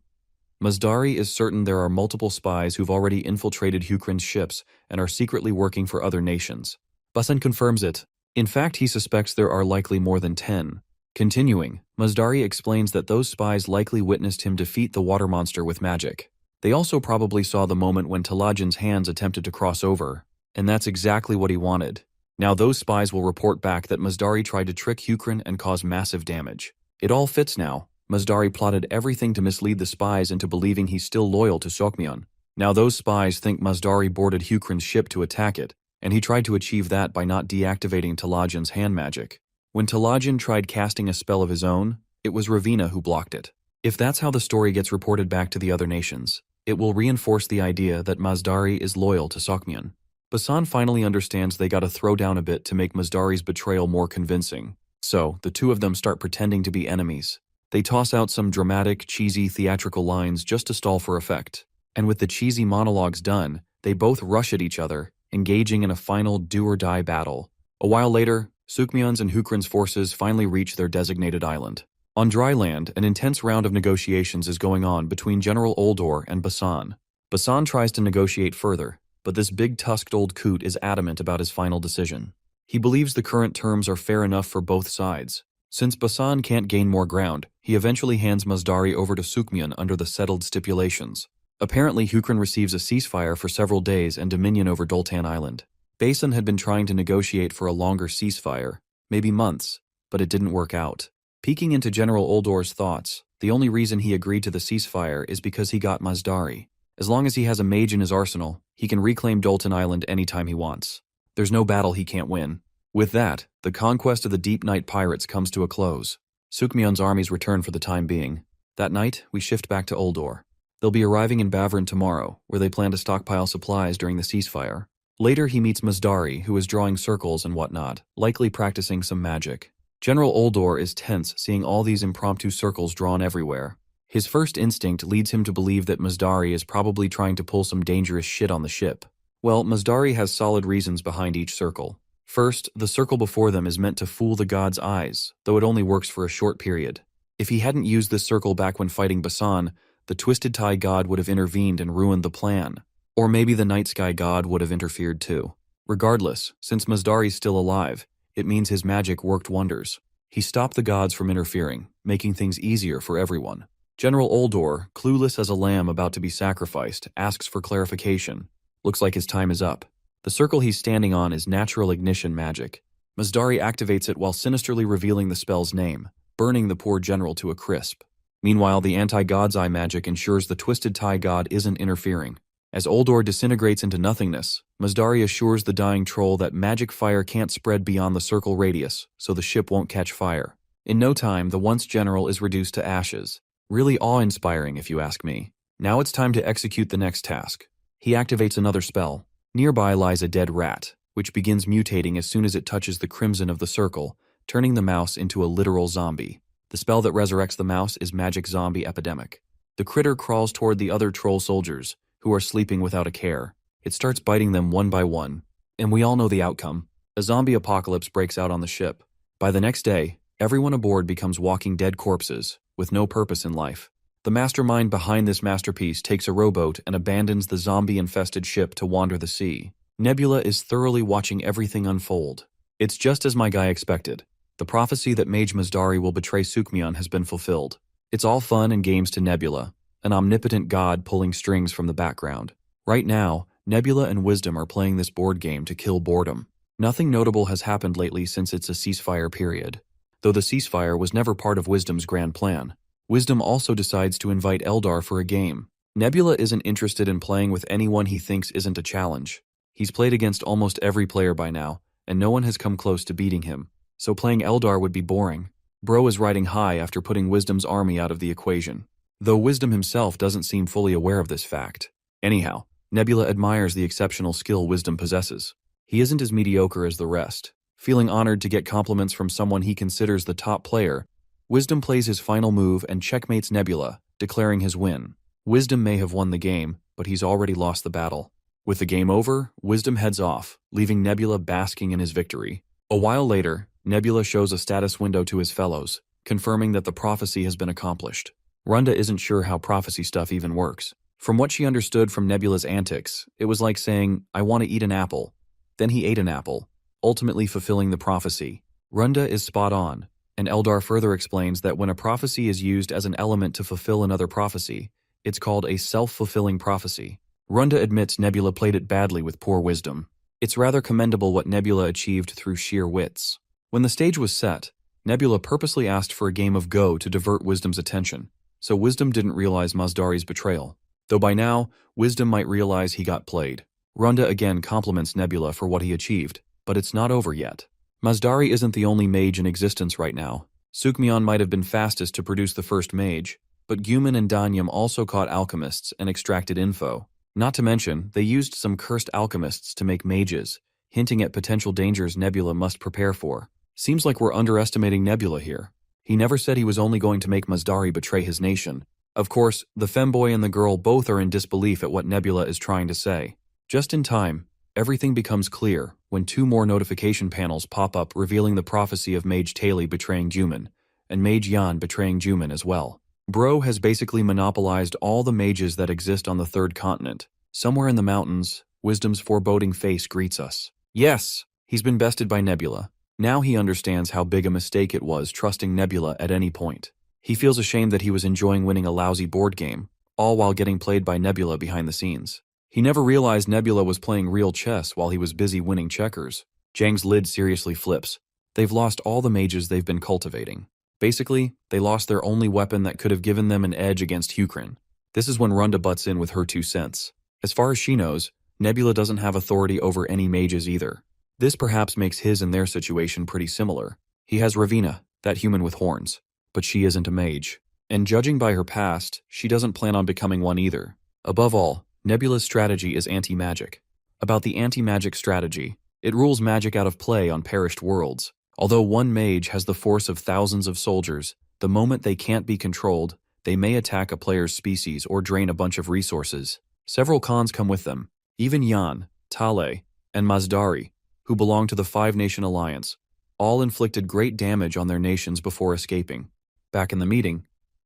Mazdari is certain there are multiple spies who've already infiltrated Hukrin's ships and are secretly working for other nations. Basan confirms it. In fact, he suspects there are likely more than 10. Continuing, Mazdari explains that those spies likely witnessed him defeat the water monster with magic. They also probably saw the moment when Talajin's hands attempted to cross over, and that's exactly what he wanted. Now those spies will report back that Mazdari tried to trick Hukrin and cause massive damage. It all fits now. Mazdari plotted everything to mislead the spies into believing he's still loyal to Seokmion. Now those spies think Mazdari boarded Hukrin's ship to attack it, and he tried to achieve that by not deactivating Talajin's hand magic. When Talajin tried casting a spell of his own, it was Ravina who blocked it. If that's how the story gets reported back to the other nations, it will reinforce the idea that Mazdari is loyal to Seokmion. Basan finally understands they gotta throw down a bit to make Mazdari's betrayal more convincing. So, the two of them start pretending to be enemies. They toss out some dramatic, cheesy, theatrical lines just to stall for effect. And with the cheesy monologues done, they both rush at each other, engaging in a final do-or-die battle. A while later, Seokmion's and Hukrin's forces finally reach their designated island. On dry land, an intense round of negotiations is going on between General Oldor and Basan. Basan tries to negotiate further, but this big-tusked old coot is adamant about his final decision. He believes the current terms are fair enough for both sides. Since Basan can't gain more ground, he eventually hands Mazdari over to Seokmion under the settled stipulations. Apparently, Hukrin receives a ceasefire for several days and dominion over Doltan Island. Basin had been trying to negotiate for a longer ceasefire, maybe months, but it didn't work out. Peeking into General Oldor's thoughts, the only reason he agreed to the ceasefire is because he got Mazdari. As long as he has a mage in his arsenal, he can reclaim Doltan Island anytime he wants. There's no battle he can't win. With that, the conquest of the Deep Night Pirates comes to a close. Seokmion's armies return for the time being. That night, we shift back to Oldor. They'll be arriving in Bavrin tomorrow, where they plan to stockpile supplies during the ceasefire. Later, he meets Mazdari, who is drawing circles and whatnot, likely practicing some magic. General Oldor is tense seeing all these impromptu circles drawn everywhere. His first instinct leads him to believe that Mazdari is probably trying to pull some dangerous shit on the ship. Well, Mazdari has solid reasons behind each circle. First, the circle before them is meant to fool the god's eyes, though it only works for a short period. If he hadn't used this circle back when fighting Basan, the Twisted Tie god would have intervened and ruined the plan. Or maybe the Night Sky god would have interfered too. Regardless, since Mazdari's still alive, it means his magic worked wonders. He stopped the gods from interfering, making things easier for everyone. General Oldor, clueless as a lamb about to be sacrificed, asks for clarification. Looks like his time is up. The circle he's standing on is natural ignition magic. Mazdari activates it while sinisterly revealing the spell's name, burning the poor general to a crisp. Meanwhile, the anti-God's Eye magic ensures the Twisted Tie God isn't interfering. As Uldor disintegrates into nothingness, Mazdari assures the dying troll that magic fire can't spread beyond the circle radius, so the ship won't catch fire. In no time, the once general is reduced to ashes. Really awe-inspiring, if you ask me. Now it's time to execute the next task. He activates another spell. Nearby lies a dead rat, which begins mutating as soon as it touches the crimson of the circle, turning the mouse into a literal zombie. The spell that resurrects the mouse is Magic Zombie Epidemic. The critter crawls toward the other troll soldiers, who are sleeping without a care. It starts biting them one by one, and we all know the outcome. A zombie apocalypse breaks out on the ship. By the next day, everyone aboard becomes walking dead corpses, with no purpose in life. The mastermind behind this masterpiece takes a rowboat and abandons the zombie-infested ship to wander the sea. Nebula is thoroughly watching everything unfold. It's just as my guy expected. The prophecy that Mage Mazdari will betray Sukmion has been fulfilled. It's all fun and games to Nebula, an omnipotent god pulling strings from the background. Right now, Nebula and Wisdom are playing this board game to kill boredom. Nothing notable has happened lately since it's a ceasefire period. Though the ceasefire was never part of Wisdom's grand plan. Wisdom also decides to invite Eldar for a game. Nebula isn't interested in playing with anyone he thinks isn't a challenge. He's played against almost every player by now, and no one has come close to beating him. So playing Eldar would be boring. Bro is riding high after putting Wisdom's army out of the equation. Though Wisdom himself doesn't seem fully aware of this fact. Anyhow, Nebula admires the exceptional skill Wisdom possesses. He isn't as mediocre as the rest. Feeling honored to get compliments from someone he considers the top player, Wisdom plays his final move and checkmates Nebula, declaring his win. Wisdom may have won the game, but he's already lost the battle. With the game over, Wisdom heads off, leaving Nebula basking in his victory. A while later, Nebula shows a status window to his fellows, confirming that the prophecy has been accomplished. Runda isn't sure how prophecy stuff even works. From what she understood from Nebula's antics, it was like saying, "I want to eat an apple." Then he ate an apple, ultimately fulfilling the prophecy. Runda is spot on, and Eldar further explains that when a prophecy is used as an element to fulfill another prophecy, it's called a self-fulfilling prophecy. Runda admits Nebula played it badly with poor Wisdom. It's rather commendable what Nebula achieved through sheer wits. When the stage was set, Nebula purposely asked for a game of Go to divert Wisdom's attention, so Wisdom didn't realize Mazdari's betrayal. Though by now, Wisdom might realize he got played. Runda again compliments Nebula for what he achieved, but it's not over yet. Mazdari isn't the only mage in existence right now. Sukmion might have been fastest to produce the first mage, but Guman and Danyam also caught alchemists and extracted info. Not to mention, they used some cursed alchemists to make mages, hinting at potential dangers Nebula must prepare for. Seems like we're underestimating Nebula here. He never said he was only going to make Mazdari betray his nation. Of course, the femboy and the girl both are in disbelief at what Nebula is trying to say. Just in time, everything becomes clear when two more notification panels pop up revealing the prophecy of Mage Taili betraying Juman, and Mage Yan betraying Juman as well. Bro has basically monopolized all the mages that exist on the third continent. Somewhere in the mountains, Wisdom's foreboding face greets us. Yes, he's been bested by Nebula. Now he understands how big a mistake it was trusting Nebula at any point. He feels ashamed that he was enjoying winning a lousy board game, all while getting played by Nebula behind the scenes. He never realized Nebula was playing real chess while he was busy winning checkers. Jang's lid seriously flips. They've lost all the mages they've been cultivating. Basically, they lost their only weapon that could have given them an edge against Hukrin. This is when Runda butts in with her 2 cents. As far as she knows, Nebula doesn't have authority over any mages either. This perhaps makes his and their situation pretty similar. He has Ravina, that human with horns, but she isn't a mage. And judging by her past, she doesn't plan on becoming one either. Above all, Nebula's strategy is anti-magic. About the anti-magic strategy, it rules magic out of play on perished worlds. Although one mage has the force of thousands of soldiers, the moment they can't be controlled, they may attack a player's species or drain a bunch of resources. Several cons come with them. Even Yan, Tale, and Mazdari, who belong to the Five-Nation Alliance, all inflicted great damage on their nations before escaping. Back in the meeting,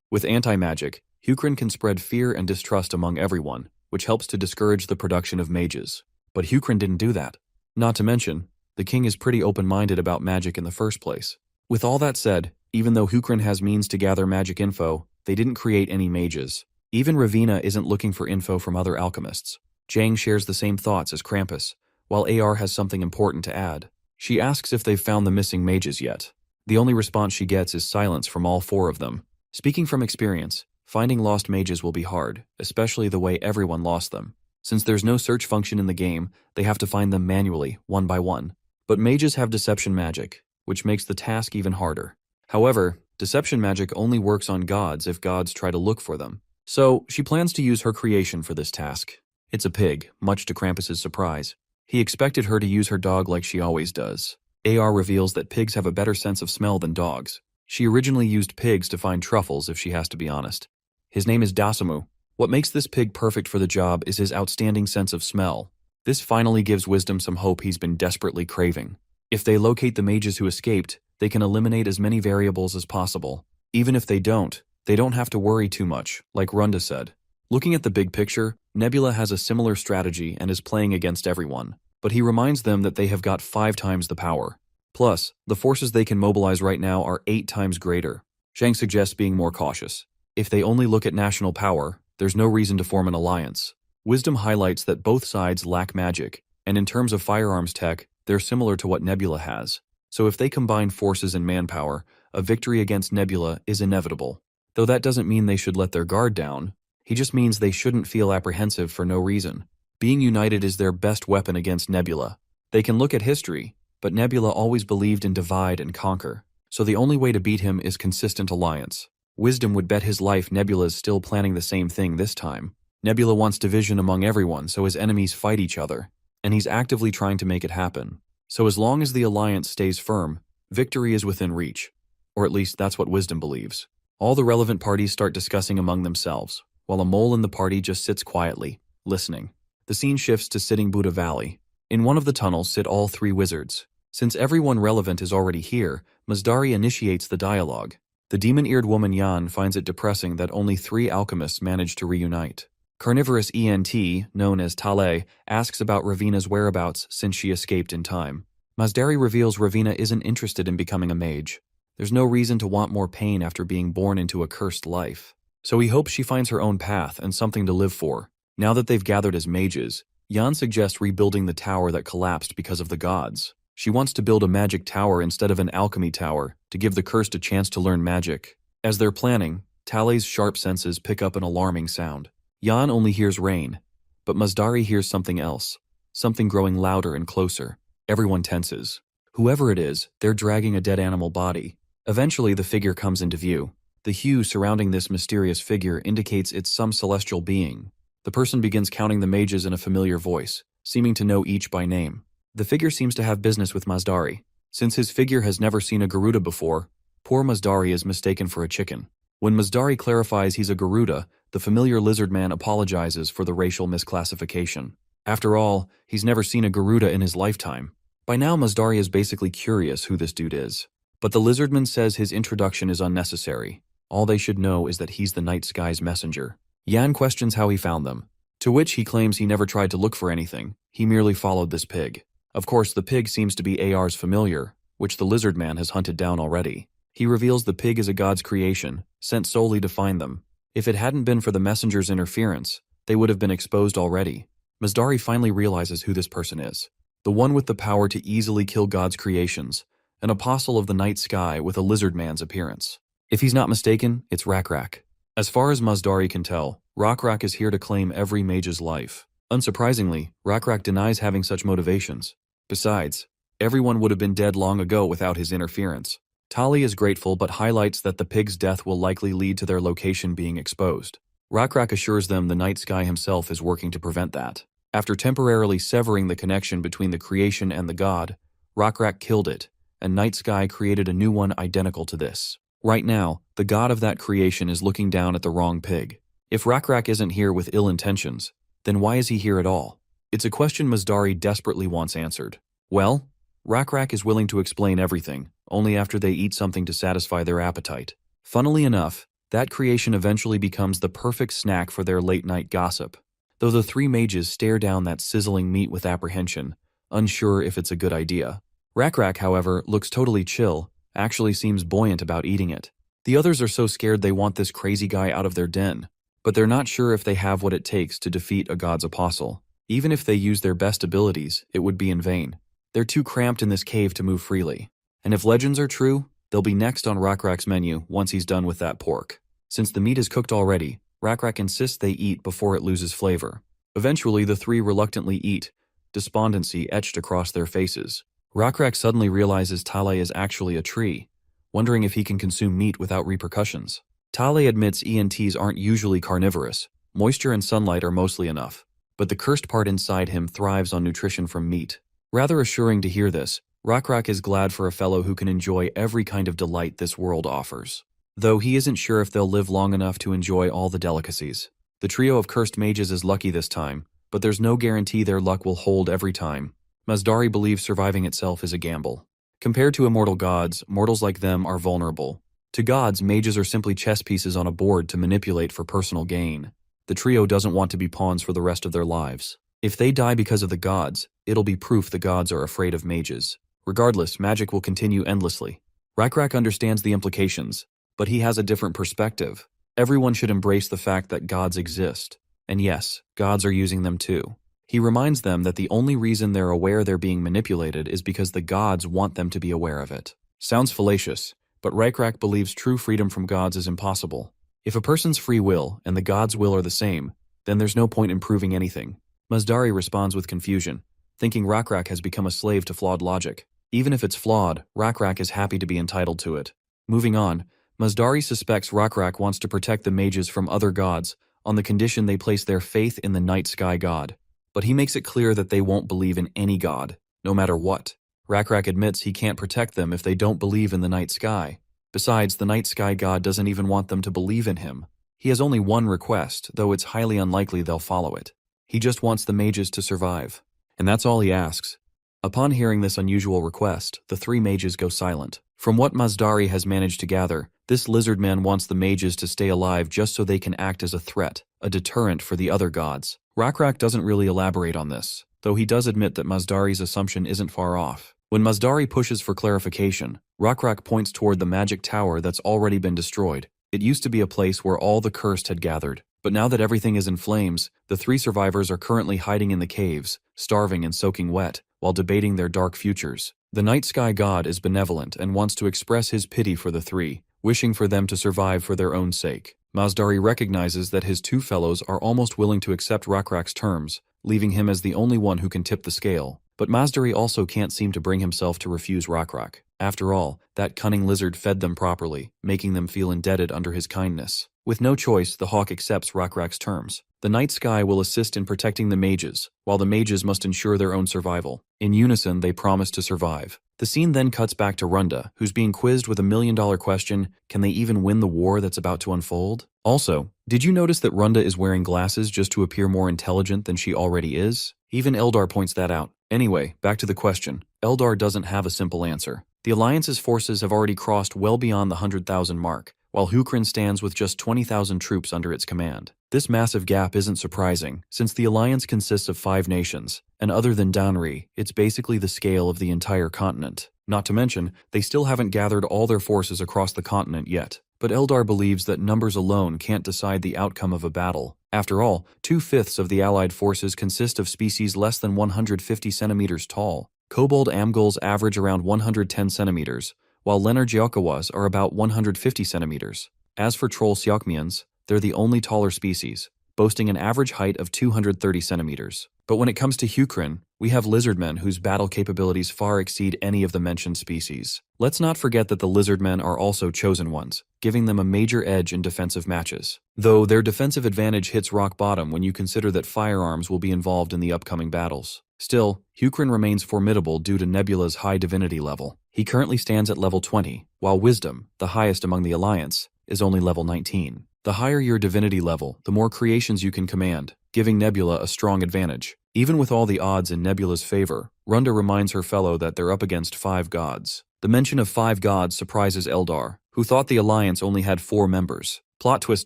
with anti-magic, Hukrin can spread fear and distrust among everyone, which helps to discourage the production of mages. But Hukrin didn't do that. Not to mention, the king is pretty open-minded about magic in the first place. With all that said, even though Hukrin has means to gather magic info, they didn't create any mages. Even Ravina isn't looking for info from other alchemists. Jang shares the same thoughts as Krampus, while AR has something important to add. She asks if they've found the missing mages yet. The only response she gets is silence from all four of them. Speaking from experience, finding lost mages will be hard, especially the way everyone lost them. Since there's no search function in the game, they have to find them manually, one by one. But mages have deception magic, which makes the task even harder. However, deception magic only works on gods if gods try to look for them. So, she plans to use her creation for this task. It's a pig, much to Krampus's surprise. He expected her to use her dog like she always does. AR reveals that pigs have a better sense of smell than dogs. She originally used pigs to find truffles, if she has to be honest. His name is Dasamu. What makes this pig perfect for the job is his outstanding sense of smell. This finally gives Wisdom some hope he's been desperately craving. If they locate the mages who escaped, they can eliminate as many variables as possible. Even if they don't have to worry too much, like Runda said. Looking at the big picture, Nebula has a similar strategy and is playing against everyone, but he reminds them that they have got 5 times the power. Plus, the forces they can mobilize right now are 8 times greater. Zhang suggests being more cautious. If they only look at national power, there's no reason to form an alliance. Wisdom highlights that both sides lack magic, and in terms of firearms tech, they're similar to what Nebula has. So if they combine forces and manpower, a victory against Nebula is inevitable. Though that doesn't mean they should let their guard down. He just means they shouldn't feel apprehensive for no reason. Being united is their best weapon against Nebula. They can look at history, but Nebula always believed in divide and conquer. So the only way to beat him is consistent alliance. Wisdom would bet his life Nebula is still planning the same thing this time. Nebula wants division among everyone so his enemies fight each other, and he's actively trying to make it happen. So as long as the alliance stays firm, victory is within reach. Or at least that's what Wisdom believes. All the relevant parties start discussing among themselves, while a mole in the party just sits quietly, listening. The scene shifts to Sitting Buddha Valley. In one of the tunnels sit all 3 wizards. Since everyone relevant is already here, Mazdari initiates the dialogue. The demon-eared woman Yan finds it depressing that only 3 alchemists managed to reunite. Carnivorous ENT, known as Tale, asks about Ravina's whereabouts since she escaped in time. Mazdari reveals Ravina isn't interested in becoming a mage. There's no reason to want more pain after being born into a cursed life. So he hopes she finds her own path and something to live for. Now that they've gathered as mages, Yan suggests rebuilding the tower that collapsed because of the gods. She wants to build a magic tower instead of an alchemy tower to give the cursed a chance to learn magic. As they're planning, Tale's sharp senses pick up an alarming sound. Yan only hears rain, but Mazdari hears something else, something growing louder and closer. Everyone tenses. Whoever it is, they're dragging a dead animal body. Eventually, the figure comes into view. The hue surrounding this mysterious figure indicates it's some celestial being. The person begins counting the mages in a familiar voice, seeming to know each by name. The figure seems to have business with Mazdari. Since his figure has never seen a Garuda before, poor Mazdari is mistaken for a chicken. When Mazdari clarifies he's a Garuda, the familiar Lizardman apologizes for the racial misclassification. After all, he's never seen a Garuda in his lifetime. By now, Mazdari is basically curious who this dude is. But the Lizardman says his introduction is unnecessary. All they should know is that he's the night sky's messenger. Yan questions how he found them, to which he claims he never tried to look for anything. He merely followed this pig. Of course, the pig seems to be AR's familiar, which the Lizardman has hunted down already. He reveals the pig is a god's creation, sent solely to find them. If it hadn't been for the messenger's interference, they would have been exposed already. Mazdari finally realizes who this person is. The one with the power to easily kill God's creations, an apostle of the night sky with a Lizardman's appearance. If he's not mistaken, it's Rakrak. As far as Mazdari can tell, Rakrak is here to claim every mage's life. Unsurprisingly, Rakrak denies having such motivations. Besides, everyone would have been dead long ago without his interference. Tali is grateful but highlights that the pig's death will likely lead to their location being exposed. Rakrak assures them the night sky himself is working to prevent that. After temporarily severing the connection between the creation and the god, Rakrak killed it, and Night Sky created a new one identical to this. Right now, the god of that creation is looking down at the wrong pig. If Rakrak isn't here with ill intentions, then why is he here at all? It's a question Mazdari desperately wants answered. Well, Rakrak is willing to explain everything, only after they eat something to satisfy their appetite. Funnily enough, that creation eventually becomes the perfect snack for their late-night gossip. Though the 3 mages stare down that sizzling meat with apprehension, unsure if it's a good idea. Rakrak, however, looks totally chill, actually seems buoyant about eating it. The others are so scared they want this crazy guy out of their den, but they're not sure if they have what it takes to defeat a god's apostle. Even if they use their best abilities, it would be in vain. They're too cramped in this cave to move freely. And if legends are true, they'll be next on Rakrak's menu once he's done with that pork. Since the meat is cooked already, Rakrak insists they eat before it loses flavor. Eventually, the three reluctantly eat, despondency etched across their faces. Rakrak suddenly realizes Tale is actually a tree, wondering if he can consume meat without repercussions. Tale admits ENTs aren't usually carnivorous. Moisture and sunlight are mostly enough. But the cursed part inside him thrives on nutrition from meat. Rather assuring to hear this, Rakrak is glad for a fellow who can enjoy every kind of delight this world offers. Though he isn't sure if they'll live long enough to enjoy all the delicacies. The trio of cursed mages is lucky this time, but there's no guarantee their luck will hold every time. Masdari believes surviving itself is a gamble. Compared to immortal gods, mortals like them are vulnerable. To gods, mages are simply chess pieces on a board to manipulate for personal gain. The trio doesn't want to be pawns for the rest of their lives. If they die because of the gods, it'll be proof the gods are afraid of mages. Regardless, magic will continue endlessly. Rakrak understands the implications, but he has a different perspective. Everyone should embrace the fact that gods exist. And yes, gods are using them too. He reminds them that the only reason they're aware they're being manipulated is because the gods want them to be aware of it. Sounds fallacious, but Rakrak believes true freedom from gods is impossible. If a person's free will and the gods' will are the same, then there's no point in proving anything. Masdari responds with confusion, thinking Rakrak has become a slave to flawed logic. Even if it's flawed, Rakrak is happy to be entitled to it. Moving on, Masdari suspects Rakrak wants to protect the mages from other gods on the condition they place their faith in the night sky god. But he makes it clear that they won't believe in any god, no matter what. Rakrak admits he can't protect them if they don't believe in the night sky. Besides, the night sky god doesn't even want them to believe in him. He has only one request, though it's highly unlikely they'll follow it. He just wants the mages to survive. And that's all he asks. Upon hearing this unusual request, the three mages go silent. From what Masdari has managed to gather, this Lizardman wants the mages to stay alive just so they can act as a threat, a deterrent for the other gods. Rakrak doesn't really elaborate on this, though he does admit that Masdari's assumption isn't far off. When Masdari pushes for clarification, Rakrak points toward the magic tower that's already been destroyed. It used to be a place where all the cursed had gathered, but now that everything is in flames, the three survivors are currently hiding in the caves, starving and soaking wet, while debating their dark futures. The night sky god is benevolent and wants to express his pity for the three, wishing for them to survive for their own sake. Masdari recognizes that his two fellows are almost willing to accept Rakrak's terms, leaving him as the only one who can tip the scale. But Masdari also can't seem to bring himself to refuse Rakrak. After all, that cunning lizard fed them properly, making them feel indebted under his kindness. With no choice, the hawk accepts Rakrak's terms. The night sky will assist in protecting the mages, while the mages must ensure their own survival. In unison, they promise to survive. The scene then cuts back to Runda, who's being quizzed with a million-dollar question: can they even win the war that's about to unfold? Also, did you notice that Runda is wearing glasses just to appear more intelligent than she already is? Even Eldar points that out. Anyway, back to the question. Eldar doesn't have a simple answer. The Alliance's forces have already crossed well beyond the 100,000 mark, while Hukrin stands with just 20,000 troops under its command. This massive gap isn't surprising, since the Alliance consists of 5 nations, and other than Danri, it's basically the scale of the entire continent. Not to mention, they still haven't gathered all their forces across the continent yet. But Eldar believes that numbers alone can't decide the outcome of a battle. After all, 2/5 of the Allied forces consist of species less than 150 centimeters tall. Kobold Amgul's average around 110 centimeters, while Lenar-Geokawas are about 150 centimeters. As for Troll Siokmians, they're the only taller species, boasting an average height of 230 centimeters. But when it comes to Hukrin, we have Lizardmen whose battle capabilities far exceed any of the mentioned species. Let's not forget that the Lizardmen are also chosen ones, giving them a major edge in defensive matches. Though their defensive advantage hits rock bottom when you consider that firearms will be involved in the upcoming battles. Still, Hukrin remains formidable due to Nebula's high divinity level. He currently stands at level 20, while Wisdom, the highest among the Alliance, is only level 19. The higher your divinity level, the more creations you can command, giving Nebula a strong advantage. Even with all the odds in Nebula's favor, Runda reminds her fellow that they're up against 5 gods. The mention of 5 gods surprises Eldar, who thought the Alliance only had 4 members. Plot twist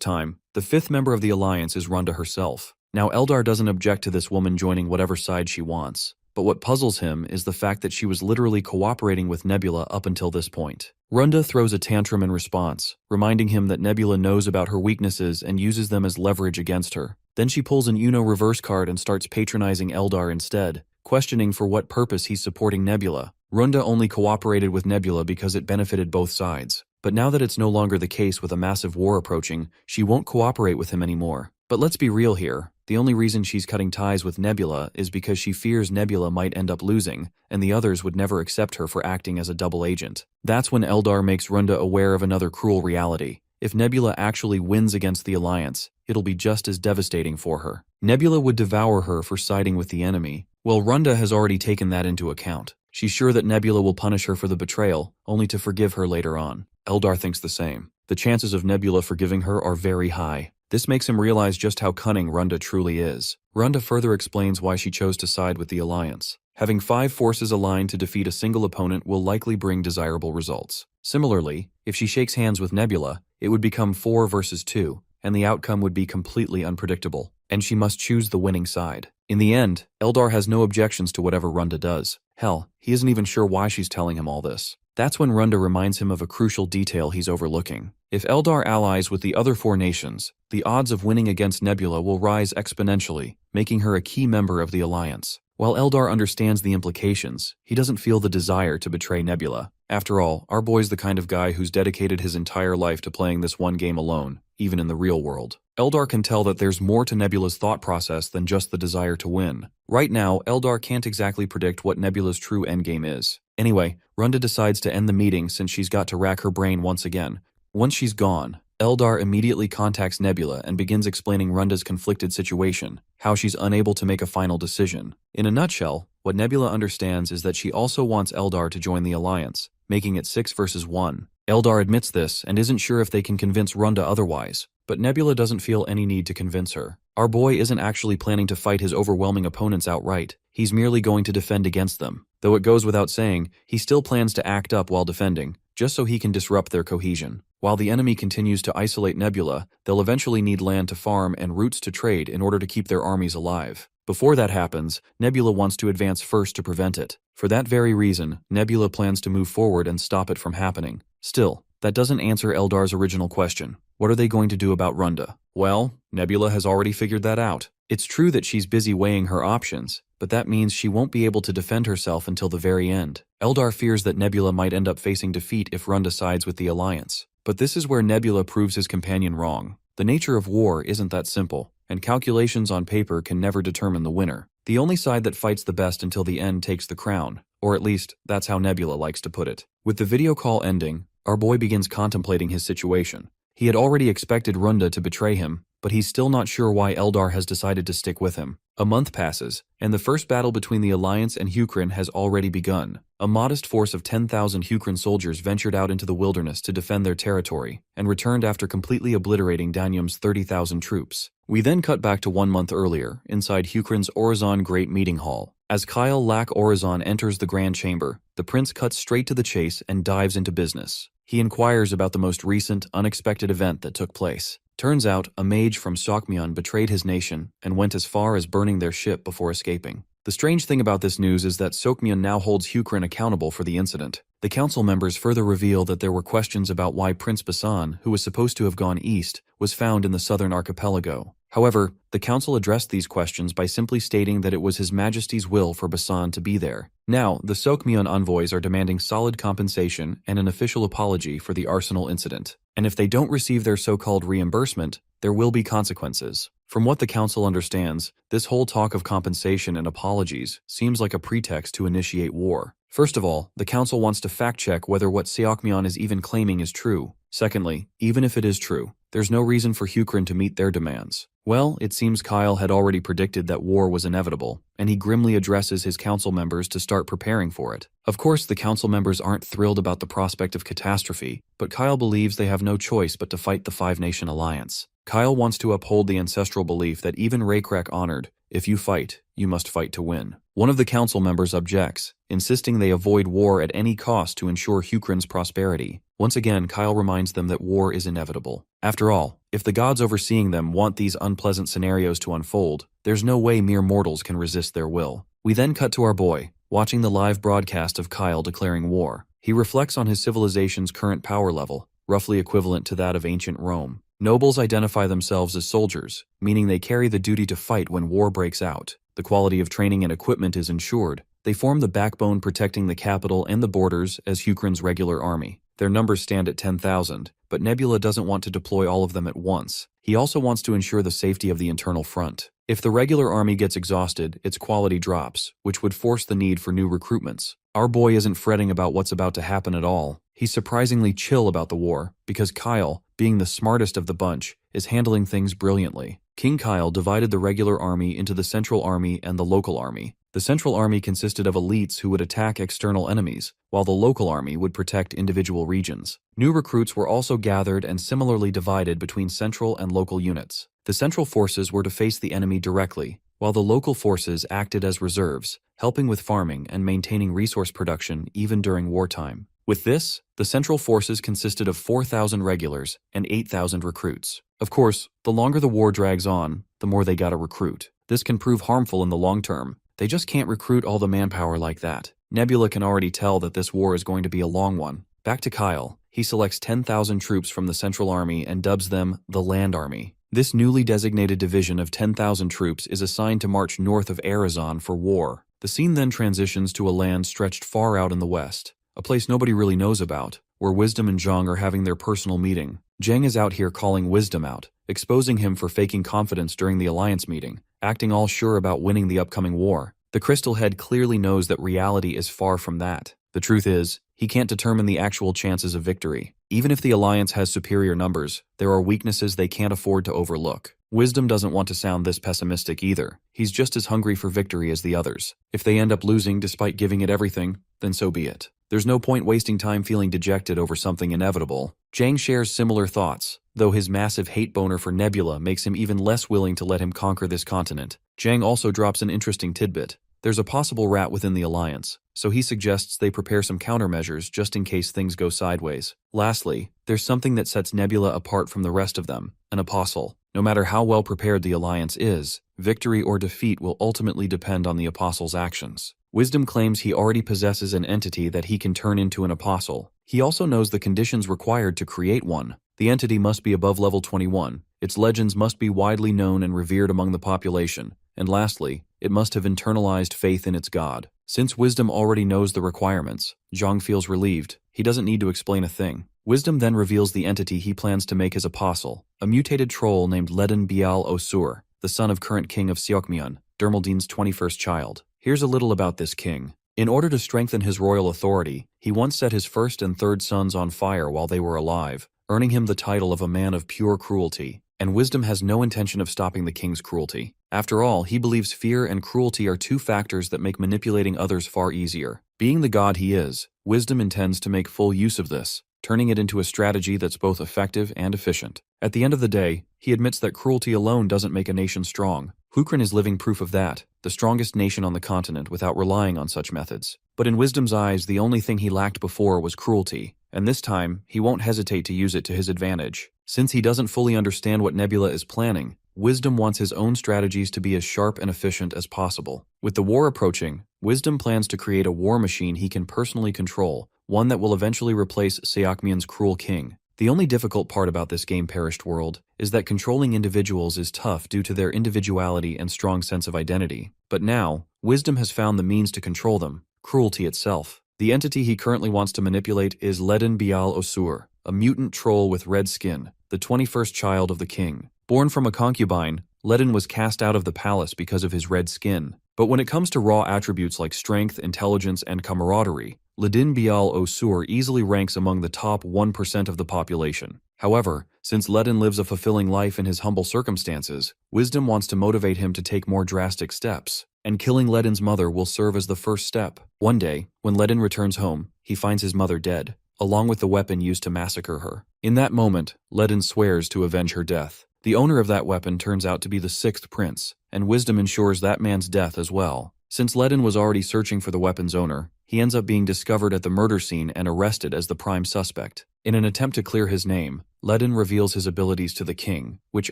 time, the 5th member of the Alliance is Runda herself. Now Eldar doesn't object to this woman joining whatever side she wants, but what puzzles him is the fact that she was literally cooperating with Nebula up until this point. Runda throws a tantrum in response, reminding him that Nebula knows about her weaknesses and uses them as leverage against her. Then she pulls an Uno reverse card and starts patronizing Eldar instead, questioning for what purpose he's supporting Nebula. Runda only cooperated with Nebula because it benefited both sides. But now that it's no longer the case with a massive war approaching, she won't cooperate with him anymore. But let's be real here. The only reason she's cutting ties with Nebula is because she fears Nebula might end up losing, and the others would never accept her for acting as a double agent. That's when Eldar makes Runda aware of another cruel reality. If Nebula actually wins against the Alliance, it'll be just as devastating for her. Nebula would devour her for siding with the enemy. Well, Runda has already taken that into account. She's sure that Nebula will punish her for the betrayal, only to forgive her later on. Eldar thinks the same. The chances of Nebula forgiving her are very high. This makes him realize just how cunning Runda truly is. Runda further explains why she chose to side with the Alliance. Having 5 forces aligned to defeat a single opponent will likely bring desirable results. Similarly, if she shakes hands with Nebula, it would become 4 versus 2, and the outcome would be completely unpredictable, and she must choose the winning side. In the end, Eldar has no objections to whatever Runda does. Hell, he isn't even sure why she's telling him all this. That's when Runda reminds him of a crucial detail he's overlooking. If Eldar allies with the other 4 nations, the odds of winning against Nebula will rise exponentially, making her a key member of the Alliance. While Eldar understands the implications, he doesn't feel the desire to betray Nebula. After all, our boy's the kind of guy who's dedicated his entire life to playing this one game alone, even in the real world. Eldar can tell that there's more to Nebula's thought process than just the desire to win. Right now, Eldar can't exactly predict what Nebula's true endgame is. Anyway, Runda decides to end the meeting since she's got to rack her brain once again. Once she's gone, Eldar immediately contacts Nebula and begins explaining Runda's conflicted situation, how she's unable to make a final decision. In a nutshell, what Nebula understands is that she also wants Eldar to join the Alliance, making it 6 versus 1. Eldar admits this and isn't sure if they can convince Runda otherwise, but Nebula doesn't feel any need to convince her. Our boy isn't actually planning to fight his overwhelming opponents outright. He's merely going to defend against them. Though it goes without saying, he still plans to act up while defending, just so he can disrupt their cohesion. While the enemy continues to isolate Nebula, they'll eventually need land to farm and routes to trade in order to keep their armies alive. Before that happens, Nebula wants to advance first to prevent it. For that very reason, Nebula plans to move forward and stop it from happening. Still, that doesn't answer Eldar's original question. What are they going to do about Runda? Well, Nebula has already figured that out. It's true that she's busy weighing her options, but that means she won't be able to defend herself until the very end. Eldar fears that Nebula might end up facing defeat if Runda sides with the Alliance. But this is where Nebula proves his companion wrong. The nature of war isn't that simple, and calculations on paper can never determine the winner. The only side that fights the best until the end takes the crown, or at least, that's how Nebula likes to put it. With the video call ending, our boy begins contemplating his situation. He had already expected Runda to betray him, but he's still not sure why Eldar has decided to stick with him. A month passes, and the first battle between the Alliance and Hukrin has already begun. A modest force of 10,000 Hukrin soldiers ventured out into the wilderness to defend their territory, and returned after completely obliterating Danyum's 30,000 troops. We then cut back to 1 month earlier, inside Hukrin's Orizon Great Meeting Hall. As Kyle Lack Orizon enters the Grand Chamber, the prince cuts straight to the chase and dives into business. He inquires about the most recent, unexpected event that took place. Turns out, a mage from Sokmyon betrayed his nation and went as far as burning their ship before escaping. The strange thing about this news is that Sokmyon now holds Hukrin accountable for the incident. The council members further reveal that there were questions about why Prince Basan, who was supposed to have gone east, was found in the southern archipelago. However, the council addressed these questions by simply stating that it was His Majesty's will for Basan to be there. Now, the Sokmyon envoys are demanding solid compensation and an official apology for the arsenal incident. And if they don't receive their so-called reimbursement, there will be consequences. From what the council understands, this whole talk of compensation and apologies seems like a pretext to initiate war. First of all, the council wants to fact-check whether what Seokmyon is even claiming is true. Secondly, even if it is true, there's no reason for Hukrin to meet their demands. Well, it seems Kyle had already predicted that war was inevitable, and he grimly addresses his council members to start preparing for it. Of course, the council members aren't thrilled about the prospect of catastrophe, but Kyle believes they have no choice but to fight the Five-Nation Alliance. Kyle wants to uphold the ancestral belief that even Raycrack honored, if you fight, you must fight to win. One of the council members objects, insisting they avoid war at any cost to ensure Hukrin's prosperity. Once again, Kyle reminds them that war is inevitable. After all, if the gods overseeing them want these unpleasant scenarios to unfold, there's no way mere mortals can resist their will. We then cut to our boy, watching the live broadcast of Kyle declaring war. He reflects on his civilization's current power level, roughly equivalent to that of ancient Rome. Nobles identify themselves as soldiers, meaning they carry the duty to fight when war breaks out. The quality of training and equipment is ensured. They form the backbone protecting the capital and the borders as Hukrin's regular army. Their numbers stand at 10,000, but Nebula doesn't want to deploy all of them at once. He also wants to ensure the safety of the internal front. If the regular army gets exhausted, its quality drops, which would force the need for new recruitments. Our boy isn't fretting about what's about to happen at all. He's surprisingly chill about the war, because Kyle, being the smartest of the bunch, is handling things brilliantly. King Kyle divided the regular army into the central army and the local army. The central army consisted of elites who would attack external enemies, while the local army would protect individual regions. New recruits were also gathered and similarly divided between central and local units. The central forces were to face the enemy directly, while the local forces acted as reserves, helping with farming and maintaining resource production even during wartime. With this, the central forces consisted of 4,000 regulars and 8,000 recruits. Of course, the longer the war drags on, the more they gotta recruit. This can prove harmful in the long term. They just can't recruit all the manpower like that. Nebula can already tell that this war is going to be a long one. Back to Kyle. He selects 10,000 troops from the Central Army and dubs them the Land Army. This newly designated division of 10,000 troops is assigned to march north of Arizon for war. The scene then transitions to a land stretched far out in the west, a place nobody really knows about, where Wisdom and Zhang are having their personal meeting. Zhang is out here calling Wisdom out, exposing him for faking confidence during the alliance meeting, acting all sure about winning the upcoming war. The Crystal Head clearly knows that reality is far from that. The truth is, he can't determine the actual chances of victory. Even if the alliance has superior numbers, there are weaknesses they can't afford to overlook. Wisdom doesn't want to sound this pessimistic either. He's just as hungry for victory as the others. If they end up losing despite giving it everything, then so be it. There's no point wasting time feeling dejected over something inevitable. Zhang shares similar thoughts, though his massive hate boner for Nebula makes him even less willing to let him conquer this continent. Zhang also drops an interesting tidbit. There's a possible rat within the alliance, so he suggests they prepare some countermeasures just in case things go sideways. Lastly, there's something that sets Nebula apart from the rest of them, an apostle. No matter how well prepared the alliance is, victory or defeat will ultimately depend on the apostle's actions. Wisdom claims he already possesses an entity that he can turn into an apostle. He also knows the conditions required to create one. The entity must be above level 21, its legends must be widely known and revered among the population, and lastly, it must have internalized faith in its god. Since Wisdom already knows the requirements, Zhang feels relieved. He doesn't need to explain a thing. Wisdom then reveals the entity he plans to make his apostle, a mutated troll named Ledin Bial Osur, the son of current king of Seokmyeon, Dermaldine's 21st child. Here's a little about this king. In order to strengthen his royal authority, he once set his first and third sons on fire while they were alive, earning him the title of a man of pure cruelty. And Wisdom has no intention of stopping the king's cruelty. After all, he believes fear and cruelty are two factors that make manipulating others far easier. Being the god he is, Wisdom intends to make full use of this, turning it into a strategy that's both effective and efficient. At the end of the day, he admits that cruelty alone doesn't make a nation strong. Hukrin is living proof of that, the strongest nation on the continent without relying on such methods. But in Wisdom's eyes, the only thing he lacked before was cruelty, and this time, he won't hesitate to use it to his advantage. Since he doesn't fully understand what Nebula is planning, Wisdom wants his own strategies to be as sharp and efficient as possible. With the war approaching, Wisdom plans to create a war machine he can personally control, one that will eventually replace Seokmyeon's cruel king. The only difficult part about this game-perished world is that controlling individuals is tough due to their individuality and strong sense of identity. But now, Wisdom has found the means to control them, cruelty itself. The entity he currently wants to manipulate is Ledin Bial Osur, a mutant troll with red skin, the 21st child of the king. Born from a concubine, Ledin was cast out of the palace because of his red skin. But when it comes to raw attributes like strength, intelligence, and camaraderie, Ledin Bial Osur easily ranks among the top 1% of the population. However, since Ledin lives a fulfilling life in his humble circumstances, Wisdom wants to motivate him to take more drastic steps, and killing Ledin's mother will serve as the first step. One day, when Ledin returns home, he finds his mother dead, along with the weapon used to massacre her. In that moment, Ledin swears to avenge her death. The owner of that weapon turns out to be the 6th prince, and Wisdom ensures that man's death as well. Since Ledin was already searching for the weapon's owner, he ends up being discovered at the murder scene and arrested as the prime suspect. In an attempt to clear his name, Ledin reveals his abilities to the king, which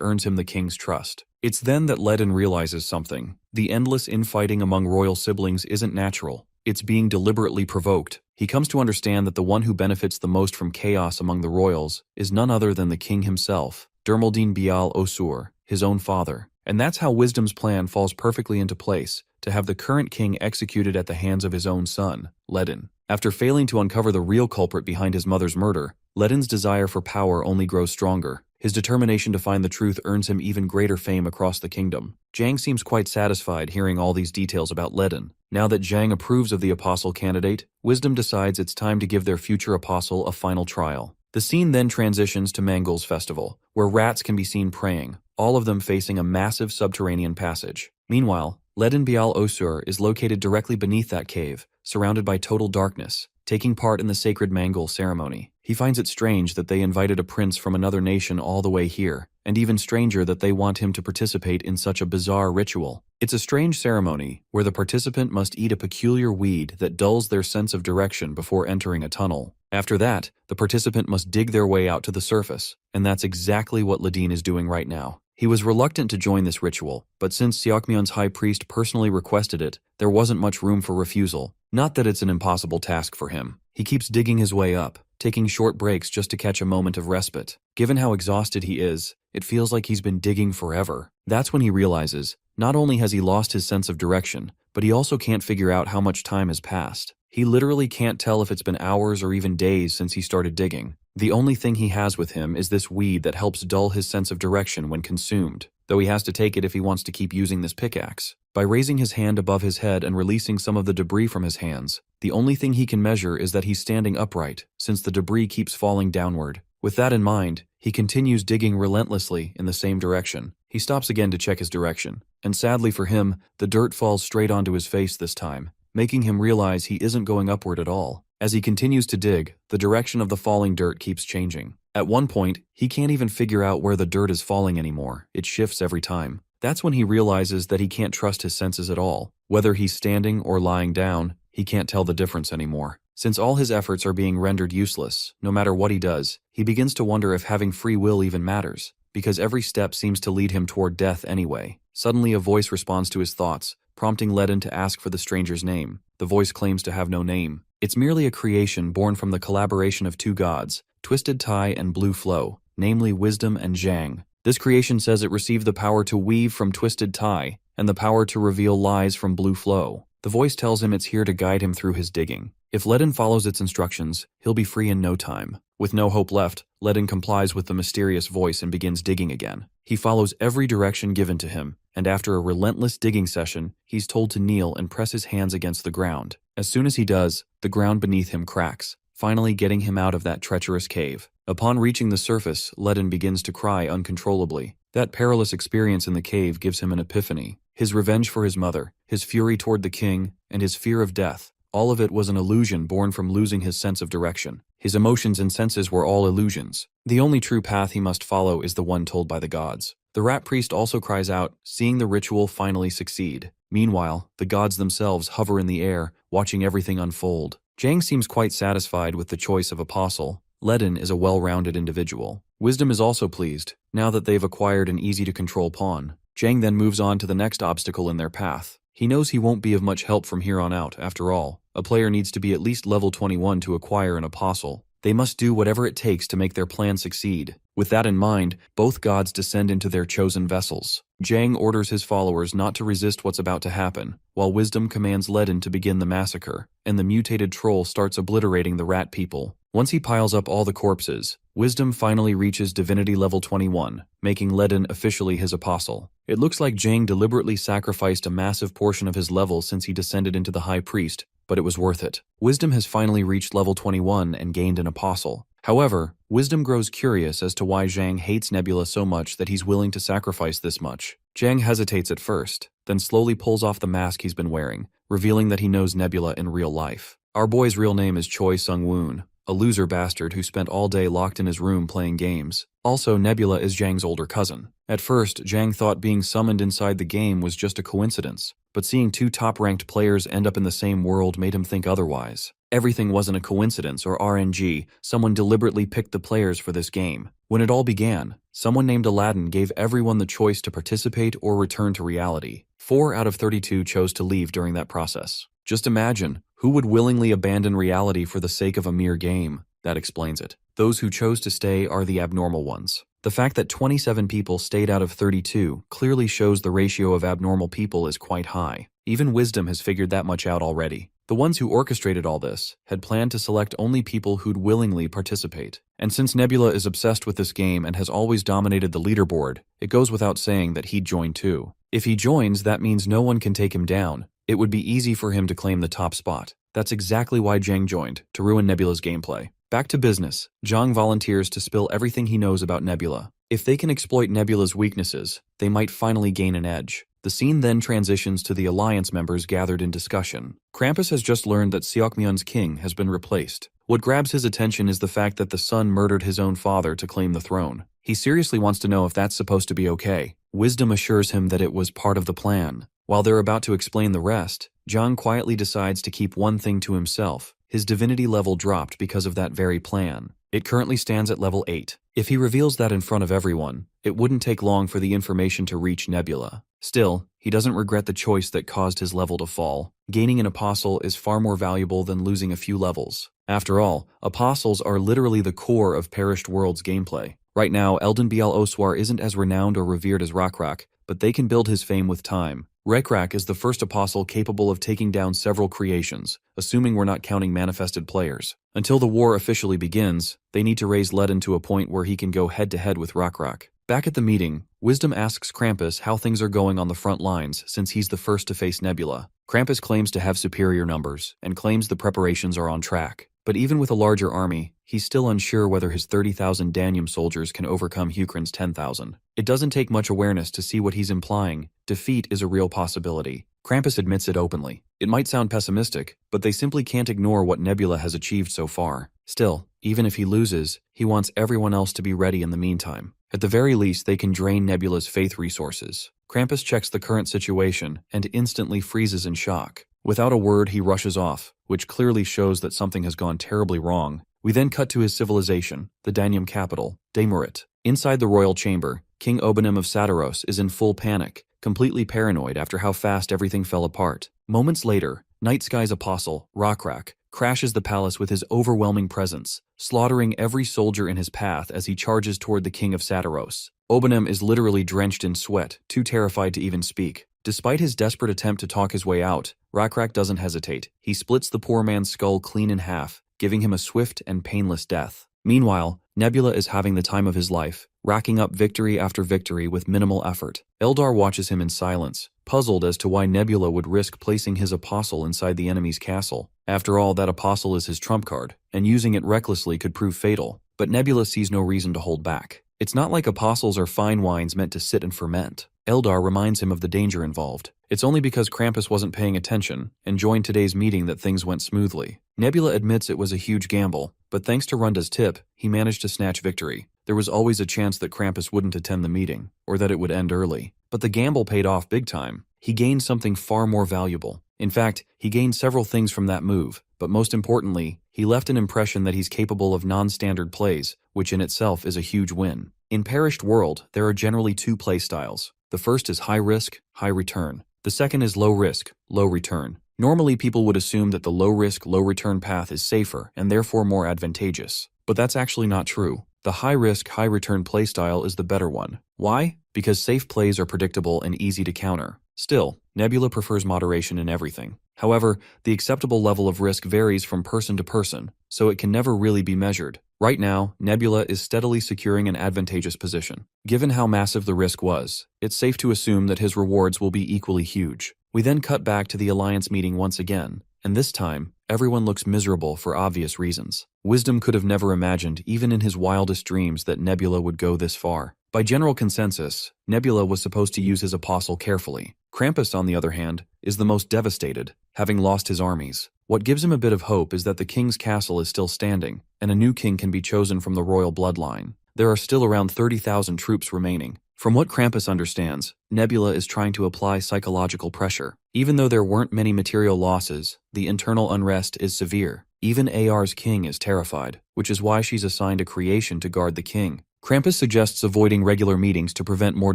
earns him the king's trust. It's then that Ledin realizes something. The endless infighting among royal siblings isn't natural. It's being deliberately provoked. He comes to understand that the one who benefits the most from chaos among the royals is none other than the king himself, Dermaldine Bial Osur, his own father. And that's how Wisdom's plan falls perfectly into place, to have the current king executed at the hands of his own son, Ledin. After failing to uncover the real culprit behind his mother's murder, Ledin's desire for power only grows stronger. His determination to find the truth earns him even greater fame across the kingdom. Zhang seems quite satisfied hearing all these details about Ledin. Now that Zhang approves of the apostle candidate, Wisdom decides it's time to give their future apostle a final trial. The scene then transitions to Mangul's festival, where rats can be seen praying, all of them facing a massive subterranean passage. Meanwhile, Ledin Bial Osur is located directly beneath that cave, surrounded by total darkness, taking part in the sacred Mangul ceremony. He finds it strange that they invited a prince from another nation all the way here, and even stranger that they want him to participate in such a bizarre ritual. It's a strange ceremony where the participant must eat a peculiar weed that dulls their sense of direction before entering a tunnel. After that, the participant must dig their way out to the surface, and that's exactly what Ledin is doing right now. He was reluctant to join this ritual, but since Seokmyeon's high priest personally requested it, there wasn't much room for refusal. Not that it's an impossible task for him. He keeps digging his way up, taking short breaks just to catch a moment of respite. Given how exhausted he is, it feels like he's been digging forever. That's when he realizes, not only has he lost his sense of direction, but he also can't figure out how much time has passed. He literally can't tell if it's been hours or even days since he started digging. The only thing he has with him is this weed that helps dull his sense of direction when consumed, though he has to take it if he wants to keep using this pickaxe. By raising his hand above his head and releasing some of the debris from his hands, the only thing he can measure is that he's standing upright, since the debris keeps falling downward. With that in mind, he continues digging relentlessly in the same direction. He stops again to check his direction, and sadly for him, the dirt falls straight onto his face this time, making him realize he isn't going upward at all. As he continues to dig, the direction of the falling dirt keeps changing. At one point, he can't even figure out where the dirt is falling anymore. It shifts every time. That's when he realizes that he can't trust his senses at all. Whether he's standing or lying down, he can't tell the difference anymore. Since all his efforts are being rendered useless, no matter what he does, he begins to wonder if having free will even matters, because every step seems to lead him toward death anyway. Suddenly a voice responds to his thoughts, prompting Ledin to ask for the stranger's name. The voice claims to have no name. It's merely a creation born from the collaboration of two gods, Twisted Tai and Blue Flow, namely Wisdom and Zhang. This creation says it received the power to weave from Twisted Tai and the power to reveal lies from Blue Flow. The voice tells him it's here to guide him through his digging. If Ledin follows its instructions, he'll be free in no time. With no hope left, Ledin complies with the mysterious voice and begins digging again. He follows every direction given to him, and after a relentless digging session, he's told to kneel and press his hands against the ground. As soon as he does, the ground beneath him cracks, finally getting him out of that treacherous cave. Upon reaching the surface, Ledin begins to cry uncontrollably. That perilous experience in the cave gives him an epiphany. His revenge for his mother, his fury toward the king, and his fear of death, all of it was an illusion born from losing his sense of direction. His emotions and senses were all illusions. The only true path he must follow is the one told by the gods. The rat priest also cries out, seeing the ritual finally succeed. Meanwhile, the gods themselves hover in the air, watching everything unfold. Zhang seems quite satisfied with the choice of apostle. Ledin is a well-rounded individual. Wisdom is also pleased, now that they've acquired an easy-to-control pawn. Zhang then moves on to the next obstacle in their path. He knows he won't be of much help from here on out, after all. A player needs to be at least level 21 to acquire an apostle. They must do whatever it takes to make their plan succeed. With that in mind, both gods descend into their chosen vessels. Zhang orders his followers not to resist what's about to happen, while Wisdom commands Ledin to begin the massacre, and the mutated troll starts obliterating the rat people. Once he piles up all the corpses, Wisdom finally reaches divinity level 21, making Ledin officially his apostle. It looks like Zhang deliberately sacrificed a massive portion of his level since he descended into the high priest, but it was worth it. Wisdom has finally reached level 21 and gained an apostle. However, Wisdom grows curious as to why Zhang hates Nebula so much that he's willing to sacrifice this much. Zhang hesitates at first, then slowly pulls off the mask he's been wearing, revealing that he knows Nebula in real life. Our boy's real name is Choi Sung-woon, a loser bastard who spent all day locked in his room playing games. Also, Nebula is Zhang's older cousin. At first, Zhang thought being summoned inside the game was just a coincidence, but seeing two top-ranked players end up in the same world made him think otherwise. Everything wasn't a coincidence or RNG, someone deliberately picked the players for this game. When it all began, someone named Aladdin gave everyone the choice to participate or return to reality. 4 out of 32 chose to leave during that process. Just imagine, who would willingly abandon reality for the sake of a mere game? That explains it. Those who chose to stay are the abnormal ones. The fact that 27 people stayed out of 32 clearly shows the ratio of abnormal people is quite high. Even wisdom has figured that much out already. The ones who orchestrated all this had planned to select only people who'd willingly participate. And since Nebula is obsessed with this game and has always dominated the leaderboard, it goes without saying that he'd join too. If he joins, that means no one can take him down. It would be easy for him to claim the top spot. That's exactly why Zhang joined, to ruin Nebula's gameplay. Back to business, Zhang volunteers to spill everything he knows about Nebula. If they can exploit Nebula's weaknesses, they might finally gain an edge. The scene then transitions to the Alliance members gathered in discussion. Krampus has just learned that Seokmyeon's king has been replaced. What grabs his attention is the fact that the son murdered his own father to claim the throne. He seriously wants to know if that's supposed to be okay. Wisdom assures him that it was part of the plan. While they're about to explain the rest, Zhang quietly decides to keep one thing to himself. His divinity level dropped because of that very plan. It currently stands at level 8. If he reveals that in front of everyone, it wouldn't take long for the information to reach Nebula. Still, he doesn't regret the choice that caused his level to fall. Gaining an apostle is far more valuable than losing a few levels. After all, apostles are literally the core of Perished World's gameplay. Right now, Elden Biel Oswar isn't as renowned or revered as Rakrak, but they can build his fame with time. Rekrak is the first apostle capable of taking down several creations, assuming we're not counting manifested players. Until the war officially begins, they need to raise Ledin to a point where he can go head-to-head with Rakrak. Back at the meeting, Wisdom asks Krampus how things are going on the front lines since he's the first to face Nebula. Krampus claims to have superior numbers, and claims the preparations are on track. But even with a larger army, he's still unsure whether his 30,000 Danium soldiers can overcome Hukrin's 10,000. It doesn't take much awareness to see what he's implying. Defeat is a real possibility. Krampus admits it openly. It might sound pessimistic, but they simply can't ignore what Nebula has achieved so far. Still, even if he loses, he wants everyone else to be ready in the meantime. At the very least, they can drain Nebula's faith resources. Krampus checks the current situation and instantly freezes in shock. Without a word, he rushes off, which clearly shows that something has gone terribly wrong. We then cut to his civilization, the Danium capital, Daymurit. Inside the royal chamber, King Obanim of Sataros is in full panic, completely paranoid after how fast everything fell apart. Moments later, Night Sky's apostle, Rakrak, crashes the palace with his overwhelming presence, slaughtering every soldier in his path as he charges toward the king of Sataros. Obanim is literally drenched in sweat, too terrified to even speak. Despite his desperate attempt to talk his way out, Rakrak doesn't hesitate. He splits the poor man's skull clean in half, giving him a swift and painless death. Meanwhile, Nebula is having the time of his life, racking up victory after victory with minimal effort. Eldar watches him in silence, puzzled as to why Nebula would risk placing his apostle inside the enemy's castle. After all, that apostle is his trump card, and using it recklessly could prove fatal. But Nebula sees no reason to hold back. It's not like apostles are fine wines meant to sit and ferment. Eldar reminds him of the danger involved. It's only because Krampus wasn't paying attention and joined today's meeting that things went smoothly. Nebula admits it was a huge gamble, but thanks to Runda's tip, he managed to snatch victory. There was always a chance that Krampus wouldn't attend the meeting, or that it would end early. But the gamble paid off big time. He gained something far more valuable. In fact, he gained several things from that move, but most importantly, he left an impression that he's capable of non-standard plays, which in itself is a huge win. In Perished World, there are generally two play styles. The first is high risk, high return. The second is low risk, low return. Normally, people would assume that the low risk, low return path is safer and therefore more advantageous. But that's actually not true. The high risk, high return playstyle is the better one. Why? Because safe plays are predictable and easy to counter. Still, Nebula prefers moderation in everything. However, the acceptable level of risk varies from person to person, so it can never really be measured. Right now, Nebula is steadily securing an advantageous position. Given how massive the risk was, it's safe to assume that his rewards will be equally huge. We then cut back to the Alliance meeting once again, and this time, everyone looks miserable for obvious reasons. Wisdom could have never imagined, even in his wildest dreams, that Nebula would go this far. By general consensus, Nebula was supposed to use his apostle carefully. Krampus, on the other hand, is the most devastated, having lost his armies. What gives him a bit of hope is that the king's castle is still standing, and a new king can be chosen from the royal bloodline. There are still around 30,000 troops remaining. From what Krampus understands, Nebula is trying to apply psychological pressure. Even though there weren't many material losses, the internal unrest is severe. Even AR's king is terrified, which is why she's assigned a creation to guard the king. Krampus suggests avoiding regular meetings to prevent more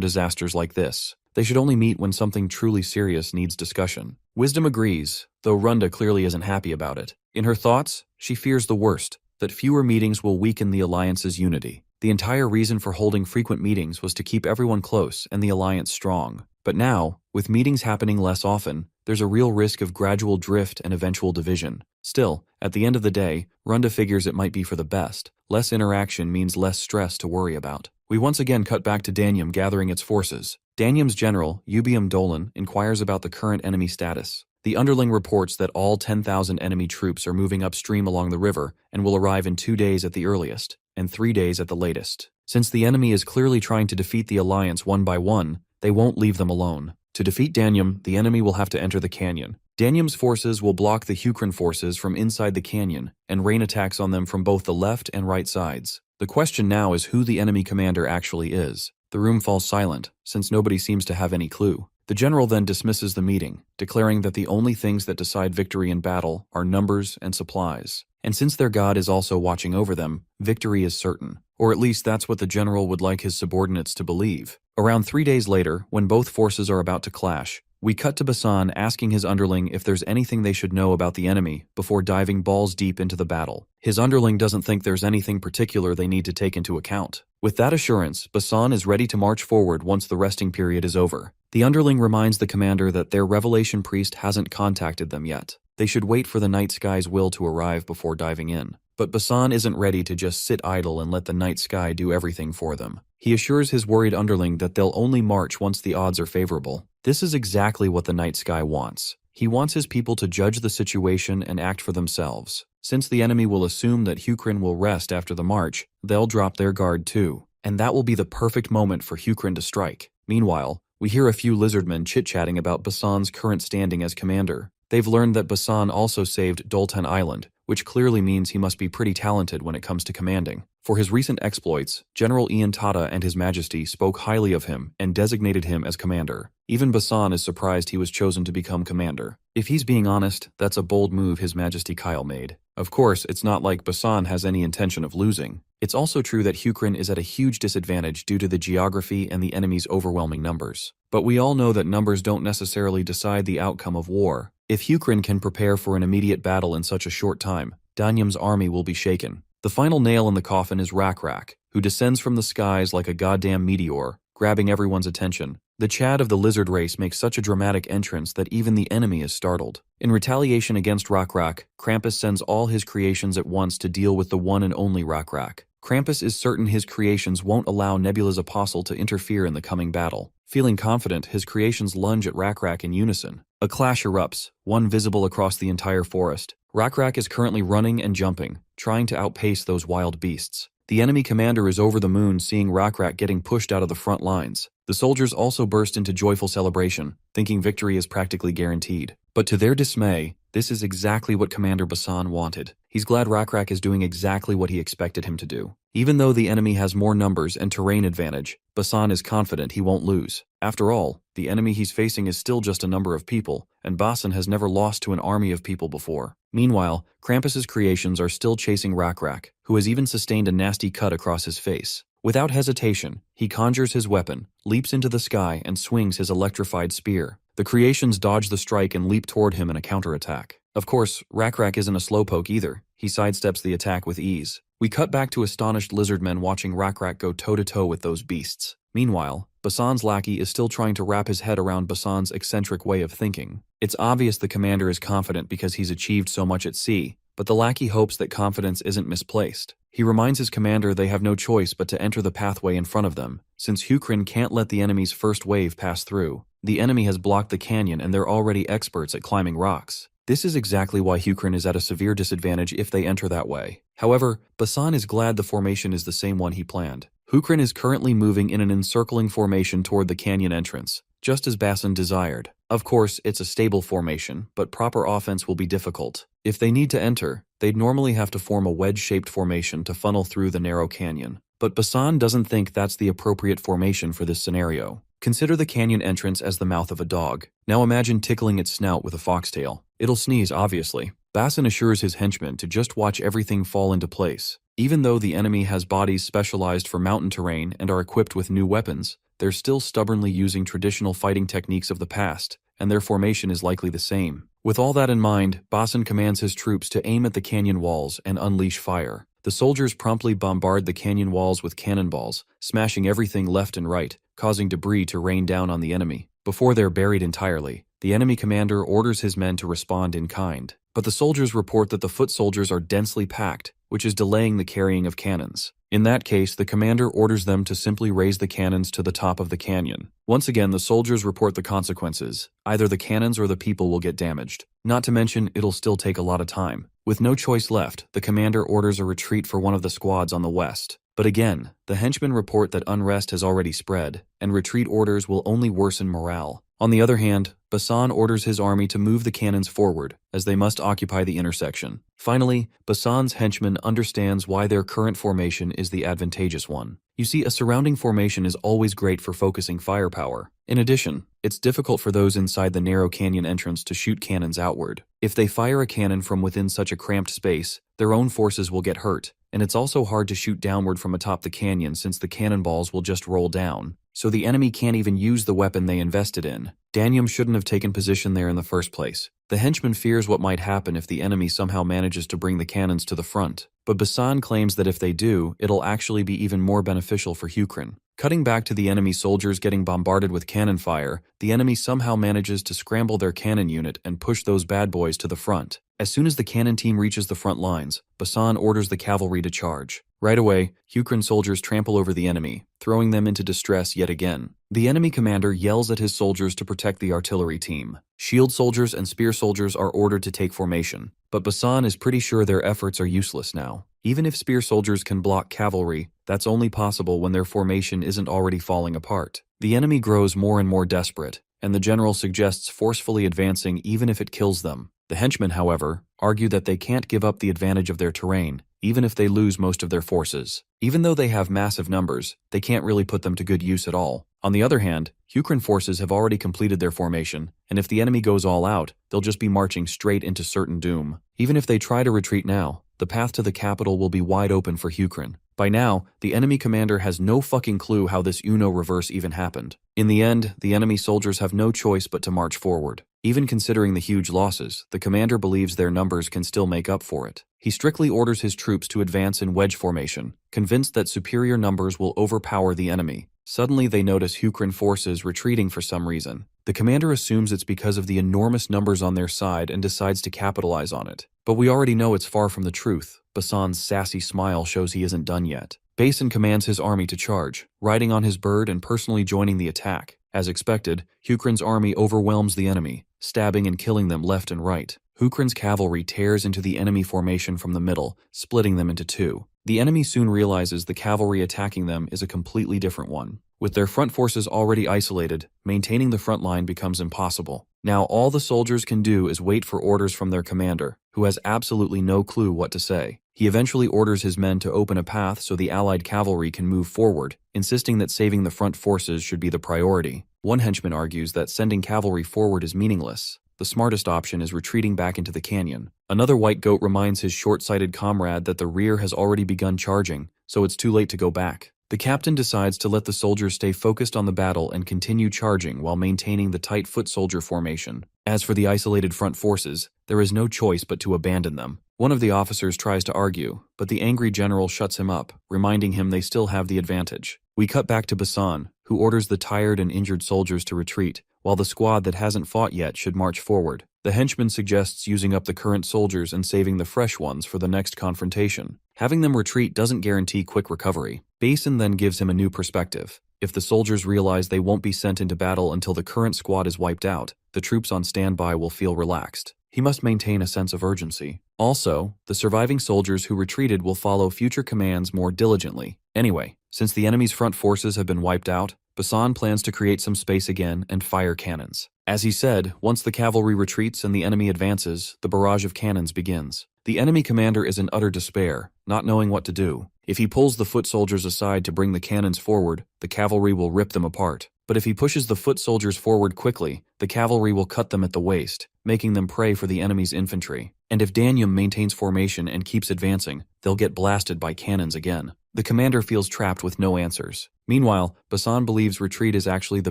disasters like this. They should only meet when something truly serious needs discussion. Wisdom agrees, though Runda clearly isn't happy about it. In her thoughts, she fears the worst, that fewer meetings will weaken the Alliance's unity. The The entire reason for holding frequent meetings was to keep everyone close and the alliance strong. But now, with meetings happening less often, there's a real risk of gradual drift and eventual division. Still, at the end of the day, Runda figures it might be for the best. Less interaction means less stress to worry about. We once again cut back to Danium gathering its forces. Danium's general, Ubium Dolan, inquires about the current enemy status. The underling reports that all 10,000 enemy troops are moving upstream along the river and will arrive in 2 days at the earliest, and 3 days at the latest. Since the enemy is clearly trying to defeat the alliance one by one, they won't leave them alone. To defeat Danium, the enemy will have to enter the canyon. Danium's forces will block the Hukran forces from inside the canyon and rain attacks on them from both the left and right sides. The question now is who the enemy commander actually is. The room falls silent, since nobody seems to have any clue. The general then dismisses the meeting, declaring that the only things that decide victory in battle are numbers and supplies. And since their god is also watching over them, victory is certain. Or at least that's what the general would like his subordinates to believe. Around 3 days later, when both forces are about to clash, we cut to Basan asking his underling if there's anything they should know about the enemy before diving balls deep into the battle. His underling doesn't think there's anything particular they need to take into account. With that assurance, Basan is ready to march forward once the resting period is over. The underling reminds the commander that their revelation priest hasn't contacted them yet. They should wait for the night sky's will to arrive before diving in. But Basan isn't ready to just sit idle and let the night sky do everything for them. He assures his worried underling that they'll only march once the odds are favorable. This is exactly what the night sky wants. He wants his people to judge the situation and act for themselves. Since the enemy will assume that Hukran will rest after the march, they'll drop their guard too. And that will be the perfect moment for Hukran to strike. Meanwhile, we hear a few lizardmen chit-chatting about Basan's current standing as commander. They've learned that Basan also saved Dolten Island, which clearly means he must be pretty talented when it comes to commanding. For his recent exploits, General Ian Tata and His Majesty spoke highly of him and designated him as commander. Even Basan is surprised he was chosen to become commander. If he's being honest, that's a bold move His Majesty Kyle made. Of course, it's not like Basan has any intention of losing. It's also true that Hukran is at a huge disadvantage due to the geography and the enemy's overwhelming numbers. But we all know that numbers don't necessarily decide the outcome of war. If Hukran can prepare for an immediate battle in such a short time, Danyum's army will be shaken. The final nail in the coffin is Rak, who descends from the skies like a goddamn meteor, grabbing everyone's attention. The Chad of the lizard race makes such a dramatic entrance that even the enemy is startled. In retaliation against Rak, Krampus sends all his creations at once to deal with the one and only Rak. Krampus is certain his creations won't allow Nebula's apostle to interfere in the coming battle. Feeling confident, his creations lunge at Rak in unison. A clash erupts, one visible across the entire forest. Rak is currently running and jumping, trying to outpace those wild beasts. The enemy commander is over the moon seeing Rak getting pushed out of the front lines. The soldiers also burst into joyful celebration, thinking victory is practically guaranteed. But to their dismay, this is exactly what Commander Basan wanted. He's glad Rak is doing exactly what he expected him to do. Even though the enemy has more numbers and terrain advantage, Basan is confident he won't lose. After all, the enemy he's facing is still just a number of people, and Basan has never lost to an army of people before. Meanwhile, Krampus's creations are still chasing Rak, who has even sustained a nasty cut across his face. Without hesitation, he conjures his weapon, leaps into the sky, and swings his electrified spear. The creations dodge the strike and leap toward him in a counterattack. Of course, Rak isn't a slowpoke either. He sidesteps the attack with ease. We cut back to astonished lizardmen watching Rak go toe-to-toe with those beasts. Meanwhile, Basan's lackey is still trying to wrap his head around Basan's eccentric way of thinking. It's obvious the commander is confident because he's achieved so much at sea, but the lackey hopes that confidence isn't misplaced. He reminds his commander they have no choice but to enter the pathway in front of them, since Hukran can't let the enemy's first wave pass through. The enemy has blocked the canyon and they're already experts at climbing rocks. This is exactly why Hukran is at a severe disadvantage if they enter that way. However, Basan is glad the formation is the same one he planned. Hukran is currently moving in an encircling formation toward the canyon entrance, just as Basan desired. Of course, it's a stable formation, but proper offense will be difficult. If they need to enter, they'd normally have to form a wedge-shaped formation to funnel through the narrow canyon. But Basan doesn't think that's the appropriate formation for this scenario. Consider the canyon entrance as the mouth of a dog. Now imagine tickling its snout with a foxtail. It'll sneeze, obviously. Basan assures his henchmen to just watch everything fall into place. Even though the enemy has bodies specialized for mountain terrain and are equipped with new weapons, they're still stubbornly using traditional fighting techniques of the past, and their formation is likely the same. With all that in mind, Basan commands his troops to aim at the canyon walls and unleash fire. The soldiers promptly bombard the canyon walls with cannonballs, smashing everything left and right, causing debris to rain down on the enemy. Before they're buried entirely, the enemy commander orders his men to respond in kind. But the soldiers report that the foot soldiers are densely packed, which is delaying the carrying of cannons. In that case, the commander orders them to simply raise the cannons to the top of the canyon. Once again, the soldiers report the consequences. Either the cannons or the people will get damaged. Not to mention, it'll still take a lot of time. With no choice left, the commander orders a retreat for one of the squads on the west. But again, the henchmen report that unrest has already spread, and retreat orders will only worsen morale. On the other hand, Basan orders his army to move the cannons forward, as they must occupy the intersection. Finally, Basan's henchman understands why their current formation is the advantageous one. You see, a surrounding formation is always great for focusing firepower. In addition, it's difficult for those inside the narrow canyon entrance to shoot cannons outward. If they fire a cannon from within such a cramped space, their own forces will get hurt, and it's also hard to shoot downward from atop the canyon since the cannonballs will just roll down. So the enemy can't even use the weapon they invested in. Danium shouldn't have taken position there in the first place. The henchman fears what might happen if the enemy somehow manages to bring the cannons to the front. But Basan claims that if they do, it'll actually be even more beneficial for Hukrin. Cutting back to the enemy soldiers getting bombarded with cannon fire, the enemy somehow manages to scramble their cannon unit and push those bad boys to the front. As soon as the cannon team reaches the front lines, Basan orders the cavalry to charge. Right away, Hukrin soldiers trample over the enemy, throwing them into distress yet again. The enemy commander yells at his soldiers to protect the artillery team. Shield soldiers and spear soldiers are ordered to take formation, but Basan is pretty sure their efforts are useless now. Even if spear soldiers can block cavalry, that's only possible when their formation isn't already falling apart. The enemy grows more and more desperate, and the general suggests forcefully advancing even if it kills them. The henchmen, however, argue that they can't give up the advantage of their terrain, even if they lose most of their forces. Even though they have massive numbers, they can't really put them to good use at all. On the other hand, Hukrin forces have already completed their formation, and if the enemy goes all out, they'll just be marching straight into certain doom. Even if they try to retreat now, the path to the capital will be wide open for Hukrin. By now, the enemy commander has no fucking clue how this Uno reverse even happened. In the end, the enemy soldiers have no choice but to march forward. Even considering the huge losses, the commander believes their numbers can still make up for it. He strictly orders his troops to advance in wedge formation, convinced that superior numbers will overpower the enemy. Suddenly they notice Hukrin forces retreating for some reason. The commander assumes it's because of the enormous numbers on their side and decides to capitalize on it. But we already know it's far from the truth. Basan's sassy smile shows he isn't done yet. Basin commands his army to charge, riding on his bird and personally joining the attack. As expected, Hukrin's army overwhelms the enemy, stabbing and killing them left and right. Hukrin's cavalry tears into the enemy formation from the middle, splitting them into two. The enemy soon realizes the cavalry attacking them is a completely different one. With their front forces already isolated, maintaining the front line becomes impossible. Now all the soldiers can do is wait for orders from their commander, who has absolutely no clue what to say. He eventually orders his men to open a path so the allied cavalry can move forward, insisting that saving the front forces should be the priority. One henchman argues that sending cavalry forward is meaningless. The smartest option is retreating back into the canyon. Another white goat reminds his short-sighted comrade that the rear has already begun charging, so it's too late to go back. The captain decides to let the soldiers stay focused on the battle and continue charging while maintaining the tight foot soldier formation. As for the isolated front forces, there is no choice but to abandon them. One of the officers tries to argue, but the angry general shuts him up, reminding him they still have the advantage. We cut back to Basan, who orders the tired and injured soldiers to retreat, while the squad that hasn't fought yet should march forward. The henchman suggests using up the current soldiers and saving the fresh ones for the next confrontation. Having them retreat doesn't guarantee quick recovery. Basin then gives him a new perspective. If the soldiers realize they won't be sent into battle until the current squad is wiped out, the troops on standby will feel relaxed. He must maintain a sense of urgency. Also, the surviving soldiers who retreated will follow future commands more diligently. Anyway, since the enemy's front forces have been wiped out, Basan plans to create some space again and fire cannons. As he said, once the cavalry retreats and the enemy advances, the barrage of cannons begins. The enemy commander is in utter despair, not knowing what to do. If he pulls the foot soldiers aside to bring the cannons forward, the cavalry will rip them apart. But if he pushes the foot soldiers forward quickly, the cavalry will cut them at the waist, making them prey for the enemy's infantry. And if Danium maintains formation and keeps advancing, they'll get blasted by cannons again. The commander feels trapped with no answers. Meanwhile, Basan believes retreat is actually the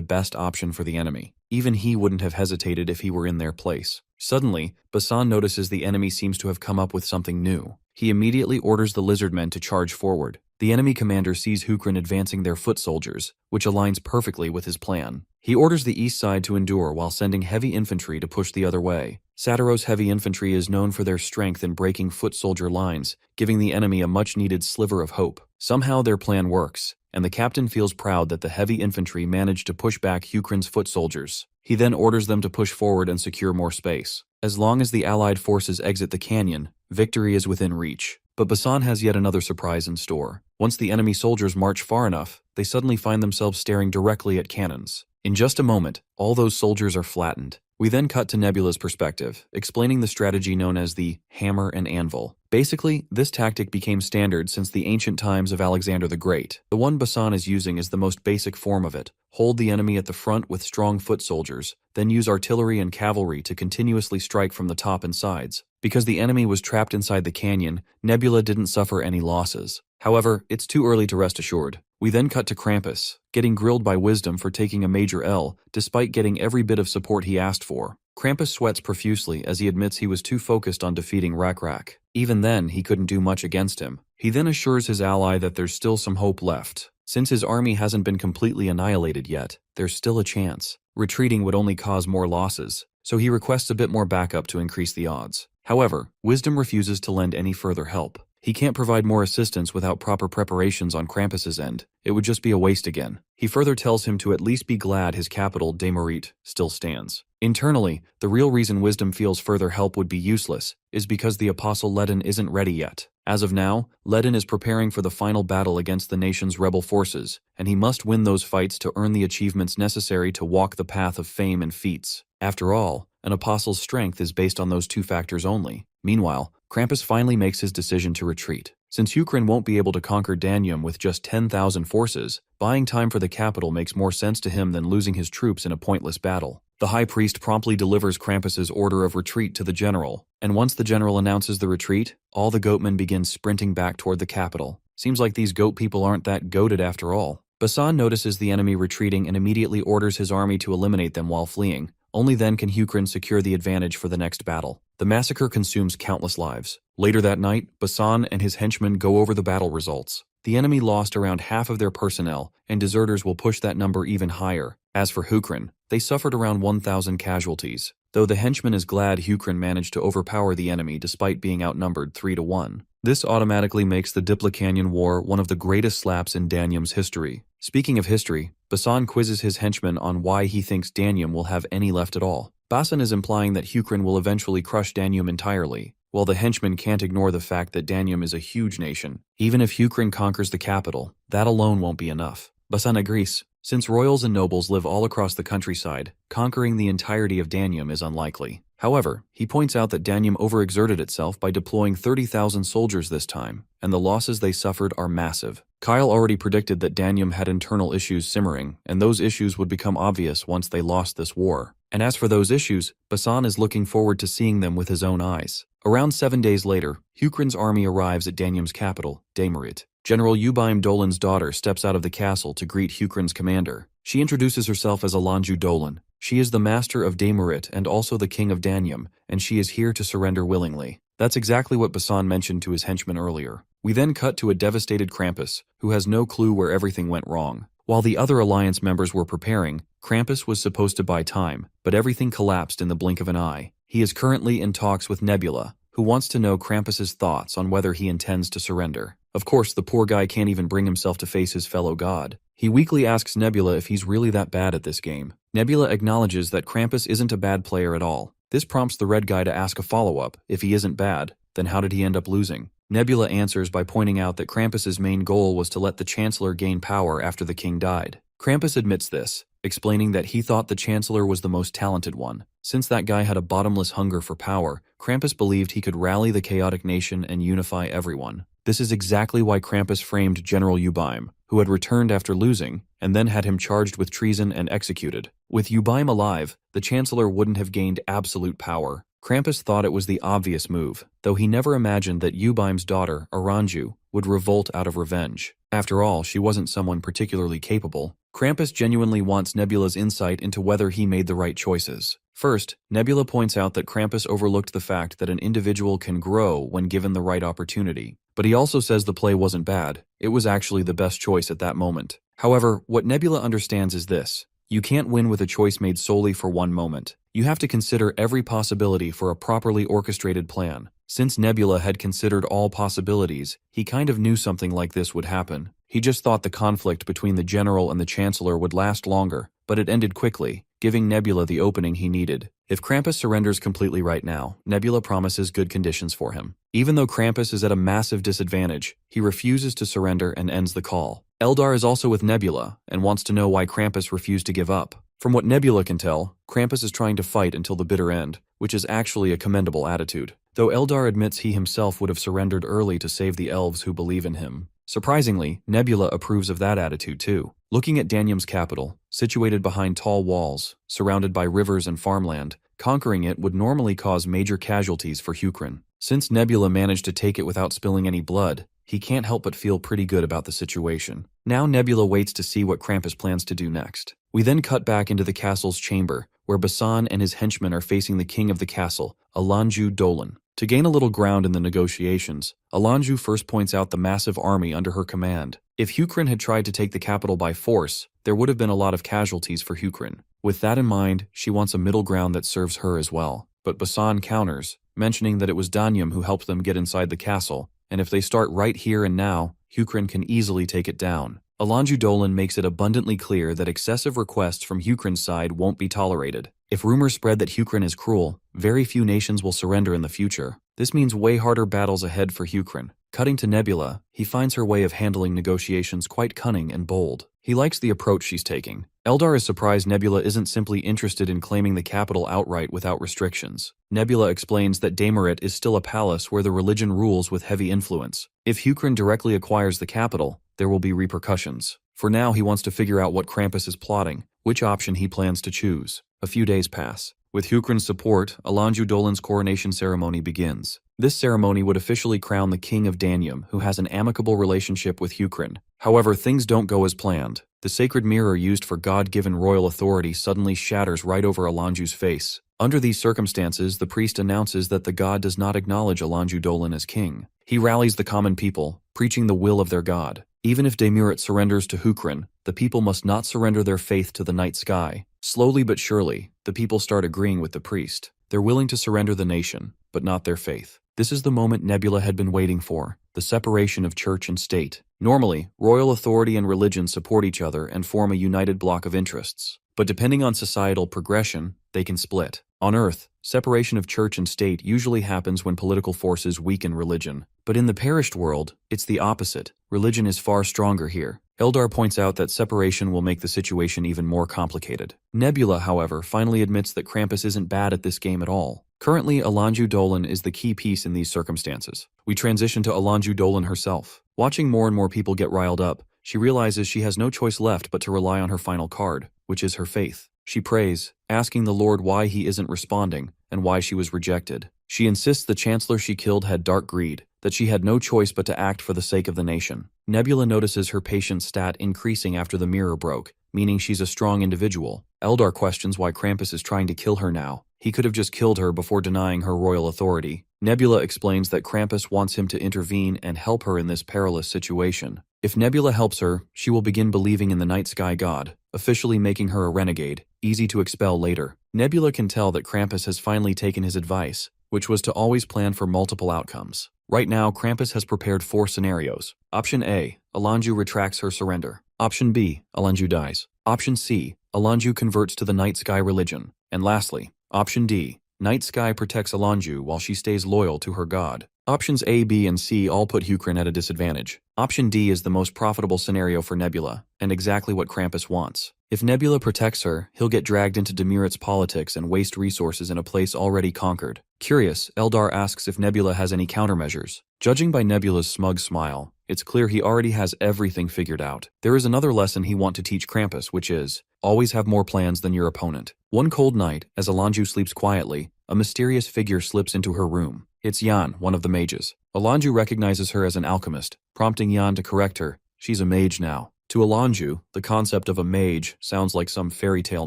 best option for the enemy. Even he wouldn't have hesitated if he were in their place. Suddenly, Basan notices the enemy seems to have come up with something new. He immediately orders the Lizardmen to charge forward. The enemy commander sees Hukrin advancing their foot soldiers, which aligns perfectly with his plan. He orders the east side to endure while sending heavy infantry to push the other way. Satiro's heavy infantry is known for their strength in breaking foot soldier lines, giving the enemy a much-needed sliver of hope. Somehow their plan works, and the captain feels proud that the heavy infantry managed to push back Hukrin's foot soldiers. He then orders them to push forward and secure more space. As long as the Allied forces exit the canyon, victory is within reach. But Basan has yet another surprise in store. Once the enemy soldiers march far enough, they suddenly find themselves staring directly at cannons. In just a moment, all those soldiers are flattened. We then cut to Nebula's perspective, explaining the strategy known as the hammer and anvil. Basically, this tactic became standard since the ancient times of Alexander the Great. The one Basan is using is the most basic form of it. Hold the enemy at the front with strong foot soldiers, then use artillery and cavalry to continuously strike from the top and sides. Because the enemy was trapped inside the canyon, Nebula didn't suffer any losses. However, it's too early to rest assured. We then cut to Krampus, getting grilled by Wisdom for taking a major L, despite getting every bit of support he asked for. Krampus sweats profusely as he admits he was too focused on defeating Rak. Even then, he couldn't do much against him. He then assures his ally that there's still some hope left. Since his army hasn't been completely annihilated yet, there's still a chance. Retreating would only cause more losses, so he requests a bit more backup to increase the odds. However, Wisdom refuses to lend any further help. He can't provide more assistance without proper preparations on Krampus's end. It would just be a waste again. He further tells him to at least be glad his capital, Demerit, still stands. Internally, the real reason Wisdom feels further help would be useless is because the Apostle Ledin isn't ready yet. As of now, Ledin is preparing for the final battle against the nation's rebel forces, and he must win those fights to earn the achievements necessary to walk the path of fame and feats. After all, an apostle's strength is based on those two factors only. Meanwhile, Krampus finally makes his decision to retreat. Since Hukrin won't be able to conquer Danium with just 10,000 forces, buying time for the capital makes more sense to him than losing his troops in a pointless battle. The High Priest promptly delivers Krampus's order of retreat to the general, and once the general announces the retreat, all the goatmen begin sprinting back toward the capital. Seems like these goat people aren't that goated after all. Basan notices the enemy retreating and immediately orders his army to eliminate them while fleeing. Only then can Hukrin secure the advantage for the next battle. The massacre consumes countless lives. Later that night, Basan and his henchmen go over the battle results. The enemy lost around half of their personnel, and deserters will push that number even higher. As for Hukrin, they suffered around 1,000 casualties, though the henchman is glad Hukrin managed to overpower the enemy despite being outnumbered 3-1. This automatically makes the Diplocanyon War one of the greatest slaps in Danium's history. Speaking of history, Basan quizzes his henchmen on why he thinks Danium will have any left at all. Basan is implying that Hukrin will eventually crush Danium entirely, while the henchmen can't ignore the fact that Danium is a huge nation. Even if Hukrin conquers the capital, that alone won't be enough. Basan agrees. Since royals and nobles live all across the countryside, conquering the entirety of Danium is unlikely. However, he points out that Danium overexerted itself by deploying 30,000 soldiers this time, and the losses they suffered are massive. Kyle already predicted that Danium had internal issues simmering, and those issues would become obvious once they lost this war. And as for those issues, Basan is looking forward to seeing them with his own eyes. Around 7 days later, Hukrin's army arrives at Danium's capital, Demerit. General Ubaim Dolan's daughter steps out of the castle to greet Hukrin's commander. She introduces herself as Alanju Dolan. She is the master of Demerit and also the king of Danium, and she is here to surrender willingly. That's exactly what Basan mentioned to his henchmen earlier. We then cut to a devastated Krampus, who has no clue where everything went wrong. While the other alliance members were preparing, Krampus was supposed to buy time, but everything collapsed in the blink of an eye. He is currently in talks with Nebula, who wants to know Krampus's thoughts on whether he intends to surrender. Of course, the poor guy can't even bring himself to face his fellow god. He weakly asks Nebula if he's really that bad at this game. Nebula acknowledges that Krampus isn't a bad player at all. This prompts the red guy to ask a follow-up. If he isn't bad, then how did he end up losing? Nebula answers by pointing out that Krampus's main goal was to let the Chancellor gain power after the king died. Krampus admits this, explaining that he thought the Chancellor was the most talented one. Since that guy had a bottomless hunger for power, Krampus believed he could rally the chaotic nation and unify everyone. This is exactly why Krampus framed General Ubaim, who had returned after losing, and then had him charged with treason and executed. With Ubaim alive, the Chancellor wouldn't have gained absolute power. Krampus thought it was the obvious move, though he never imagined that Ubaim's daughter, Aranju, would revolt out of revenge. After all, she wasn't someone particularly capable. Krampus genuinely wants Nebula's insight into whether he made the right choices. First, Nebula points out that Krampus overlooked the fact that an individual can grow when given the right opportunity. But he also says the play wasn't bad, it was actually the best choice at that moment. However, what Nebula understands is this: you can't win with a choice made solely for one moment. You have to consider every possibility for a properly orchestrated plan. Since Nebula had considered all possibilities, he kind of knew something like this would happen. He just thought the conflict between the General and the Chancellor would last longer, but it ended quickly, giving Nebula the opening he needed. If Krampus surrenders completely right now, Nebula promises good conditions for him. Even though Krampus is at a massive disadvantage, he refuses to surrender and ends the call. Eldar is also with Nebula and wants to know why Krampus refused to give up. From what Nebula can tell, Krampus is trying to fight until the bitter end, which is actually a commendable attitude. Though Eldar admits he himself would have surrendered early to save the elves who believe in him. Surprisingly, Nebula approves of that attitude too. Looking at Danium's capital, situated behind tall walls, surrounded by rivers and farmland, conquering it would normally cause major casualties for Hukrin. Since Nebula managed to take it without spilling any blood, he can't help but feel pretty good about the situation. Now Nebula waits to see what Krampus plans to do next. We then cut back into the castle's chamber, where Basan and his henchmen are facing the king of the castle, Alanju Dolan. To gain a little ground in the negotiations, Alanju first points out the massive army under her command. If Hukrin had tried to take the capital by force, there would have been a lot of casualties for Hukrin. With that in mind, she wants a middle ground that serves her as well. But Basan counters, mentioning that it was Danium who helped them get inside the castle, and if they start right here and now, Hukrin can easily take it down. Alanju Dolan makes it abundantly clear that excessive requests from Hukrin's side won't be tolerated. If rumors spread that Hukrin is cruel, very few nations will surrender in the future. This means way harder battles ahead for Hukrin. Cutting to Nebula, he finds her way of handling negotiations quite cunning and bold. He likes the approach she's taking. Eldar is surprised Nebula isn't simply interested in claiming the capital outright without restrictions. Nebula explains that Damaret is still a palace where the religion rules with heavy influence. If Hukrin directly acquires the capital, there will be repercussions. For now, he wants to figure out what Krampus is plotting, which option he plans to choose. A few days pass. With Hukrin's support, Alanju Dolan's coronation ceremony begins. This ceremony would officially crown the king of Danium, who has an amicable relationship with Hukrin. However, things don't go as planned. The sacred mirror used for God-given royal authority suddenly shatters right over Alanju's face. Under these circumstances, the priest announces that the god does not acknowledge Alanju Dolan as king. He rallies the common people, preaching the will of their god. Even if Damiret surrenders to Hukrin, the people must not surrender their faith to the night sky. Slowly but surely, the people start agreeing with the priest. They're willing to surrender the nation, but not their faith. This is the moment Nebula had been waiting for, the separation of church and state. Normally, royal authority and religion support each other and form a united block of interests. But depending on societal progression, they can split. On Earth, separation of church and state usually happens when political forces weaken religion. But in the perished world, it's the opposite. Religion is far stronger here. Eldar points out that separation will make the situation even more complicated. Nebula, however, finally admits that Krampus isn't bad at this game at all. Currently, Alanju Dolan is the key piece in these circumstances. We transition to Alanju Dolan herself. Watching more and more people get riled up, she realizes she has no choice left but to rely on her final card, which is her faith. She prays, asking the Lord why he isn't responding and why she was rejected. She insists the chancellor she killed had dark greed, that she had no choice but to act for the sake of the nation. Nebula notices her patience stat increasing after the mirror broke, meaning she's a strong individual. Eldar questions why Krampus is trying to kill her now. He could have just killed her before denying her royal authority. Nebula explains that Krampus wants him to intervene and help her in this perilous situation. If Nebula helps her, she will begin believing in the night sky god, officially making her a renegade, easy to expel later. Nebula can tell that Krampus has finally taken his advice, which was to always plan for multiple outcomes. Right now, Krampus has prepared 4 scenarios. Option A, Alanju retracts her surrender. Option B, Alanju dies. Option C, Alanju converts to the night sky religion. And lastly, Option D, Night Sky protects Alanju while she stays loyal to her god. Options A, B, and C all put Hukrin at a disadvantage. Option D is the most profitable scenario for Nebula, and exactly what Krampus wants. If Nebula protects her, he'll get dragged into Damiret's politics and waste resources in a place already conquered. Curious, Eldar asks if Nebula has any countermeasures. Judging by Nebula's smug smile, it's clear he already has everything figured out. There is another lesson he wants to teach Krampus, which is, always have more plans than your opponent. One cold night, as Alanju sleeps quietly, a mysterious figure slips into her room. It's Jan, one of the mages. Alanju recognizes her as an alchemist, prompting Jan to correct her. She's a mage now. To Alanju, the concept of a mage sounds like some fairy tale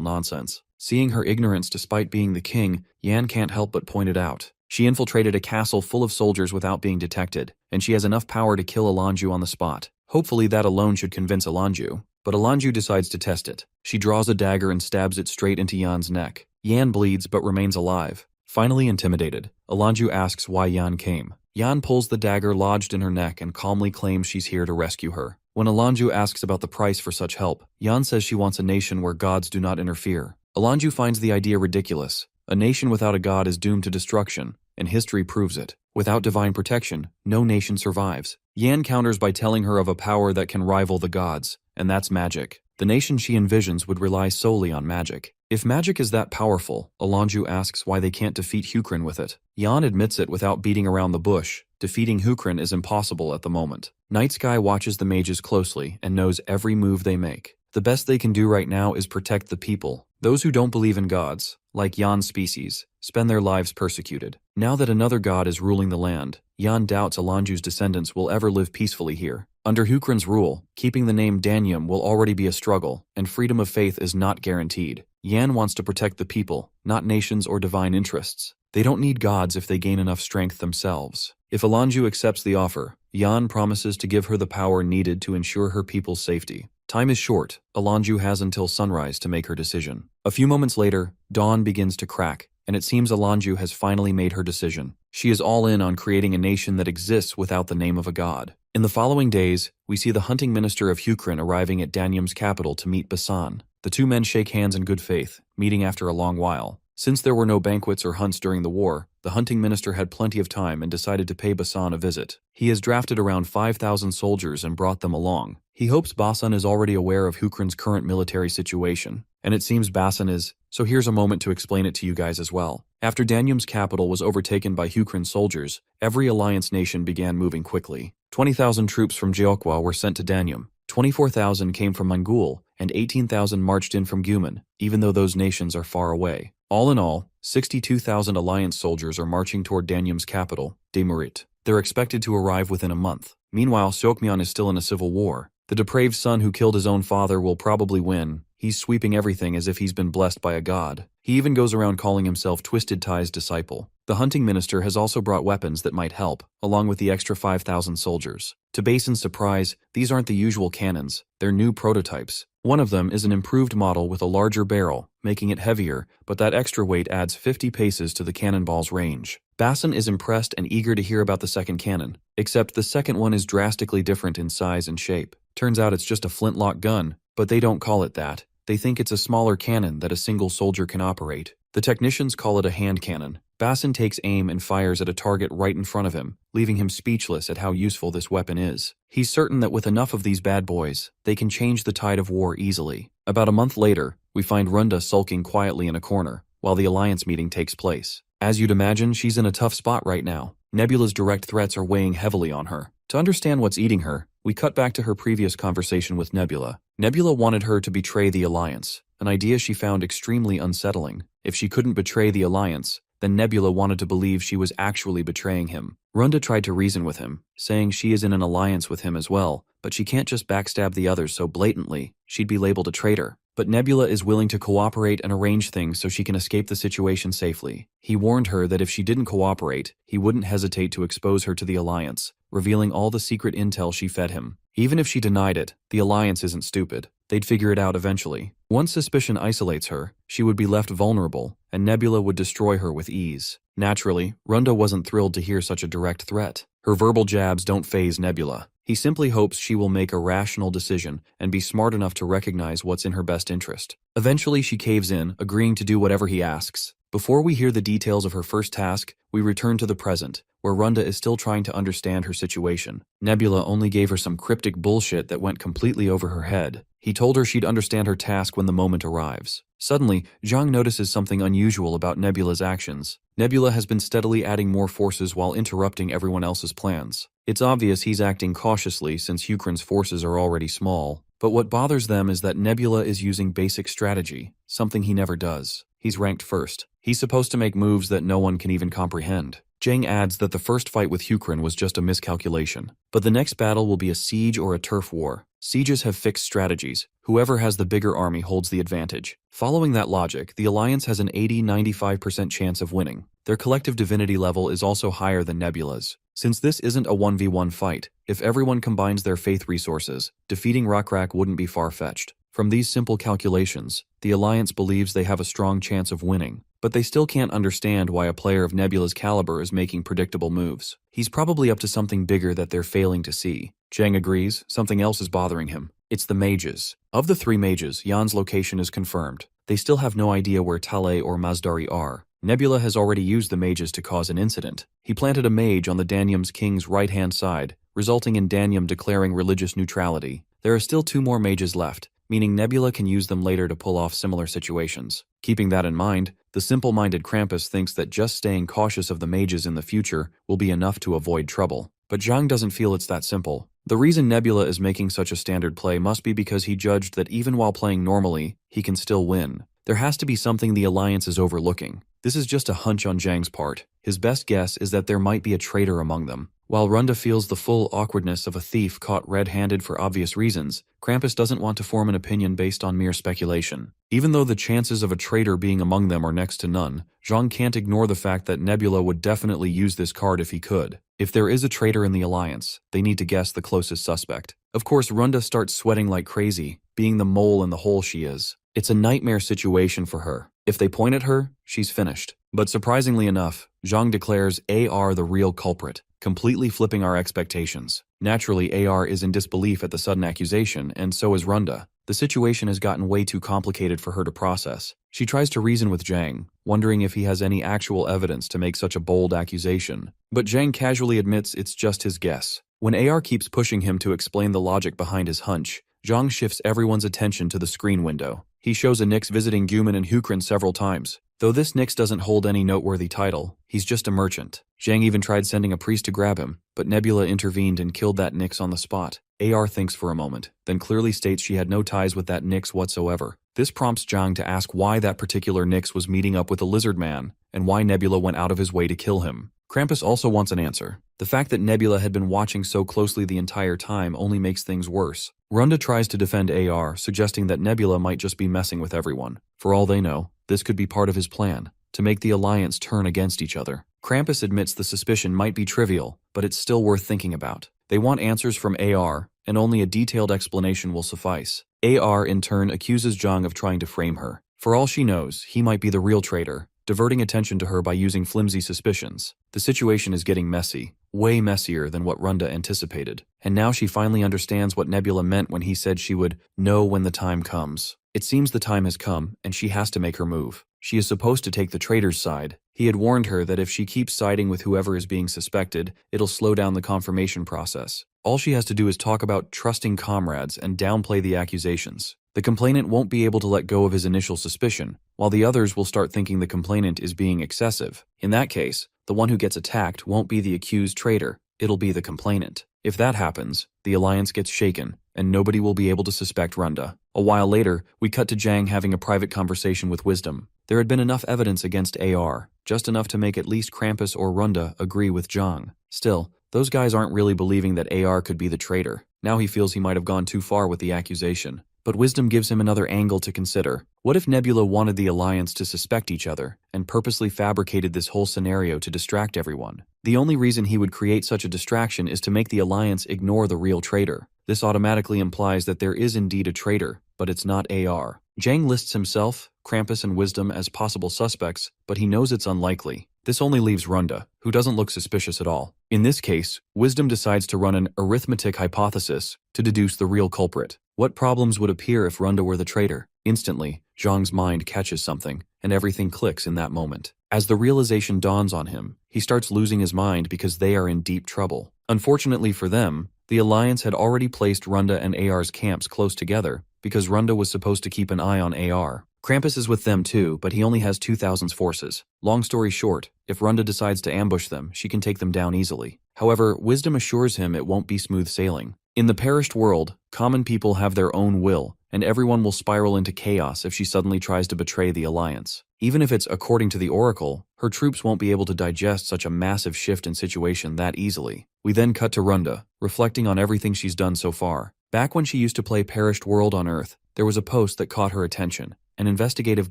nonsense. Seeing her ignorance despite being the king, Yan can't help but point it out. She infiltrated a castle full of soldiers without being detected, and she has enough power to kill Alanju on the spot. Hopefully that alone should convince Alanju. But Alanju decides to test it. She draws a dagger and stabs it straight into Yan's neck. Yan bleeds but remains alive. Finally intimidated, Alanju asks why Yan came. Yan pulls the dagger lodged in her neck and calmly claims she's here to rescue her. When Alanju asks about the price for such help, Yan says she wants a nation where gods do not interfere. Alanju finds the idea ridiculous. A nation without a god is doomed to destruction, and history proves it. Without divine protection, no nation survives. Yan counters by telling her of a power that can rival the gods, and that's magic. The nation she envisions would rely solely on magic. If magic is that powerful, Alanju asks why they can't defeat Hukrin with it. Yan admits it without beating around the bush. Defeating Hukrin is impossible at the moment. Night Sky watches the mages closely and knows every move they make. The best they can do right now is protect the people. Those who don't believe in gods, like Yan's species, spend their lives persecuted. Now that another god is ruling the land, Yan doubts Alanju's descendants will ever live peacefully here. Under Hukrin's rule, keeping the name Danyum will already be a struggle, and freedom of faith is not guaranteed. Yan wants to protect the people, not nations or divine interests. They don't need gods if they gain enough strength themselves. If Alanju accepts the offer, Yan promises to give her the power needed to ensure her people's safety. Time is short. Alanju has until sunrise to make her decision. A few moments later, dawn begins to crack, and it seems Alanju has finally made her decision. She is all in on creating a nation that exists without the name of a god. In the following days, we see the hunting minister of Hukrin arriving at Danyum's capital to meet Basan. The two men shake hands in good faith, meeting after a long while. Since there were no banquets or hunts during the war, the hunting minister had plenty of time and decided to pay Basan a visit. He has drafted around 5,000 soldiers and brought them along. He hopes Basan is already aware of Hukrin's current military situation, and it seems Basan is, so here's a moment to explain it to you guys as well. After Danyum's capital was overtaken by Hukrin's soldiers, every alliance nation began moving quickly. 20,000 troops from Jeokwa were sent to Danyum, 24,000 came from Mangul, and 18,000 marched in from Guman, even though those nations are far away. All in all, 62,000 alliance soldiers are marching toward Danyum's capital, Demurit. They're expected to arrive within a month. Meanwhile, Seokmyeon is still in a civil war. The depraved son who killed his own father will probably win. He's sweeping everything as if he's been blessed by a god. He even goes around calling himself Twisted Tie's disciple. The hunting minister has also brought weapons that might help, along with the extra 5,000 soldiers. To Basin's surprise, these aren't the usual cannons, they're new prototypes. One of them is an improved model with a larger barrel, making it heavier, but that extra weight adds 50 paces to the cannonball's range. Basin is impressed and eager to hear about the second cannon, except the second one is drastically different in size and shape. Turns out it's just a flintlock gun, but they don't call it that. They think it's a smaller cannon that a single soldier can operate. The technicians call it a hand cannon. Basin takes aim and fires at a target right in front of him, leaving him speechless at how useful this weapon is. He's certain that with enough of these bad boys, they can change the tide of war easily. About a month later, we find Runda sulking quietly in a corner, while the alliance meeting takes place. As you'd imagine, she's in a tough spot right now. Nebula's direct threats are weighing heavily on her. To understand what's eating her, we cut back to her previous conversation with Nebula. Nebula wanted her to betray the Alliance, an idea she found extremely unsettling. If she couldn't betray the Alliance, then Nebula wanted to believe she was actually betraying him. Runda tried to reason with him, saying she is in an alliance with him as well, but she can't just backstab the others so blatantly, she'd be labeled a traitor. But Nebula is willing to cooperate and arrange things so she can escape the situation safely. He warned her that if she didn't cooperate, he wouldn't hesitate to expose her to the Alliance, revealing all the secret intel she fed him. Even if she denied it, the Alliance isn't stupid. They'd figure it out eventually. Once suspicion isolates her, she would be left vulnerable, and Nebula would destroy her with ease. Naturally, Runda wasn't thrilled to hear such a direct threat. Her verbal jabs don't faze Nebula. He simply hopes she will make a rational decision and be smart enough to recognize what's in her best interest. Eventually, she caves in, agreeing to do whatever he asks. Before we hear the details of her first task, we return to the present, where Runda is still trying to understand her situation. Nebula only gave her some cryptic bullshit that went completely over her head. He told her she'd understand her task when the moment arrives. Suddenly, Zhang notices something unusual about Nebula's actions. Nebula has been steadily adding more forces while interrupting everyone else's plans. It's obvious he's acting cautiously since Hukrin's forces are already small, but what bothers them is that Nebula is using basic strategy, something he never does. He's ranked first. He's supposed to make moves that no one can even comprehend. Zhang adds that the first fight with Hukrin was just a miscalculation, but the next battle will be a siege or a turf war. Sieges have fixed strategies. Whoever has the bigger army holds the advantage. Following that logic, the Alliance has an 80–95% chance of winning. Their collective divinity level is also higher than Nebula's. Since this isn't a 1v1 fight, if everyone combines their faith resources, defeating Rakrak wouldn't be far-fetched. From these simple calculations, the Alliance believes they have a strong chance of winning, but they still can't understand why a player of Nebula's caliber is making predictable moves. He's probably up to something bigger that they're failing to see. Zhang agrees, something else is bothering him. It's the mages. Of the 3 mages, Yan's location is confirmed. They still have no idea where Taleh or Mazdari are. Nebula has already used the mages to cause an incident. He planted a mage on the Danium's king's right-hand side, resulting in Danium declaring religious neutrality. There are still 2 more mages left, meaning Nebula can use them later to pull off similar situations. Keeping that in mind, the simple-minded Krampus thinks that just staying cautious of the mages in the future will be enough to avoid trouble. But Zhang doesn't feel it's that simple. The reason Nebula is making such a standard play must be because he judged that even while playing normally, he can still win. There has to be something the Alliance is overlooking. This is just a hunch on Zhang's part. His best guess is that there might be a traitor among them. While Runda feels the full awkwardness of a thief caught red-handed for obvious reasons, Krampus doesn't want to form an opinion based on mere speculation. Even though the chances of a traitor being among them are next to none, Zhang can't ignore the fact that Nebula would definitely use this card if he could. If there is a traitor in the Alliance, they need to guess the closest suspect. Of course, Runda starts sweating like crazy, being the mole in the hole she is. It's a nightmare situation for her. If they point at her, she's finished. But surprisingly enough, Zhang declares AR the real culprit, completely flipping our expectations. Naturally, AR is in disbelief at the sudden accusation, and so is Runda. The situation has gotten way too complicated for her to process. She tries to reason with Zhang, wondering if he has any actual evidence to make such a bold accusation. But Zhang casually admits it's just his guess. When AR keeps pushing him to explain the logic behind his hunch, Zhang shifts everyone's attention to the screen window. He shows a Nyx visiting Guman and Hukrin several times. Though this Nyx doesn't hold any noteworthy title, he's just a merchant. Zhang even tried sending a priest to grab him, but Nebula intervened and killed that Nyx on the spot. AR thinks for a moment, then clearly states she had no ties with that Nyx whatsoever. This prompts Zhang to ask why that particular Nyx was meeting up with a Lizardman, and why Nebula went out of his way to kill him. Krampus also wants an answer. The fact that Nebula had been watching so closely the entire time only makes things worse. Runda tries to defend AR, suggesting that Nebula might just be messing with everyone. For all they know, this could be part of his plan, to make the Alliance turn against each other. Krampus admits the suspicion might be trivial, but it's still worth thinking about. They want answers from AR, and only a detailed explanation will suffice. AR, in turn, accuses Zhang of trying to frame her. For all she knows, he might be the real traitor, diverting attention to her by using flimsy suspicions. The situation is getting messy, way messier than what Runda anticipated. And now she finally understands what Nebula meant when he said she would know when the time comes. It seems the time has come, and she has to make her move. She is supposed to take the traitor's side. He had warned her that if she keeps siding with whoever is being suspected, it'll slow down the confirmation process. All she has to do is talk about trusting comrades and downplay the accusations. The complainant won't be able to let go of his initial suspicion, while the others will start thinking the complainant is being excessive. In that case, the one who gets attacked won't be the accused traitor, it'll be the complainant. If that happens, the Alliance gets shaken, and nobody will be able to suspect Runda. A while later, we cut to Zhang having a private conversation with Wisdom. There had been enough evidence against AR, just enough to make at least Krampus or Runda agree with Zhang. Still, those guys aren't really believing that AR could be the traitor. Now he feels he might have gone too far with the accusation. But Wisdom gives him another angle to consider. What if Nebula wanted the Alliance to suspect each other, and purposely fabricated this whole scenario to distract everyone? The only reason he would create such a distraction is to make the Alliance ignore the real traitor. This automatically implies that there is indeed a traitor, but it's not AR. Zhang lists himself, Krampus, and Wisdom as possible suspects, but he knows it's unlikely. This only leaves Runda, who doesn't look suspicious at all. In this case, Wisdom decides to run an arithmetic hypothesis to deduce the real culprit. What problems would appear if Runda were the traitor? Instantly, Zhang's mind catches something, and everything clicks in that moment. As the realization dawns on him, he starts losing his mind because they are in deep trouble. Unfortunately for them, the Alliance had already placed Runda and AR's camps close together because Runda was supposed to keep an eye on AR. Krampus is with them too, but he only has 2,000 forces. Long story short, if Runda decides to ambush them, she can take them down easily. However, Wisdom assures him it won't be smooth sailing. In the perished world, common people have their own will, and everyone will spiral into chaos if she suddenly tries to betray the Alliance. Even if it's according to the Oracle, her troops won't be able to digest such a massive shift in situation that easily. We then cut to Runda, reflecting on everything she's done so far. Back when she used to play Perished World on Earth, there was a post that caught her attention, an investigative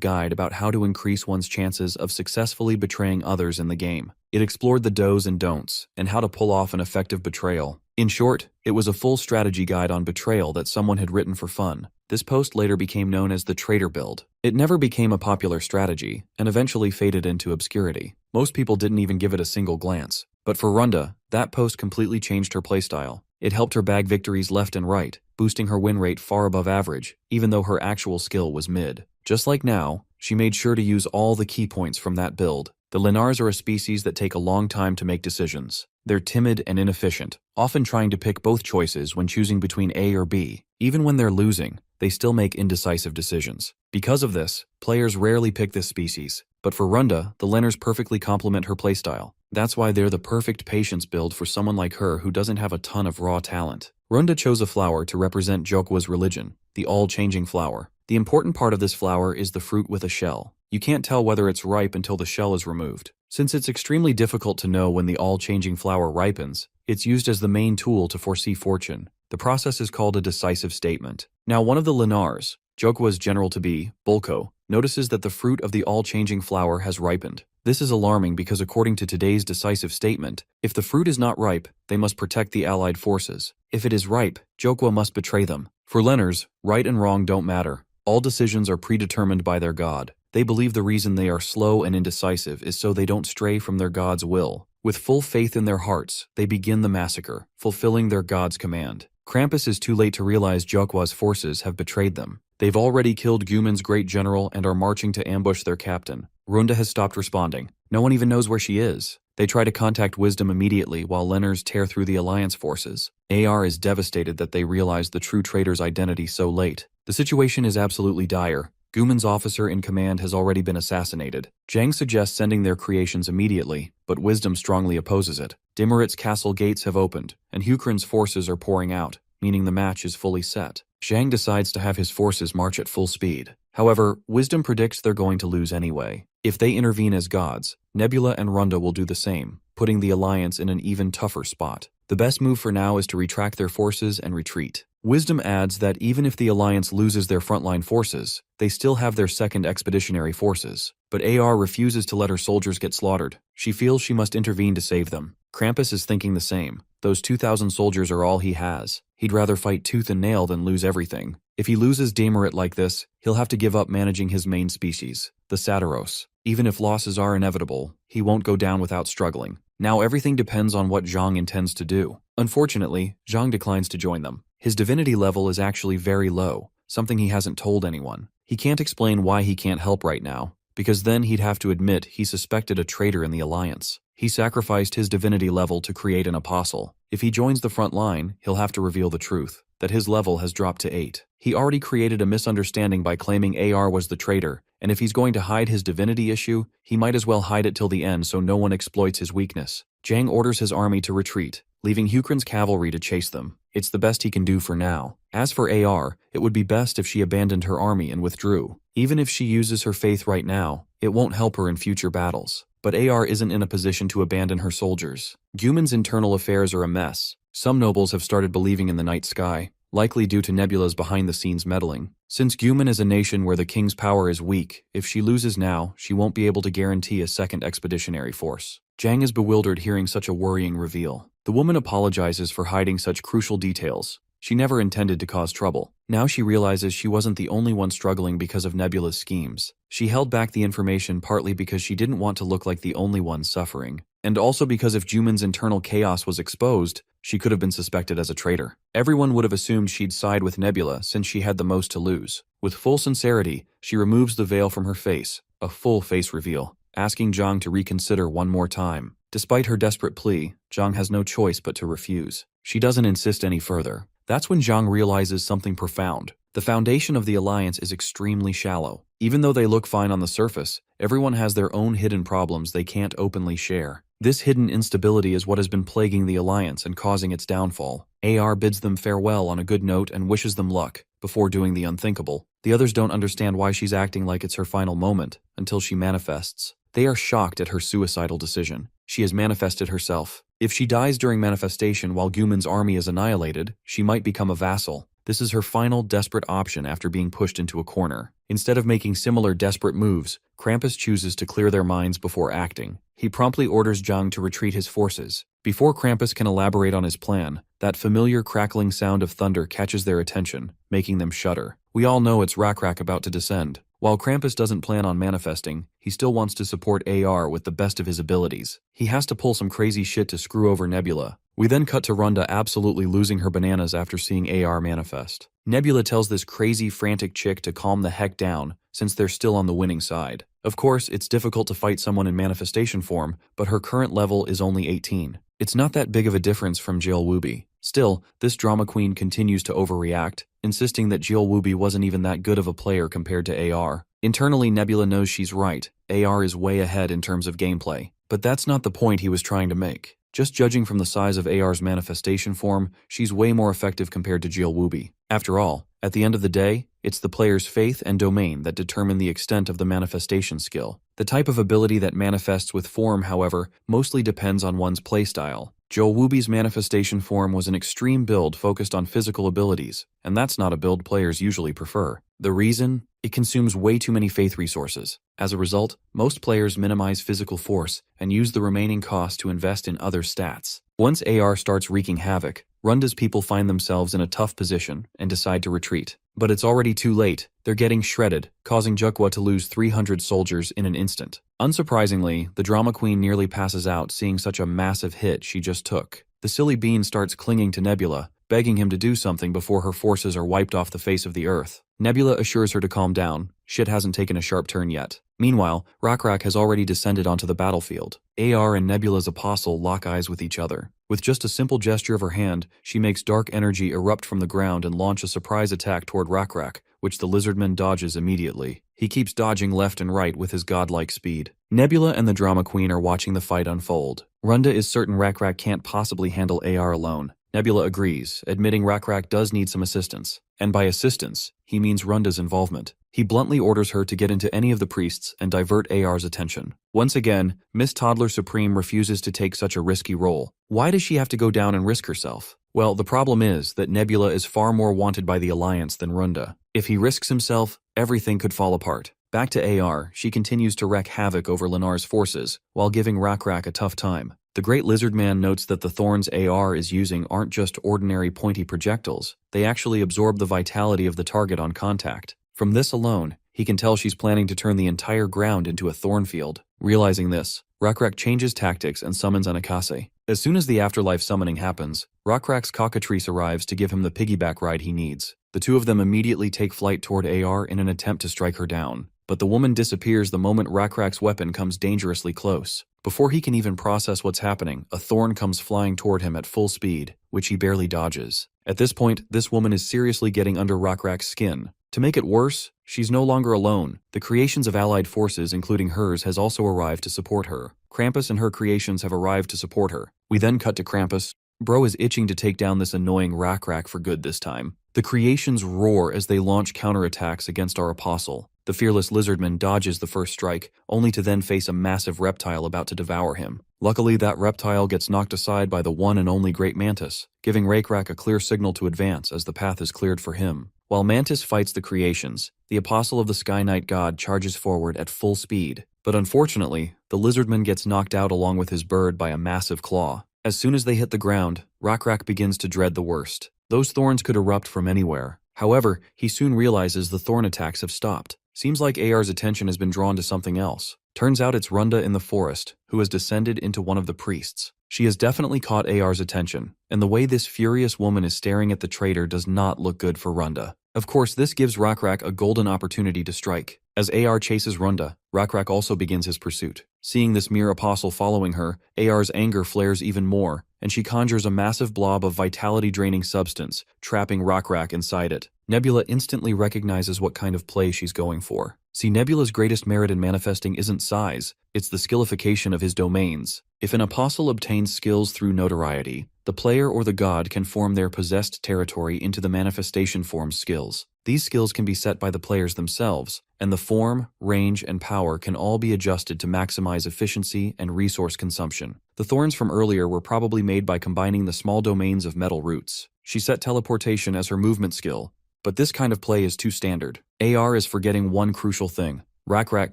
guide about how to increase one's chances of successfully betraying others in the game. It explored the do's and don'ts, and how to pull off an effective betrayal. In short, it was a full strategy guide on betrayal that someone had written for fun. This post later became known as the Traitor Build. It never became a popular strategy, and eventually faded into obscurity. Most people didn't even give it a single glance. But for Runda, that post completely changed her playstyle. It helped her bag victories left and right, boosting her win rate far above average, even though her actual skill was mid. Just like now, she made sure to use all the key points from that build. The Lenars are a species that take a long time to make decisions. They're timid and inefficient, often trying to pick both choices when choosing between A or B. Even when they're losing, they still make indecisive decisions. Because of this, players rarely pick this species. But for Runda, the Lenars perfectly complement her playstyle. That's why they're the perfect patience build for someone like her who doesn't have a ton of raw talent. Runda chose a flower to represent Jokwa's religion, the all-changing flower. The important part of this flower is the fruit with a shell. You can't tell whether it's ripe until the shell is removed. Since it's extremely difficult to know when the all-changing flower ripens, it's used as the main tool to foresee fortune. The process is called a decisive statement. Now, one of the Lenars, Jokwa's general-to-be, Bulko, notices that the fruit of the all-changing flower has ripened. This is alarming because according to today's decisive statement, if the fruit is not ripe, they must protect the allied forces. If it is ripe, Jokwa must betray them. For Lenars, right and wrong don't matter. All decisions are predetermined by their god. They believe the reason they are slow and indecisive is so they don't stray from their god's will. With full faith in their hearts, they begin the massacre, fulfilling their god's command. Krampus is too late to realize Jokwa's forces have betrayed them. They've already killed Guman's great general and are marching to ambush their captain. Runda has stopped responding. No one even knows where she is. They try to contact Wisdom immediately while Lenars tear through the Alliance forces. AR is devastated that they realized the true traitor's identity so late. The situation is absolutely dire. Guman's officer in command has already been assassinated. Jang suggests sending their creations immediately, but Wisdom strongly opposes it. Dimmerit's castle gates have opened, and Hukrin's forces are pouring out, meaning the match is fully set. Zhang decides to have his forces march at full speed. However, Wisdom predicts they're going to lose anyway. If they intervene as gods, Nebula and Runda will do the same, putting the Alliance in an even tougher spot. The best move for now is to retract their forces and retreat. Wisdom adds that even if the Alliance loses their frontline forces, they still have their second expeditionary forces. But AR refuses to let her soldiers get slaughtered. She feels she must intervene to save them. Krampus is thinking the same. Those 2,000 soldiers are all he has. He'd rather fight tooth and nail than lose everything. If he loses Damerit like this, he'll have to give up managing his main species, the Satiros. Even if losses are inevitable, he won't go down without struggling. Now everything depends on what Zhang intends to do. Unfortunately, Zhang declines to join them. His divinity level is actually very low, something he hasn't told anyone. He can't explain why he can't help right now, because then he'd have to admit he suspected a traitor in the Alliance. He sacrificed his divinity level to create an apostle. If he joins the front line, he'll have to reveal the truth, that his level has dropped to 8. He already created a misunderstanding by claiming AR was the traitor, and if he's going to hide his divinity issue, he might as well hide it till the end so no one exploits his weakness. Zhang orders his army to retreat, leaving Hukrin's cavalry to chase them. It's the best he can do for now. As for AR, it would be best if she abandoned her army and withdrew. Even if she uses her faith right now, it won't help her in future battles. But AR isn't in a position to abandon her soldiers. Guman's internal affairs are a mess. Some nobles have started believing in the night sky, likely due to Nebula's behind-the-scenes meddling. Since Guman is a nation where the king's power is weak, if she loses now, she won't be able to guarantee a second expeditionary force. Zhang is bewildered hearing such a worrying reveal. The woman apologizes for hiding such crucial details. She never intended to cause trouble. Now she realizes she wasn't the only one struggling because of Nebula's schemes. She held back the information partly because she didn't want to look like the only one suffering, and also because if Juman's internal chaos was exposed, she could have been suspected as a traitor. Everyone would have assumed she'd side with Nebula since she had the most to lose. With full sincerity, she removes the veil from her face, a full face reveal, asking Zhang to reconsider one more time. Despite her desperate plea, Zhang has no choice but to refuse. She doesn't insist any further. That's when Zhang realizes something profound. The foundation of the Alliance is extremely shallow. Even though they look fine on the surface, everyone has their own hidden problems they can't openly share. This hidden instability is what has been plaguing the Alliance and causing its downfall. AR bids them farewell on a good note and wishes them luck, before doing the unthinkable. The others don't understand why she's acting like it's her final moment, until she manifests. They are shocked at her suicidal decision. She has manifested herself. If she dies during manifestation while Guman's army is annihilated, she might become a vassal. This is her final desperate option after being pushed into a corner. Instead of making similar desperate moves, Krampus chooses to clear their minds before acting. He promptly orders Zhang to retreat his forces. Before Krampus can elaborate on his plan, that familiar crackling sound of thunder catches their attention, making them shudder. We all know it's Rakrak about to descend. While Krampus doesn't plan on manifesting, he still wants to support AR with the best of his abilities. He has to pull some crazy shit to screw over Nebula. We then cut to Runda absolutely losing her bananas after seeing AR manifest. Nebula tells this crazy, frantic chick to calm the heck down, since they're still on the winning side. Of course, it's difficult to fight someone in manifestation form, but her current level is only 18. It's not that big of a difference from Jill Wooby. Still, this drama queen continues to overreact, insisting that Jill Wooby wasn't even that good of a player compared to AR. Internally, Nebula knows she's right. AR is way ahead in terms of gameplay. But that's not the point he was trying to make. Just judging from the size of AR's manifestation form, she's way more effective compared to Jill Wooby. After all, at the end of the day, it's the player's faith and domain that determine the extent of the manifestation skill. The type of ability that manifests with form, however, mostly depends on one's playstyle. Jill Wooby's manifestation form was an extreme build focused on physical abilities, and that's not a build players usually prefer. The reason? It consumes way too many faith resources. As a result, most players minimize physical force and use the remaining cost to invest in other stats. Once AR starts wreaking havoc, Runda's people find themselves in a tough position and decide to retreat. But it's already too late. They're getting shredded, causing Jukwa to lose 300 soldiers in an instant. Unsurprisingly, the drama queen nearly passes out seeing such a massive hit she just took. The silly bean starts clinging to Nebula, begging him to do something before her forces are wiped off the face of the earth. Nebula assures her to calm down. Shit hasn't taken a sharp turn yet. Meanwhile, Rakrak has already descended onto the battlefield. AR and Nebula's apostle lock eyes with each other. With just a simple gesture of her hand, she makes dark energy erupt from the ground and launch a surprise attack toward Rakrak, which the Lizardman dodges immediately. He keeps dodging left and right with his godlike speed. Nebula and the drama queen are watching the fight unfold. Runda is certain Rakrak can't possibly handle AR alone. Nebula agrees, admitting Rakrak does need some assistance. And by assistance, he means Runda's involvement. He bluntly orders her to get into any of the priests and divert AR's attention. Once again, Miss Toddler Supreme refuses to take such a risky role. Why does she have to go down and risk herself? Well, the problem is that Nebula is far more wanted by the Alliance than Runda. If he risks himself, everything could fall apart. Back to AR, she continues to wreak havoc over Lenar's forces, while giving Rakrak a tough time. The Great Lizard Man notes that the thorns AR is using aren't just ordinary pointy projectiles, they actually absorb the vitality of the target on contact. From this alone, he can tell she's planning to turn the entire ground into a thorn field. Realizing this, Rakrak changes tactics and summons Anakase. As soon as the afterlife summoning happens, Rakrak's cockatrice arrives to give him the piggyback ride he needs. The two of them immediately take flight toward AR in an attempt to strike her down. But the woman disappears the moment Rakrak's weapon comes dangerously close. Before he can even process what's happening, a thorn comes flying toward him at full speed, which he barely dodges. At this point, this woman is seriously getting under Rakrak's skin. To make it worse, she's no longer alone. The creations of allied forces, including hers, has also arrived to support her. Krampus and her creations have arrived to support her. We then cut to Krampus. Bro is itching to take down this annoying Rakrak for good this time. The creations roar as they launch counterattacks against our apostle. The fearless Lizardman dodges the first strike, only to then face a massive reptile about to devour him. Luckily, that reptile gets knocked aside by the one and only Great Mantis, giving Rakrak a clear signal to advance as the path is cleared for him. While Mantis fights the creations, the apostle of the Sky Knight god charges forward at full speed. But unfortunately, the Lizardman gets knocked out along with his bird by a massive claw. As soon as they hit the ground, Rakrak begins to dread the worst. Those thorns could erupt from anywhere. However, he soon realizes the thorn attacks have stopped. Seems like AR's attention has been drawn to something else. Turns out it's Runda in the forest, who has descended into one of the priests. She has definitely caught AR's attention, and the way this furious woman is staring at the traitor does not look good for Runda. Of course, this gives Rakrak a golden opportunity to strike. As AR chases Runda, Rakrak also begins his pursuit. Seeing this mere apostle following her, AR's anger flares even more, and she conjures a massive blob of vitality-draining substance, trapping Rakrak inside it. Nebula instantly recognizes what kind of play she's going for. See, Nebula's greatest merit in manifesting isn't size, it's the skillification of his domains. If an apostle obtains skills through notoriety, the player or the god can form their possessed territory into the manifestation form's skills. These skills can be set by the players themselves, and the form, range, and power can all be adjusted to maximize efficiency and resource consumption. The thorns from earlier were probably made by combining the small domains of metal roots. She set teleportation as her movement skill, but this kind of play is too standard. AR is forgetting one crucial thing. Rakrak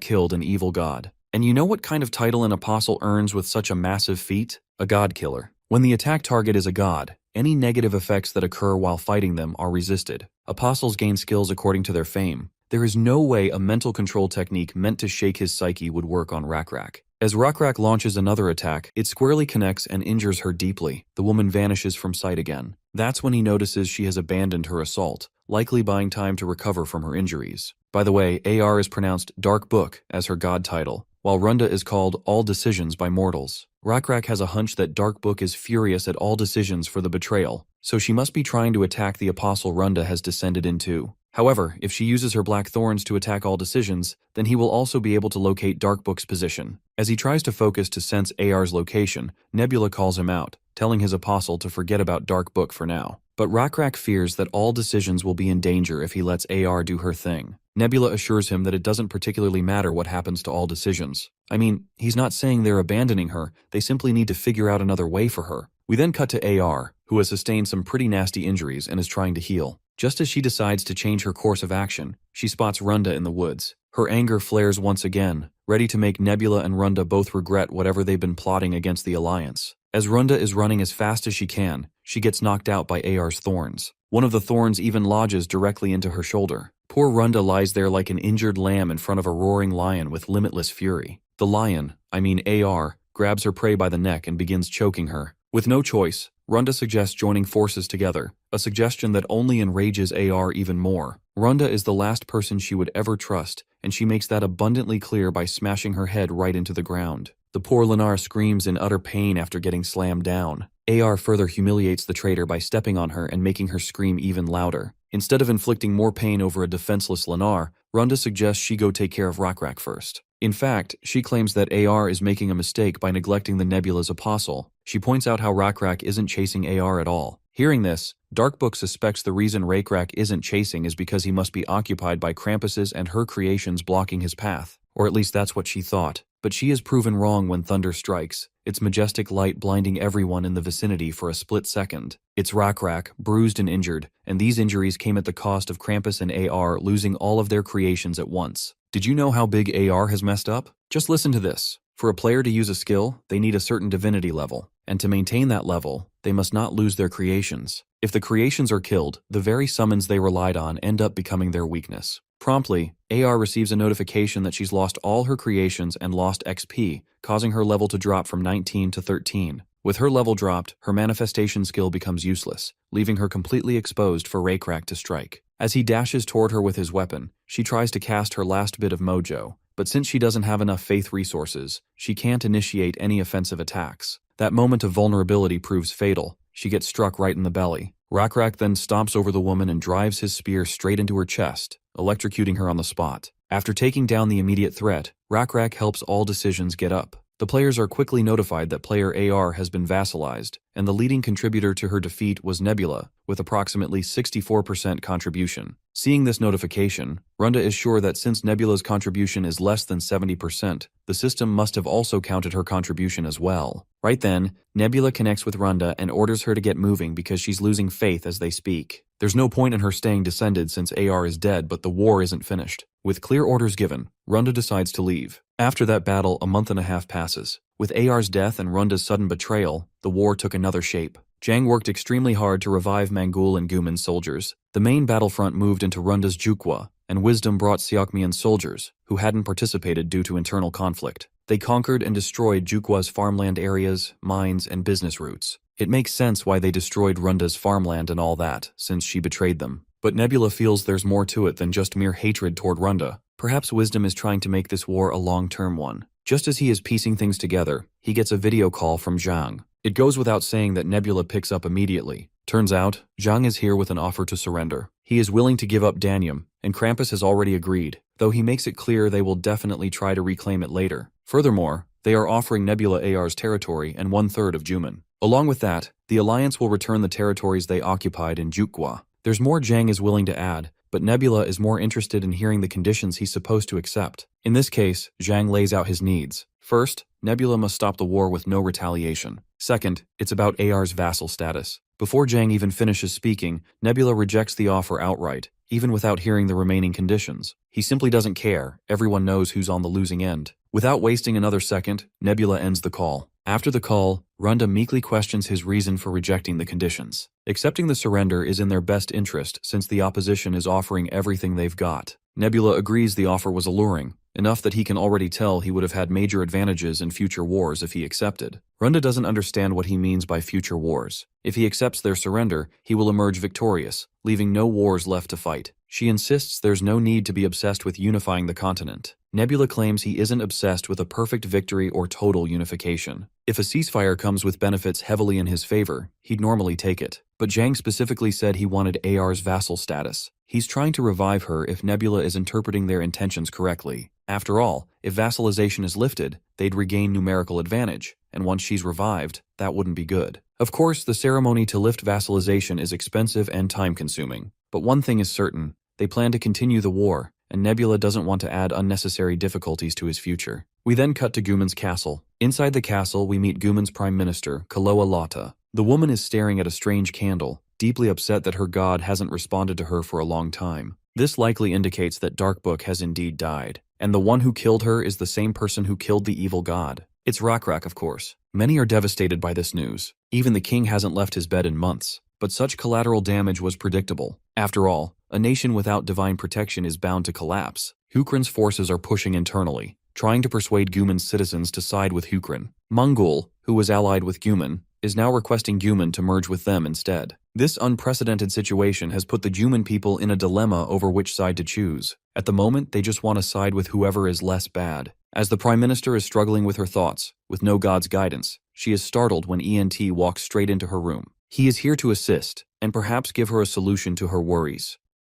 killed an evil god. And you know what kind of title an apostle earns with such a massive feat? A god killer. When the attack target is a god, any negative effects that occur while fighting them are resisted. Apostles gain skills according to their fame. There is no way a mental control technique meant to shake his psyche would work on Rakrak. As Rakrak launches another attack, it squarely connects and injures her deeply. The woman vanishes from sight again. That's when he notices she has abandoned her assault, likely buying time to recover from her injuries. By the way, AR is pronounced Dark Book as her god title, while Runda is called All Decisions by mortals. Rakrak has a hunch that Dark Book is furious at all decisions for the betrayal, so she must be trying to attack the apostle Runda has descended into. However, if she uses her black thorns to attack all decisions, then he will also be able to locate Dark Book's position. As he tries to focus to sense AR's location, Nebula calls him out, telling his apostle to forget about Dark Book for now. But Rakrak fears that all decisions will be in danger if he lets AR do her thing. Nebula assures him that it doesn't particularly matter what happens to all decisions. I mean, he's not saying they're abandoning her, they simply need to figure out another way for her. We then cut to AR, who has sustained some pretty nasty injuries and is trying to heal. Just as she decides to change her course of action, she spots Runda in the woods. Her anger flares once again, ready to make Nebula and Runda both regret whatever they've been plotting against the Alliance. As Runda is running as fast as she can, she gets knocked out by AR's thorns. One of the thorns even lodges directly into her shoulder. Poor Runda lies there like an injured lamb in front of a roaring lion with limitless fury. The lion, AR, grabs her prey by the neck and begins choking her. With no choice, Runda suggests joining forces together, a suggestion that only enrages AR even more. Runda is the last person she would ever trust, and she makes that abundantly clear by smashing her head right into the ground. The poor Lennar screams in utter pain after getting slammed down. AR further humiliates the traitor by stepping on her and making her scream even louder. Instead of inflicting more pain over a defenseless Lennar, Runda suggests she go take care of Rakrak first. In fact, she claims that AR is making a mistake by neglecting the Nebula's apostle. She points out how Rakrak isn't chasing AR at all. Hearing this, Dark Book suspects the reason Rakrak isn't chasing is because he must be occupied by Krampus's and her creations blocking his path. Or at least that's what she thought. But she is proven wrong when thunder strikes, its majestic light blinding everyone in the vicinity for a split second. It's Rakrak, bruised and injured, and these injuries came at the cost of Krampus and AR losing all of their creations at once. Did you know how big AR has messed up? Just listen to this. For a player to use a skill, they need a certain divinity level, and to maintain that level, they must not lose their creations. If the creations are killed, the very summons they relied on end up becoming their weakness. Promptly, AR receives a notification that she's lost all her creations and lost XP, causing her level to drop from 19 to 13. With her level dropped, her manifestation skill becomes useless, leaving her completely exposed for Rakrak to strike. As he dashes toward her with his weapon, she tries to cast her last bit of mojo, but since she doesn't have enough faith resources, she can't initiate any offensive attacks. That moment of vulnerability proves fatal. She gets struck right in the belly. Rakrak then stomps over the woman and drives his spear straight into her chest, electrocuting her on the spot. After taking down the immediate threat, Rakrak helps all decisions get up. The players are quickly notified that player AR has been vassalized, and the leading contributor to her defeat was Nebula, with approximately 64% contribution. Seeing this notification, Runda is sure that since Nebula's contribution is less than 70%, the system must have also counted her contribution as well. Right then, Nebula connects with Runda and orders her to get moving because she's losing faith as they speak. There's no point in her staying descended since AR is dead, but the war isn't finished. With clear orders given, Runda decides to leave. After that battle, a month and a half passes. With AR's death and Runda's sudden betrayal, the war took another shape. Jang worked extremely hard to revive Mangul and Guman's soldiers. The main battlefront moved into Runda's Jukwa, and Wisdom brought Siokmian's soldiers, who hadn't participated due to internal conflict. They conquered and destroyed Jukwa's farmland areas, mines, and business routes. It makes sense why they destroyed Runda's farmland and all that, since she betrayed them. But Nebula feels there's more to it than just mere hatred toward Runda. Perhaps Wisdom is trying to make this war a long-term one. Just as he is piecing things together, he gets a video call from Zhang. It goes without saying that Nebula picks up immediately. Turns out, Zhang is here with an offer to surrender. He is willing to give up Danium, and Krampus has already agreed, though he makes it clear they will definitely try to reclaim it later. Furthermore, they are offering Nebula AR's territory and 1/3 of Juman. Along with that, the Alliance will return the territories they occupied in Jukwa. There's more Zhang is willing to add, but Nebula is more interested in hearing the conditions he's supposed to accept. In this case, Zhang lays out his needs. First, Nebula must stop the war with no retaliation. Second, it's about AR's vassal status. Before Zhang even finishes speaking, Nebula rejects the offer outright, even without hearing the remaining conditions. He simply doesn't care. Everyone knows who's on the losing end. Without wasting another second, Nebula ends the call. After the call, Runda meekly questions his reason for rejecting the conditions. Accepting the surrender is in their best interest since the opposition is offering everything they've got. Nebula agrees the offer was alluring, enough that he can already tell he would have had major advantages in future wars if he accepted. Runda doesn't understand what he means by future wars. If he accepts their surrender, he will emerge victorious, leaving no wars left to fight. She insists there's no need to be obsessed with unifying the continent. Nebula claims he isn't obsessed with a perfect victory or total unification. If a ceasefire comes with benefits heavily in his favor, he'd normally take it. But Zhang specifically said he wanted AR's vassal status. He's trying to revive her if Nebula is interpreting their intentions correctly. After all, if vassalization is lifted, they'd regain numerical advantage, and once she's revived, that wouldn't be good. Of course, the ceremony to lift vassalization is expensive and time-consuming. But one thing is certain, they plan to continue the war, and Nebula doesn't want to add unnecessary difficulties to his future. We then cut to Guman's castle. Inside the castle, we meet Guman's prime minister, Kaloa Lata. The woman is staring at a strange candle, deeply upset that her god hasn't responded to her for a long time. This likely indicates that Darkbook has indeed died, and the one who killed her is the same person who killed the evil god. It's Rakrak, of course. Many are devastated by this news. Even the king hasn't left his bed in months. But such collateral damage was predictable. After all, a nation without divine protection is bound to collapse. Hukran's forces are pushing internally, trying to persuade Guman's citizens to side with Hukran. Mongul, who was allied with Guman, is now requesting Guman to merge with them instead. This unprecedented situation has put the Guman people in a dilemma over which side to choose. At the moment, they just want to side with whoever is less bad. As the Prime Minister is struggling with her thoughts, with no god's guidance, she is startled when ENT walks straight into her room. He is here to assist, and perhaps give her a solution to her worries.